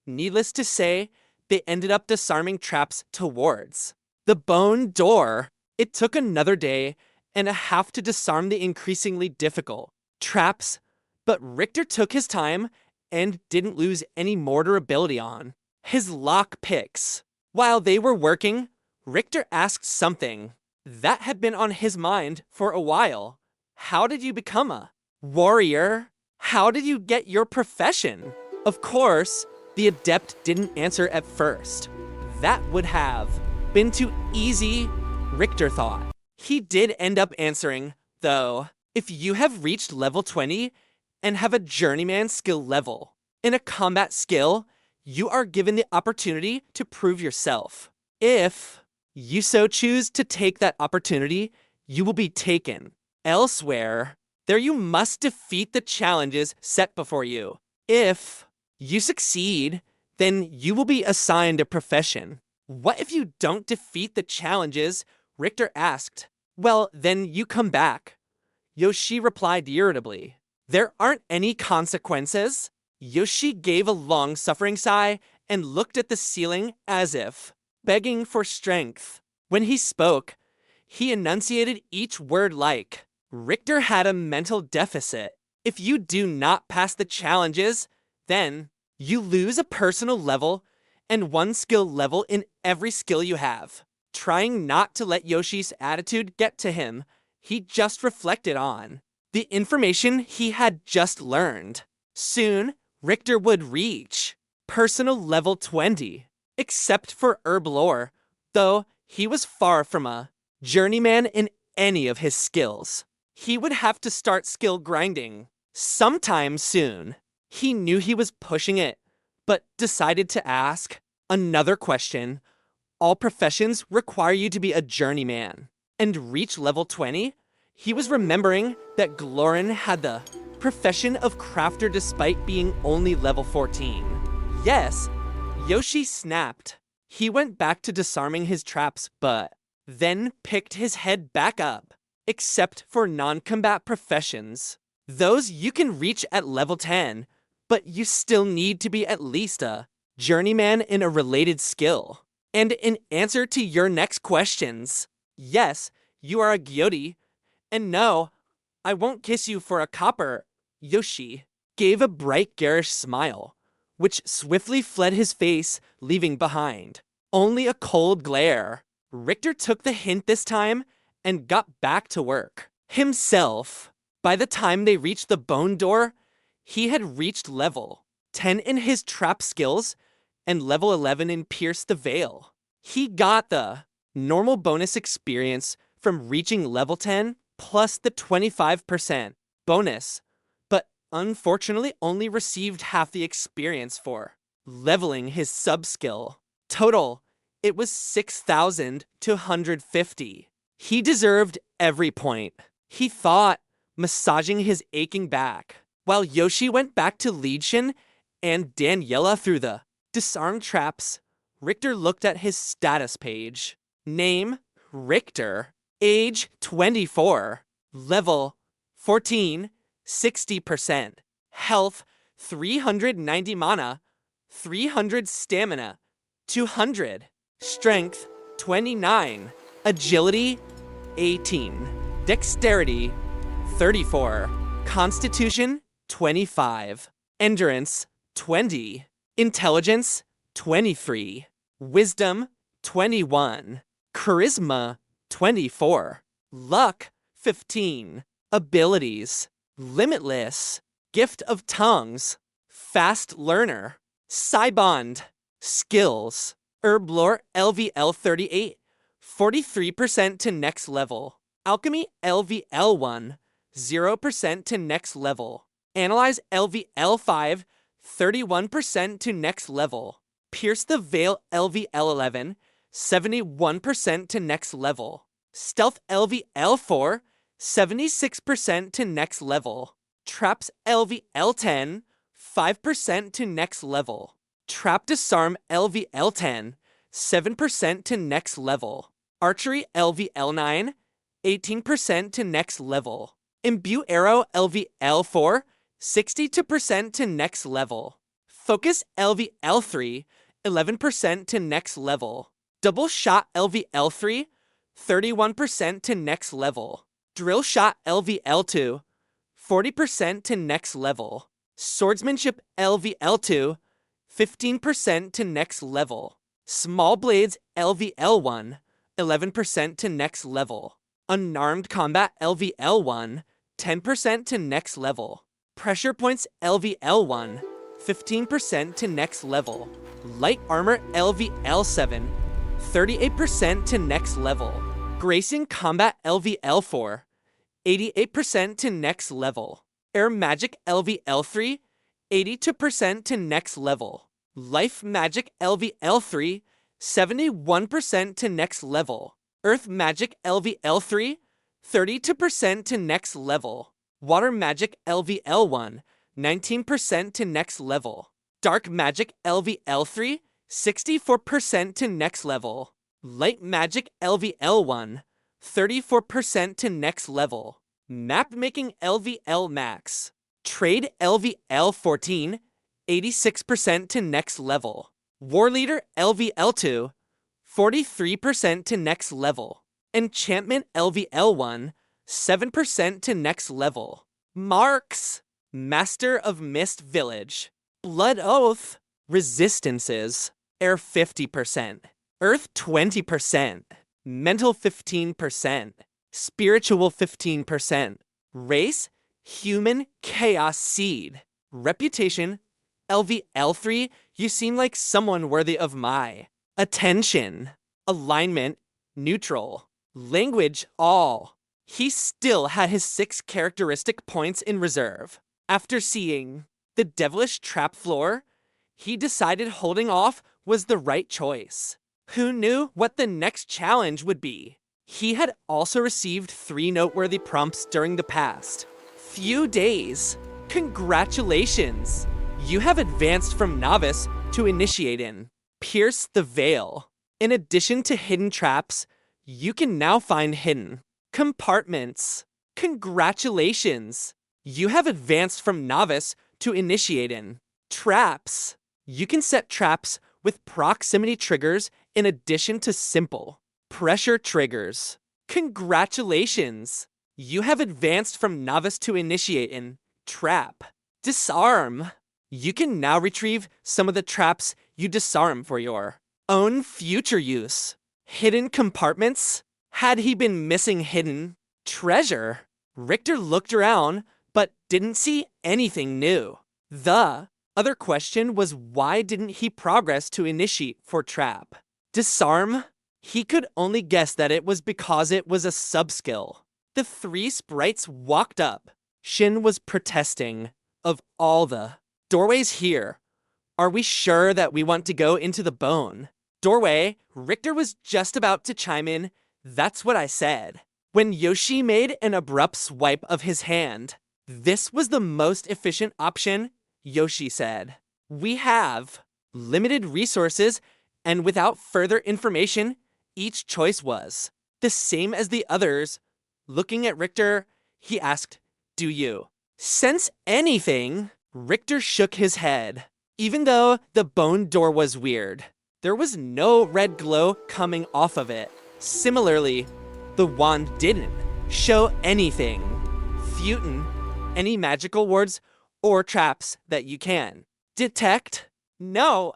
[SPEAKER 1] Needless to say, they ended up disarming traps towards the bone door. It took another day and a half to disarm the increasingly difficult traps, but Richter took his time and didn't lose any more durability on his lock picks. While they were working, Richter asked something that had been on his mind for a while. How did you become a warrior? How did you get your profession? Of course, the adept didn't answer at first. That would have been too easy, Richter thought. He did end up answering, though. If you have reached level 20 and have a journeyman skill level in a combat skill, you are given the opportunity to prove yourself. If you so choose to take that opportunity, you will be taken elsewhere. There you must defeat the challenges set before you. If you succeed, then you will be assigned a profession. What if you don't defeat the challenges? Richter asked. Well, then you come back. Yoshi replied irritably. There aren't any consequences. Yoshi gave a long-suffering sigh and looked at the ceiling as if begging for strength. When he spoke, he enunciated each word like, Richter had a mental deficit. If you do not pass the challenges, then you lose a personal level and 1 skill level in every skill you have. Trying not to let Yoshi's attitude get to him, he just reflected on the information he had just learned. Soon, Richter would reach personal level 20, except for herb lore, though he was far from a journeyman in any of his skills. He would have to start skill grinding sometime soon. He knew he was pushing it, but decided to ask another question. All professions require you to be a journeyman and reach level 20. He was remembering that Glorin had the profession of crafter despite being only level 14. Yes, Yoshi snapped. He went back to disarming his traps, but then picked his head back up, except for non-combat professions. Those you can reach at level 10, but you still need to be at least a journeyman in a related skill. And in answer to your next questions, yes, you are a gyori, and no, I won't kiss you for a copper. Yoshi gave a bright garish smile, which swiftly fled his face, leaving behind only a cold glare. Richter took the hint this time and got back to work himself. By the time they reached the bone door, he had reached level 10 in his trap skills and level 11 in pierce the veil. He got the normal bonus experience from reaching level 10 plus the 25% bonus, but unfortunately only received half the experience for leveling his sub-skill. Total, it was 6,250. He deserved every point, he thought, massaging his aching back. While Yoshi went back to Liedshin and Daniela through the disarmed traps, Richter looked at his status page. Name, Richter. Age, 24. Level, 14, 60%. Health, 390 mana, 300 stamina, 200. Strength, 29. Agility, 18. Dexterity, 34. Constitution, 25. Endurance, 20. Intelligence, 23. Wisdom, 21. Charisma, 24. Luck, 15. Abilities, limitless. Gift of tongues, fast learner. Cybond, skills. Herb lore LVL 38, 43% to next level. Alchemy LVL 1, 0% to next level. Analyze LVL 5, 31% to next level. Pierce the Veil LVL 11, 71% to next level. Stealth LVL 4, 76% to next level. Traps LVL 10, 5% to next level. Trap Disarm LVL 10, 7% to next level. Archery LVL 9, 18% to next level. Imbue Arrow LVL 4, 62% to next level. Focus LVL 3, 11% to next level. Double Shot LVL 3, 31% to next level. Drill Shot LVL 2, 40% to next level. Swordsmanship LVL 2, 15% to next level. Small Blades LVL 1, 11% to next level. Unarmed Combat LVL 1, 10% to next level. Pressure Points LVL 1, 15% to next level. Light Armor LVL 7, 38% to next level. Gracing Combat LVL 4, 88% to next level. Air Magic LVL 3, 82% to next level. Life Magic LVL 3, 71% to next level. Earth Magic LVL 3, 32% to next level. Water Magic LVL 1, 19% to next level. Dark Magic LVL3, 64% to next level. Light Magic LVL1, 34% to next level. Map Making LVL Max. Trade LVL14, 86% to next level. War Leader LVL2, 43% to next level. Enchantment LVL1, 7% to next level. Marks. Master of Mist Village. Blood Oath. Resistances. Air 50%. Earth 20%. Mental 15%. Spiritual 15%. Race. Human Chaos Seed. Reputation. LVL3. You seem like someone worthy of my attention. Alignment. Neutral. Language. All. He still had his 6 characteristic points in reserve. After seeing the devilish trap floor, he decided holding off was the right choice. Who knew what the next challenge would be? He had also received 3 noteworthy prompts during the past few days. Congratulations! You have advanced from novice to initiate in. Pierce the veil. In addition to hidden traps, you can now find hidden compartments. Congratulations! You have advanced from novice to initiate in. Traps. You can set traps with proximity triggers in addition to simple pressure triggers. Congratulations! You have advanced from novice to initiate in. Trap. Disarm. You can now retrieve some of the traps you disarm for your own future use. Hidden compartments. Had he been missing hidden treasure? Richter looked around, but didn't see anything new. The other question was, why didn't he progress to initiate for trap? Disarm? He could only guess that it was because it was a sub-skill. The 3 sprites walked up. Shin was protesting. Of all the doorways here, are we sure that we want to go into the bone? Doorway. Richter was just about to chime in. That's what I said. When Yoshi made an abrupt swipe of his hand. This was the most efficient option, Yoshi said. We have limited resources, and without further information, each choice was the same as the others. Looking at Richter, he asked, "Do you sense anything?" Richter shook his head. Even though the bone door was weird, there was no red glow coming off of it. Similarly, the wand didn't show anything. Futin, any magical wards or traps that you can detect? No,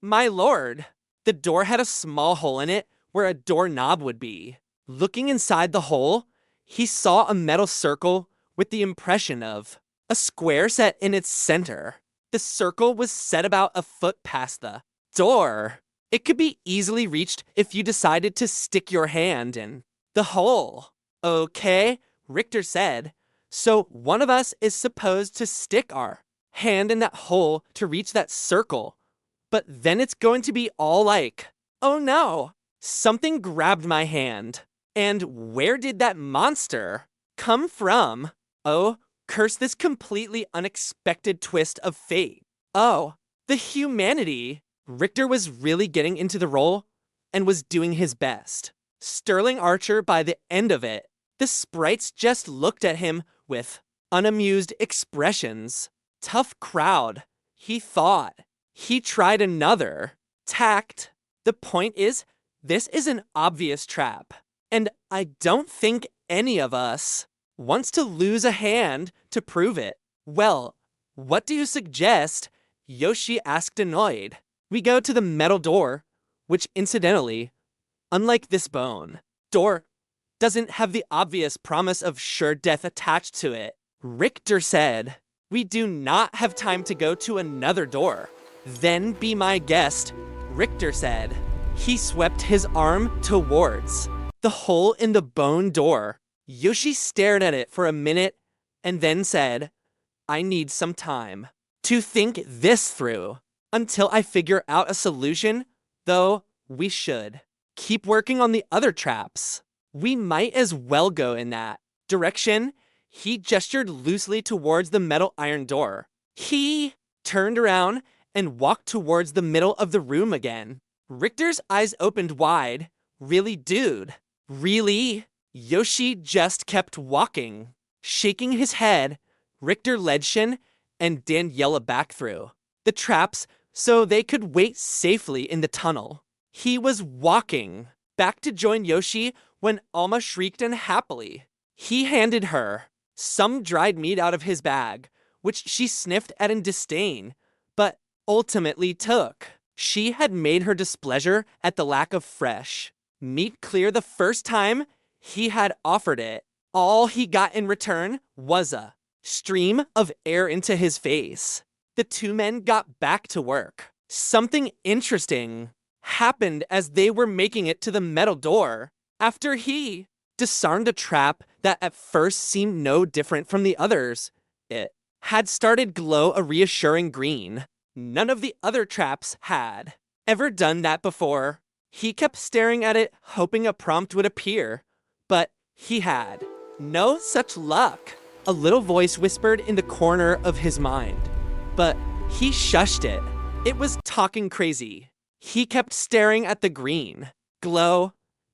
[SPEAKER 1] my lord. The door had a small hole in it where a doorknob would be. Looking inside the hole, he saw a metal circle with the impression of a square set in its center. The circle was set about a foot past the door. It could be easily reached if you decided to stick your hand in the hole. Okay, Richter said. So one of us is supposed to stick our hand in that hole to reach that circle. But then it's going to be all like, oh no, something grabbed my hand. And where did that monster come from? Oh, curse this completely unexpected twist of fate. Oh, the humanity. Richter was really getting into the role and was doing his best. Sterling Archer by the end of it. The sprites just looked at him with unamused expressions. Tough crowd, he thought. He tried another. Tact. The point is, this is an obvious trap. And I don't think any of us wants to lose a hand to prove it. Well, what do you suggest? Yoshi asked, annoyed. We go to the metal door, which incidentally, unlike this bone door, doesn't have the obvious promise of sure death attached to it. Richter said, we do not have time to go to another door. Then be my guest, Richter said. He swept his arm towards the hole in the bone door. Yoshi stared at it for a minute and then said, I need some time to think this through. Until I figure out a solution, though, we should keep working on the other traps. We might as well go in that direction. He gestured loosely towards the metal iron door. He turned around and walked towards the middle of the room again. Richter's eyes opened wide. Really, dude? Really? Yoshi just kept walking. Shaking his head, Richter led Shin and Daniela back through the traps so they could wait safely in the tunnel. He was walking back to join Yoshi when Alma shrieked unhappily. He handed her some dried meat out of his bag, which she sniffed at in disdain, but ultimately took. She had made her displeasure at the lack of fresh meat clear the first time he had offered it. All he got in return was a stream of air into his face. The two men got back to work. Something interesting happened as they were making it to the metal door. After he disarmed a trap that at first seemed no different from the others, it had started glow a reassuring green. None of the other traps had ever done that before. He kept staring at it, hoping a prompt would appear, but he had no such luck. A little voice whispered in the corner of his mind, but he shushed it. It was talking crazy. He kept staring at the green glow,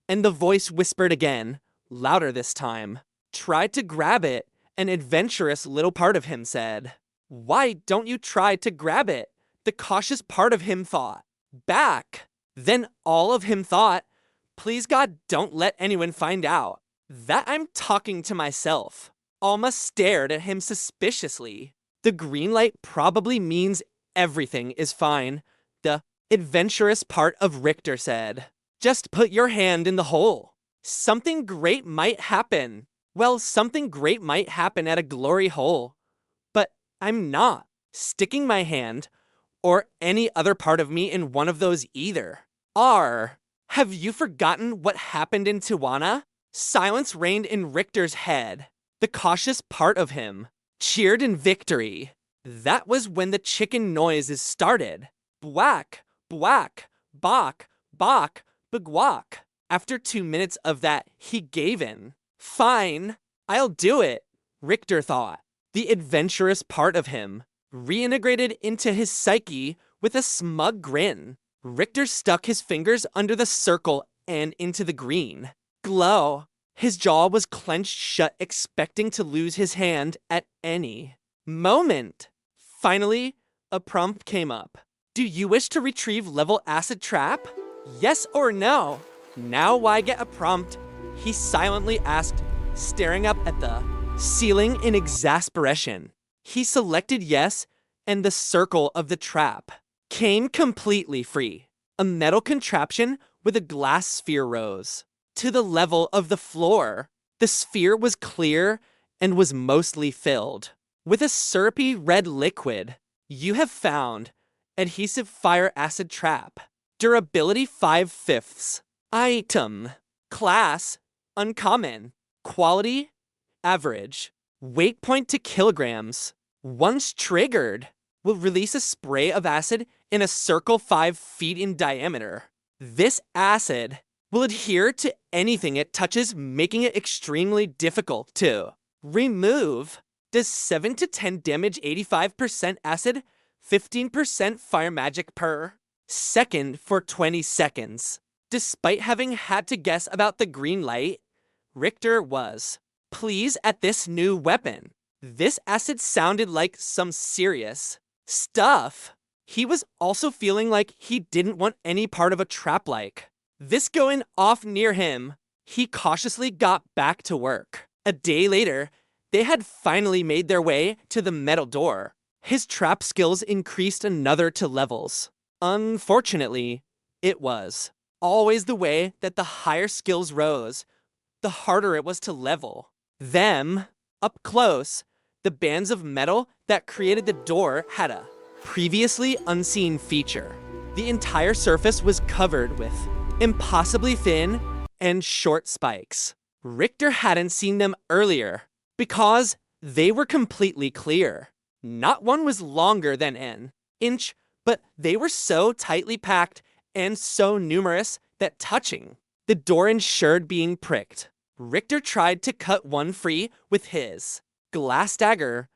[SPEAKER 1] and the voice whispered again, louder this time. Try to grab it, an adventurous little part of him said. Why don't you try to grab it? The cautious part of him thought. Back. Then all of him thought, please God, don't let anyone find out that I'm talking to myself. Alma stared at him suspiciously. The green light probably means everything is fine, the adventurous part of Richter said. Just put your hand in the hole. Something great might happen. Well, something great might happen at a glory hole. But I'm not sticking my hand or any other part of me in one of those either. Have you forgotten what happened in Tijuana? Silence reigned in Richter's head. The cautious part of him cheered in victory. That was when the chicken noises started. Bwack, bwack, bok, bok, bagwak. After 2 minutes of that, he gave in. Fine, I'll do it, Richter thought. The adventurous part of him reintegrated into his psyche with a smug grin. Richter stuck his fingers under the circle and into the green glow. His jaw was clenched shut, expecting to lose his hand at any moment. Finally, a prompt came up. Do you wish to retrieve level acid trap? Yes or no? Now why get a prompt? He silently asked, staring up at the ceiling in exasperation. He selected yes, and the circle of the trap came completely free. A metal contraption with a glass sphere rose to the level of the floor. The sphere was clear and was mostly filled with a syrupy red liquid. You have found adhesive fire acid trap. Durability 5/5. Item. Class uncommon. Quality average. Weight point to kilograms. Once triggered, will release a spray of acid in a circle 5 feet in diameter. This acid will adhere to anything it touches, making it extremely difficult to remove. Does 7 to 10 damage, 85% acid, 15% fire magic per second for 20 seconds. Despite having had to guess about the green light, Richter was pleased at this new weapon. This acid sounded like some serious stuff. He was also feeling like he didn't want any part of a trap like this going off near him. He cautiously got back to work. A day later, they had finally made their way to the metal door. His trap skills increased another 2 levels. Unfortunately, it was always the way that the higher skills rose, the harder it was to level them. Up close, the bands of metal that created the door had a previously unseen feature. The entire surface was covered with impossibly thin and short spikes. Richter hadn't seen them earlier because they were completely clear. Not one was longer than an inch, but they were so tightly packed and so numerous that touching the door ensured being pricked. Richter tried to cut one free with his glass dagger,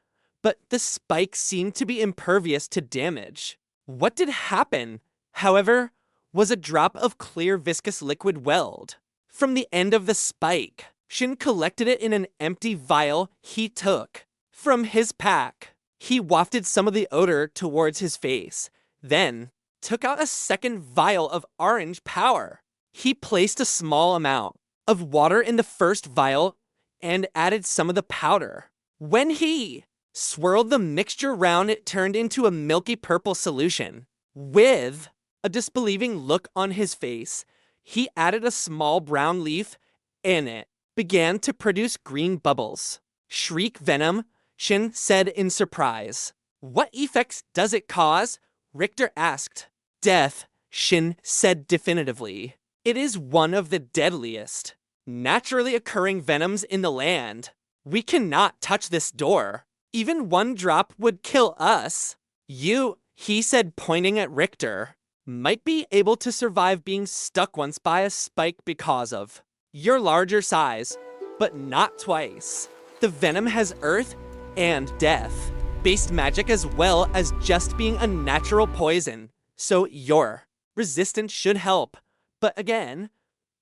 [SPEAKER 1] but the spike seemed to be impervious to damage. What did happen, however, was a drop of clear viscous liquid welled from the end of the spike. Shin collected it in an empty vial he took from his pack. He wafted some of the odor towards his face, then took out a second vial of orange power. He placed a small amount of water in the first vial and added some of the powder. When he swirled the mixture round, it turned into a milky purple solution. With a disbelieving look on his face, he added a small brown leaf and it began to produce green bubbles. Shriek venom, Shin said in surprise. What effects does it cause? Richter asked. Death, Shin said definitively. It is one of the deadliest naturally occurring venoms in the land. We cannot touch this door. Even one drop would kill us. You, he said, pointing at Richter, might be able to survive being stuck once by a spike because of your larger size, but not twice. The venom has earth and death-based magic as well as just being a natural poison, so your resistance should help. But again,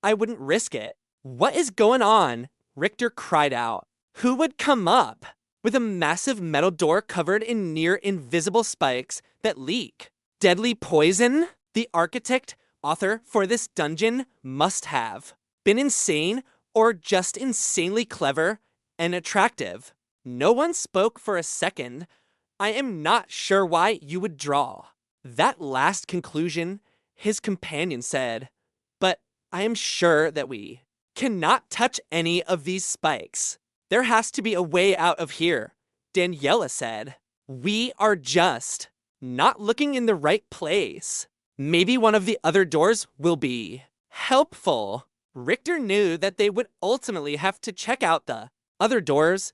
[SPEAKER 1] I wouldn't risk it. What is going on? Richter cried out. Who would come up with a massive metal door covered in near invisible spikes that leak deadly poison? The architect, author for this dungeon must have been insane or just insanely clever and attractive. No one spoke for a second. I am not sure why you would draw that last conclusion, his companion said, but I am sure that we cannot touch any of these spikes. There has to be a way out of here, Daniela said. We are just not looking in the right place. Maybe one of the other doors will be helpful. Richter knew that they would ultimately have to check out the other doors,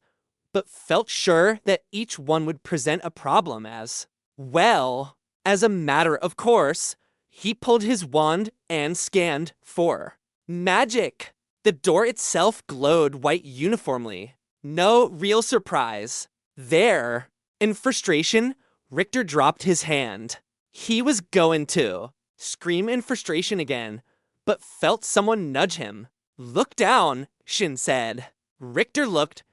[SPEAKER 1] but felt sure that each one would present a problem as well. As a matter of course, he pulled his wand and scanned for magic. The door itself glowed white uniformly. No real surprise there. In frustration, Richter dropped his hand. He was going to scream in frustration again, but felt someone nudge him. Look down, Shin said. Richter looked,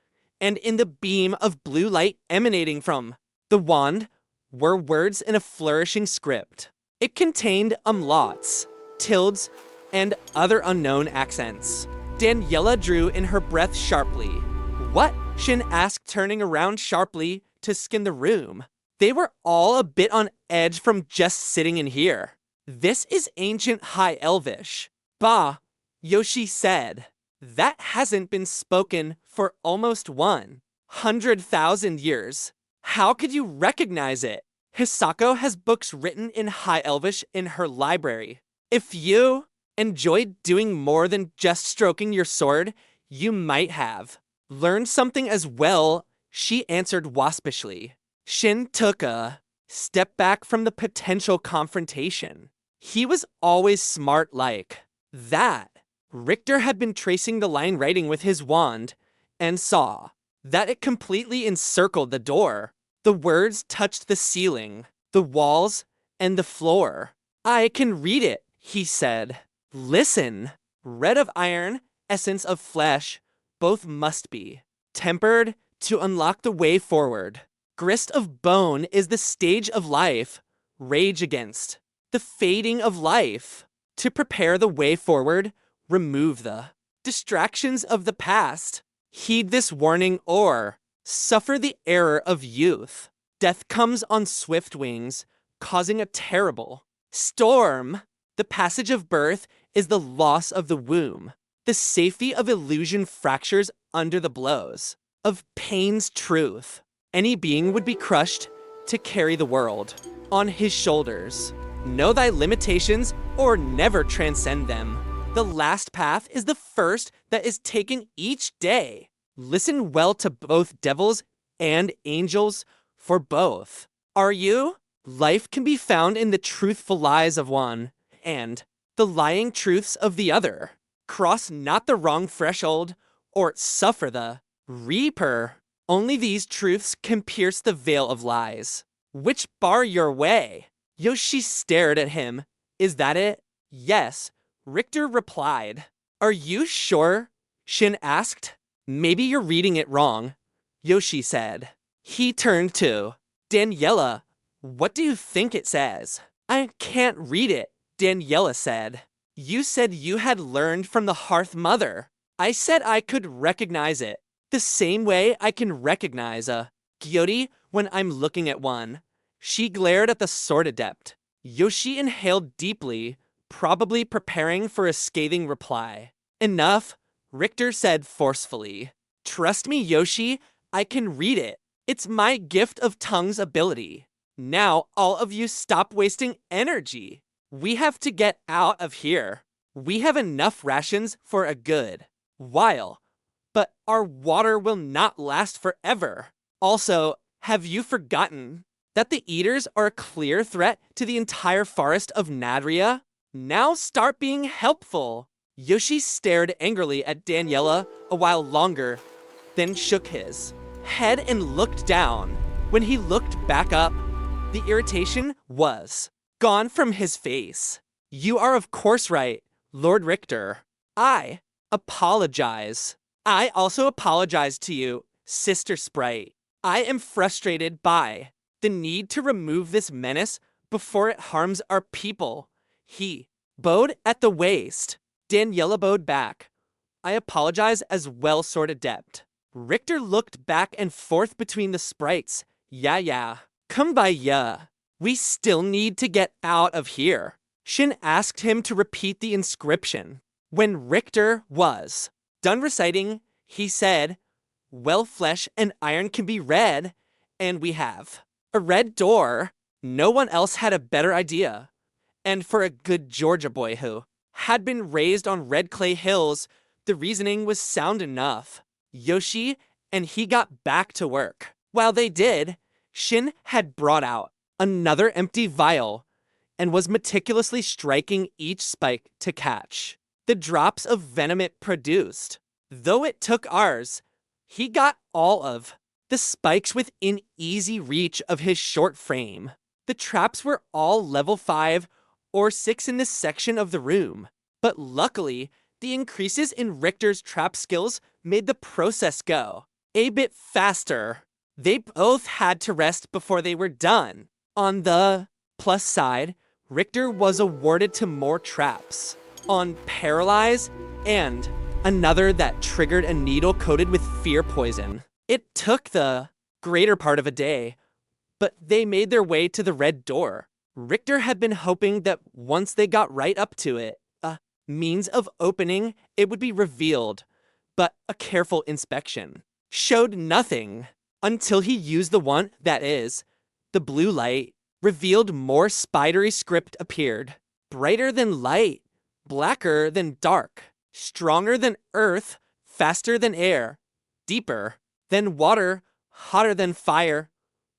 [SPEAKER 1] and in the beam of blue light emanating from the wand were words in a flourishing script. It contained umlauts, tildes, and other unknown accents. Daniela drew in her breath sharply. What? Shin asked, turning around sharply to scan the room. They were all a bit on edge from just sitting in here. This is ancient High Elvish. Bah, Yoshi said. That hasn't been spoken for almost 100,000 years. How could you recognize it? Hisako has books written in High Elvish in her library. If you enjoyed doing more than just stroking your sword, you might have learned something as well, she answered waspishly. Shin took a step back from the potential confrontation. He was always smart like that. Richter had been tracing the line writing with his wand and saw that it completely encircled the door. The words touched the ceiling, the walls, and the floor. I can read it, he said. Listen. Red of iron, essence of flesh, both must be tempered to unlock the way forward. Grist of bone is the stage of life. Rage against the fading of life. To prepare the way forward, remove the distractions of the past. Heed this warning or suffer the error of youth. Death comes on swift wings, causing a terrible storm. The passage of birth is the loss of the womb. The safety of illusion fractures under the blows of pain's truth. Any being would be crushed to carry the world on his shoulders. Know thy limitations or never transcend them. The last path is the first that is taken each day. Listen well to both devils and angels, for both are you. Life can be found in the truthful lies of one and the lying truths of the other. Cross not the wrong threshold or suffer the reaper Only these truths can pierce the veil of lies. Which bar your way? Yoshi stared at him. Is that it? Yes, Richter replied. Are you sure? Shin asked. Maybe you're reading it wrong, Yoshi said. He turned to Daniela. What do you think it says? I can't read it, Daniela said. You said you had learned from the Hearth Mother. I said I could recognize it, the same way I can recognize a gyori when I'm looking at one. She glared at the sword adept. Yoshi inhaled deeply, probably preparing for a scathing reply. Enough, Richter said forcefully. Trust me, Yoshi, I can read it. It's my gift of tongue's ability. Now all of you stop wasting energy. We have to get out of here. We have enough rations for a good while, but our water will not last forever. Also, have you forgotten that the eaters are a clear threat to the entire forest of Nadria? Now start being helpful. Yoshi stared angrily at Daniela a while longer, then shook his head and looked down. When he looked back up, the irritation was gone from his face. You are of course right, Lord Richter. I apologize. I also apologize to you, Sister Sprite. I am frustrated by the need to remove this menace before it harms our people. He bowed at the waist. Daniela bowed back. I apologize as well, Sword Adept. Richter looked back and forth between the sprites. Yeah. Kumbaya. We still need to get out of here. Shin asked him to repeat the inscription. When Richter was done reciting, he said, well, flesh and iron can be red, and we have a red door. No one else had a better idea. And for a good Georgia boy who had been raised on red clay hills, the reasoning was sound enough. Yoshi and he got back to work. While they did, Shin had brought out another empty vial and was meticulously striking each spike to catch the drops of venom it produced. Though it took ours, he got all of the spikes within easy reach of his short frame. The traps were all level 5 or 6 in this section of the room, but luckily, the increases in Richter's trap skills made the process go a bit faster. They both had to rest before they were done. On the plus side, Richter was awarded to more traps. On Paralyze and another that triggered a needle coated with fear poison. It took the greater part of a day, but they made their way to the red door. Richter had been hoping that once they got right up to it, a means of opening it would be revealed, but a careful inspection showed nothing until he used the one that is, the blue light, revealed more spidery script appeared. Brighter than light, blacker than dark, stronger than earth, faster than air, deeper than water, hotter than fire,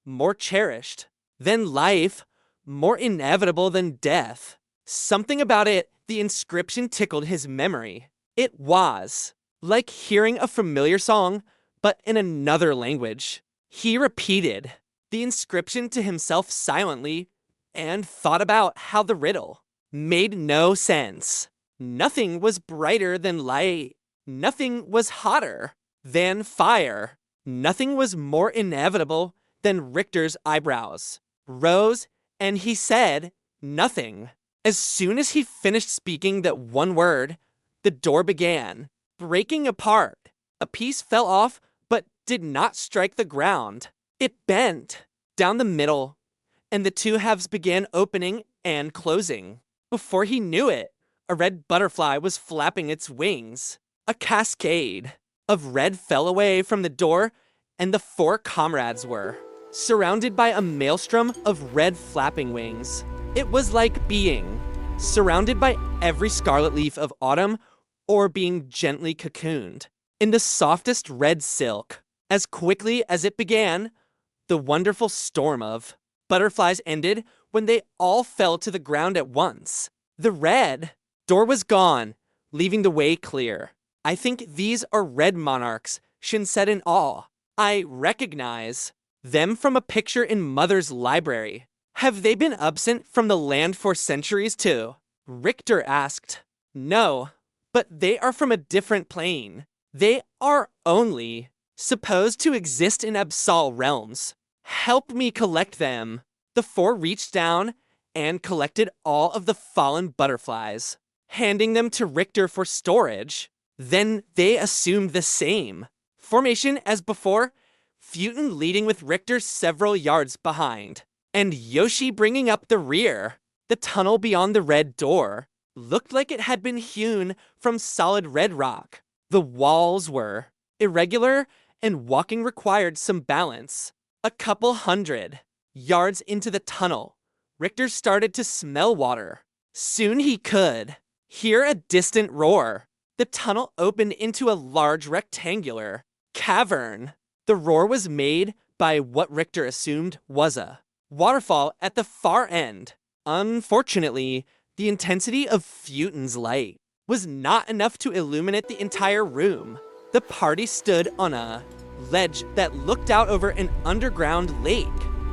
[SPEAKER 1] more cherished than life, more inevitable than death. Something about it, the inscription tickled his memory. It was like hearing a familiar song, but in another language. He repeated the inscription to himself silently and thought about how the riddle made no sense. Nothing was brighter than light. Nothing was hotter than fire. Nothing was more inevitable than Richter's eyebrows rose, and he said nothing. As soon as he finished speaking that one word, the door began breaking apart. A piece fell off, but did not strike the ground. It bent down the middle, and the two halves began opening and closing. Before he knew it, a red butterfly was flapping its wings. A cascade of red fell away from the door, and the four comrades were surrounded by a maelstrom of red flapping wings. It was like being surrounded by every scarlet leaf of autumn or being gently cocooned in the softest red silk. As quickly as it began, the wonderful storm of butterflies ended when they all fell to the ground at once. The red door was gone, leaving the way clear. I think these are red monarchs, Shin said in awe. I recognize them from a picture in Mother's library. Have they been absent from the land for centuries too? Richter asked. No, but they are from a different plane. They are only supposed to exist in Absol realms. Help me collect them. The four reached down and collected all of the fallen butterflies, handing them to Richter for storage. Then they assumed the same formation as before, Festooned leading with Richter several yards behind, and Yoshi bringing up the rear. The tunnel beyond the red door looked like it had been hewn from solid red rock. The walls were irregular, and walking required some balance. A couple hundred yards into the tunnel, Richter started to smell water. Soon he could hear a distant roar. The tunnel opened into a large rectangular cavern. The roar was made by what Richter assumed was a waterfall at the far end. Unfortunately, the intensity of Festooned's light was not enough to illuminate the entire room. The party stood on a ledge that looked out over an underground lake.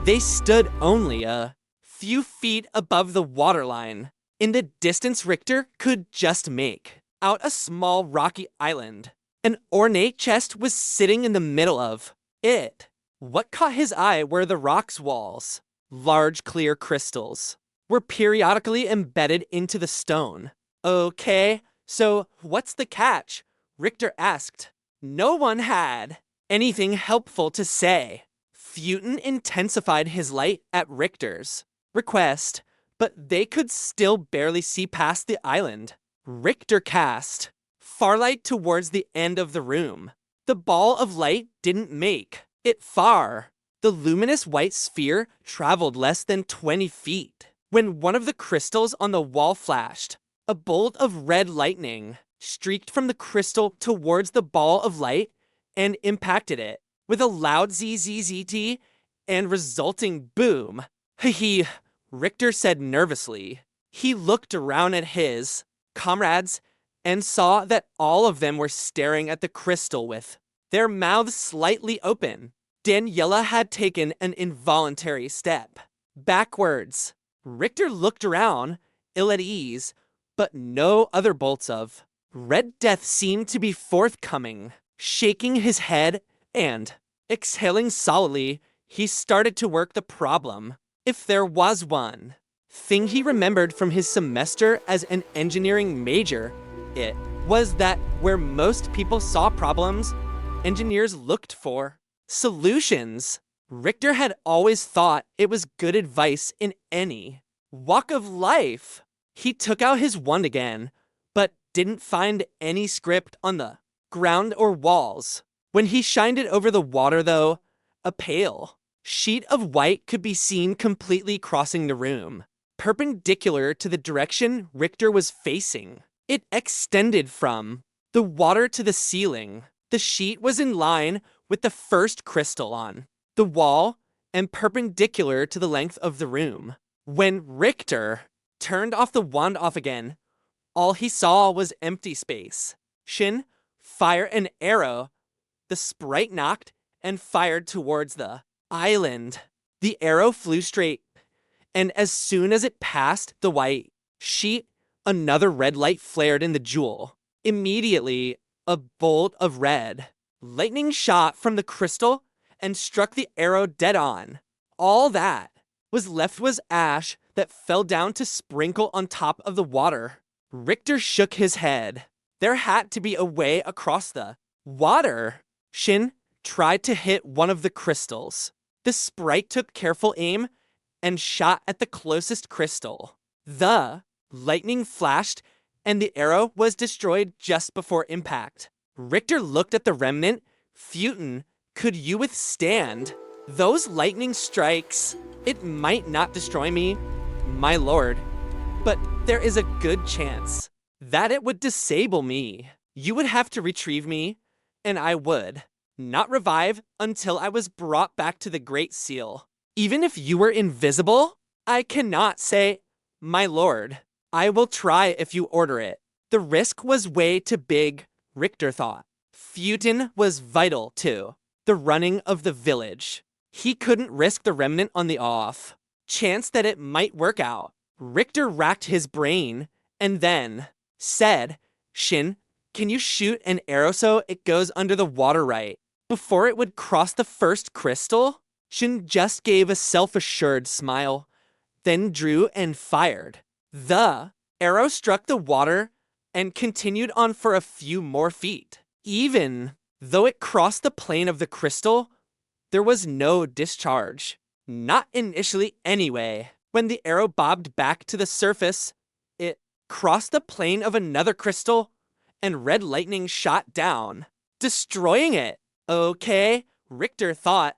[SPEAKER 1] They stood only a few feet above the waterline. In the distance, Richter could just make out a small rocky island. An ornate chest was sitting in the middle of it. What caught his eye were the rock's walls. Large clear crystals were periodically embedded into the stone. Okay, so what's the catch? Richter asked. No one had anything helpful to say. Festooned intensified his light at Richter's request, but they could still barely see past the island. Richter cast farlight towards the end of the room. The ball of light didn't make it far. The luminous white sphere traveled less than 20 feet. When one of the crystals on the wall flashed, a bolt of red lightning streaked from the crystal towards the ball of light and impacted it with a loud ZZZT and resulting boom. He, Richter said nervously. He looked around at his comrades and saw that all of them were staring at the crystal with their mouths slightly open. Daniela had taken an involuntary step backwards. Richter looked around, ill at ease, but no other bolts of red death seemed to be forthcoming. Shaking his head and exhaling solidly, he started to work the problem, if there was one. Thing he remembered from his semester as an engineering major, it was that where most people saw problems, engineers looked for solutions. Richter had always thought it was good advice in any walk of life. He took out his wand again, but didn't find any script on the ground or walls. When he shined it over the water, though, a pale sheet of white could be seen completely crossing the room, perpendicular to the direction Richter was facing. It extended from the water to the ceiling. The sheet was in line with the first crystal on the wall and perpendicular to the length of the room. When Richter turned off the wand off again, all he saw was empty space. Shin, fire an arrow. The sprite knocked and fired towards the island. The arrow flew straight, and as soon as it passed the white sheet, another red light flared in the jewel. Immediately, a bolt of red lightning shot from the crystal and struck the arrow dead on. All that was left was ash that fell down to sprinkle on top of the water. Richter shook his head. There had to be a way across the water. Shin tried to hit one of the crystals. The sprite took careful aim and shot at the closest crystal. The lightning flashed and the arrow was destroyed just before impact. Richter looked at the remnant. Festooned, could you withstand those lightning strikes? It might not destroy me, my lord, but there is a good chance that it would disable me. You would have to retrieve me, and I would not revive until I was brought back to the Great Seal. Even if you were invisible, I cannot say, my lord. I will try if you order it. The risk was way too big, Richter thought. Festooned was vital, too. the running of the village. He couldn't risk the remnant on the off chance that it might work out. Richter racked his brain and then said, Shin, can you shoot an arrow so it goes under the water right before it would cross the first crystal? Shin just gave a self-assured smile, then drew and fired. The arrow struck the water and continued on for a few more feet. Even though it crossed the plane of the crystal, there was no discharge. Not initially anyway. When the arrow bobbed back to the surface, it crossed the plane of another crystal, and red lightning shot down, destroying it. Okay, Richter thought,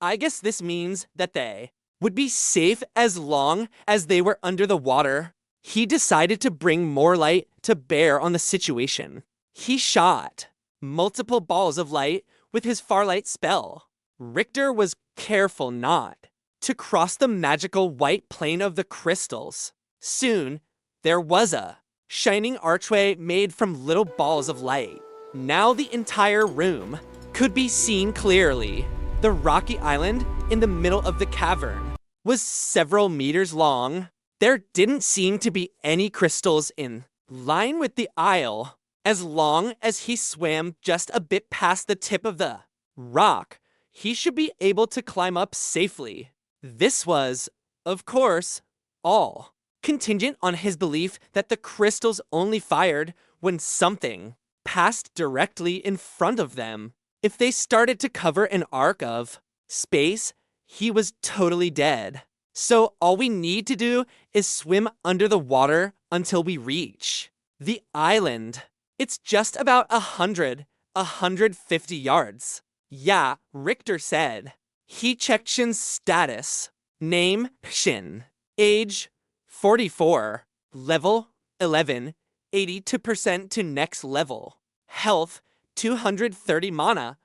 [SPEAKER 1] I guess this means that they would be safe as long as they were under the water. He decided to bring more light to bear on the situation. He shot multiple balls of light with his Farlight spell. Richter was careful not to cross the magical white plane of the crystals. Soon, there was a shining archway made from little balls of light. Now the entire room could be seen clearly. The rocky island in the middle of the cavern was several meters long. There didn't seem to be any crystals in line with the isle. As long as he swam just a bit past the tip of the rock, he should be able to climb up safely. This was, of course, all contingent on his belief that the crystals only fired when something passed directly in front of them. If they started to cover an arc of space, he was totally dead. So all we need to do is swim under the water until we reach the island. It's just about 150 yards. Yeah, Richter said. He checked Shin's status. Name, Shin. Age, 44. Level, 11. 82% to next level. Health, 230 mana.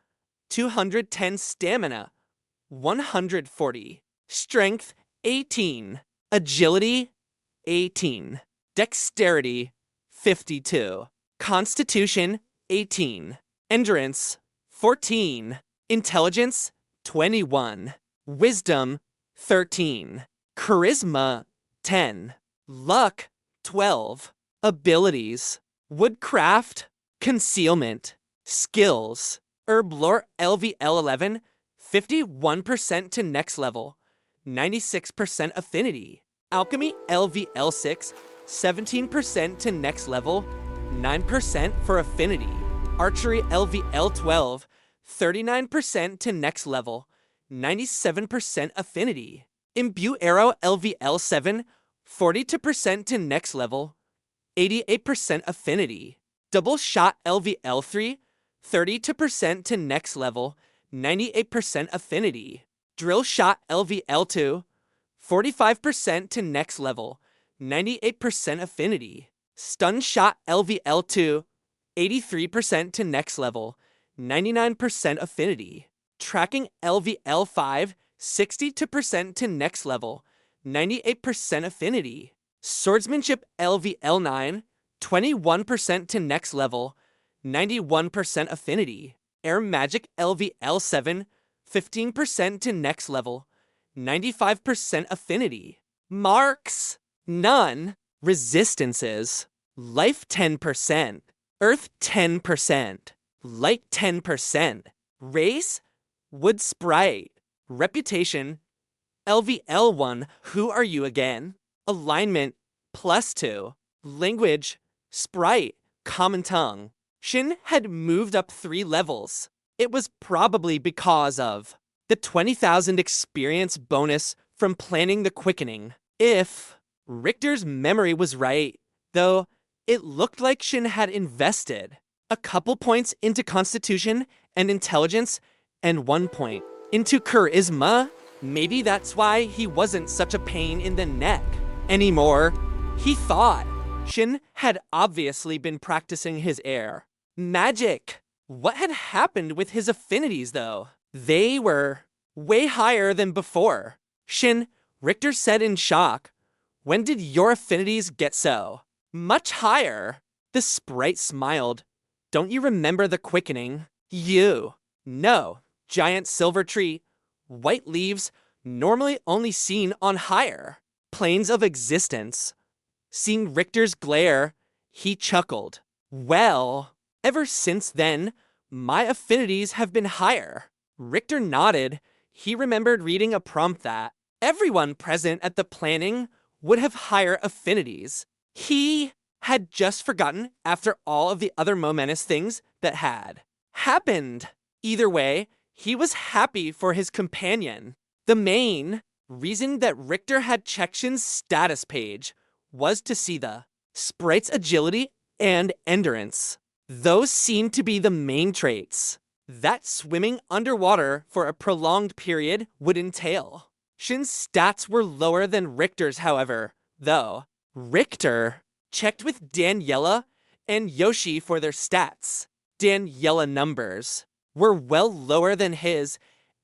[SPEAKER 1] 210 stamina. 140. Strength, 18. Agility, 18. Dexterity, 52. Constitution, 18. Endurance, 14. Intelligence, 21. Wisdom, 13. Charisma, 10. Luck, 12. Abilities, woodcraft, concealment, skills, herblore LVL 11, 51% to next level, 96% affinity. Alchemy LVL 6, 17% to next level, 9% for affinity. Archery LVL 12, 39% to next level, 97% affinity. Imbue Arrow LVL 7, 42% to next level, 88% affinity. Double Shot LVL 3, 32% to next level, 98% affinity. Drill Shot LVL 2, 45% to next level, 98% affinity. Stun Shot LVL 2, 83% to next level, 99% affinity. Tracking LVL 5, 62% to next level, 98% affinity. Swordsmanship LVL 9, 21% to next level, 91% affinity. Air Magic LVL 7, 15% to next level, 95% affinity. Marks, none. Resistances, life 10%, earth 10%, light 10%. Race, wood sprite. Reputation, LVL 1, who are you again? Alignment, +2. Language, sprite, common tongue. Shin had moved up 3 levels. It was probably because of the 20,000 experience bonus from planning the quickening. If Richter's memory was right, though, it looked like Shin had invested a couple points into Constitution and Intelligence and 1 point into Charisma. Maybe that's why he wasn't such a pain in the neck anymore. He thought Shin had obviously been practicing his air magic. What had happened with his affinities, though? They were way higher than before. Shin, Richter said in shock, when did your affinities get so much higher? The sprite smiled. Don't you remember the quickening? You. No, giant silver tree, white leaves normally only seen on higher planes of existence. Seeing Richter's glare, he chuckled. Well, ever since then, my affinities have been higher. Richter nodded. He remembered reading a prompt that everyone present at the planning would have higher affinities. He had just forgotten after all of the other momentous things that had happened. Either way, he was happy for his companion. The main reason that Richter had Chekshin's status page was to see the sprite's agility and endurance. Those seemed to be the main traits that swimming underwater for a prolonged period would entail. Shin's stats were lower than Richter's, however, though. Richter checked with Daniela and Yoshi for their stats. Daniela numbers were well lower than his,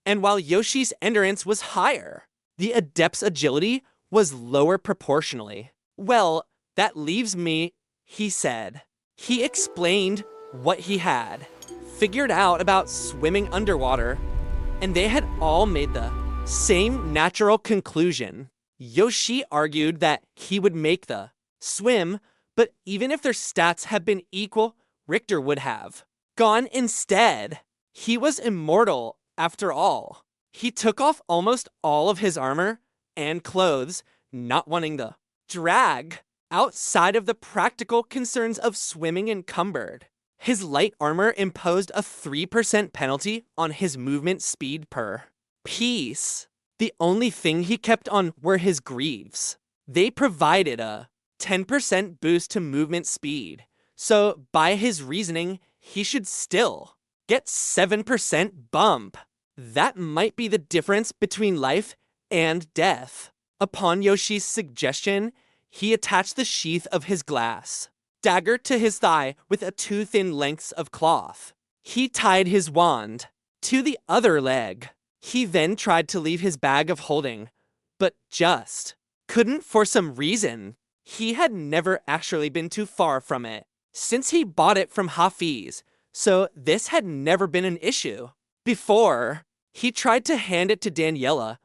[SPEAKER 1] and while Yoshi's endurance was higher, the adept's agility was lower proportionally. Well, that leaves me, he said. He explained what he had figured out about swimming underwater, and they had all made the same natural conclusion. Yoshi argued that he would make the swim, but even if their stats had been equal, Richter would have gone instead. He was immortal, after all. He took off almost all of his armor and clothes, not wanting the drag outside of the practical concerns of swimming encumbered. His light armor imposed a 3% penalty on his movement speed per piece. The only thing he kept on were his greaves. They provided a 10% boost to movement speed, so by his reasoning, he should still get 7% bump. That might be the difference between life and death. Upon Yoshi's suggestion, he attached the sheath of his glass dagger to his thigh with a 2 thin lengths of cloth. He tied his wand to the other leg. He then tried to leave his bag of holding, but just couldn't for some reason. He had never actually been too far from it since he bought it from Hafiz, so this had never been an issue. Before, he tried to hand it to Daniela,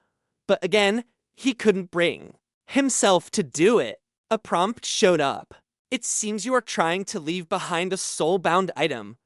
[SPEAKER 1] but again, he couldn't bring himself to do it. A prompt showed up. It seems you are trying to leave behind a soul-bound item.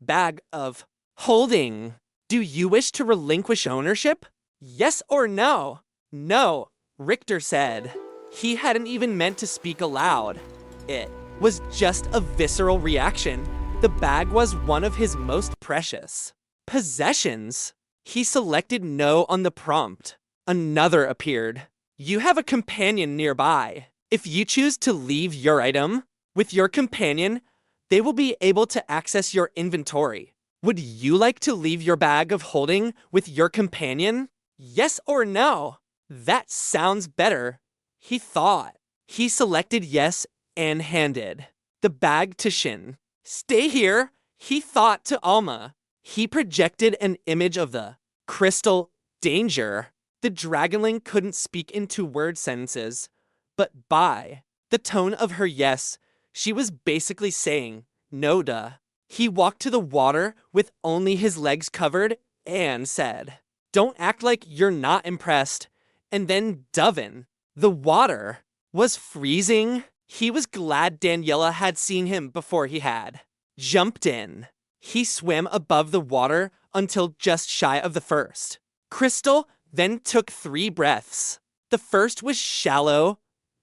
[SPEAKER 1] Bag of holding. Do you wish to relinquish ownership? Yes or no? No, Richter said. He hadn't even meant to speak aloud. It was just a visceral reaction. The bag was one of his most precious possessions. He selected no on the prompt. Another appeared. You have a companion nearby. If you choose to leave your item with your companion, they will be able to access your inventory. Would you like to leave your bag of holding with your companion? Yes or no? That sounds better, he thought. He selected yes and handed the bag to Shin. Stay here, he thought to Alma. He projected an image of the crystal danger. The dragonling couldn't speak in 2-word sentences, but by the tone of her yes, she was basically saying, no duh. He walked to the water with only his legs covered and said, don't act like you're not impressed. And then Dovin, the water, was freezing. He was glad Daniela had seen him before he had jumped in. He swam above the water until just shy of the first. Crystal then took 3 breaths. The first was shallow,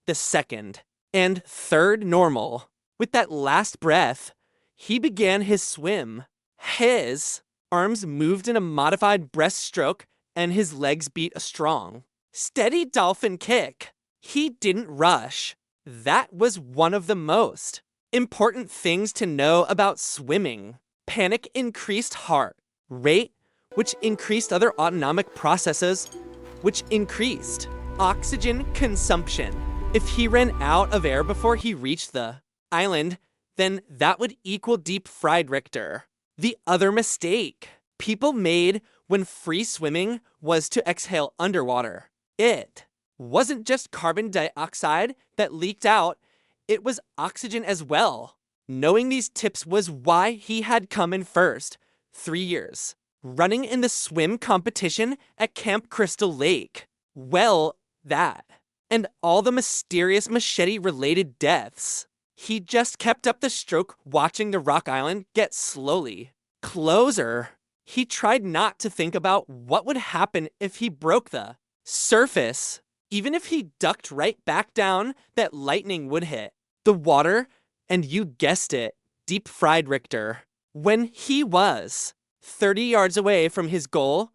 [SPEAKER 1] the second and third normal. With that last breath, he began his swim. His arms moved in a modified breaststroke and his legs beat a strong, steady dolphin kick. He didn't rush. That was one of the most important things to know about swimming. Panic increased heart rate, which increased other autonomic processes, which increased oxygen consumption. If he ran out of air before he reached the island, then that would equal deep fried Richter. The other mistake people made when free swimming was to exhale underwater. It wasn't just carbon dioxide that leaked out, it was oxygen as well. Knowing these tips was why he had come in first 3 years running in the swim competition at Camp Crystal Lake. Well, that. And all the mysterious machete-related deaths. He just kept up the stroke watching the rock island get slowly closer. He tried not to think about what would happen if he broke the surface. Even if he ducked right back down, that lightning would hit the water, and you guessed it, deep-fried Richter. When he was 30 yards away from his goal,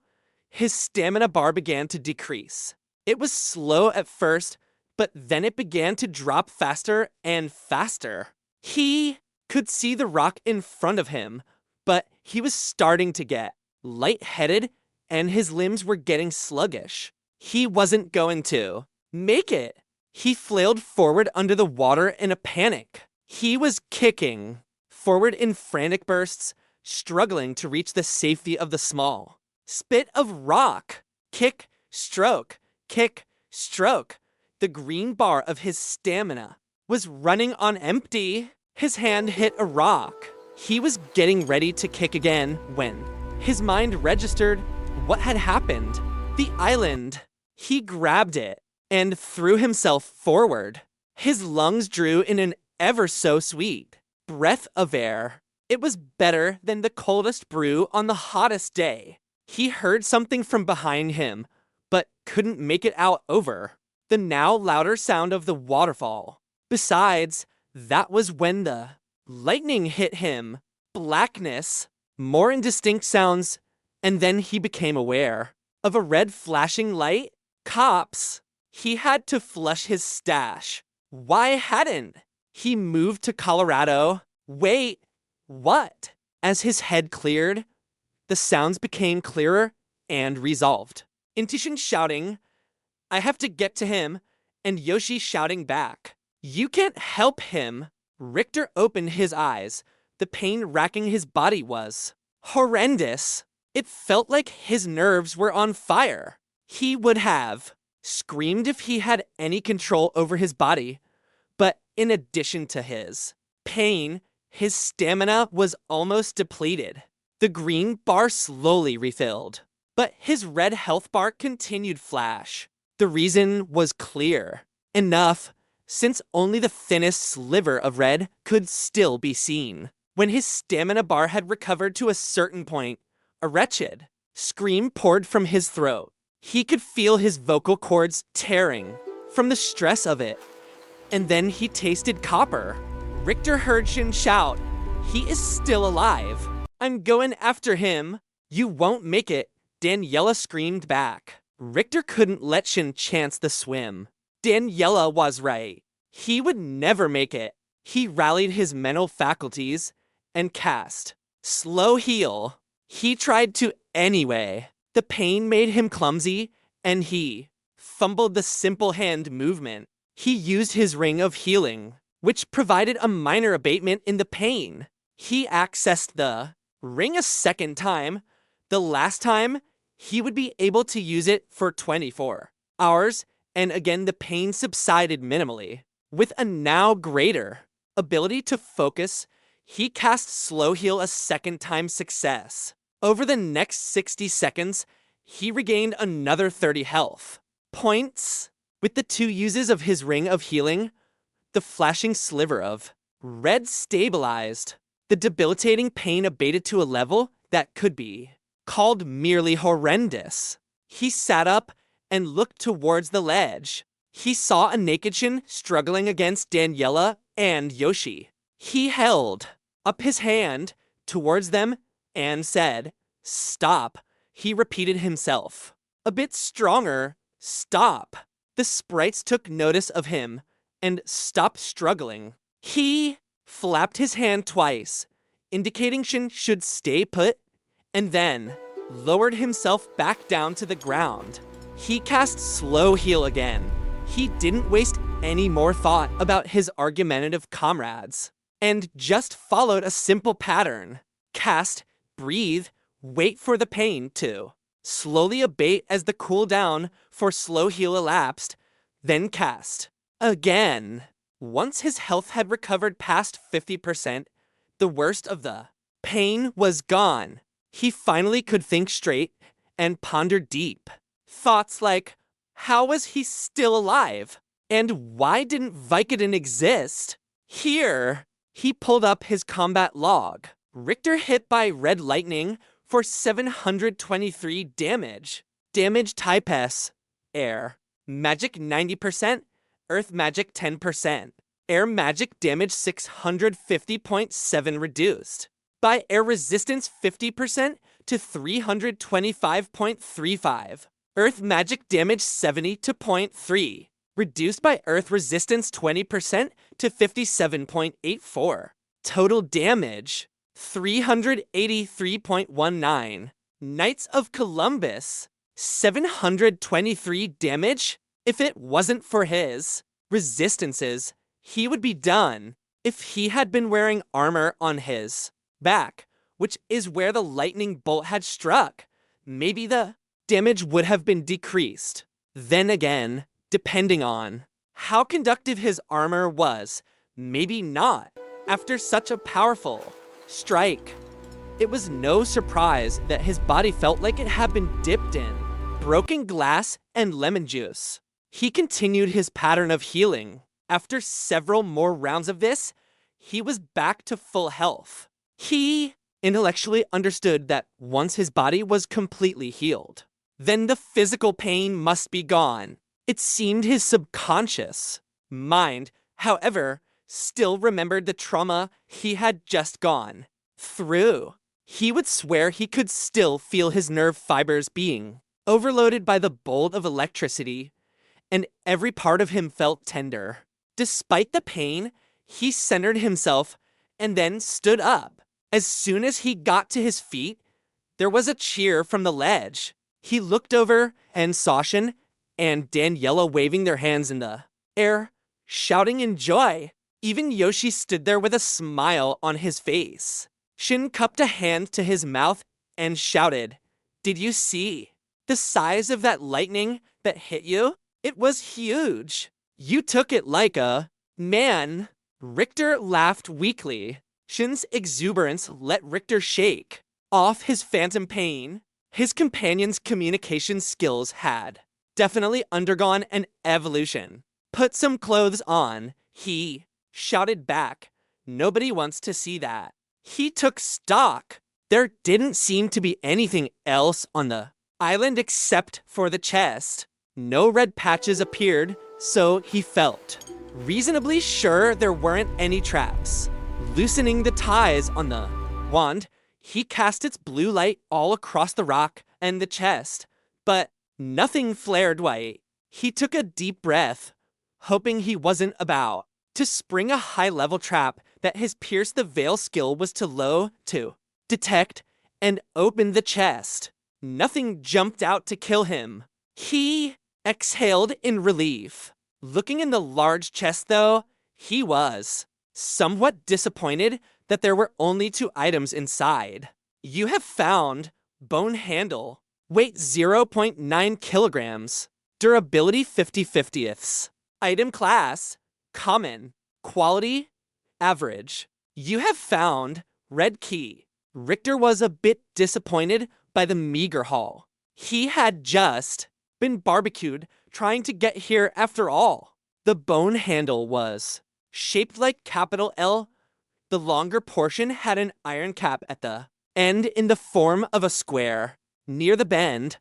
[SPEAKER 1] his stamina bar began to decrease. It was slow at first, but then it began to drop faster and faster. He could see the rock in front of him, but he was starting to get lightheaded and his limbs were getting sluggish. He wasn't going to make it. He flailed forward under the water in a panic. He was kicking forward in frantic bursts, struggling to reach the safety of the small spit of rock. Kick, stroke, kick, stroke. The green bar of his stamina was running on empty. His hand hit a rock. He was getting ready to kick again when his mind registered what had happened. The island. He grabbed it and threw himself forward. His lungs drew in an ever so sweet breath of air. It was better than the coldest brew on the hottest day. He heard something from behind him, but couldn't make it out over the now louder sound of the waterfall. Besides, that was when the lightning hit him. Blackness, more indistinct sounds, and then he became aware of a red flashing light. Cops. He had to flush his stash. Why hadn't he moved to Colorado? Wait, what? As his head cleared, the sounds became clearer and resolved. Intuition shouting, "I have to get to him," and Yoshi shouting back, "You can't help him." Richter opened his eyes. The pain racking his body was horrendous. It felt like his nerves were on fire. He would have screamed if he had any control over his body, but in addition to his pain, his stamina was almost depleted. The green bar slowly refilled, but his red health bar continued flash. The reason was clear enough, since only the thinnest sliver of red could still be seen. When his stamina bar had recovered to a certain point, a wretched scream poured from his throat. He could feel his vocal cords tearing from the stress of it. And then he tasted copper. Richter heard Shin shout, "He is still alive. I'm going after him." "You won't make it," Daniela screamed back. Richter couldn't let Shin chance the swim. Daniela was right. He would never make it. He rallied his mental faculties and cast slow heal. He tried to anyway. The pain made him clumsy, and he fumbled the simple hand movement. He used his ring of healing, which provided a minor abatement in the pain. He accessed the ring a second time. The last time, he would be able to use it for 24 hours, and again the pain subsided minimally. With a now greater ability to focus, he cast slow heal a second time success. Over the next 60 seconds, he regained another 30 health points. With the 2 uses of his ring of healing, the flashing sliver of red stabilized. The debilitating pain abated to a level that could be called merely horrendous. He sat up and looked towards the ledge. He saw a naked Shin struggling against Daniela and Yoshi. He held up his hand towards them and said, "Stop." He repeated himself. A bit stronger, "Stop." The sprites took notice of him and stopped struggling. He flapped his hand twice, indicating Shin should stay put, and then lowered himself back down to the ground. He cast slow heal again. He didn't waste any more thought about his argumentative comrades, and just followed a simple pattern. Cast, breathe, wait for the pain to slowly abate as the cooldown for slow heal elapsed, then cast again. Once his health had recovered past 50%, the worst of the pain was gone. He finally could think straight and ponder deep. Thoughts like, how was he still alive? And why didn't Vicodin exist? Here, he pulled up his combat log. Richter hit by red lightning for 723 damage. Damage type S, air. Magic 90%, earth magic 10%. Air magic damage 650.7 reduced. By air resistance 50% to 325.35. Earth magic damage 70 to 0.3. Reduced by earth resistance 20% to 57.84. Total damage 383.19. Knights of Columbus 723 damage. If it wasn't for his resistances, he would be done. If he had been wearing armor on his back, which is where the lightning bolt had struck, maybe the damage would have been decreased. Then again, depending on how conductive his armor was, maybe not. After such a powerful strike, it was no surprise that his body felt like it had been dipped in broken glass and lemon juice. He continued his pattern of healing. After several more rounds of this, he was back to full health. He intellectually understood that once his body was completely healed, then the physical pain must be gone. It seemed his subconscious mind, however, still remembered the trauma he had just gone through. He would swear he could still feel his nerve fibers being overloaded by the bolt of electricity, and every part of him felt tender. Despite the pain, he centered himself and then stood up. As soon as he got to his feet, there was a cheer from the ledge. He looked over and saw Shin and Daniela waving their hands in the air, shouting in joy. Even Yoshi stood there with a smile on his face. Shin cupped a hand to his mouth and shouted, "Did you see the size of that lightning that hit you? It was huge. You took it like a man." Richter laughed weakly. Shin's exuberance let Richter shake off his phantom pain. His companion's communication skills had definitely undergone an evolution. "Put some clothes on," he shouted back. "Nobody wants to see that." He took stock. There didn't seem to be anything else on the island except for the chest. No red patches appeared, so he felt reasonably sure there weren't any traps. Loosening the ties on the wand, he cast its blue light all across the rock and the chest, but nothing flared white. He took a deep breath, hoping he wasn't about to spring a high-level trap that his pierce the veil skill was too low to detect, and opened the chest. Nothing jumped out to kill him. He exhaled in relief. Looking in the large chest, though, he was somewhat disappointed that there were only 2 items inside. You have found bone handle, weight 0.9 kilograms, durability 50/50ths. Item class, common, quality, average. You have found red key. Richter was a bit disappointed by the meager haul. He had just been barbecued trying to get here after all. The bone handle was shaped like capital L. The longer portion had an iron cap at the end in the form of a square. Near the bend,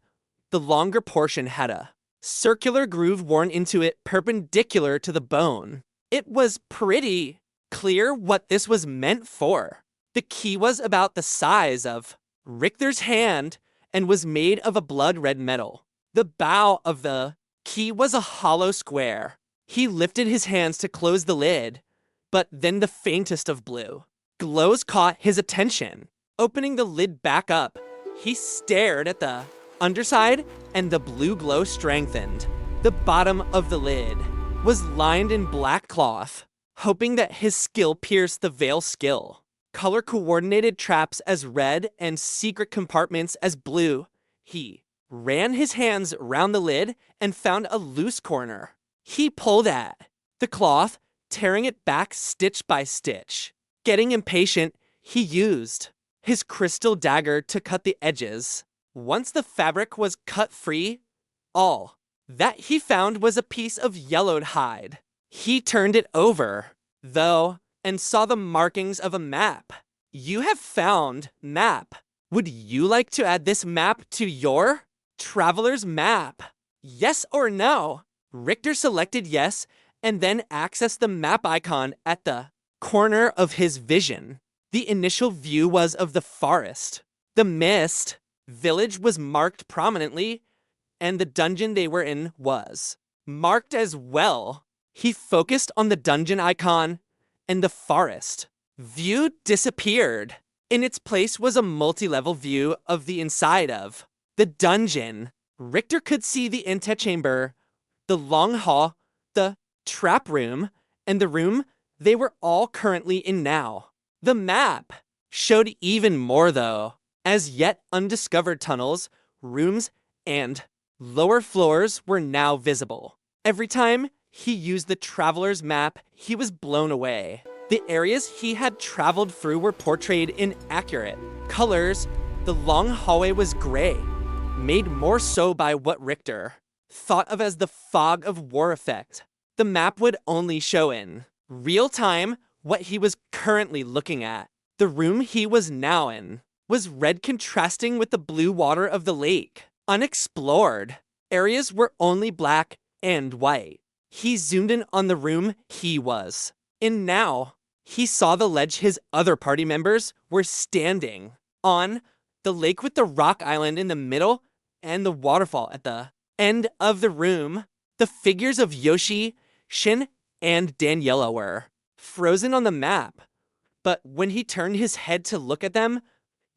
[SPEAKER 1] the longer portion had a circular groove worn into it perpendicular to the bone. It was pretty clear what this was meant for. The key was about the size of Richter's hand and was made of a blood-red metal. The bow of the key was a hollow square. He lifted his hands to close the lid, but then the faintest of blue glows caught his attention. Opening the lid back up, he stared at the underside, and the blue glow strengthened. The bottom of the lid was lined in black cloth, hoping that his skill pierced the veil skill. Color-coordinated traps as red and secret compartments as blue. He ran his hands around the lid and found a loose corner. He pulled at the cloth, tearing it back stitch by stitch. Getting impatient, he used his crystal dagger to cut the edges. Once the fabric was cut free, all that he found was a piece of yellowed hide. He turned it over, though, and saw the markings of a map. You have found map. Would you like to add this map to your traveler's map? Yes or no? Richter selected yes and then accessed the map icon at the corner of his vision. The initial view was of the forest. The mist village was marked prominently, and the dungeon they were in was marked as well. He focused on the dungeon icon, and the forest view disappeared. In its place was a multi-level view of the inside of the dungeon. Richter could see the antechamber, the long hall, the trap room, and the room they were all currently in now. The map showed even more though. As yet undiscovered tunnels, rooms, and lower floors were now visible. Every time he used the traveler's map, he was blown away. The areas he had traveled through were portrayed in accurate colors. The long hallway was gray, made more so by what Richter thought of as the fog of war effect. The map would only show in real time what he was currently looking at. The room he was now in was red, contrasting with the blue water of the lake. Unexplored areas were only black and white. He zoomed in on the room he was in now. He saw the ledge his other party members were standing on, the lake with the rock island in the middle and the waterfall at the end of the room. The figures of Yoshi, Shin, and Daniela were frozen on the map, but when he turned his head to look at them,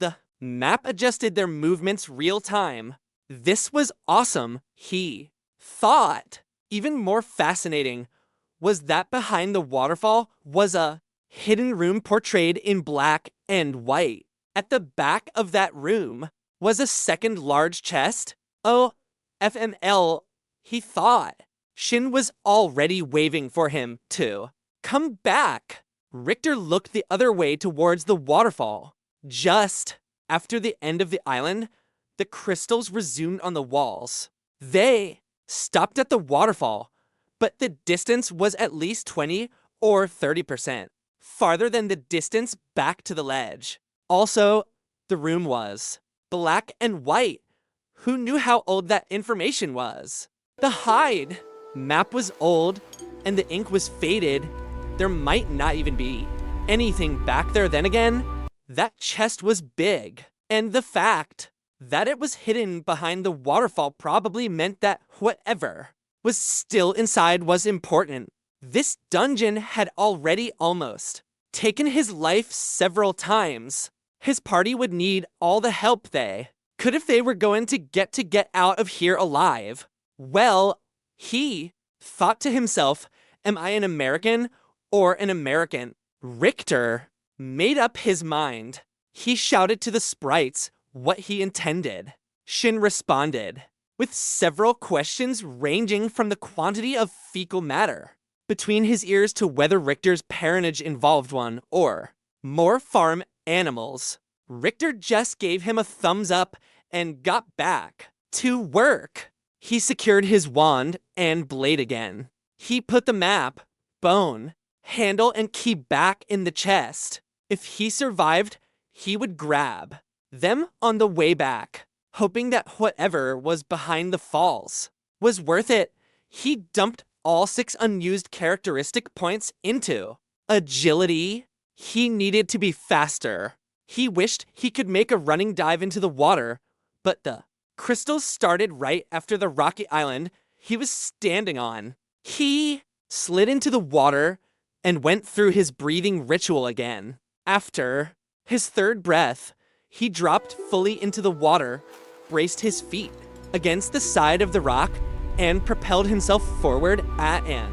[SPEAKER 1] the map adjusted their movements real time. This was awesome, he thought. Even more fascinating was that behind the waterfall was a hidden room portrayed in black and white. At the back of that room was a second large chest. Oh, FML, he thought. Shin was already waving for him to come back. Richter looked the other way towards the waterfall. Just after the end of the island, the crystals resumed on the walls. They stopped at the waterfall, but the distance was at least 20 or 30% farther than the distance back to the ledge. Also, the room was black and white. Who knew how old that information was? The hide map was old and the ink was faded. There might not even be anything back there. Then again, that chest was big, and the fact that it was hidden behind the waterfall probably meant that whatever was still inside was important. This dungeon had already almost taken his life several times. His party would need all the help they could if they were going to get out of here alive. Well, he thought to himself, am I an American or an American? Richter made up his mind. He shouted to the sprites what he intended. Shin responded with several questions ranging from the quantity of fecal matter between his ears to whether Richter's parentage involved one or more farm animals. Richter just gave him a thumbs up and got back to work. He secured his wand and blade again. He put the map, bone, handle, and key back in the chest. If he survived, he would grab them on the way back, hoping that whatever was behind the falls was worth it. He dumped all 6 unused characteristic points into agility. He needed to be faster. He wished he could make a running dive into the water, but the crystals started right after the rocky island he was standing on. He slid into the water and went through his breathing ritual again. After his third breath, he dropped fully into the water, braced his feet against the side of the rock, and propelled himself forward at an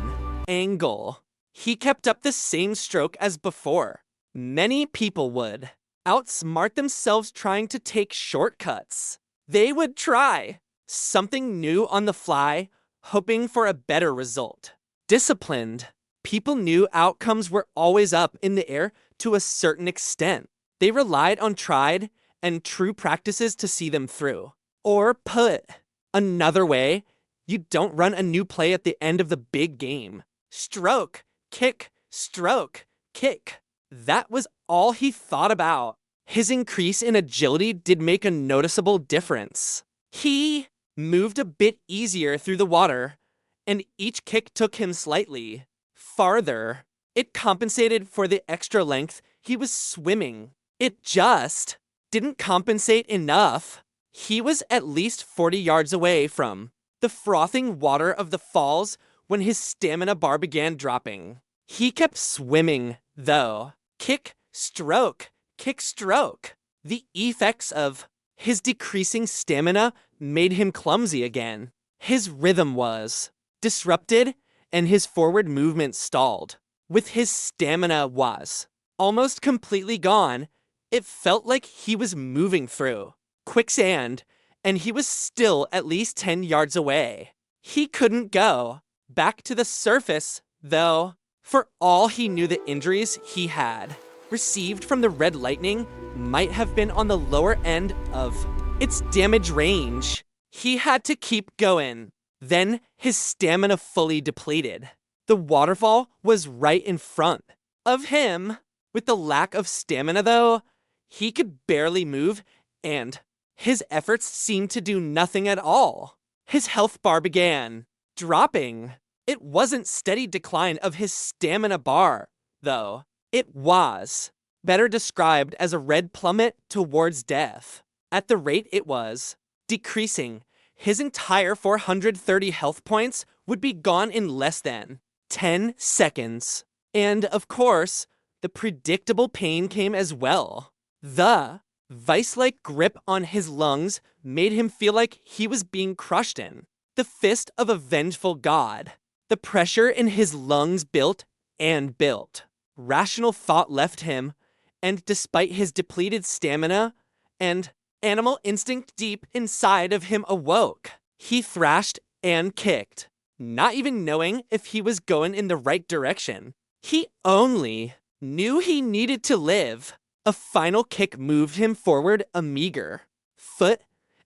[SPEAKER 1] angle. He kept up the same stroke as before. Many people would outsmart themselves trying to take shortcuts. They would try something new on the fly, hoping for a better result. Disciplined people knew outcomes were always up in the air to a certain extent. They relied on tried and true practices to see them through. Or put another way, you don't run a new play at the end of the big game. Stroke, kick, stroke, kick. That was all he thought about. His increase in agility did make a noticeable difference. He moved a bit easier through the water, and each kick took him slightly farther. It compensated for the extra length he was swimming. It just didn't compensate enough. He was at least 40 yards away from the frothing water of the falls when his stamina bar began dropping. He kept swimming, though. Kick, stroke, kick, stroke. The effects of his decreasing stamina made him clumsy again. His rhythm was disrupted, and his forward movement stalled. With his stamina was almost completely gone, it felt like he was moving through quicksand, and he was still at least 10 yards away. He couldn't go back to the surface, though. For all he knew, the injuries he had received from the red lightning might have been on the lower end of its damage range. He had to keep going. Then his stamina fully depleted. The waterfall was right in front of him. With the lack of stamina, though, he could barely move, and his efforts seemed to do nothing at all. His health bar began dropping. It wasn't steady decline of his stamina bar, though. It was better described as a red plummet towards death. At the rate it was decreasing, his entire 430 health points would be gone in less than 10 seconds. And, of course, the predictable pain came as well. The vice-like grip on his lungs made him feel like he was being crushed in the fist of a vengeful god. The pressure in his lungs built and built. Rational thought left him, and despite his depleted stamina, and animal instinct deep inside of him awoke. He thrashed and kicked, not even knowing if he was going in the right direction. He only knew he needed to live. A final kick moved him forward a meager foot,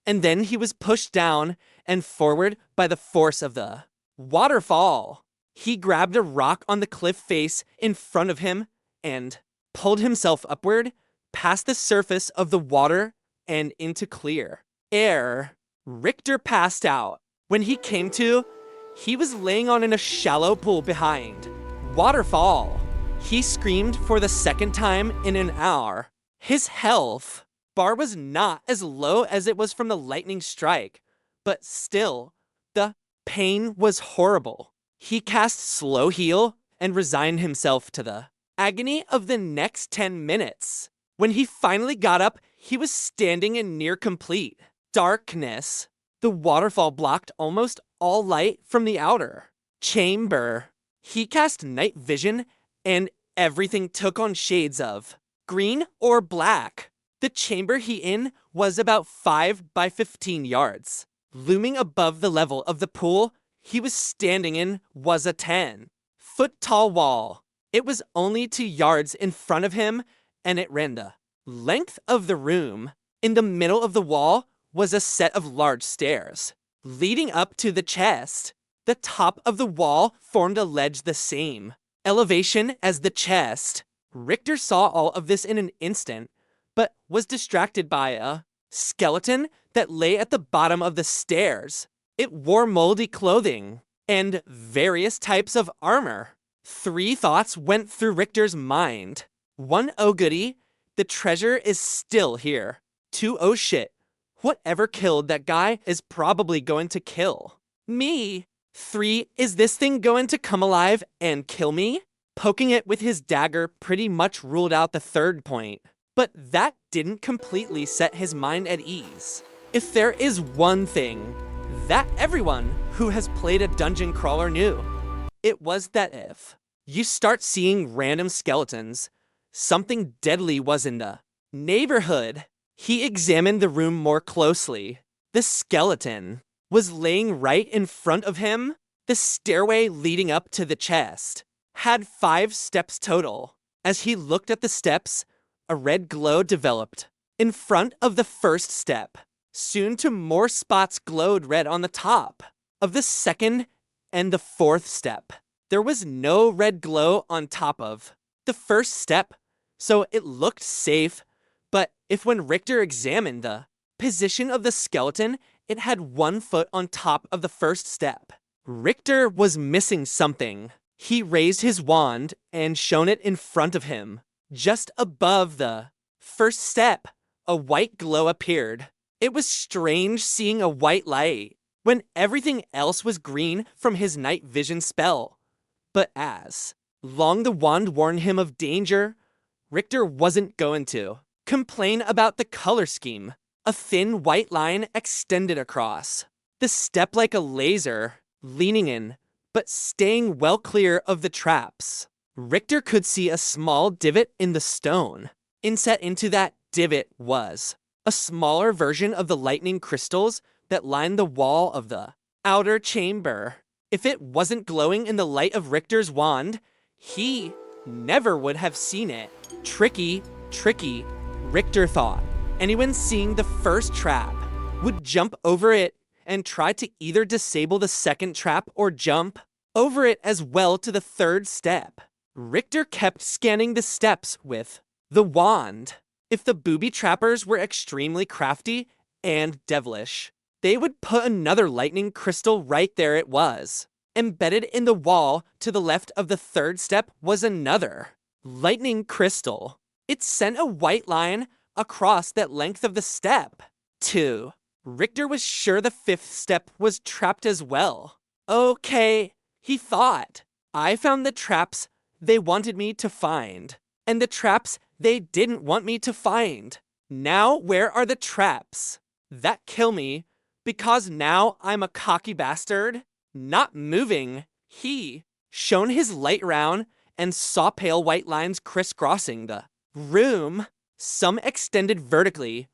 [SPEAKER 1] and then he was pushed down and forward by the force of the waterfall. He grabbed a rock on the cliff face in front of him and pulled himself upward past the surface of the water and into clear air. Richter passed out. When he came to, he was laying on in a shallow pool behind waterfall. He screamed for the second time in an hour. His health bar was not as low as it was from the lightning strike, but still, the pain was horrible. He cast slow heal and resigned himself to the agony of the next 10 minutes. When he finally got up, he was standing in near complete darkness. The waterfall blocked almost all light from the outer chamber. He cast night vision, and everything took on shades of green or black. The chamber he in was about 5 by 15 yards. Looming above the level of the pool he was standing in was a 10-foot tall wall. It was only 2 yards in front of him, and it ran the length of the room. In the middle of the wall was a set of large stairs leading up to the chest. The top of the wall formed a ledge the same elevation as the chest. Richter saw all of this in an instant, but was distracted by a skeleton that lay at the bottom of the stairs. It wore moldy clothing and various types of armor. 3 thoughts went through Richter's mind. 1, oh goody, the treasure is still here. 2, oh shit, whatever killed that guy is probably going to kill me. 3, is this thing going to come alive and kill me? Poking it with his dagger pretty much ruled out the 3rd point, but that didn't completely set his mind at ease. If there is one thing that everyone who has played a dungeon crawler knew, it was that if you start seeing random skeletons, something deadly was in the neighborhood. He examined the room more closely. The skeleton was laying right in front of him. The stairway leading up to the chest had 5 steps total. As he looked at the steps, a red glow developed in front of the first step. Soon two more spots glowed red on the top of the second and the fourth step. There was no red glow on top of the first step, so it looked safe. But when Richter examined the position of the skeleton, it had 1 foot on top of the first step. Richter was missing something. He raised his wand and shone it in front of him. Just above the first step, a white glow appeared. It was strange seeing a white light when everything else was green from his night vision spell. But as long the wand warned him of danger, Richter wasn't going to complain about the color scheme. A thin white line extended across the step like a laser, leaning in, but staying well clear of the traps. Richter could see a small divot in the stone. Inset into that divot was a smaller version of the lightning crystals that lined the wall of the outer chamber. If it wasn't glowing in the light of Richter's wand, he never would have seen it. Tricky, Richter thought. Anyone seeing the first trap would jump over it and try to either disable the second trap or jump over it as well to the third step. Richter kept scanning the steps with the wand. If the booby trappers were extremely crafty and devilish, they would put another lightning crystal right there. It was embedded in the wall to the left of the third step was another lightning crystal. It sent a white line across that length of the step. 2. Richter was sure the fifth step was trapped as well. Okay, he thought. I found the traps they wanted me to find, and the traps they didn't want me to find. Now where are the traps that kill me? Because now I'm a cocky bastard. Not moving, he shone his light round and saw pale white lines crisscrossing the room. Some extended vertically,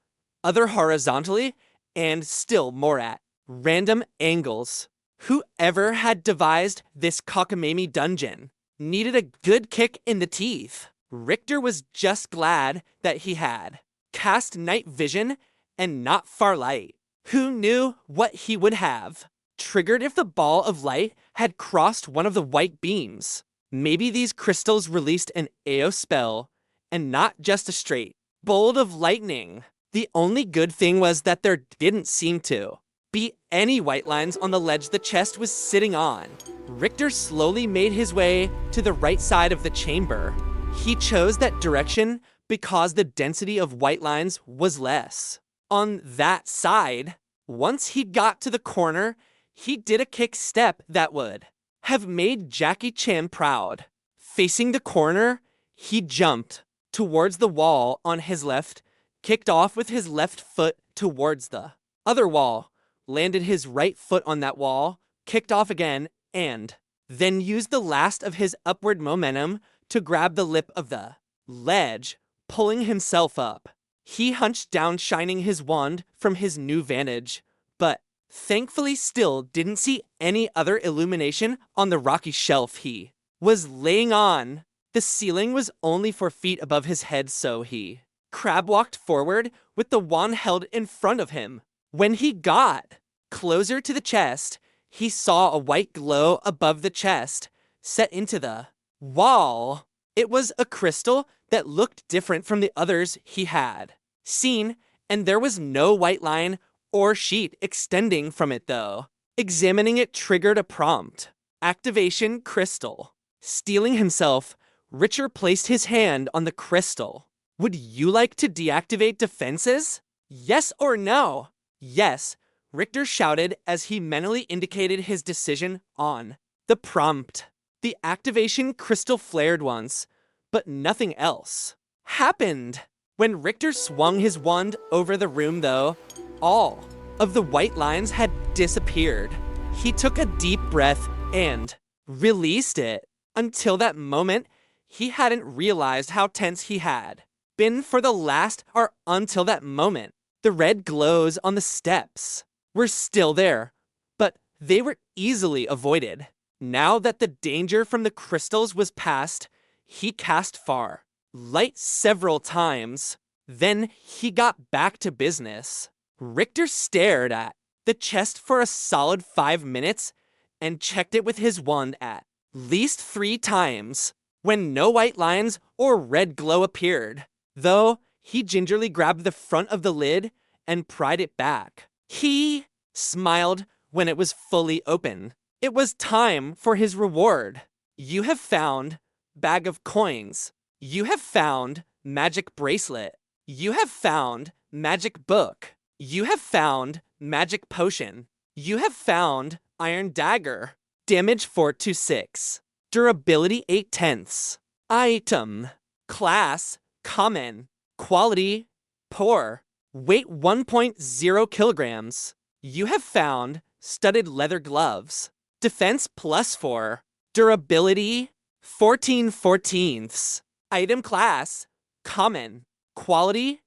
[SPEAKER 1] other horizontally, and still more at random angles. Whoever had devised this cockamamie dungeon needed a good kick in the teeth. Richter was just glad that he had cast night vision and not far light. Who knew what he would have triggered if the ball of light had crossed one of the white beams? Maybe these crystals released an AO spell and not just a straight bolt of lightning. The only good thing was that there didn't seem to be any white lines on the ledge the chest was sitting on. Richter slowly made his way to the right side of the chamber. He chose that direction because the density of white lines was less on that side. Once he got to the corner, he did a kick step that would have made Jackie Chan proud. Facing the corner, he jumped towards the wall on his left, kicked off with his left foot towards the other wall, landed his right foot on that wall, kicked off again, and then used the last of his upward momentum to grab the lip of the ledge, pulling himself up. He hunched down, shining his wand from his new vantage, but thankfully still didn't see any other illumination on the rocky shelf he was laying on. The ceiling was only 4 feet above his head, so he crab walked forward with the wand held in front of him. When he got closer to the chest, he saw a white glow above the chest set into the wall. It was a crystal that looked different from the others he had seen, and there was no white line or sheet extending from it though. Examining it triggered a prompt. Activation crystal. Steeling himself, Richter placed his hand on the crystal. Would you like to deactivate defenses? Yes or no? Yes, Richter shouted as he mentally indicated his decision on the prompt. The activation crystal flared once, but nothing else happened. When Richter swung his wand over the room though, all of the white lines had disappeared. He took a deep breath and released it. Until that moment, he hadn't realized how tense he had been for the last or until that moment. The red glows on the steps were still there, but they were easily avoided. Now that the danger from the crystals was past, he cast far light several times. Then he got back to business. Richter stared at the chest for a solid 5 minutes and checked it with his wand at least 3 times. When no white lines or red glow appeared, though, he gingerly grabbed the front of the lid and pried it back. He smiled when it was fully open. It was time for his reward. You have found bag of coins. You have found magic bracelet. You have found magic book. You have found magic potion. You have found iron dagger. Damage 426. Durability 8/10. Item. Class, common. Quality, poor. Weight 1.0 kilograms. You have found studded leather gloves. Defense +4. Durability 14/14. Item class, common. Quality,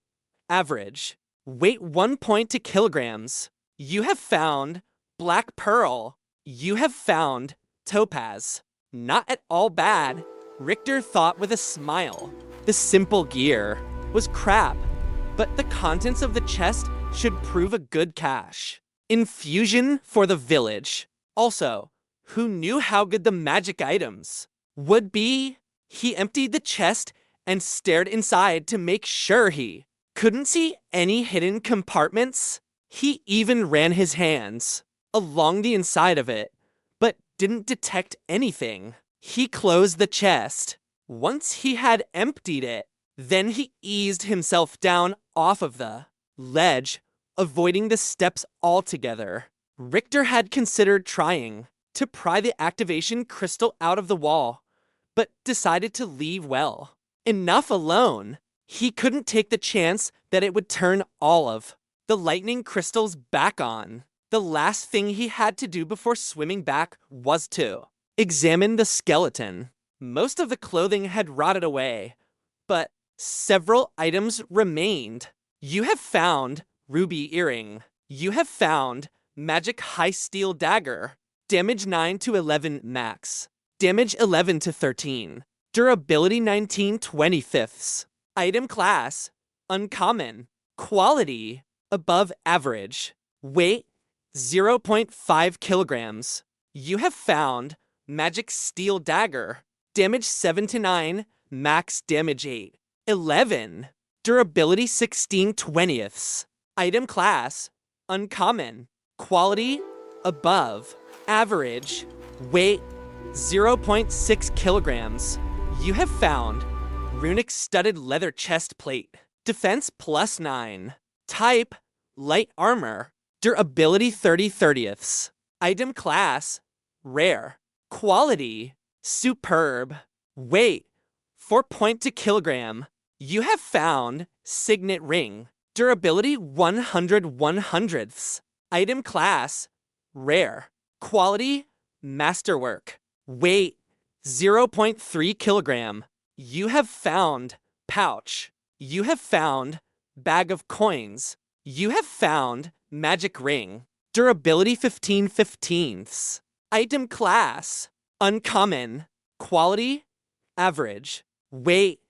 [SPEAKER 1] average. Weight 1.2 kilograms. You have found black pearl. You have found topaz. Not at all bad, Richter thought with a smile. The simple gear was crap, but the contents of the chest should prove a good cache. Infusion for the village. Also, who knew how good the magic items would be? He emptied the chest and stared inside to make sure he couldn't see any hidden compartments. He even ran his hands along the inside of it, but didn't detect anything. He closed the chest. Once he had emptied it, then he eased himself down off of the ledge, avoiding the steps altogether. Richter had considered trying to pry the activation crystal out of the wall, but decided to leave well. Enough alone. He couldn't take the chance that it would turn all of the lightning crystals back on. The last thing he had to do before swimming back was to examine the skeleton. Most of the clothing had rotted away, but several items remained. You have found ruby earring. You have found magic high steel dagger. Damage 9 to 11 max. Damage 11 to 13. Durability 19/25. Item class, uncommon. Quality, above average. Weight, 0.5 kilograms. You have found magic steel dagger. Damage 7 to 9, max damage 8. 11. Durability 16/20. Item class, uncommon. Quality, above average. Weight, 0.6 kilograms. You have found runic studded leather chest plate. Defense +9. Type, light armor. Durability 30/30. Item class, rare. Quality, superb. Weight, 4.2 kilogram. You have found signet ring. Durability 100/100. Item class, rare. Quality, masterwork. Weight, 0.3 kilogram. You have found pouch. You have found bag of coins. You have found magic ring. Durability 15/15. Item class, uncommon. Quality, average. Weight,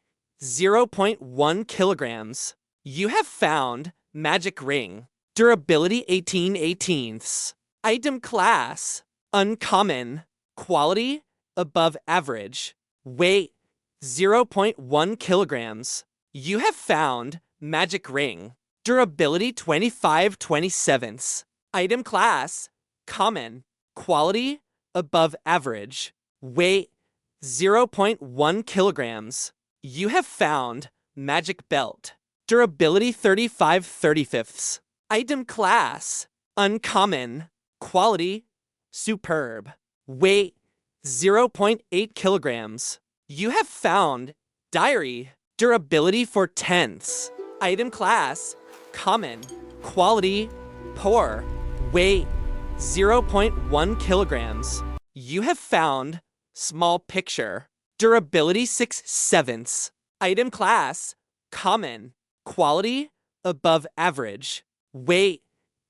[SPEAKER 1] 0.1 kilograms. You have found magic ring. Durability 18/18. Item class, uncommon. Quality, above average. Weight, 0.1 kilograms. You have found magic ring. Durability 25/27. Item class, common. Quality, above average. Weight, 0.1 kilograms. You have found magic belt. Durability 35/35. Item class, uncommon. Quality, superb. Weight, 0.8 kilograms. You have found diary. Durability 4/10. Item class, common. Quality, poor. Weight, 0.1 kilograms. You have found small picture. Durability 6/7. Item class, common. Quality, above average. Weight,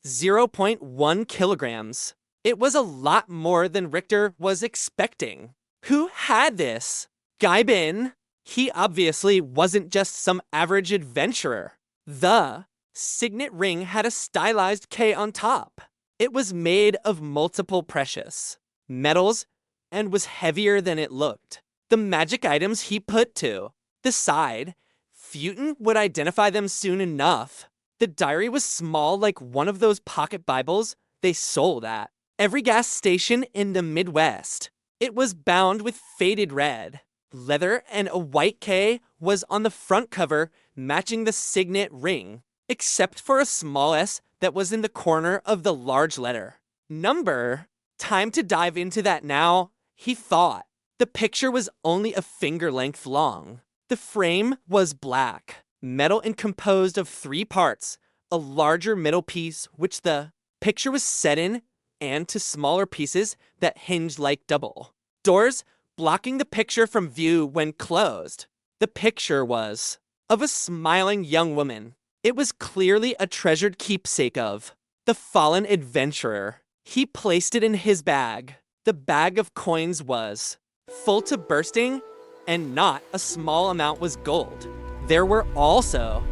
[SPEAKER 1] 0.1 kilograms. It was a lot more than Richter was expecting. Who had this? Gaibin? He obviously wasn't just some average adventurer. The signet ring had a stylized K on top. It was made of multiple precious metals and was heavier than it looked. The magic items he put to the side, Feuton would identify them soon enough. The diary was small, like one of those pocket Bibles they sold at every gas station in the Midwest. It was bound with faded red leather, and a white K was on the front cover, matching the signet ring, except for a small S that was in the corner of the large letter. Number. Time to dive into that now, he thought. The picture was only a finger length long. The frame was black, metal and composed of 3 parts, a larger middle piece which the picture was set in, and 2 smaller pieces that hinged like double doors, blocking the picture from view when closed. The picture was of a smiling young woman. It was clearly a treasured keepsake of the fallen adventurer. He placed it in his bag. The bag of coins was full to bursting, and not a small amount was gold. There were also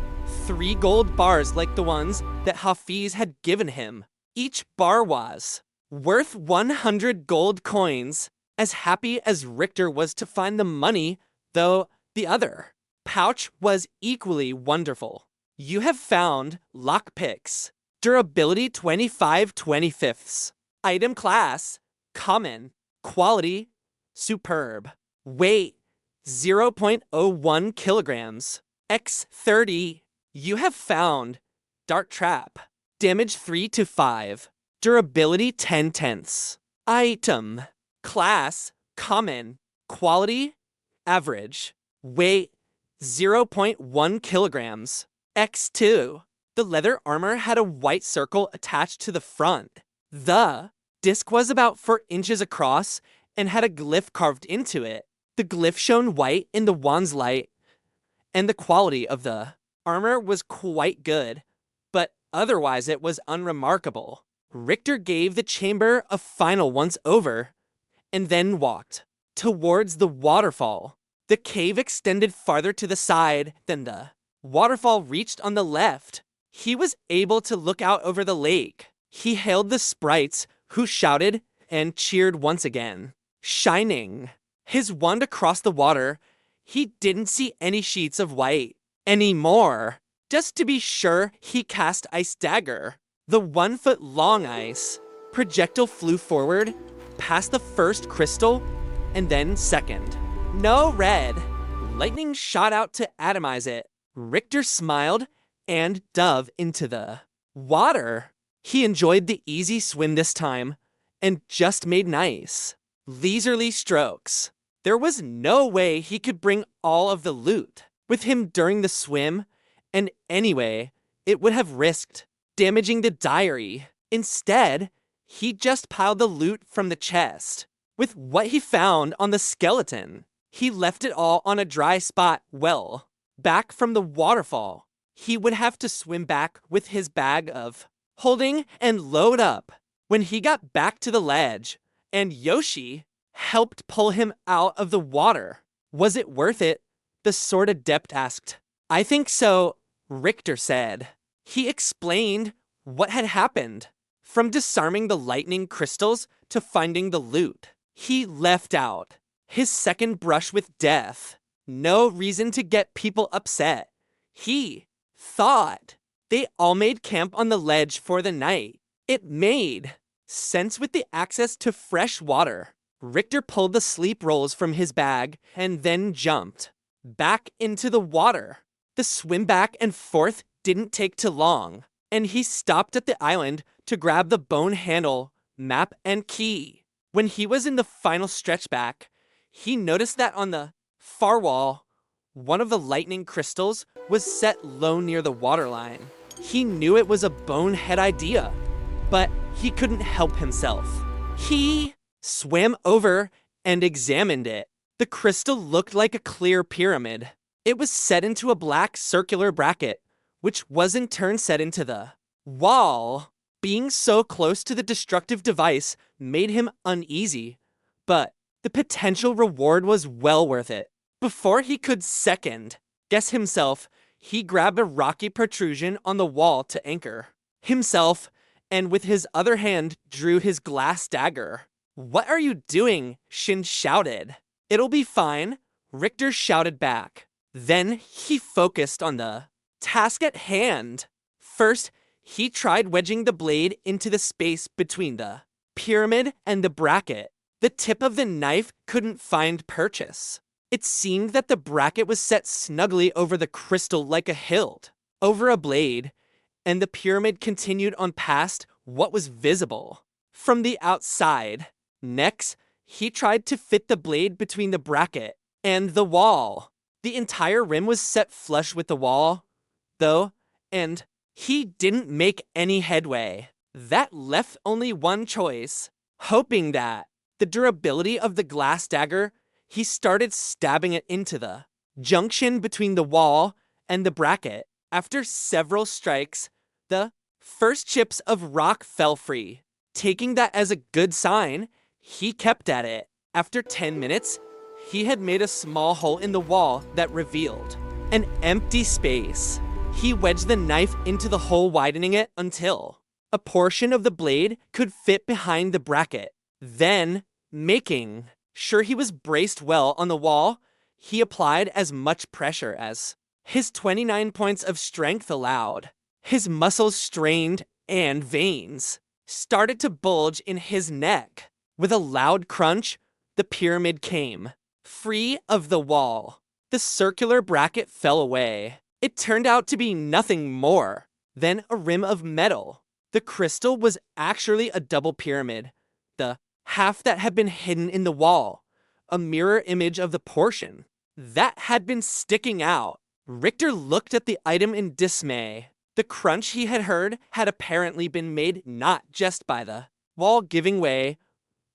[SPEAKER 1] 3 gold bars like the ones that Hafiz had given him. Each bar was worth 100 gold coins. As happy as Richter was to find the money, though, the other pouch was equally wonderful. You have found lockpicks. Durability 25/25. Item class, common. Quality, superb. Weight, 0.01 kilograms. X30. You have found dart trap. Damage 3 to 5. Durability 10/10. Item. Class, common. Quality, average. Weight, 0.1 kilograms. X2. The leather armor had a white circle attached to the front. The disc was about 4 inches across and had a glyph carved into it. The glyph shone white in the wand's light, and the quality of the armor was quite good, but otherwise it was unremarkable. Richter gave the chamber a final once over, and then walked towards the waterfall. The cave extended farther to the side than the waterfall reached on the left. He was able to look out over the lake. He hailed the sprites, who shouted and cheered once again. Shining his wand across the water, he didn't see any sheets of white anymore. Just to be sure, he cast Ice Dagger. The 1-foot-long ice projectile flew forward, past the first crystal, and then second. No red. Lightning shot out to atomize it. Richter smiled and dove into the water. He enjoyed the easy swim this time, and just made nice, leisurely strokes. There was no way he could bring all of the loot with him during the swim, and anyway, it would have risked damaging the diary. Instead, he just piled the loot from the chest with what he found on the skeleton. He left it all on a dry spot well back from the waterfall. He would have to swim back with his bag of holding and load up when he got back to the ledge, and Yoshi helped pull him out of the water. Was it worth it? The sword adept asked. I think so, Richter said. He explained what had happened, from disarming the lightning crystals to finding the loot. He left out his second brush with death. No reason to get people upset. He thought they all made camp on the ledge for the night. It made sense with the access to fresh water. Richter pulled the sleep rolls from his bag and then jumped back into the water. The swim back and forth didn't take too long, and he stopped at the island to grab the bone handle, map, and key. When he was in the final stretch back, he noticed that on the far wall, one of the lightning crystals was set low near the waterline. He knew it was a bonehead idea, but he couldn't help himself. He swam over and examined it. The crystal looked like a clear pyramid. It was set into a black circular bracket, which was in turn set into the wall. Being so close to the destructive device made him uneasy, but the potential reward was well worth it. Before he could second guess himself, he grabbed a rocky protrusion on the wall to anchor himself, and with his other hand drew his glass dagger. "What are you doing?" Shin shouted. "It'll be fine," Richter shouted back. Then he focused on the task at hand. First, he tried wedging the blade into the space between the pyramid and the bracket. The tip of the knife couldn't find purchase. It seemed that the bracket was set snugly over the crystal like a hilt over a blade, and the pyramid continued on past what was visible from the outside. Next, he tried to fit the blade between the bracket and the wall. The entire rim was set flush with the wall, though, and he didn't make any headway. That left only one choice, hoping that the durability of the glass dagger, he started stabbing it into the junction between the wall and the bracket. After several strikes, the first chips of rock fell free. Taking that as a good sign, he kept at it. After 10 minutes, he had made a small hole in the wall that revealed an empty space. He wedged the knife into the hole, widening it until a portion of the blade could fit behind the bracket. Then, making sure he was braced well on the wall, he applied as much pressure as his 29 points of strength allowed. His muscles strained and veins started to bulge in his neck. With a loud crunch, the pyramid came free of the wall. The circular bracket fell away. It turned out to be nothing more than a rim of metal. The crystal was actually a double pyramid, the half that had been hidden in the wall, a mirror image of the portion that had been sticking out. Richter looked at the item in dismay. The crunch he had heard had apparently been made not just by the wall giving way,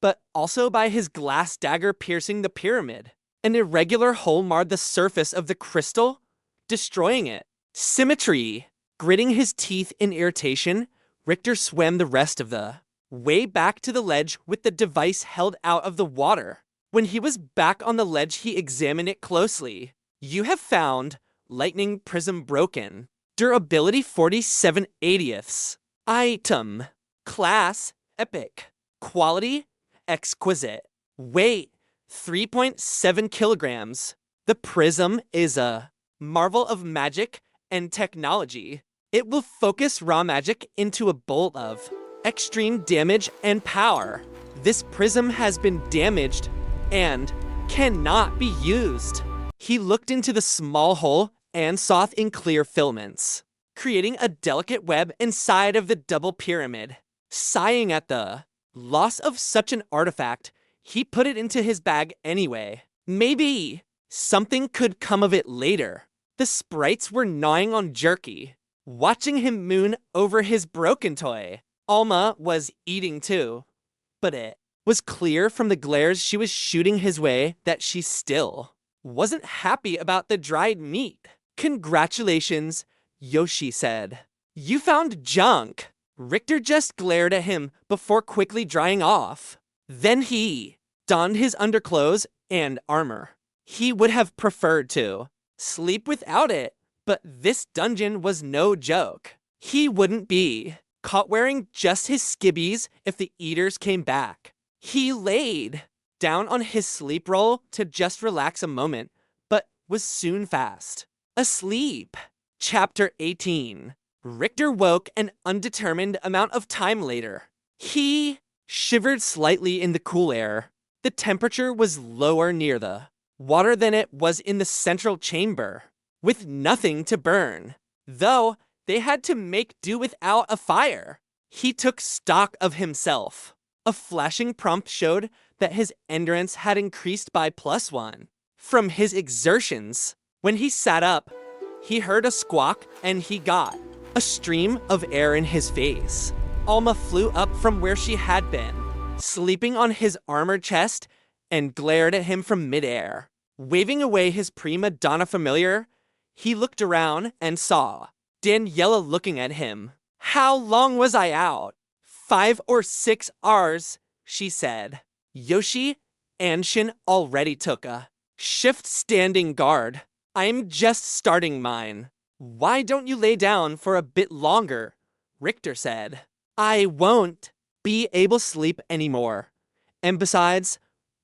[SPEAKER 1] but also by his glass dagger piercing the pyramid. An irregular hole marred the surface of the crystal, destroying it. Symmetry! Gritting his teeth in irritation, Richter swam the rest of the way back to the ledge with the device held out of the water. When he was back on the ledge, he examined it closely. "You have found lightning prism broken. Durability 47/80ths. Item. Class epic. Quality exquisite. Weight 3.7 kilograms. The prism is a marvel of magic and technology. It will focus raw magic into a bolt of extreme damage and power. This prism has been damaged and cannot be used." He looked into the small hole and saw in clear filaments, creating a delicate web inside of the double pyramid. Sighing at the loss of such an artifact, he put it into his bag anyway. Maybe something could come of it later. The sprites were gnawing on Jerky, watching him moon over his broken toy. Alma was eating too, but it was clear from the glares she was shooting his way that she still wasn't happy about the dried meat. "Congratulations," Yoshi said. "You found junk." Richter just glared at him before quickly drying off. Then he donned his underclothes and armor. He would have preferred to sleep without it, but this dungeon was no joke. He wouldn't be caught wearing just his skibbies if the eaters came back. He laid down on his sleep roll to just relax a moment, but was soon fast asleep. Chapter 18. Richter woke an undetermined amount of time later. He shivered slightly in the cool air. The temperature was lower near the water than it was in the central chamber, with nothing to burn, though they had to make do without a fire. He took stock of himself. A flashing prompt showed that his endurance had increased by +1 from his exertions. When he sat up, he heard a squawk and he got a stream of air in his face. Alma flew up from where she had been, sleeping on his armored chest, and glared at him from midair. Waving away his prima donna familiar, he looked around and saw Daniela looking at him. "How long was I out?" 5 or 6 hours, she said. Yoshi and Shin already took a Shift standing guard. I'm just starting mine. Why don't you lay down for a bit longer? Richter said. I won't be able to sleep anymore. And besides,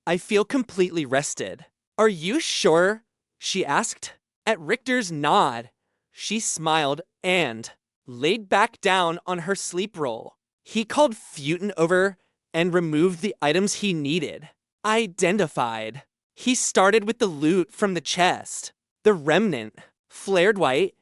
[SPEAKER 1] I feel completely rested. Are you sure? She asked. At Richter's nod, she smiled and laid back down on her sleep roll. He called Festooned over and removed the items he needed. Identified. He started with the loot from the chest, the remnant, flared white,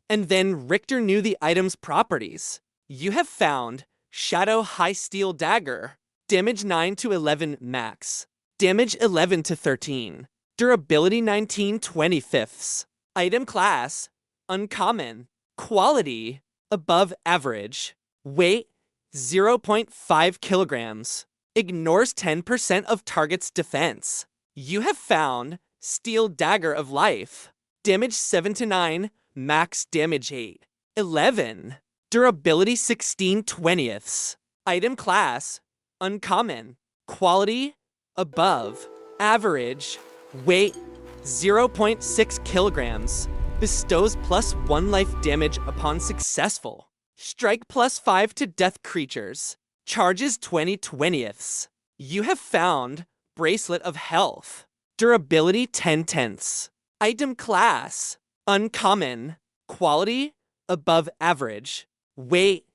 [SPEAKER 1] and then Richter knew the item's properties. You have found Shadow High Steel Dagger, damage 9 to 11 max, damage 11 to 13, durability 19/25. Item class, uncommon, quality, above average, weight 0.5 kilograms, ignores 10% of target's defense. You have found Steel Dagger of Life, damage 7 to 9, max damage 8, 11, durability 16/20. Item class, uncommon, quality, above, average, weight 0.6 kilograms, bestows +1 life damage upon successful, strike +5 to death creatures, charges 20/20. You have found Bracelet of Health, durability 10/10. Item class, uncommon, quality, above average, weight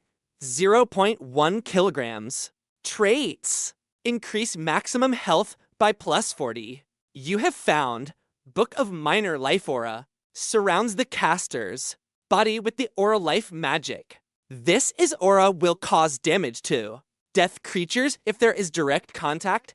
[SPEAKER 1] 0.1 kilograms. Traits, increase maximum health by +40. You have found Book of Minor Life Aura, surrounds the caster's body with the aura life magic. This aura will cause damage to death creatures if there is direct contact,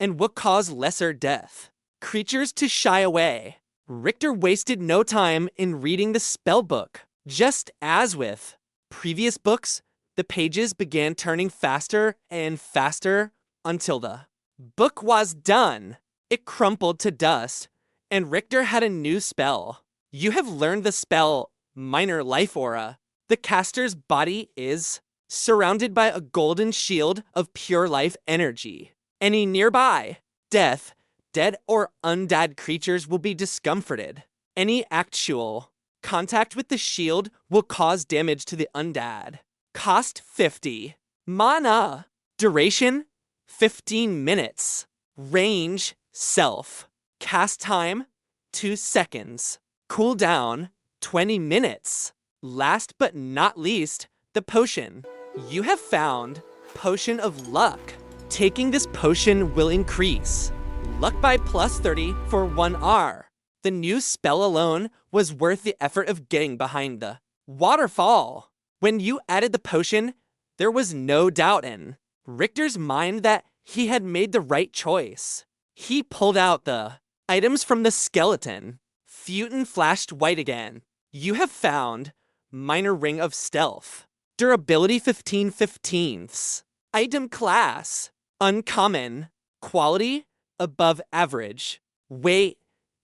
[SPEAKER 1] and will cause lesser death. Creatures to shy away. Richter wasted no time in reading the spell book. Just as with previous books, the pages began turning faster and faster until the book was done. It crumpled to dust, and Richter had a new spell. You have learned the spell Minor Life Aura. The caster's body is surrounded by a golden shield of pure life energy. Any nearby death, dead or undead creatures will be discomforted. Any actual contact with the shield will cause damage to the undead. Cost 50. Mana. Duration 15 minutes. Range self. Cast time 2 seconds. Cooldown 20 minutes. Last but not least, the potion. You have found Potion of Luck. Taking this potion will increase luck by +30 for 1 hour. The new spell alone was worth the effort of getting behind the waterfall. When you added the potion, there was no doubt in Richter's mind that he had made the right choice. He pulled out the items from the skeleton. Festooned flashed white again. You have found Minor Ring of Stealth. Durability 15/15. Item class, uncommon. Quality, above average. Weight,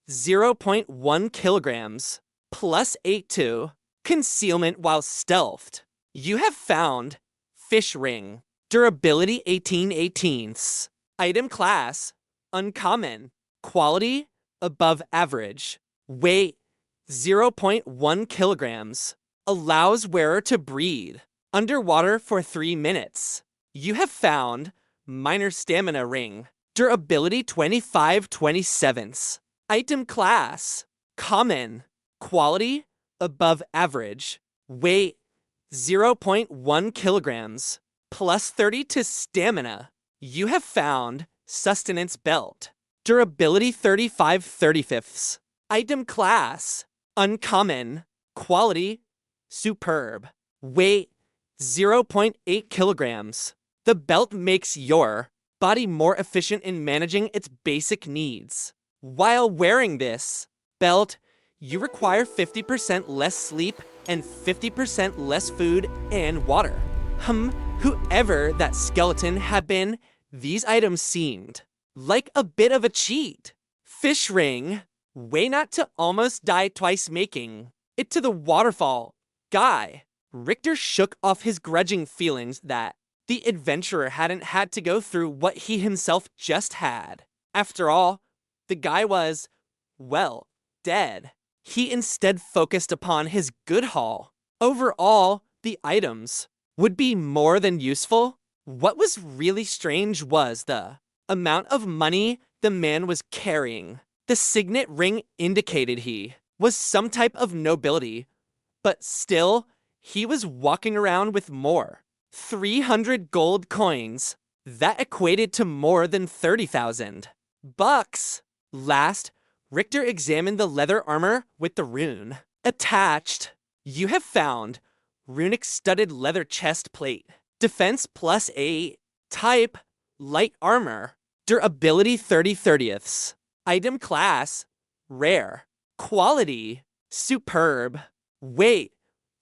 [SPEAKER 1] 0.1 kilograms. +8 to concealment while stealthed. You have found Fish Ring. Durability 18/18. Item class, uncommon. Quality, above average. Weight, 0.1 kilograms. Allows wearer to breathe underwater for 3 minutes. You have found Minor Stamina Ring. Durability 25/27. Item class, common. Quality, above average. Weight, 0.1 kilograms. +30 to stamina. You have found Sustenance Belt. Durability 35/35. Item class, uncommon. Quality, superb. Weight, 0.8 kilograms. The belt makes your body more efficient in managing its basic needs. While wearing this belt, you require 50% less sleep and 50% less food and water. Whoever that skeleton had been, these items seemed like a bit of a cheat. Fish Ring, way not to almost die twice making it to the waterfall. Guy. Richter shook off his grudging feelings that the adventurer hadn't had to go through what he himself just had. After all, the guy was well, dead. He instead focused upon his good haul. Overall, the items would be more than useful. What was really strange was the amount of money the man was carrying. The signet ring indicated he was some type of nobility, but still, he was walking around with more. 300 gold coins. That equated to more than 30,000 bucks. Last, Richter examined the leather armor with the rune attached. You have found runic studded leather chest plate. Defense +8. Type, light armor. Durability 30/30ths. Item class, rare. Quality, superb. Weight,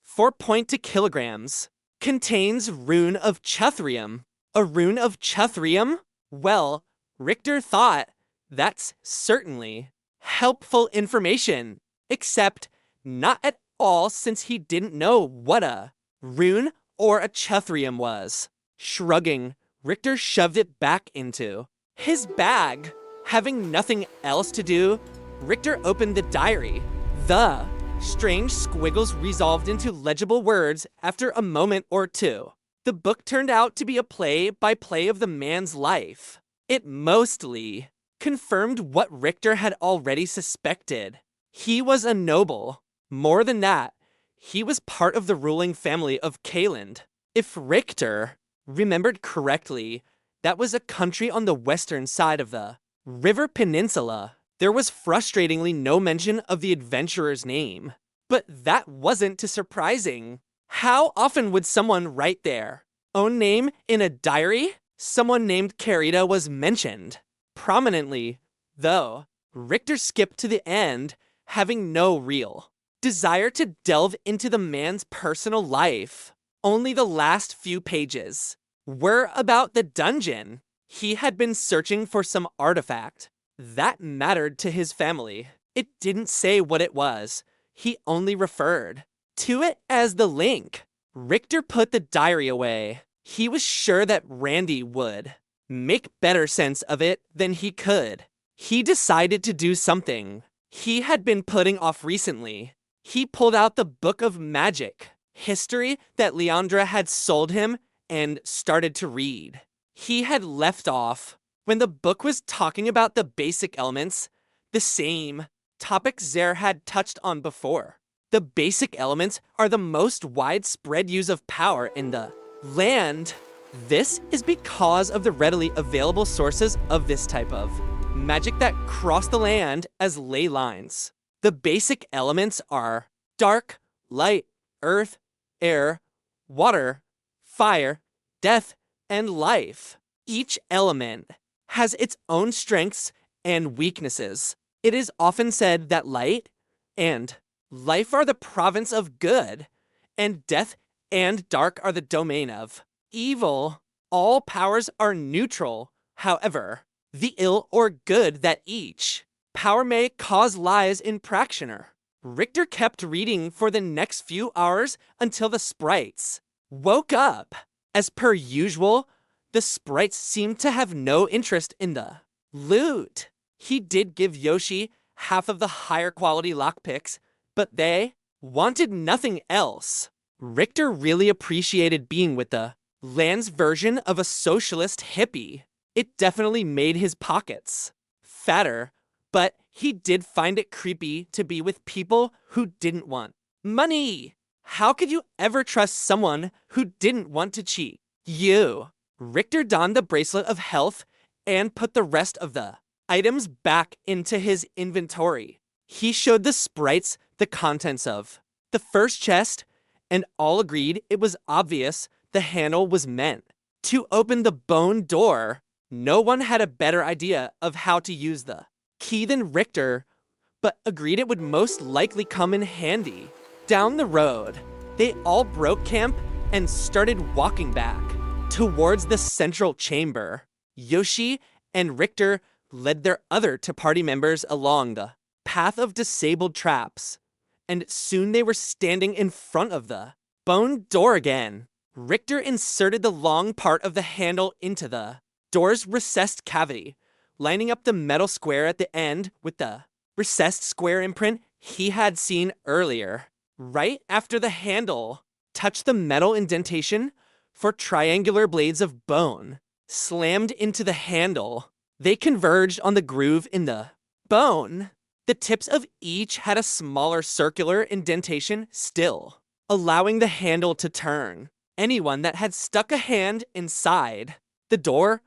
[SPEAKER 1] 4.2 kilograms. Contains rune of Chuthrium. A rune of Chuthrium? Well, Richter thought that's certainly helpful information, except not at all since he didn't know what a rune or a Chuthrium was. Shrugging, Richter shoved it back into his bag. Having nothing else to do, Richter opened the diary. The strange squiggles resolved into legible words after a moment or two. The book turned out to be a play-by-play of the man's life. It mostly confirmed what Richter had already suspected. He was a noble. More than that, he was part of the ruling family of Kaland. If Richter remembered correctly, that was a country on the western side of the River Peninsula. There was frustratingly no mention of the adventurer's name. But that wasn't too surprising. How often would someone write their own name in a diary? Someone named Carita was mentioned prominently, though. Richter skipped to the end, having no real desire to delve into the man's personal life. Only the last few pages were about the dungeon. He had been searching for some artifact that mattered to his family. It didn't say what it was. He only referred to it as the link. Richter put the diary away. He was sure that Randy would make better sense of it than he could. He decided to do something he had been putting off recently. He pulled out the Book of Magic history that Leandra had sold him and started to read. He had left off when the book was talking about the basic elements, the same topic Zer had touched on before. The basic elements are the most widespread use of power in the land. This is because of the readily available sources of this type of magic that cross the land as ley lines. The basic elements are dark, light, earth, air, water, fire, death, and life. Each element has its own strengths and weaknesses. It is often said that light and life are the province of good, and death and dark are the domain of evil. All powers are neutral, however. The ill or good that each power may cause lies in practitioner. Richter kept reading for the next few hours until the sprites woke up. As per usual, the sprites seemed to have no interest in the loot. He did give Yoshi half of the higher quality lockpicks, but they wanted nothing else. Richter really appreciated being with the land's version of a socialist hippie. It definitely made his pockets fatter, but he did find it creepy to be with people who didn't want money. How could you ever trust someone who didn't want to cheat you? Richter donned the bracelet of health and put the rest of the items back into his inventory. He showed the sprites the contents of the first chest, and all agreed it was obvious the handle was meant to open the bone door. No one had a better idea of how to use the key than Richter, but agreed it would most likely come in handy. Down the road, they all broke camp and started walking back towards the central chamber. Yoshi and Richter led their other two party members along the path of disabled traps, and soon they were standing in front of the bone door again. Richter inserted the long part of the handle into the door's recessed cavity, lining up the metal square at the end with the recessed square imprint he had seen earlier. Right after the handle touched the metal indentation, 4 triangular blades of bone slammed into the handle. They converged on the groove in the bone. The tips of each had a smaller circular indentation still, allowing the handle to turn. Anyone that had stuck a hand inside the door,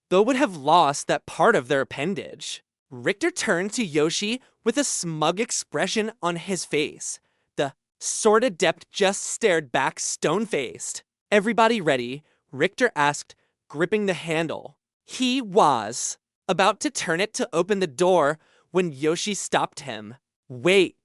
[SPEAKER 1] though, would have lost that part of their appendage. Richter turned to Yoshi with a smug expression on his face. The sword adept just stared back stone-faced. "Everybody ready?" Richter asked, gripping the handle. He was about to turn it to open the door when Yoshi stopped him. "Wait,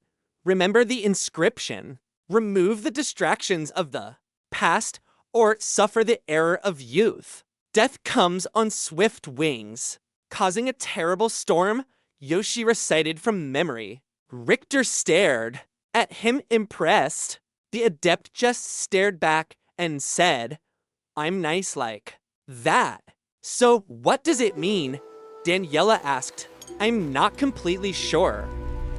[SPEAKER 1] remember the inscription. Remove the distractions of the past or suffer the error of youth. Death comes on swift wings, causing a terrible storm," Yoshi recited from memory. Richter stared at him impressed. The adept just stared back and said, "I'm nice like that." "So what does it mean?" Daniela asked. "I'm not completely sure,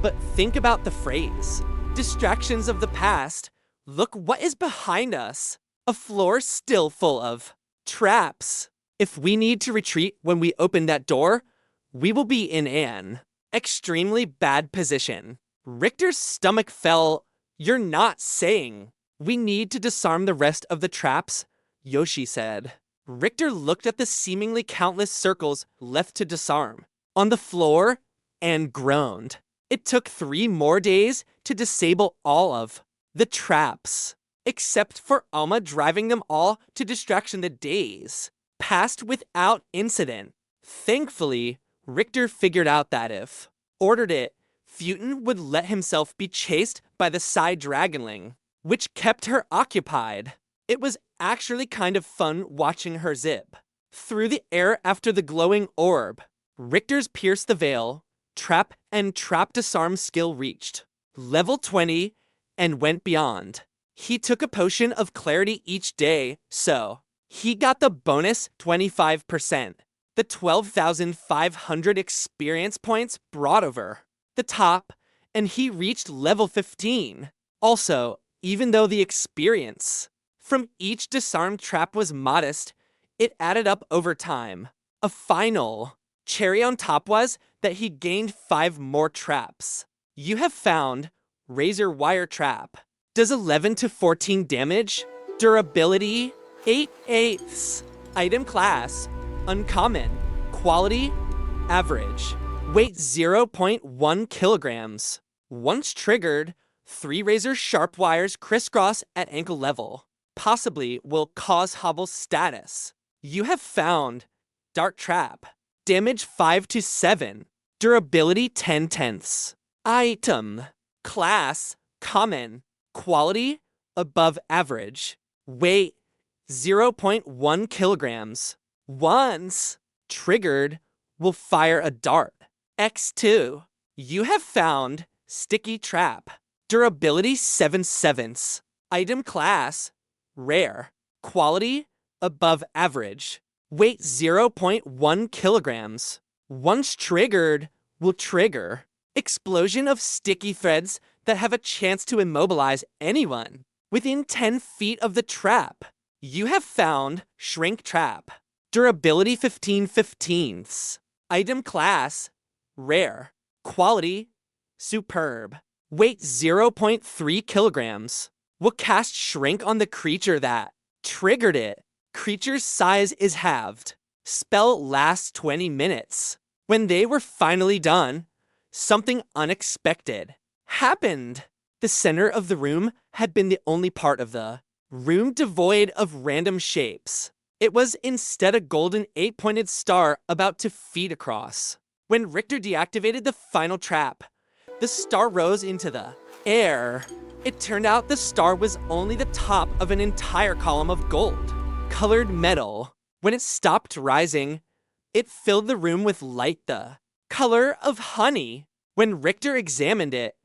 [SPEAKER 1] but think about the phrase. Distractions of the past. Look what is behind us. A floor still full of traps. If we need to retreat when we open that door, we will be in an extremely bad position." Richter's stomach fell. "You're not saying we need to disarm the rest of the traps?" Yoshi said. Richter looked at the seemingly countless circles left to disarm on the floor and groaned. It took 3 more days to disable all of the traps, except for Alma driving them all to distraction. The days passed without incident. Thankfully, Richter figured out that if ordered it, Futon would let himself be chased by the side dragonling, which kept her occupied. It was actually kind of fun watching her zip through the air after the glowing orb. Richter's pierce the veil, trap and trap disarm skill reached level 20 and went beyond. He took a potion of clarity each day, so he got the bonus 25%. The 12,500 experience points brought over the top, and he reached level 15. Also, even though the experience from each disarmed trap was modest, it added up over time. A final cherry on top was that he gained 5 more traps. You have found Razor Wire Trap. Does 11 to 14 damage. Durability 8/8. Item class uncommon. Quality average. Weight 0.1 kilograms. Once triggered, 3 razor sharp wires crisscross at ankle level. Possibly will cause hobble status. You have found Dart Trap. Damage 5 to 7. Durability 10/10. Item class common. Quality above average. Weight 0.1 kilograms. Once triggered, will fire a dart. X2. You have found Sticky Trap. Durability 7/7. Item class rare. Quality above average. Weight 0.1 kilograms. Once triggered, will trigger explosion of sticky threads that have a chance to immobilize anyone within 10 feet of the trap. You have found Shrink Trap. Durability 15/15. Item class rare. Quality superb. Weight 0.3 kilograms. Will cast Shrink on the creature that triggered it. Creature's size is halved. Spell lasts 20 minutes. When they were finally done, something unexpected happened. The center of the room had been the only part of the room devoid of random shapes. It was instead a golden 8-pointed star about to feed across. When Richter deactivated the final trap, the star rose into the air. It turned out the star was only the top of an entire column of gold-colored metal. When it stopped rising, it filled the room with light the color of honey. When Richter examined it,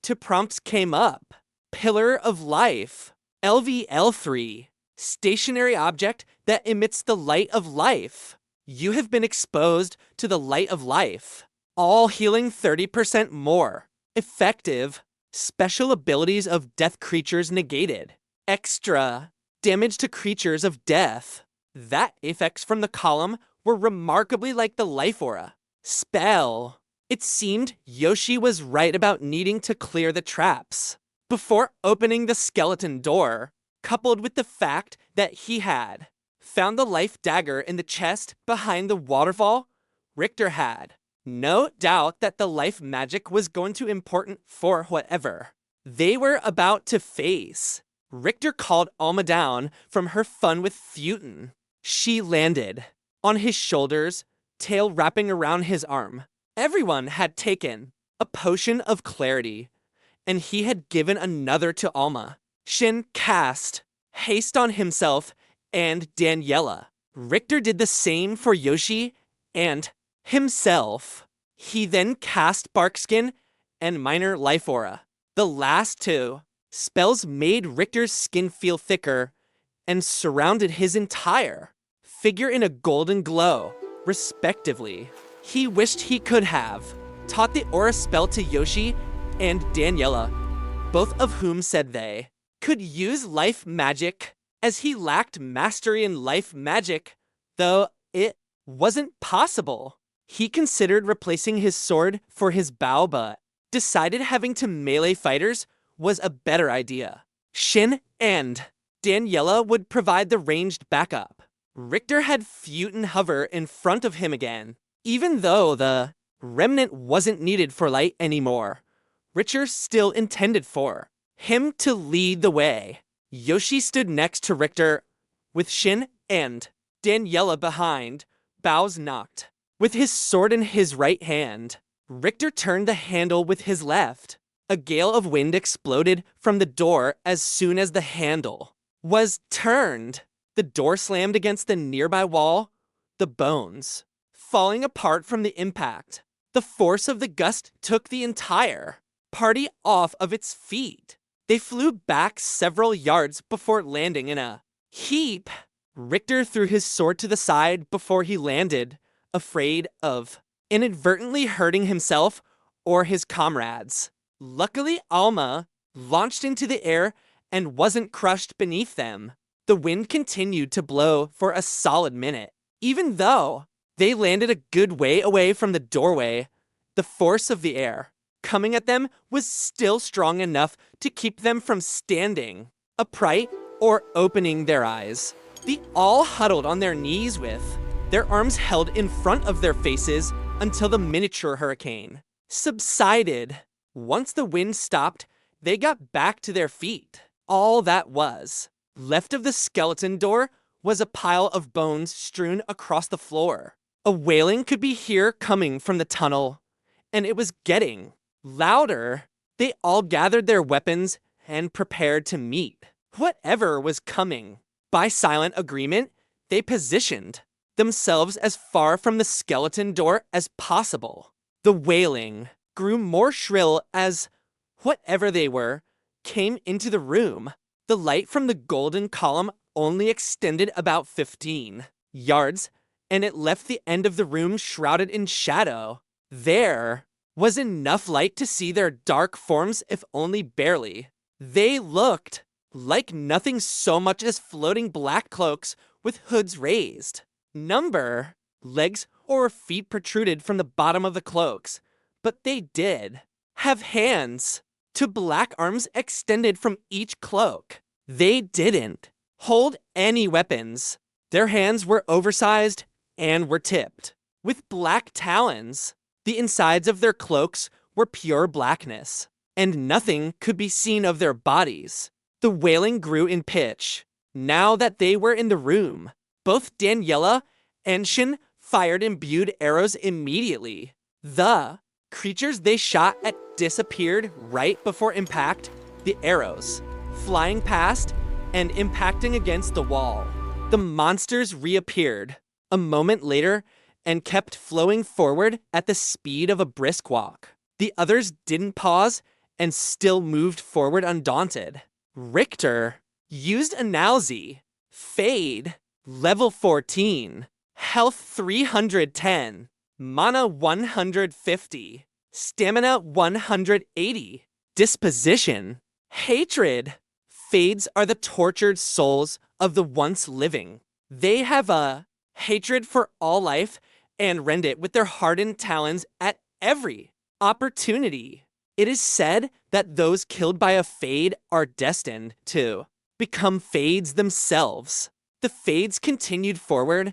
[SPEAKER 1] 2 prompts came up. Pillar of Life. LVL3. Stationary object that emits the light of life. You have been exposed to the light of life. all healing 30% more. Effective. Special abilities of death creatures negated. Extra. Damage to creatures of death. That effects from the column were remarkably like the life aura. Spell. It seemed Yoshi was right about needing to clear the traps before opening the skeleton door, coupled with the fact that he had found the life dagger in the chest behind the waterfall. Richter had no doubt that the life magic was going to be important for whatever they were about to face. Richter called Alma down from her fun with festooned. She landed on his shoulders, tail wrapping around his arm. Everyone had taken a potion of clarity, and he had given another to Alma. Shin cast haste on himself and Daniela. Richter did the same for Yoshi and himself. He then cast Barkskin and Minor Life Aura. The last two spells made Richter's skin feel thicker and surrounded his entire figure in a golden glow, respectively. He wished he could have taught the aura spell to Yoshi and Daniela, both of whom said they could use life magic, as he lacked mastery in life magic, though it wasn't possible. He considered replacing his sword for his bow, but decided having to melee fighters was a better idea. Shin and Daniela would provide the ranged backup. Richter had festooned hover in front of him again. Even though the remnant wasn't needed for light anymore, Richter still intended for him to lead the way. Yoshi stood next to Richter, with Shin and Daniela behind, bows knocked. With his sword in his right hand, Richter turned the handle with his left. A gale of wind exploded from the door as soon as the handle was turned. The door slammed against the nearby wall, the bones falling apart from the impact. The force of the gust took the entire party off of its feet. They flew back several yards before landing in a heap. Richter threw his sword to the side before he landed, afraid of inadvertently hurting himself or his comrades. Luckily, Alma launched into the air and wasn't crushed beneath them. The wind continued to blow for a solid minute. Even though they landed a good way away from the doorway, the force of the air coming at them was still strong enough to keep them from standing upright or opening their eyes. They all huddled on their knees with their arms held in front of their faces until the miniature hurricane subsided. Once the wind stopped, they got back to their feet. All that was left of the skeleton door was a pile of bones strewn across the floor. A wailing could be heard coming from the tunnel, and it was getting louder. They all gathered their weapons and prepared to meet whatever was coming. By silent agreement, they positioned themselves as far from the skeleton door as possible. The wailing grew more shrill as whatever they were came into the room. The light from the golden column only extended about 15 yards, and it left the end of the room shrouded in shadow. There was enough light to see their dark forms, if only barely. They looked like nothing so much as floating black cloaks with hoods raised. Legs or feet protruded from the bottom of the cloaks, but they did have hands. To black arms extended from each cloak. They didn't hold any weapons. Their hands were oversized and were tipped with black talons. The insides of their cloaks were pure blackness, and nothing could be seen of their bodies. The wailing grew in pitch. Now that they were in the room, both Daniela and Shin fired imbued arrows immediately. The creatures they shot at disappeared right before impact, the arrows flying past and impacting against the wall. The monsters reappeared a moment later and kept flowing forward at the speed of a brisk walk. The others didn't pause and still moved forward undaunted. Richter used analogy, fade, level 14, health 310. mana 150, stamina 180, disposition, hatred. Fades are the tortured souls of the once living. They have a hatred for all life and rend it with their hardened talons at every opportunity. It is said that those killed by a fade are destined to become fades themselves. The fades continued forward,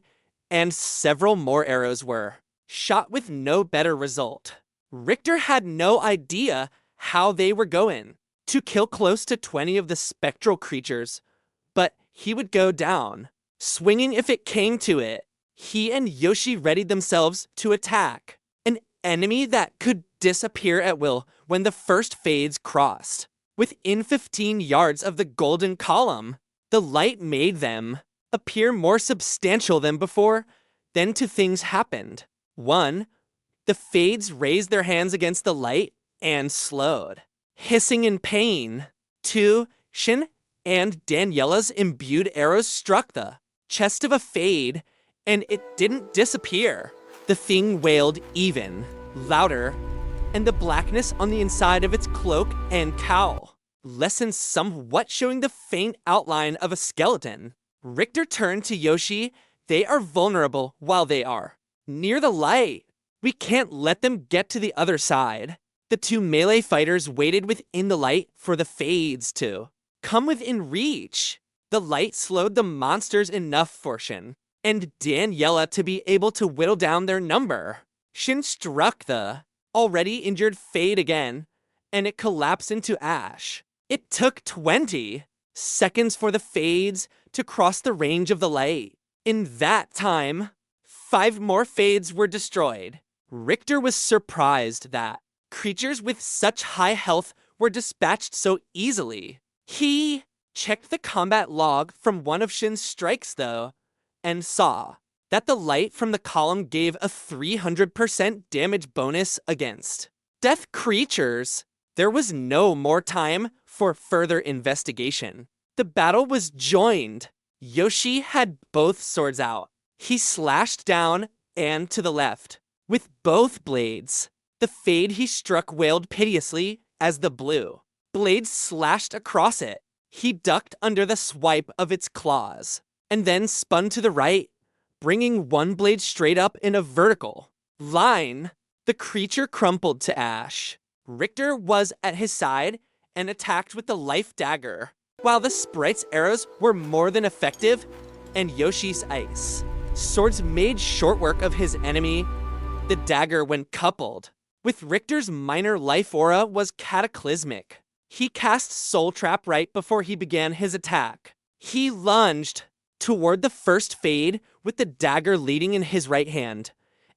[SPEAKER 1] and several more arrows were shot with no better result. Richter had no idea how they were going to kill close to 20 of the spectral creatures, but he would go down, swinging if it came to it. He and Yoshi readied themselves to attack an enemy that could disappear at will when the first fades crossed. Within 15 yards of the golden column, the light made them appear more substantial than before. Then two things happened. One, the fades raised their hands against the light and slowed, hissing in pain. Two, Shin and Daniela's imbued arrows struck the chest of a fade, and it didn't disappear. The thing wailed even louder, and the blackness on the inside of its cloak and cowl lessened somewhat, showing the faint outline of a skeleton. Richter turned to Yoshi. They are vulnerable while they are near the light. We can't let them get to the other side. The two melee fighters waited within the light for the fades to come within reach. The light slowed the monsters enough for Shin and Daniela to be able to whittle down their number. Shin struck the already injured fade again, and it collapsed into ash. It took 20 seconds for the fades to cross the range of the light. In that time, 5 more fades were destroyed. Richter was surprised that creatures with such high health were dispatched so easily. He checked the combat log from one of Shin's strikes, though, and saw that the light from the column gave a 300% damage bonus against death creatures. There was no more time for further investigation. The battle was joined. Yoshi had both swords out. He slashed down and to the left with both blades. The fade he struck wailed piteously as the blue blades slashed across it. He ducked under the swipe of its claws and then spun to the right, bringing one blade straight up in a vertical line. The creature crumpled to ash. Richter was at his side and attacked with the life dagger, while the sprite's arrows were more than effective, and Yoshi's ice swords made short work of his enemy. The dagger, when coupled with Richter's minor life aura, was cataclysmic. He cast Soul Trap right before he began his attack. He lunged toward the first fade with the dagger leading in his right hand,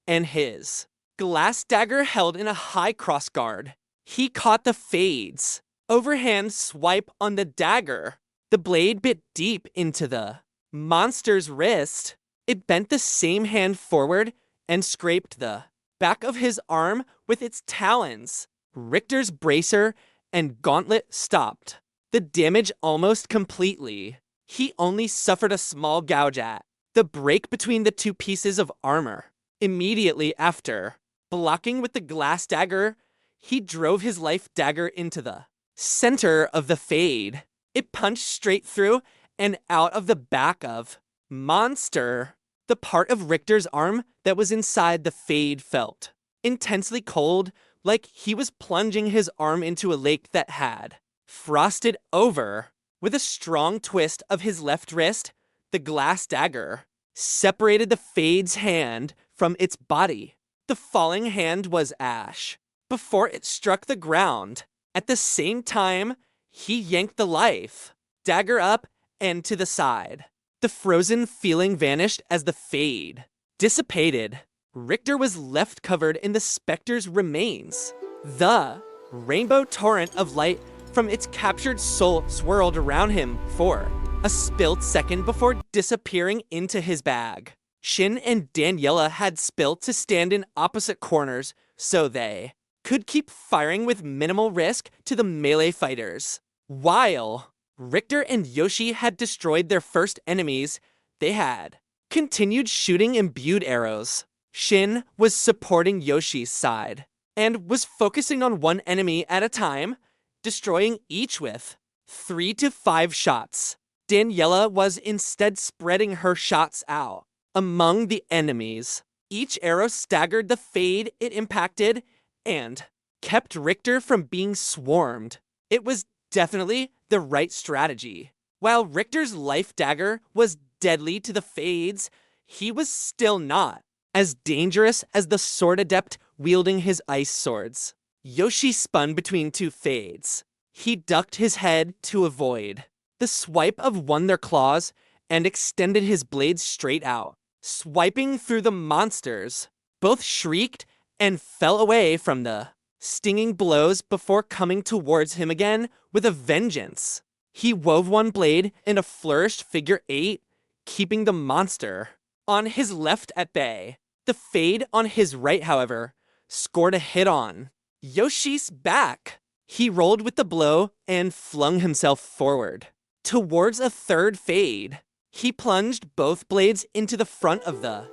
[SPEAKER 1] and his glass dagger held in a high crossguard. He caught the fade's overhand swipe on the dagger. The blade bit deep into the monster's wrist. It bent the same hand forward and scraped the back of his arm with its talons. Richter's bracer and gauntlet stopped the damage almost completely. He only suffered a small gouge at the break between the two pieces of armor. Immediately after blocking with the glass dagger, he drove his life dagger into the center of the fade. It punched straight through and out of the back of monster. The part of Richter's arm that was inside the fade felt intensely cold, like he was plunging his arm into a lake that had frosted over. With a strong twist of his left wrist, the glass dagger separated the fade's hand from its body. The falling hand was ash before it struck the ground. At the same time, he yanked the life dagger up and to the side. The frozen feeling vanished as the fade dissipated. Richter was left covered in the specter's remains. The rainbow torrent of light from its captured soul swirled around him for a spilled second before disappearing into his bag. Shin and Daniela had spilt to stand in opposite corners so they could keep firing with minimal risk to the melee fighters. While Richter and Yoshi had destroyed their first enemies, they had continued shooting imbued arrows Shin was supporting Yoshi's side and was focusing on one enemy at a time, destroying each with 3 to 5 shots. Daniela was instead spreading her shots out among the enemies. Each arrow staggered the fade it impacted and kept Richter from being swarmed. It was definitely the right strategy. While Richter's life dagger was deadly to the fades, he was still not as dangerous as the sword adept wielding his ice swords. Yoshi spun between two fades. He ducked his head to avoid the swipe of one their claws and extended his blades straight out, swiping through the monsters. Both shrieked and fell away from the stinging blows before coming towards him again with a vengeance. He wove one blade in a flourished figure 8, keeping the monster on his left at bay. The fade on his right, however, scored a hit on Yoshi's back. He rolled with the blow and flung himself forward towards a third fade. He plunged both blades into the front of the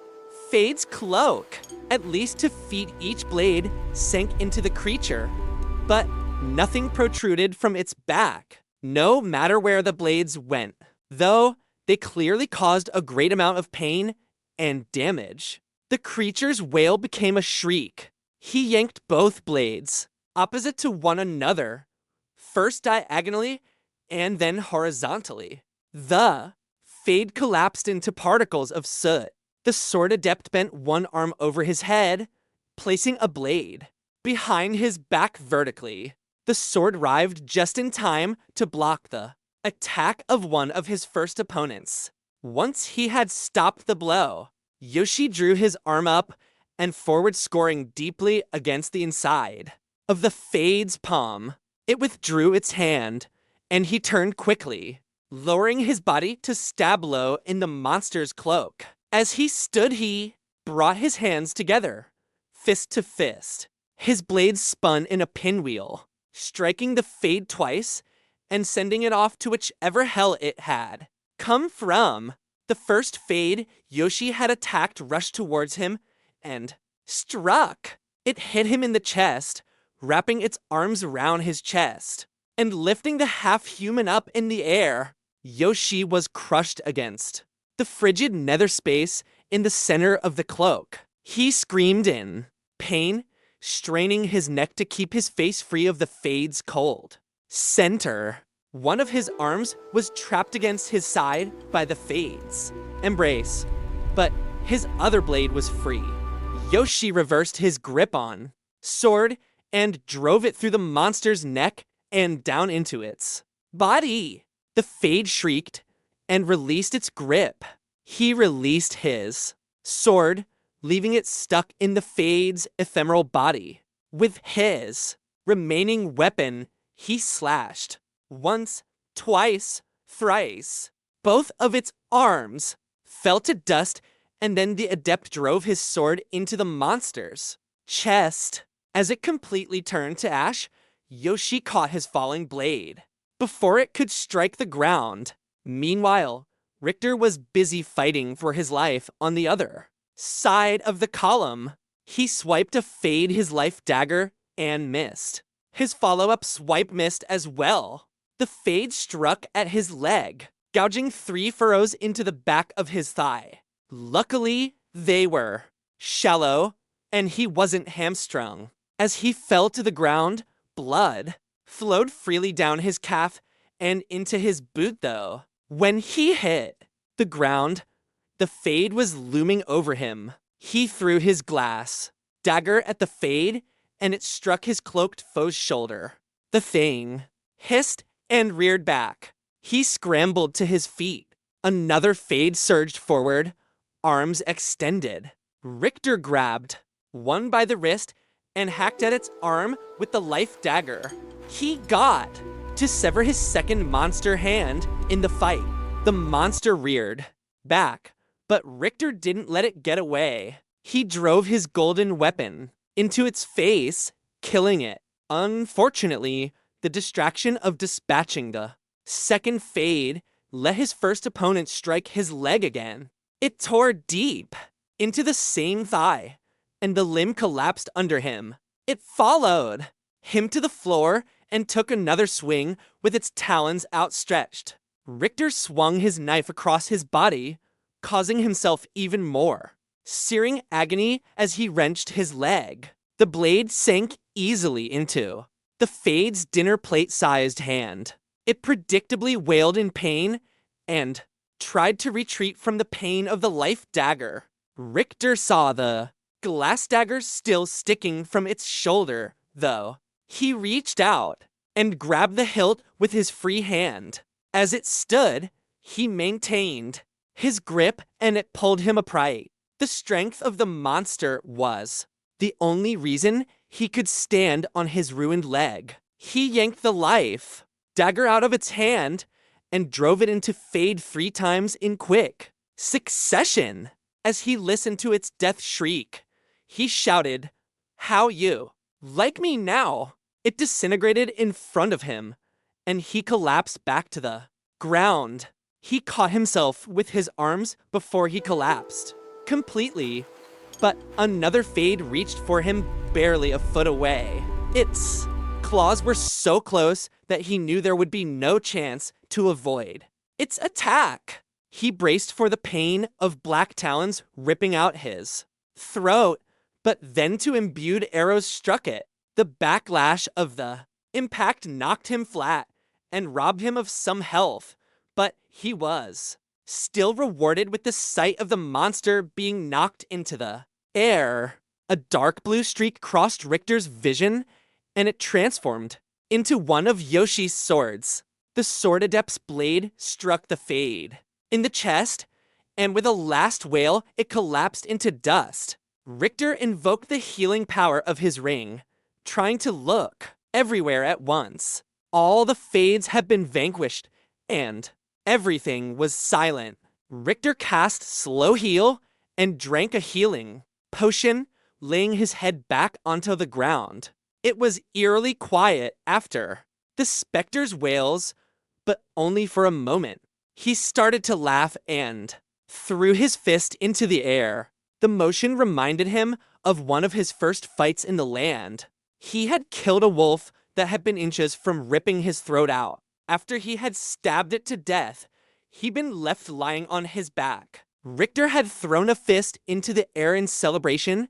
[SPEAKER 1] fade's cloak. At least 2 feet each blade sank into the creature, but nothing protruded from its back, no matter where the blades went, though they clearly caused a great amount of pain and damage. The creature's wail became a shriek. He yanked both blades, opposite to one another, first diagonally and then horizontally. The fade collapsed into particles of soot. The sword adept bent one arm over his head, placing a blade behind his back vertically. The sword arrived just in time to block the attack of one of his first opponents. Once he had stopped the blow, Yoshi drew his arm up and forward, scoring deeply against the inside of the fade's palm. It withdrew its hand, and he turned quickly, lowering his body to stab low in the monster's cloak. As he stood, he brought his hands together, fist to fist. His blade spun in a pinwheel, striking the fade twice and sending it off to whichever hell it had come from. The first fade Yoshi had attacked rushed towards him and struck. It hit him in the chest, wrapping its arms around his chest and lifting the half-human up in the air. Yoshi was crushed against the frigid nether space in the center of the cloak. He screamed in pain, straining his neck to keep his face free of the fade's cold center. One of his arms was trapped against his side by the fade's embrace, but his other blade was free. Yoshi reversed his grip on sword and drove it through the monster's neck and down into its body. The fade shrieked and released its grip. He released his sword, leaving it stuck in the fade's ephemeral body. With his remaining weapon, he slashed once, twice, thrice. Both of its arms fell to dust, and then the adept drove his sword into the monster's chest. As it completely turned to ash, Yoshi caught his falling blade before it could strike the ground. Meanwhile, Richter was busy fighting for his life on the other side of the column. He swiped to fade his life dagger and missed. His follow-up swipe missed as well. The fade struck at his leg, gouging 3 furrows into the back of his thigh. Luckily, they were shallow, and he wasn't hamstrung. As he fell to the ground, blood flowed freely down his calf and into his boot, though. When he hit the ground, the fade was looming over him. He threw his glass dagger at the fade, and it struck his cloaked foe's shoulder. The thing hissed and reared back. He scrambled to his feet. Another fade surged forward, arms extended. Richter grabbed one by the wrist and hacked at its arm with the life dagger. He got to sever his second monster hand in the fight. The monster reared back, but Richter didn't let it get away. He drove his golden weapon into its face, killing it. Unfortunately, the distraction of dispatching the second fade let his first opponent strike his leg again. It tore deep, into the same thigh, and the limb collapsed under him. It followed him to the floor and took another swing with its talons outstretched. Richter swung his knife across his body, causing himself even more searing agony as he wrenched his leg. The blade sank easily into the Fade's dinner plate-sized hand. It predictably wailed in pain and tried to retreat from the pain of the life dagger. Richter saw the glass dagger still sticking from its shoulder, though. He reached out and grabbed the hilt with his free hand. As it stood, he maintained his grip and it pulled him upright. The strength of the monster was the only reason he could stand on his ruined leg. He yanked the life dagger out of its hand and drove it into Fade 3 times in quick succession. As he listened to its death shriek, he shouted, "How you like me now?" It disintegrated in front of him, and he collapsed back to the ground. He caught himself with his arms before he collapsed completely, but another Fade reached for him barely a foot away. Its claws were so close that he knew there would be no chance to avoid its attack. He braced for the pain of black talons ripping out his throat, but then two imbued arrows struck it. The backlash of the impact knocked him flat and robbed him of some health, but he was still rewarded with the sight of the monster being knocked into the air. A dark blue streak crossed Richter's vision, and it transformed into one of Yoshi's swords. The sword adept's blade struck the Fade in the chest, and with a last wail, it collapsed into dust. Richter invoked the healing power of his ring, trying to look everywhere at once. All the Fades had been vanquished, and everything was silent. Richter cast Slow Heal and drank a healing potion, laying his head back onto the ground. It was eerily quiet after the specter's wails, but only for a moment. He started to laugh and threw his fist into the air. The motion reminded him of one of his first fights in the land. He had killed a wolf that had been inches from ripping his throat out. After he had stabbed it to death, he'd been left lying on his back. Richter had thrown a fist into the air in celebration,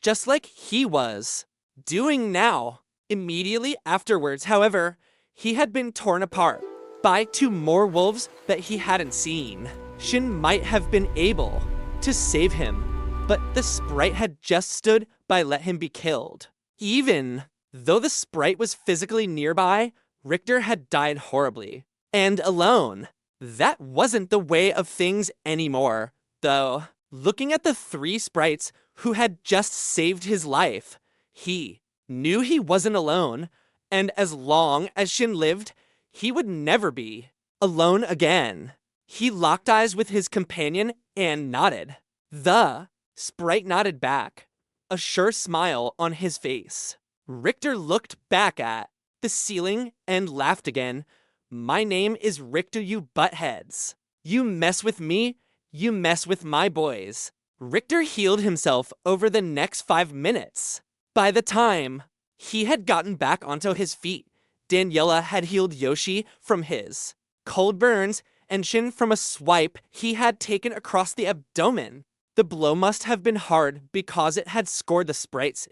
[SPEAKER 1] just like he was doing now. Immediately afterwards, however, he had been torn apart by 2 more wolves that he hadn't seen. Shin might have been able to save him, but the sprite had just stood by let him be killed. Even though the sprite was physically nearby, Richter had died horribly and alone. That wasn't the way of things anymore, though. Looking at the 3 sprites who had just saved his life, he knew he wasn't alone, and as long as Shin lived, he would never be alone again. He locked eyes with his companion and nodded. The sprite nodded back, a sure smile on his face. Richter looked back at the ceiling and laughed again. "My name is Richter, you buttheads. You mess with me, you mess with my boys." Richter healed himself over the next 5 minutes. By the time he had gotten back onto his feet, Daniela had healed Yoshi from his cold burns and Shin from a swipe he had taken across the abdomen. The blow must have been hard because it had scored the sprite's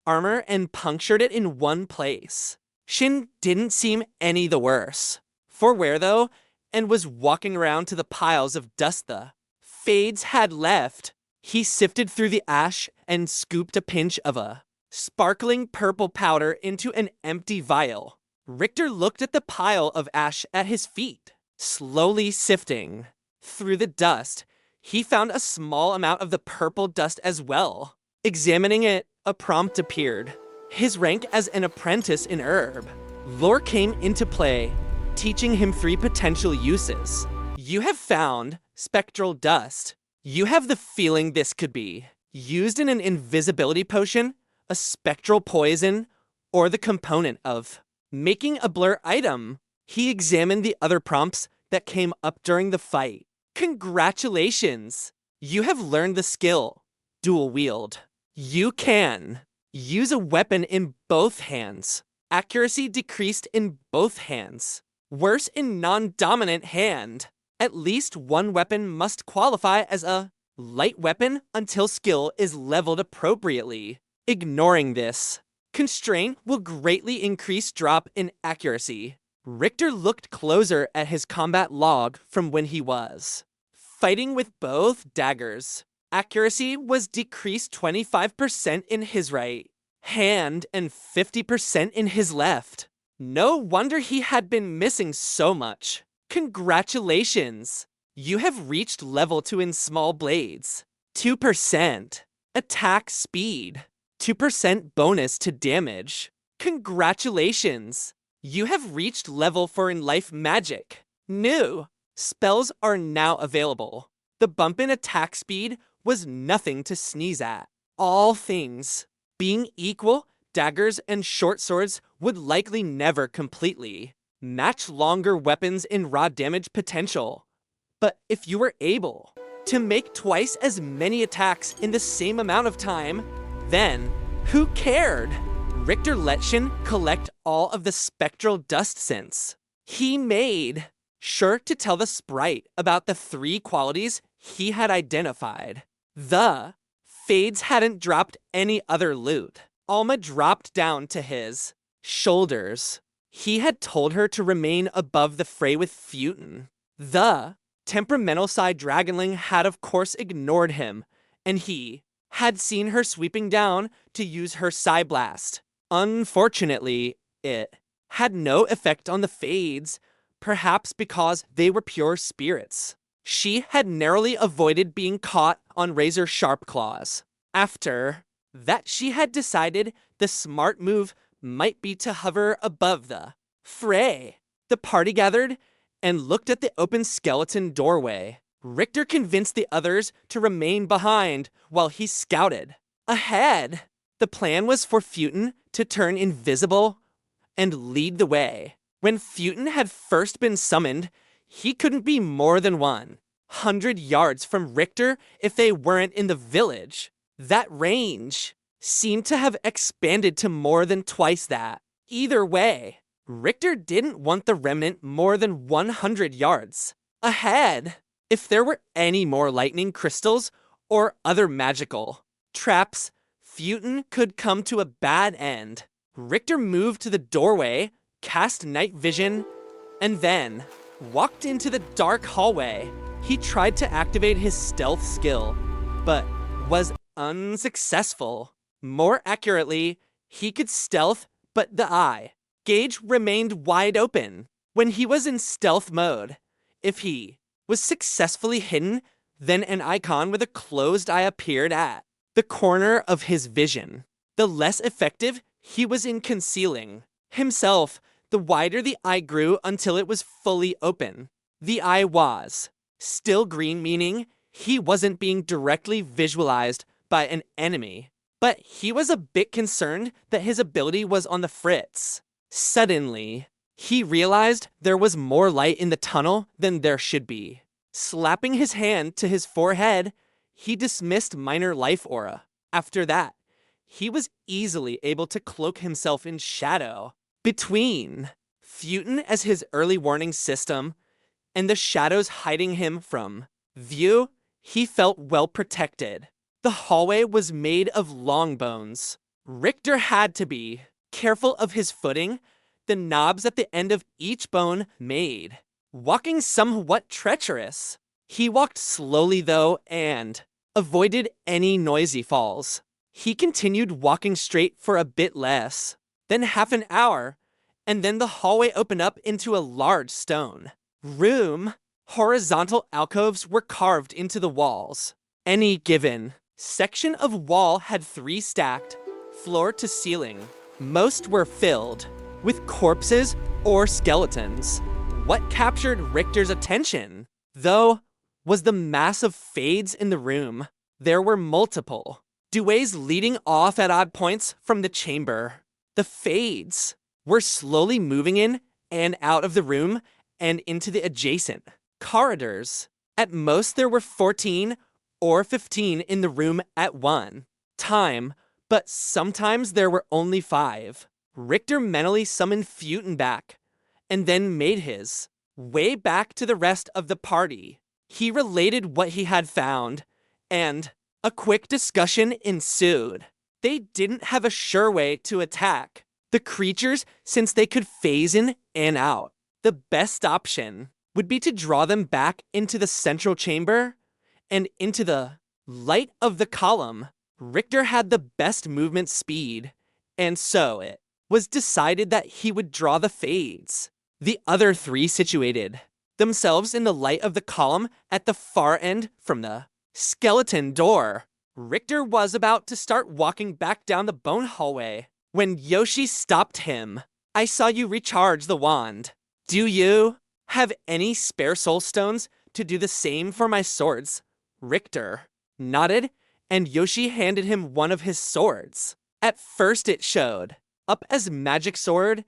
[SPEAKER 1] armor and punctured it in one place. Shin didn't seem any the worse for wear though, and was walking around to the piles of dust the Fades had left. He sifted through the ash and scooped a pinch of a sparkling purple powder into an empty vial. Richter looked at the pile of ash at his feet. Slowly sifting through the dust, he found a small amount of the purple dust as well. Examining it, a prompt appeared. His rank as an apprentice in herb lore came into play, teaching him 3 potential uses. You have found spectral dust. You have the feeling this could be used in an invisibility potion, a spectral poison, or the component of making a blur item. He examined the other prompts that came up during the fight. Congratulations! You have learned the skill, dual wield. You can use a weapon in both hands. Accuracy decreased in both hands. Worse in non-dominant hand. At least one weapon must qualify as a light weapon until skill is leveled appropriately. Ignoring this constraint will greatly increase drop in accuracy. Richter looked closer at his combat log from when he was fighting with both daggers. Accuracy was decreased 25% in his right hand and 50% in his left. No wonder he had been missing so much. Congratulations! You have reached level 2 in small blades. 2% attack speed. 2% bonus to damage. Congratulations! You have reached level 4 in life magic. New spells are now available. The bump in attack speed was nothing to sneeze at. All things being equal, daggers and short swords would likely never completely match longer weapons in raw damage potential. But if you were able to make twice as many attacks in the same amount of time, then who cared? Richter let Shin collect all of the spectral dust scents. He made sure to tell the sprite about the 3 qualities he had identified. The Fades hadn't dropped any other loot. Alma dropped down to his shoulders. He had told her to remain above the fray with Festooned. The temperamental side dragonling had of course ignored him, and he had seen her sweeping down to use her Psy Blast. Unfortunately, it had no effect on the Fades, perhaps because they were pure spirits. She had narrowly avoided being caught on razor sharp claws. After that, she had decided the smart move might be to hover above the fray. The party gathered and looked at the open skeleton doorway. Richter convinced the others to remain behind while he scouted ahead. The plan was for Festooned to turn invisible and lead the way. When Festooned had first been summoned, he couldn't be more than 100 yards from Richter if they weren't in the village. That range seemed to have expanded to more than twice that. Either way, Richter didn't want the remnant more than 100 yards ahead. If there were any more lightning crystals or other magical traps, Festooned could come to a bad end. Richter moved to the doorway, cast night vision, and then walked into the dark hallway. He tried to activate his stealth skill, but was unsuccessful. More accurately, he could stealth, but the eye gauge remained wide open. When he was in stealth mode, if he was successfully hidden, then an icon with a closed eye appeared at the corner of his vision. The less effective he was in concealing himself, the wider the eye grew until it was fully open. The eye was still green, meaning he wasn't being directly visualized by an enemy, but he was a bit concerned that his ability was on the fritz. Suddenly, he realized there was more light in the tunnel than there should be. Slapping his hand to his forehead, he dismissed minor life aura. After that, he was easily able to cloak himself in shadow between Festooned as his early warning system and the shadows hiding him from view. He felt well protected. The hallway was made of long bones. Richter had to be careful of his footing. The knobs at the end of each bone made walking somewhat treacherous. He walked slowly though and avoided any noisy falls. He continued walking straight for a bit less than half an hour, and then the hallway opened up into a large stone room. Horizontal alcoves were carved into the walls. Any given section of wall had 3 stacked, floor to ceiling. Most were filled with corpses or skeletons. What captured Richter's attention, though, was the mass of fades in the room. There were multiple doorways leading off at odd points from the chamber. The fades were slowly moving in and out of the room and into the adjacent corridors. At most, there were 14 or 15 in the room at one time, but sometimes there were only 5. Richter mentally summoned Festooned back, and then made his way back to the rest of the party. He related what he had found, and a quick discussion ensued. They didn't have a sure way to attack the creatures since they could phase in and out. The best option would be to draw them back into the central chamber and into the light of the column. Richter had the best movement speed, and so it was decided that he would draw the fades. The other 3 situated themselves in the light of the column at the far end from the skeleton door. Richter was about to start walking back down the bone hallway when Yoshi stopped him. "I saw you recharge the wand. Do you have any spare soul stones to do the same for my swords?" Richter nodded, and Yoshi handed him one of his swords. At first it showed up as magic sword,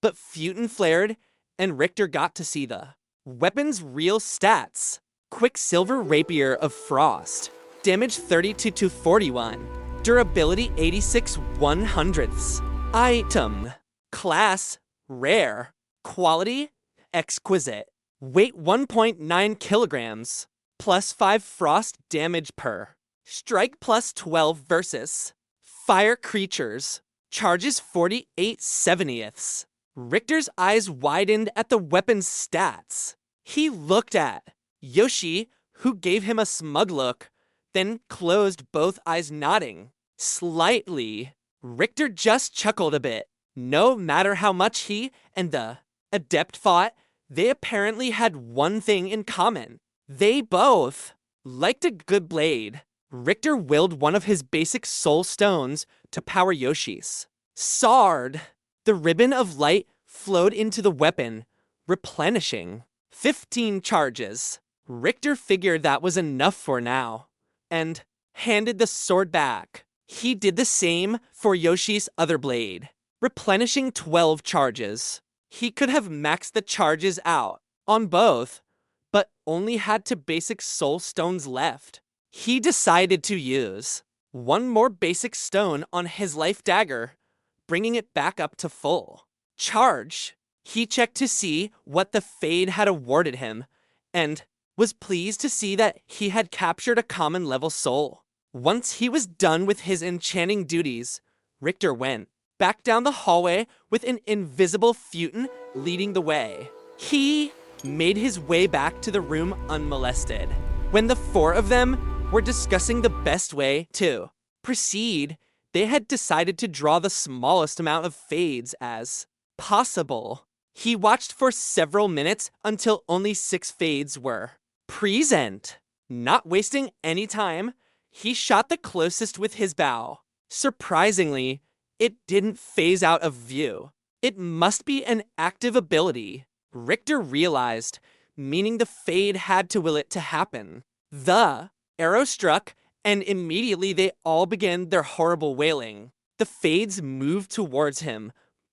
[SPEAKER 1] but Festooned flared, and Richter got to see the weapon's real stats. Quicksilver Rapier of Frost. Damage 32 to 41. Durability 86 1/100ths. Item. Class. Rare. Quality. Exquisite. Weight 1.9 kilograms. Plus 5 frost damage per. Strike plus 12 versus fire creatures. Charges 48 70ths. Richter's eyes widened at the weapon's stats. He looked at Yoshi, who gave him a smug look, then closed both eyes, nodding slightly. Richter just chuckled a bit. No matter how much he and the adept fought, they apparently had one thing in common. They both liked a good blade. Richter willed one of his basic soul stones to power Yoshi's sword. The ribbon of light flowed into the weapon, replenishing 15 charges. Richter figured that was enough for now, and handed the sword back. He did the same for Yoshi's other blade, replenishing 12 charges. He could have maxed the charges out on both, but only had 2 basic soul stones left. He decided to use one more basic stone on his life dagger, bringing it back up to full charge. He checked to see what the Fade had awarded him, and was pleased to see that he had captured a common level soul. Once he was done with his enchanting duties, Richter went back down the hallway with an invisible Festooned leading the way. He made his way back to the room unmolested. When the 4 of them were discussing the best way to proceed, they had decided to draw the smallest amount of fades as possible. He watched for several minutes until only 6 fades were present. Not wasting any time, he shot the closest with his bow. Surprisingly, it didn't phase out of view. It must be an active ability, Richter realized, meaning the Fade had to will it to happen. The arrow struck, and immediately they all began their horrible wailing. The Fades moved towards him,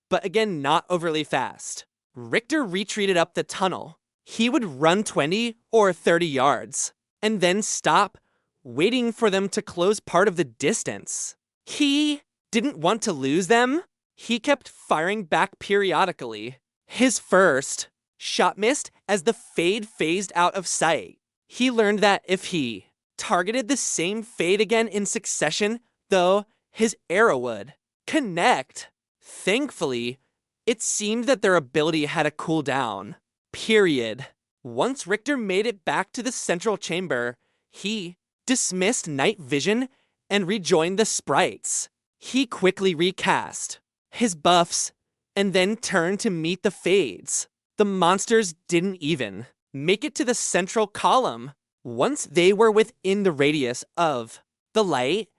[SPEAKER 1] but again not overly fast. Richter retreated up the tunnel. He would run 20 or 30 yards, and then stop, waiting for them to close part of the distance. He didn't want to lose them. He kept firing back periodically. His first shot missed as the Fade phased out of sight. He learned that if he targeted the same Fade again in succession, though, his arrow would connect. Thankfully, it seemed that their ability had a cooldown period. Once Richter made it back to the central chamber, he dismissed night vision and rejoined the sprites. He quickly recast his buffs and then turned to meet the Fades. The monsters didn't even make it to the central column. Once they were within the radius of the light,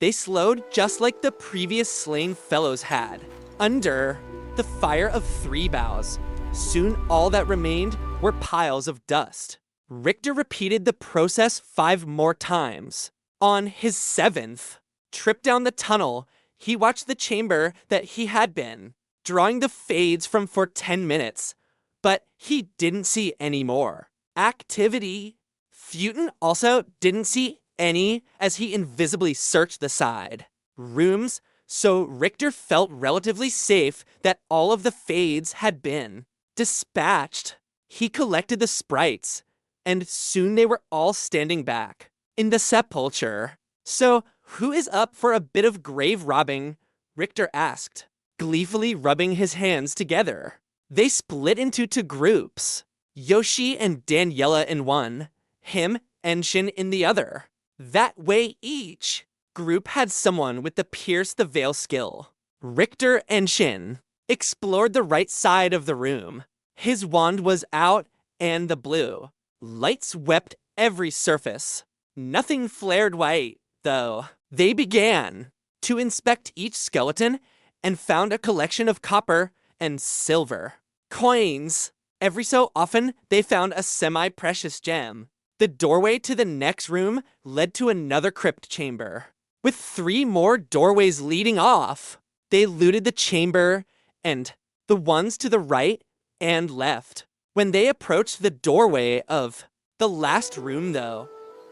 [SPEAKER 1] they slowed just like the previous slain fellows had, under the fire of 3 bows. Soon all that remained were piles of dust. Richter repeated the process 5 more times. On his 7th trip down the tunnel, he watched the chamber that he had been drawing the Fades from for 10 minutes, but he didn't see any more activity. Festooned also didn't see any as he invisibly searched the side rooms, so Richter felt relatively safe that all of the fades had been dispatched. He collected the sprites, and soon they were all standing back in the sepulchre. So, who is up for a bit of grave robbing? Richter asked, gleefully rubbing his hands together. They split into two groups, Yoshi and Daniela in one, him and Shin in the other. That way each group had someone with the pierce the veil skill. Richter and Shin explored the right side of the room. His wand was out and the blue light swept every surface. Nothing flared white, though. They began to inspect each skeleton and found a collection of copper and silver coins. Every so often, they found a semi-precious gem. The doorway to the next room led to another crypt chamber, with 3 more doorways leading off. They looted the chamber and the ones to the right and left. When they approached the doorway of the last room, though,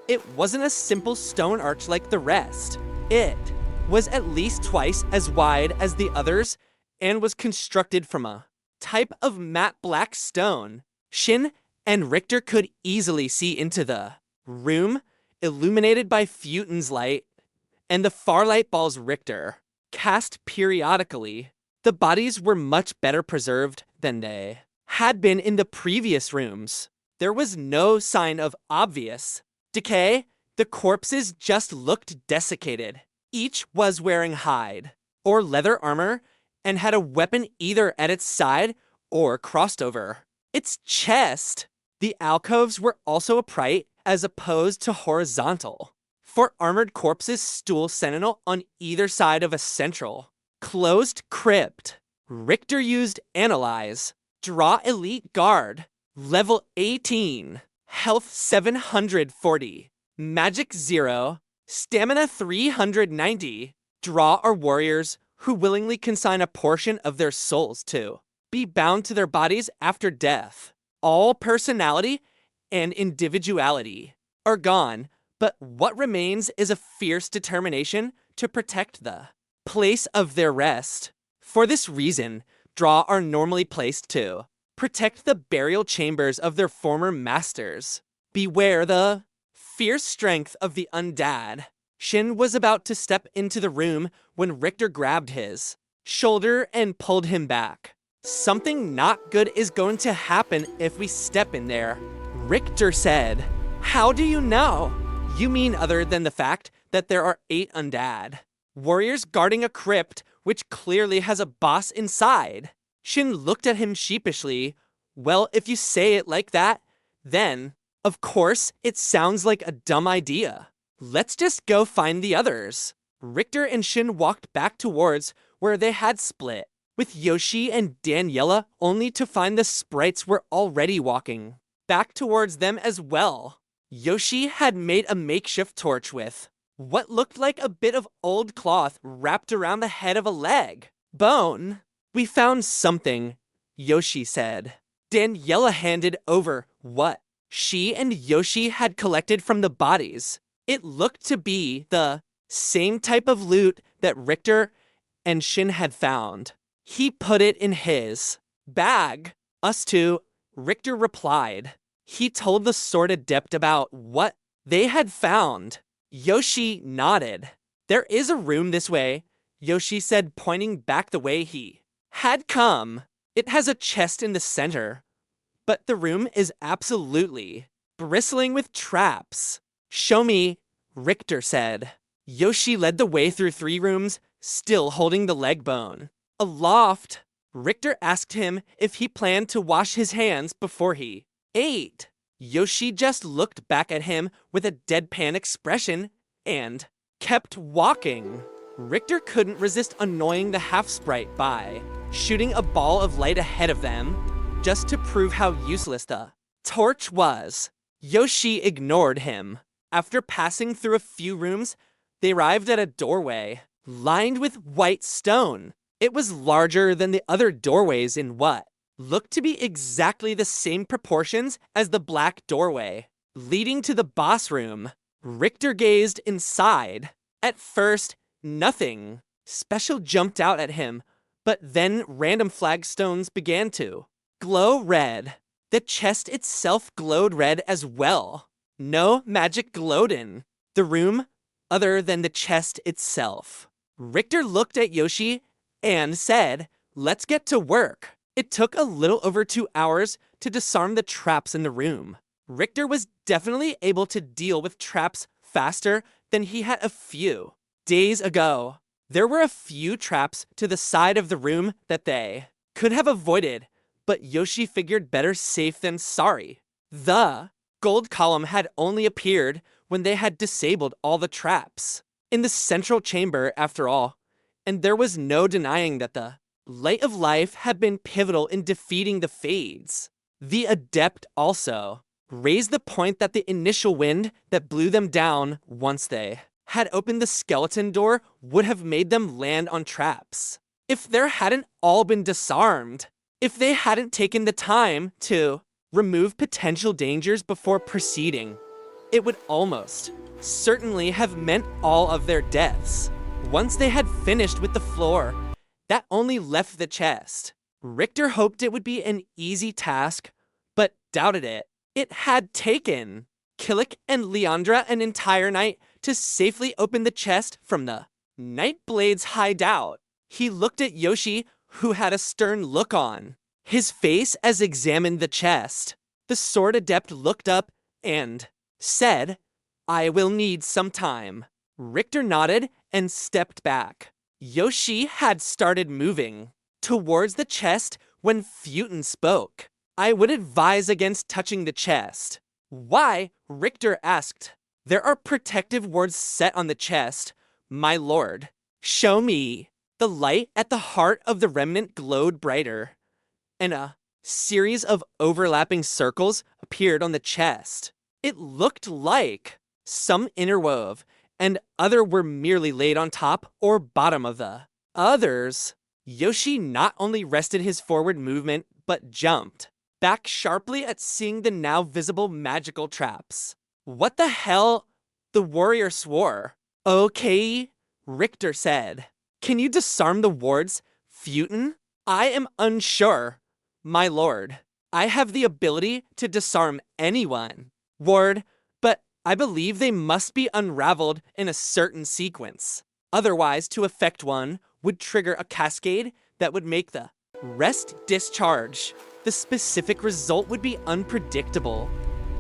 [SPEAKER 1] it wasn't a simple stone arch like the rest. It was at least twice as wide as the others and was constructed from a type of matte black stone. Shin and Richter could easily see into the room, illuminated by Futon's light and the far light balls Richter cast periodically. The bodies were much better preserved than they had been in the previous rooms. There was no sign of obvious decay. The corpses just looked desiccated. Each was wearing hide or leather armor and had a weapon either at its side or crossed over its chest. The alcoves were also upright as opposed to horizontal. 4 armored corpses stool sentinel on either side of a central closed crypt. Richter used Analyze, Draw Elite Guard, level 18, health 740, magic 0, stamina 390. Draw are warriors who willingly consign a portion of their souls to be bound to their bodies after death. All personality and individuality are gone, but what remains is a fierce determination to protect the place of their rest. For this reason, Draw are normally placed to protect the burial chambers of their former masters. Beware the fierce strength of the undead. Shin was about to step into the room when Richter grabbed his shoulder and pulled him back. Something not good is going to happen if we step in there, Richter said. How do you know? You mean other than the fact that there are 8 undead warriors guarding a crypt which clearly has a boss inside. Shin looked at him sheepishly. Well, if you say it like that, then, of course, it sounds like a dumb idea. Let's just go find the others. Richter and Shin walked back towards where they had split, with Yoshi and Daniela only to find the sprites were already walking back towards them as well. Yoshi had made a makeshift torch with what looked like a bit of old cloth wrapped around the head of a leg. Bone. We found something, Yoshi said. Daniela handed over what she and Yoshi had collected from the bodies. It looked to be the same type of loot that Richter and Shin had found. He put it in his bag. Us too, Richter replied. He told the sword adept about what they had found. Yoshi nodded. There is a room this way, Yoshi said, pointing back the way he had come. It has a chest in the center, but the room is absolutely bristling with traps. Show me, Richter said. Yoshi led the way through 3 rooms, still holding the leg bone. Aloft, Richter asked him if he planned to wash his hands before he ate. Yoshi just looked back at him with a deadpan expression and kept walking. Richter couldn't resist annoying the half-sprite by shooting a ball of light ahead of them, just to prove how useless the torch was. Yoshi ignored him. After passing through a few rooms, they arrived at a doorway lined with white stone. It was larger than the other doorways in what looked to be exactly the same proportions as the black doorway leading to the boss room. Richter gazed inside. At first, nothing special jumped out at him, but then random flagstones began to glow red. The chest itself glowed red as well. No magic glowed in the room other than the chest itself. Richter looked at Yoshi and said, "Let's get to work." It took a little over 2 hours to disarm the traps in the room. Richter was definitely able to deal with traps faster than he had a few days ago. There were a few traps to the side of the room that they could have avoided, but Yoshi figured better safe than sorry. The gold column had only appeared when they had disabled all the traps in the central chamber, after all, and there was no denying that the Light of Life had been pivotal in defeating the Fades. The Adept also raised the point that the initial wind that blew them down once they had opened the skeleton door would have made them land on traps. If there hadn't all been disarmed, if they hadn't taken the time to remove potential dangers before proceeding, it would almost certainly have meant all of their deaths. Once they had finished with the floor, that only left the chest. Richter hoped it would be an easy task, but doubted it. It had taken Killick and Leandra an entire night to safely open the chest from the Nightblade's hideout. He looked at Yoshi, who had a stern look on his face as examined the chest. The sword adept looked up and said, "I will need some time." Richter nodded and stepped back. Yoshi had started moving towards the chest when Festooned spoke. "I would advise against touching the chest." "Why?" Richter asked. "There are protective wards set on the chest, my lord." "Show me." The light at the heart of the remnant glowed brighter, and a series of overlapping circles appeared on the chest. It looked like some interwove, and other were merely laid on top or bottom of the others. Yoshi not only rested his forward movement, but jumped back sharply at seeing the now visible magical traps. "What the hell?" the warrior swore. "Okay," Richter said. "Can you disarm the wards, Festooned?" "I am unsure, my lord. I have the ability to disarm anyone, ward, but I believe they must be unraveled in a certain sequence. Otherwise, to affect one would trigger a cascade that would make the rest discharge. The specific result would be unpredictable,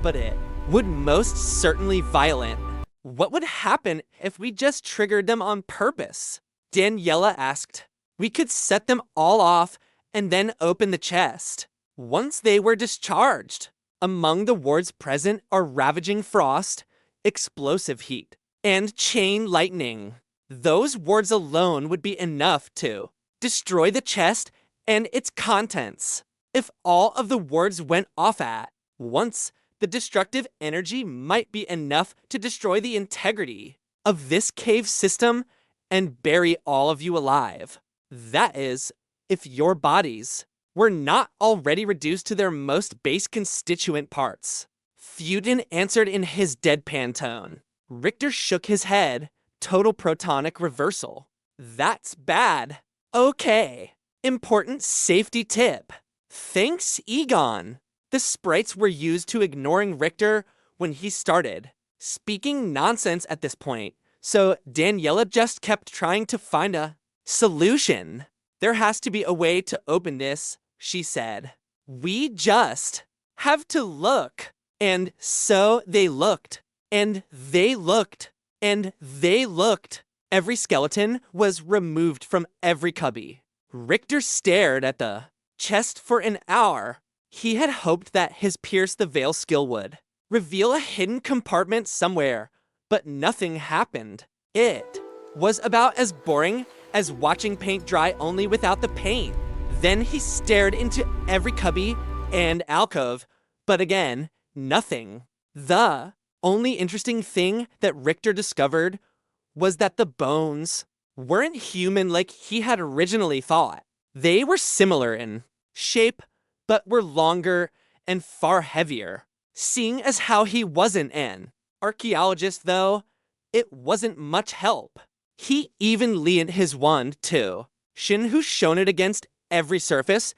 [SPEAKER 1] but it would most certainly violent." "What would happen if we just triggered them on purpose?" Daniela asked. "We could set them all off and then open the chest once they were discharged. Among the wards present are ravaging frost, explosive heat, and chain lightning. Those wards alone would be enough to destroy the chest and its contents. If all of the wards went off at once, the destructive energy might be enough to destroy the integrity of this cave system and bury all of you alive. That is, if your bodies were not already reduced to their most base constituent parts." Festooned answered in his deadpan tone. Richter shook his head. Total protonic reversal. "That's bad." "Okay. Important safety tip. Thanks, Egon." The sprites were used to ignoring Richter when he started speaking nonsense at this point, so Daniela just kept trying to find a solution. "There has to be a way to open this," she said. "We just have to look." And so they looked, and they looked, and they looked. Every skeleton was removed from every cubby. Richter stared at the chest for an hour. He had hoped that his Pierce the Veil skill would reveal a hidden compartment somewhere, but nothing happened. It was about as boring as watching paint dry only without the paint. Then he stared into every cubby and alcove, but again, nothing. The only interesting thing that Richter discovered was that the bones weren't human like he had originally thought. They were similar in shape, but were longer and far heavier, seeing as how he wasn't an archaeologist, though, it wasn't much help. He even leaned his wand, too. Shin, who shone it against every surface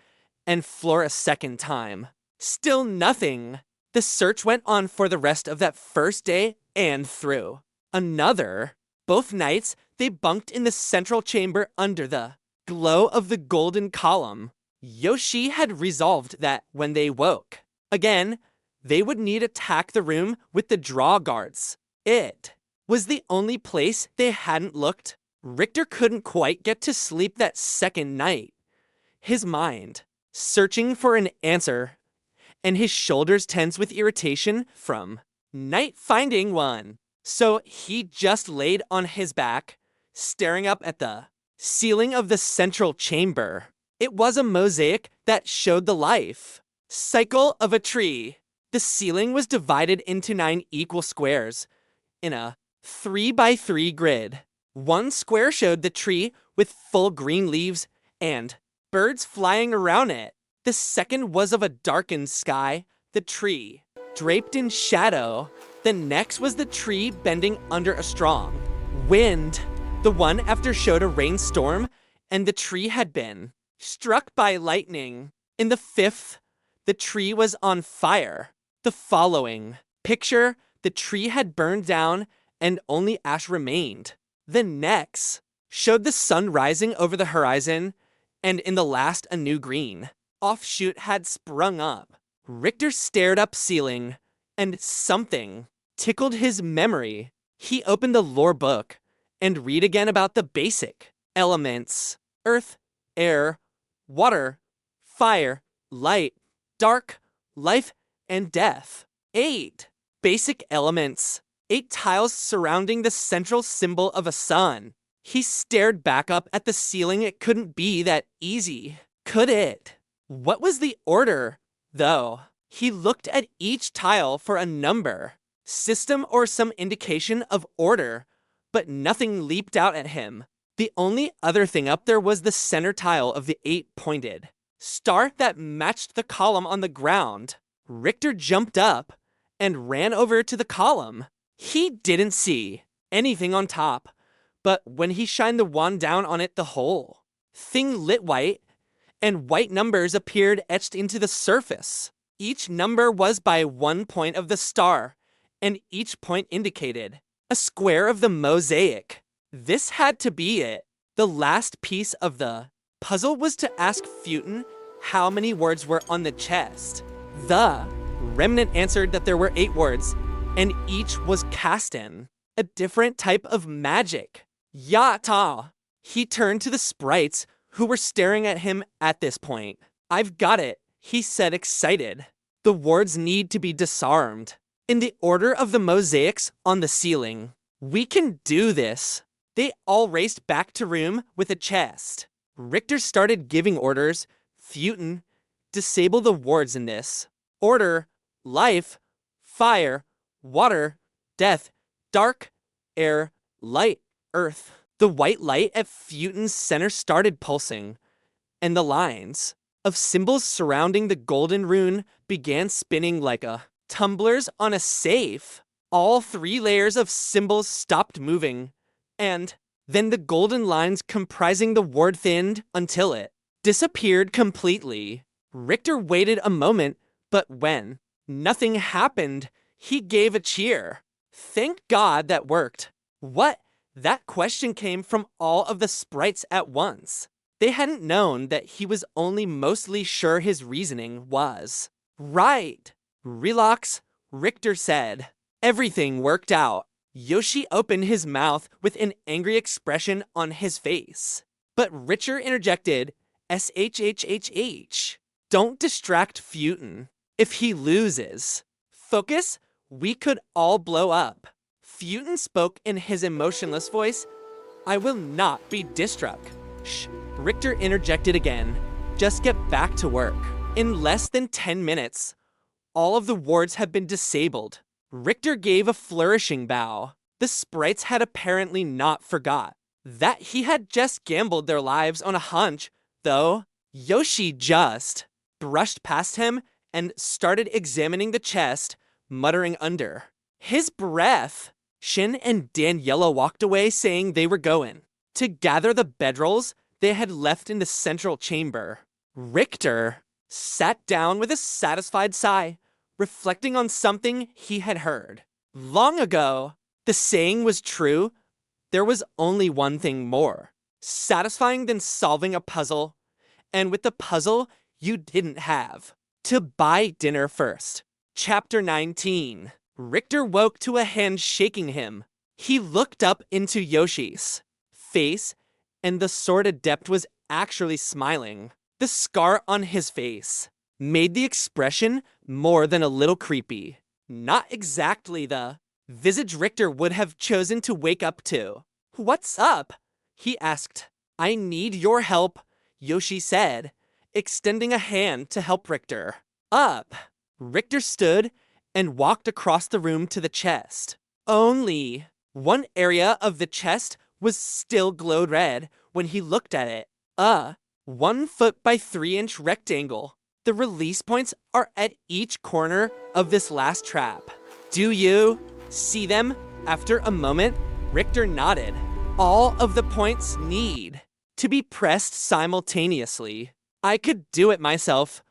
[SPEAKER 1] and floor a second time. Still nothing. The search went on for the rest of that first day and through. Another. Both nights, they bunked in the central chamber under the glow of the golden column. Yoshi had resolved that when they woke again, they would need to attack the room with the draw guards. It was the only place they hadn't looked. Richter couldn't quite get to sleep that second night. His mind searching for an answer, and his shoulders tense with irritation from night finding one. So he just laid on his back, staring up at the ceiling of the central chamber. It was a mosaic that showed the life cycle of a tree. The ceiling was divided into 9 equal squares in a 3x3 grid. One square showed the tree with full green leaves and birds flying around it. The second was of a darkened sky, the tree draped in shadow. The next was the tree bending under a strong wind. The one after showed a rainstorm, and the tree had been struck by lightning. In the fifth, the tree was on fire. The following picture, the tree had burned down and only ash remained. The next showed the sun rising over the horizon, and in the last a new green offshoot had sprung up. Richter stared up ceiling, and something tickled his memory. He opened the lore book and read again about the basic elements: earth, air, water, fire, light, dark, life, and death. 8 basic elements. 8 tiles surrounding the central symbol of a sun. He stared back up at the ceiling. It couldn't be that easy, could it? What was the order, though? He looked at each tile for a number, system, or some indication of order, but nothing leaped out at him. The only other thing up there was the center tile of the 8-pointed star that matched the column on the ground. Richter jumped up and ran over to the column. He didn't see anything on top, but when he shined the wand down on it, the whole thing lit white, and white numbers appeared etched into the surface. Each number was by 1 point of the star, and each point indicated a square of the mosaic. This had to be it. The last piece of the puzzle was to ask Festooned how many words were on the chest. The remnant answered that there were 8 words, and each was cast in a different type of magic. Yata! He turned to the sprites who were staring at him at this point. I've got it, he said, excited. The wards need to be disarmed in the order of the mosaics on the ceiling. We can do this. They all raced back to room with a chest. Richter started giving orders. Festooned, disable the wards in this order: life, fire, water, death, dark, air, light, earth. The white light at Festoond's center started pulsing, and the lines of symbols surrounding the golden rune began spinning like tumblers on a safe. All 3 layers of symbols stopped moving, and then the golden lines comprising the ward thinned until it disappeared completely. Richter waited a moment, but when nothing happened, he gave a cheer. Thank God that worked. What? That question came from all of the sprites at once. They hadn't known that he was only mostly sure his reasoning was right. Relax, Richter said. Everything worked out. Yoshi opened his mouth with an angry expression on his face. But Richter interjected, SHHHH. Don't distract Festooned. If he loses focus, we could all blow up. Festooned spoke in his emotionless voice. I will not be distruck. Shh, Richter interjected again. Just get back to work. In less than 10 minutes, all of the wards had been disabled. Richter gave a flourishing bow. The sprites had apparently not forgot that he had just gambled their lives on a hunch, though. Yoshi just brushed past him and started examining the chest, muttering under his breath. Shin and Daniela walked away saying they were going to gather the bedrolls they had left in the central chamber. Richter sat down with a satisfied sigh, reflecting on something he had heard. Long ago, the saying was true. There was only one thing more satisfying than solving a puzzle, and with the puzzle you didn't have. To buy dinner first. Chapter 19. Richter woke to a hand shaking him. He looked up into Yoshi's face, and the sword adept was actually smiling. The scar on his face made the expression more than a little creepy. Not exactly the visage Richter would have chosen to wake up to. "What's up?" he asked. "I need your help," Yoshi said, extending a hand to help Richter. Up. Richter stood and walked across the room to the chest. Only one area of the chest was still glowed red when he looked at it. 1 foot by 3-inch rectangle. The release points are at each corner of this last trap. Do you see them? After a moment, Richter nodded. All of the points need to be pressed simultaneously. I could do it myself,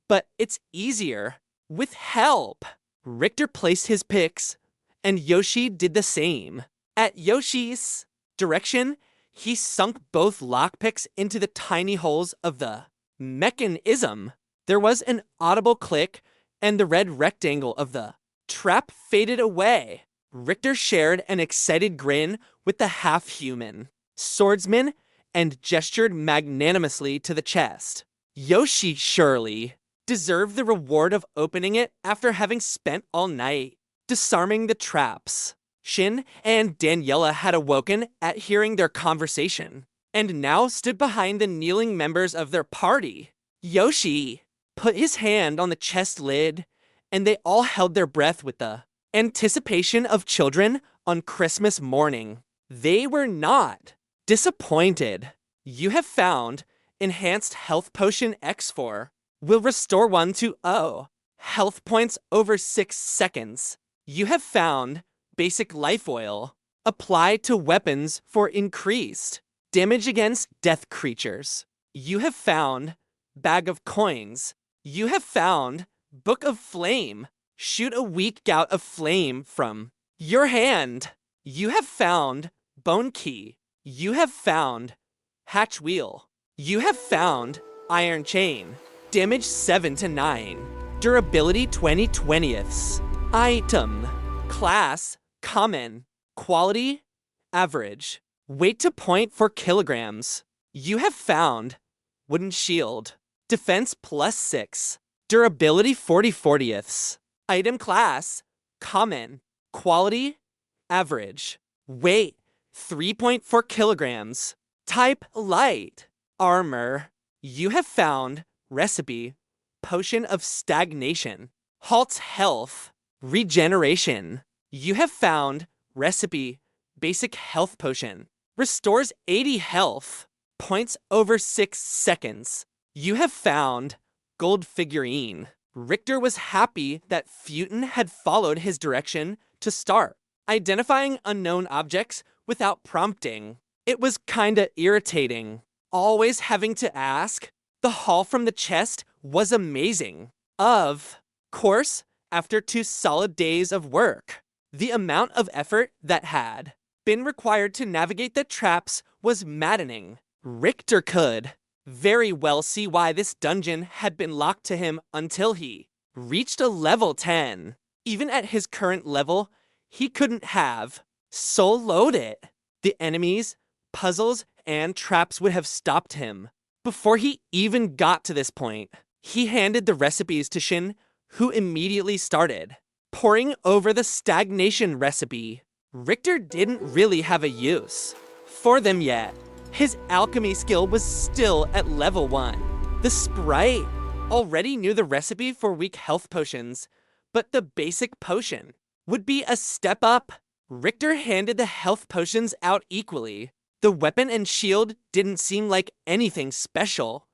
[SPEAKER 1] but it's easier with help. Richter placed his picks, and Yoshi did the same. At Yoshi's direction, he sunk both lockpicks into the tiny holes of the mechanism. There was an audible click, and the red rectangle of the trap faded away. Richter shared an excited grin with the half-human swordsman and gestured magnanimously to the chest. Yoshi surely deserved the reward of opening it after having spent all night disarming the traps. Shin and Daniela had awoken at hearing their conversation, and now stood behind the kneeling members of their party. Yoshi put his hand on the chest lid, and they all held their breath with the anticipation of children on Christmas morning. They were not disappointed. You have found Enhanced Health Potion X4. Will restore 1 to 0 health points over 6 seconds. You have found Basic Life Oil. Apply to weapons for increased damage against death creatures. You have found Bag of Coins. You have found Book of Flame. Shoot a weak gout of flame from your hand. You have found Bone Key. You have found Hatch Wheel. You have found Iron Chain. Damage 7 to 9. Durability 20/20ths. Item. Class. Common. Quality. Average. Weight to point 4 kilograms. You have found Wooden Shield. Defense +6. Durability 40/40ths. Item class. Common. Quality. Average. Weight 3.4 kilograms. Type light. Armor. You have found Recipe. Potion of Stagnation. Halts health. Regeneration. You have found Recipe. Basic Health Potion. Restores 80 health points over 6 seconds. You have found Gold Figurine. Richter was happy that Futon had followed his direction to start identifying unknown objects without prompting. It was kinda irritating, always having to ask. The haul from the chest was amazing. Of course, after 2 solid days of work, the amount of effort that had been required to navigate the traps was maddening. Richter could very well see why this dungeon had been locked to him until he reached a level 10. Even at his current level, he couldn't have soloed it. The enemies, puzzles, and traps would have stopped him before he even got to this point. He handed the recipes to Shin, who immediately started poring over the stagnation recipe. Richter didn't really have a use for them yet. His alchemy skill was still at level 1. The sprite already knew the recipe for weak health potions, but the basic potion would be a step up. Richter handed the health potions out equally. The weapon and shield didn't seem like anything special,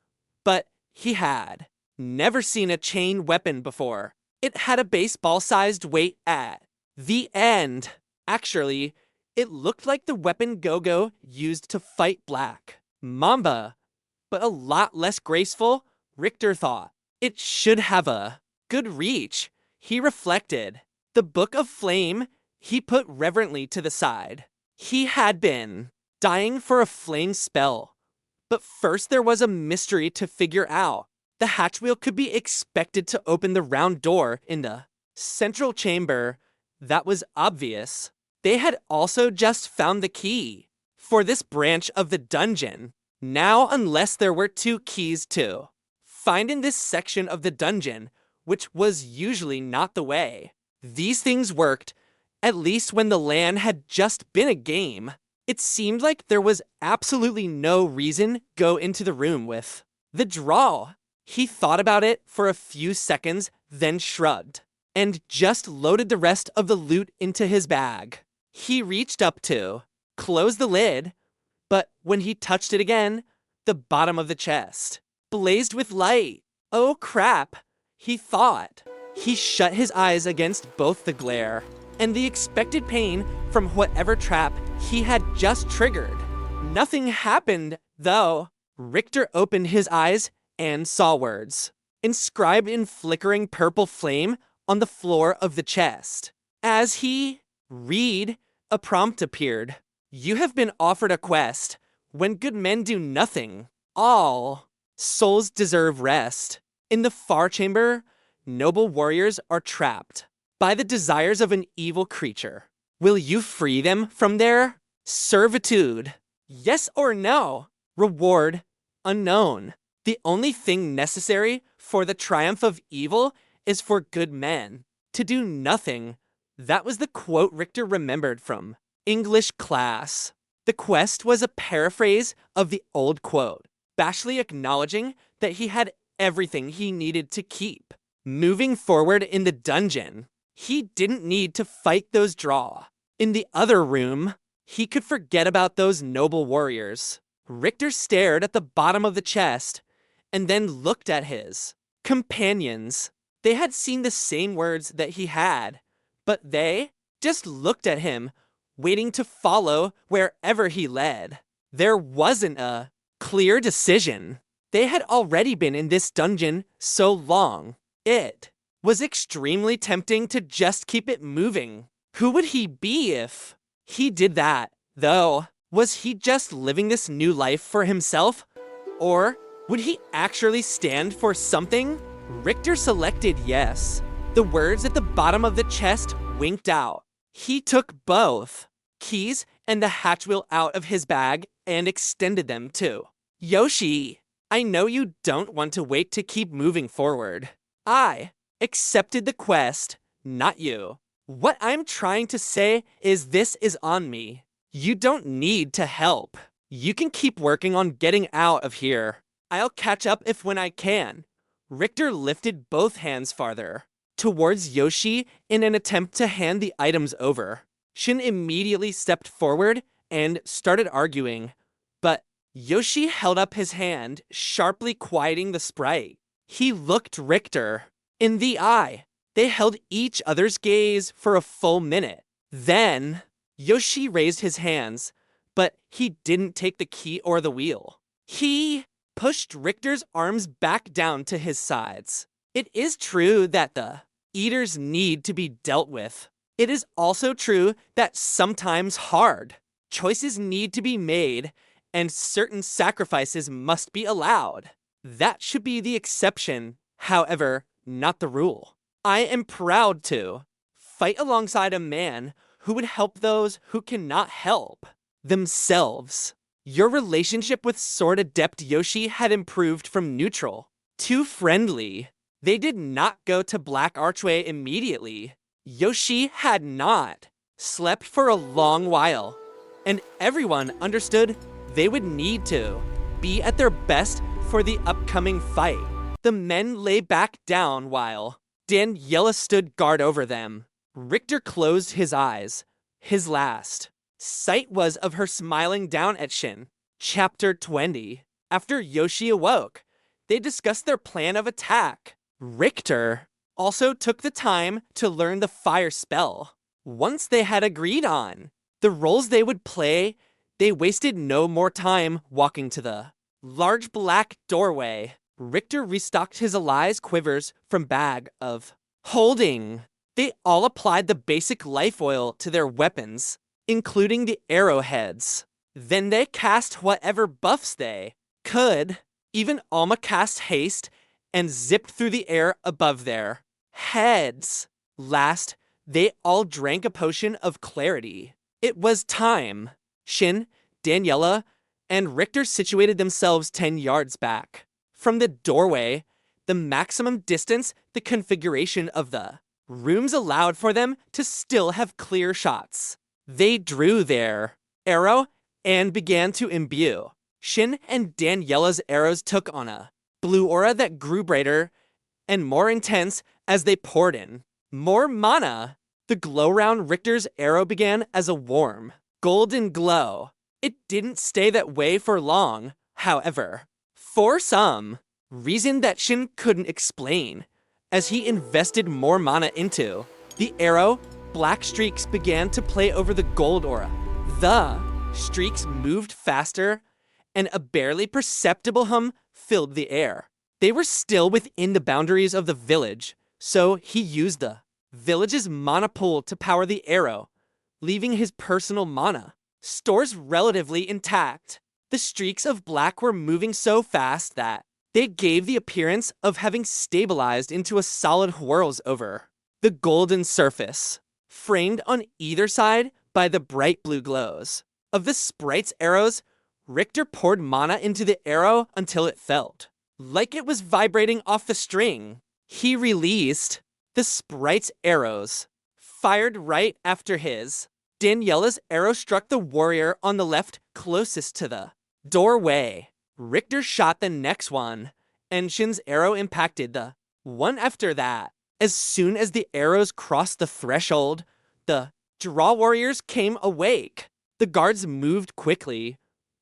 [SPEAKER 1] but he had never seen a chain weapon before. It had a baseball-sized weight at The end. Actually, it looked like the weapon Gogo used to fight Black Mamba, but a lot less graceful, Richter thought. It should have a good reach, he reflected. The Book of Flame he put reverently to the side. He had been dying for a flame spell. But first there was a mystery to figure out. The hatch wheel could be expected to open the round door in the central chamber. That was obvious. They had also just found the key for this branch of the dungeon. Now, unless there were two keys to find in this section of the dungeon, which was usually not the way. These things worked, at least when the LAN had just been a game. It seemed like there was absolutely no reason go into the room with the draw. He thought about it for a few seconds, then shrugged, and just loaded the rest of the loot into his bag. He reached up to close the lid, but when he touched it again, the bottom of the chest blazed with light. Oh crap, he thought. He shut his eyes against both the glare and the expected pain from whatever trap he had just triggered. Nothing happened, though. Richter opened his eyes and saw words inscribed in flickering purple flame on the floor of the chest. As he read, a prompt appeared. You have been offered a quest. When good men do nothing, all souls deserve rest. In the far chamber, noble warriors are trapped by the desires of an evil creature. Will you free them from their servitude? Yes or no? Reward unknown. The only thing necessary for the triumph of evil is for good men to do nothing. That was the quote Richter remembered from English class. The quest was a paraphrase of the old quote, bashfully acknowledging that he had everything he needed to keep moving forward in the dungeon. He didn't need to fight those draw. In the other room, he could forget about those noble warriors. Richter stared at the bottom of the chest and then looked at his companions. They had seen the same words that he had, but they just looked at him, waiting to follow wherever he led. There wasn't a clear decision. They had already been in this dungeon so long. It was extremely tempting to just keep it moving. Who would he be if he did that, though? Was he just living this new life for himself? Or would he actually stand for something? Richter selected yes. The words at the bottom of the chest winked out. He took both keys and the hatch wheel out of his bag and extended them to Yoshi. I know you don't want to wait to keep moving forward. I accepted the quest, not you. What I'm trying to say is this is on me. You don't need to help. You can keep working on getting out of here. I'll catch up if when I can. Richter lifted both hands farther towards Yoshi in an attempt to hand the items over. Shin immediately stepped forward and started arguing, but Yoshi held up his hand, sharply quieting the sprite. He looked Richter in the eye. They held each other's gaze for a full minute. Then, Yoshi raised his hands, but he didn't take the key or the wheel. He pushed Richter's arms back down to his sides. It is true that the eaters need to be dealt with. It is also true that sometimes hard choices need to be made and certain sacrifices must be allowed. That should be the exception, however, not the rule. I am proud to fight alongside a man who would help those who cannot help themselves. Your relationship with Sword Adept Yoshi had improved from neutral to friendly. They did not go to Black Archway immediately. Yoshi had not slept for a long while, and everyone understood they would need to be at their best for the upcoming fight. The men lay back down while Daniela stood guard over them. Richter closed his eyes. His last sight was of her smiling down at Shin. Chapter 20. After Yoshi awoke, they discussed their plan of attack. Richter also took the time to learn the fire spell. once they had agreed on the roles they would play, they wasted no more time walking to the large black doorway. Richter restocked his allies' quivers from bag of holding. They all applied the basic life oil to their weapons, including the arrowheads. Then they cast whatever buffs they could. Even Alma cast haste and zipped through the air above their heads. Last, they all drank a potion of clarity. It was time. Shin, Daniela, and Richter situated themselves 10 yards back from the doorway. The maximum distance, the configuration of the rooms allowed for them to still have clear shots. They drew their arrow and began to imbue. Shin and Daniela's arrows took on a blue aura that grew brighter and more intense as they poured in more mana. The glow round Richter's arrow began as a warm, golden glow. It didn't stay that way for long, however, for some reason that Shin couldn't explain. As he invested more mana into the arrow, black streaks began to play over the gold aura. The streaks moved faster, and a barely perceptible hum filled the air. They were still within the boundaries of the village, so he used the village's mana pool to power the arrow, leaving his personal mana stores relatively intact. The streaks of black were moving so fast that they gave the appearance of having stabilized into a solid whirls over the golden surface, framed on either side by the bright blue glows of the sprite's arrows. Richter poured mana into the arrow until it felt like it was vibrating off the string. He released the sprite's arrows, fired right after his. Daniela's arrow struck the warrior on the left closest to the doorway. Richter shot the next one, and Shin's arrow impacted the one after that. As soon as the arrows crossed the threshold, the draw warriors came awake. The guards moved quickly,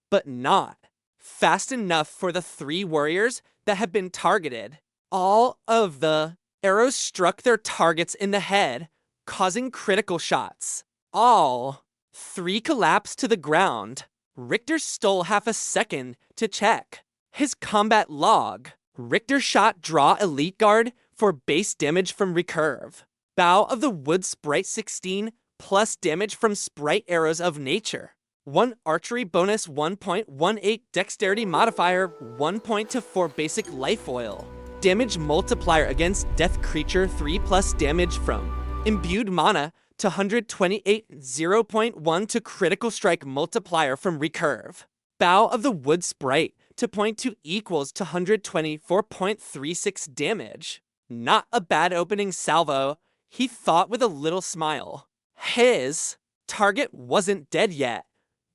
[SPEAKER 1] but not fast enough for the 3 warriors that had been targeted. All of the arrows struck their targets in the head, causing critical shots. All 3 collapsed to the ground. Richter stole half a second to check his combat log. Richter shot draw elite guard for base damage from recurve. Bow of the wood sprite 16 plus damage from sprite arrows of nature. 1 archery bonus 1.18 dexterity modifier 1 point to 4 basic life oil. Damage multiplier against death creature 3 plus damage from imbued mana to 128 0.1 to critical strike multiplier from recurve. Bow of the wood sprite to 0.2 equals to 124.36 damage. Not a bad opening salvo, he thought with a little smile. His target wasn't dead yet,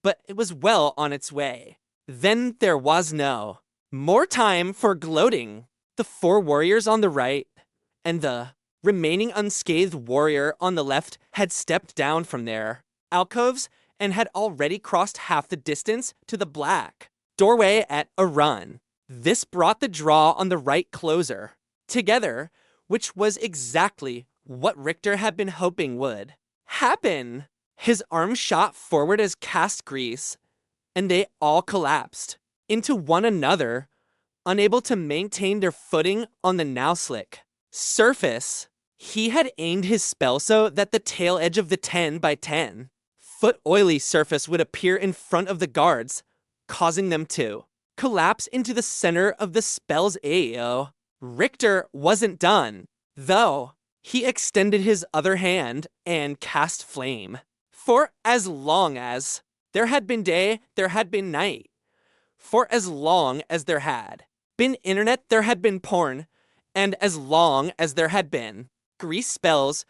[SPEAKER 1] but it was well on its way. Then there was no more time for gloating. The 4 warriors on the right and the remaining unscathed warrior on the left had stepped down from their alcoves and had already crossed half the distance to the black doorway at a run. This brought the draw on the right closer together, which was exactly what Richter had been hoping would happen. His arm shot forward as cast grease, and they all collapsed into one another, unable to maintain their footing on the now slick surface. He had aimed his spell so that the tail edge of the 10 by 10 foot oily surface would appear in front of the guards, causing them to collapse into the center of the spell's AO. Richter wasn't done, though. He extended his other hand and cast flame. For as long as there had been day, there had been night. For as long as there had been internet, there had been porn. And as long as there had been grease spells,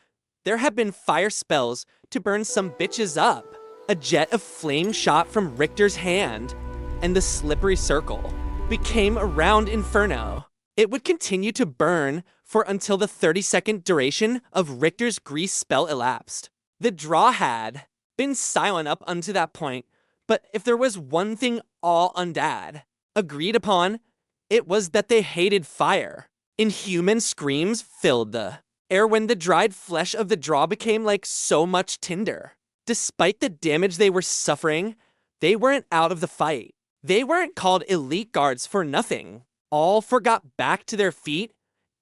[SPEAKER 1] there had been fire spells to burn some bitches up. A jet of flame shot from Richter's hand, and the slippery circle became a round inferno. It would continue to burn for until the 30-second duration of Richter's grease spell elapsed. The draw had been silent up unto that point, but if there was one thing all undead agreed upon, it was that they hated fire. Inhuman screams filled the ere when the dried flesh of the draw became like so much tinder. Despite the damage they were suffering, they weren't out of the fight. They weren't called elite guards for nothing. All forgot back to their feet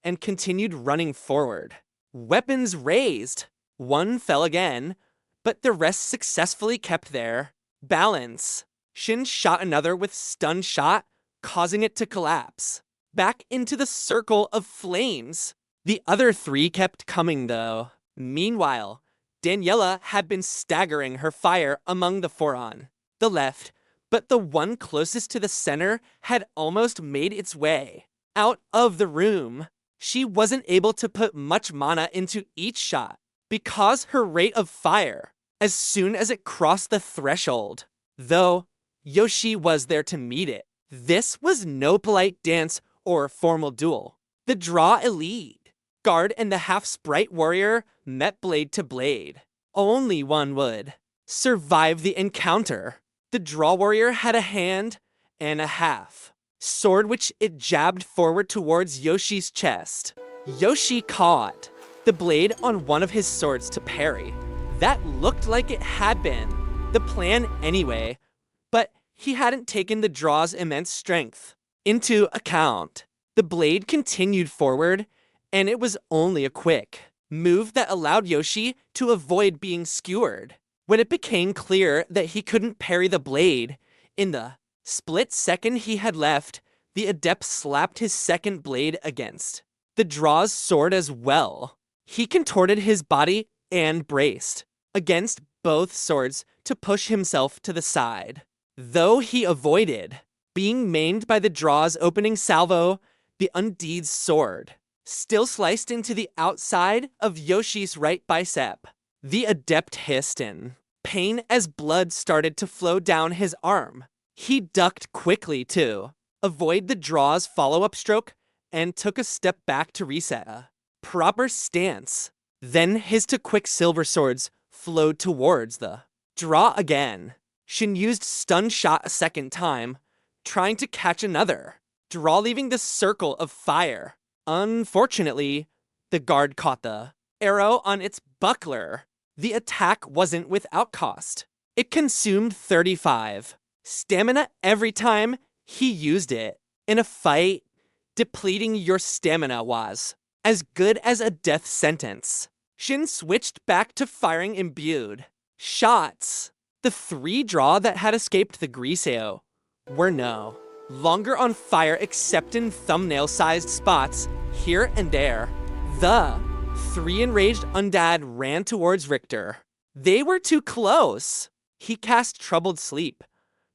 [SPEAKER 1] and continued running forward. Weapons raised. One fell again, but the rest successfully kept their balance. Shin shot another with stun shot, causing it to collapse. Back into the circle of flames. The other three kept coming, though. Meanwhile, Daniela had been staggering her fire among the four on the left, but the one closest to the center had almost made its way out of the room. She wasn't able to put much mana into each shot because her rate of fire as soon as it crossed the threshold, though Yoshi was there to meet it. This was no polite dance or formal duel. The draw elite guard and the half-sprite warrior met blade to blade. Only one would survive the encounter. The draw warrior had a hand and a half sword which it jabbed forward towards Yoshi's chest. Yoshi caught the blade on one of his swords to parry. That looked like it had been the plan anyway, but he hadn't taken the draw's immense strength into account. The blade continued forward, and it was only a quick move that allowed Yoshi to avoid being skewered. When it became clear that he couldn't parry the blade, in the split second he had left, the adept slapped his second blade against the draw's sword as well. He contorted his body and braced against both swords to push himself to the side. Though he avoided being maimed by the draw's opening salvo, the undeed's sword still sliced into the outside of Yoshi's right bicep. The adept hissed in pain as blood started to flow down his arm. He ducked quickly to avoid the draw's follow-up stroke and took a step back to reset a proper stance. Then his two quick silver swords flowed towards the draw again. Shin used stun shot a second time, trying to catch another draw, leaving the circle of fire. Unfortunately, the guard caught the arrow on its buckler. The attack wasn't without cost. It consumed 35 stamina every time he used it. In a fight, depleting your stamina was as good as a death sentence. Shin switched back to firing imbued shots. The three draw that had escaped the Griseo were no longer on fire except in thumbnail-sized spots here and there. The three enraged undead ran towards Richter. They were too close. He cast Troubled Sleep,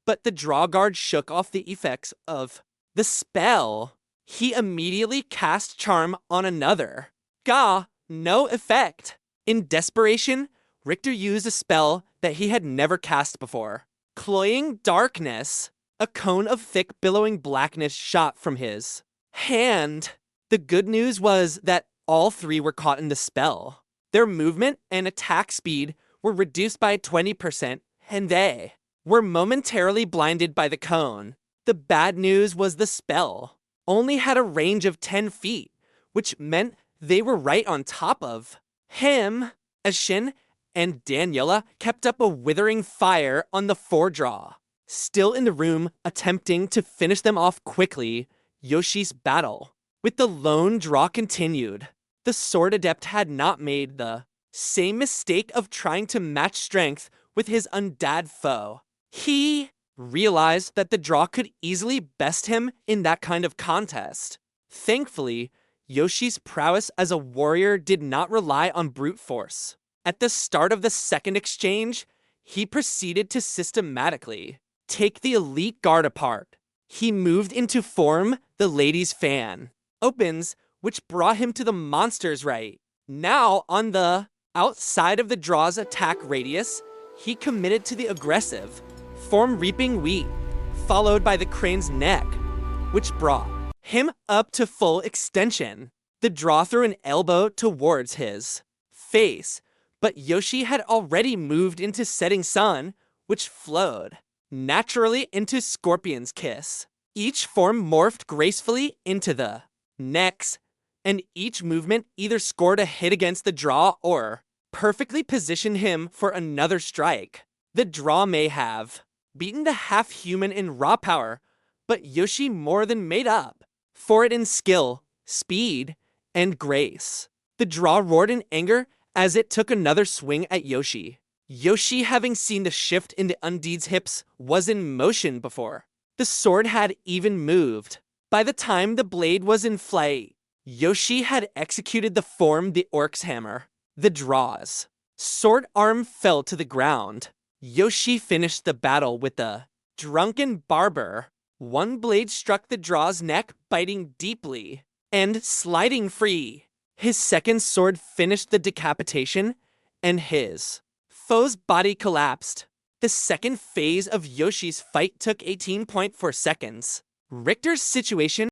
[SPEAKER 1] but the draw guard shook off the effects of the spell. He immediately cast Charm on another. Gah, no effect. In desperation, Richter used a spell that he had never cast before. Cloying Darkness. A cone of thick, billowing blackness shot from his hand. The good news was that all three were caught in the spell. Their movement and attack speed were reduced by 20%, and they were momentarily blinded by the cone. The bad news was the spell only had a range of 10 feet, which meant they were right on top of him, as Shin and Daniela kept up a withering fire on the four-draw. Still in the room, attempting to finish them off quickly, Yoshi's battle with the lone draw continued. The sword adept had not made the same mistake of trying to match strength with his undead foe. He realized that the draw could easily best him in that kind of contest. Thankfully, Yoshi's prowess as a warrior did not rely on brute force. At the start of the second exchange, he proceeded to systematically take the elite guard apart. He moved into form the lady's fan opens, which brought him to the monster's right. Now, on the outside of the draw's attack radius, he committed to the aggressive form reaping wheat, followed by the crane's neck, which brought him up to full extension. The draw threw an elbow towards his face, but Yoshi had already moved into setting sun, which flowed naturally into Scorpion's Kiss. Each form morphed gracefully into the next, and each movement either scored a hit against the draw or perfectly positioned him for another strike. The draw may have beaten the half-human in raw power, but Yoshi more than made up for it in skill, speed, and grace. The draw roared in anger as it took another swing at Yoshi. Yoshi, having seen the shift in the Undeed's hips, was in motion before the sword had even moved. By the time the blade was in flight, Yoshi had executed the form the orc's hammer. The draw's sword arm fell to the ground. Yoshi finished the battle with a drunken barber. One blade struck the draw's neck, biting deeply and sliding free. His second sword finished the decapitation, and his foe's body collapsed. The second phase of Yoshi's fight took 18.4 seconds. Richter's situation